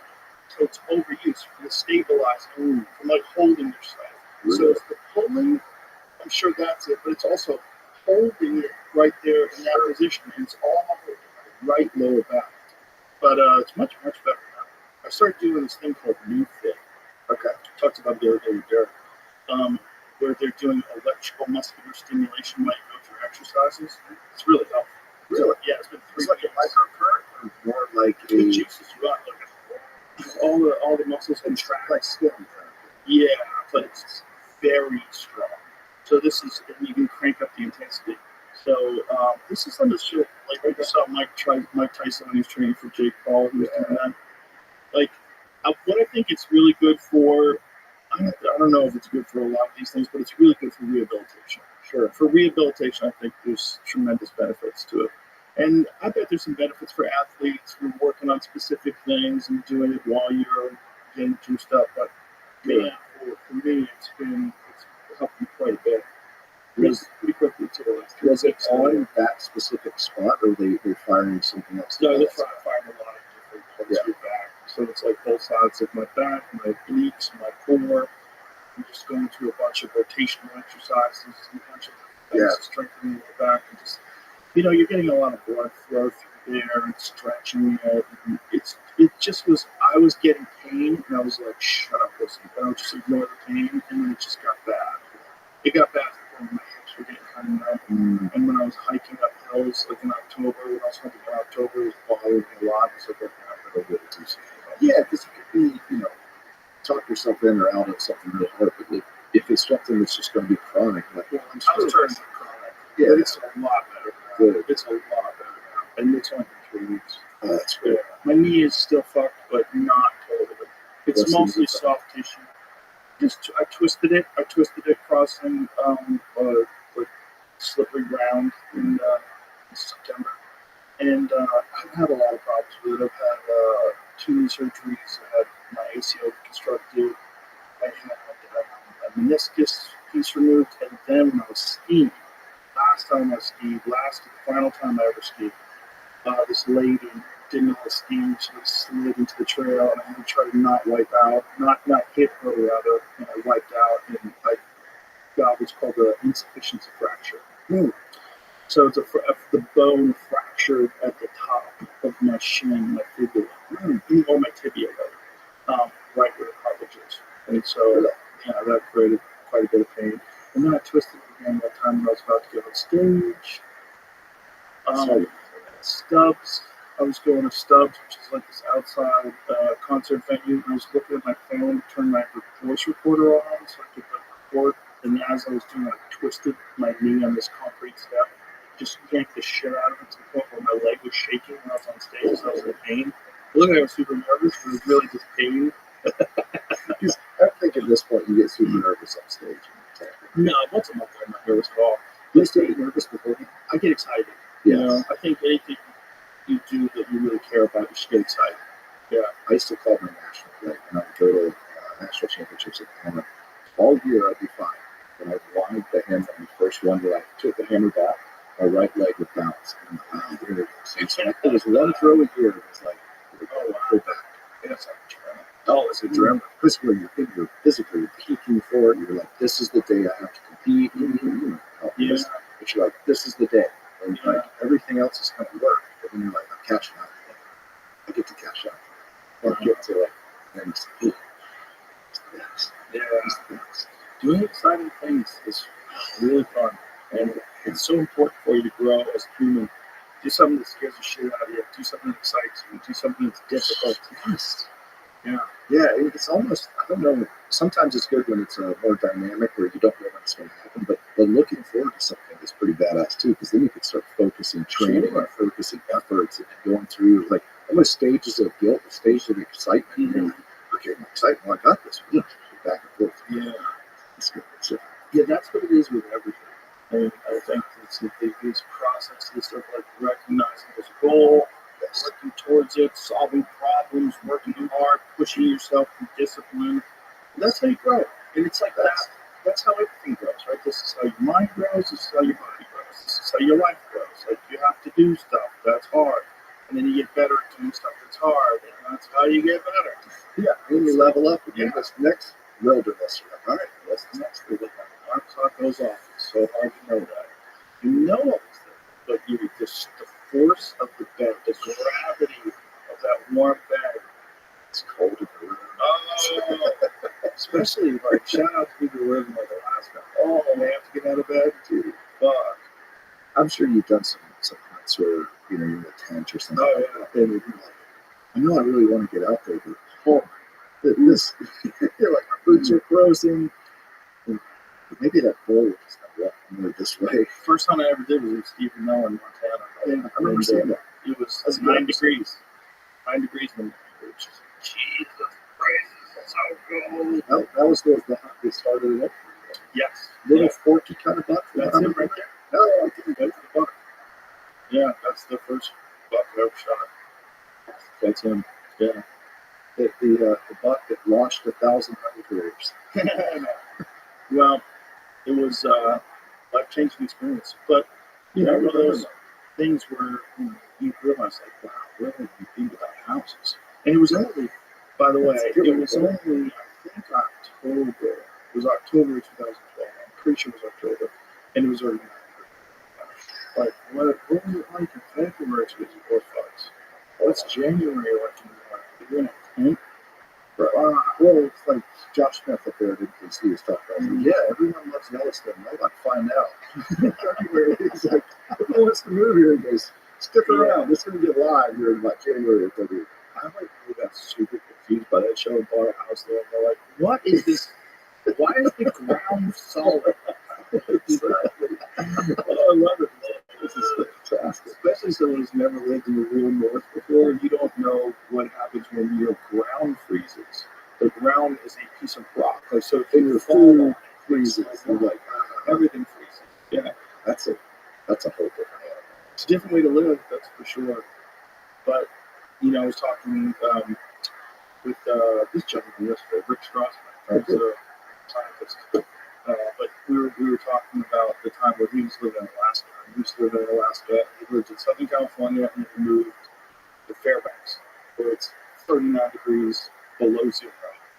So it's overuse for the stabilizing, from like holding yourself. Really? So it's the pulling, I'm sure that's it, but it's also holding it right there in that position. And it's all right lower back. But it's much, much better now. I started doing this thing called New Fit. Okay. I talked about the other day with Derek. Where they're doing electrical muscular stimulation while you go through exercises. It's really helpful. Really? Yeah, it's been 3 It's like a years. microcurrent, or more like It a juices you up. Like, all the muscles contract. like skin. Yeah, but it's very strong. So this is, and you can crank up the intensity. So this is some of the shit, like I saw Mike Tyson when he was training for Jake Paul, who was doing that. Like, what I think it's really good for, I don't know if it's good for a lot of these things, but it's really good for rehabilitation. Sure. For rehabilitation, I think there's tremendous benefits to it. And I bet there's some benefits for athletes who are working on specific things and doing it while you're getting juiced up. But man, for me, it's helped me quite a bit. Pretty quickly to the last 3 Was it weeks. on that specific spot, or they're firing something else? No, they're firing a lot of different parts of your back. So it's like both sides of my back, my obliques, my core. I'm just going through a bunch of rotational exercises and a bunch of things to strengthen the back. And just, you're getting a lot of blood flow through there and stretching it. And it just was, I was getting pain and I was like, shut up, listen. And I would just ignore the pain and then it just got bad. It got bad when my hips were getting kind of numb. And when I was hiking up hills, like in October, when I was hiking in October, it was bothering me a lot. It's like, I'm going to really do something. Yeah, because you could be, talk yourself in or out of something really hard, but if it's something that's just going to be chronic, like, well, I'm I was still turning chronic. Yeah, it's a lot better now. Good. It's a lot better now. And it's only been 3 weeks. Oh, that's great. My knee is still fucked, but not totally. It's What's mostly soft tissue. I twisted it. Crossing like slippery ground in September. And I've had a lot of problems with it. I've had 2 knee surgeries. I had my ACL reconstructed. I had a meniscus piece removed. And then when I was skiing, the final time I ever skied, this lady didn't know how to ski. She slid into the trail, and I had to try to not hit her rather, and I wiped out, and I got what's called an insufficiency fracture. So it's the bone fractured at the top of my shin, my fibula, or my tibia, rather, right where the cartilage is. And so, that created quite a bit of pain. And then I twisted it again that time when I was about to get on stage. Stubbs. I was going to Stubbs, which is like this outside concert venue, and I was looking at my phone to turn my voice recorder on so I could record. And as I was doing it, I twisted my knee on this concrete step, just yanked the shit out of it to the point where my leg was shaking when I was on stage because I was in pain. I looked like I was super nervous, but it was really just pain. I think at this point you get super nervous on stage. No, once a month I'm not nervous at all. Do you stay nervous before you? I get excited. Yeah. I think anything you do that you really care about, you should get excited. Yeah. I used to call my national, right? And I would go to national championships at the hammer. All year I'd be fine. When I wanted the hammer, the first one where I took the hammer back, my right leg would bounce. And I'm like, there it is. It was one throw a year. It was like, oh, I'll go back. Yes, I'm trying. felt as a drummer. Physically, you're peaking for it. You're like, this is the day I have to compete. Yeah. But you're like, this is the day. And like everything else is kind of work. But then you're like, I'm cashing out. I get to cash out. I get to like, and it's the best. Yeah. It's the best. Doing exciting things is really fun. And it's so important for you to grow as a human. Do something that scares the shit out of you. Do something that excites you. Do something that's difficult. Yes. Yeah. Yeah, it's almost, I don't know, sometimes it's good when it's more dynamic where you don't know when it's going to happen, but looking forward to something is pretty badass too, because then you can start focusing training and focusing efforts and going through like almost stages of guilt, stages of excitement. Mm-hmm. You're like, okay, I'm excited, well, I got this. Back and forth. Yeah. It's good. It's good. Yeah, that's what it is with everything. And I think it's these processes of like recognizing there's a goal, working towards it, solving problems, working hard, pushing yourself through discipline. And that's how you grow. And it's like that's how everything grows, right? This is how your mind grows, this is how your body grows, this is how your life grows. Like you have to do stuff that's hard. And then you get better at doing stuff that's hard, and that's how you get better. Yeah, then you level up and this next wilderness. You're like, all right, what's the next thing? Our clock goes off. It's so hard to know that. You know all these things, but you just the force of the bed, the gravity of that warm bed. It's cold in the room. Oh, especially like shout out to people who live in like Alaska. Oh, they have to get out of bed, dude. Fuck. I'm sure you've done some hunts where you're in a tent or something. Oh, like that. And you're like, I know I really want to get out there, but this you're like my boots are frozen. And maybe that bull just got walk more this way. First time I ever did was in Stephen Miller in Montana. Yeah, I remember seeing that. It was That's 9 degrees. 9 degrees in the morning. Jesus Christ, it's so cold. That was the hunt they started it up. Yes. Little forky kind of buck. That's it right there. Oh, okay. That's the buck. Yeah, that's the first buck I ever shot. That's him. Yeah. The buck that launched 1,000 careers. Well, it was life-changing experience. But, you know, one of those things where you realize, like, wow, where have you been without houses? And it was only, by the way, it was only, I think, October. It was October 2012. I'm pretty sure it was October. And it was already like, what was it like in February to get to four fights? What's January like in a tent? Well, it's like Josh Smith up there that he was talking about. Yeah, everyone loves Yellowstone. I want to find out. He's like, everyone wants to move here. He goes, stick around. It's going to get live here in like January or February. I like really got super confused by that show and bought a house there. And they're like, what is this? Why is the ground solid? Exactly. Oh, I love it. This is fantastic. Especially someone who's never lived in the real north before. You don't know what happens when your ground freezes. The ground is a piece of rock. Like, so And your food freezes. You're like, everything freezes. Yeah. That's a whole different animal. It's a different way to live, that's for sure. But, you know, I was talking with this gentleman yesterday, Rick Strassman, who's a scientist. But we were talking about the time where he was living in Alaska. He used to live in Alaska. He lived in Southern California and he moved to Fairbanks, where it's 39 degrees below zero.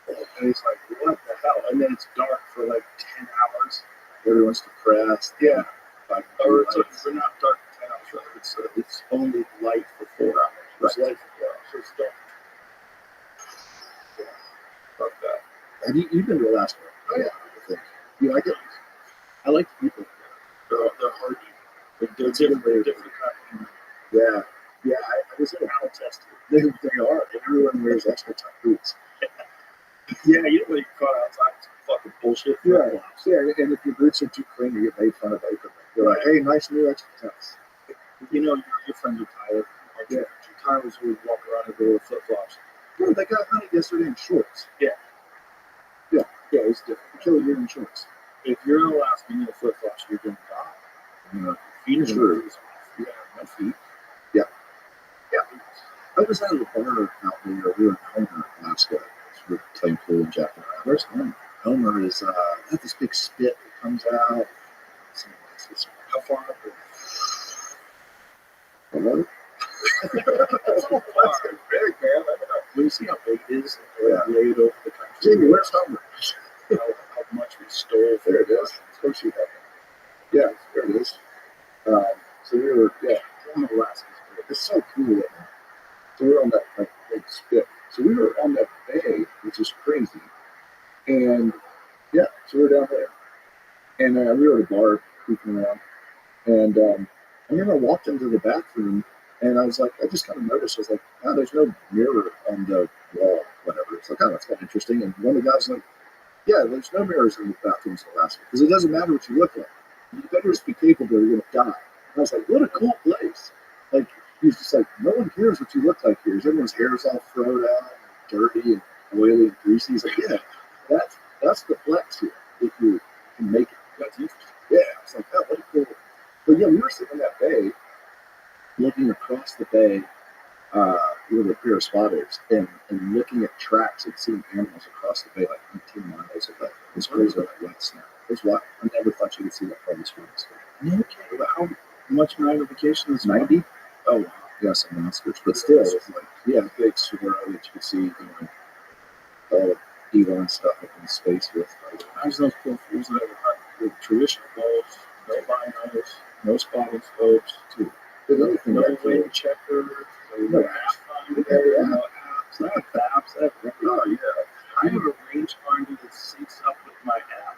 And he's like, what the hell? And then it's dark for like 10 hours. Everyone's depressed. Yeah. Like, Or it's like, we're not dark for 10 hours, right? It's only light for 4 hours. It's light for 4 hours. So it's dark. Yeah. Fuck that. Have you've been to Alaska? Oh, yeah. I think. You like it? I like the people. They're hardy. They're different kind of human. Yeah. Yeah, I was in a battle test. They are. Everyone wears extra tight boots. Yeah, you don't want to get caught outside. It's fucking bullshit. Yeah. Yeah, and if your boots are too clean, you get made fun of openly. You're like, hey, nice new extra tights. You know, your friend with Tyler. Yeah. Tyler was always walking around and with flip flops. Bro, they got hunted yesterday in shorts. Yeah. Yeah, it's different. Kill you in shorts. If you're in Alaska and you have flip flops, you're going to die. Yeah. Feet are True. Yeah, no feet. Yeah. I was at a bar out there. We were in Homer, Alaska. We were playing pool in Jack. Where's Homer? Homer is got this big spit that comes out. How far up? Hello? That's all far. That's big, man. When you see how big it is, Yeah. laid over the country, Jamie, where's Homer? how much we stole from There it is. Of course you have that. Yeah, there it is. So we were, from Alaska. it's so cool. So we were on that like big spit. So we were on that bay, which is crazy. And yeah, so we were down there. And we were at a bar creeping around. And I remember I walked into the bathroom and I was like, I just kind of noticed, I was like, oh, there's no mirror on the wall, whatever. It's like, oh, that's kind of interesting. And one of the guys was like, yeah, there's no mirrors in the bathrooms in Alaska because it doesn't matter what you look like. You better just be capable or you're going to die. And I was like, what a cool place. Like, he's just like, no one cares what you look like here. Everyone's hair's all thrown out, dirty and oily and greasy. He's like, yeah, that's the flex here if you can make it. That's interesting. Yeah, I was like, oh, what a cool. But yeah, we were sitting in that bay, looking across the bay with a pair of spotters and looking at tracks and seeing animals across the bay, like 18 miles away. It's crazy like wet snow. It's wild. I never thought you could see that from this one. Okay, but how much magnification is 90? Oh, wow. Yeah, some monsters. But still, it's like, yeah, big swirl that you can see, you know, all of Elon stuff up in space with. How's those cool fools that ever hunt with traditional bows, no binos, no spotting scopes, Too. The other thing no that wind checkers, No. no app finder, Yeah. no apps, not apps, oh, yeah, I have a rangefinder that syncs up with my app.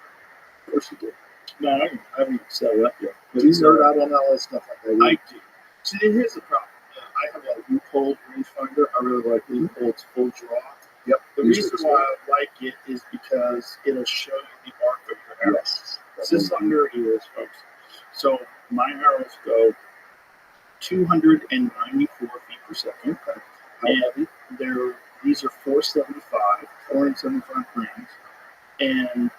of course you did. No, I haven't set it up yet. But you nerd out on all that stuff like that. I do. See, here's the problem. I have a loophole rangefinder. I really like loopholes full draw. Yep. The reason why I like it is because it'll show you the arc of your arrow. Yes. It's just under ears, folks. So my arrows go 294 feet per second. And these are 475 grams. And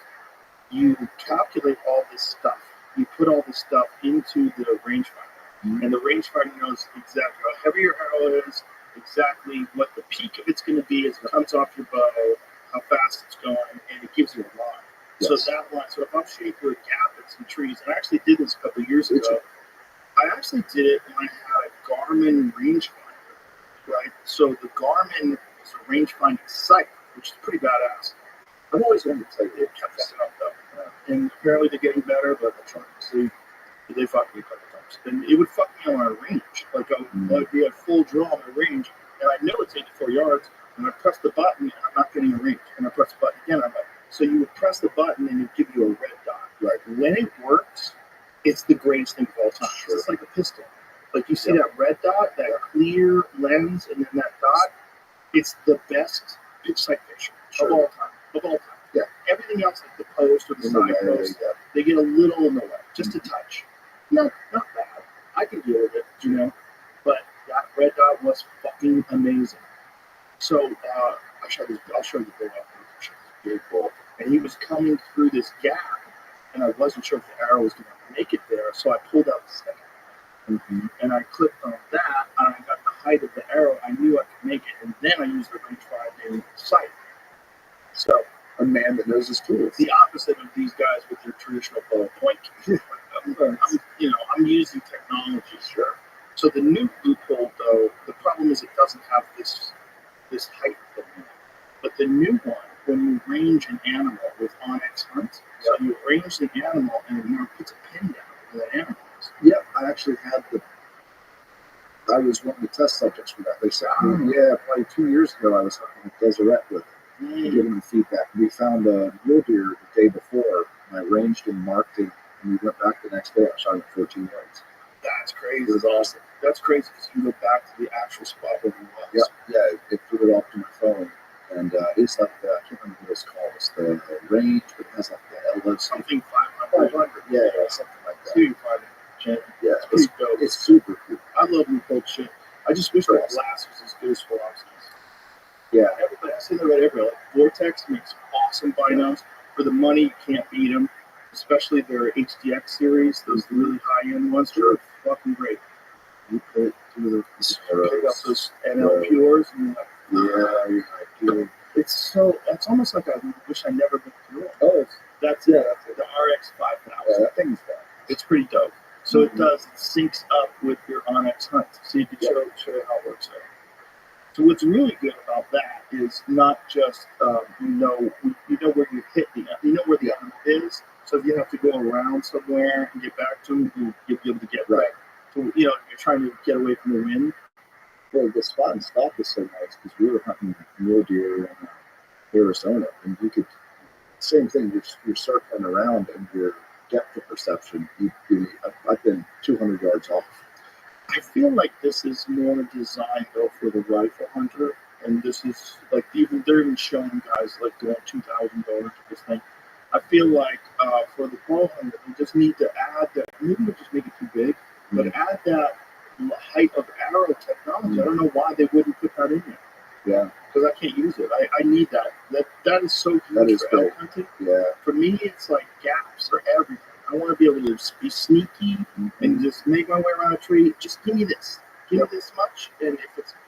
you calculate all this stuff. You put all this stuff into the rangefinder. Mhm. And the rangefinder knows exactly how heavy your arrow is, exactly what the peak of it's going to be as it comes off your bow, how fast it's going, and it gives you a line. Yes. So that line, so if I'm shooting through a gap in some trees, and I actually did this a couple of years ago, I actually did it when I had a Garmin rangefinder, right? So the Garmin is a rangefinding sight, which is pretty badass. I've always wanted to tell you, It kept that up though. And apparently they're getting better, but I'm trying to see. They fucked me a couple times. And it would fuck me on my range. Like I'd be at full draw on my range, and I know it's 84 yards, and I press the button, and I'm not getting a range. And I press the button again, I'm like, so you would press the button, and it give you a red dot. Right. When it works, it's the greatest thing of all time. Sure. It's like a pistol. Like you see that red dot, that clear lens, and then that dot, it's the best pitch sight picture of all time. Of all time. Yeah. Everything else, like the post or the side post, they get a little in the way, just a touch. Not bad. I can deal with it, you know. But that red dot was fucking amazing. So I'll show you the video. It's very cool. And he was coming through this gap, and I wasn't sure if the arrow was going to make it there, so I pulled out the second. And I clicked on that, and I got the height of the arrow. I knew I could make it, and then I used the rangefinder sight. So a man that knows his tools. the opposite of these guys with their traditional bow point. I'm using technology, sure. So the new loophole, though, the problem is it doesn't have this height thing. But the new one, when you range an animal with Onyx Hunt, so you range the animal and it puts a pin down where the animal is. Yeah, I actually had I was one of the test subjects for that. They said, probably 2 years ago I was hunting a Deseret with it and giving them feedback. We found a mule deer the day before, and I ranged and marked it, and we went back the next day. I shot him at 14 yards. That's crazy. It was awesome. That's crazy because you go back to the actual spot where he was. Yeah, it threw it off to my phone. And it's like, I can't remember what it's called. It's the range, but it has like the LS. Something 500. 500, yeah, something like that. 2,500. Yeah, It's pretty dope. it's super cool. I love loophole shit. I just wish the glass was as good as Philosophy's. Yeah. Everybody, I say that about everybody. Like Vortex makes awesome binos. For the money, you can't beat them. Especially their HDX series, those really high-end ones. They're fucking great. You put through Pick up those NL Pures and it's almost like I wish I never looked through it. Oh, That's it. The RX 5000. that thing's bad. It's pretty dope. So it syncs up with your Onyx hunt. So you can show you how it works out. So what's really good about that is not just you know where you hit you know where the animal is. So if you have to go around somewhere and get back to him, you'll be able to get right. So you're trying to get away from the wind. Well, the spot and stop is so nice because we were hunting mule deer in Arizona, and you could same thing. You're circling around, and your depth of perception. I've been 200 yards off. I feel like this is more designed though for the rifle hunter, and this is like they're even showing guys like going $2,000 to this thing. I feel like for the bow hunter, they just need to add that. Maybe they'll just make it too big, but add that height of arrow technology. I don't know why they wouldn't put that in there. Yeah, because I can't use it. I need that. That is so huge that is for elk hunting. Yeah. For me, it's like gaps for everything. I want to be able to be sneaky and just make my way around a tree. Just give me this. Give me this much, and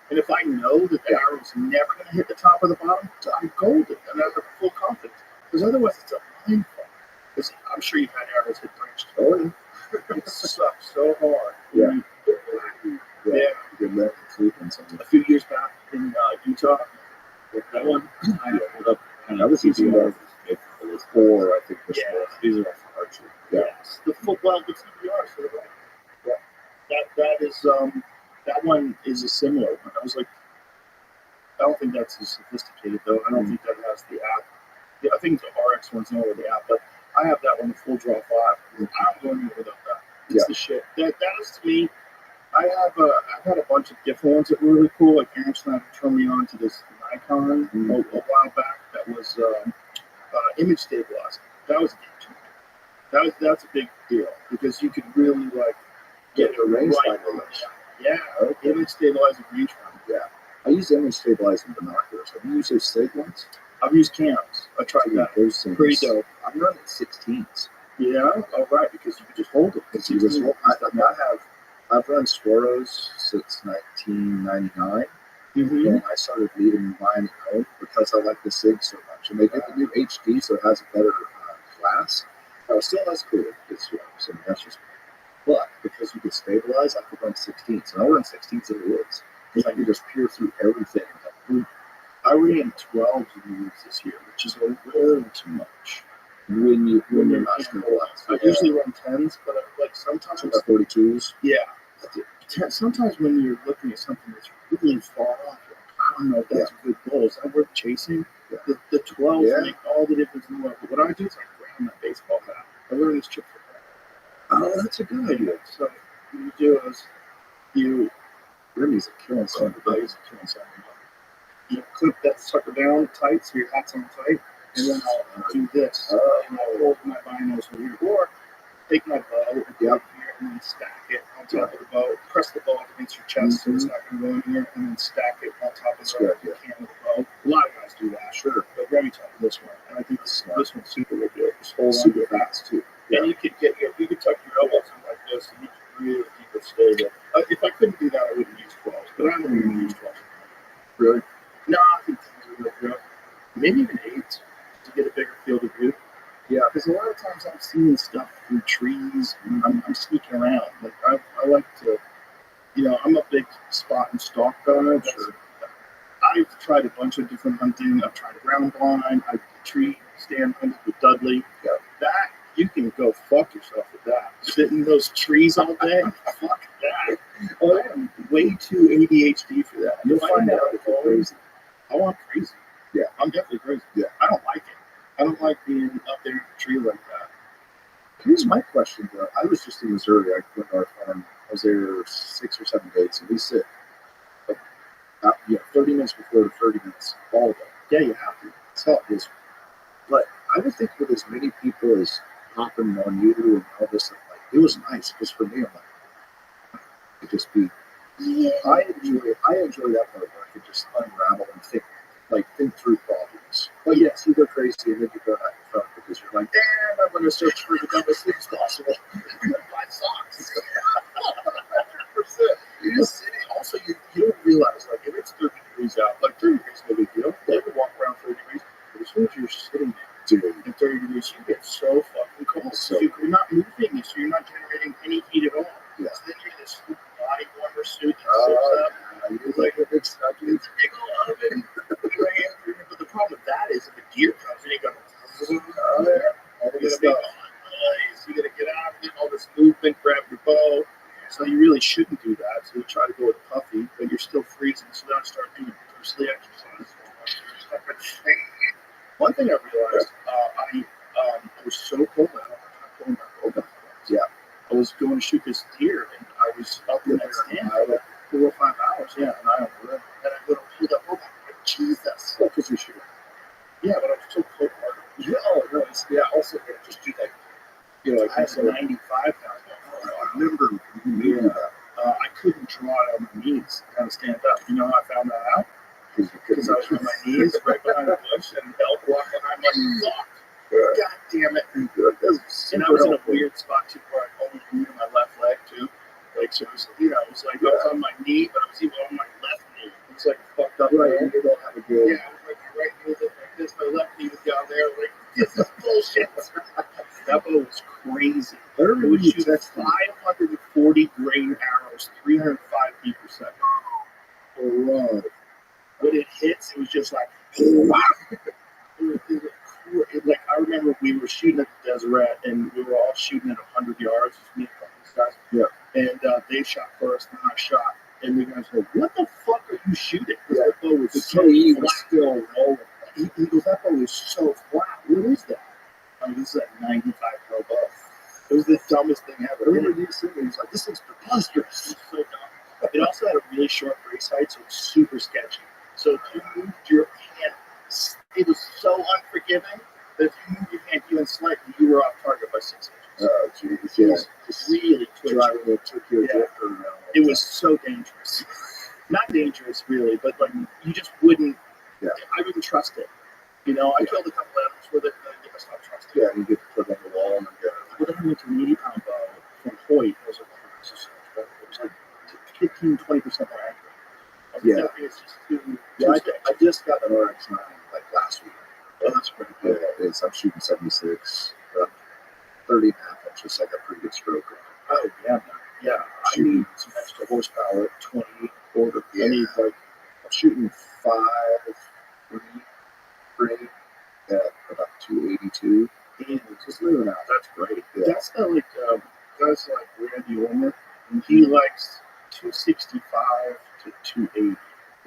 if I know that the arrow's never going to hit the top or the bottom, I'm golden, and I have full confidence. Because otherwise, it's a mindfuck. Because I'm sure you've had arrows hit branched. Oh, yeah. It sucks so hard. Yeah. A few years back in Utah, That one, I ended up kind That of was easy enough. It was Four, I think. these are all for archery. Yeah. the football, the TBR, so right. Yeah. That one is a similar one. I was like, I don't think that's as sophisticated though. I don't think that has the app. Yeah, I think the RX one's not with the app, but I have that one, the full draw 5. I'm going anywhere without that. It's the shit. That is to me. I've had a bunch of different ones that were really cool. Like Aaron Snyder turned me on to this Nikon a while back that was image stabilizing. That was a game changer. That's a big deal because you could really like get the range right. finders. Yeah, image stabilizing rangefinder. Yeah, I use image stabilizing binoculars. Have you used those SIG ones? I've used cams. I tried that. Those things. Pretty dope. I'm running 16s. Yeah, all right, because you can just hold it. Because you just hold. I've run Swaros since 1999, and I started leaving mine at home because I like the SIG so much. And they get the new HD, so it has a better class. Still has cool. So that's just. But because you can stabilize, I could run 16s, and I'll run 16s in the woods because I can just peer through everything. I ran 12s in the woods this year, which is a little too much. When you're not stabilized, I usually run 10s, but like sometimes 42s. Yeah. Sometimes when you're looking at something that's really far off, I don't know if that's a good goal. Is that worth chasing? Yeah. The 12s make all the difference in the world. But what I do is I grab my baseball bat. I learned this trick for that. Oh, that's a good idea. So what you do is Remy's a killing son. You clip that sucker down tight so your hat's on tight, and then I'll do this. And I'll hold my binos over here. Or take my bow and go up here and then stack it on top of the bow. Press the bow up against your chest so it's not going to go in here, and then stack it on top of the can of the bow. A lot of guys do that, sure. But Remy taught me this one, and I think this one's super good. Just hold on super fast too. And you could tuck your elbows in like this, and you can really keep it stable. If I couldn't do that, I wouldn't use 12s, but I'm only going to use 12s. Really? No, I think 10s are real good. Maybe even 8s to get a bigger field of view. Yeah, because a lot of times I'm seeing stuff through trees, and I'm sneaking around. Like I like to, I'm a big spot and stalk guy. Sure. I've tried a bunch of different hunting. I've tried ground blind. I've tree stand hunted with Dudley. Yeah. That you can go fuck yourself with that. Sit in those trees all day. Fuck that. Oh, I am way too ADHD for that. You'll find out if I'm crazy. Oh, I'm crazy. Yeah, I'm definitely crazy. Yeah, I don't like it. I don't like being up there in a tree like that. Here's my question, though. I was just in Missouri. I went to our farm. I was there 6 or 7 days, and we sit 30 minutes before to 30 minutes all day. Yeah, you have to. It's hot. But I would think with as many people as hopping on you and all this stuff, like, it was nice because for me, I'm like, it just be. Yeah. I enjoy that part where I could just unravel and think through problems. But yes, you go crazy and then you go out in front because you're like, damn, I'm going to search for the dumbest things possible. My socks. 100%. You're just sitting. Also, you don't realize, like, if it's 30 degrees out, like 30 degrees is no big deal. You can walk around 30 degrees. But as soon as you're sitting there, at 30 degrees, you get so fucking cold. So you're not moving, so you're not generating any heat at all. Yeah. So then you're this body going this movement, grab your bow. So you really shouldn't do that. So you try to go with puffy, but you're still freezing. So then I start doing ghostly exercises. One thing I realized, I was so cold out. I pulling my bow back. Yeah. I was going to shoot this deer, and I was up in that stand for like 4 or 5 hours. Yeah, and I go to pull that bow back. Like, Jesus. Well, because we shoot. Yeah, but I was so cold. Yeah, oh, no, yeah, also, just do that. You know, like I had a 95 pound. I remember you made that. I couldn't draw it on my knees, kind of stand up. You know how I found that out? Because I was on my knees right behind the bush and elk walking. I'm like, fuck. God damn it. And I was in a weird spot too where I only moved my left leg too. Like, so it was, you know, it was like I was on my knee, but I was even on my left knee. It was like fucked up. Right, you don't have a good. Yeah, I was like my right knee was like this, my left knee was down there. Like, this is bullshit. That bow was crazy. I remember It would you shoot texted me. 540 grain arrows, 305 feet per second. Oh, When it hits, it was just like, wow. Like, I remember we were shooting at the Deseret, and we were all shooting at 100 yards. Just me and a couple of guys. Yeah. And they shot first, and I shot. And the guys go, what the fuck are you shooting? Because Yeah. that bow was the so KE flat. was still rolling. He goes, that bow is so flat. What is that? Oh, this is a 95 pound bow. It was the dumbest thing ever. I remember you saying, he was like, this thing's preposterous. It's so dumb. It also had a really short brace height, so it's super sketchy. So if you moved your hand, it was so unforgiving that if you moved your hand even slightly, you were off target by 6 inches. Oh, jeez. It Yeah. was really twitchy. Driving the Tokyo Yeah. Drift around. It was so dangerous. Not dangerous, really, but like you just wouldn't. Yeah. I wouldn't trust it. You know, I killed a couple animals with it, and I guess I'll trust it. Yeah, you get to put it on the wall and then get But then I went to an 80-pound bow from Hoyt. It was like 15-20% more accurate. Yeah. That thing is just too. Yeah, too I just got an RX-9 like last week. Oh, that's pretty Yeah, good. I'm shooting 76, 30 and a half inches. I got a pretty good stroke. Oh yeah, man. Yeah. I need some extra horsepower at 28 quarter. Yeah. I need like I'm shooting 5.3 grade at about 282. Just moving out. that's great. Yeah. That's the like guys like Randy Ormer, and he likes 265 to 280.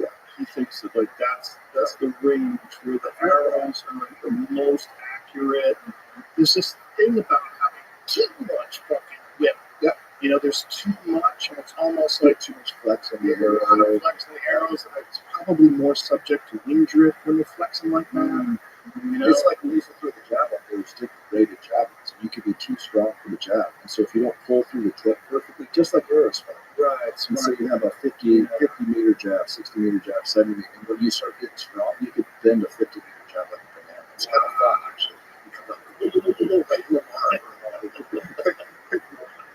Yeah. He thinks that like that's the range where the arrows are like the most accurate. There's this thing about having too much fucking whip. Yeah. You know, there's too much, and it's almost like Too much flex on the a lot of arrow. flex on the arrows, and it's probably more subject to wind drift when you're flexing like that. You know, It's like when you used to throw the jab up, there was different graded javelins, and you could be too strong for the jab. And so if you don't pull through the tip perfectly, just like aerospace. right? And so you have a 50 meter jab, 60 meter jab, 70 meter. And when you start getting strong, you could bend a 50 meter jab like a banana. It's kind of fun, actually.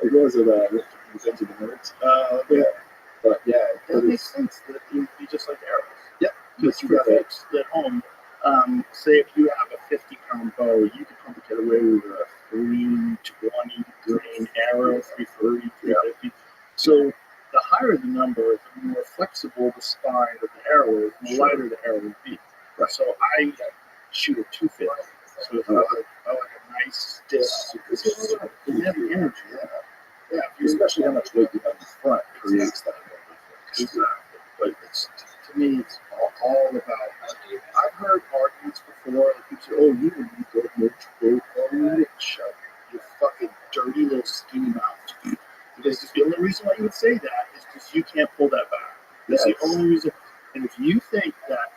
It goes at into the minutes. Yeah. But yeah, That makes sense. That you just like arrows. Yep. Because for folks at home, say if you have a 50-pound bow, you could probably get away with a 320 grain arrow, 330, 350. So the higher the number, the more flexible the spine of the arrow is, the lighter the arrow would be. So I shoot a 250. So it's like a nice stiff. It's heavy energy. Yeah, especially how much weight you have in front creates that. exactly. But it's, to me, it's all about. I've heard arguments before, like people say, "Oh, you go to military, you shut your fucking dirty little skinny mouth." Because the only reason why you would say that is because you can't pull that back. That's the only reason. And if you think that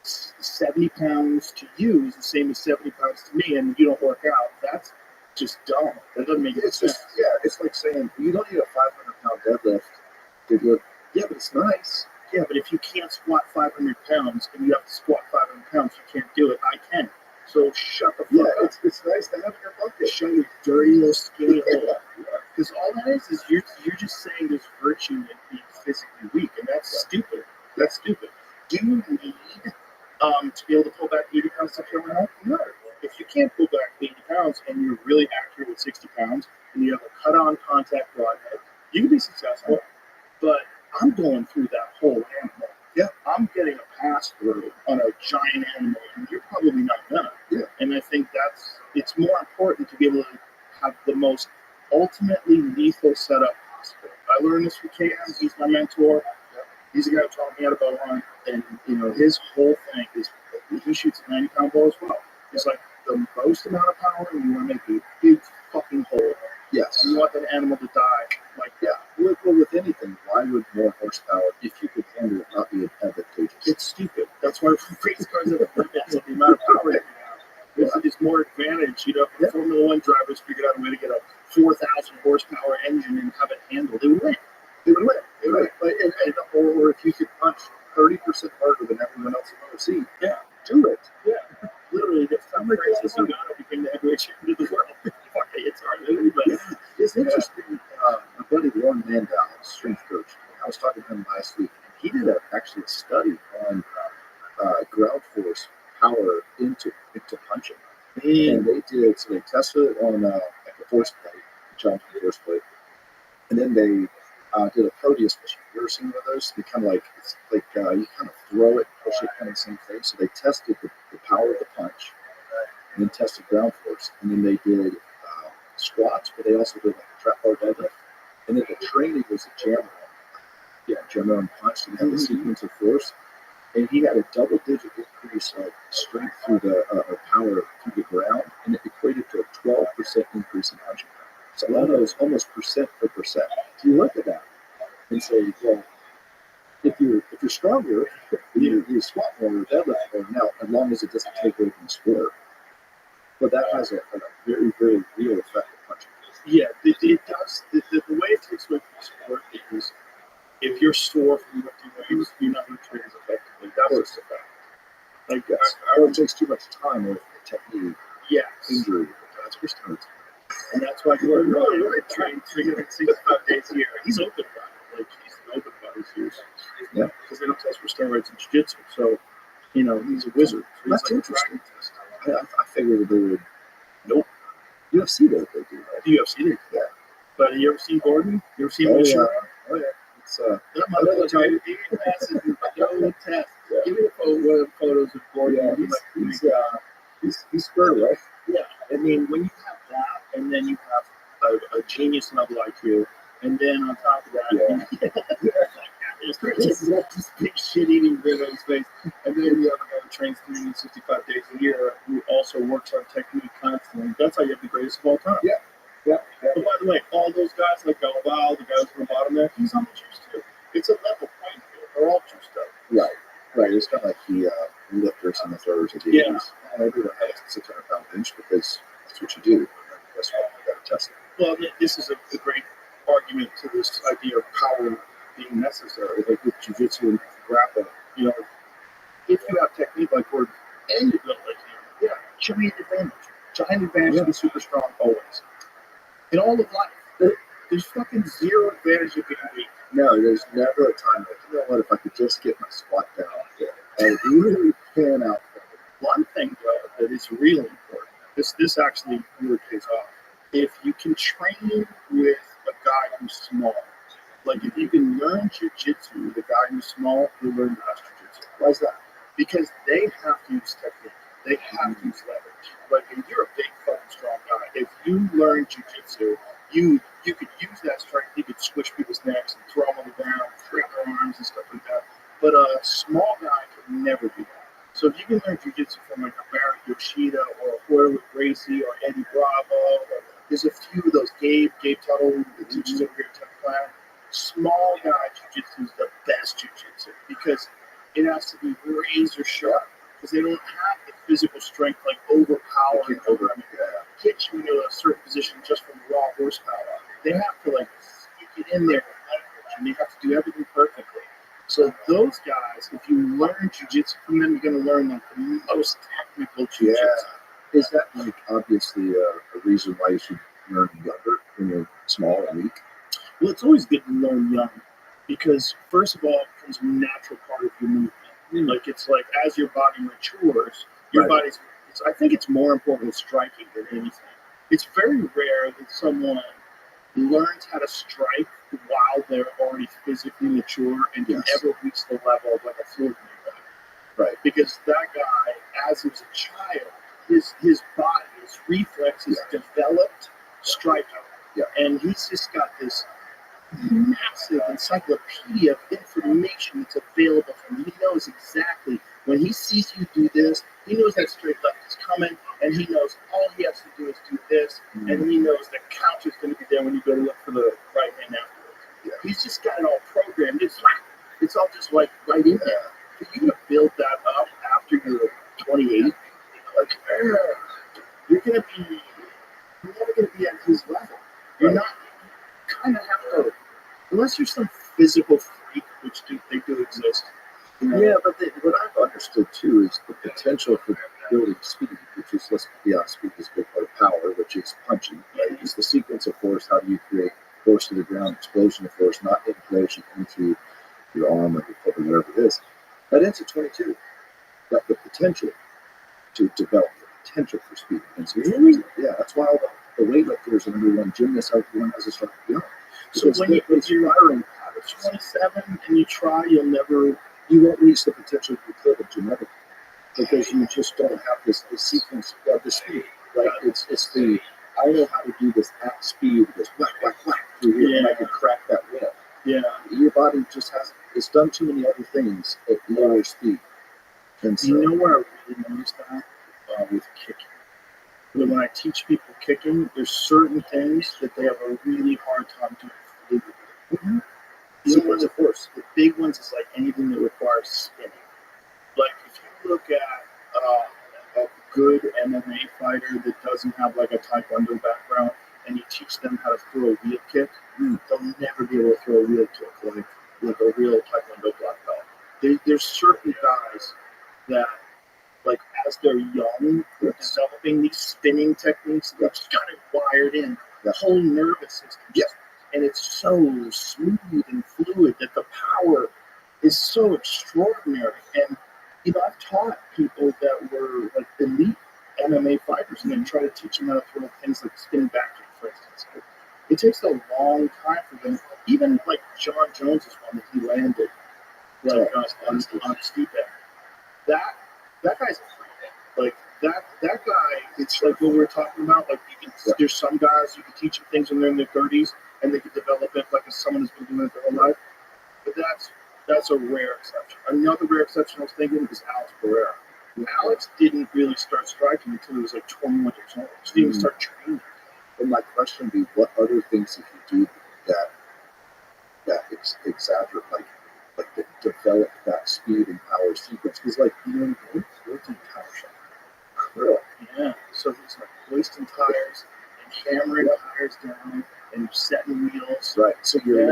70 pounds to you is the same as 70 pounds to me, and you don't work out, that's just dumb. That doesn't make any It's sense. just it's like saying you don't need a 500-pound deadlift to go. Yeah, but it's nice. Yeah, but if you can't squat 500 pounds and you have to squat 500 pounds, you can't do it. I can. So shut the fuck up. It's nice to have in your bucket. Show your dirty little skinny hole. Because all that is you're just saying there's virtue in being physically weak, and that's stupid. That's stupid. Do you need to be able to pull back 80 pounds to kill an elk? No. If you can't pull back 80 pounds and you're really accurate with 60 pounds and you have a cut-on contact broadhead, you can be successful. But I'm going through that whole animal. Yeah, I'm getting a pass through on a giant animal, and you're probably not gonna. Yeah. And I think it's more important to be able to have the most ultimately lethal setup possible. I learned this from Cam. He's my mentor. He's the guy who taught me how to bow hunt. And, his whole thing is he shoots a 90-pound bow as well. It's like the most amount of power, and you want to make a big fucking hole. Yes. And you want that animal to die. Like, Well, with anything, why would more horsepower, if you could handle it, not be advantageous? it's stupid. That's why race cars have limits of the amount of power they can have. It's more advantage. Formula One drivers figured out a way to get a 4,000 horsepower engine and have it handle. They would win. Right. Or if you could punch 30% harder than everyone else in the scene, do it. Literally, the time Francis Ngannou became the heavyweight champion of the world. It's hard to believe, but It's interesting. My buddy Warren Mandow, strength coach, I was talking to him last week. He did actually a study on ground force power into punching. And they tested it on like a force plate, jumping force plate. And then they did a Proteus mission. You ever seen one of those? They kind of like, it's like you kind of throw it, push it, kind of the same thing. So they tested the power of the punch, and then tested ground force. And then they did squats, but they also did like a trap bar deadlift. And then the training was a jammer. Jammer on punch, and had the sequence of force. And he had a double-digit increase of strength through the power through the ground, and it equated to a 12% increase in punching power. So almost percent per percent. So you look at that and say, well, if you're stronger, you squat more or deadlift more now, as long as it doesn't take away from the sport. But that has a very, very real effect on punching. yeah, it does. The way it takes away from the sport is if you're sore from lifting weights, you're not going to train as effectively. That's just a fact. Like, Or it takes too much time with the technique, injury. That's for starters. And that's why Gordon really trained 365 days a year. He's open about it. Like, he's open about his use. Yeah. Because they don't test for steroids in jiu-jitsu. So, he's a wizard. So That's he's interesting. I figured they would. Nope. UFC does they do that. The UFC did. Yeah. But you ever seen Gordon? You ever seen Oh, Mishra? Oh yeah. It's That motherfucker, he passes no test. Give me the photos of Gordon. he's square, right? Yeah, I mean, when you have that, and then you have a genius level IQ, and then on top of that, this big shit-eating grin on his face, and then you have a guy who trains 365 days a year who also works on technique constantly. That's how you have the greatest of all time. Yeah. But by the way, all those guys like Galval, the guys from the bottom there, he's on the juice too. It's a level playing field. They're all juiced up. Right. It's kind of like the lifters and the throwers of the Yeah. 80s. Everyone has a 600-pound bench because that's what you do. That's why you got to test it. Well, this is a great argument to this idea of power being necessary, like with jiu-jitsu and grappling. If you have technique like Gordon and you build like him, giant advantage to be super strong always. In all of life, there's fucking zero advantage of being weak. No, there's never a time like, you know what, if I could just get my squat down, I would really pan out. One thing, though, that is really important, this actually really pays off. If you can train with a guy who's small, like if you can learn jiu-jitsu with a guy who's small, you'll learn the best jiu-jitsu. Why is that? Because they have to use technique. They have to use leverage. Like, if you're a big fucking strong guy, if you learn jiu-jitsu, you could use that strength. You could squish people's necks and throw them on the ground, break their arms and stuff like that. But a small guy could never do that. So if you can learn jiu-jitsu from like a Barrett Yoshida or a Hoyle Gracie or Eddie Bravo, there's a few of those. Gabe Tuttle, who teaches over here at Tech Planet. Small guy jiu-jitsu is the best jiu-jitsu because it has to be razor sharp because they don't have the physical strength like overpowering hit you into a certain position just from raw horsepower. They have to like sneak it in there with leverage, and they have to do everything perfectly. So those guys, if you learn jiu-jitsu from them, you're going to learn like the most technical jiu-jitsu. Yeah. Is that like obviously a reason why you should learn younger when you're small and weak? Well, it's always good to learn young because first of all, it becomes a natural part of your movement. Like it's like as your body matures, your body's. I think it's more important with striking than anything. It's very rare that someone learns how to strike while they're already physically mature and can ever reach the level of like a fluid guy. Right. Because that guy, as he was a child, his body, his reflexes developed striking. Yeah. And he's just got this massive encyclopedia of information that's available for him. He knows exactly when he sees you do this, he knows that straight left is coming, and he knows all he has to do is do this, and he knows the counter's going to be there when you go to look for the right hand afterwards. Yeah. He's just got it all programmed. It's all just like right in there. For you to build that up after you're 28, like you're never gonna be at his level. You're not. You kind of have to, unless you're some physical freak, which they do exist. You know? Yeah, but what I've understood too is the potential for building speed, which is, let's be honest, speed is a big part of power, which is punching. Right? It's the sequence of force. How do you create force to the ground, explosion of force, not implosion into your arm or your foot or whatever it is. That ends at 22. Got the potential to develop the potential for speed. And so, yeah, that's why all the weightlifters and everyone, gymnasts, everyone has a start beyond. So when you're firing at 27 and you try, you won't reach the potential you could have genetically because you just don't have this sequence of the speed. Like it's the I know how to do this at speed, this whack whack whack through here, and I can crack that whip. Yeah, your body just it's done too many other things at lower speed. And so, you know where I really noticed that with kicking. When I teach people kicking, there's certain things that they have a really hard time doing. Mm-hmm. Sequence of force. The big ones is like anything that requires spinning. Like if you look at a good MMA fighter that doesn't have like a taekwondo background, and you teach them how to throw a wheel kick, they'll never be able to throw a wheel kick like a real taekwondo black belt. There's certain guys that, like, as they're young, they're developing these spinning techniques that's got it wired in the whole nervous system. Yes. And it's so smooth and fluid that the power is so extraordinary. And, I've taught people that were like elite MMA fighters and then try to teach them how to throw things like spinning back kick, for instance. It takes a long time for them. Even like John Jones is one that he landed on Stipe. That guy's a freak. Like that guy, it's like what we're talking about. Like there's some guys you can teach them things when they're in their 30s and they can develop it like as someone who's been doing it their whole life. But that's a rare exception. Another rare exception I was thinking is Alex Pereira. Alex didn't really start striking until he was like 21 years old. He didn't even start training. And my question would be, what other things did you do that exaggerate, like that develop that speed and power sequence? Because like you're doing power shot. Really? Yeah. So he's like wasting tires and hammering tires down and setting wheels. Right. So you're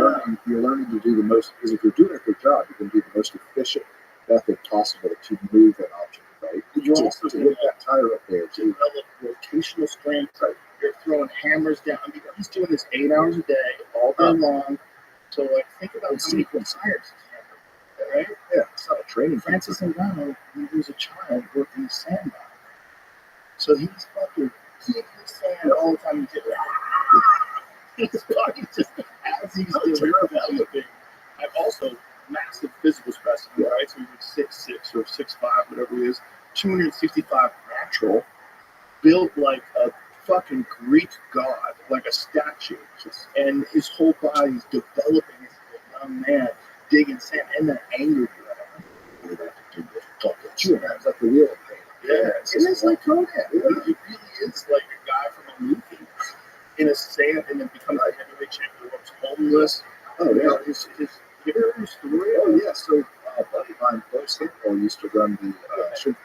learning to do the most, because if you're doing a good job, you can do the most efficient method possible to move an object, right? You also to hit that tire up there, to develop rotational strength. Right. You're throwing hammers down. I mean, he's doing this 8 hours a day, all day long. So, like, think about how many tires he's hammering, right? Yeah, it's not a training. Francis Ngannou, when he was a child, worked in the sandbox. So he's fucking kicking sand all the time. His body just, as he's developing. I've also massive physical specimen, right? So he's like 6'6" or 6'5", whatever it is, 265 natural, built like a fucking Greek god, like a statue. And his whole body is developing as a young man, digging sand, and that anger. It's like the real thing. Yeah, it's like Conan. It really is like a guy from a movie in a sand, and then becomes a heavyweight champion, was homeless. Oh yeah, his story. Oh yeah. So buddy of mine, Bo Sample, used to run the strength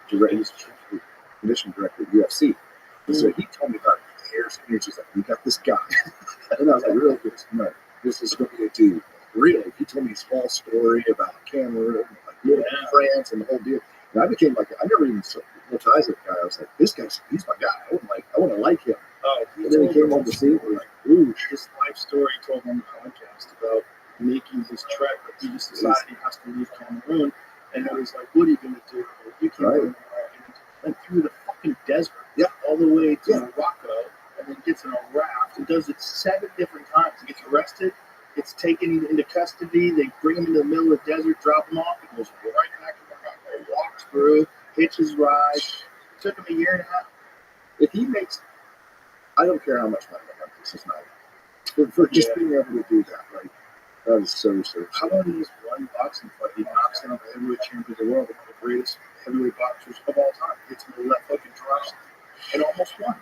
conditioning director at UFC. And so he told me about years and years. He's like, "We got this guy," and I was like, "Really? No, this is going to be a dude." Really? He told me his whole story about Cameroon, France, and the whole deal. And I became like, I never even hypnotized that guy. I was like, this guy's, he's my guy. I want to like him. Oh, and then he came on the scene. We're like, ooh, his life story he told on the podcast about making his trek. But he just decided he has to leave Cameroon. And I was like, what are you going to do? You can't go anywhere. And he went through the fucking desert, all the way to Morocco, and then gets in a raft and does it 7 different times. He gets arrested. It's taken into custody. They bring him into the middle of the desert, drop him off. He goes right back to Morocco, walks through, hitches ride. It took him 1.5 years. If he makes, I don't care how much money I have This is not for just being able to do that. Like that is so. How about in this one boxing fight? He knocks down the heavyweight champion of the world, one of the greatest heavyweight boxers of all time. Hits him with the left hook and drops him, and almost won.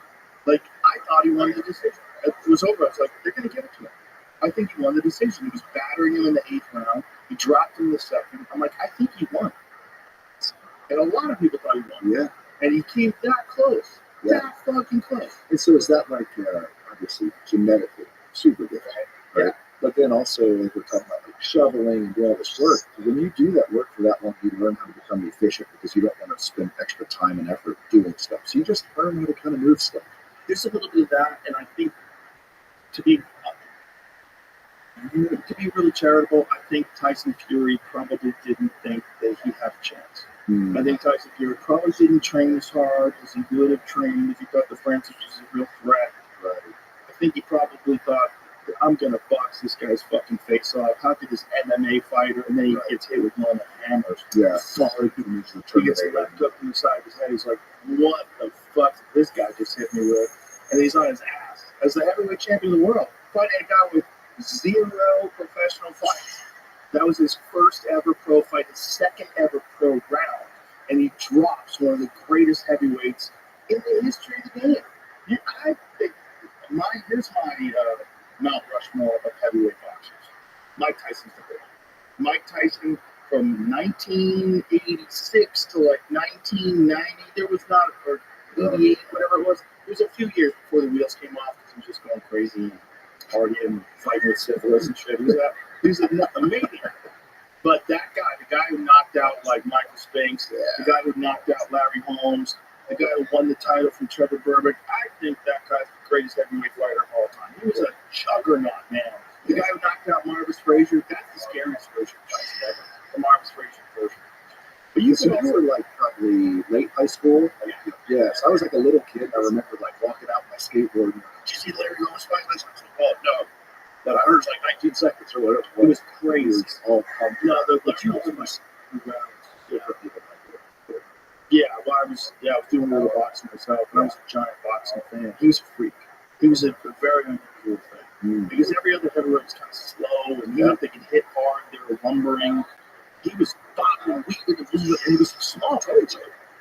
Like I thought he won the decision. It was over. I was like, they're going to give it to him. I think he won the decision. He was battering him in the 8th round. He dropped him in the 2nd. I'm like, I think he won. And a lot of people thought he won. Yeah. And he came that close. Yeah. That fucking close. And so is that like obviously genetically super different, right? Yeah. But then also like we're talking about like shoveling and doing all this work. When you do that work for that long, you learn how to become efficient because you don't want to spend extra time and effort doing stuff. So you just learn how to kind of move stuff. There's a little bit of that, and I think to be really charitable, I think Tyson Fury probably didn't think that he had a chance. I think Tyson Fury probably didn't train as hard as he would have trained if he thought the Francis was a real threat. Right. I think he probably thought, I'm going to box this guy's fucking face off. How could this MMA fighter, and then he gets hit with one of the hammers. Yeah. Sorry. He gets a left hook from the side of his head. He's like, what the fuck did this guy just hit me with? And he's on his ass. As the heavyweight champion of the world, fighting a guy with 0 professional fights. That was his first ever pro fight, his second ever pro round. And he drops one of the greatest heavyweights in the history of the game. Yeah, I think here's my Mount Rushmore of heavyweight boxers. Mike Tyson's the best. Mike Tyson from 1986 to like 1990, there was not, or 88, whatever it was. There was a few years before the wheels came off because he was just going crazy and partying, fighting with syphilis and shit. He was amazing. But that guy, the guy who knocked out like Michael Spinks, the guy who knocked out Larry Holmes, the guy who won the title from Trevor Berbick, I think that guy's the greatest heavyweight fighter of all time. He was a juggernaut, man. The guy who knocked out Marvis Frazier, that's the scariest version of Tyson ever. The Marvis Frazier version. But you were like probably late high school. Yeah, so I was like a little kid. I remember like walking out with my skateboard. And, did you see Larry Holmes fight? Oh no, but I heard it was like 19 seconds or whatever. It was crazy. It was all pumped. No, the two of them was well, I was doing a little boxing myself, and I was a giant boxing fan. He was a freak. He was a very unusual thing because every other heavyweight was kind of slow, and even if they could hit hard, they were lumbering. He was bobbing, weaving, and he was small.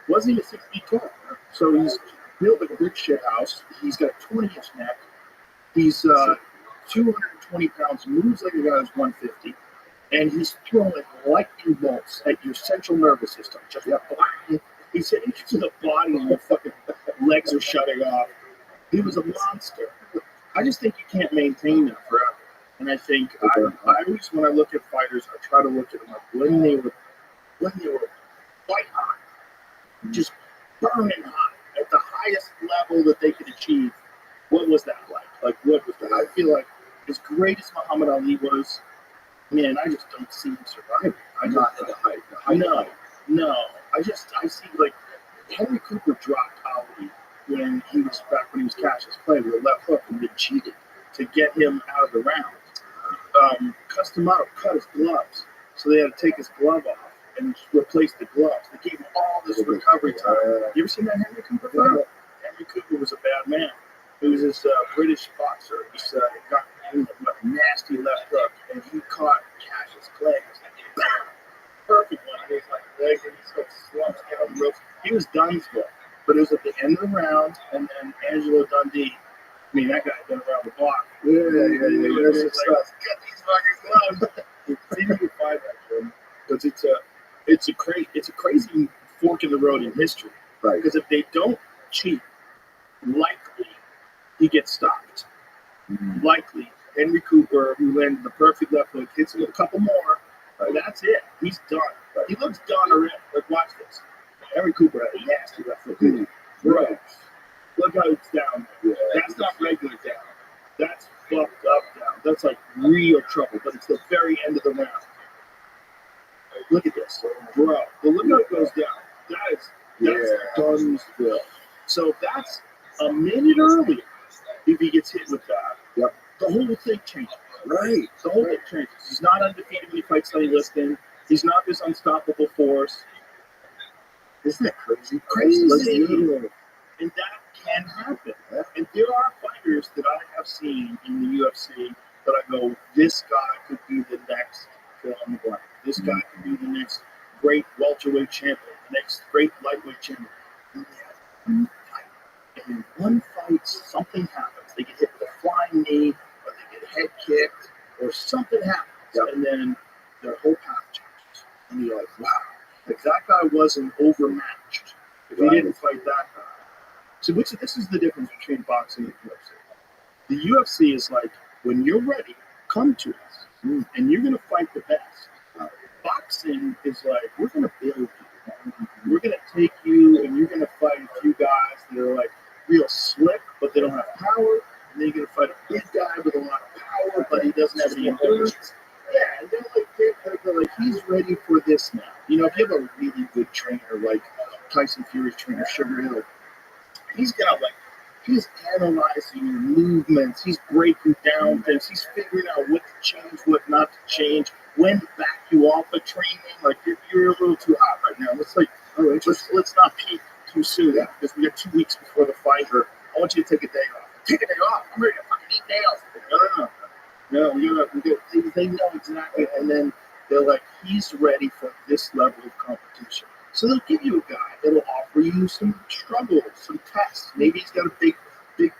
Wasn't even 6 feet tall. So he's built like a big shit house. He's got a 20-inch neck. He's 220 pounds, moves like a guy who's 150, and he's throwing lightning bolts at your central nervous system. Just bang. He's hitting you to the body, and your fucking legs are shutting off. He was a monster. I just think you can't maintain that forever. And I think I always, when I look at fighters, I try to look at them like when they were white hot, just burning hot at the highest level that they could achieve. What was that like? Like what was that? I feel like as great as Muhammad Ali was, man, I just don't see him surviving. Not at the height. No. I see like Henry Cooper dropped Ali when he was Cassius Clay with a left hook and then cheated to get him out of the round. Customato cut his gloves, so they had to take his glove off and replace the gloves. They gave him all this recovery time. You ever seen that Henry Cooper fight? Henry Cooper was a bad man. He was this British boxer. He got him a nasty left hook, and he caught Cassius Clay. Bam! Perfect one. He was like legs, and he sort of slumps get on the ropes. He was done for, but it was at the end of the round, and then Angelo Dundee. I mean, that guy been around the block. Yeah. Like, get these fucking gloves. See if you can find that, Jim. Because it's a crazy fork in the road in history. Right. Because if they don't cheat, likely he gets stopped. Mm-hmm. Likely Henry Cooper, who landed the perfect left hook, hits him with a couple more. That's it. He's done. Right. He looks done already. Like, watch this. Henry Cooper had a nasty left hook. Right. Look how it's down. Yeah. That's not regular down. That's fucked up down. That's like real trouble. But it's the very end of the round. Look at this, bro. Well, look how it goes down. That's done. So that's a minute earlier. If he gets hit with that, the whole thing changes. Right. The whole thing changes. He's not undefeated when he fights Sonny Liston. He's not this unstoppable force. Isn't that crazy? Crazy. And that can happen. And there are fighters fighters that I have seen in the UFC that I go, this guy could be the next fill in the blank. This guy could be the next great welterweight champion, the next great lightweight champion. And they have one fight. And in one fight, something happens. They get hit with a flying knee, or they get head kicked, or something happens. Yep. And then their whole path changes. And you're like, wow, like that guy wasn't overmatched if he didn't fight that guy. So this is the difference between boxing and UFC. The UFC is like, when you're ready, come to us, and you're going to fight the best. Boxing is like, we're going to build you. We're going to take you, and you're going to fight a few guys that are like real slick, but they don't have power. And then you're going to fight a big guy with a lot of power, but he doesn't have any endurance. Yeah, and they're like, he's ready for this now. You know, if you have a really good trainer like Tyson Fury's trainer, Sugar Hill, he's analyzing your movements. He's breaking down things. He's figuring out what to change, what not to change, when to back you off of training. Like you're a little too hot right now. Let's not peak too soon because we got 2 weeks before the fight. Or I want you to take a day off. Take a day off. I'm ready to fucking eat nails. No. They know exactly, and then they're like, he's ready for this level of competition. So they'll give you a guy that'll offer you some struggles, some tests. Maybe he's got a big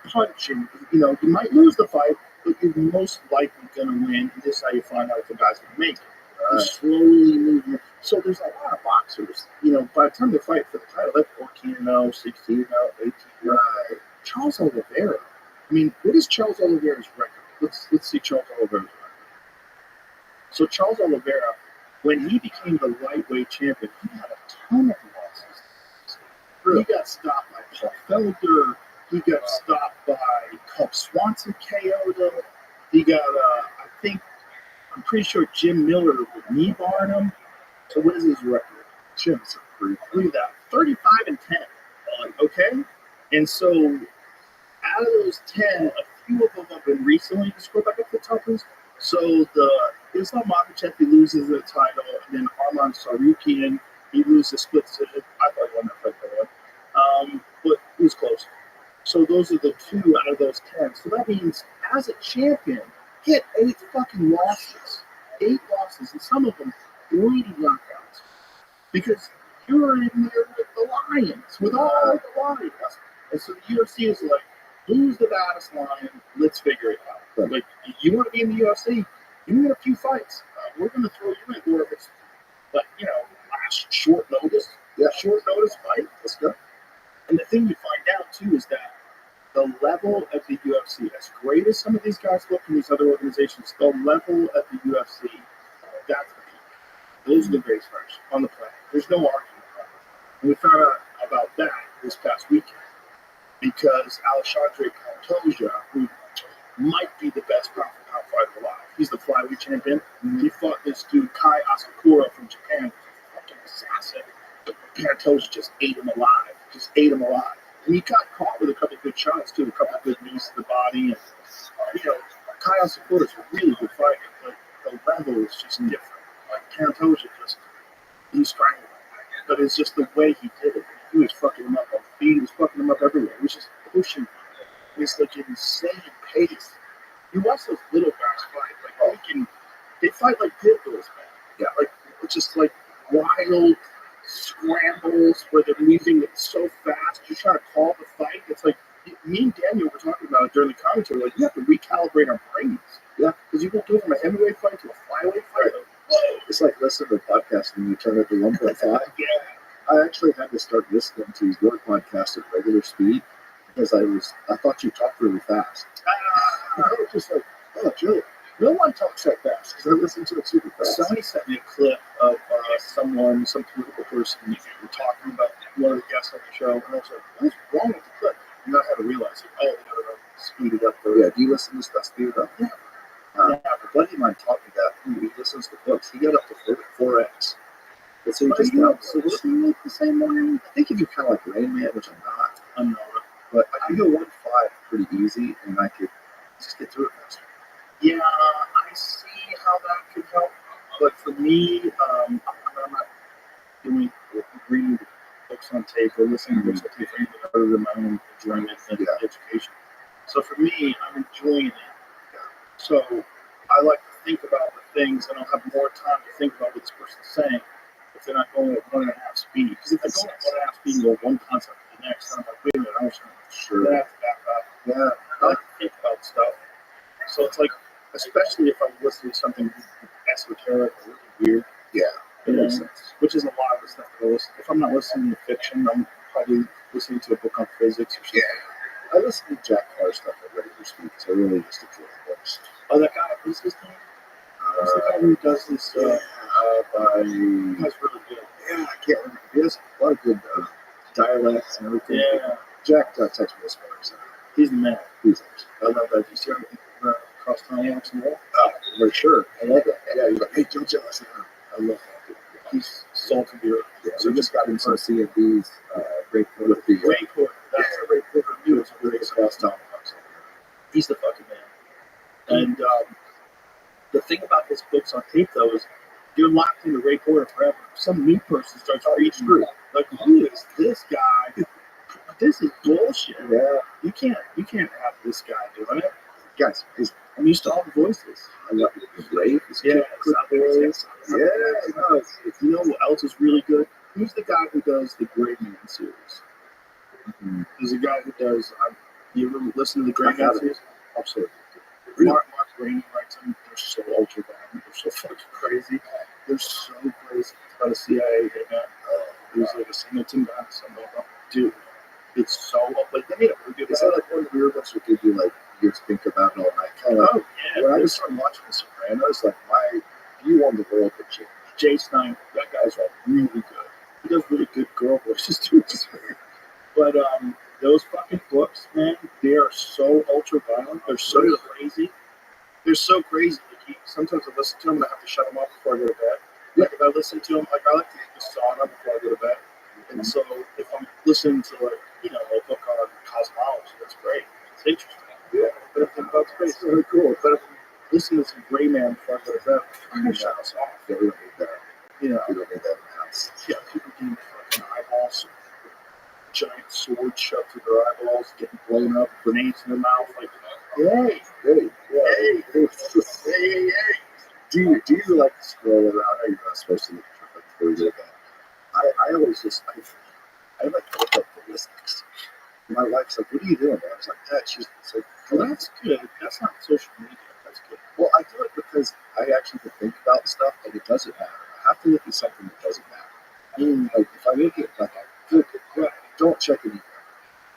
punch, and you might lose the fight, but you're most likely going to win. And this is how you find out if the guy's going to make it. You slowly move. So there's a lot of boxers. By the time they fight for the title, they're 14-0, 16-0, 18-0. Charles Oliveira. I mean, what is Charles Oliveira's record? Let's see Charles Oliveira's record. So Charles Oliveira, when he became the lightweight champion, he had a ton of losses. He got stopped by Paul Felder. He got stopped by Cub Swanson KO'd him. He got, I'm pretty sure Jim Miller would knee bar him. So what is his record? Jim's look at that, 35-10. Okay, and so out of those 10, a few of them have been recently scored back up to the top list. So the Islam Makhachev, he loses the title, and then Arman Tsarukyan, he loses a split decision. I thought he won that fight, by the way. But it was close. So those are the 2 out of those 10. So that means, as a champion, he had 8 fucking losses. 8 losses, and some of them bleeding knockouts. Because you're in there with the Lions, with all the Lions. And so the UFC is like, who's the baddest lion? Let's figure it out. Right. Like, you want to be in the UFC? You win a few fights. We're going to throw you in. Or if it's, short notice fight. Let's go. And the thing you find out, too, is that the level of the UFC, as great as some of these guys look in these other organizations, the level of the UFC, that's the peak. Those are the greatest fighters on the planet. There's no argument about it. And we found out about that this past weekend because Alexandre Pantoja, who might be the best pound-for-pound fighter alive, he's the flyweight champion. He fought this dude, Kai Asakura from Japan, fucking assassin. Pantoja just ate him alive. And he got caught with a couple of good shots, too, a couple of good knees to the body. And, Kai Asakura is a really good fighter, but the level is just different. Like, Pantoja he's strangled him. But it's just the way he did it. He was fucking him up on feet. He was fucking him up everywhere. He was just pushing him. It's like an insane pace. You watch those little guys fight. They fight like pit bulls, man. Yeah, it's just like wild scrambles where they're moving it so fast. You're trying to call the fight. It's like me and Daniel were talking about it during the commentary. Like, you have to recalibrate our brains. Yeah, because you won't go from a heavyweight fight to a flyweight fight. Whoa. It's like listening to a podcast and you turn it to 1.5. Yeah. I actually had to start listening to your podcast at regular speed because I thought you talked really fast. I was just like, oh, Joe, no one talks that fast because I listen to it super fast. Somebody sent me a clip of some political person talking about one of the guests on the show, and I was like, what's wrong with the clip? And I had to realize it. Oh, no, speed it up. Yeah, do you listen to stuff speeded up? Yeah. A buddy of mine taught me that. He listens to books. He got up to 4x. So do you make the same one? I think if you're kind of like Rain Man, which I'm not. But I can go 1.5 pretty easy, and I could just get through it faster. Yeah, I see how that could help. But for me, I'm not doing reading books on tape or listening to books on tape for anything other than my own enjoyment and education. So for me, I'm enjoying it. So I like to think about the things, and I'll have more time to think about what this person's saying if they're not going at 1.5 speed. Because if they're going at 1.5 speed and go one concept to the next, I'm like, wait a minute, I was sure I have to back up. Yeah, I like to think about stuff. So it's like, especially if I'm listening to something esoteric or really weird. Yeah, that makes sense. Which is a lot of the stuff that I listen to. If I'm not listening to fiction, I'm probably listening to a book on physics or something. Yeah. I listen to Jack Carr stuff at regular speed because I really just enjoy the books. Oh, that guy, what's his name? What's the guy who does this? That's really good. Yeah, I can't remember. He has a lot of good dialects and everything. Yeah. Jack texted me this morning. So he's the man. He's awesome. I love that. You see everything across town walks and all? For sure. I love that. Yeah, he's like, hey, don't jealous of him. I love that. He's salted the earth. Yeah, so we just got him some CFDs, Ray Porter. With the Ray Porter. That's Ray Porter. He was really across town. He's the fucking man. And the thing about his books on tape, though, is you're locked into Ray Porter forever. Some new person starts reading through. Like, who is this guy? This is bullshit. Yeah. You can't have this guy doing it. Guys, I'm used to all the voices. I love it. Ray. Yeah. Yeah. No, if you know what else is really good, who's the guy who does the Gray Man series? Mm-hmm. There's a guy who does. You ever listen to the Gray Man series? Absolutely. Mark Rainey writes them. They're so ultra violent. They're so fucking crazy. They're so crazy. It's about a CIA hitman. There's like a Singleton guy. Dude, it's so like they made a really good. Is that like one of the weird ones who give you like you think about it all night? Kind of. Oh yeah. When I just started watching The Sopranos, like my view on the world had changed. Jay Stein, that guy's like really good. He does really good girl voices too. But those fucking books, man, they are so ultra violent. They're so crazy. They're so crazy. Like sometimes I listen to them and I have to shut them off before I go to bed. Like if I listen to them, like I like to get the sauna before I go to bed. And so if I'm listening to like a book on cosmology, that's great. It's interesting. Yeah. But if I'm about space, it's really cool. But if I'm listening to some Gray Man before I go to bed, I'm gonna shut us off. Yeah, we don't need that. You don't need that in the house. Yeah, people getting fucking eyeballs. Giant swords shoved through their eyeballs, getting blown up, grenades in their mouth, like, yay, really, hey. Do you like to scroll around? Are you not supposed to look for like I always just I like to look up the listings. My wife's like, what are you doing? I was like, Dad, she's like, well, that's good. That's not social media. That's good. Well, I do it because I actually can think about stuff and it doesn't matter. I have to look at something that doesn't matter. Like if I look at like I look at don't check anything.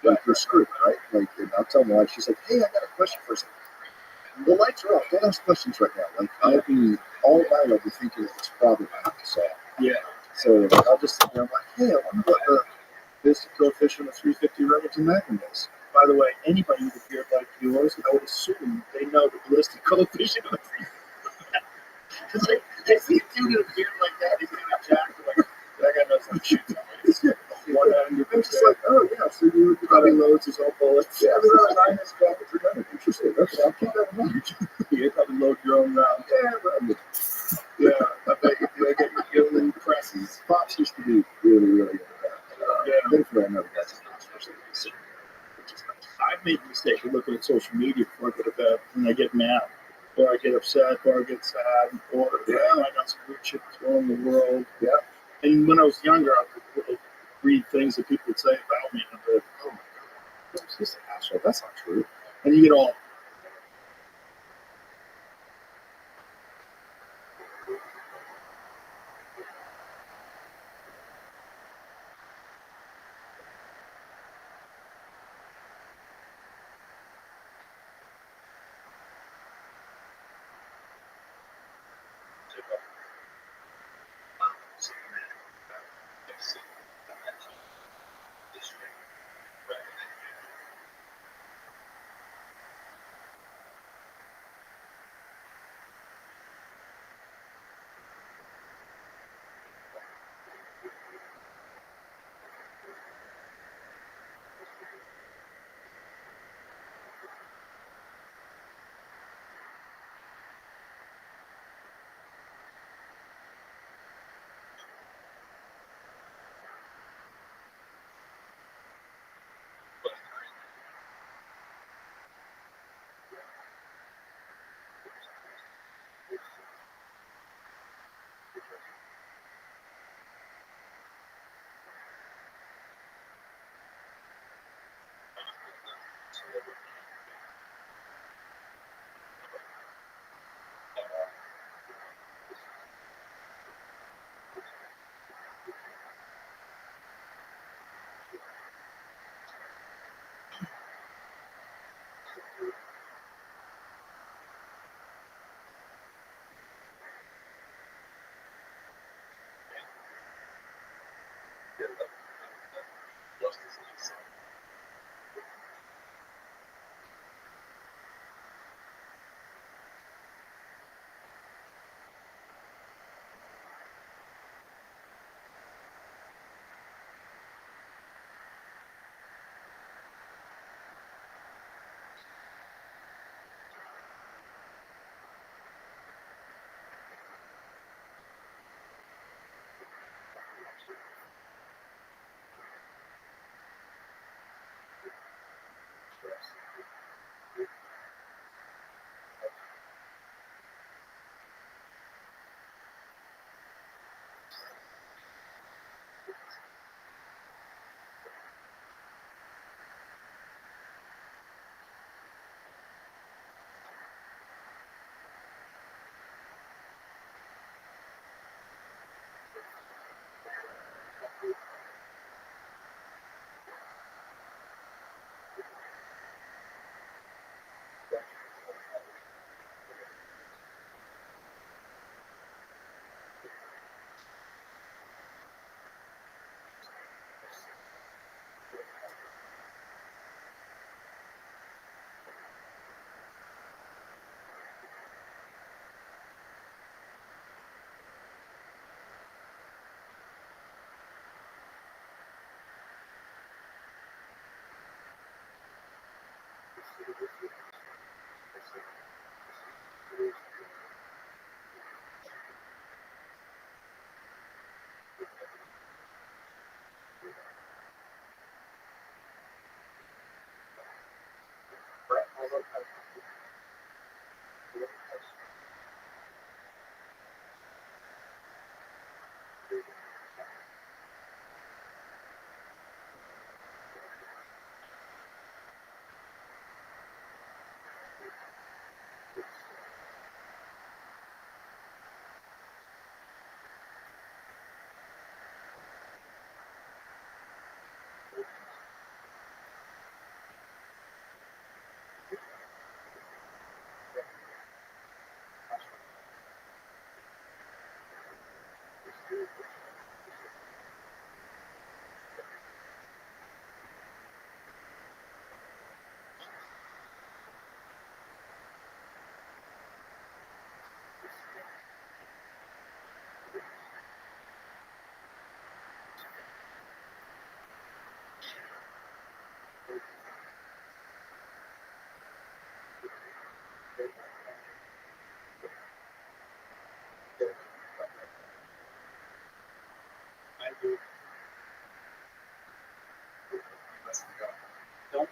Like you're screwed, right? Like and I'll tell my wife, she's like, hey, I got a question for you. The lights are off. Don't ask questions right now. Like I'll be all night I'll be thinking of this problem I have to solve. Yeah. So I'll just sit there and I'm like, hey, I wonder what the basic coefficient of 350 Remington Magnum is. By the way, anybody with a beard like yours, I would assume they know the ballistic coefficient of 350. Because I see a dude with a beard like that, he's kind of jacked. Like, that guy knows how to shoot somebody. I'm just like, oh yeah, so you probably loads his own bullets. Yeah, they're not nine inch brackets for gun. Interesting. Okay, I'll keep that in mind. You probably load your own rounds. Yeah, I bet you get your own presses. Pops used to be really, really good at that. Yeah, thankfully I never got to hospital. I've made the mistake of looking at social media before I go to bed, and I get mad, or I get upset, or I get sad, or I got some weird shit that's going on in the world. Yeah. And when I was younger, I would read things that people would say about me, and I'd be like, oh my God, what's this asshole? That's not true. And you get all.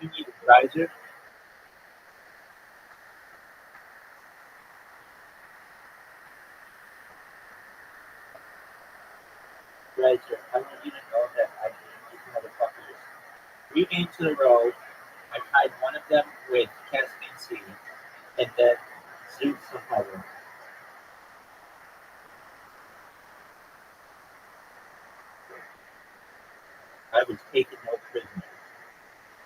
You need a riser. Riser. I want you to know that I beat these motherfuckers 3 games in a row. I tied one of them with Caspian Sea, and then Zeus somehow won. I was taking no prisoners.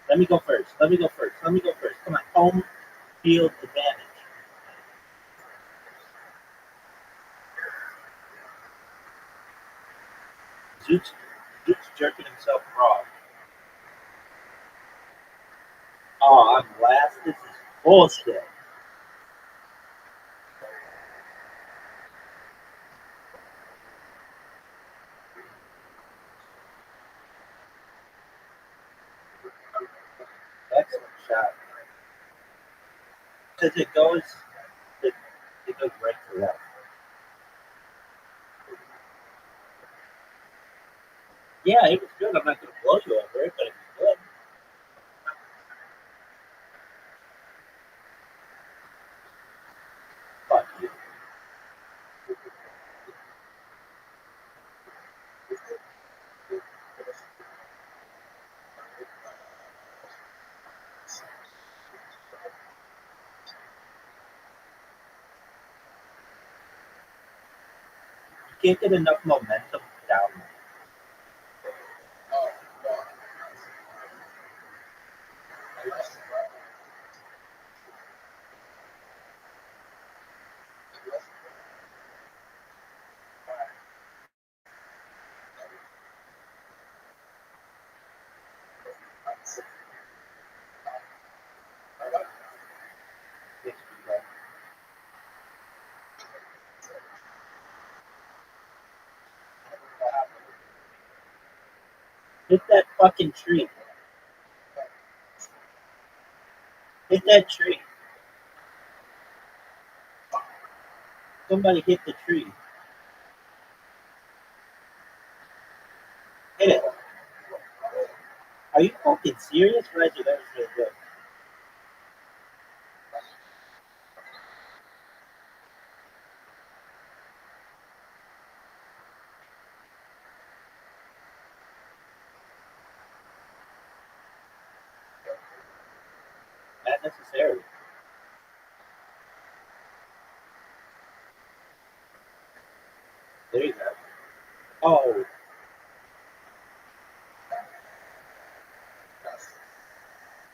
Let me go first. Let me go first. Let me go first. Come on. Home field advantage. Zeus jerking himself raw. Oh, I'm last. This is bullshit. Excellent shot. Because it goes right to left. Yeah, it was good. I'm not going to blow you over it, but it was good. Fuck you. You can't get enough momentum down. Hit that fucking tree. Hit that tree. Somebody hit the tree. Hit it. Are you fucking serious, Reggie? That was really good. Not necessarily. There you go. Oh,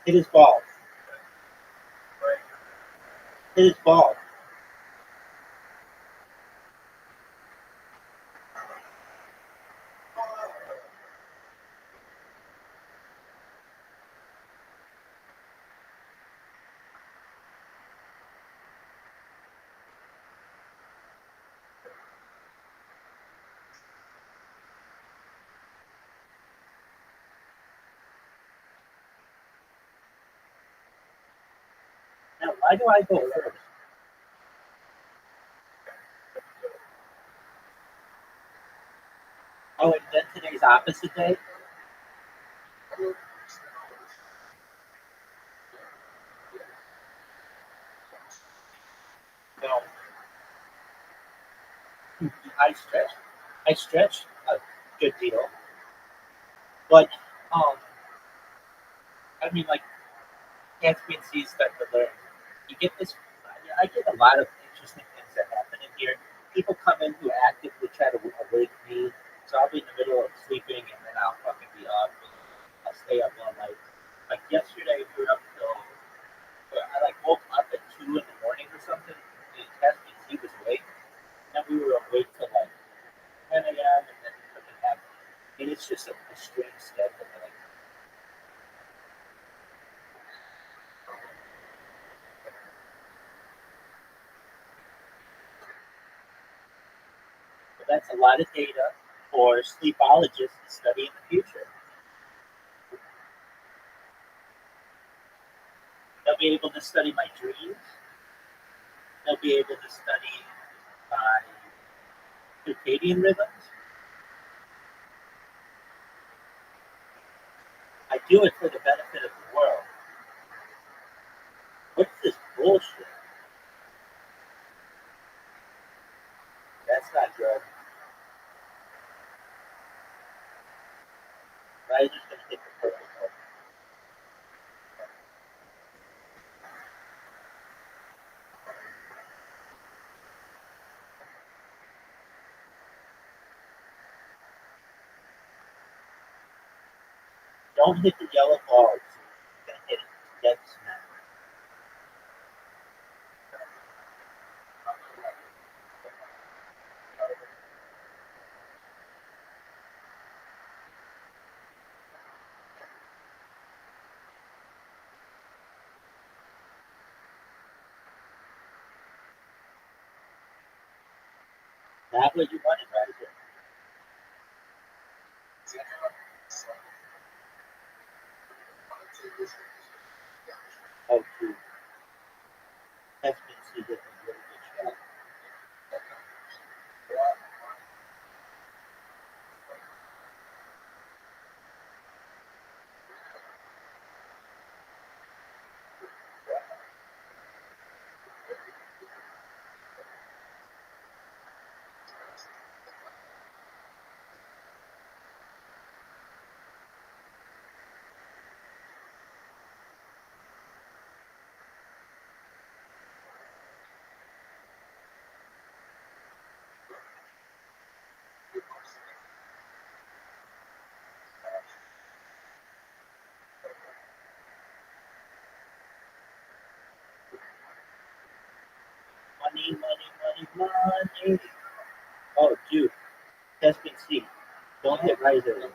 hit his ball. Hit his ball. Now, why do I go first? Oh, and then today's opposite day? No. I stretch. I stretch a good deal. But, um, I mean, like, Caspian Sea stuff to learn. You get this, I get a lot of interesting things that happen in here. People come in who actively try to awake me. So I'll be in the middle of sleeping and then I'll fucking be up. I'll stay up all night. Like yesterday, we were up till, I like woke up at 2 in the morning or something. And Caspian Sea was awake. And we were awake till like 10 a.m. and then fucking happened. And it's just a strange schedule. Like, but that's a lot of data for sleepologists to study in the future. They'll be able to study my dreams. They'll be able to study my circadian rhythms. I do it for the benefit of the world. bullshit. That's not good. Right? Just gonna hit the perfect hole. Don't hit the yellow ball. You're gonna hit it dead smack. Not what you wanted, right there. Oh, dude. That's been see different really good shot. Money, money, money, money. Oh, dude. That's been see. Don't hit right there.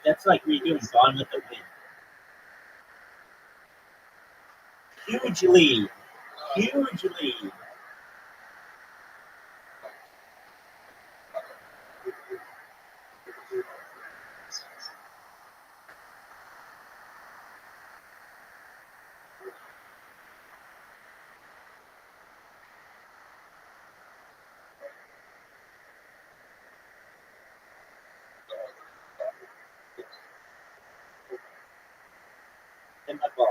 That's like redoing Gone with the Wind. Huge lead. Huge lead. Hit my ball.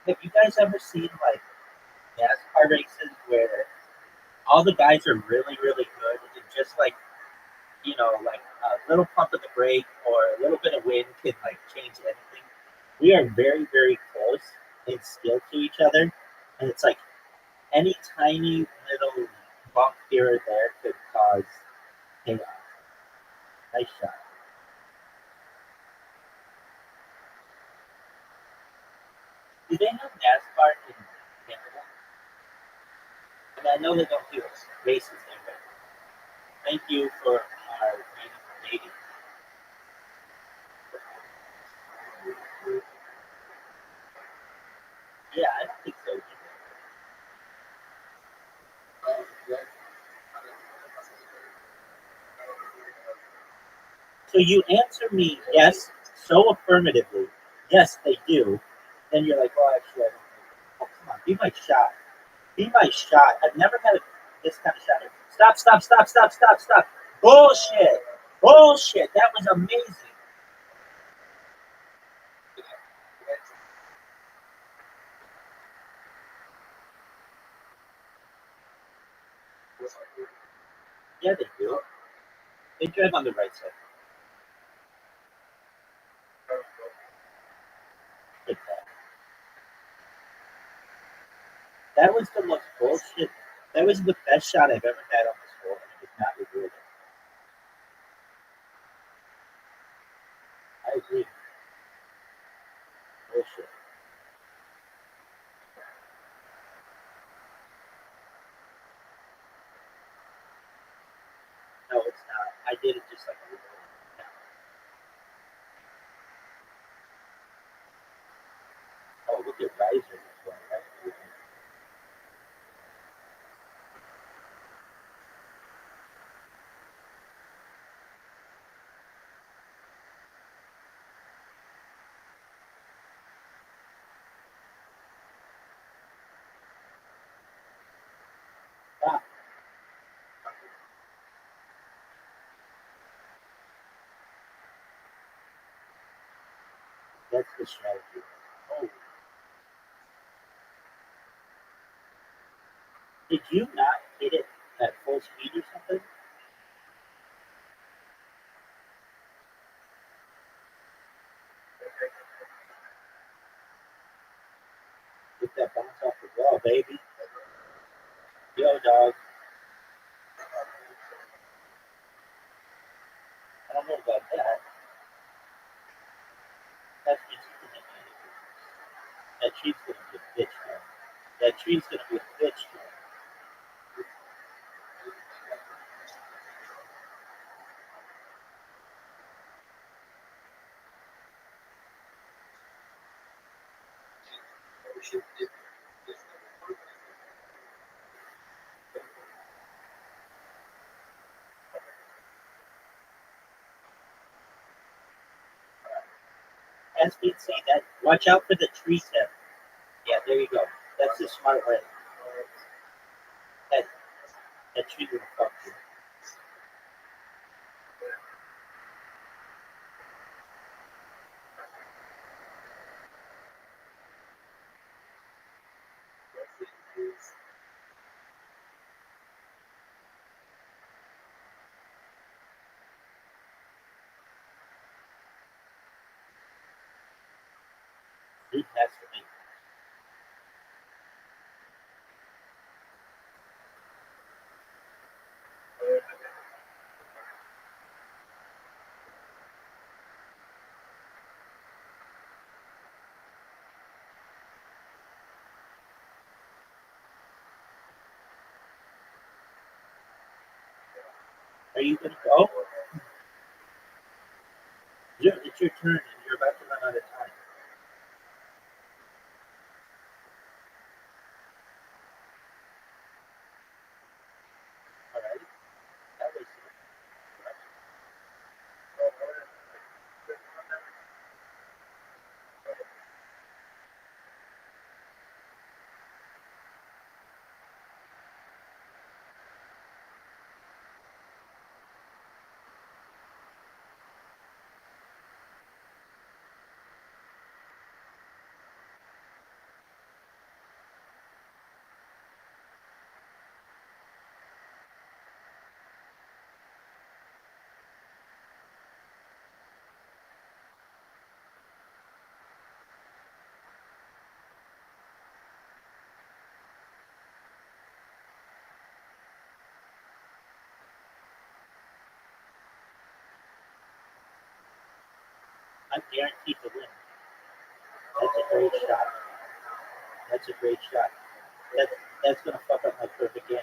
Have you guys ever seen like NASCAR races where all the guys are really, really good and just like, like a little pump of the brake or a little bit of wind can like change anything. We are very, very close in skill to each other, and it's like any tiny little bump here or there could cause chaos. Nice shot. Do they have NASCAR in Canada? I mean, I know they don't do races there, but thank you for our meeting. Yeah, I don't think so. So you answer me yes, so affirmatively. Yes, they do. Then you're like, oh, actually, I don't think. Oh, come on, be my shot. Be my shot. I've never had this kind of shot. Stop, stop, stop, stop, stop, stop. Bullshit. Bullshit. That was amazing. Yeah, they do. They drive on the right side. Like that. That was the most bullshit. That was the best shot I've ever had on this hole, and it was not rewarded. I agree. Bullshit. No, it's not. I did it just like a little. Oh, look at That's the strategy. Oh, did you not hit it at full speed or something? Get that bounce off the wall, baby. Yo, dog. I don't know about that. That's just that tree's gonna be a bitch, man. That tree's gonna be a bitch, man. As we say that, watch out for the tree step. Yeah, there you go. That's the smart way. That that tree will fuck you. It has to be. Are you gonna go? It's your turn, and you're about to run out of time. All right. That was I'm guaranteed to win. That's a great shot. That's a great shot. That's gonna fuck up my perfect game.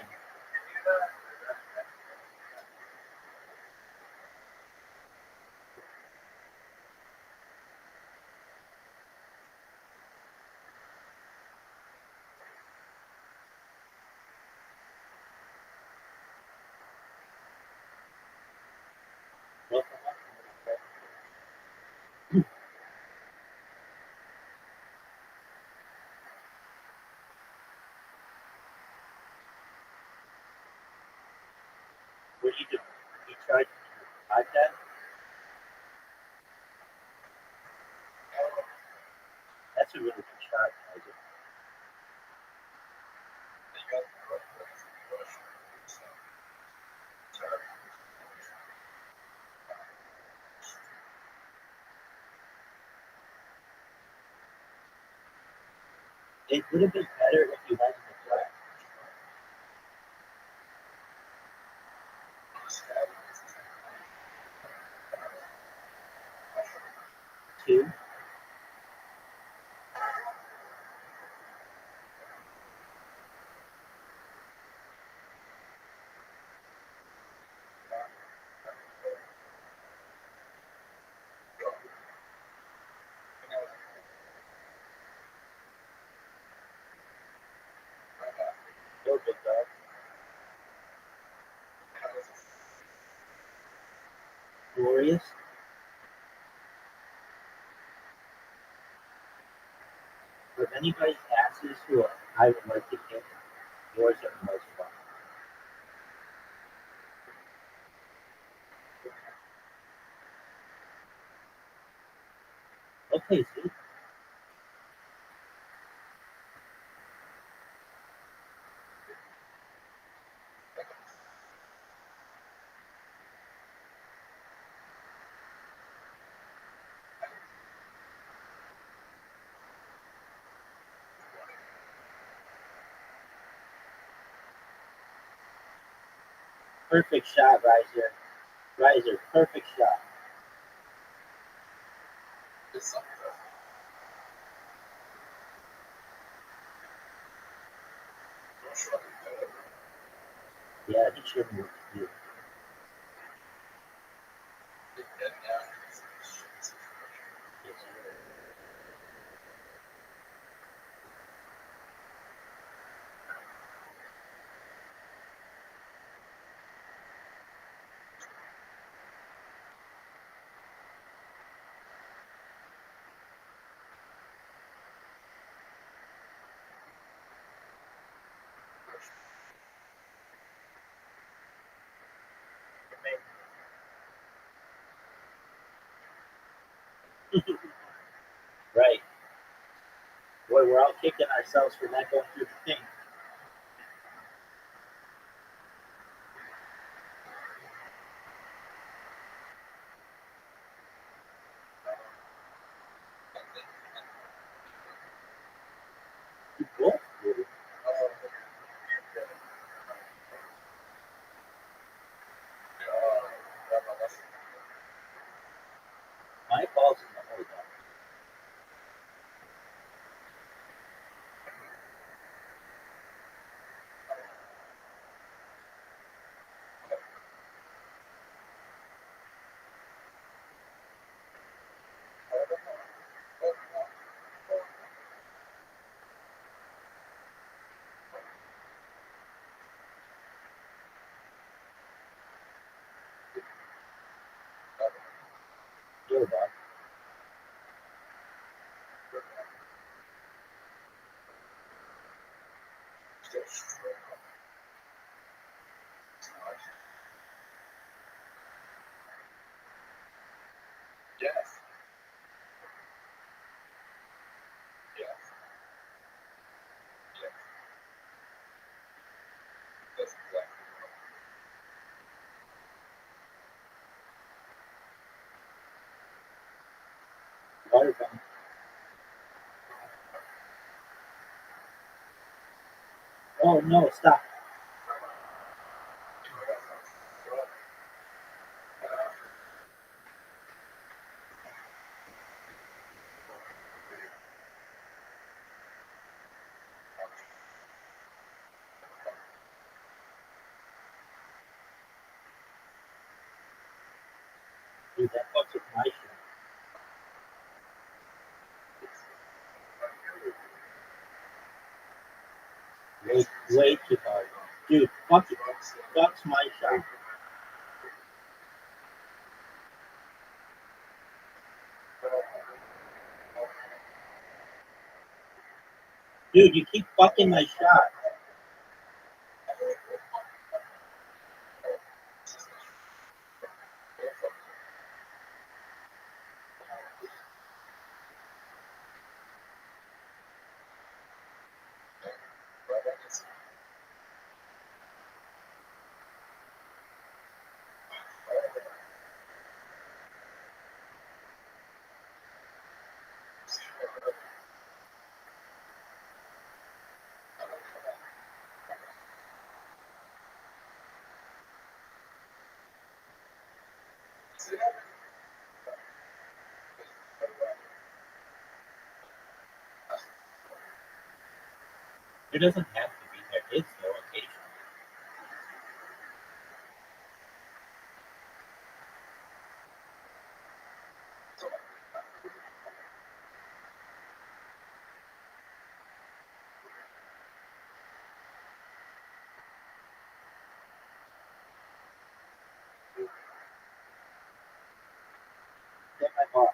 Welcome up. What do you do? You tried to hide that? That's a really good shot, Isaac. It would have been better if you had the flag. Two. Go big dog. Glorious. For anybody's asses who I would like to kick, yours are the most fun. place, dude. Perfect shot, Riser. Riser, perfect shot. Yeah, he should move. Dude. Right. Boy, we're all kicking ourselves for not going through the thing. Cool. My balls in the hole, though. Deal, dog. Water gun. Oh, no, stop. Dude, that fucks with my shit. Way too hard. Dude, fuck it. Fucks my shot. Dude, you keep fucking my shot. It doesn't have to be there. It's no occasion. Get my ball.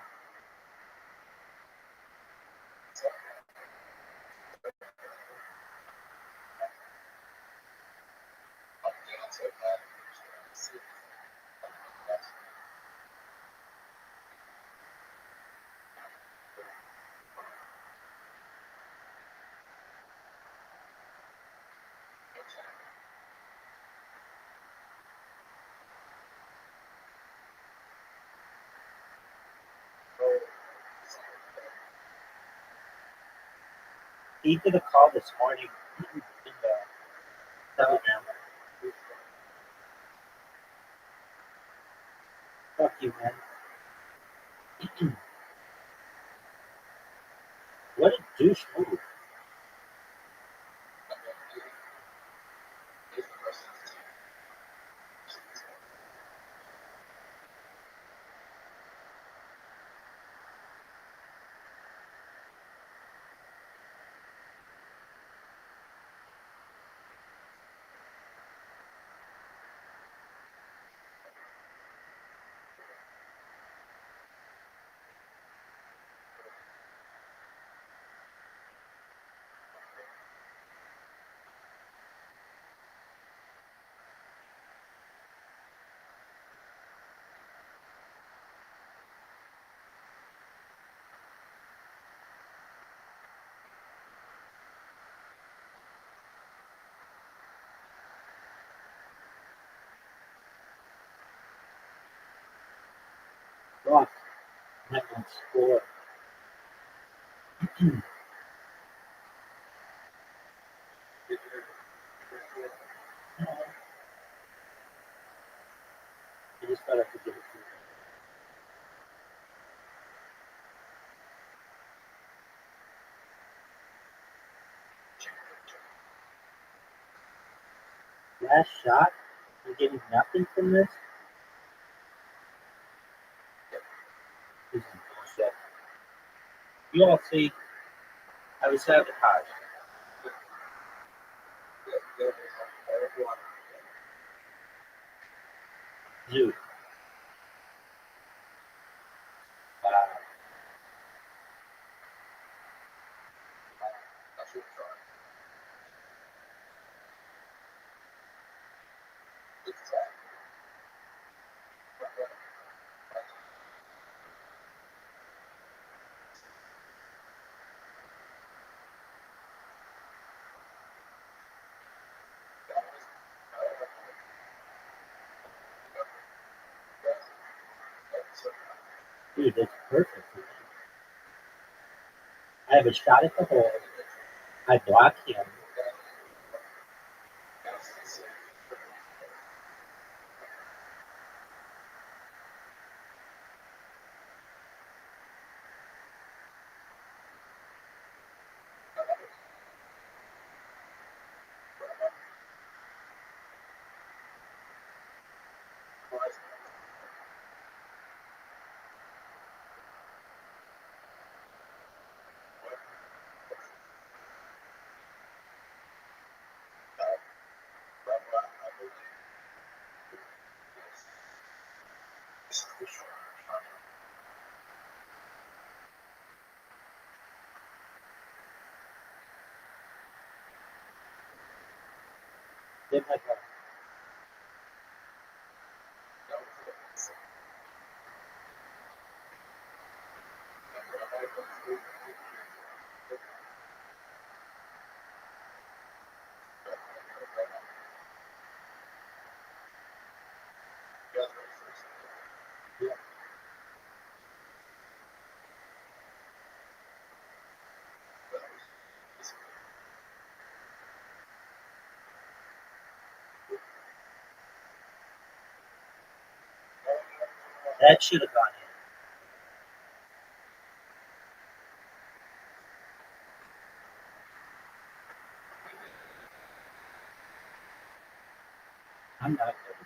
He did a call this morning in the Telegram. Fuck you, man. What a douche move. Rock. That one score. I just thought I could give it to you. Last shot? You're getting nothing from this? This is bullshit. You all see, I was sabotaged. Dude. Wow. Dude, that's perfect. I have a shot at the hole. I block him. Then I go, that should have gone in. I'm not good.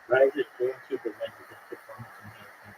Risers guaranteed to win with this performance enhancement.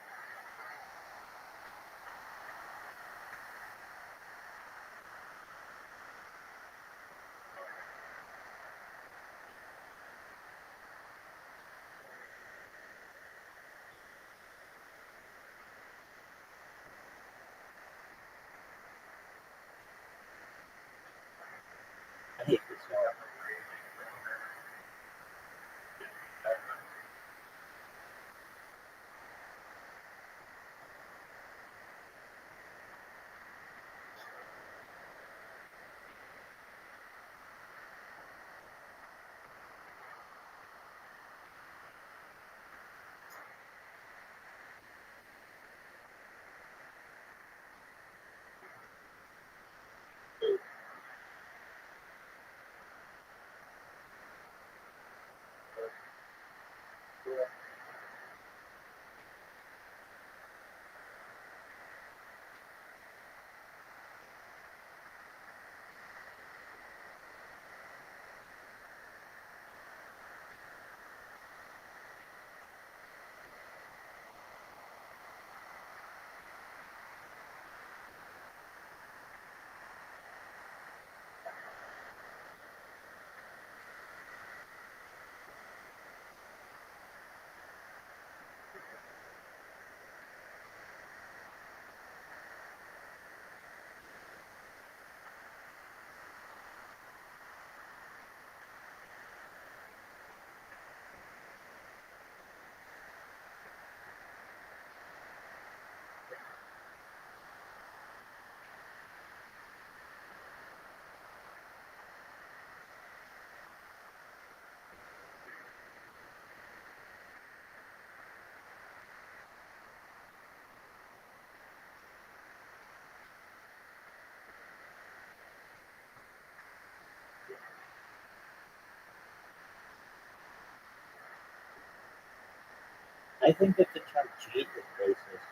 I think that the term cheat is racist.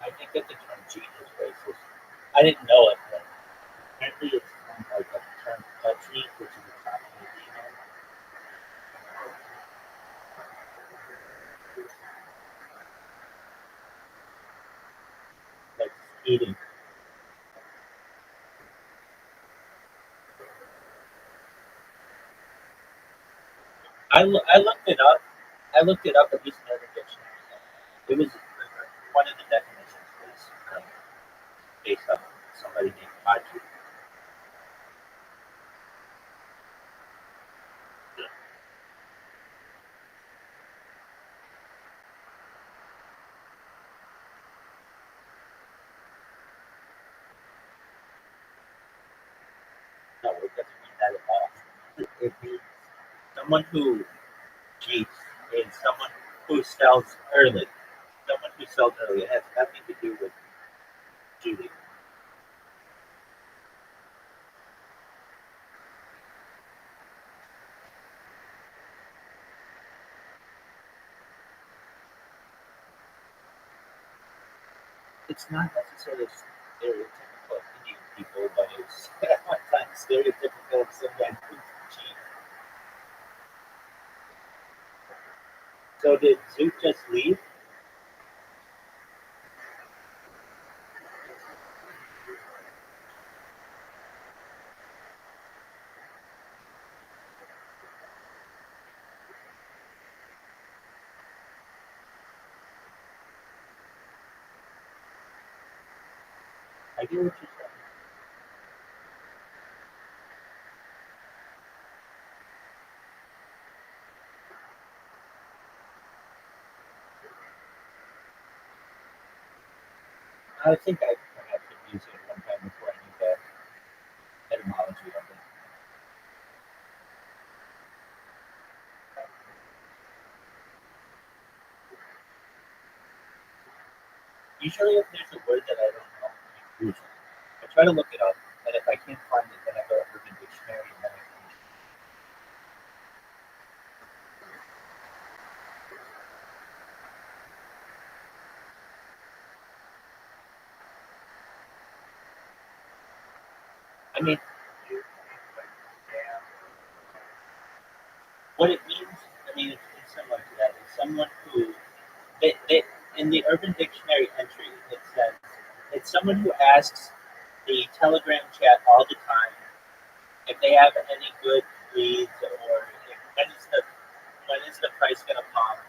I think that the term cheat is racist. I didn't know it, but apparently it's from like a term cheat, which is a combination of like eating. I looked it up. I looked it up at least in Urban Dictionary. It was one of the definitions was based on somebody named Haji. No, it doesn't mean that at all. It means someone who cheats is someone who sells early. Someone who sells early. It has nothing to do with cheating. It's not necessarily stereotypical of Indian people, but it's at one time stereotypical of somebody who cheats. So did Zoot just leave? I get what you're saying. I think I perhaps have used it one time before I knew the etymology of it. Usually, if there's a word that I don't know, usually, I try to look it up, and if I can't find it, then I go to Urban Dictionary and then I can. I mean, what it means, I mean, it's similar to that. It's someone who, in the Urban Dictionary entry, it says it's someone who asks the Telegram chat all the time if they have any good leads or if, when is the price going to pump,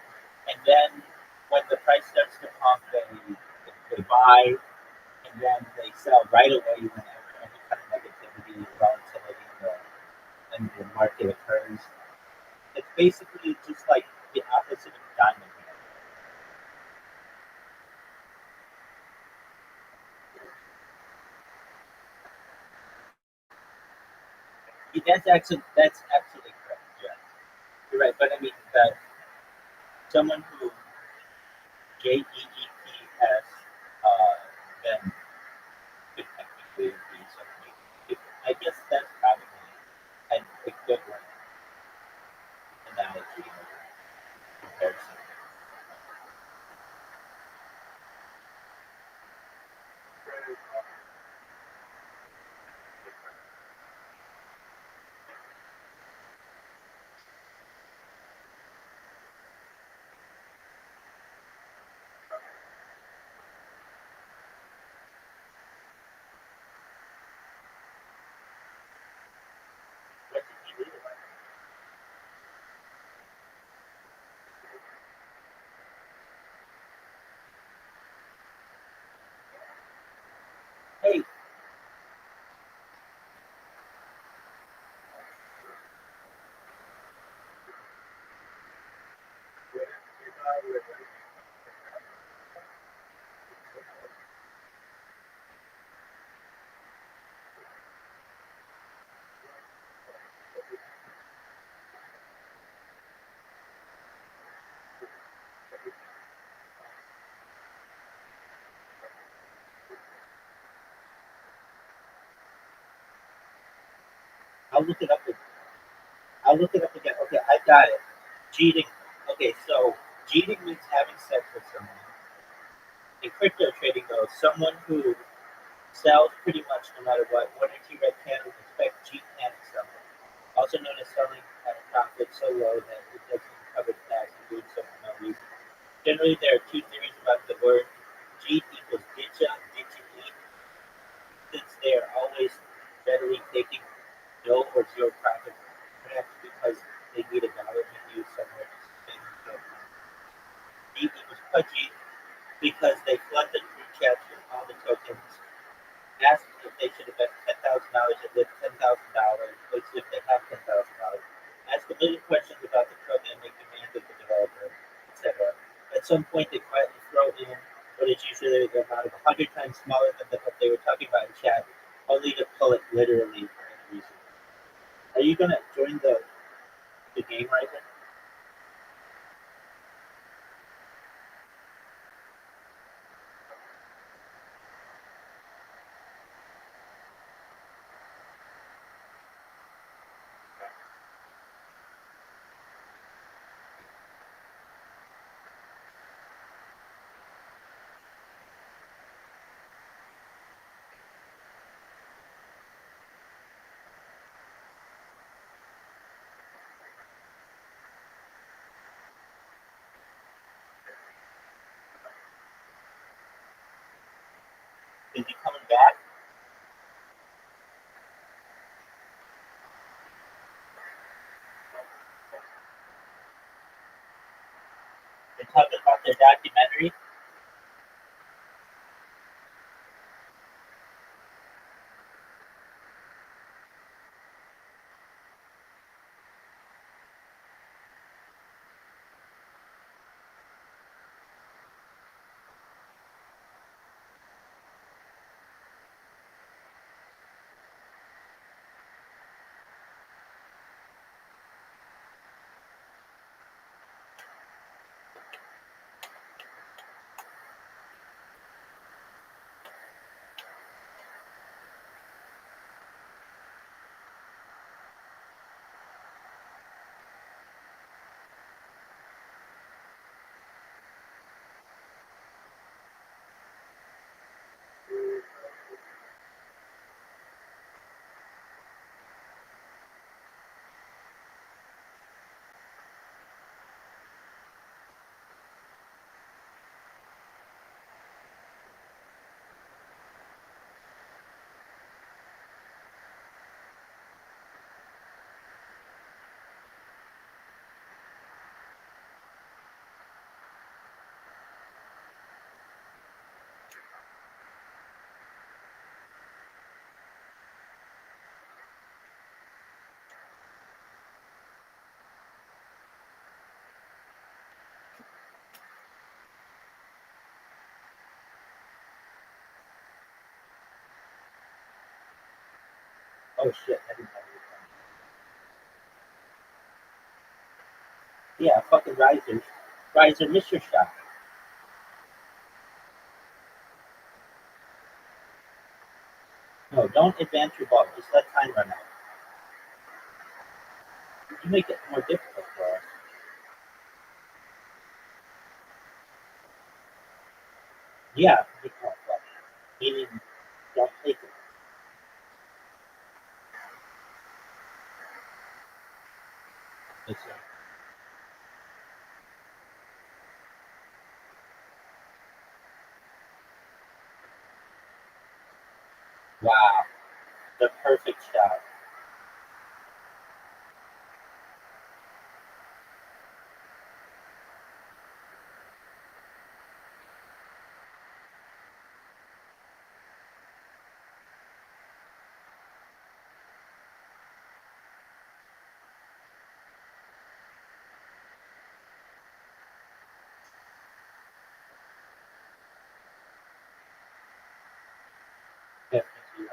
and then when the price starts to pump, they buy, and then they sell right away whenever any kind of negativity, volatility in the market occurs. It's basically just like the opposite of diamond hand. That's absolutely correct. Yeah, you're right. But I mean that someone who JEEPS then could technically be somebody. I guess that's probably an equivalent analogy or comparison. What did you read about? Hey, I'll look it up. I'll look it up again. got it. Cheating. Okay, so cheating means having sex with someone. In crypto trading, though, someone who sells pretty much no matter what, one or two red candles, expect cheap hand selling. Also known as selling at a profit so low that it doesn't cover the tax and doing so for no reason. Generally, there are two theories about the word. Cheat equals ditcha, ditcha eat, since they are always readily taking no or zero profit, perhaps because they need a dollar to use somewhere to spend their money. Cheat equals pudgy because they flood the group chats with all the tokens. Ask if they should invest $10,000 and lift $10,000, which if they have $10,000. Ask a million questions about the token and make demands of the developer, etc. At some point, they quietly throw in what is usually the amount of 100 times smaller than what they were talking about in chat, only to pull it literally for any reason. Are you gonna join the game right now? Is he coming back? They're talking about their documentary. Oh shit! I didn't know you were coming. Yeah, fucking riser, miss your shot. No, don't advance your ball. Just let time run out. You make it more difficult for us. Yeah, oh, fuck. Meaning, don't take it. Listen. Wow, the perfect shot. Definitely.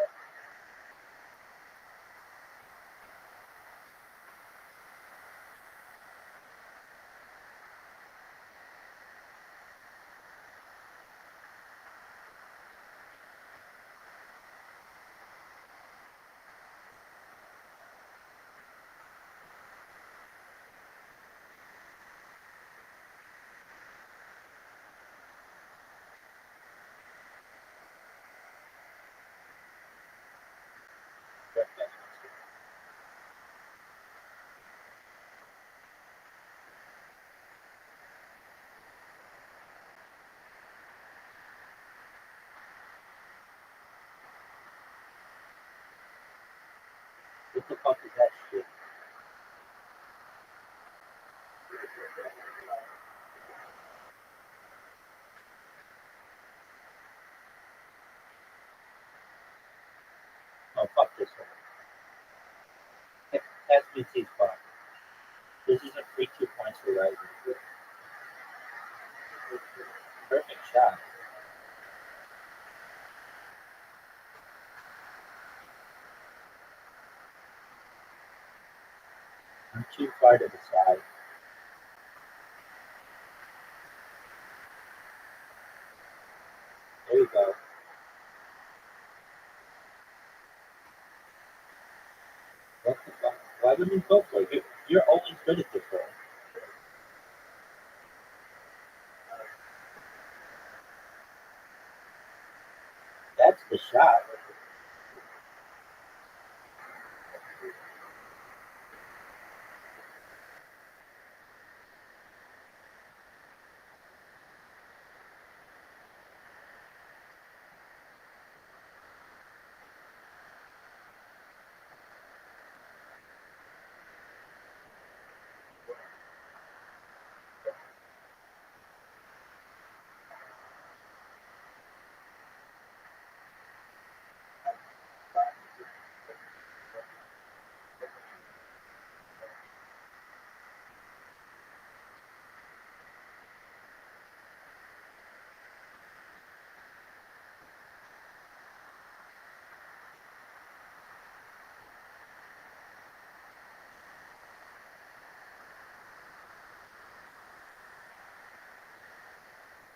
the fuck is that shit? Oh, fuck this one. That's BT's fault. This is a free 2 points for Rising. Perfect shot. I'm too far to the side. There you go. What the fuck? Why wouldn't you go for it? You're always good at this role. That's the shot.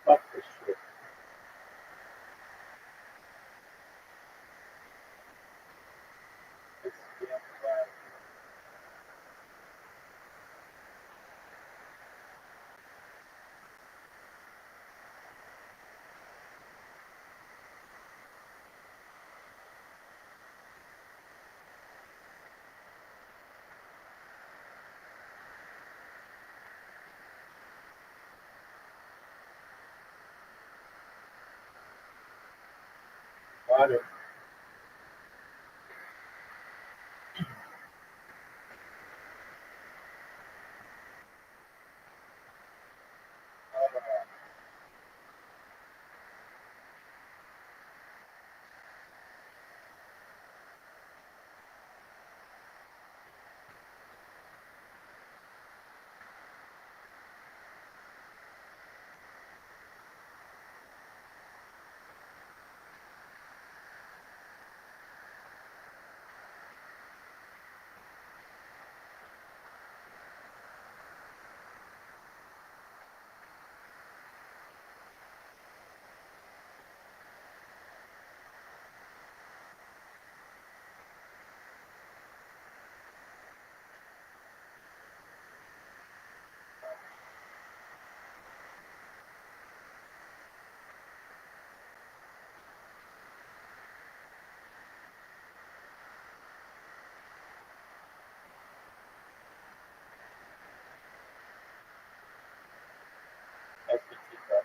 Fuck this shit. Water. That's BT fault.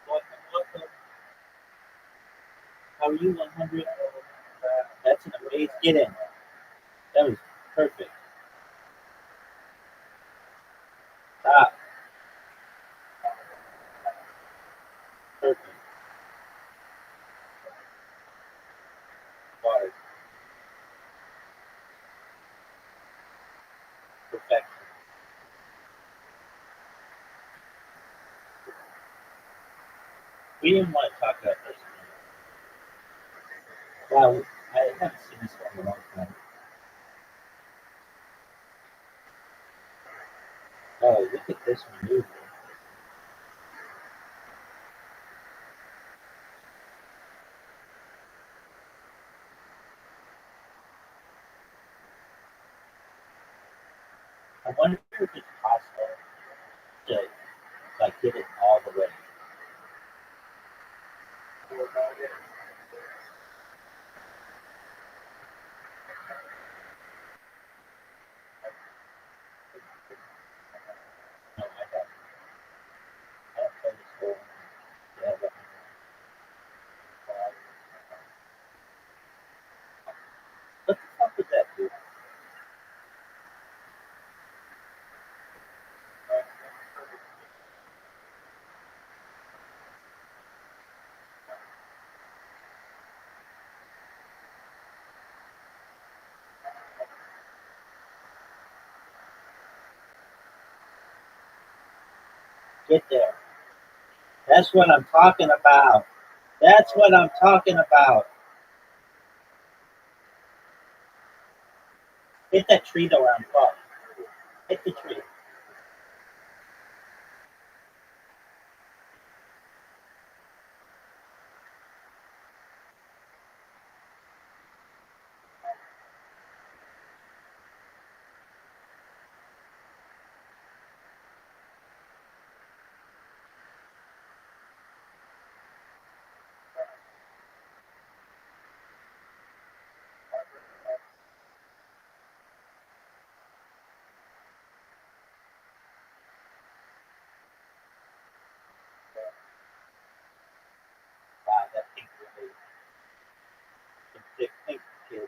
What the? How are you 100? That's an amazing. Get in. That was perfect. Stop. Perfect. Water. Perfection. We didn't want to talk about this. Wow, I haven't seen this one in a long time. Oh, look at this maneuver. I wonder if it's possible to like get it all the way. No, I don't. Get there. That's what I'm talking about. That's what I'm talking about. Hit that tree though around top. Hit the tree. Wow, that pink really some thick pink kid.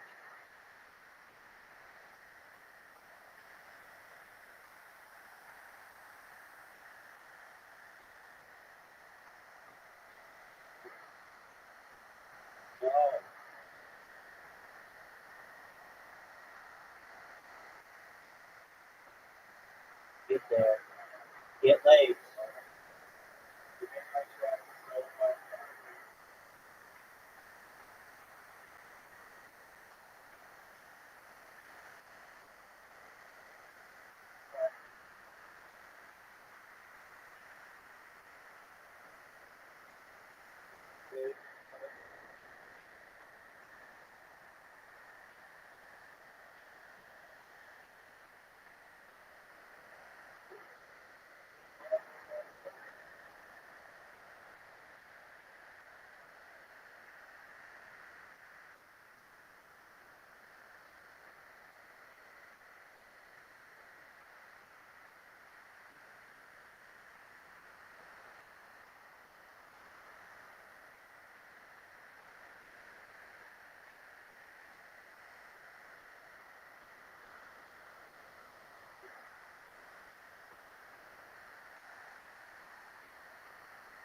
No. Get there. Get laid.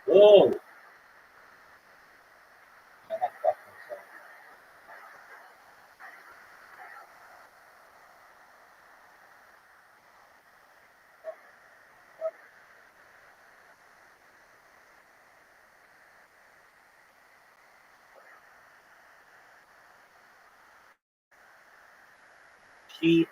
Whoa. I'm not fucking myself. She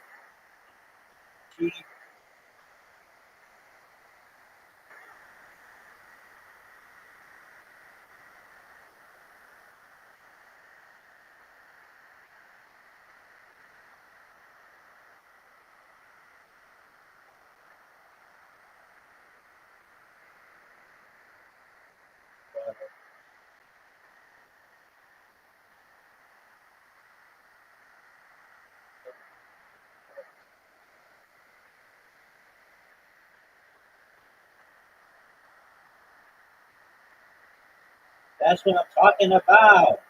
that's what I'm talking about.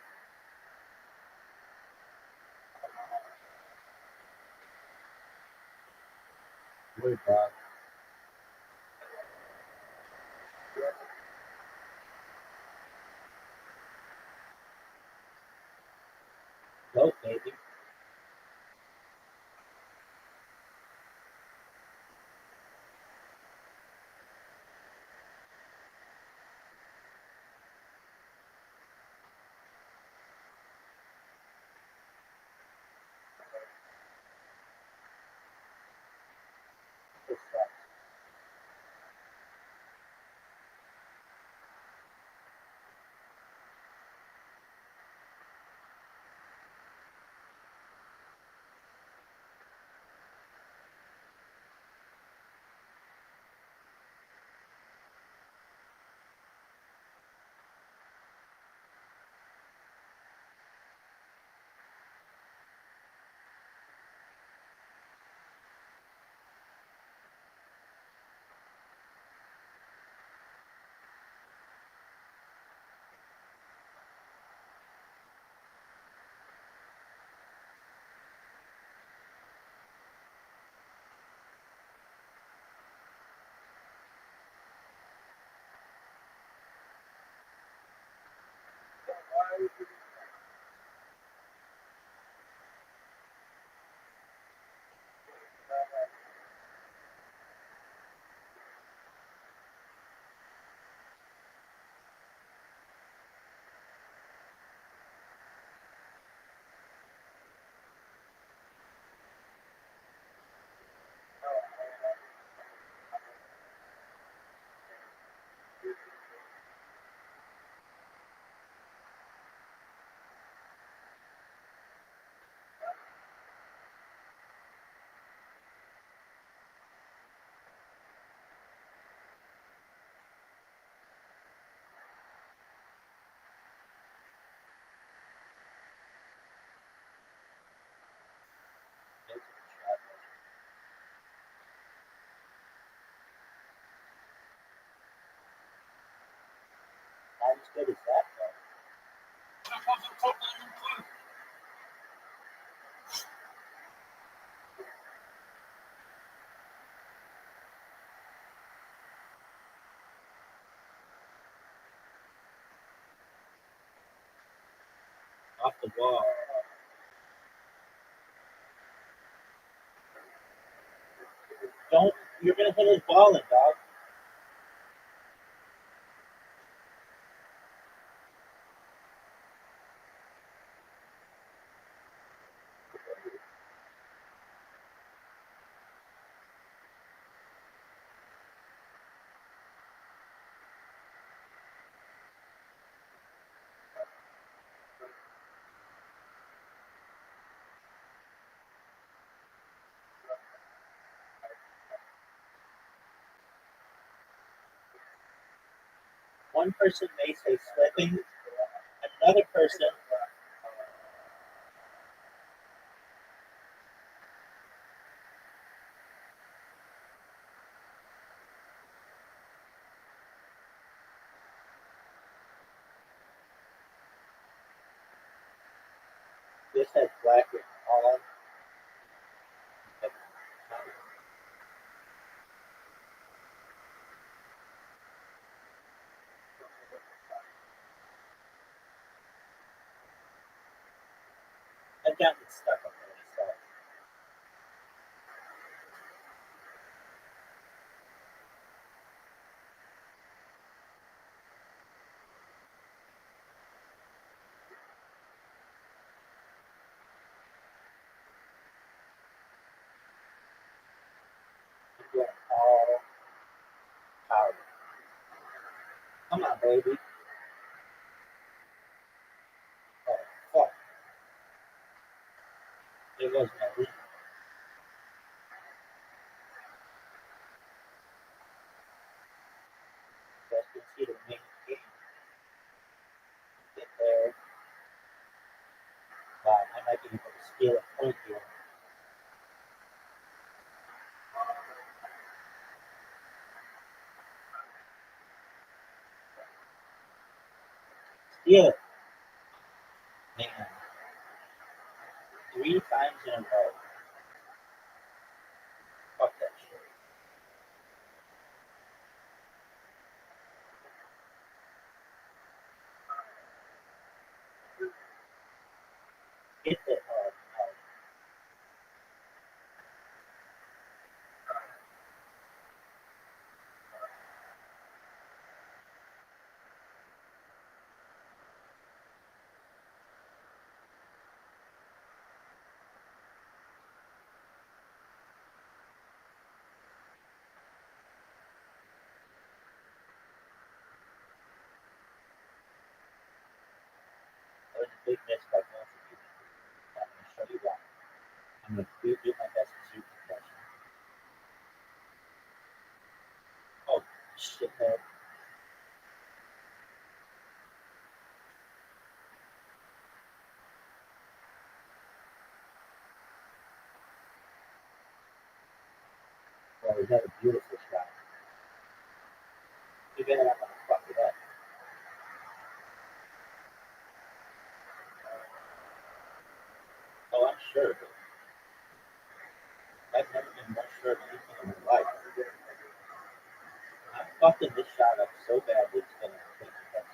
Wait, Bob. Go, baby. good as that, though. Off the wall. Don't. You're gonna hit his ball in, dog. One person may say slipping, another person this has black written all on. I've gotten stuck on this stuff. I'm going all powder. Come on, baby. Oh, fuck. There goes my lead. Guys can see the main game. Get there. Wow, I might be able to steal a point here. Steal it. Man. 3 times in a row. Fuck that shit. Hit that hard. That was a big miss by both of you. I'm going to show you why. I'm going to do my best to shoot compression. Oh, shithead. Well, we had a beautiful shot. Too bad I'm not going to fuck it up. Oh, I'm sure. I've never been more sure of anything in my life. I'm fucking this shot up so badly it's going to take the head.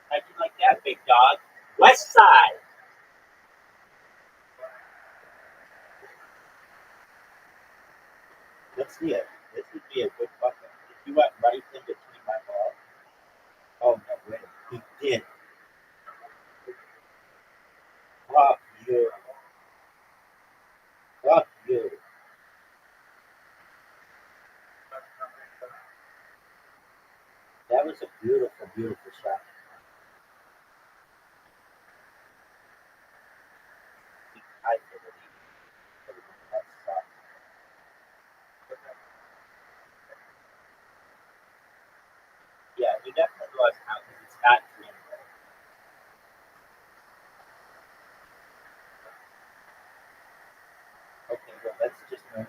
How'd you like that, big dog? West side. Let's see it. This would be a good fucking. If you went right in between my ball. Oh, no way. He did. Fuck you. Fuck you. That was a beautiful, beautiful shot. I did it. That sucked. Yeah, you definitely lost out because it's not green. Okay, well, let's just move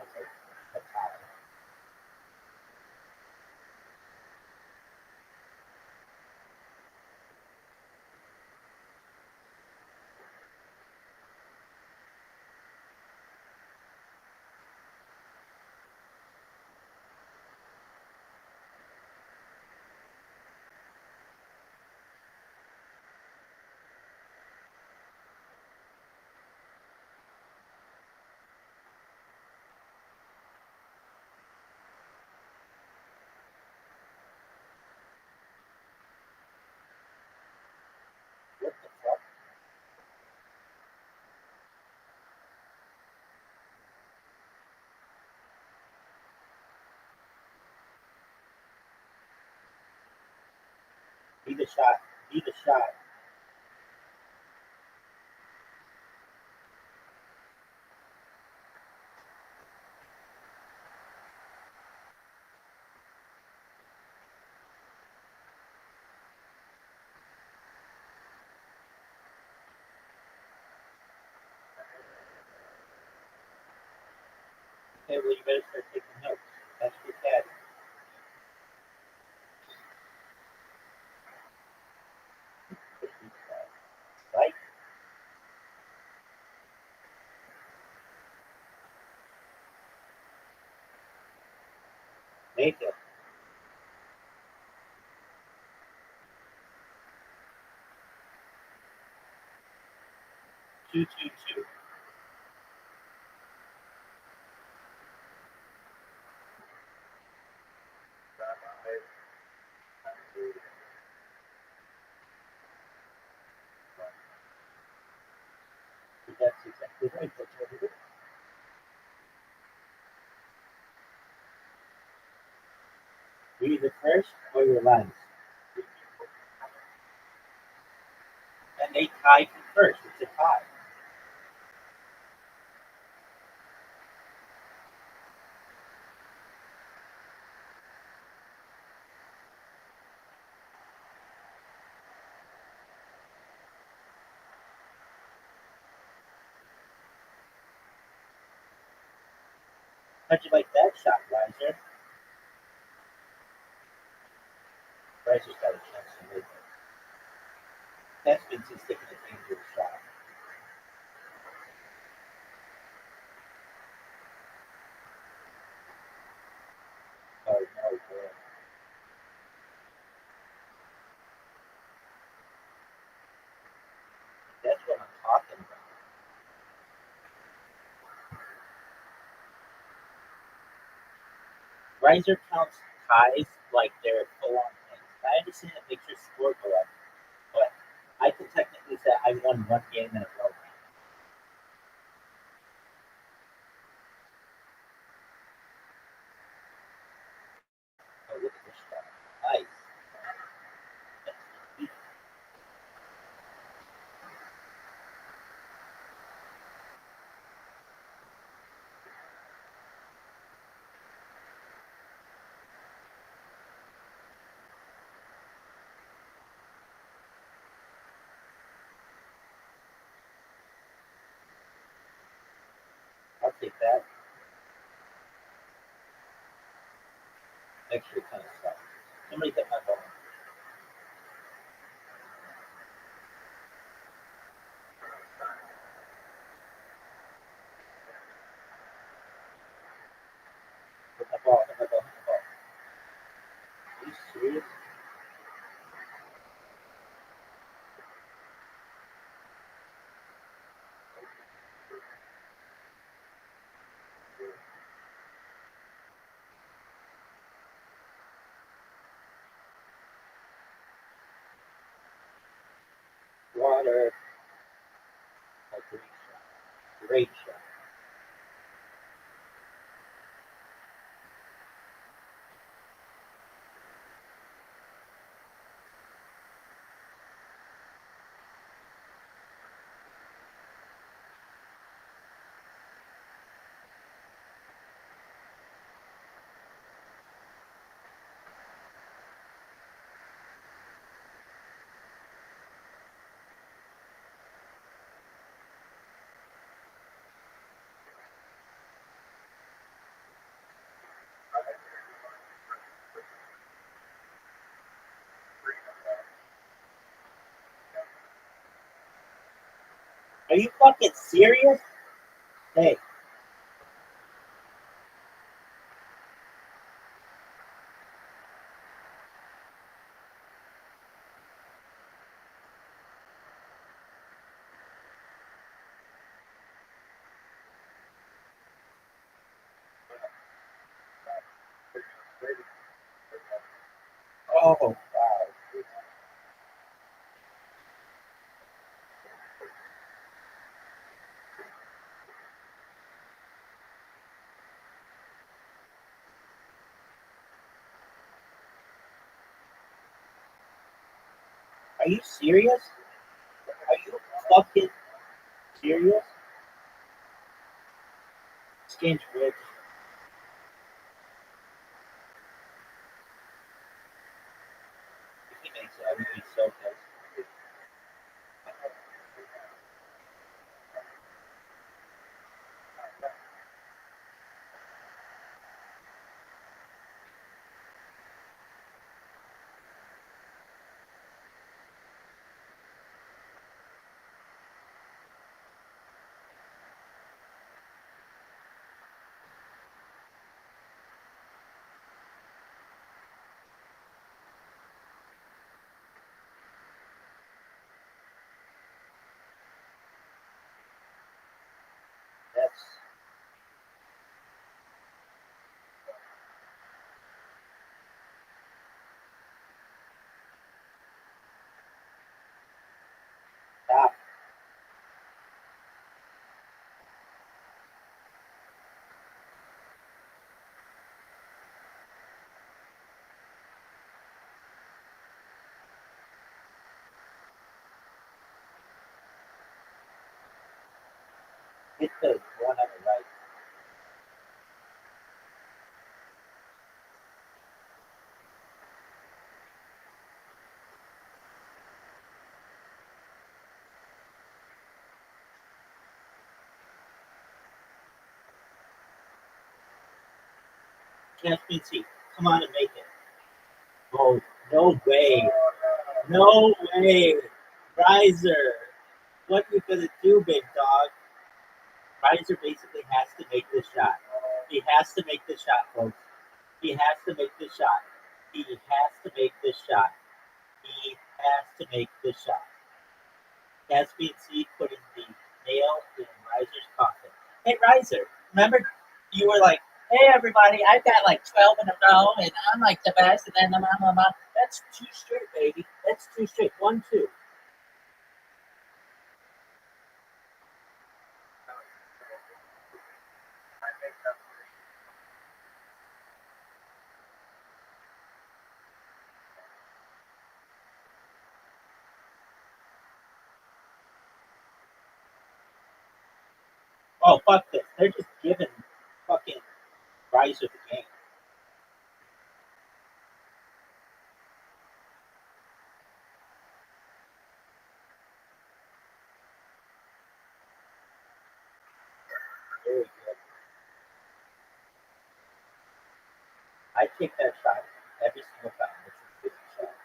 Be the shot. Be the shot. Okay, well, you better start taking notes. That's your cat. Right? Make it. Two, two, two. That's exactly right. That's what it is. You either first or your last. And they tied for first. It's a tie. How'd you like that shot, Riser? Riser's got a chance to win. That's been since taking a dangerous shot. Oh, no, boy. That's what I'm talking about. Riser counts ties like they're full-on things. I understand it makes your score go up, but I can technically say I won one game in a row. Oh, look at this shot. Nice. I'll take that. Extra kind of stuff. Somebody hit my ball. Hit my ball, hit my ball, hit my ball. Are you serious? Water. A great shot. Great shot. Are you fucking serious? Hey. Oh, wow. you serious? Are you fucking serious? This game's rigged. If he makes it, I would be so pissed. That's stop. Hit the one on the right. Caspian Sea. Come on and make it. Oh, no way. No way. Riser. What you gonna do, big dog? Riser basically has to make this shot. He has to make this shot, folks. He has to make this shot. He has to make this shot. He has to make this shot. Caspian Sea putting the nail in Riser's coffin. Hey, Riser, remember you were like, hey, everybody, I've got like 12 in a row, and I'm like the best, and then That's 2 straight, baby. That's 2 straight. 1, 2. Oh, fuck this. They're just giving fucking Riser the game. Very good. I take that shot every single time. It's a good shot.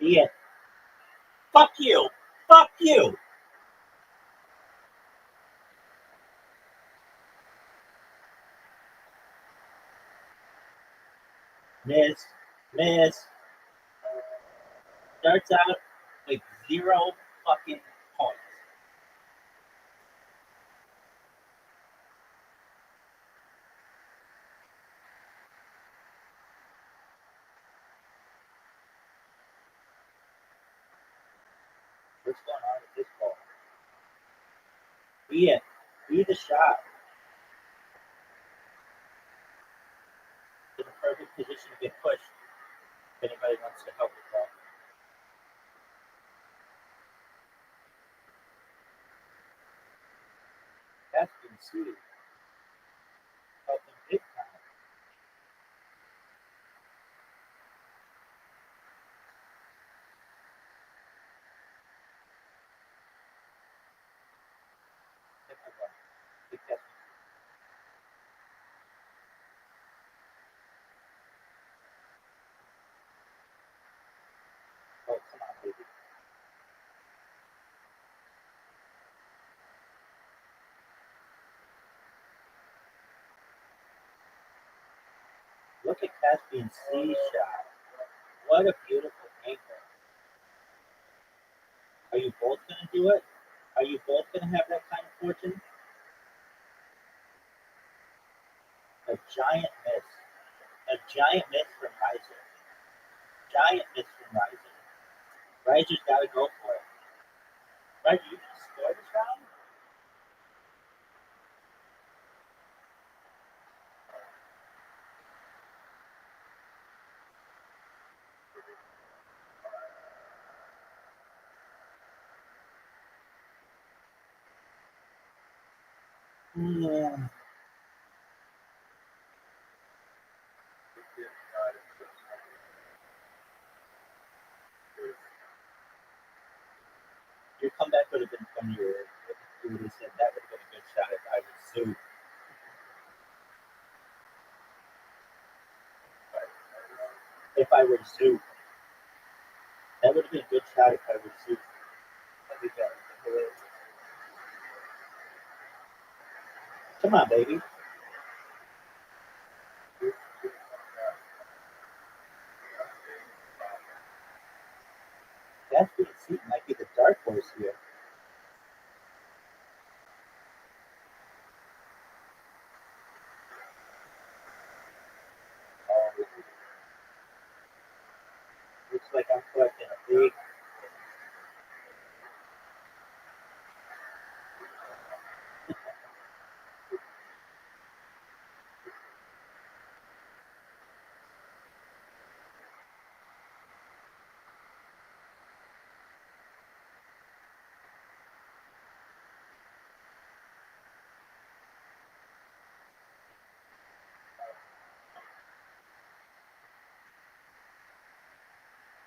Yeah. Fuck you. Fuck you. Miss. Miss. Starts out with 0 fucking points. What's going on with this ball? Be it. Be the shot. In a perfect position to get pushed. If anybody wants to help with that. Caspian Sea. Helping big time. Big Caspian. Oh, come on, baby. Look at Caspian Sea shot. What a beautiful angle. you both gonna do it? Are you both gonna have that kind of fortune? A giant miss. A giant miss from Riser. Giant miss from Riser. Riser's gotta go for it. Right, you just scored this round? Yeah. Your comeback would have been from you would have said that would have been a good shot if I was Sue. If I were Sue. That would have been a good shot if I were Sue. Come on, baby. That's what it seemed might be the dark horse here. Looks like I'm collecting a big.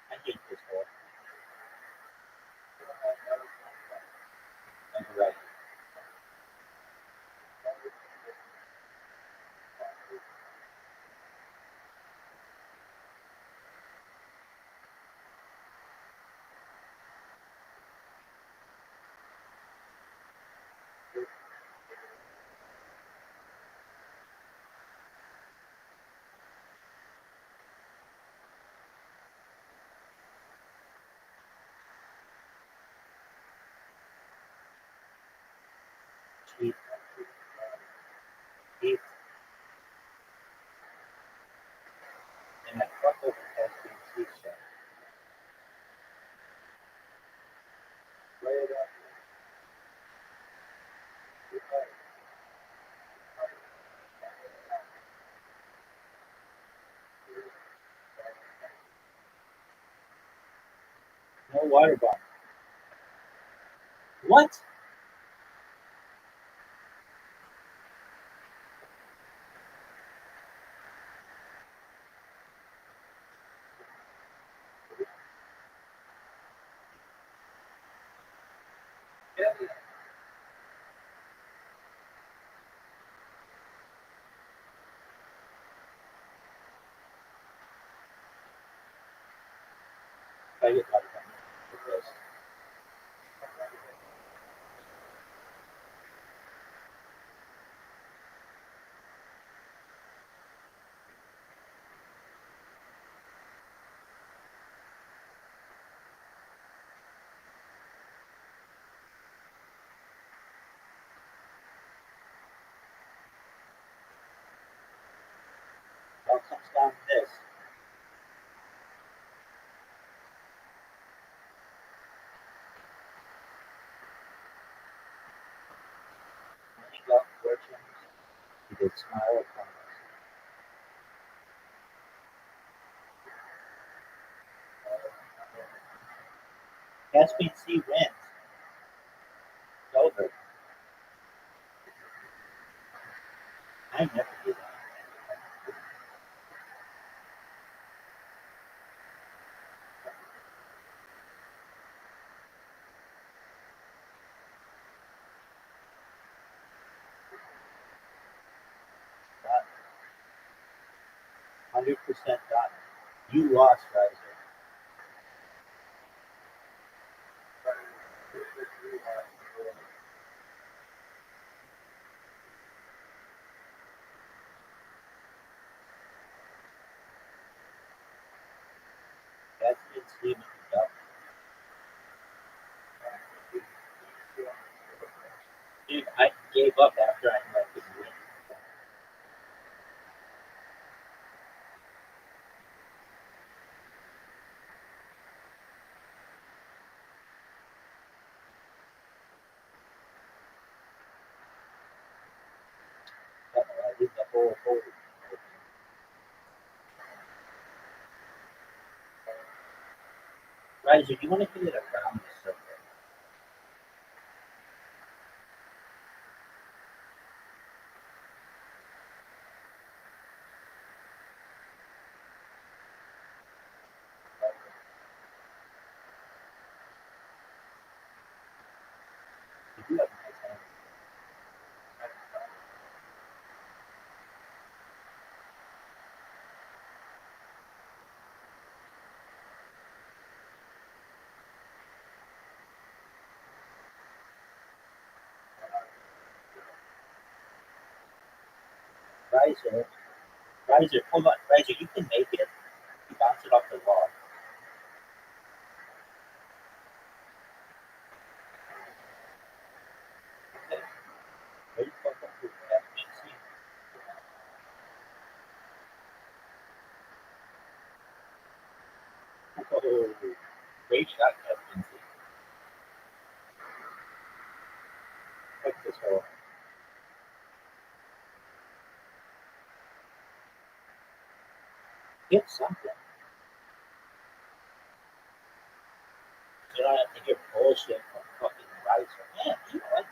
I hate this hole. And you're right. Cheap. Cheap. And I fucked over has been cheap shot. Lay it up. No water bottle. What? I get water bottle. All comes down to this. Many got fortunes. He did smile upon us. Caspian Sea wins. It's over. I never do that. Done. 100% done. You lost, Riser. Caspian Sea with the duck. Dude, I gave up after I met this ring. I did the whole. Riser, you want to hit it around the circle? You do have nice hands. Riser, hold on. Riser, you can make it. You bounce it off the wall. Okay. Very fucking cool. That's easy. Oh, great shot, Captain. Check this hole. Hit something. You don't have to hear bullshit from fucking Riser. Man, you know what?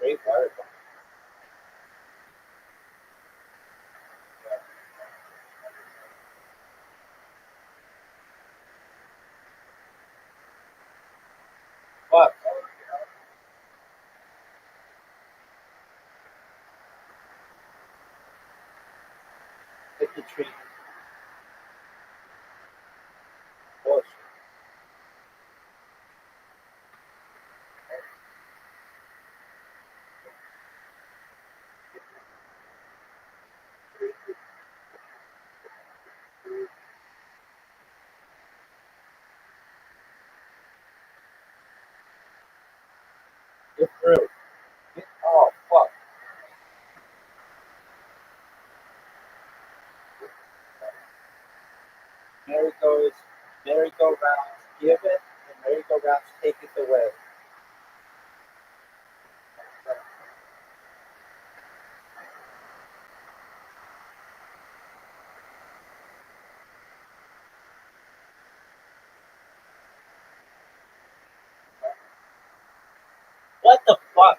Great water. Fuck. Hit the tree. Bullshit. Get through. Oh, fuck. Merry-go-rounds give it, and merry-go-rounds take it away. What the fuck?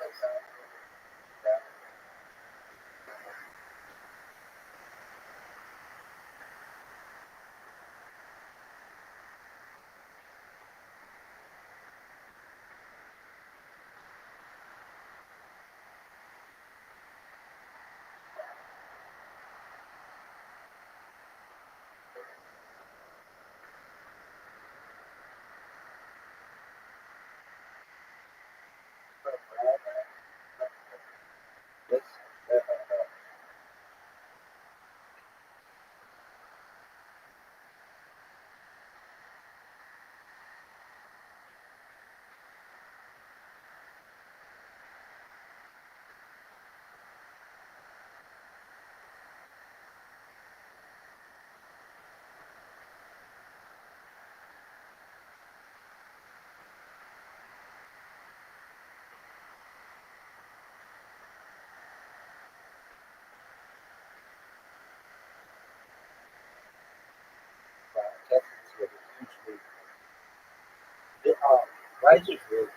Pfizer's really good.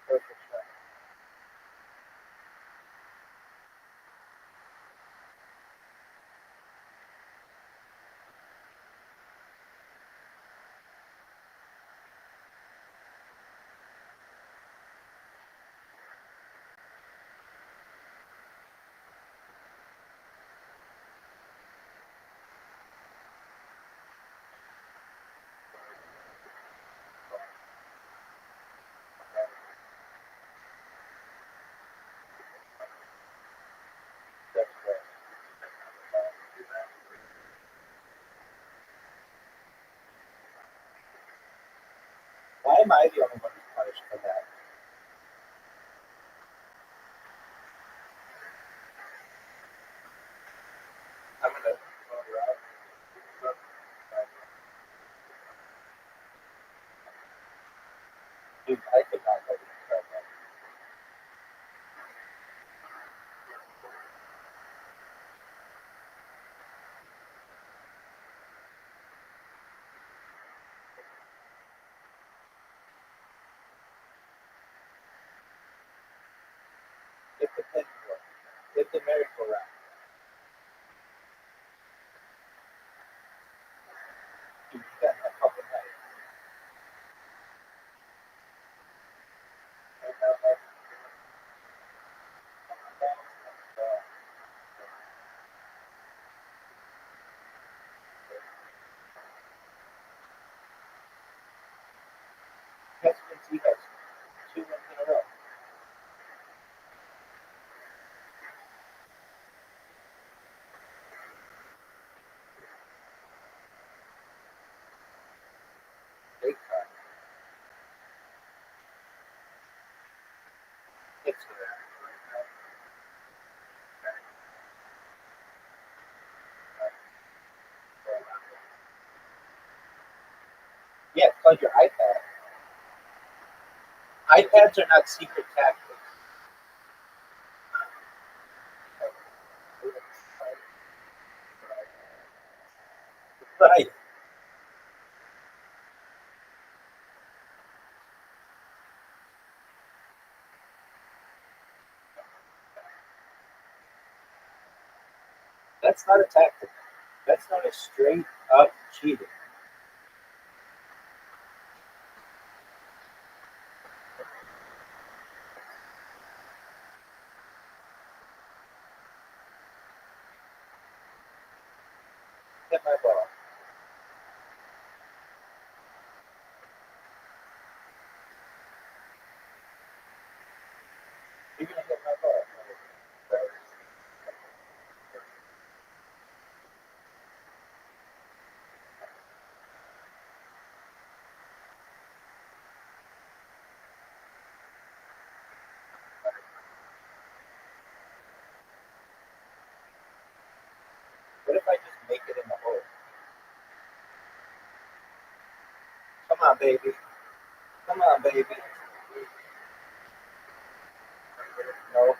Perfect shot. That's great. Why am I the only one who's punished for that? I'm gonna phone her out. Dude, I could not let it go. Hit the pinwheel. Hit the merry-go-round. Dude, you got a fucking night. He has 2 wins in a row. Big time. It's good. Yeah, it's called your iPad. iPads are not secret tactics. Right. That's not a tactic. That's not a straight up cheating. Hit my ball. You're gonna hit my ball. What if I just make it in the hole? Come on, baby. Come on, baby. No,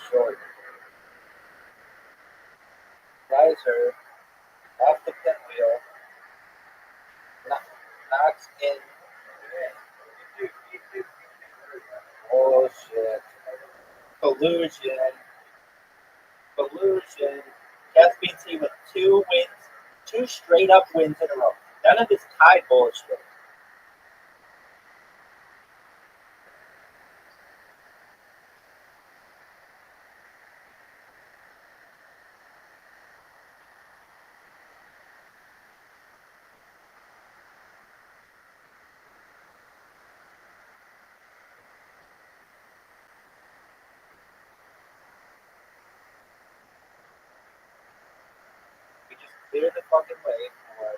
short. Riser off the pinwheel. Knocks in. Oh shit. Collusion. Collusion. Caspian Sea with 2 wins. 2 straight up wins in a row. None of this tie bullshit. We just clear the fucking way for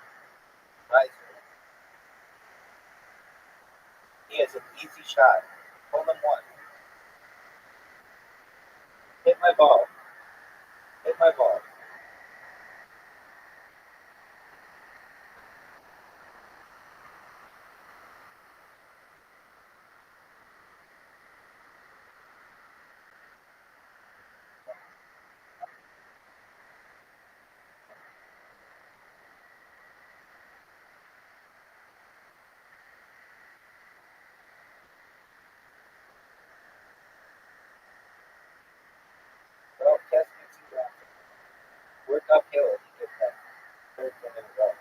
Riser. He has an easy shot. Hole in one. ball. Hit my ball. Well, test me two rounds. Work uphill if you get that third one in a row.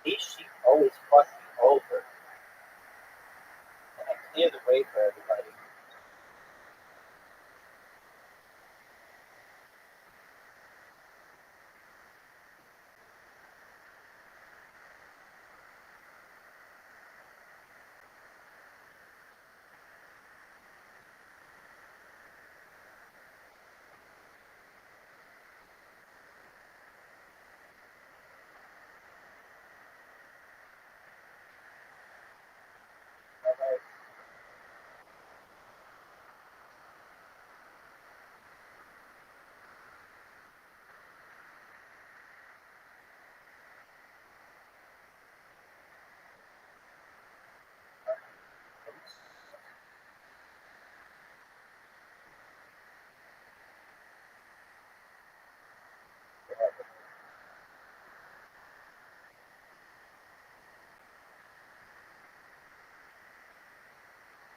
These sheep always fuck me over. And I clear the way for everybody. Alright.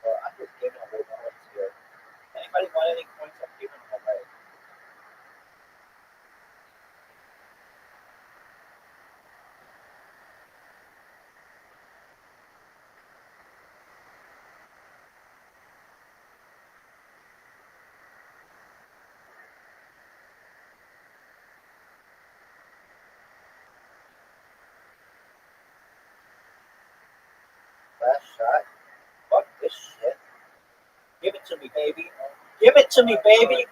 Well, I'm just giving away points here. Anybody want any points? I'm giving them away. Last shot. Fuck this shit. Give it to me, baby. Give it to me, baby.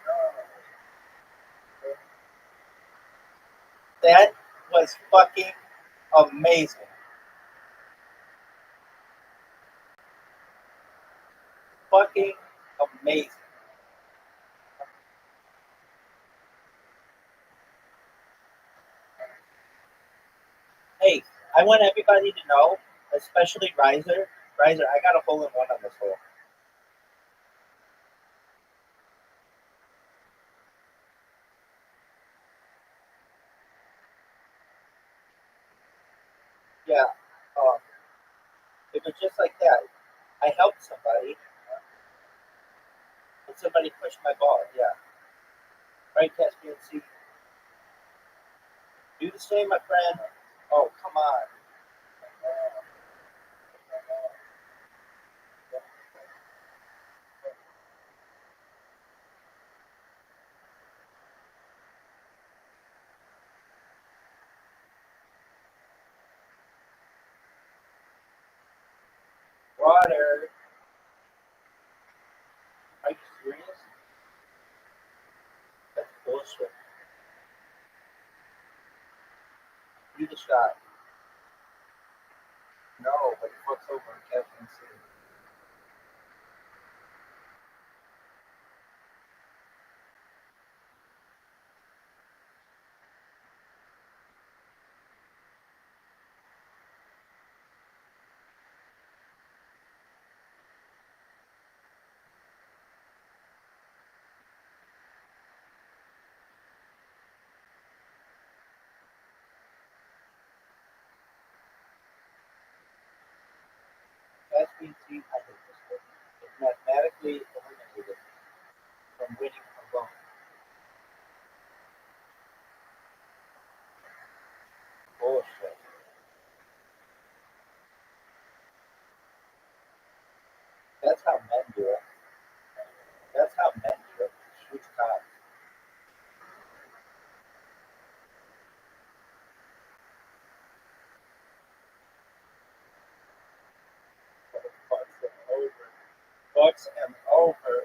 That was fucking amazing. Fucking amazing. Hey, I want everybody to know, especially Riser. Riser, I got a hole in one on this hole. Yeah. It was just like that. I helped somebody, and somebody pushed my ball. Yeah. Right, Caspian C. Do the same, my friend. Oh, come on. Water. Are you serious? That's bullshit. Do the shot. No, but it fucks over on Caspian C. Caspian C, I hate this one. It's mathematically eliminated from winning alone. Bullshit. That's how men do it. That's how men do it. Shoot cops. Fucks them over. Fucks them over.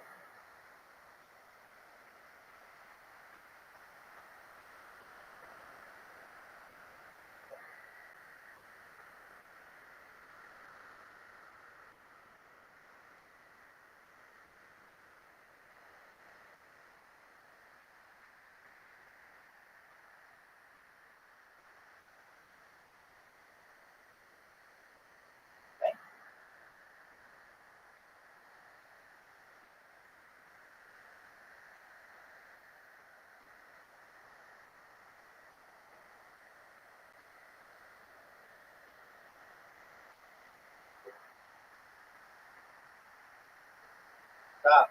Stop.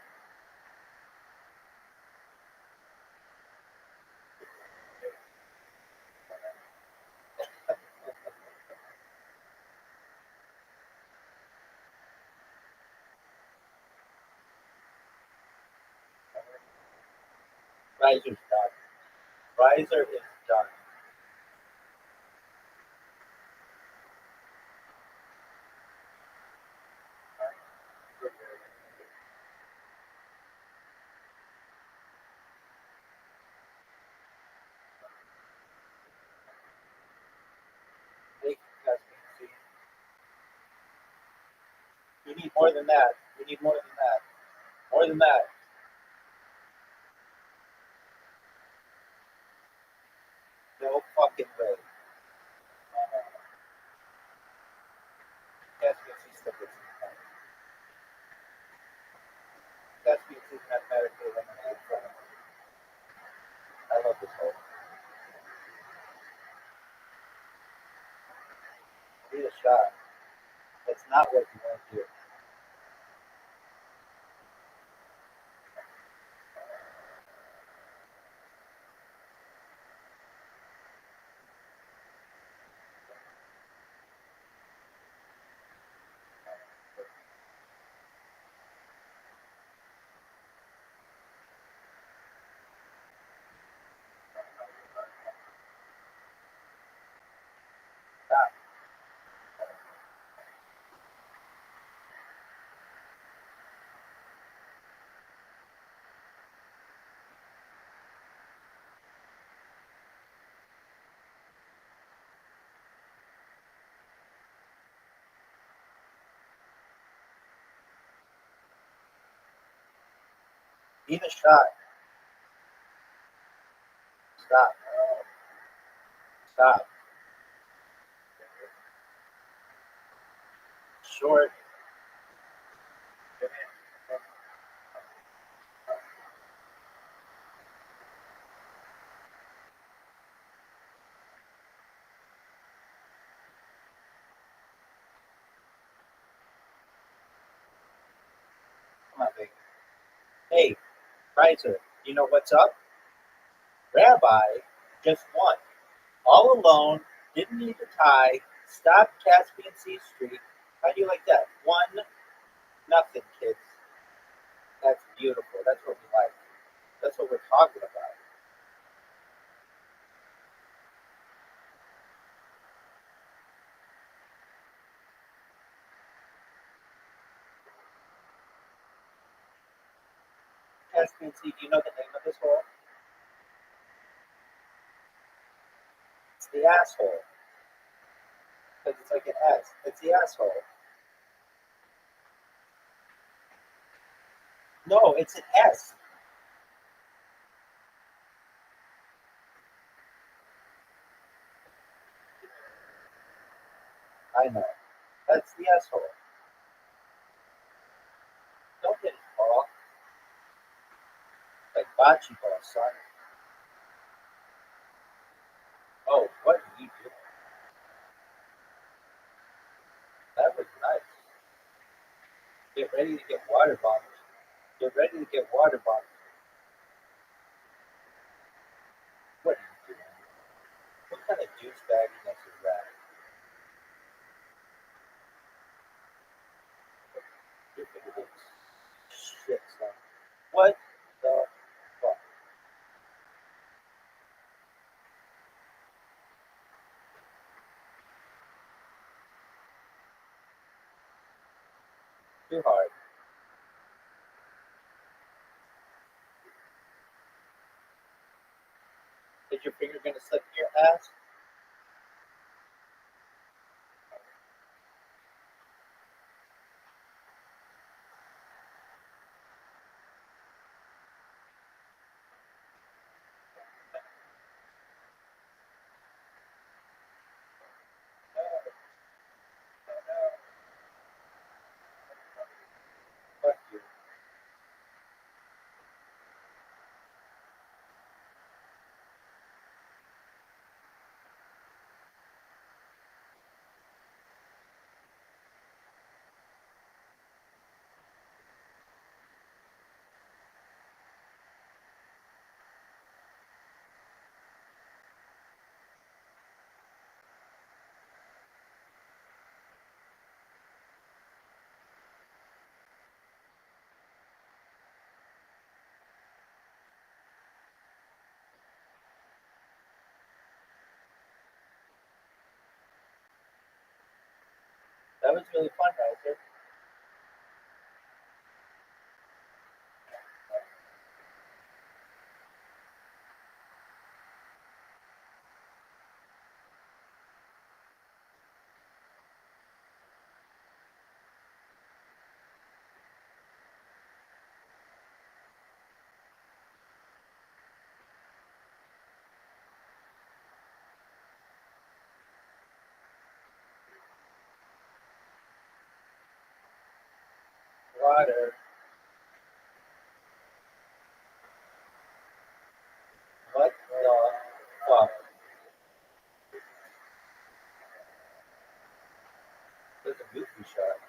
Riser's done. Riser is done. Take testing. We need more than that. We need more than that. More than that. No fucking way. SBC stickers. SBC mathematically eliminated from it. I love this whole. Need a shot. That's not what you want to do. Stop. Need a shot. Stop. Stop. Short. Come on, baby. Hey, Riser, you know what's up? Rabbi just won. All alone, didn't need a tie, stopped Caspian Sea Street. How do you like that? 1-0, kids. That's beautiful. That's what we like. That's what we're talking about. Caspian Sea, do you know the name of this hole? It's the asshole. Because it's like an S. It's the asshole. No, it's an S. I know. That's the asshole. Don't hit his ball. Like bocce ball, son. Oh, what are you doing? That was nice. Get ready to get water bombed. Get ready to get water bombed. What are you doing? What kind of douchebagginess is that? Look at this shit, son. What the fuck? Too hard. Is your finger gonna slip in your ass? Fuck you. was really fun, Riser. Water. What the fuck? There's a goofy shot.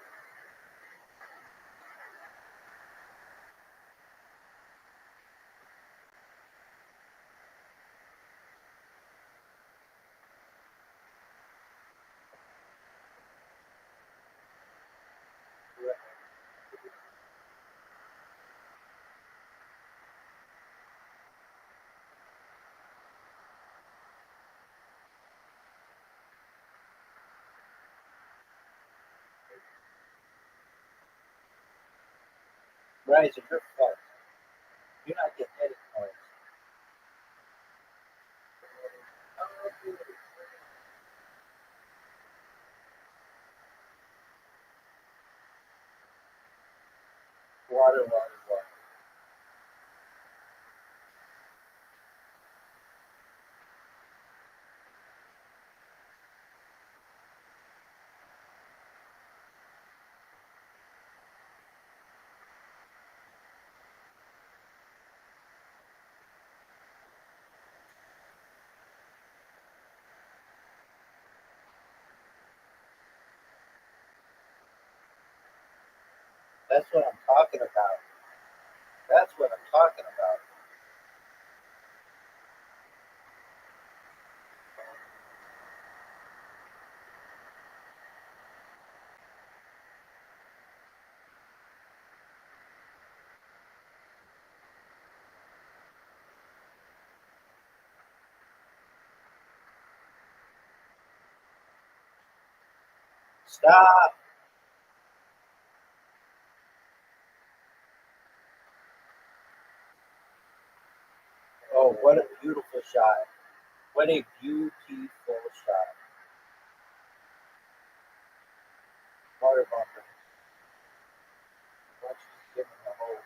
Riser, you're fucked. You're not getting edit points. Water, water, water. That's what I'm talking about. That's what I'm talking about. Stop! Oh, what a beautiful shot. What a beautiful shot. Water bumper. Watch this give him the hole.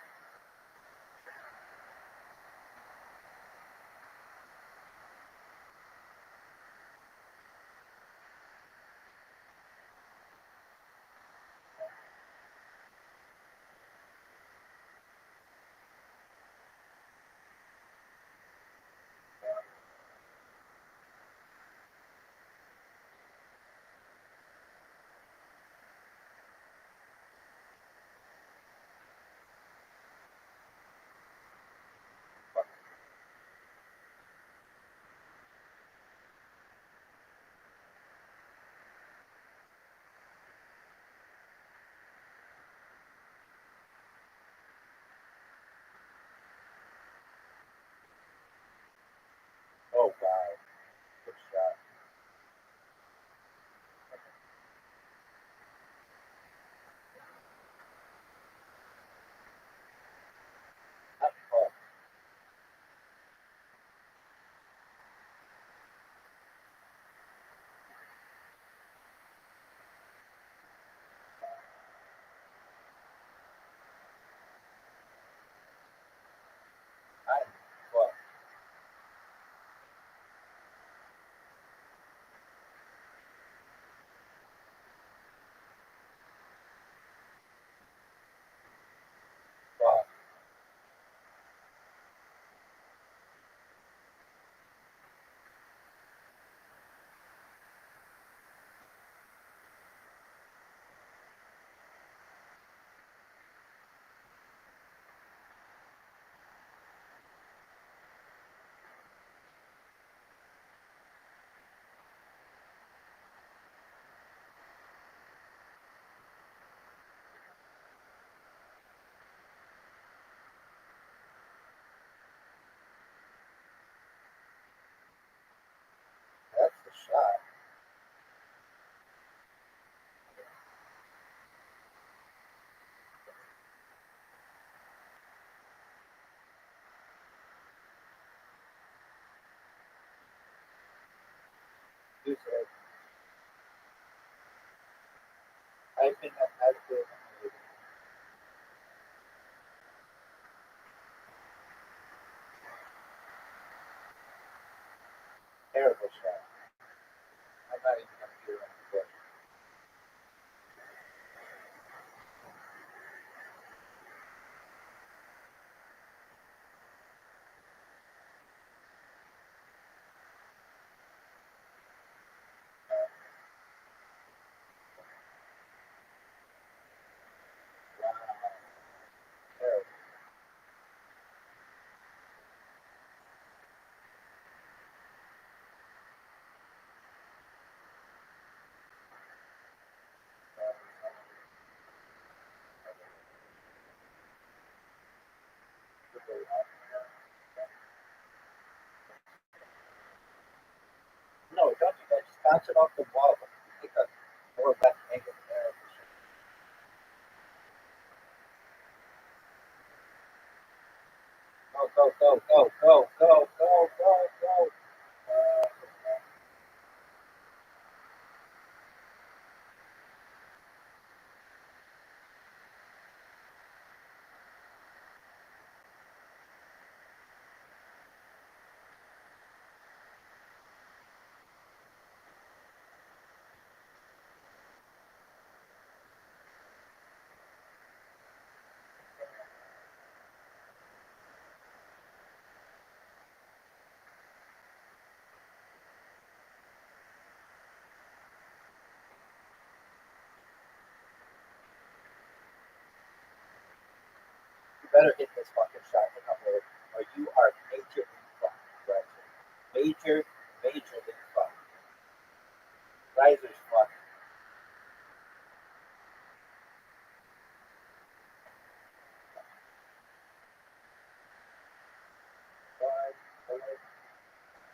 bounce it off the wall, but take a more left angle there. Go, go, go, go, go, go, go, go, go. You better hit this fucking shot to come over, or you are majorly fucked, right? Majorly fucked. Riser's fucked.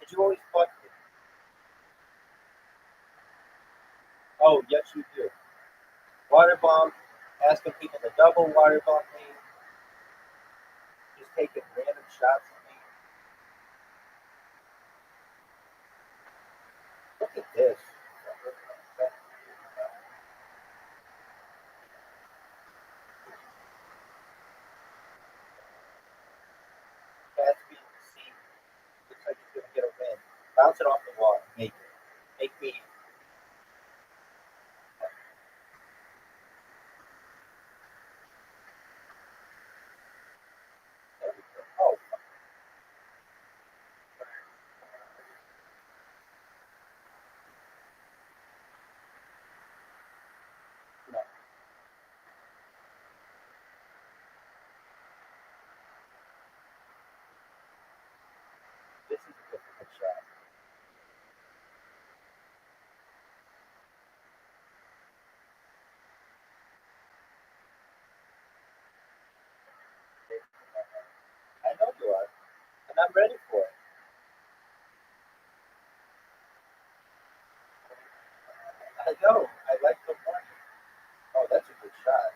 Did you always fuck me? Oh, yes, you do. Water bomb, asking people to double water bomb me, just taking random shots at me. Look at this. Gatsby, see, looks like he's gonna get a win. Bounce it off the wall, make it. Make me. There we go. Oh, no. This is a difficult shot. I know you are, and I'm ready for it. I know. I like the money. Oh, that's a good shot.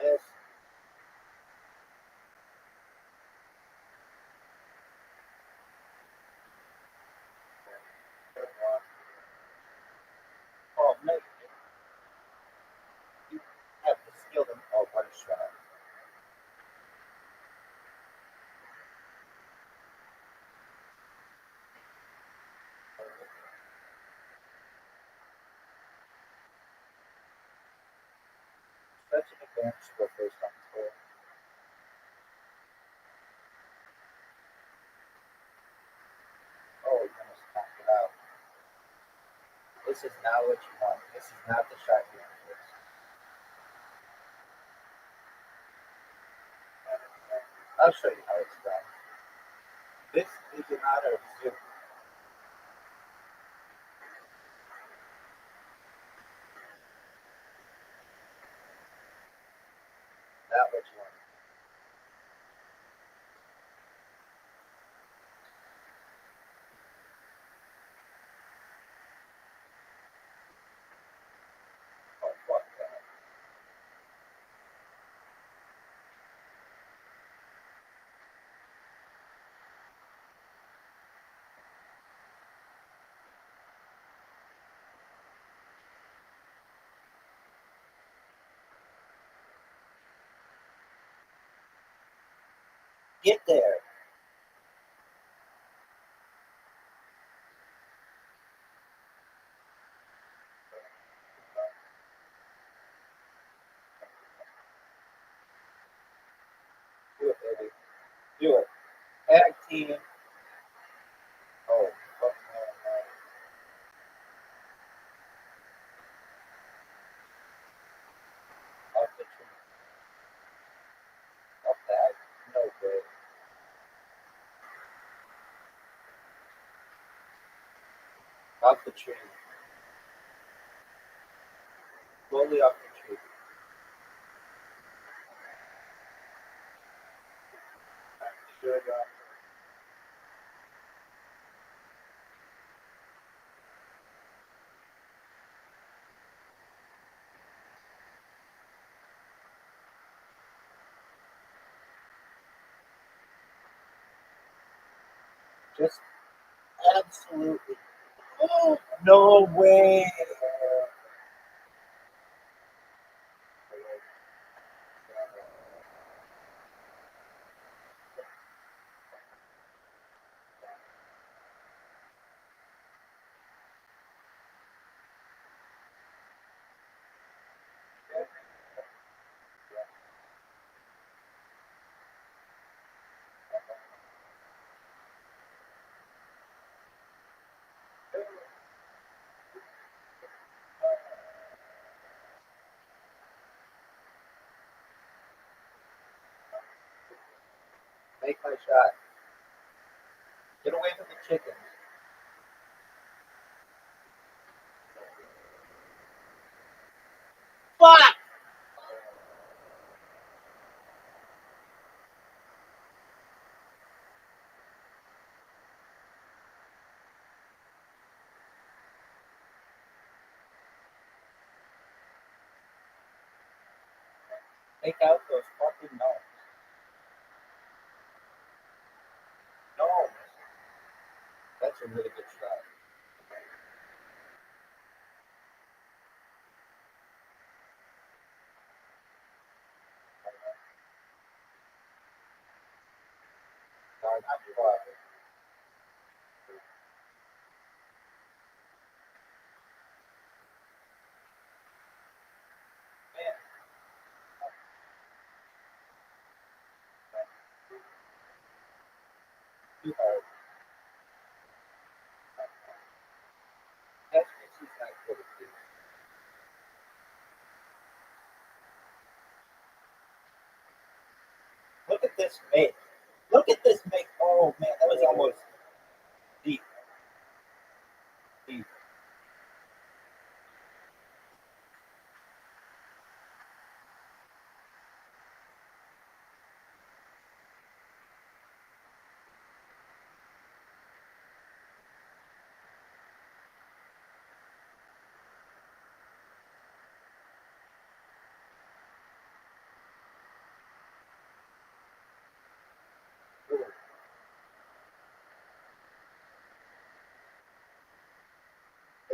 Yes. Oh, man. You have the skill to. Oh, what a shot. Such an advantage for first time score. Oh, you almost knocked it out. This is not what you want. This is not the shot you want. I'll show you how it's done. This is an auto zoom. Not what you want. Oh, fuck that. Get there. Do it, baby. Do it. Tag team. Off the tree. Slowly off the tree. Sure, just absolutely. Oh, no way. Make my shot. Get away from the chickens. Fuck! Take out those fucking gnomes. No. That's a really good shot. No, not far. Man, too hard. That's she's not good at this. Look at this make. Look at this make. Oh man, that was almost deep. Deep.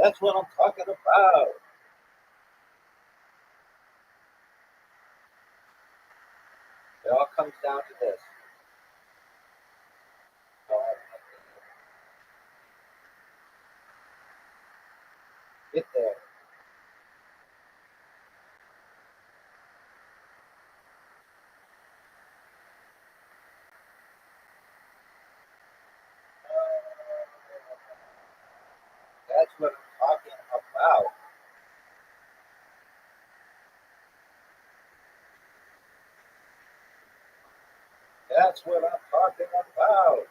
That's what I'm talking about. It all comes down to this. Get there. That's what I'm talking about. That's what I'm talking about.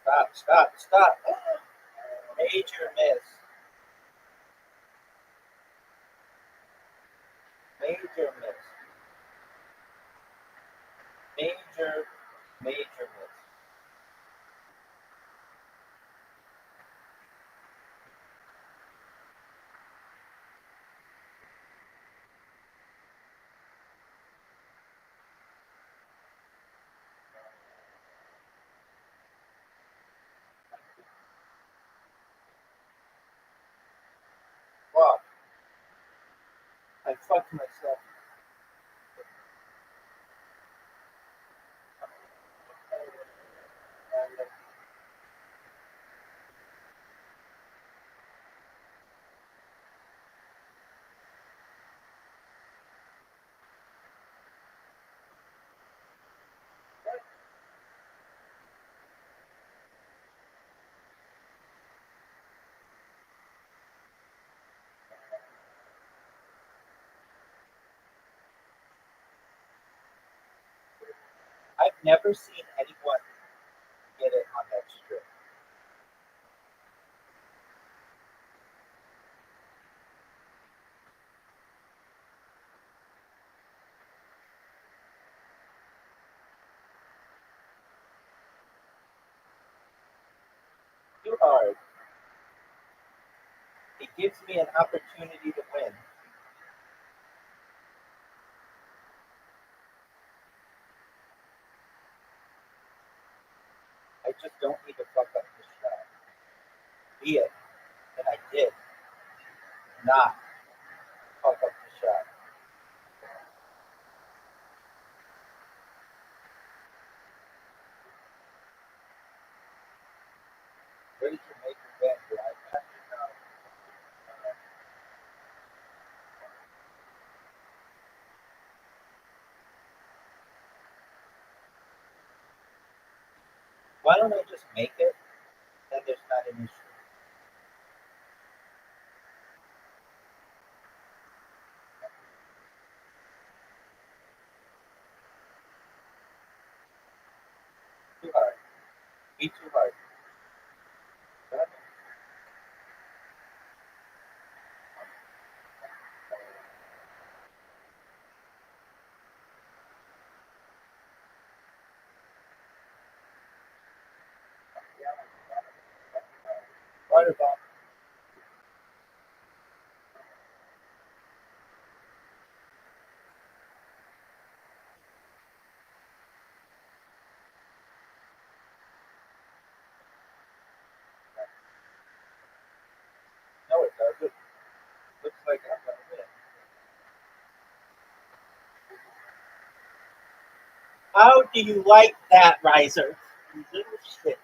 Stop, stop, stop. Major miss. Major miss. Major, major miss. Fuck. I fucked myself. never seen anyone get it on that strip. Too hard. It gives me an opportunity to win. I just don't need to fuck up this shot. Be it. And I did not fuck up the shot. Ready to make a bet, right? Why don't I just make it? Then there's not an issue. Too hard. Be too hard. What about? No, it doesn't. Looks like I'm gonna win. How do you like that, Riser? You little shit.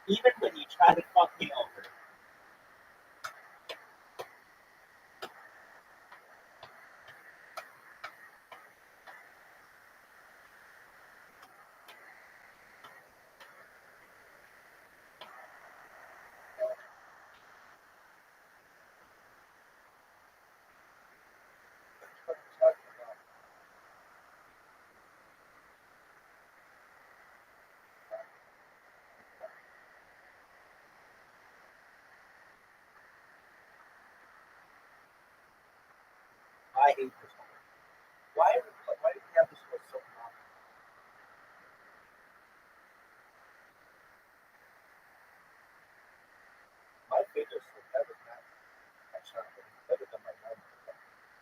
Even when you try to fuck me over. I hate this one. Why do we have this one so long? My fingers slip. That was not my shot. Better than my number.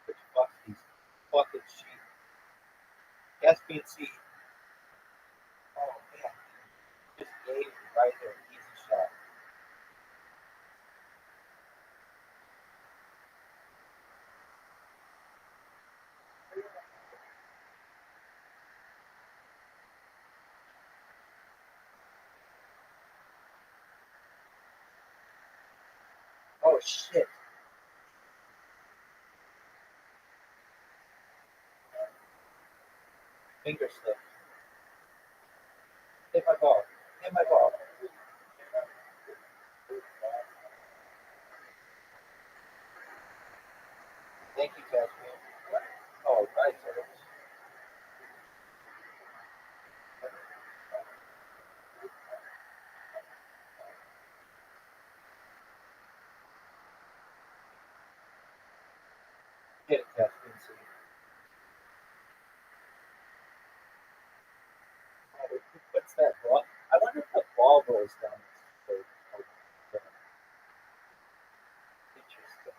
Which fuck these fucking sheep. Caspian Sea. Oh man. Just gave right there. Easy shot. Oh shit. Finger slip. Hit my ball. Hit my ball. Thank you, Caspian. Oh, right. Hit it, Caspian Sea. What's that ball? I wonder if the ball rolls down. Interesting.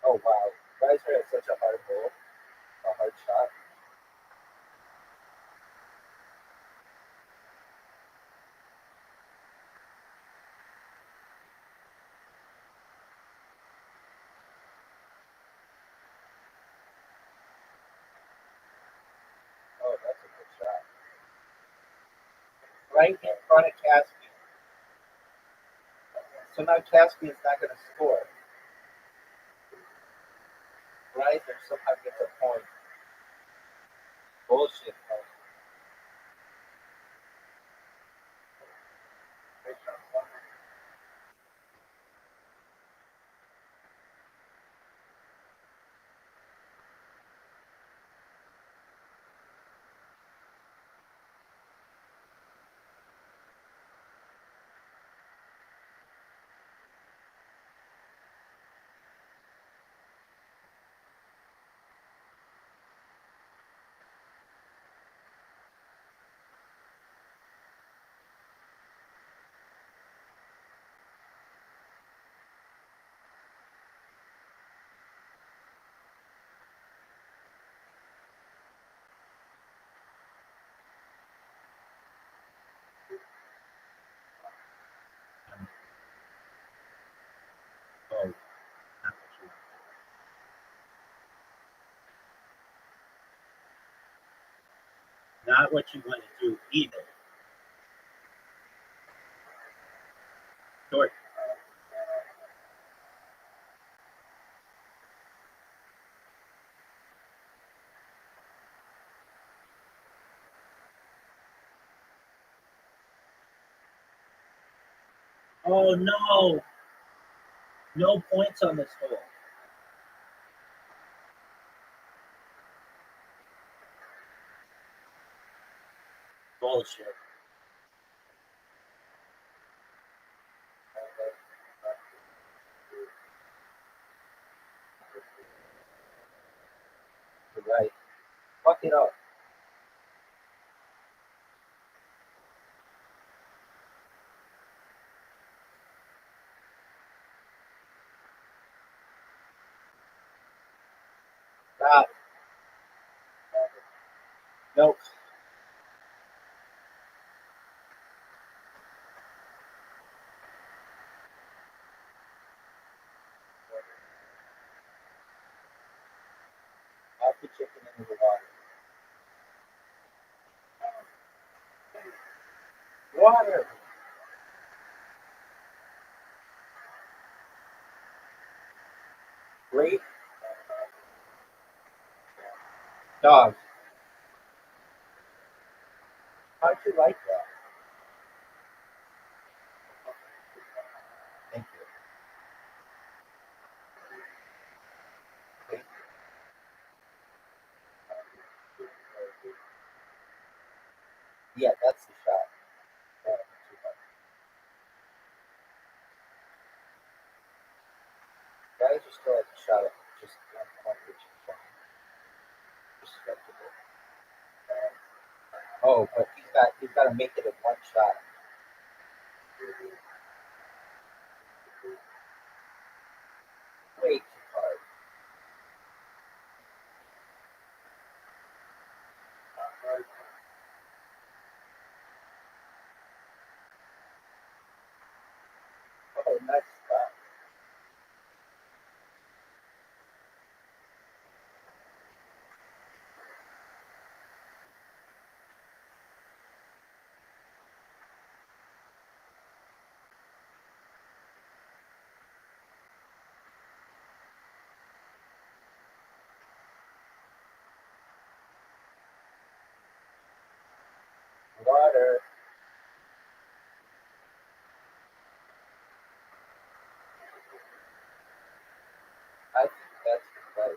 Oh wow. Riser has such a hard roll, a hard shot. Oh, that's a good shot. Right in front of Caspian. So now Caspian's not going to score. Riser somehow gets a point. Bullshit. not what you want to do either. Jordan. Oh no! No points on this hole. Bullshit. You're right. Fuck it up. Stop. Nope. Off the chicken into the water. Water. Great. Dog. How'd you like that? Thank you. Yeah, that's the shot. Guys are still at the shot at just 1 point, which is fine. Respectable. Oh, but he's got to make it in one shot. Way too hard. Oh, nice spot. Water. I think that's the play.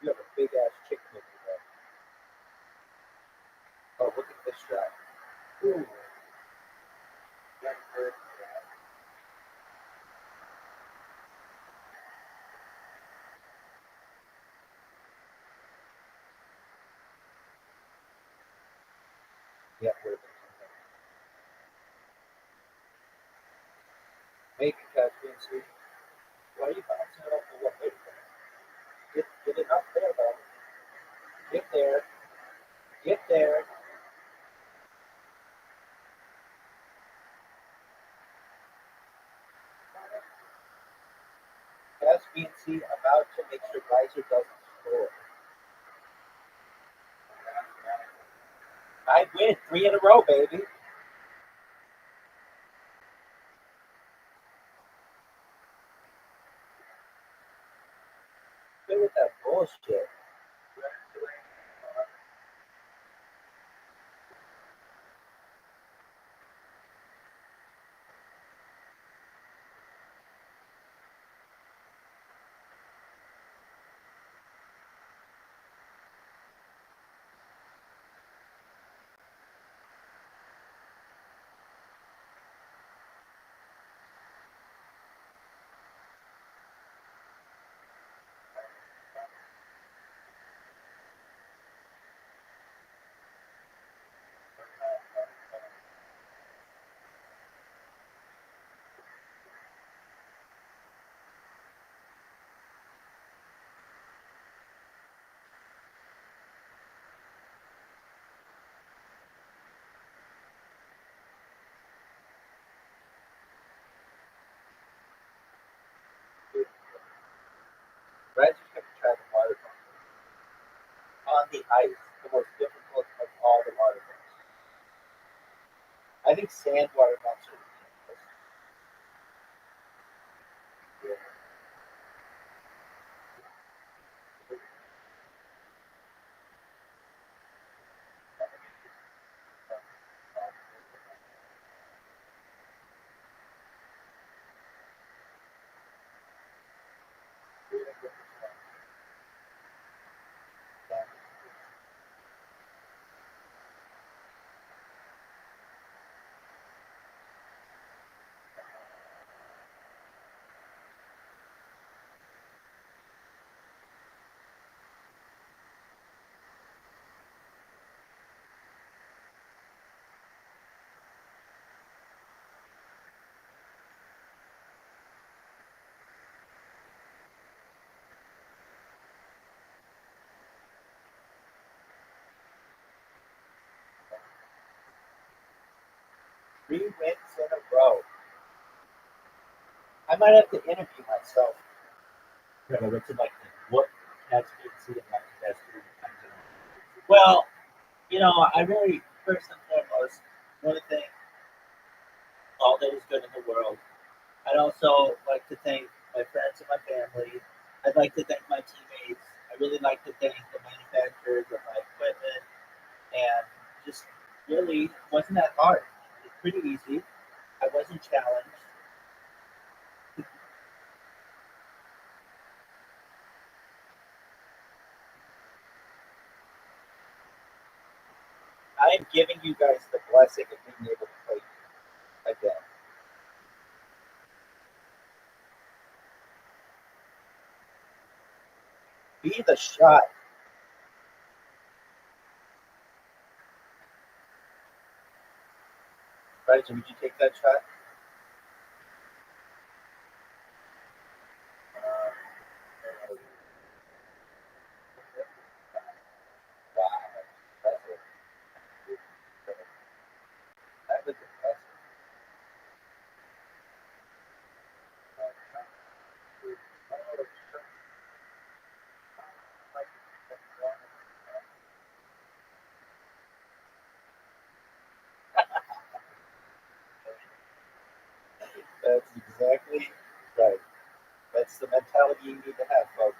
You have a big ass chicken in your head. Oh, look at this shot. Ooh. Yeah, we're make it catch being sweet. Why are you bouncing it up the what? Get it up there, though. Get there. Get there. SBNC about to make sure Geyser doesn't score. I win 3 in a row, baby. Quit with that bullshit. Right? You have to try the water bumps. On the ice, the most difficult of all the water bumps. I think sand water bumps are the easiest. Three wins in a row. I might have to interview myself. What's it like? What has been seen like the best 3 times in a row? Well, I really, first and foremost, want to thank all that is good in the world. I'd also like to thank my friends and my family. I'd like to thank my teammates. I really like to thank the manufacturers of my equipment. And just really wasn't that hard. It's pretty easy. I wasn't challenged. I am giving you guys the blessing of being able to play again. Be the shot. Right? So would you take that shot? Wow. That's it. That was impressive. That's exactly right. That's the mentality you need to have, folks.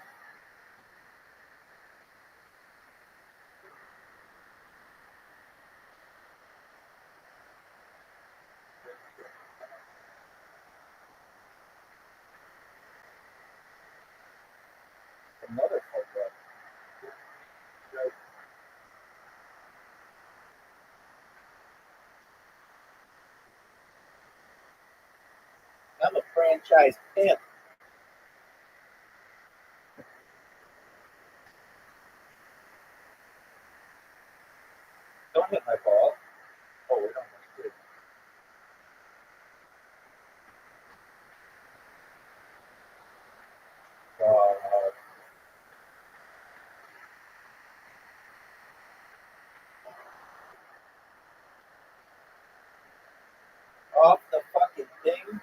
Another photo. I'm a franchise pimp. Don't hit my ball. Oh, we don't want to do it. Off the fucking thing.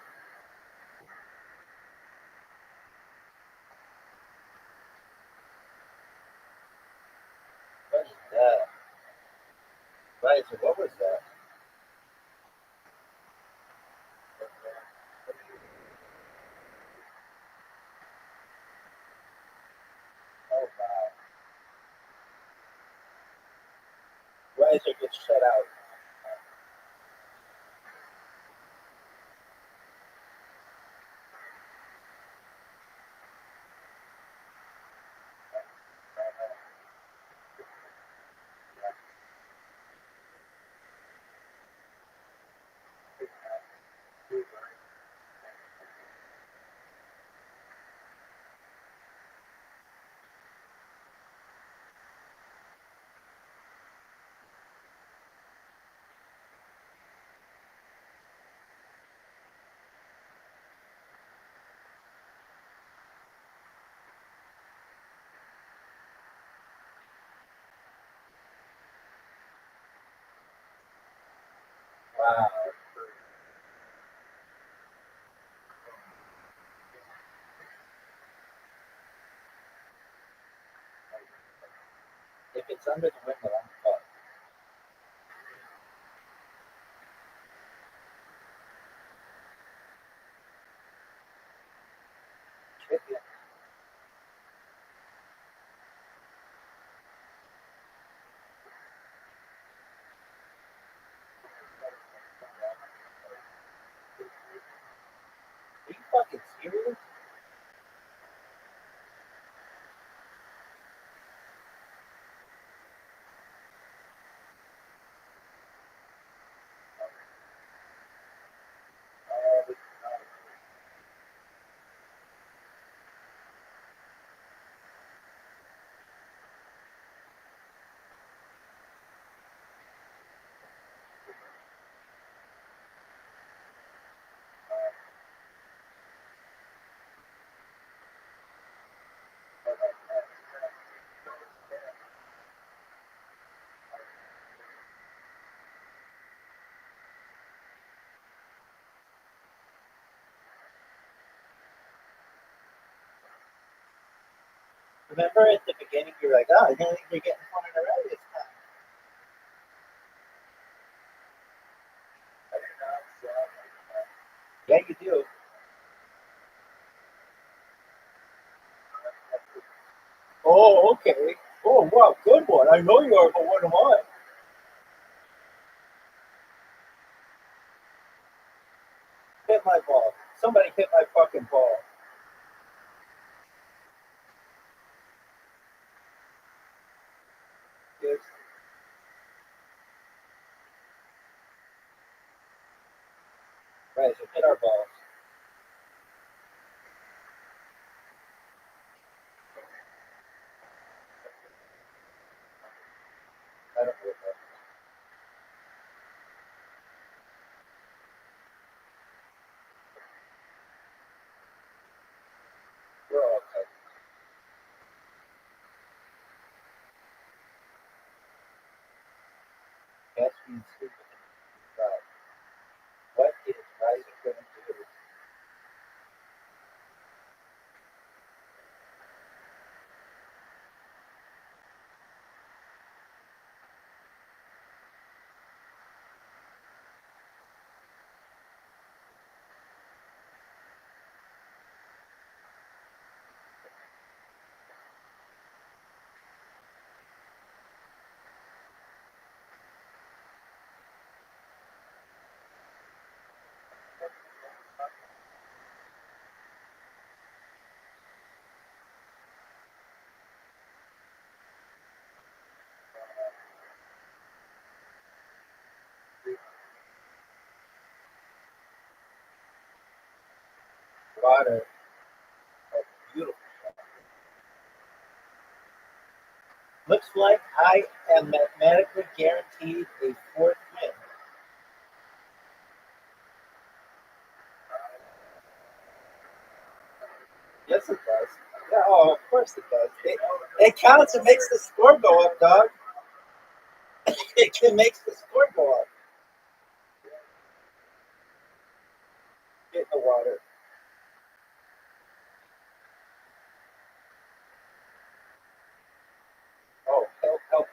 What is that? Right, so what was that? Oh, wow. Riser gets shut out. Wow. It's under the window on the top. Chicken. Are you fucking serious? Remember at the beginning, you were like, oh, I don't think they're getting one in a row this time. Yeah, you do. Oh, okay. Oh, wow, good one. I know you are, but what am I? Hit my ball. Somebody hit my fucking ball. Yes. Right, so hit our balls. I don't know what that is. We're all okay. That's being stupid. Right. What is Rising going to do? Water. Beautiful. Looks like I am mathematically guaranteed a fourth win. Yes, it does. Yeah, oh, of course it does. It counts. It makes the score go up, dog. It makes the score go up. Get in the water. Oh, help.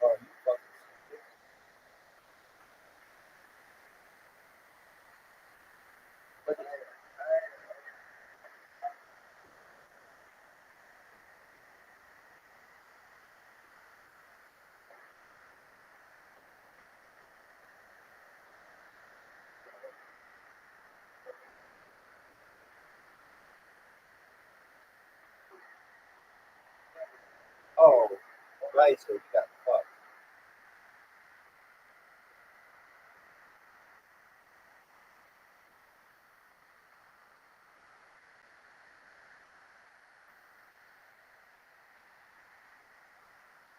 Oh, you fucking stupid. Look at that. Oh, right, so you got fucked.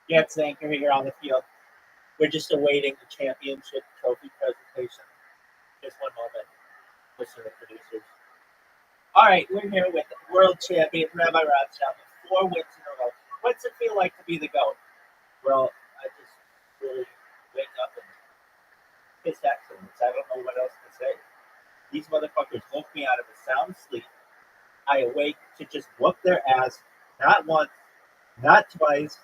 Yeah, it's anchor here on the field. We're just awaiting the championship trophy presentation. Just one moment. Listen to the producers. All right, we're here with world champion Rabbi Rothschild with 4 wins in a row. What's it feel like to be the GOAT? Well, I just really wake up and kiss excellence. I don't know what else to say. These motherfuckers woke me out of a sound sleep. I awake to just whoop their ass, not once, not twice,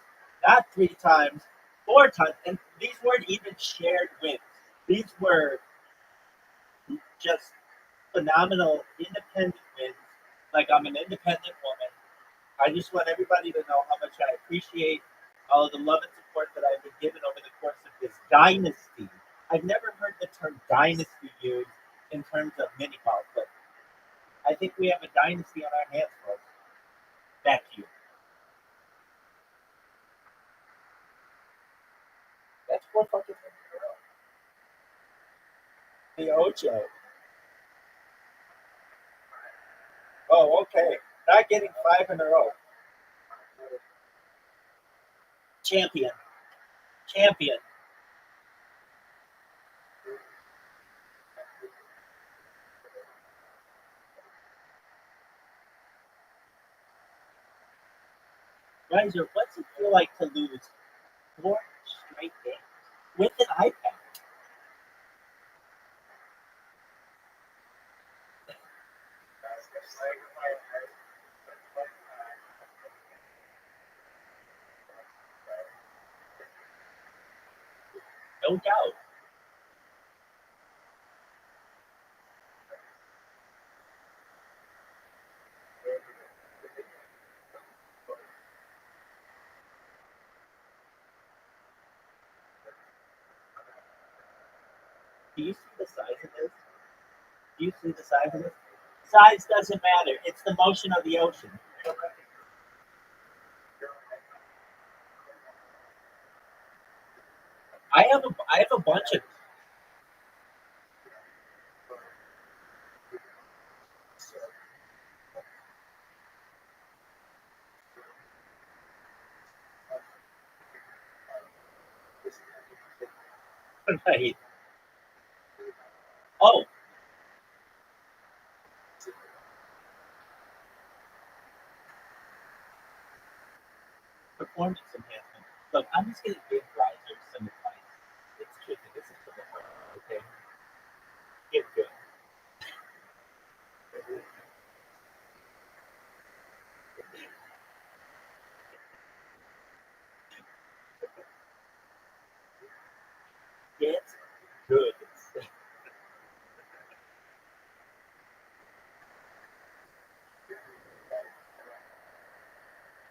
not 3 times, 4 times. And these weren't even shared wins. These were just phenomenal independent wins. Like, I'm an independent woman. I just want everybody to know how much I appreciate all of the love and support that I've been given over the course of this dynasty. I've never heard the term dynasty used in terms of mini golf, but I think we have a dynasty on our hands, folks. Back to you. That's 4 fucking wins in a row. The Ocho. Oh, okay. Not getting 5 in a row. Champion. Champion. Riser, what's it feel like to lose 4 straight games with an iPad? No doubt. Do you see the size of this? Do you see the size of this? Size doesn't matter. It's the motion of the ocean. I have a bunch of right. Oh, performance enhancement. Look, I'm just gonna give Riser some advice. It's tricky. This is for the heart, okay? Get good. Get good.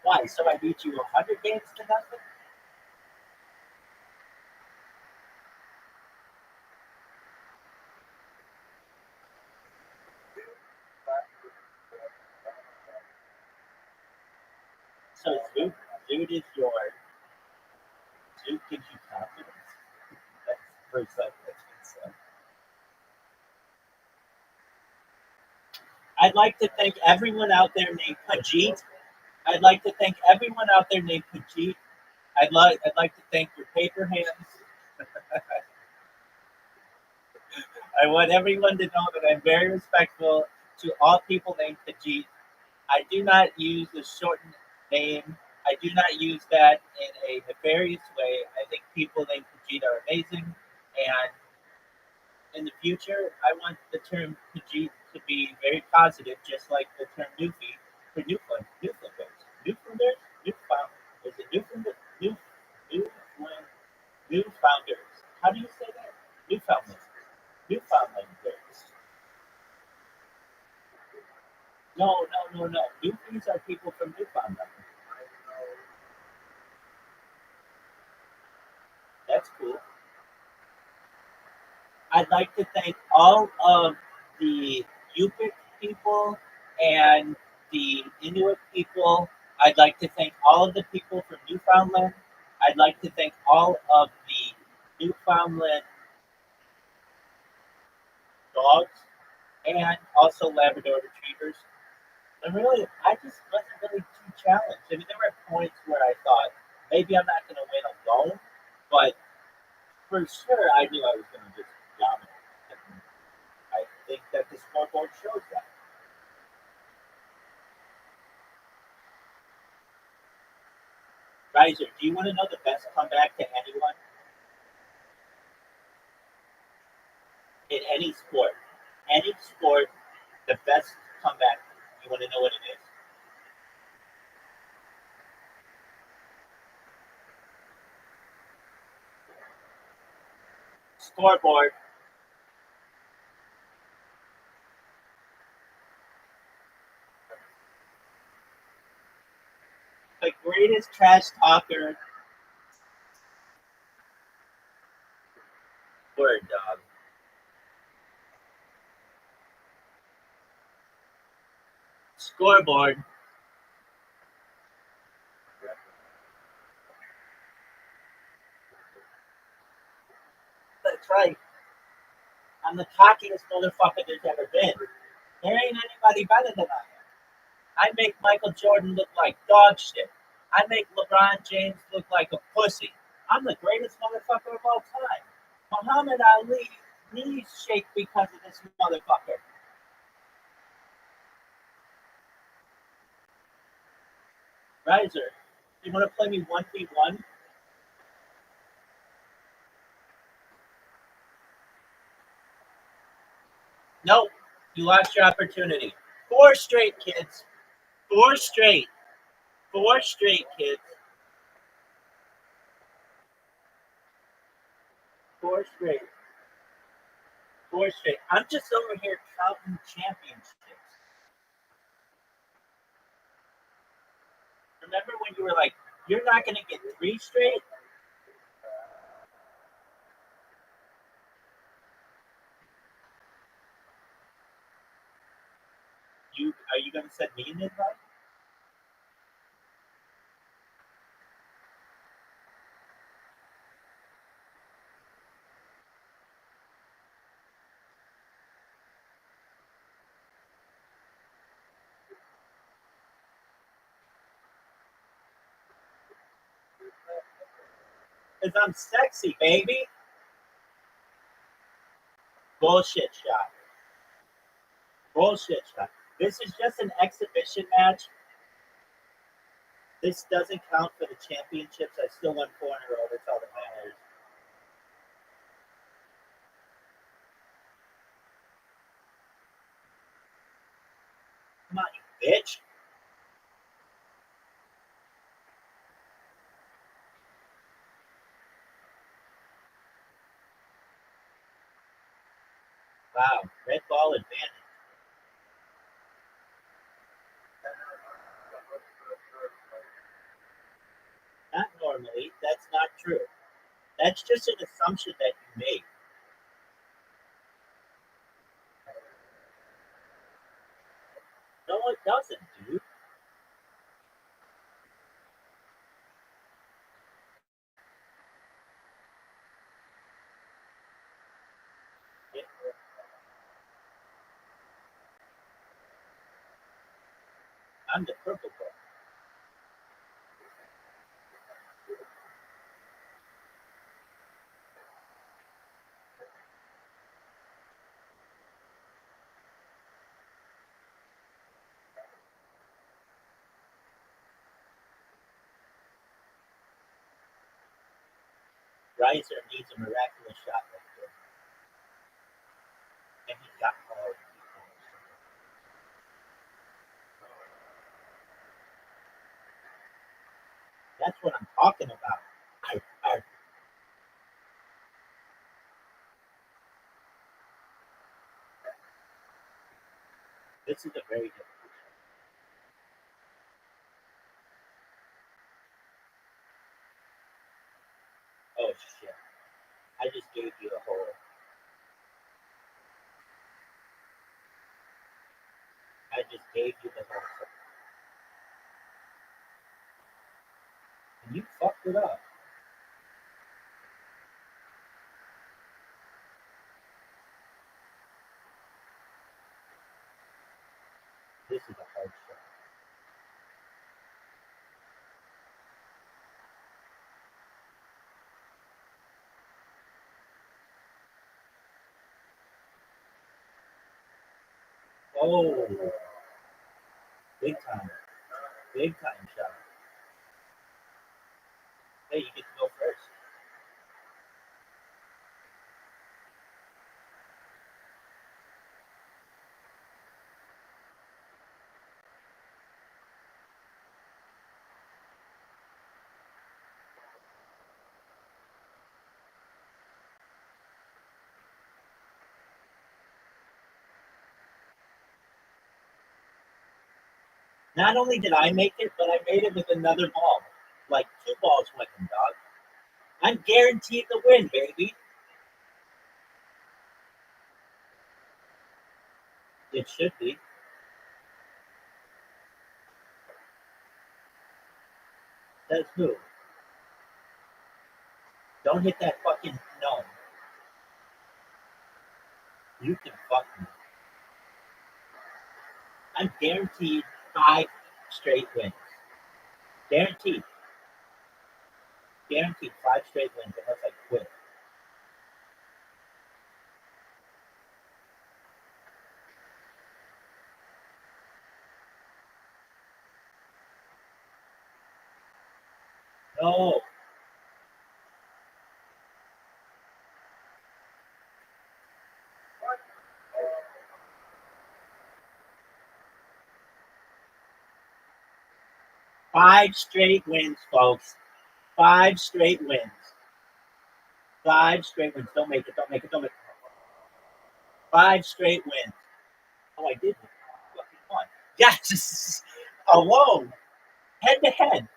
Why? So I beat you 100 games to nothing? So Zoot is your Zoot gives you confidence. That's first up. I'd like to thank everyone out there named Pajit. I'd like to thank everyone out there named Pajit. I'd like to thank your paper hands. I want everyone to know that I'm very respectful to all people named Pajit. I do not use the shortened name. I do not use that in a nefarious way. I think people named Pajit are amazing, and in the future, I want the term Pajit to be very positive, just like the term Newfie for Newfoundlanders. Newfoundlanders? Newfound. Is it Newfoundland? Newfoundland? Newfounders. How do you say that? Newfoundland. Newfoundlanders. No. Newfies are people from Newfoundland. That's cool. I'd like to thank all of the Yupik people and the Inuit people. I'd like to thank all of the people from Newfoundland. I'd like to thank all of the Newfoundland dogs and also Labrador retrievers. And really, I just wasn't really too challenged. I mean, there were points where I thought maybe I'm not going to win alone, but for sure, I knew I was going to just dominate. And I think that the scoreboard shows that. Riser, do you want to know the best comeback to anyone? In any sport. Any sport, the best comeback. You want to know what it is? Scoreboard. The greatest trash talker. Word, dog. Scoreboard. That's right. I'm the cockiest motherfucker there's ever been. There ain't anybody better than I am. I make Michael Jordan look like dog shit. I make LeBron James look like a pussy. I'm the greatest motherfucker of all time. Muhammad Ali knees shake because of this motherfucker. Riser, you want to play me 1v1? Nope. You lost your opportunity. 4 straight, kids. 4 straight. 4 straight, kids. 4 straight. 4 straight. I'm just over here counting championships. Remember when you were like, you're not going to get 3 straight? Are you going to send me an invite? Because I'm sexy, baby. Bullshit shot. Bullshit shot. This is just an exhibition match. This doesn't count for the championships. I still won 4 in a row. That's all that matters. Come on, you bitch. Wow, red ball advantage. Not normally. That's not true. That's just an assumption that you make. No, it doesn't, dude. I'm the purple ball. Riser needs a miraculous shot right there. And he got called. That's what I'm talking about. This is a very difficult shot. Oh, shit. I just gave you the whole. I just gave you the whole thing. And you fucked it up. This is a hard shot. Oh, big time. Big time shot. Hey, you get to go first. Not only did I make it, but I made it with another ball. Like 2 balls with him, dog. I'm guaranteed to win, baby. It should be. Says who? Don't hit that fucking no. You can fuck me. I'm guaranteed 5 straight wins. Guaranteed. Guaranteed 5 straight wins unless I quit. No. Five straight wins, folks. 5 straight wins. 5 straight wins. Don't make it. Don't make it. Don't make it. 5 straight wins. Oh, I did. Fucking won. Yes. Alone. Head to head.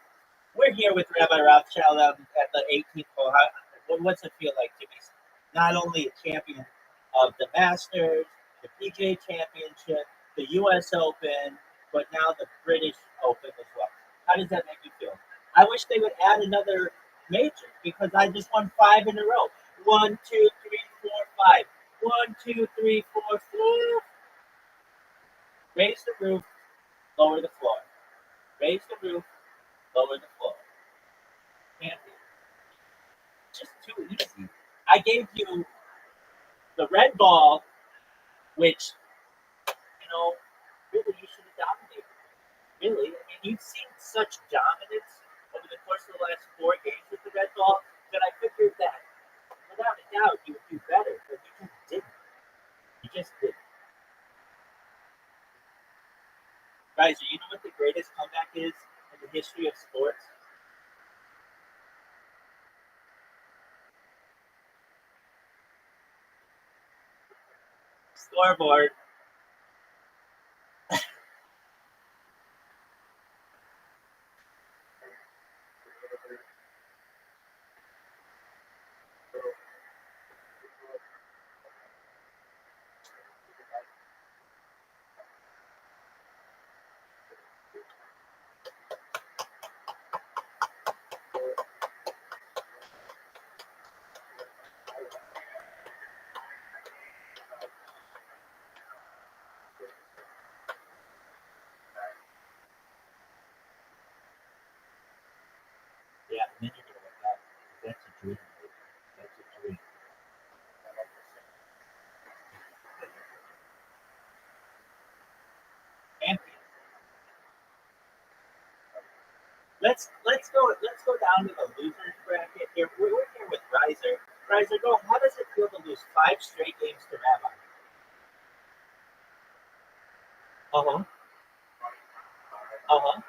We're here with Rabbi Rothschild at the 18th hole. What's it feel like to be not only a champion of the Masters, the PGA Championship, the U.S. Open, but now the British Open as well? How does that make you feel? I wish they would add another major because I just won 5 in a row. 1, 2, 3, 4, 5. 1, 2, 3, 4, 4. Raise the roof, lower the floor. Raise the roof, lower the floor. Can't be. Just too easy. I gave you the red ball, which, really you should have dominated. Really. I mean, you've seen such dominance over the course of the last 4 games with the red ball that I figured that, without a doubt, you would do better, but you just didn't. You just didn't. Guys, do you know what the greatest comeback is in the history of sports? Scoreboard. Yeah, and then you're going to wake up. That's a dream. That's a dream. Champion. Let's go down to the losers bracket here. We're here with Riser. Riser, go. How does it feel to lose 5 straight games to Rabbi? Uh huh. Uh huh.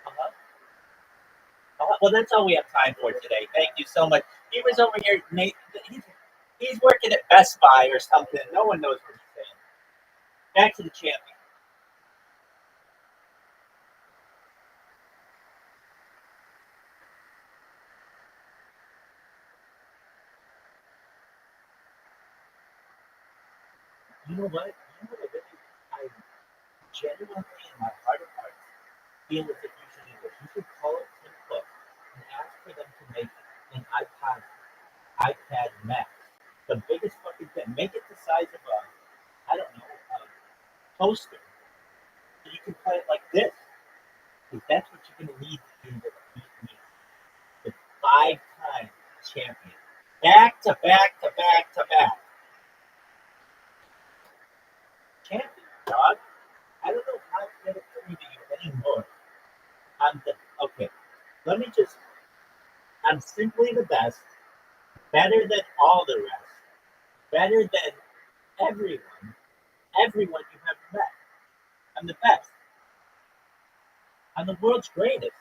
Uh huh. Well, that's all we have time for today. Thank you so much. He was over here, Nate. He's working at Best Buy or something. No one knows what he's saying. Back to the champion. You know what? I genuinely, in my heart of hearts, feel as if you should do this. You should call it Tim Cook and ask for them to make an iPad Max. The biggest fucking thing. Make it the size of I don't know, a toaster. So you can play it like this. Because that's what you're going to need to be able to beat me. The 5-time champion. Back to back to back to back. Champion, dog. I don't know how to get it through to you any anything more. Okay. Let me just. I'm simply the best, better than all the rest, better than everyone you've ever met. I'm the best. I'm the world's greatest.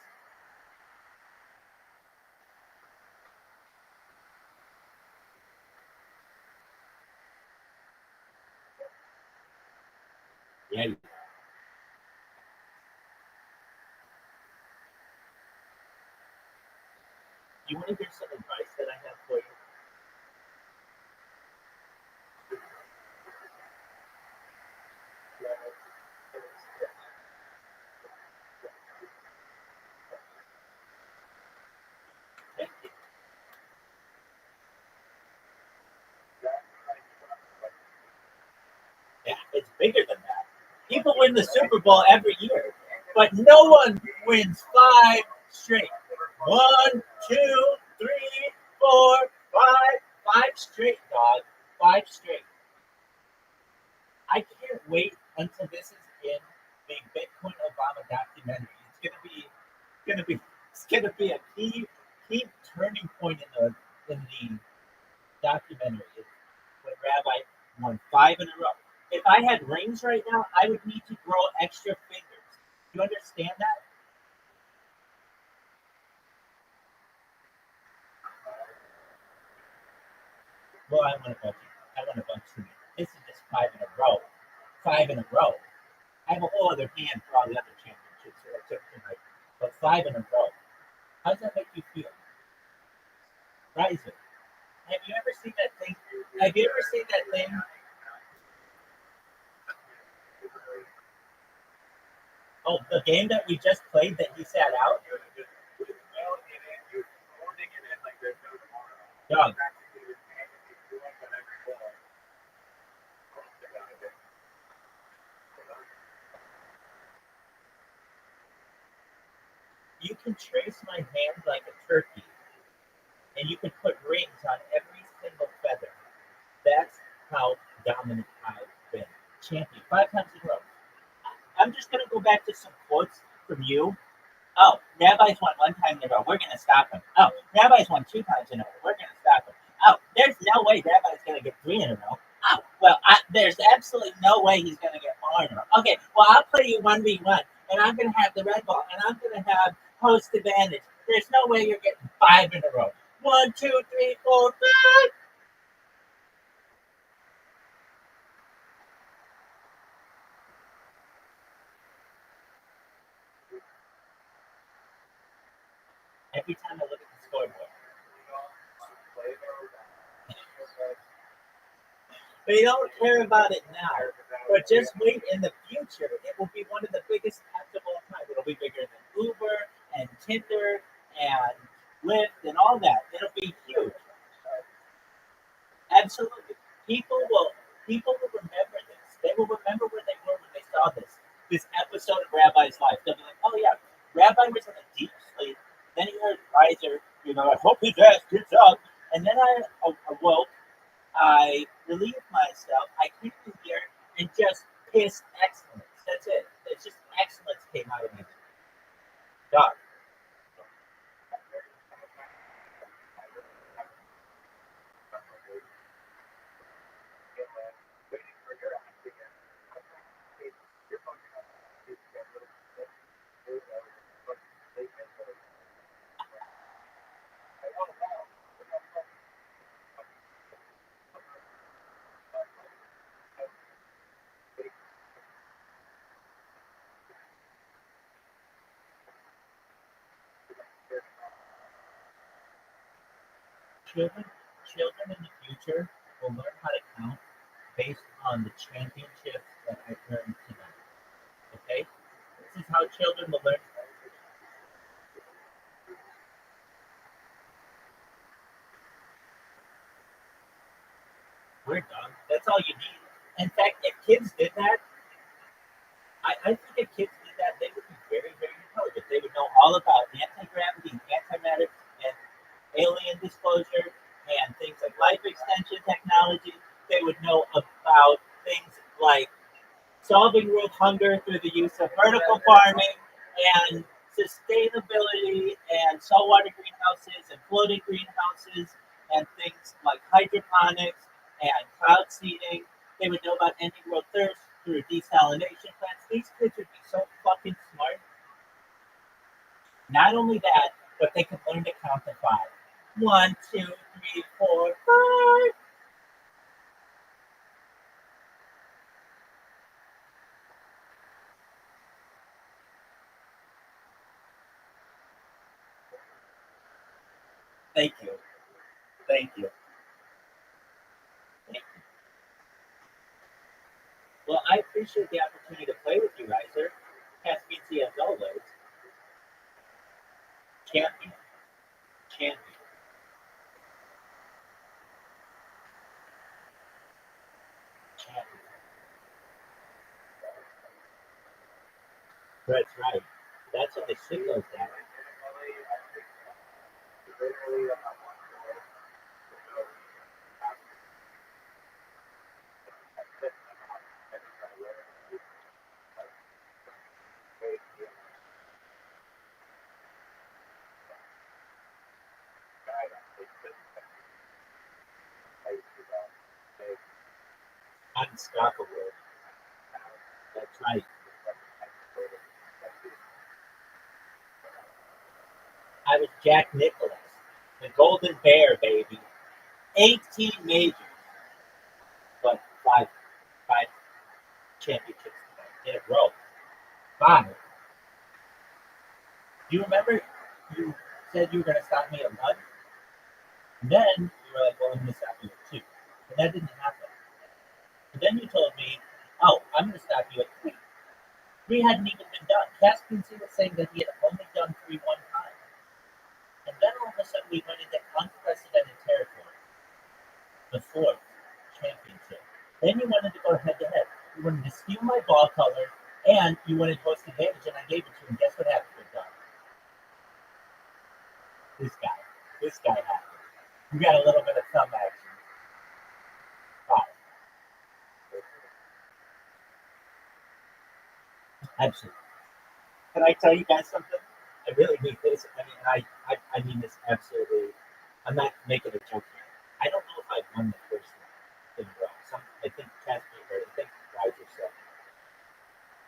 Yeah. You want to hear some advice that I have for you? Thank you. Yeah, it's bigger than that. People win the Super Bowl every year, but no one wins 5 straight. 1, 2, 3, 4, 5 straight, dog. 5 straight. I can't wait until this is in the Bitcoin Obama documentary. It's gonna be a key turning point in the documentary when Rabbi won 5 in a row. If I had rings right now, I would need to grow extra fingers. Do you understand that? Well, I want a bunch. I want a bunch too. This is just 5 in a row. 5 in a row. I have a whole other hand for all the other championships that I took tonight. But 5 in a row. How does that make you feel? Rising. Have you ever seen that thing? Have you ever seen that thing? Oh, the game that we just played that he sat out? Dog. You can trace my hand like a turkey, and you can put rings on every single feather. That's how dominant I've been. Champion 5 times in a row. I'm just going to go back to some quotes from you. Oh, Rabbi's won 1 time in a row. We're going to stop him. Oh, Rabbi's won 2 times in a row. We're going to stop him. Oh, there's no way Rabbi's going to get 3 in a row. Oh, well, there's absolutely no way he's going to get 4 in a row. Okay, well, I'll play you 1v1, and I'm going to have the red ball, and I'm going to have host advantage. There's no way you're getting 5 in a row. 1, 2, 3, 4, 5. Every time I look at the scoreboard. We don't care about it now, but just wait in the future. It will be one of the biggest apps of all time. It'll be bigger than Uber and Tinder and Lyft and all that. It'll be huge. Absolutely. People will remember this. They will remember where they were when they saw this episode of Rabbi's life. They'll be like, oh yeah, Rabbi was in a deep sleep. Then he heard Riser, I hope his ass gets up. And then I awoke. I relieved myself. I came in here and just pissed excellence. That's it. It's just excellence came out of me. God. Children in the future will learn how to count based on the championships that I earned tonight. Okay? This is how children will learn. We're done. That's all you need. In fact, if kids did that, I think if kids did that, they would be very, very intelligent. They would know all about anti-gravity, antimatter, and alien disclosure, and things like life extension technology. They would know about things like solving world hunger through the use of vertical farming and sustainability and saltwater greenhouses and floating greenhouses and things like hydroponics and cloud seeding. They would know about ending world thirst through desalination plants. These kids would be so fucking smart. Not only that, but they could learn to count to 5. 1, 2, 3, 4, 5. Thank you. Thank you. Thank you. Well, I appreciate the opportunity to play with you, Riser. Caspian Sea as always. Champion. Champion. Champion. That's right. That's what the signal's at. Unstoppable. That's right. I was Jack Nicholas, the Golden Bear, baby. 18 majors, but five championships in a row. 5. Do you remember you said you were going to stop me at 1? And then you were like, well, I'm going to stop you at 2. And that didn't happen. And then you told me, oh, I'm going to stop you at 3. 3 hadn't even been done. Caspian Sea was saying that he had only done 3 one time. And then all of a sudden we went into unprecedented territory. The 4th championship. Then you wanted to go head to head. You wanted to steal my ball color, and you wanted host advantage, and I gave it to you. And guess what happened with that? This guy happened. You got a little bit of thumb action. 5. Absolutely. Can I tell you guys something? I really mean this. I mean, I mean this absolutely. I'm not making a joke here. I don't know if I won the first one in a row. I think Caspian, or I think Riser said.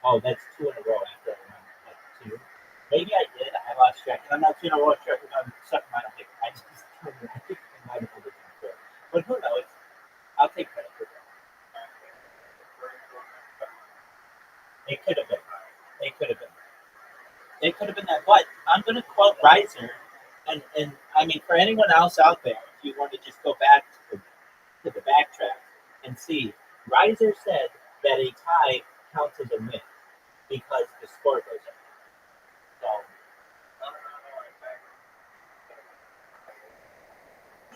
Oh, that's 2 in a row after I won like 2. Maybe I did. I lost track. And I'm not saying I lost track because I'm sucking my own dick. I think it might have been fair. But who knows? I'll take credit for that. It could have been. It could have been. It could have been that. But I'm going to quote Riser. And I mean, for anyone else out there, if you want to just go back to the backtrack and see, Riser said that a tie counts as a win because the score goes up. So,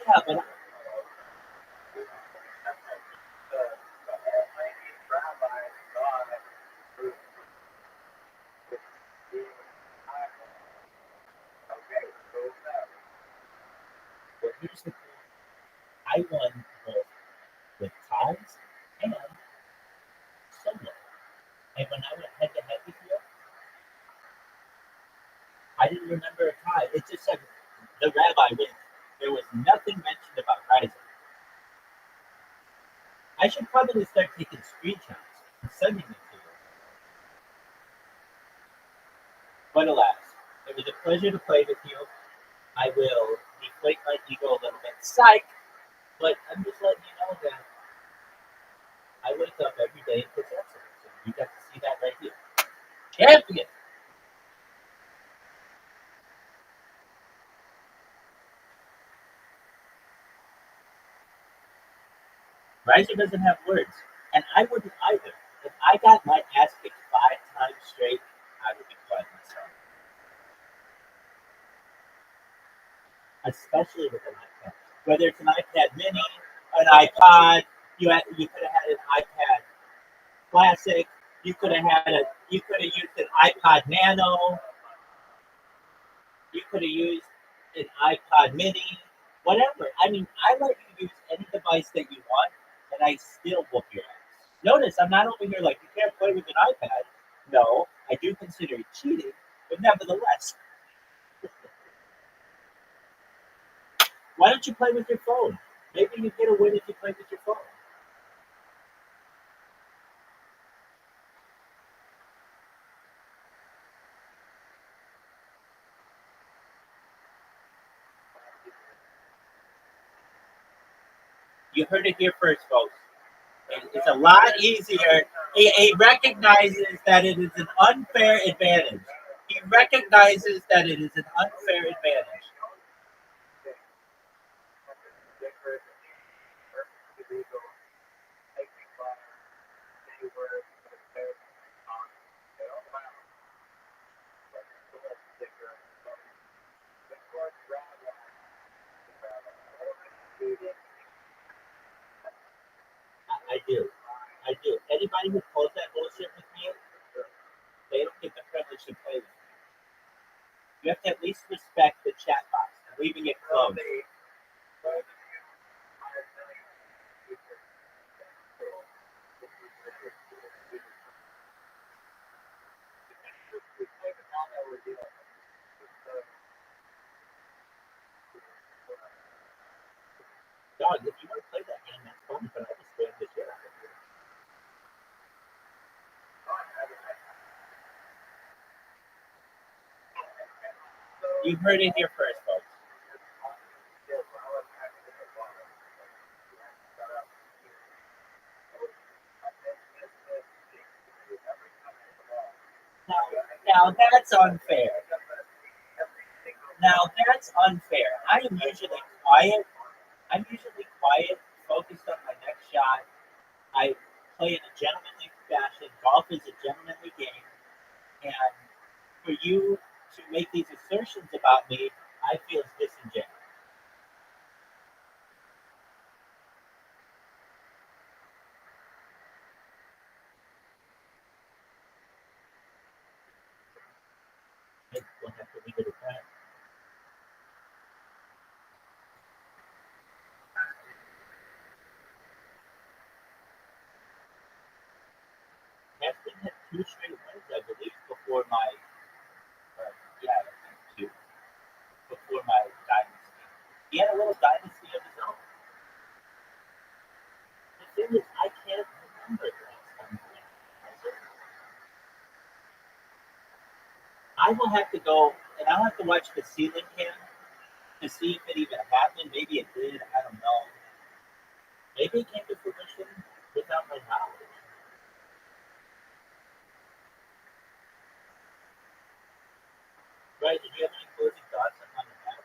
yeah, but well, here's the thing. I won both with ties and solo. And when I went head to head with you, I didn't remember a tie. It just said the Rabbi wins. There was nothing mentioned about rising. I should probably start taking screenshots and sending them to you. But alas, it was a pleasure to play with you. I will deflate my ego a little bit. Psych! But I'm just letting you know that I wake up every day and possess it. So you got to see that right here. Champion! Riser doesn't have words, and I wouldn't either. If I got my ass kicked 5 times straight, I would be quiet myself. Especially with an iPad. Whether it's an iPad mini, an iPod, you could have had an iPad Classic, you could have used an iPod Nano, you could have used an iPod mini, whatever. I mean, I let you use any device that you want, and I still whoop your ass. Notice I'm not over here like you can't play with an iPad. No, I do consider it cheating, But nevertheless, why don't you play with your phone? Maybe you get a win if you play with your phone. You heard it here first, folks. It's a lot easier. He recognizes that it is an unfair advantage. He recognizes that it is an unfair advantage. I do. I do. Anybody who pulls that bullshit with me, they don't get the privilege to play with me. You have to at least respect the chat box and leaving it closed. Dog, if you want to play that game, that's fun, but I just spam the shit out of it. You heard it here first, folks. Now that's unfair. Now that's unfair. I am usually quiet. I'm usually quiet, focused on my next shot. I play in a gentlemanly fashion. Golf is a gentlemanly game. And for you to make these assertions about me, I feel it's disingenuous. We'll have to leave it at that. Hampton had 2 straight wins, I believe, before my two before my dynasty. He had a little dynasty of his own. The thing is, I can't remember the last time he won. I will have to go and I'll have to watch the ceiling cam to see if it even happened. Maybe it did. I don't know. Maybe it came to fruition without my knowledge. Right? Did you have any closing thoughts on the match?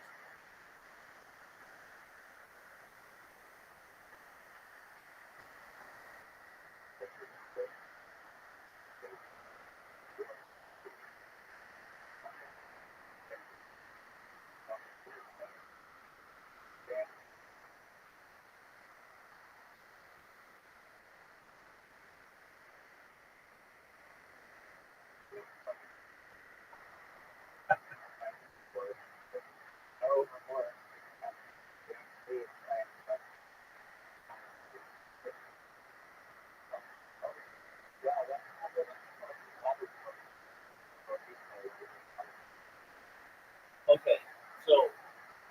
Okay, so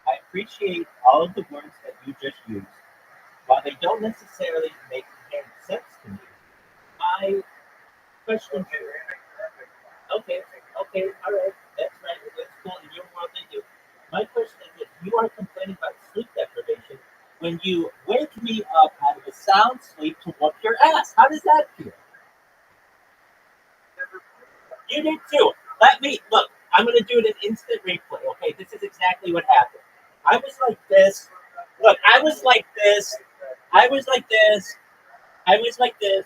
I appreciate all of the words that you just used. While they don't necessarily make sense to me, my question to you. Okay, all right, that's right. That's cool. In your world, they do. My question is if you are complaining about sleep deprivation when you wake me up out of a sound sleep to whoop your ass. How does that feel? You did too. Let me look. I'm going to do an instant replay. Okay, this is exactly what happened. I was like this. Look, I was like this. I was like this. I was like this.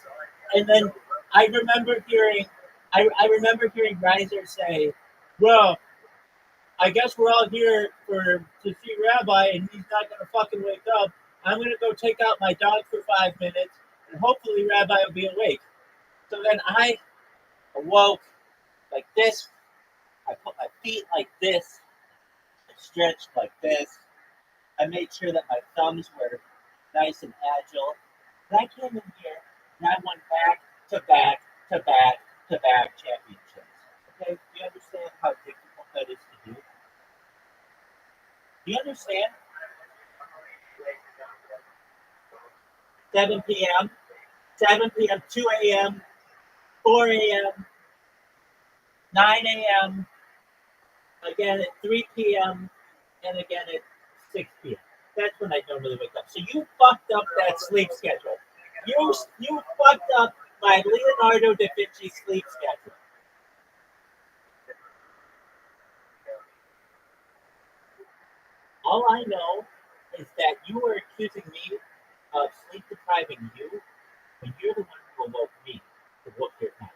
And then I remember hearing, I remember hearing Riser say, "Well, I guess we're all here to see Rabbi, and he's not going to fucking wake up. I'm going to go take out my dog for 5 minutes, and hopefully Rabbi will be awake." So then I awoke like this. I put my feet like this. I stretched like this. I made sure that my thumbs were nice and agile. And I came in here and I won back to back to back to back championships. Okay, you understand? understand how difficult that is to do? Do you understand? 7 p.m., 7 p.m., 2 a.m., 4 a.m., 9 a.m., again at 3 p.m., and again at 6 p.m. That's when I normally wake up. So you fucked up that sleep schedule. You fucked up my Leonardo da Vinci sleep schedule. All I know is that you are accusing me of sleep depriving you when you're the one who awoke me to whoop your ass.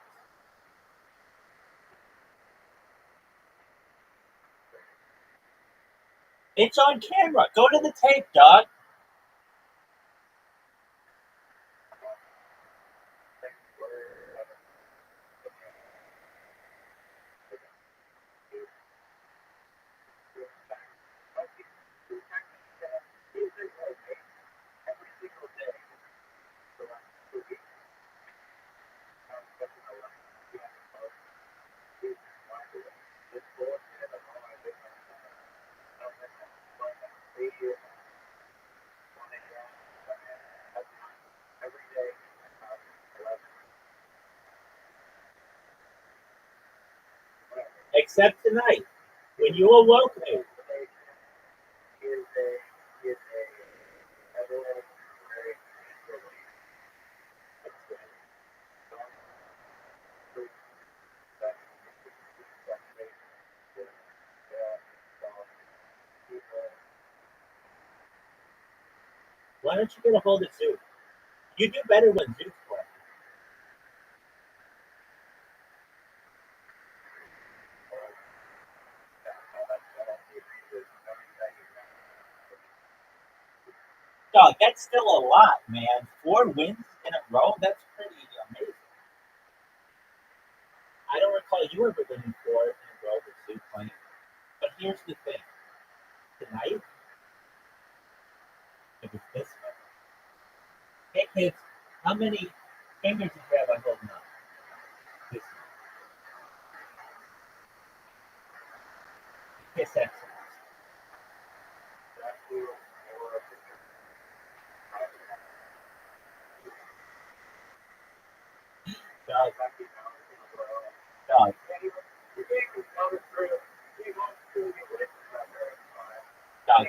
It's on camera. Go to the tape, dog. Except tonight, when you awoke me. Why don't you get a hold of Zoom? You do better when Zoom's playing. Dog, that's still a lot, man. 4 wins in a row? That's pretty amazing. I don't recall you ever winning 4 in a row with Zoom playing. But here's the thing. Tonight, it was this way. Hey kids, how many fingers do you have on holding up? This kiss excellence. Dog. Dog. Dog.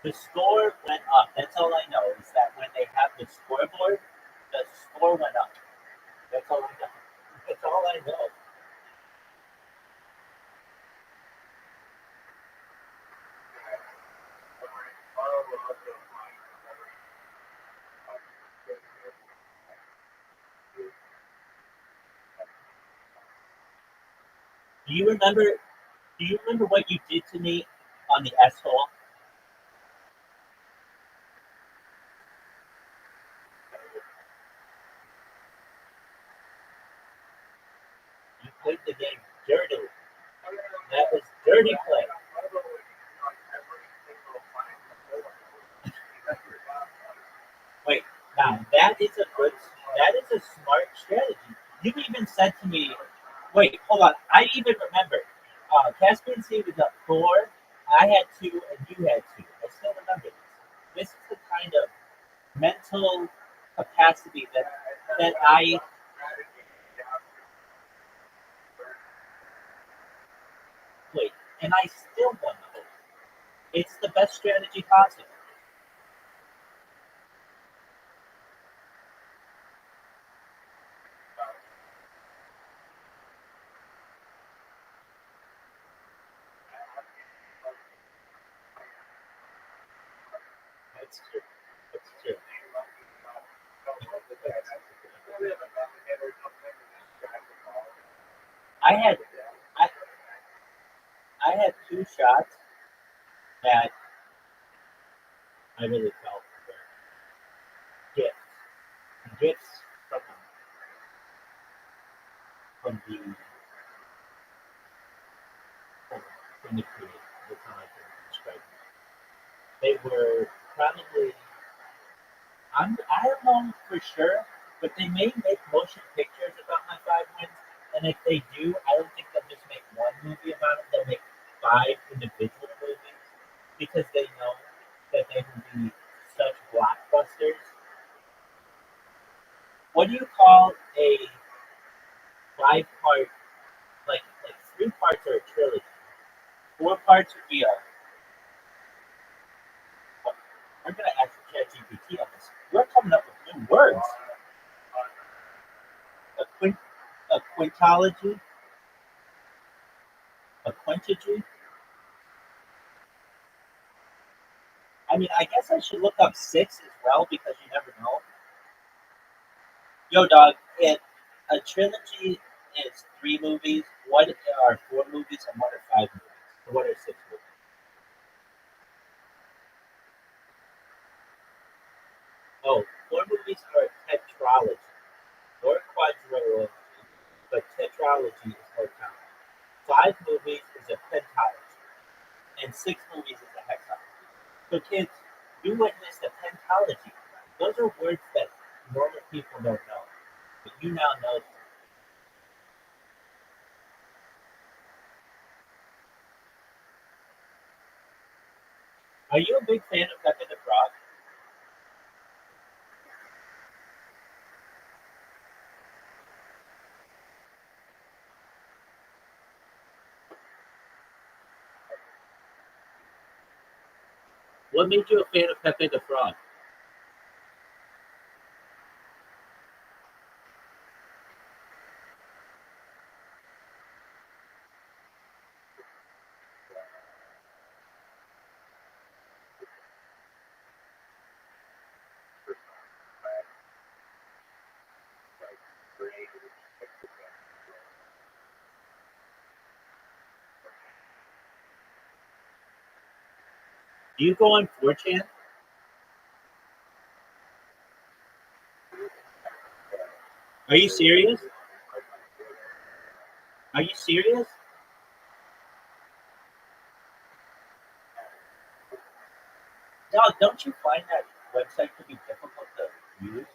The score went up. That's all I know is that when they have the scoreboard, the score went up. That's all I know. That's all I know. Do you remember? Do you remember what you did to me on the S hole? You played the game dirtily. That was dirty play. Wait, now that is a smart strategy. You even said to me, wait, hold on. I even remember. Caspian C was up 4. I had 2, and you had 2. I still remember this. This is the kind of mental capacity that I. Wait, and I still won the whole. It's the best strategy possible. That's true. That's true. I had I, I had 2 shots that I really felt were gifts from the from the creator. That's how I can describe them. They were probably I don't know for sure, but they may make motion pictures about my 5 wins. And if they do, I don't think they'll just make one movie about it. They'll make 5 individual movies because they know that they will be such blockbusters. What do you call a 5-part, like 3 parts are a trilogy? 4 parts would be a. I'm gonna ask ChatGPT on this. We're coming up with new words. A quintology, a quintagy. I mean, I guess I should look up 6 as well because you never know. Yo, dog, a trilogy is 3 movies. What are 4 movies and what are 5 movies? And what are 6 movies? Oh, 4 movies are a tetralogy. Or quadrilogy, but tetralogy is more common. 5 movies is a pentalogy, and 6 movies is a hexalogy. So, kids, you witnessed a pentalogy. Those are words that normal people don't know, but you now know them. Are you a big fan of Pepe the Frog? What made you a fan of Pepe the Frog? Do you go on 4chan? Are you serious? Are you serious? Dog, don't you find that website to be difficult to use?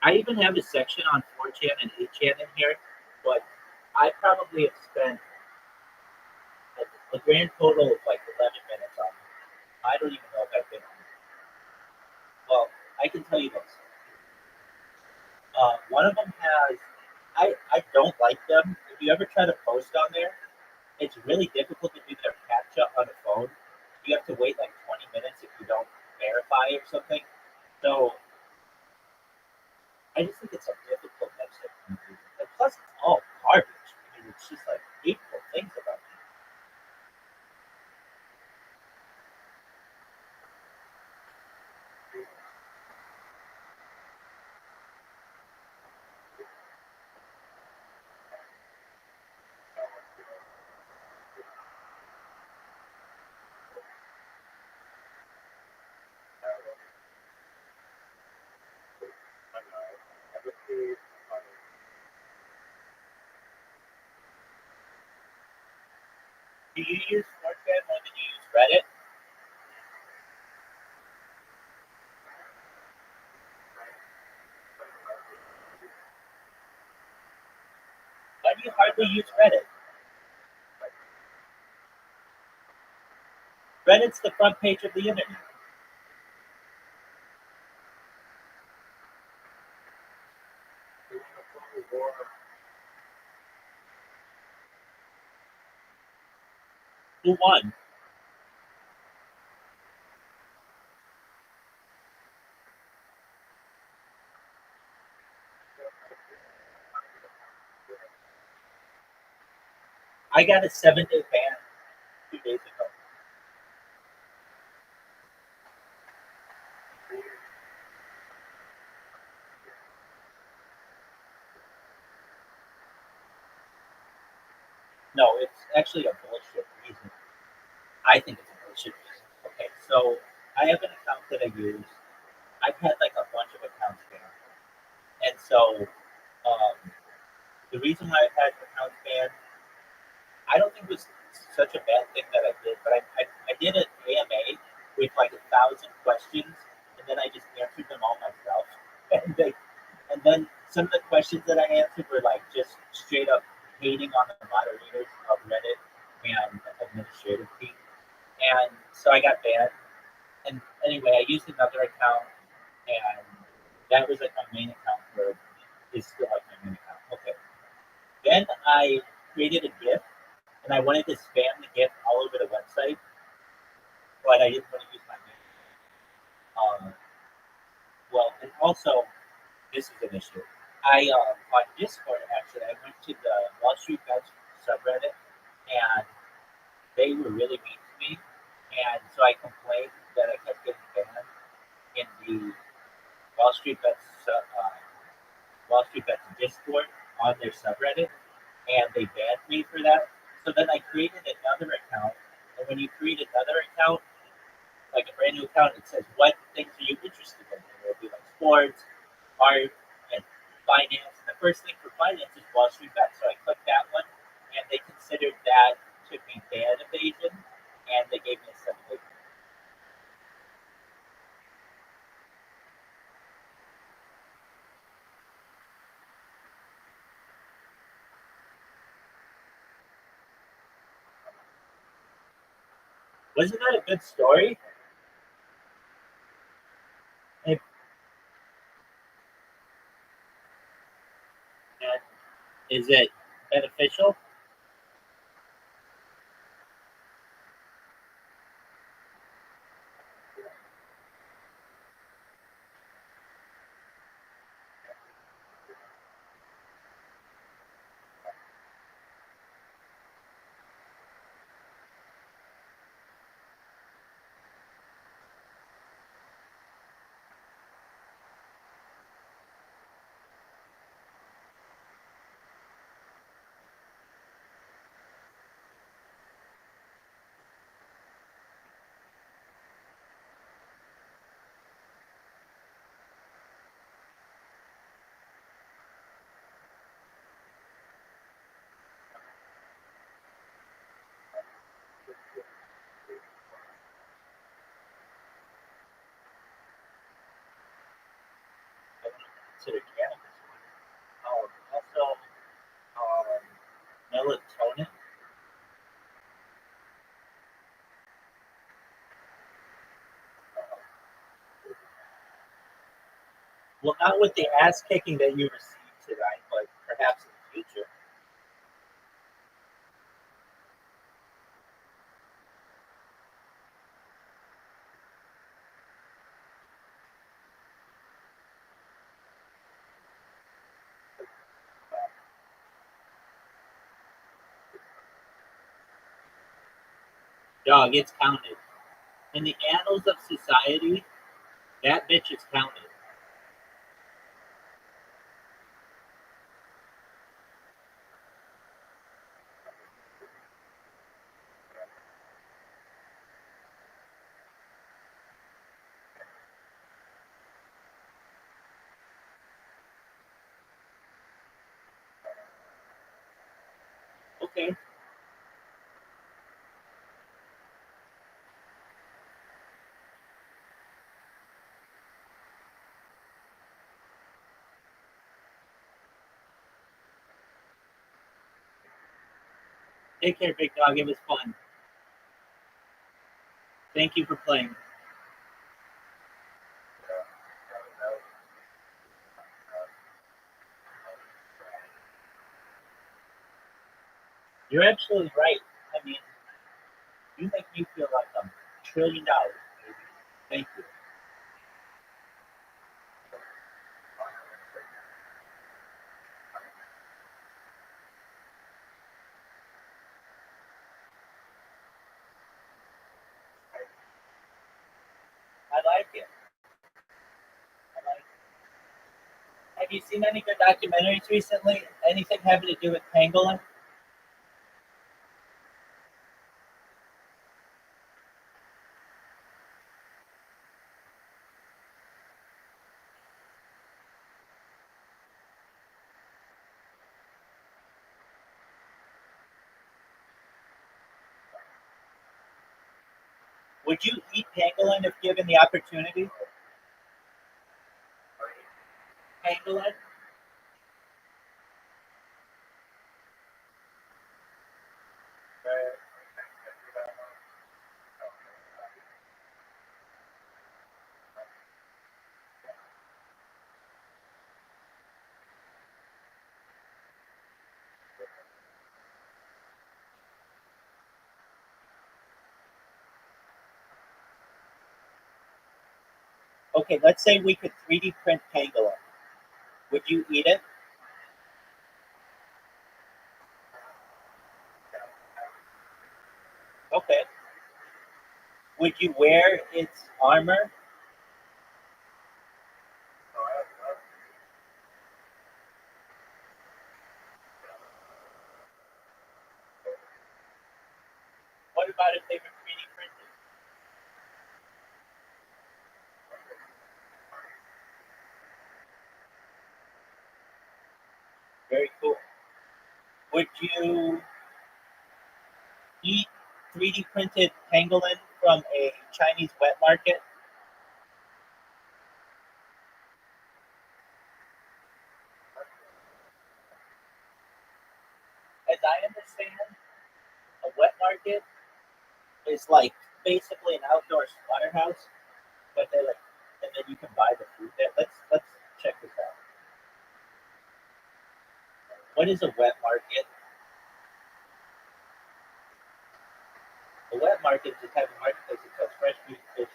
I even have a section on 4chan and 8chan in here, but I probably have spent a grand total of like 11 minutes on it. I don't even know if I've been on it. Well, I can tell you this. One of them has, I don't like them. If you ever try to post on there, it's really difficult to do their captcha on a phone. You have to wait like 20 minutes if you don't verify or something. So I just think it's a difficult website to use. And plus, it's all garbage. I mean, it's just like hateful things about it. Do you use Snapchat more than you use Reddit? Why do you hardly use Reddit? Reddit's the front page of the internet. Who won? I got a 7-day ban 2 days ago. No, it's actually a bullshit reason. I think it's a bullshit reason. Okay, so I have an account that I use. I've had like a bunch of accounts there. And so the reason why I've had accounts banned, I don't think it was such a bad thing that I did, but I did an AMA with like 1,000 questions, and then I just answered them all myself. And then some of the questions that I answered were like just straight up hating on the moderators of Reddit and the administrative team. And so I got banned. And anyway, I used another account, and that was like my main account is still like my main account. Okay. Then I created a GIF, and I wanted to spam the GIF all over the website, but I didn't want to use my name. Well, and also, this is an issue. On Discord, actually, I went to the Wall Street Bets subreddit, and they were really mean to me, and so I complained that I kept getting banned in the Wall Street Bets Discord on their subreddit, and they banned me for that. So then I created another account, and when you create another account, like a brand new account, it says what things are you interested in. And it'll be like sports, art, and finance. And the first thing for finance is Wall Street Bets. So I clicked that one, and they considered that to be ban evasion, and they gave me a 7-day. Wasn't that a good story? And is it beneficial? I wouldn't consider cannabis. Also, melatonin. Well, not with the ass kicking that you received tonight, but perhaps in the future. Dog, it's counted. In the annals of society, that bitch is counted. Okay. Take care, big dog. It was fun. Thank you for playing. You're absolutely right. I mean, you make me feel like $1 trillion. Baby. Thank you. I like it. I like it. Have you seen any good documentaries recently? Anything having to do with pangolin? Would you eat pangolin if given the opportunity? Pangolin? Okay, let's say we could 3D print pangolin. Would you eat it? Okay. Would you wear its armor? What about if they were 3D printed? Very cool. Would you eat 3D printed pangolin from a Chinese wet market? As I understand, a wet market is like basically an outdoor slaughterhouse, but they like, and then you can buy the food there. Let's check this out. What is a wet market? A wet market is a type of marketplace that sells fresh meat, fish,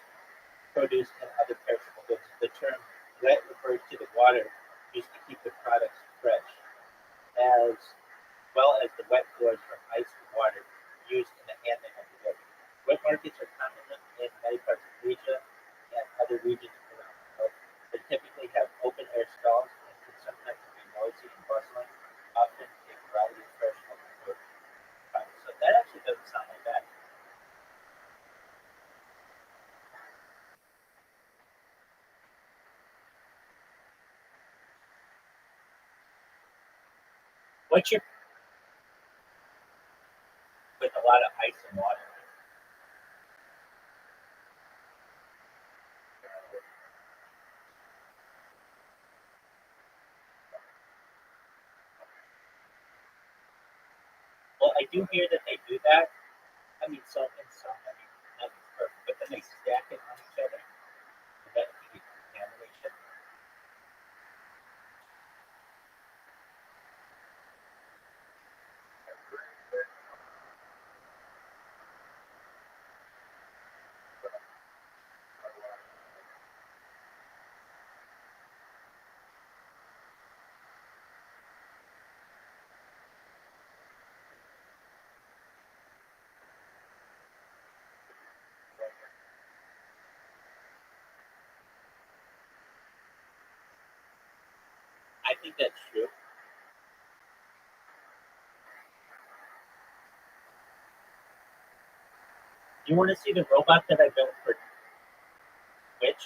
produce, and other perishable goods. The term wet refers to the water used to keep the products fresh, as well as the wet floors from ice and water used in the handling of the goods. Wet markets are common in many parts of Asia and other regions around the world. They typically have open air stalls and can sometimes be noisy and bustling, often a variety of fresh local food. So that actually doesn't sound like that. What's your with a lot of ice and water? Well, I do hear that they do that. I mean, some and some. I mean, nothing's perfect, but then they stack it on each other. And that can be contamination. I think that's true. You want to see the robot that I built for Twitch?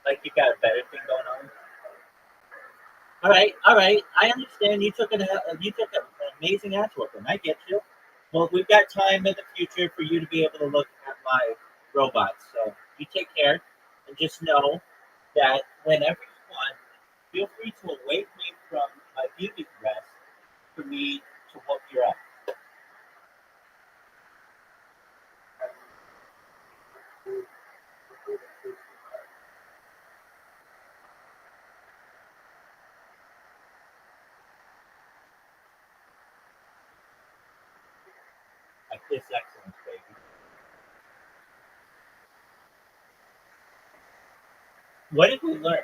Like you got a better thing going on. All right. I understand you took an amazing ass whooping. I get you. Well, we've got time in the future for you to be able to look at my robots. So you take care, and just know that whenever you want, feel free to awake me from my beauty rest for me to whoop your ass. I kiss excellence, baby. What did we learn?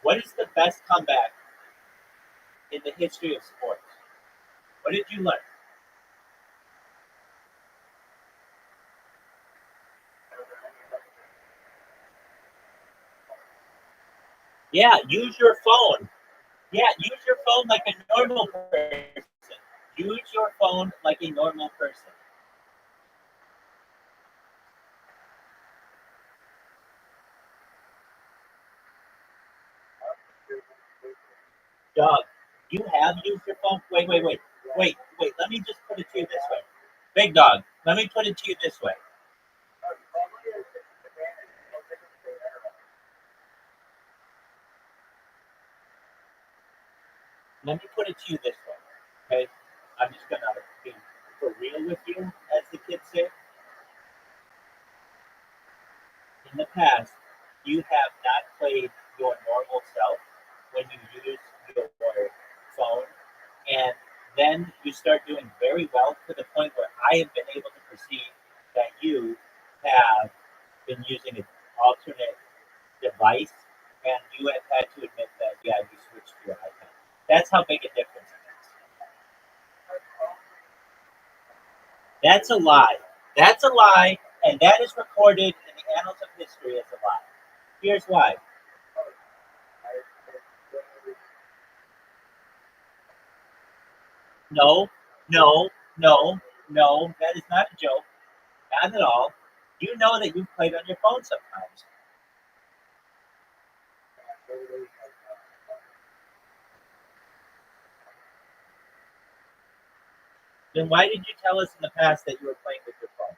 What is the best comeback in the history of sports? What did you learn? Yeah, use your phone. Yeah, use your phone like a normal person. Use your phone like a normal person. Dog. You have used your phone. Wait. Let me just put it to you this way. Big dog, let me put it to you this way. Let me put it to you this way. Okay? I'm just going to be for real with you, as the kids say. In the past, you have not played your normal self when you use your phone, and then you start doing very well to the point where I have been able to perceive that you have been using an alternate device, and you have had to admit that, yeah, you switched to your iPad. That's how big a difference it is. That's a lie. That's a lie, and that is recorded in the annals of history as a lie. Here's why. No, no, no, that is not a joke. Not at all. You know that you've played on your phone sometimes. Then why did you tell us in the past that you were playing with your phone?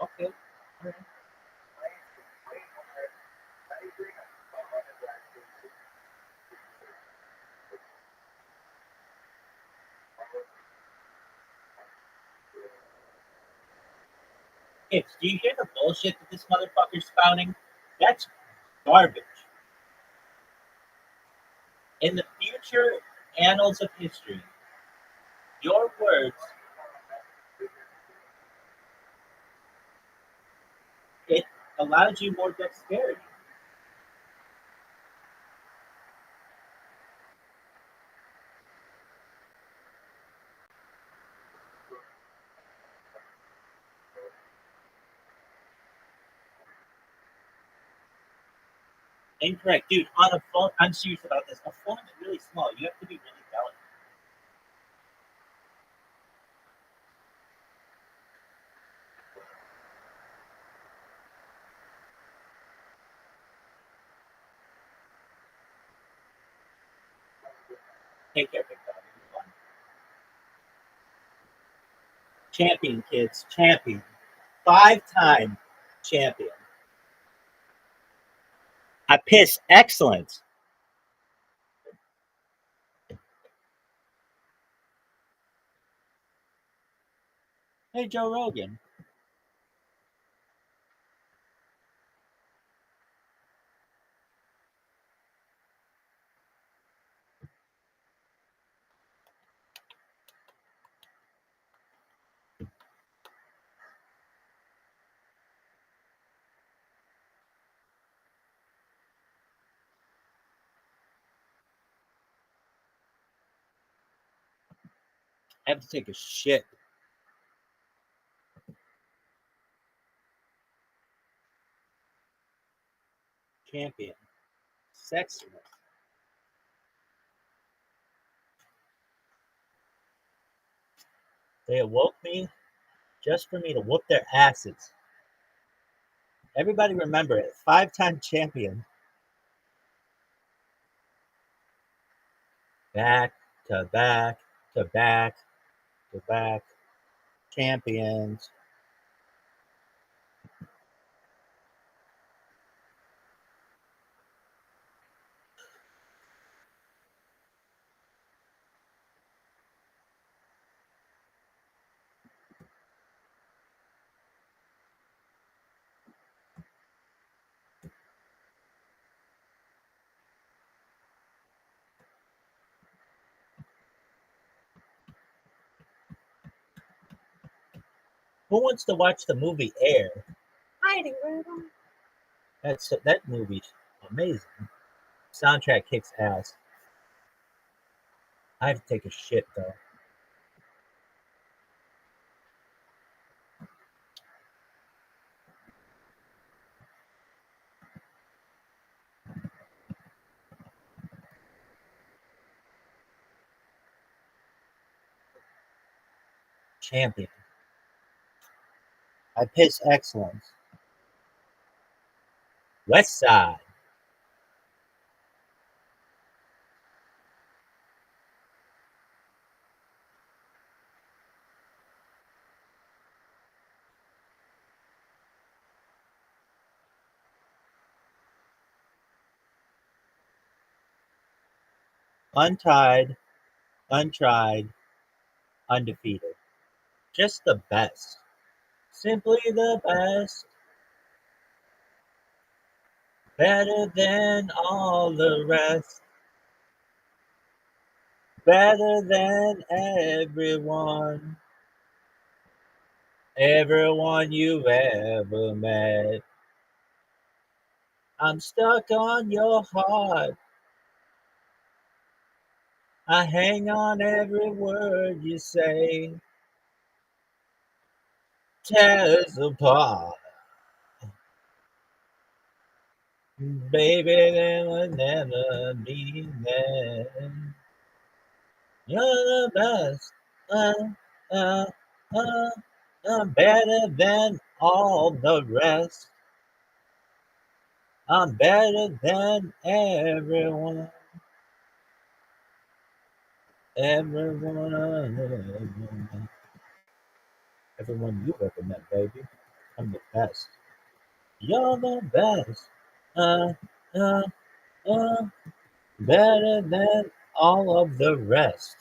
Okay. All right. Kids, do you hear the bullshit that this motherfucker's spouting? That's garbage. In the future annals of history, your words, it allows you more dexterity. Incorrect, dude. On a phone, I'm serious about this. A phone is really small. You have to be really delicate. Take care, big dog. It'll be fun. Champion, kids. Champion. 5-time champion. I piss excellent. Hey, Joe Rogan. I have to take a shit. Champion. Sexiness. They awoke me just for me to whoop their asses. Everybody remember it. 5-time champion. Back to back to back to back. Champions. Who wants to watch the movie Air? That movie's amazing. Soundtrack kicks ass. I have to take a shit though. Champion. I piss excellence. West Side. Untied, untried, undefeated. Just the best. Simply the best. Better than all the rest. Better than everyone. Everyone you've ever met. I'm stuck on your heart. I hang on every word you say. Tear us apart. Baby, there will never be there. You're the best. Uh, better than all the rest. I'm better than everyone. Everyone you've ever met, baby. I'm the best. You're the best. Uh, uh, uh, better than all of the rest.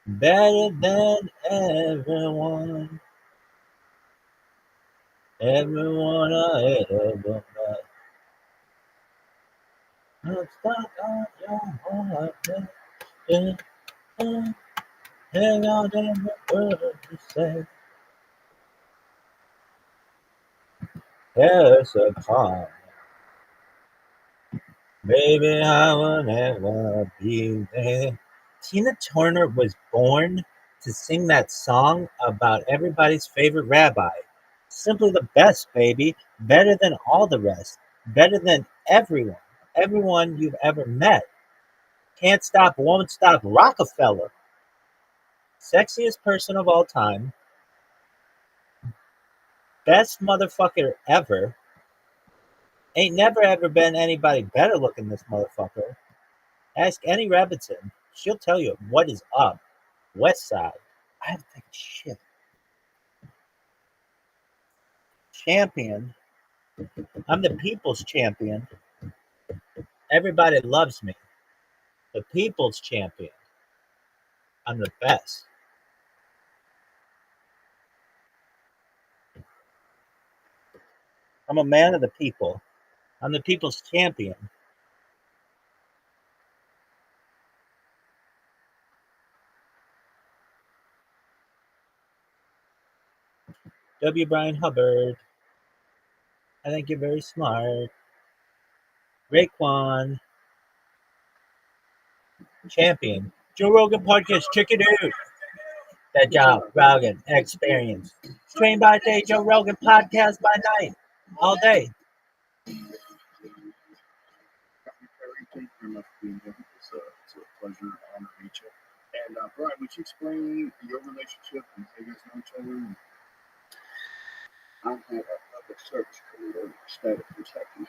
Better than everyone. Everyone I ever met. I'm stuck on your heart. Hang on every word you say. There's a part. Baby, I will never be there. Tina Turner was born to sing that song about everybody's favorite rabbi. Simply the best, baby. Better than all the rest. Better than everyone. Everyone you've ever met. Can't stop, won't stop. Rockefeller. Sexiest person of all time. Best motherfucker ever. Ain't never ever been anybody better looking this motherfucker. Ask any Rabbitson. She'll tell you what is up. West Side. I have to take a shit. Champion. I'm the people's champion. Everybody loves me. The people's champion. I'm the best. I'm a man of the people. I'm the people's champion. W. Brian Hubbard. I think you're very smart. Raekwon. Champion. Joe Rogan Podcast. Check it out. The Joe Rogan Experience. Stream by day, Joe Rogan Podcast by night. All day. Thank you very much for being here. It's a pleasure and honor to meet you. And Brian, would you explain your relationship and how you guys know each other? I had a public service career in the state of Kentucky,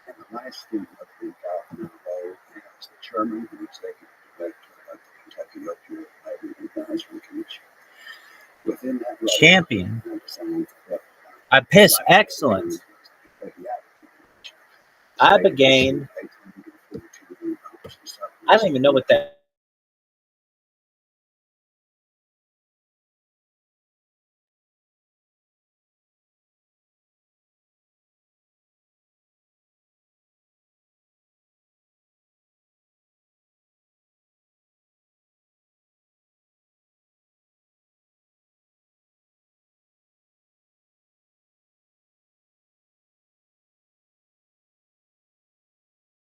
and the last thing of the governor role as the chairman and executive director of the Kentucky Opioid Advisory Commission. Within that role, Champion. I designed the I piss excellence. I began. I don't even know what that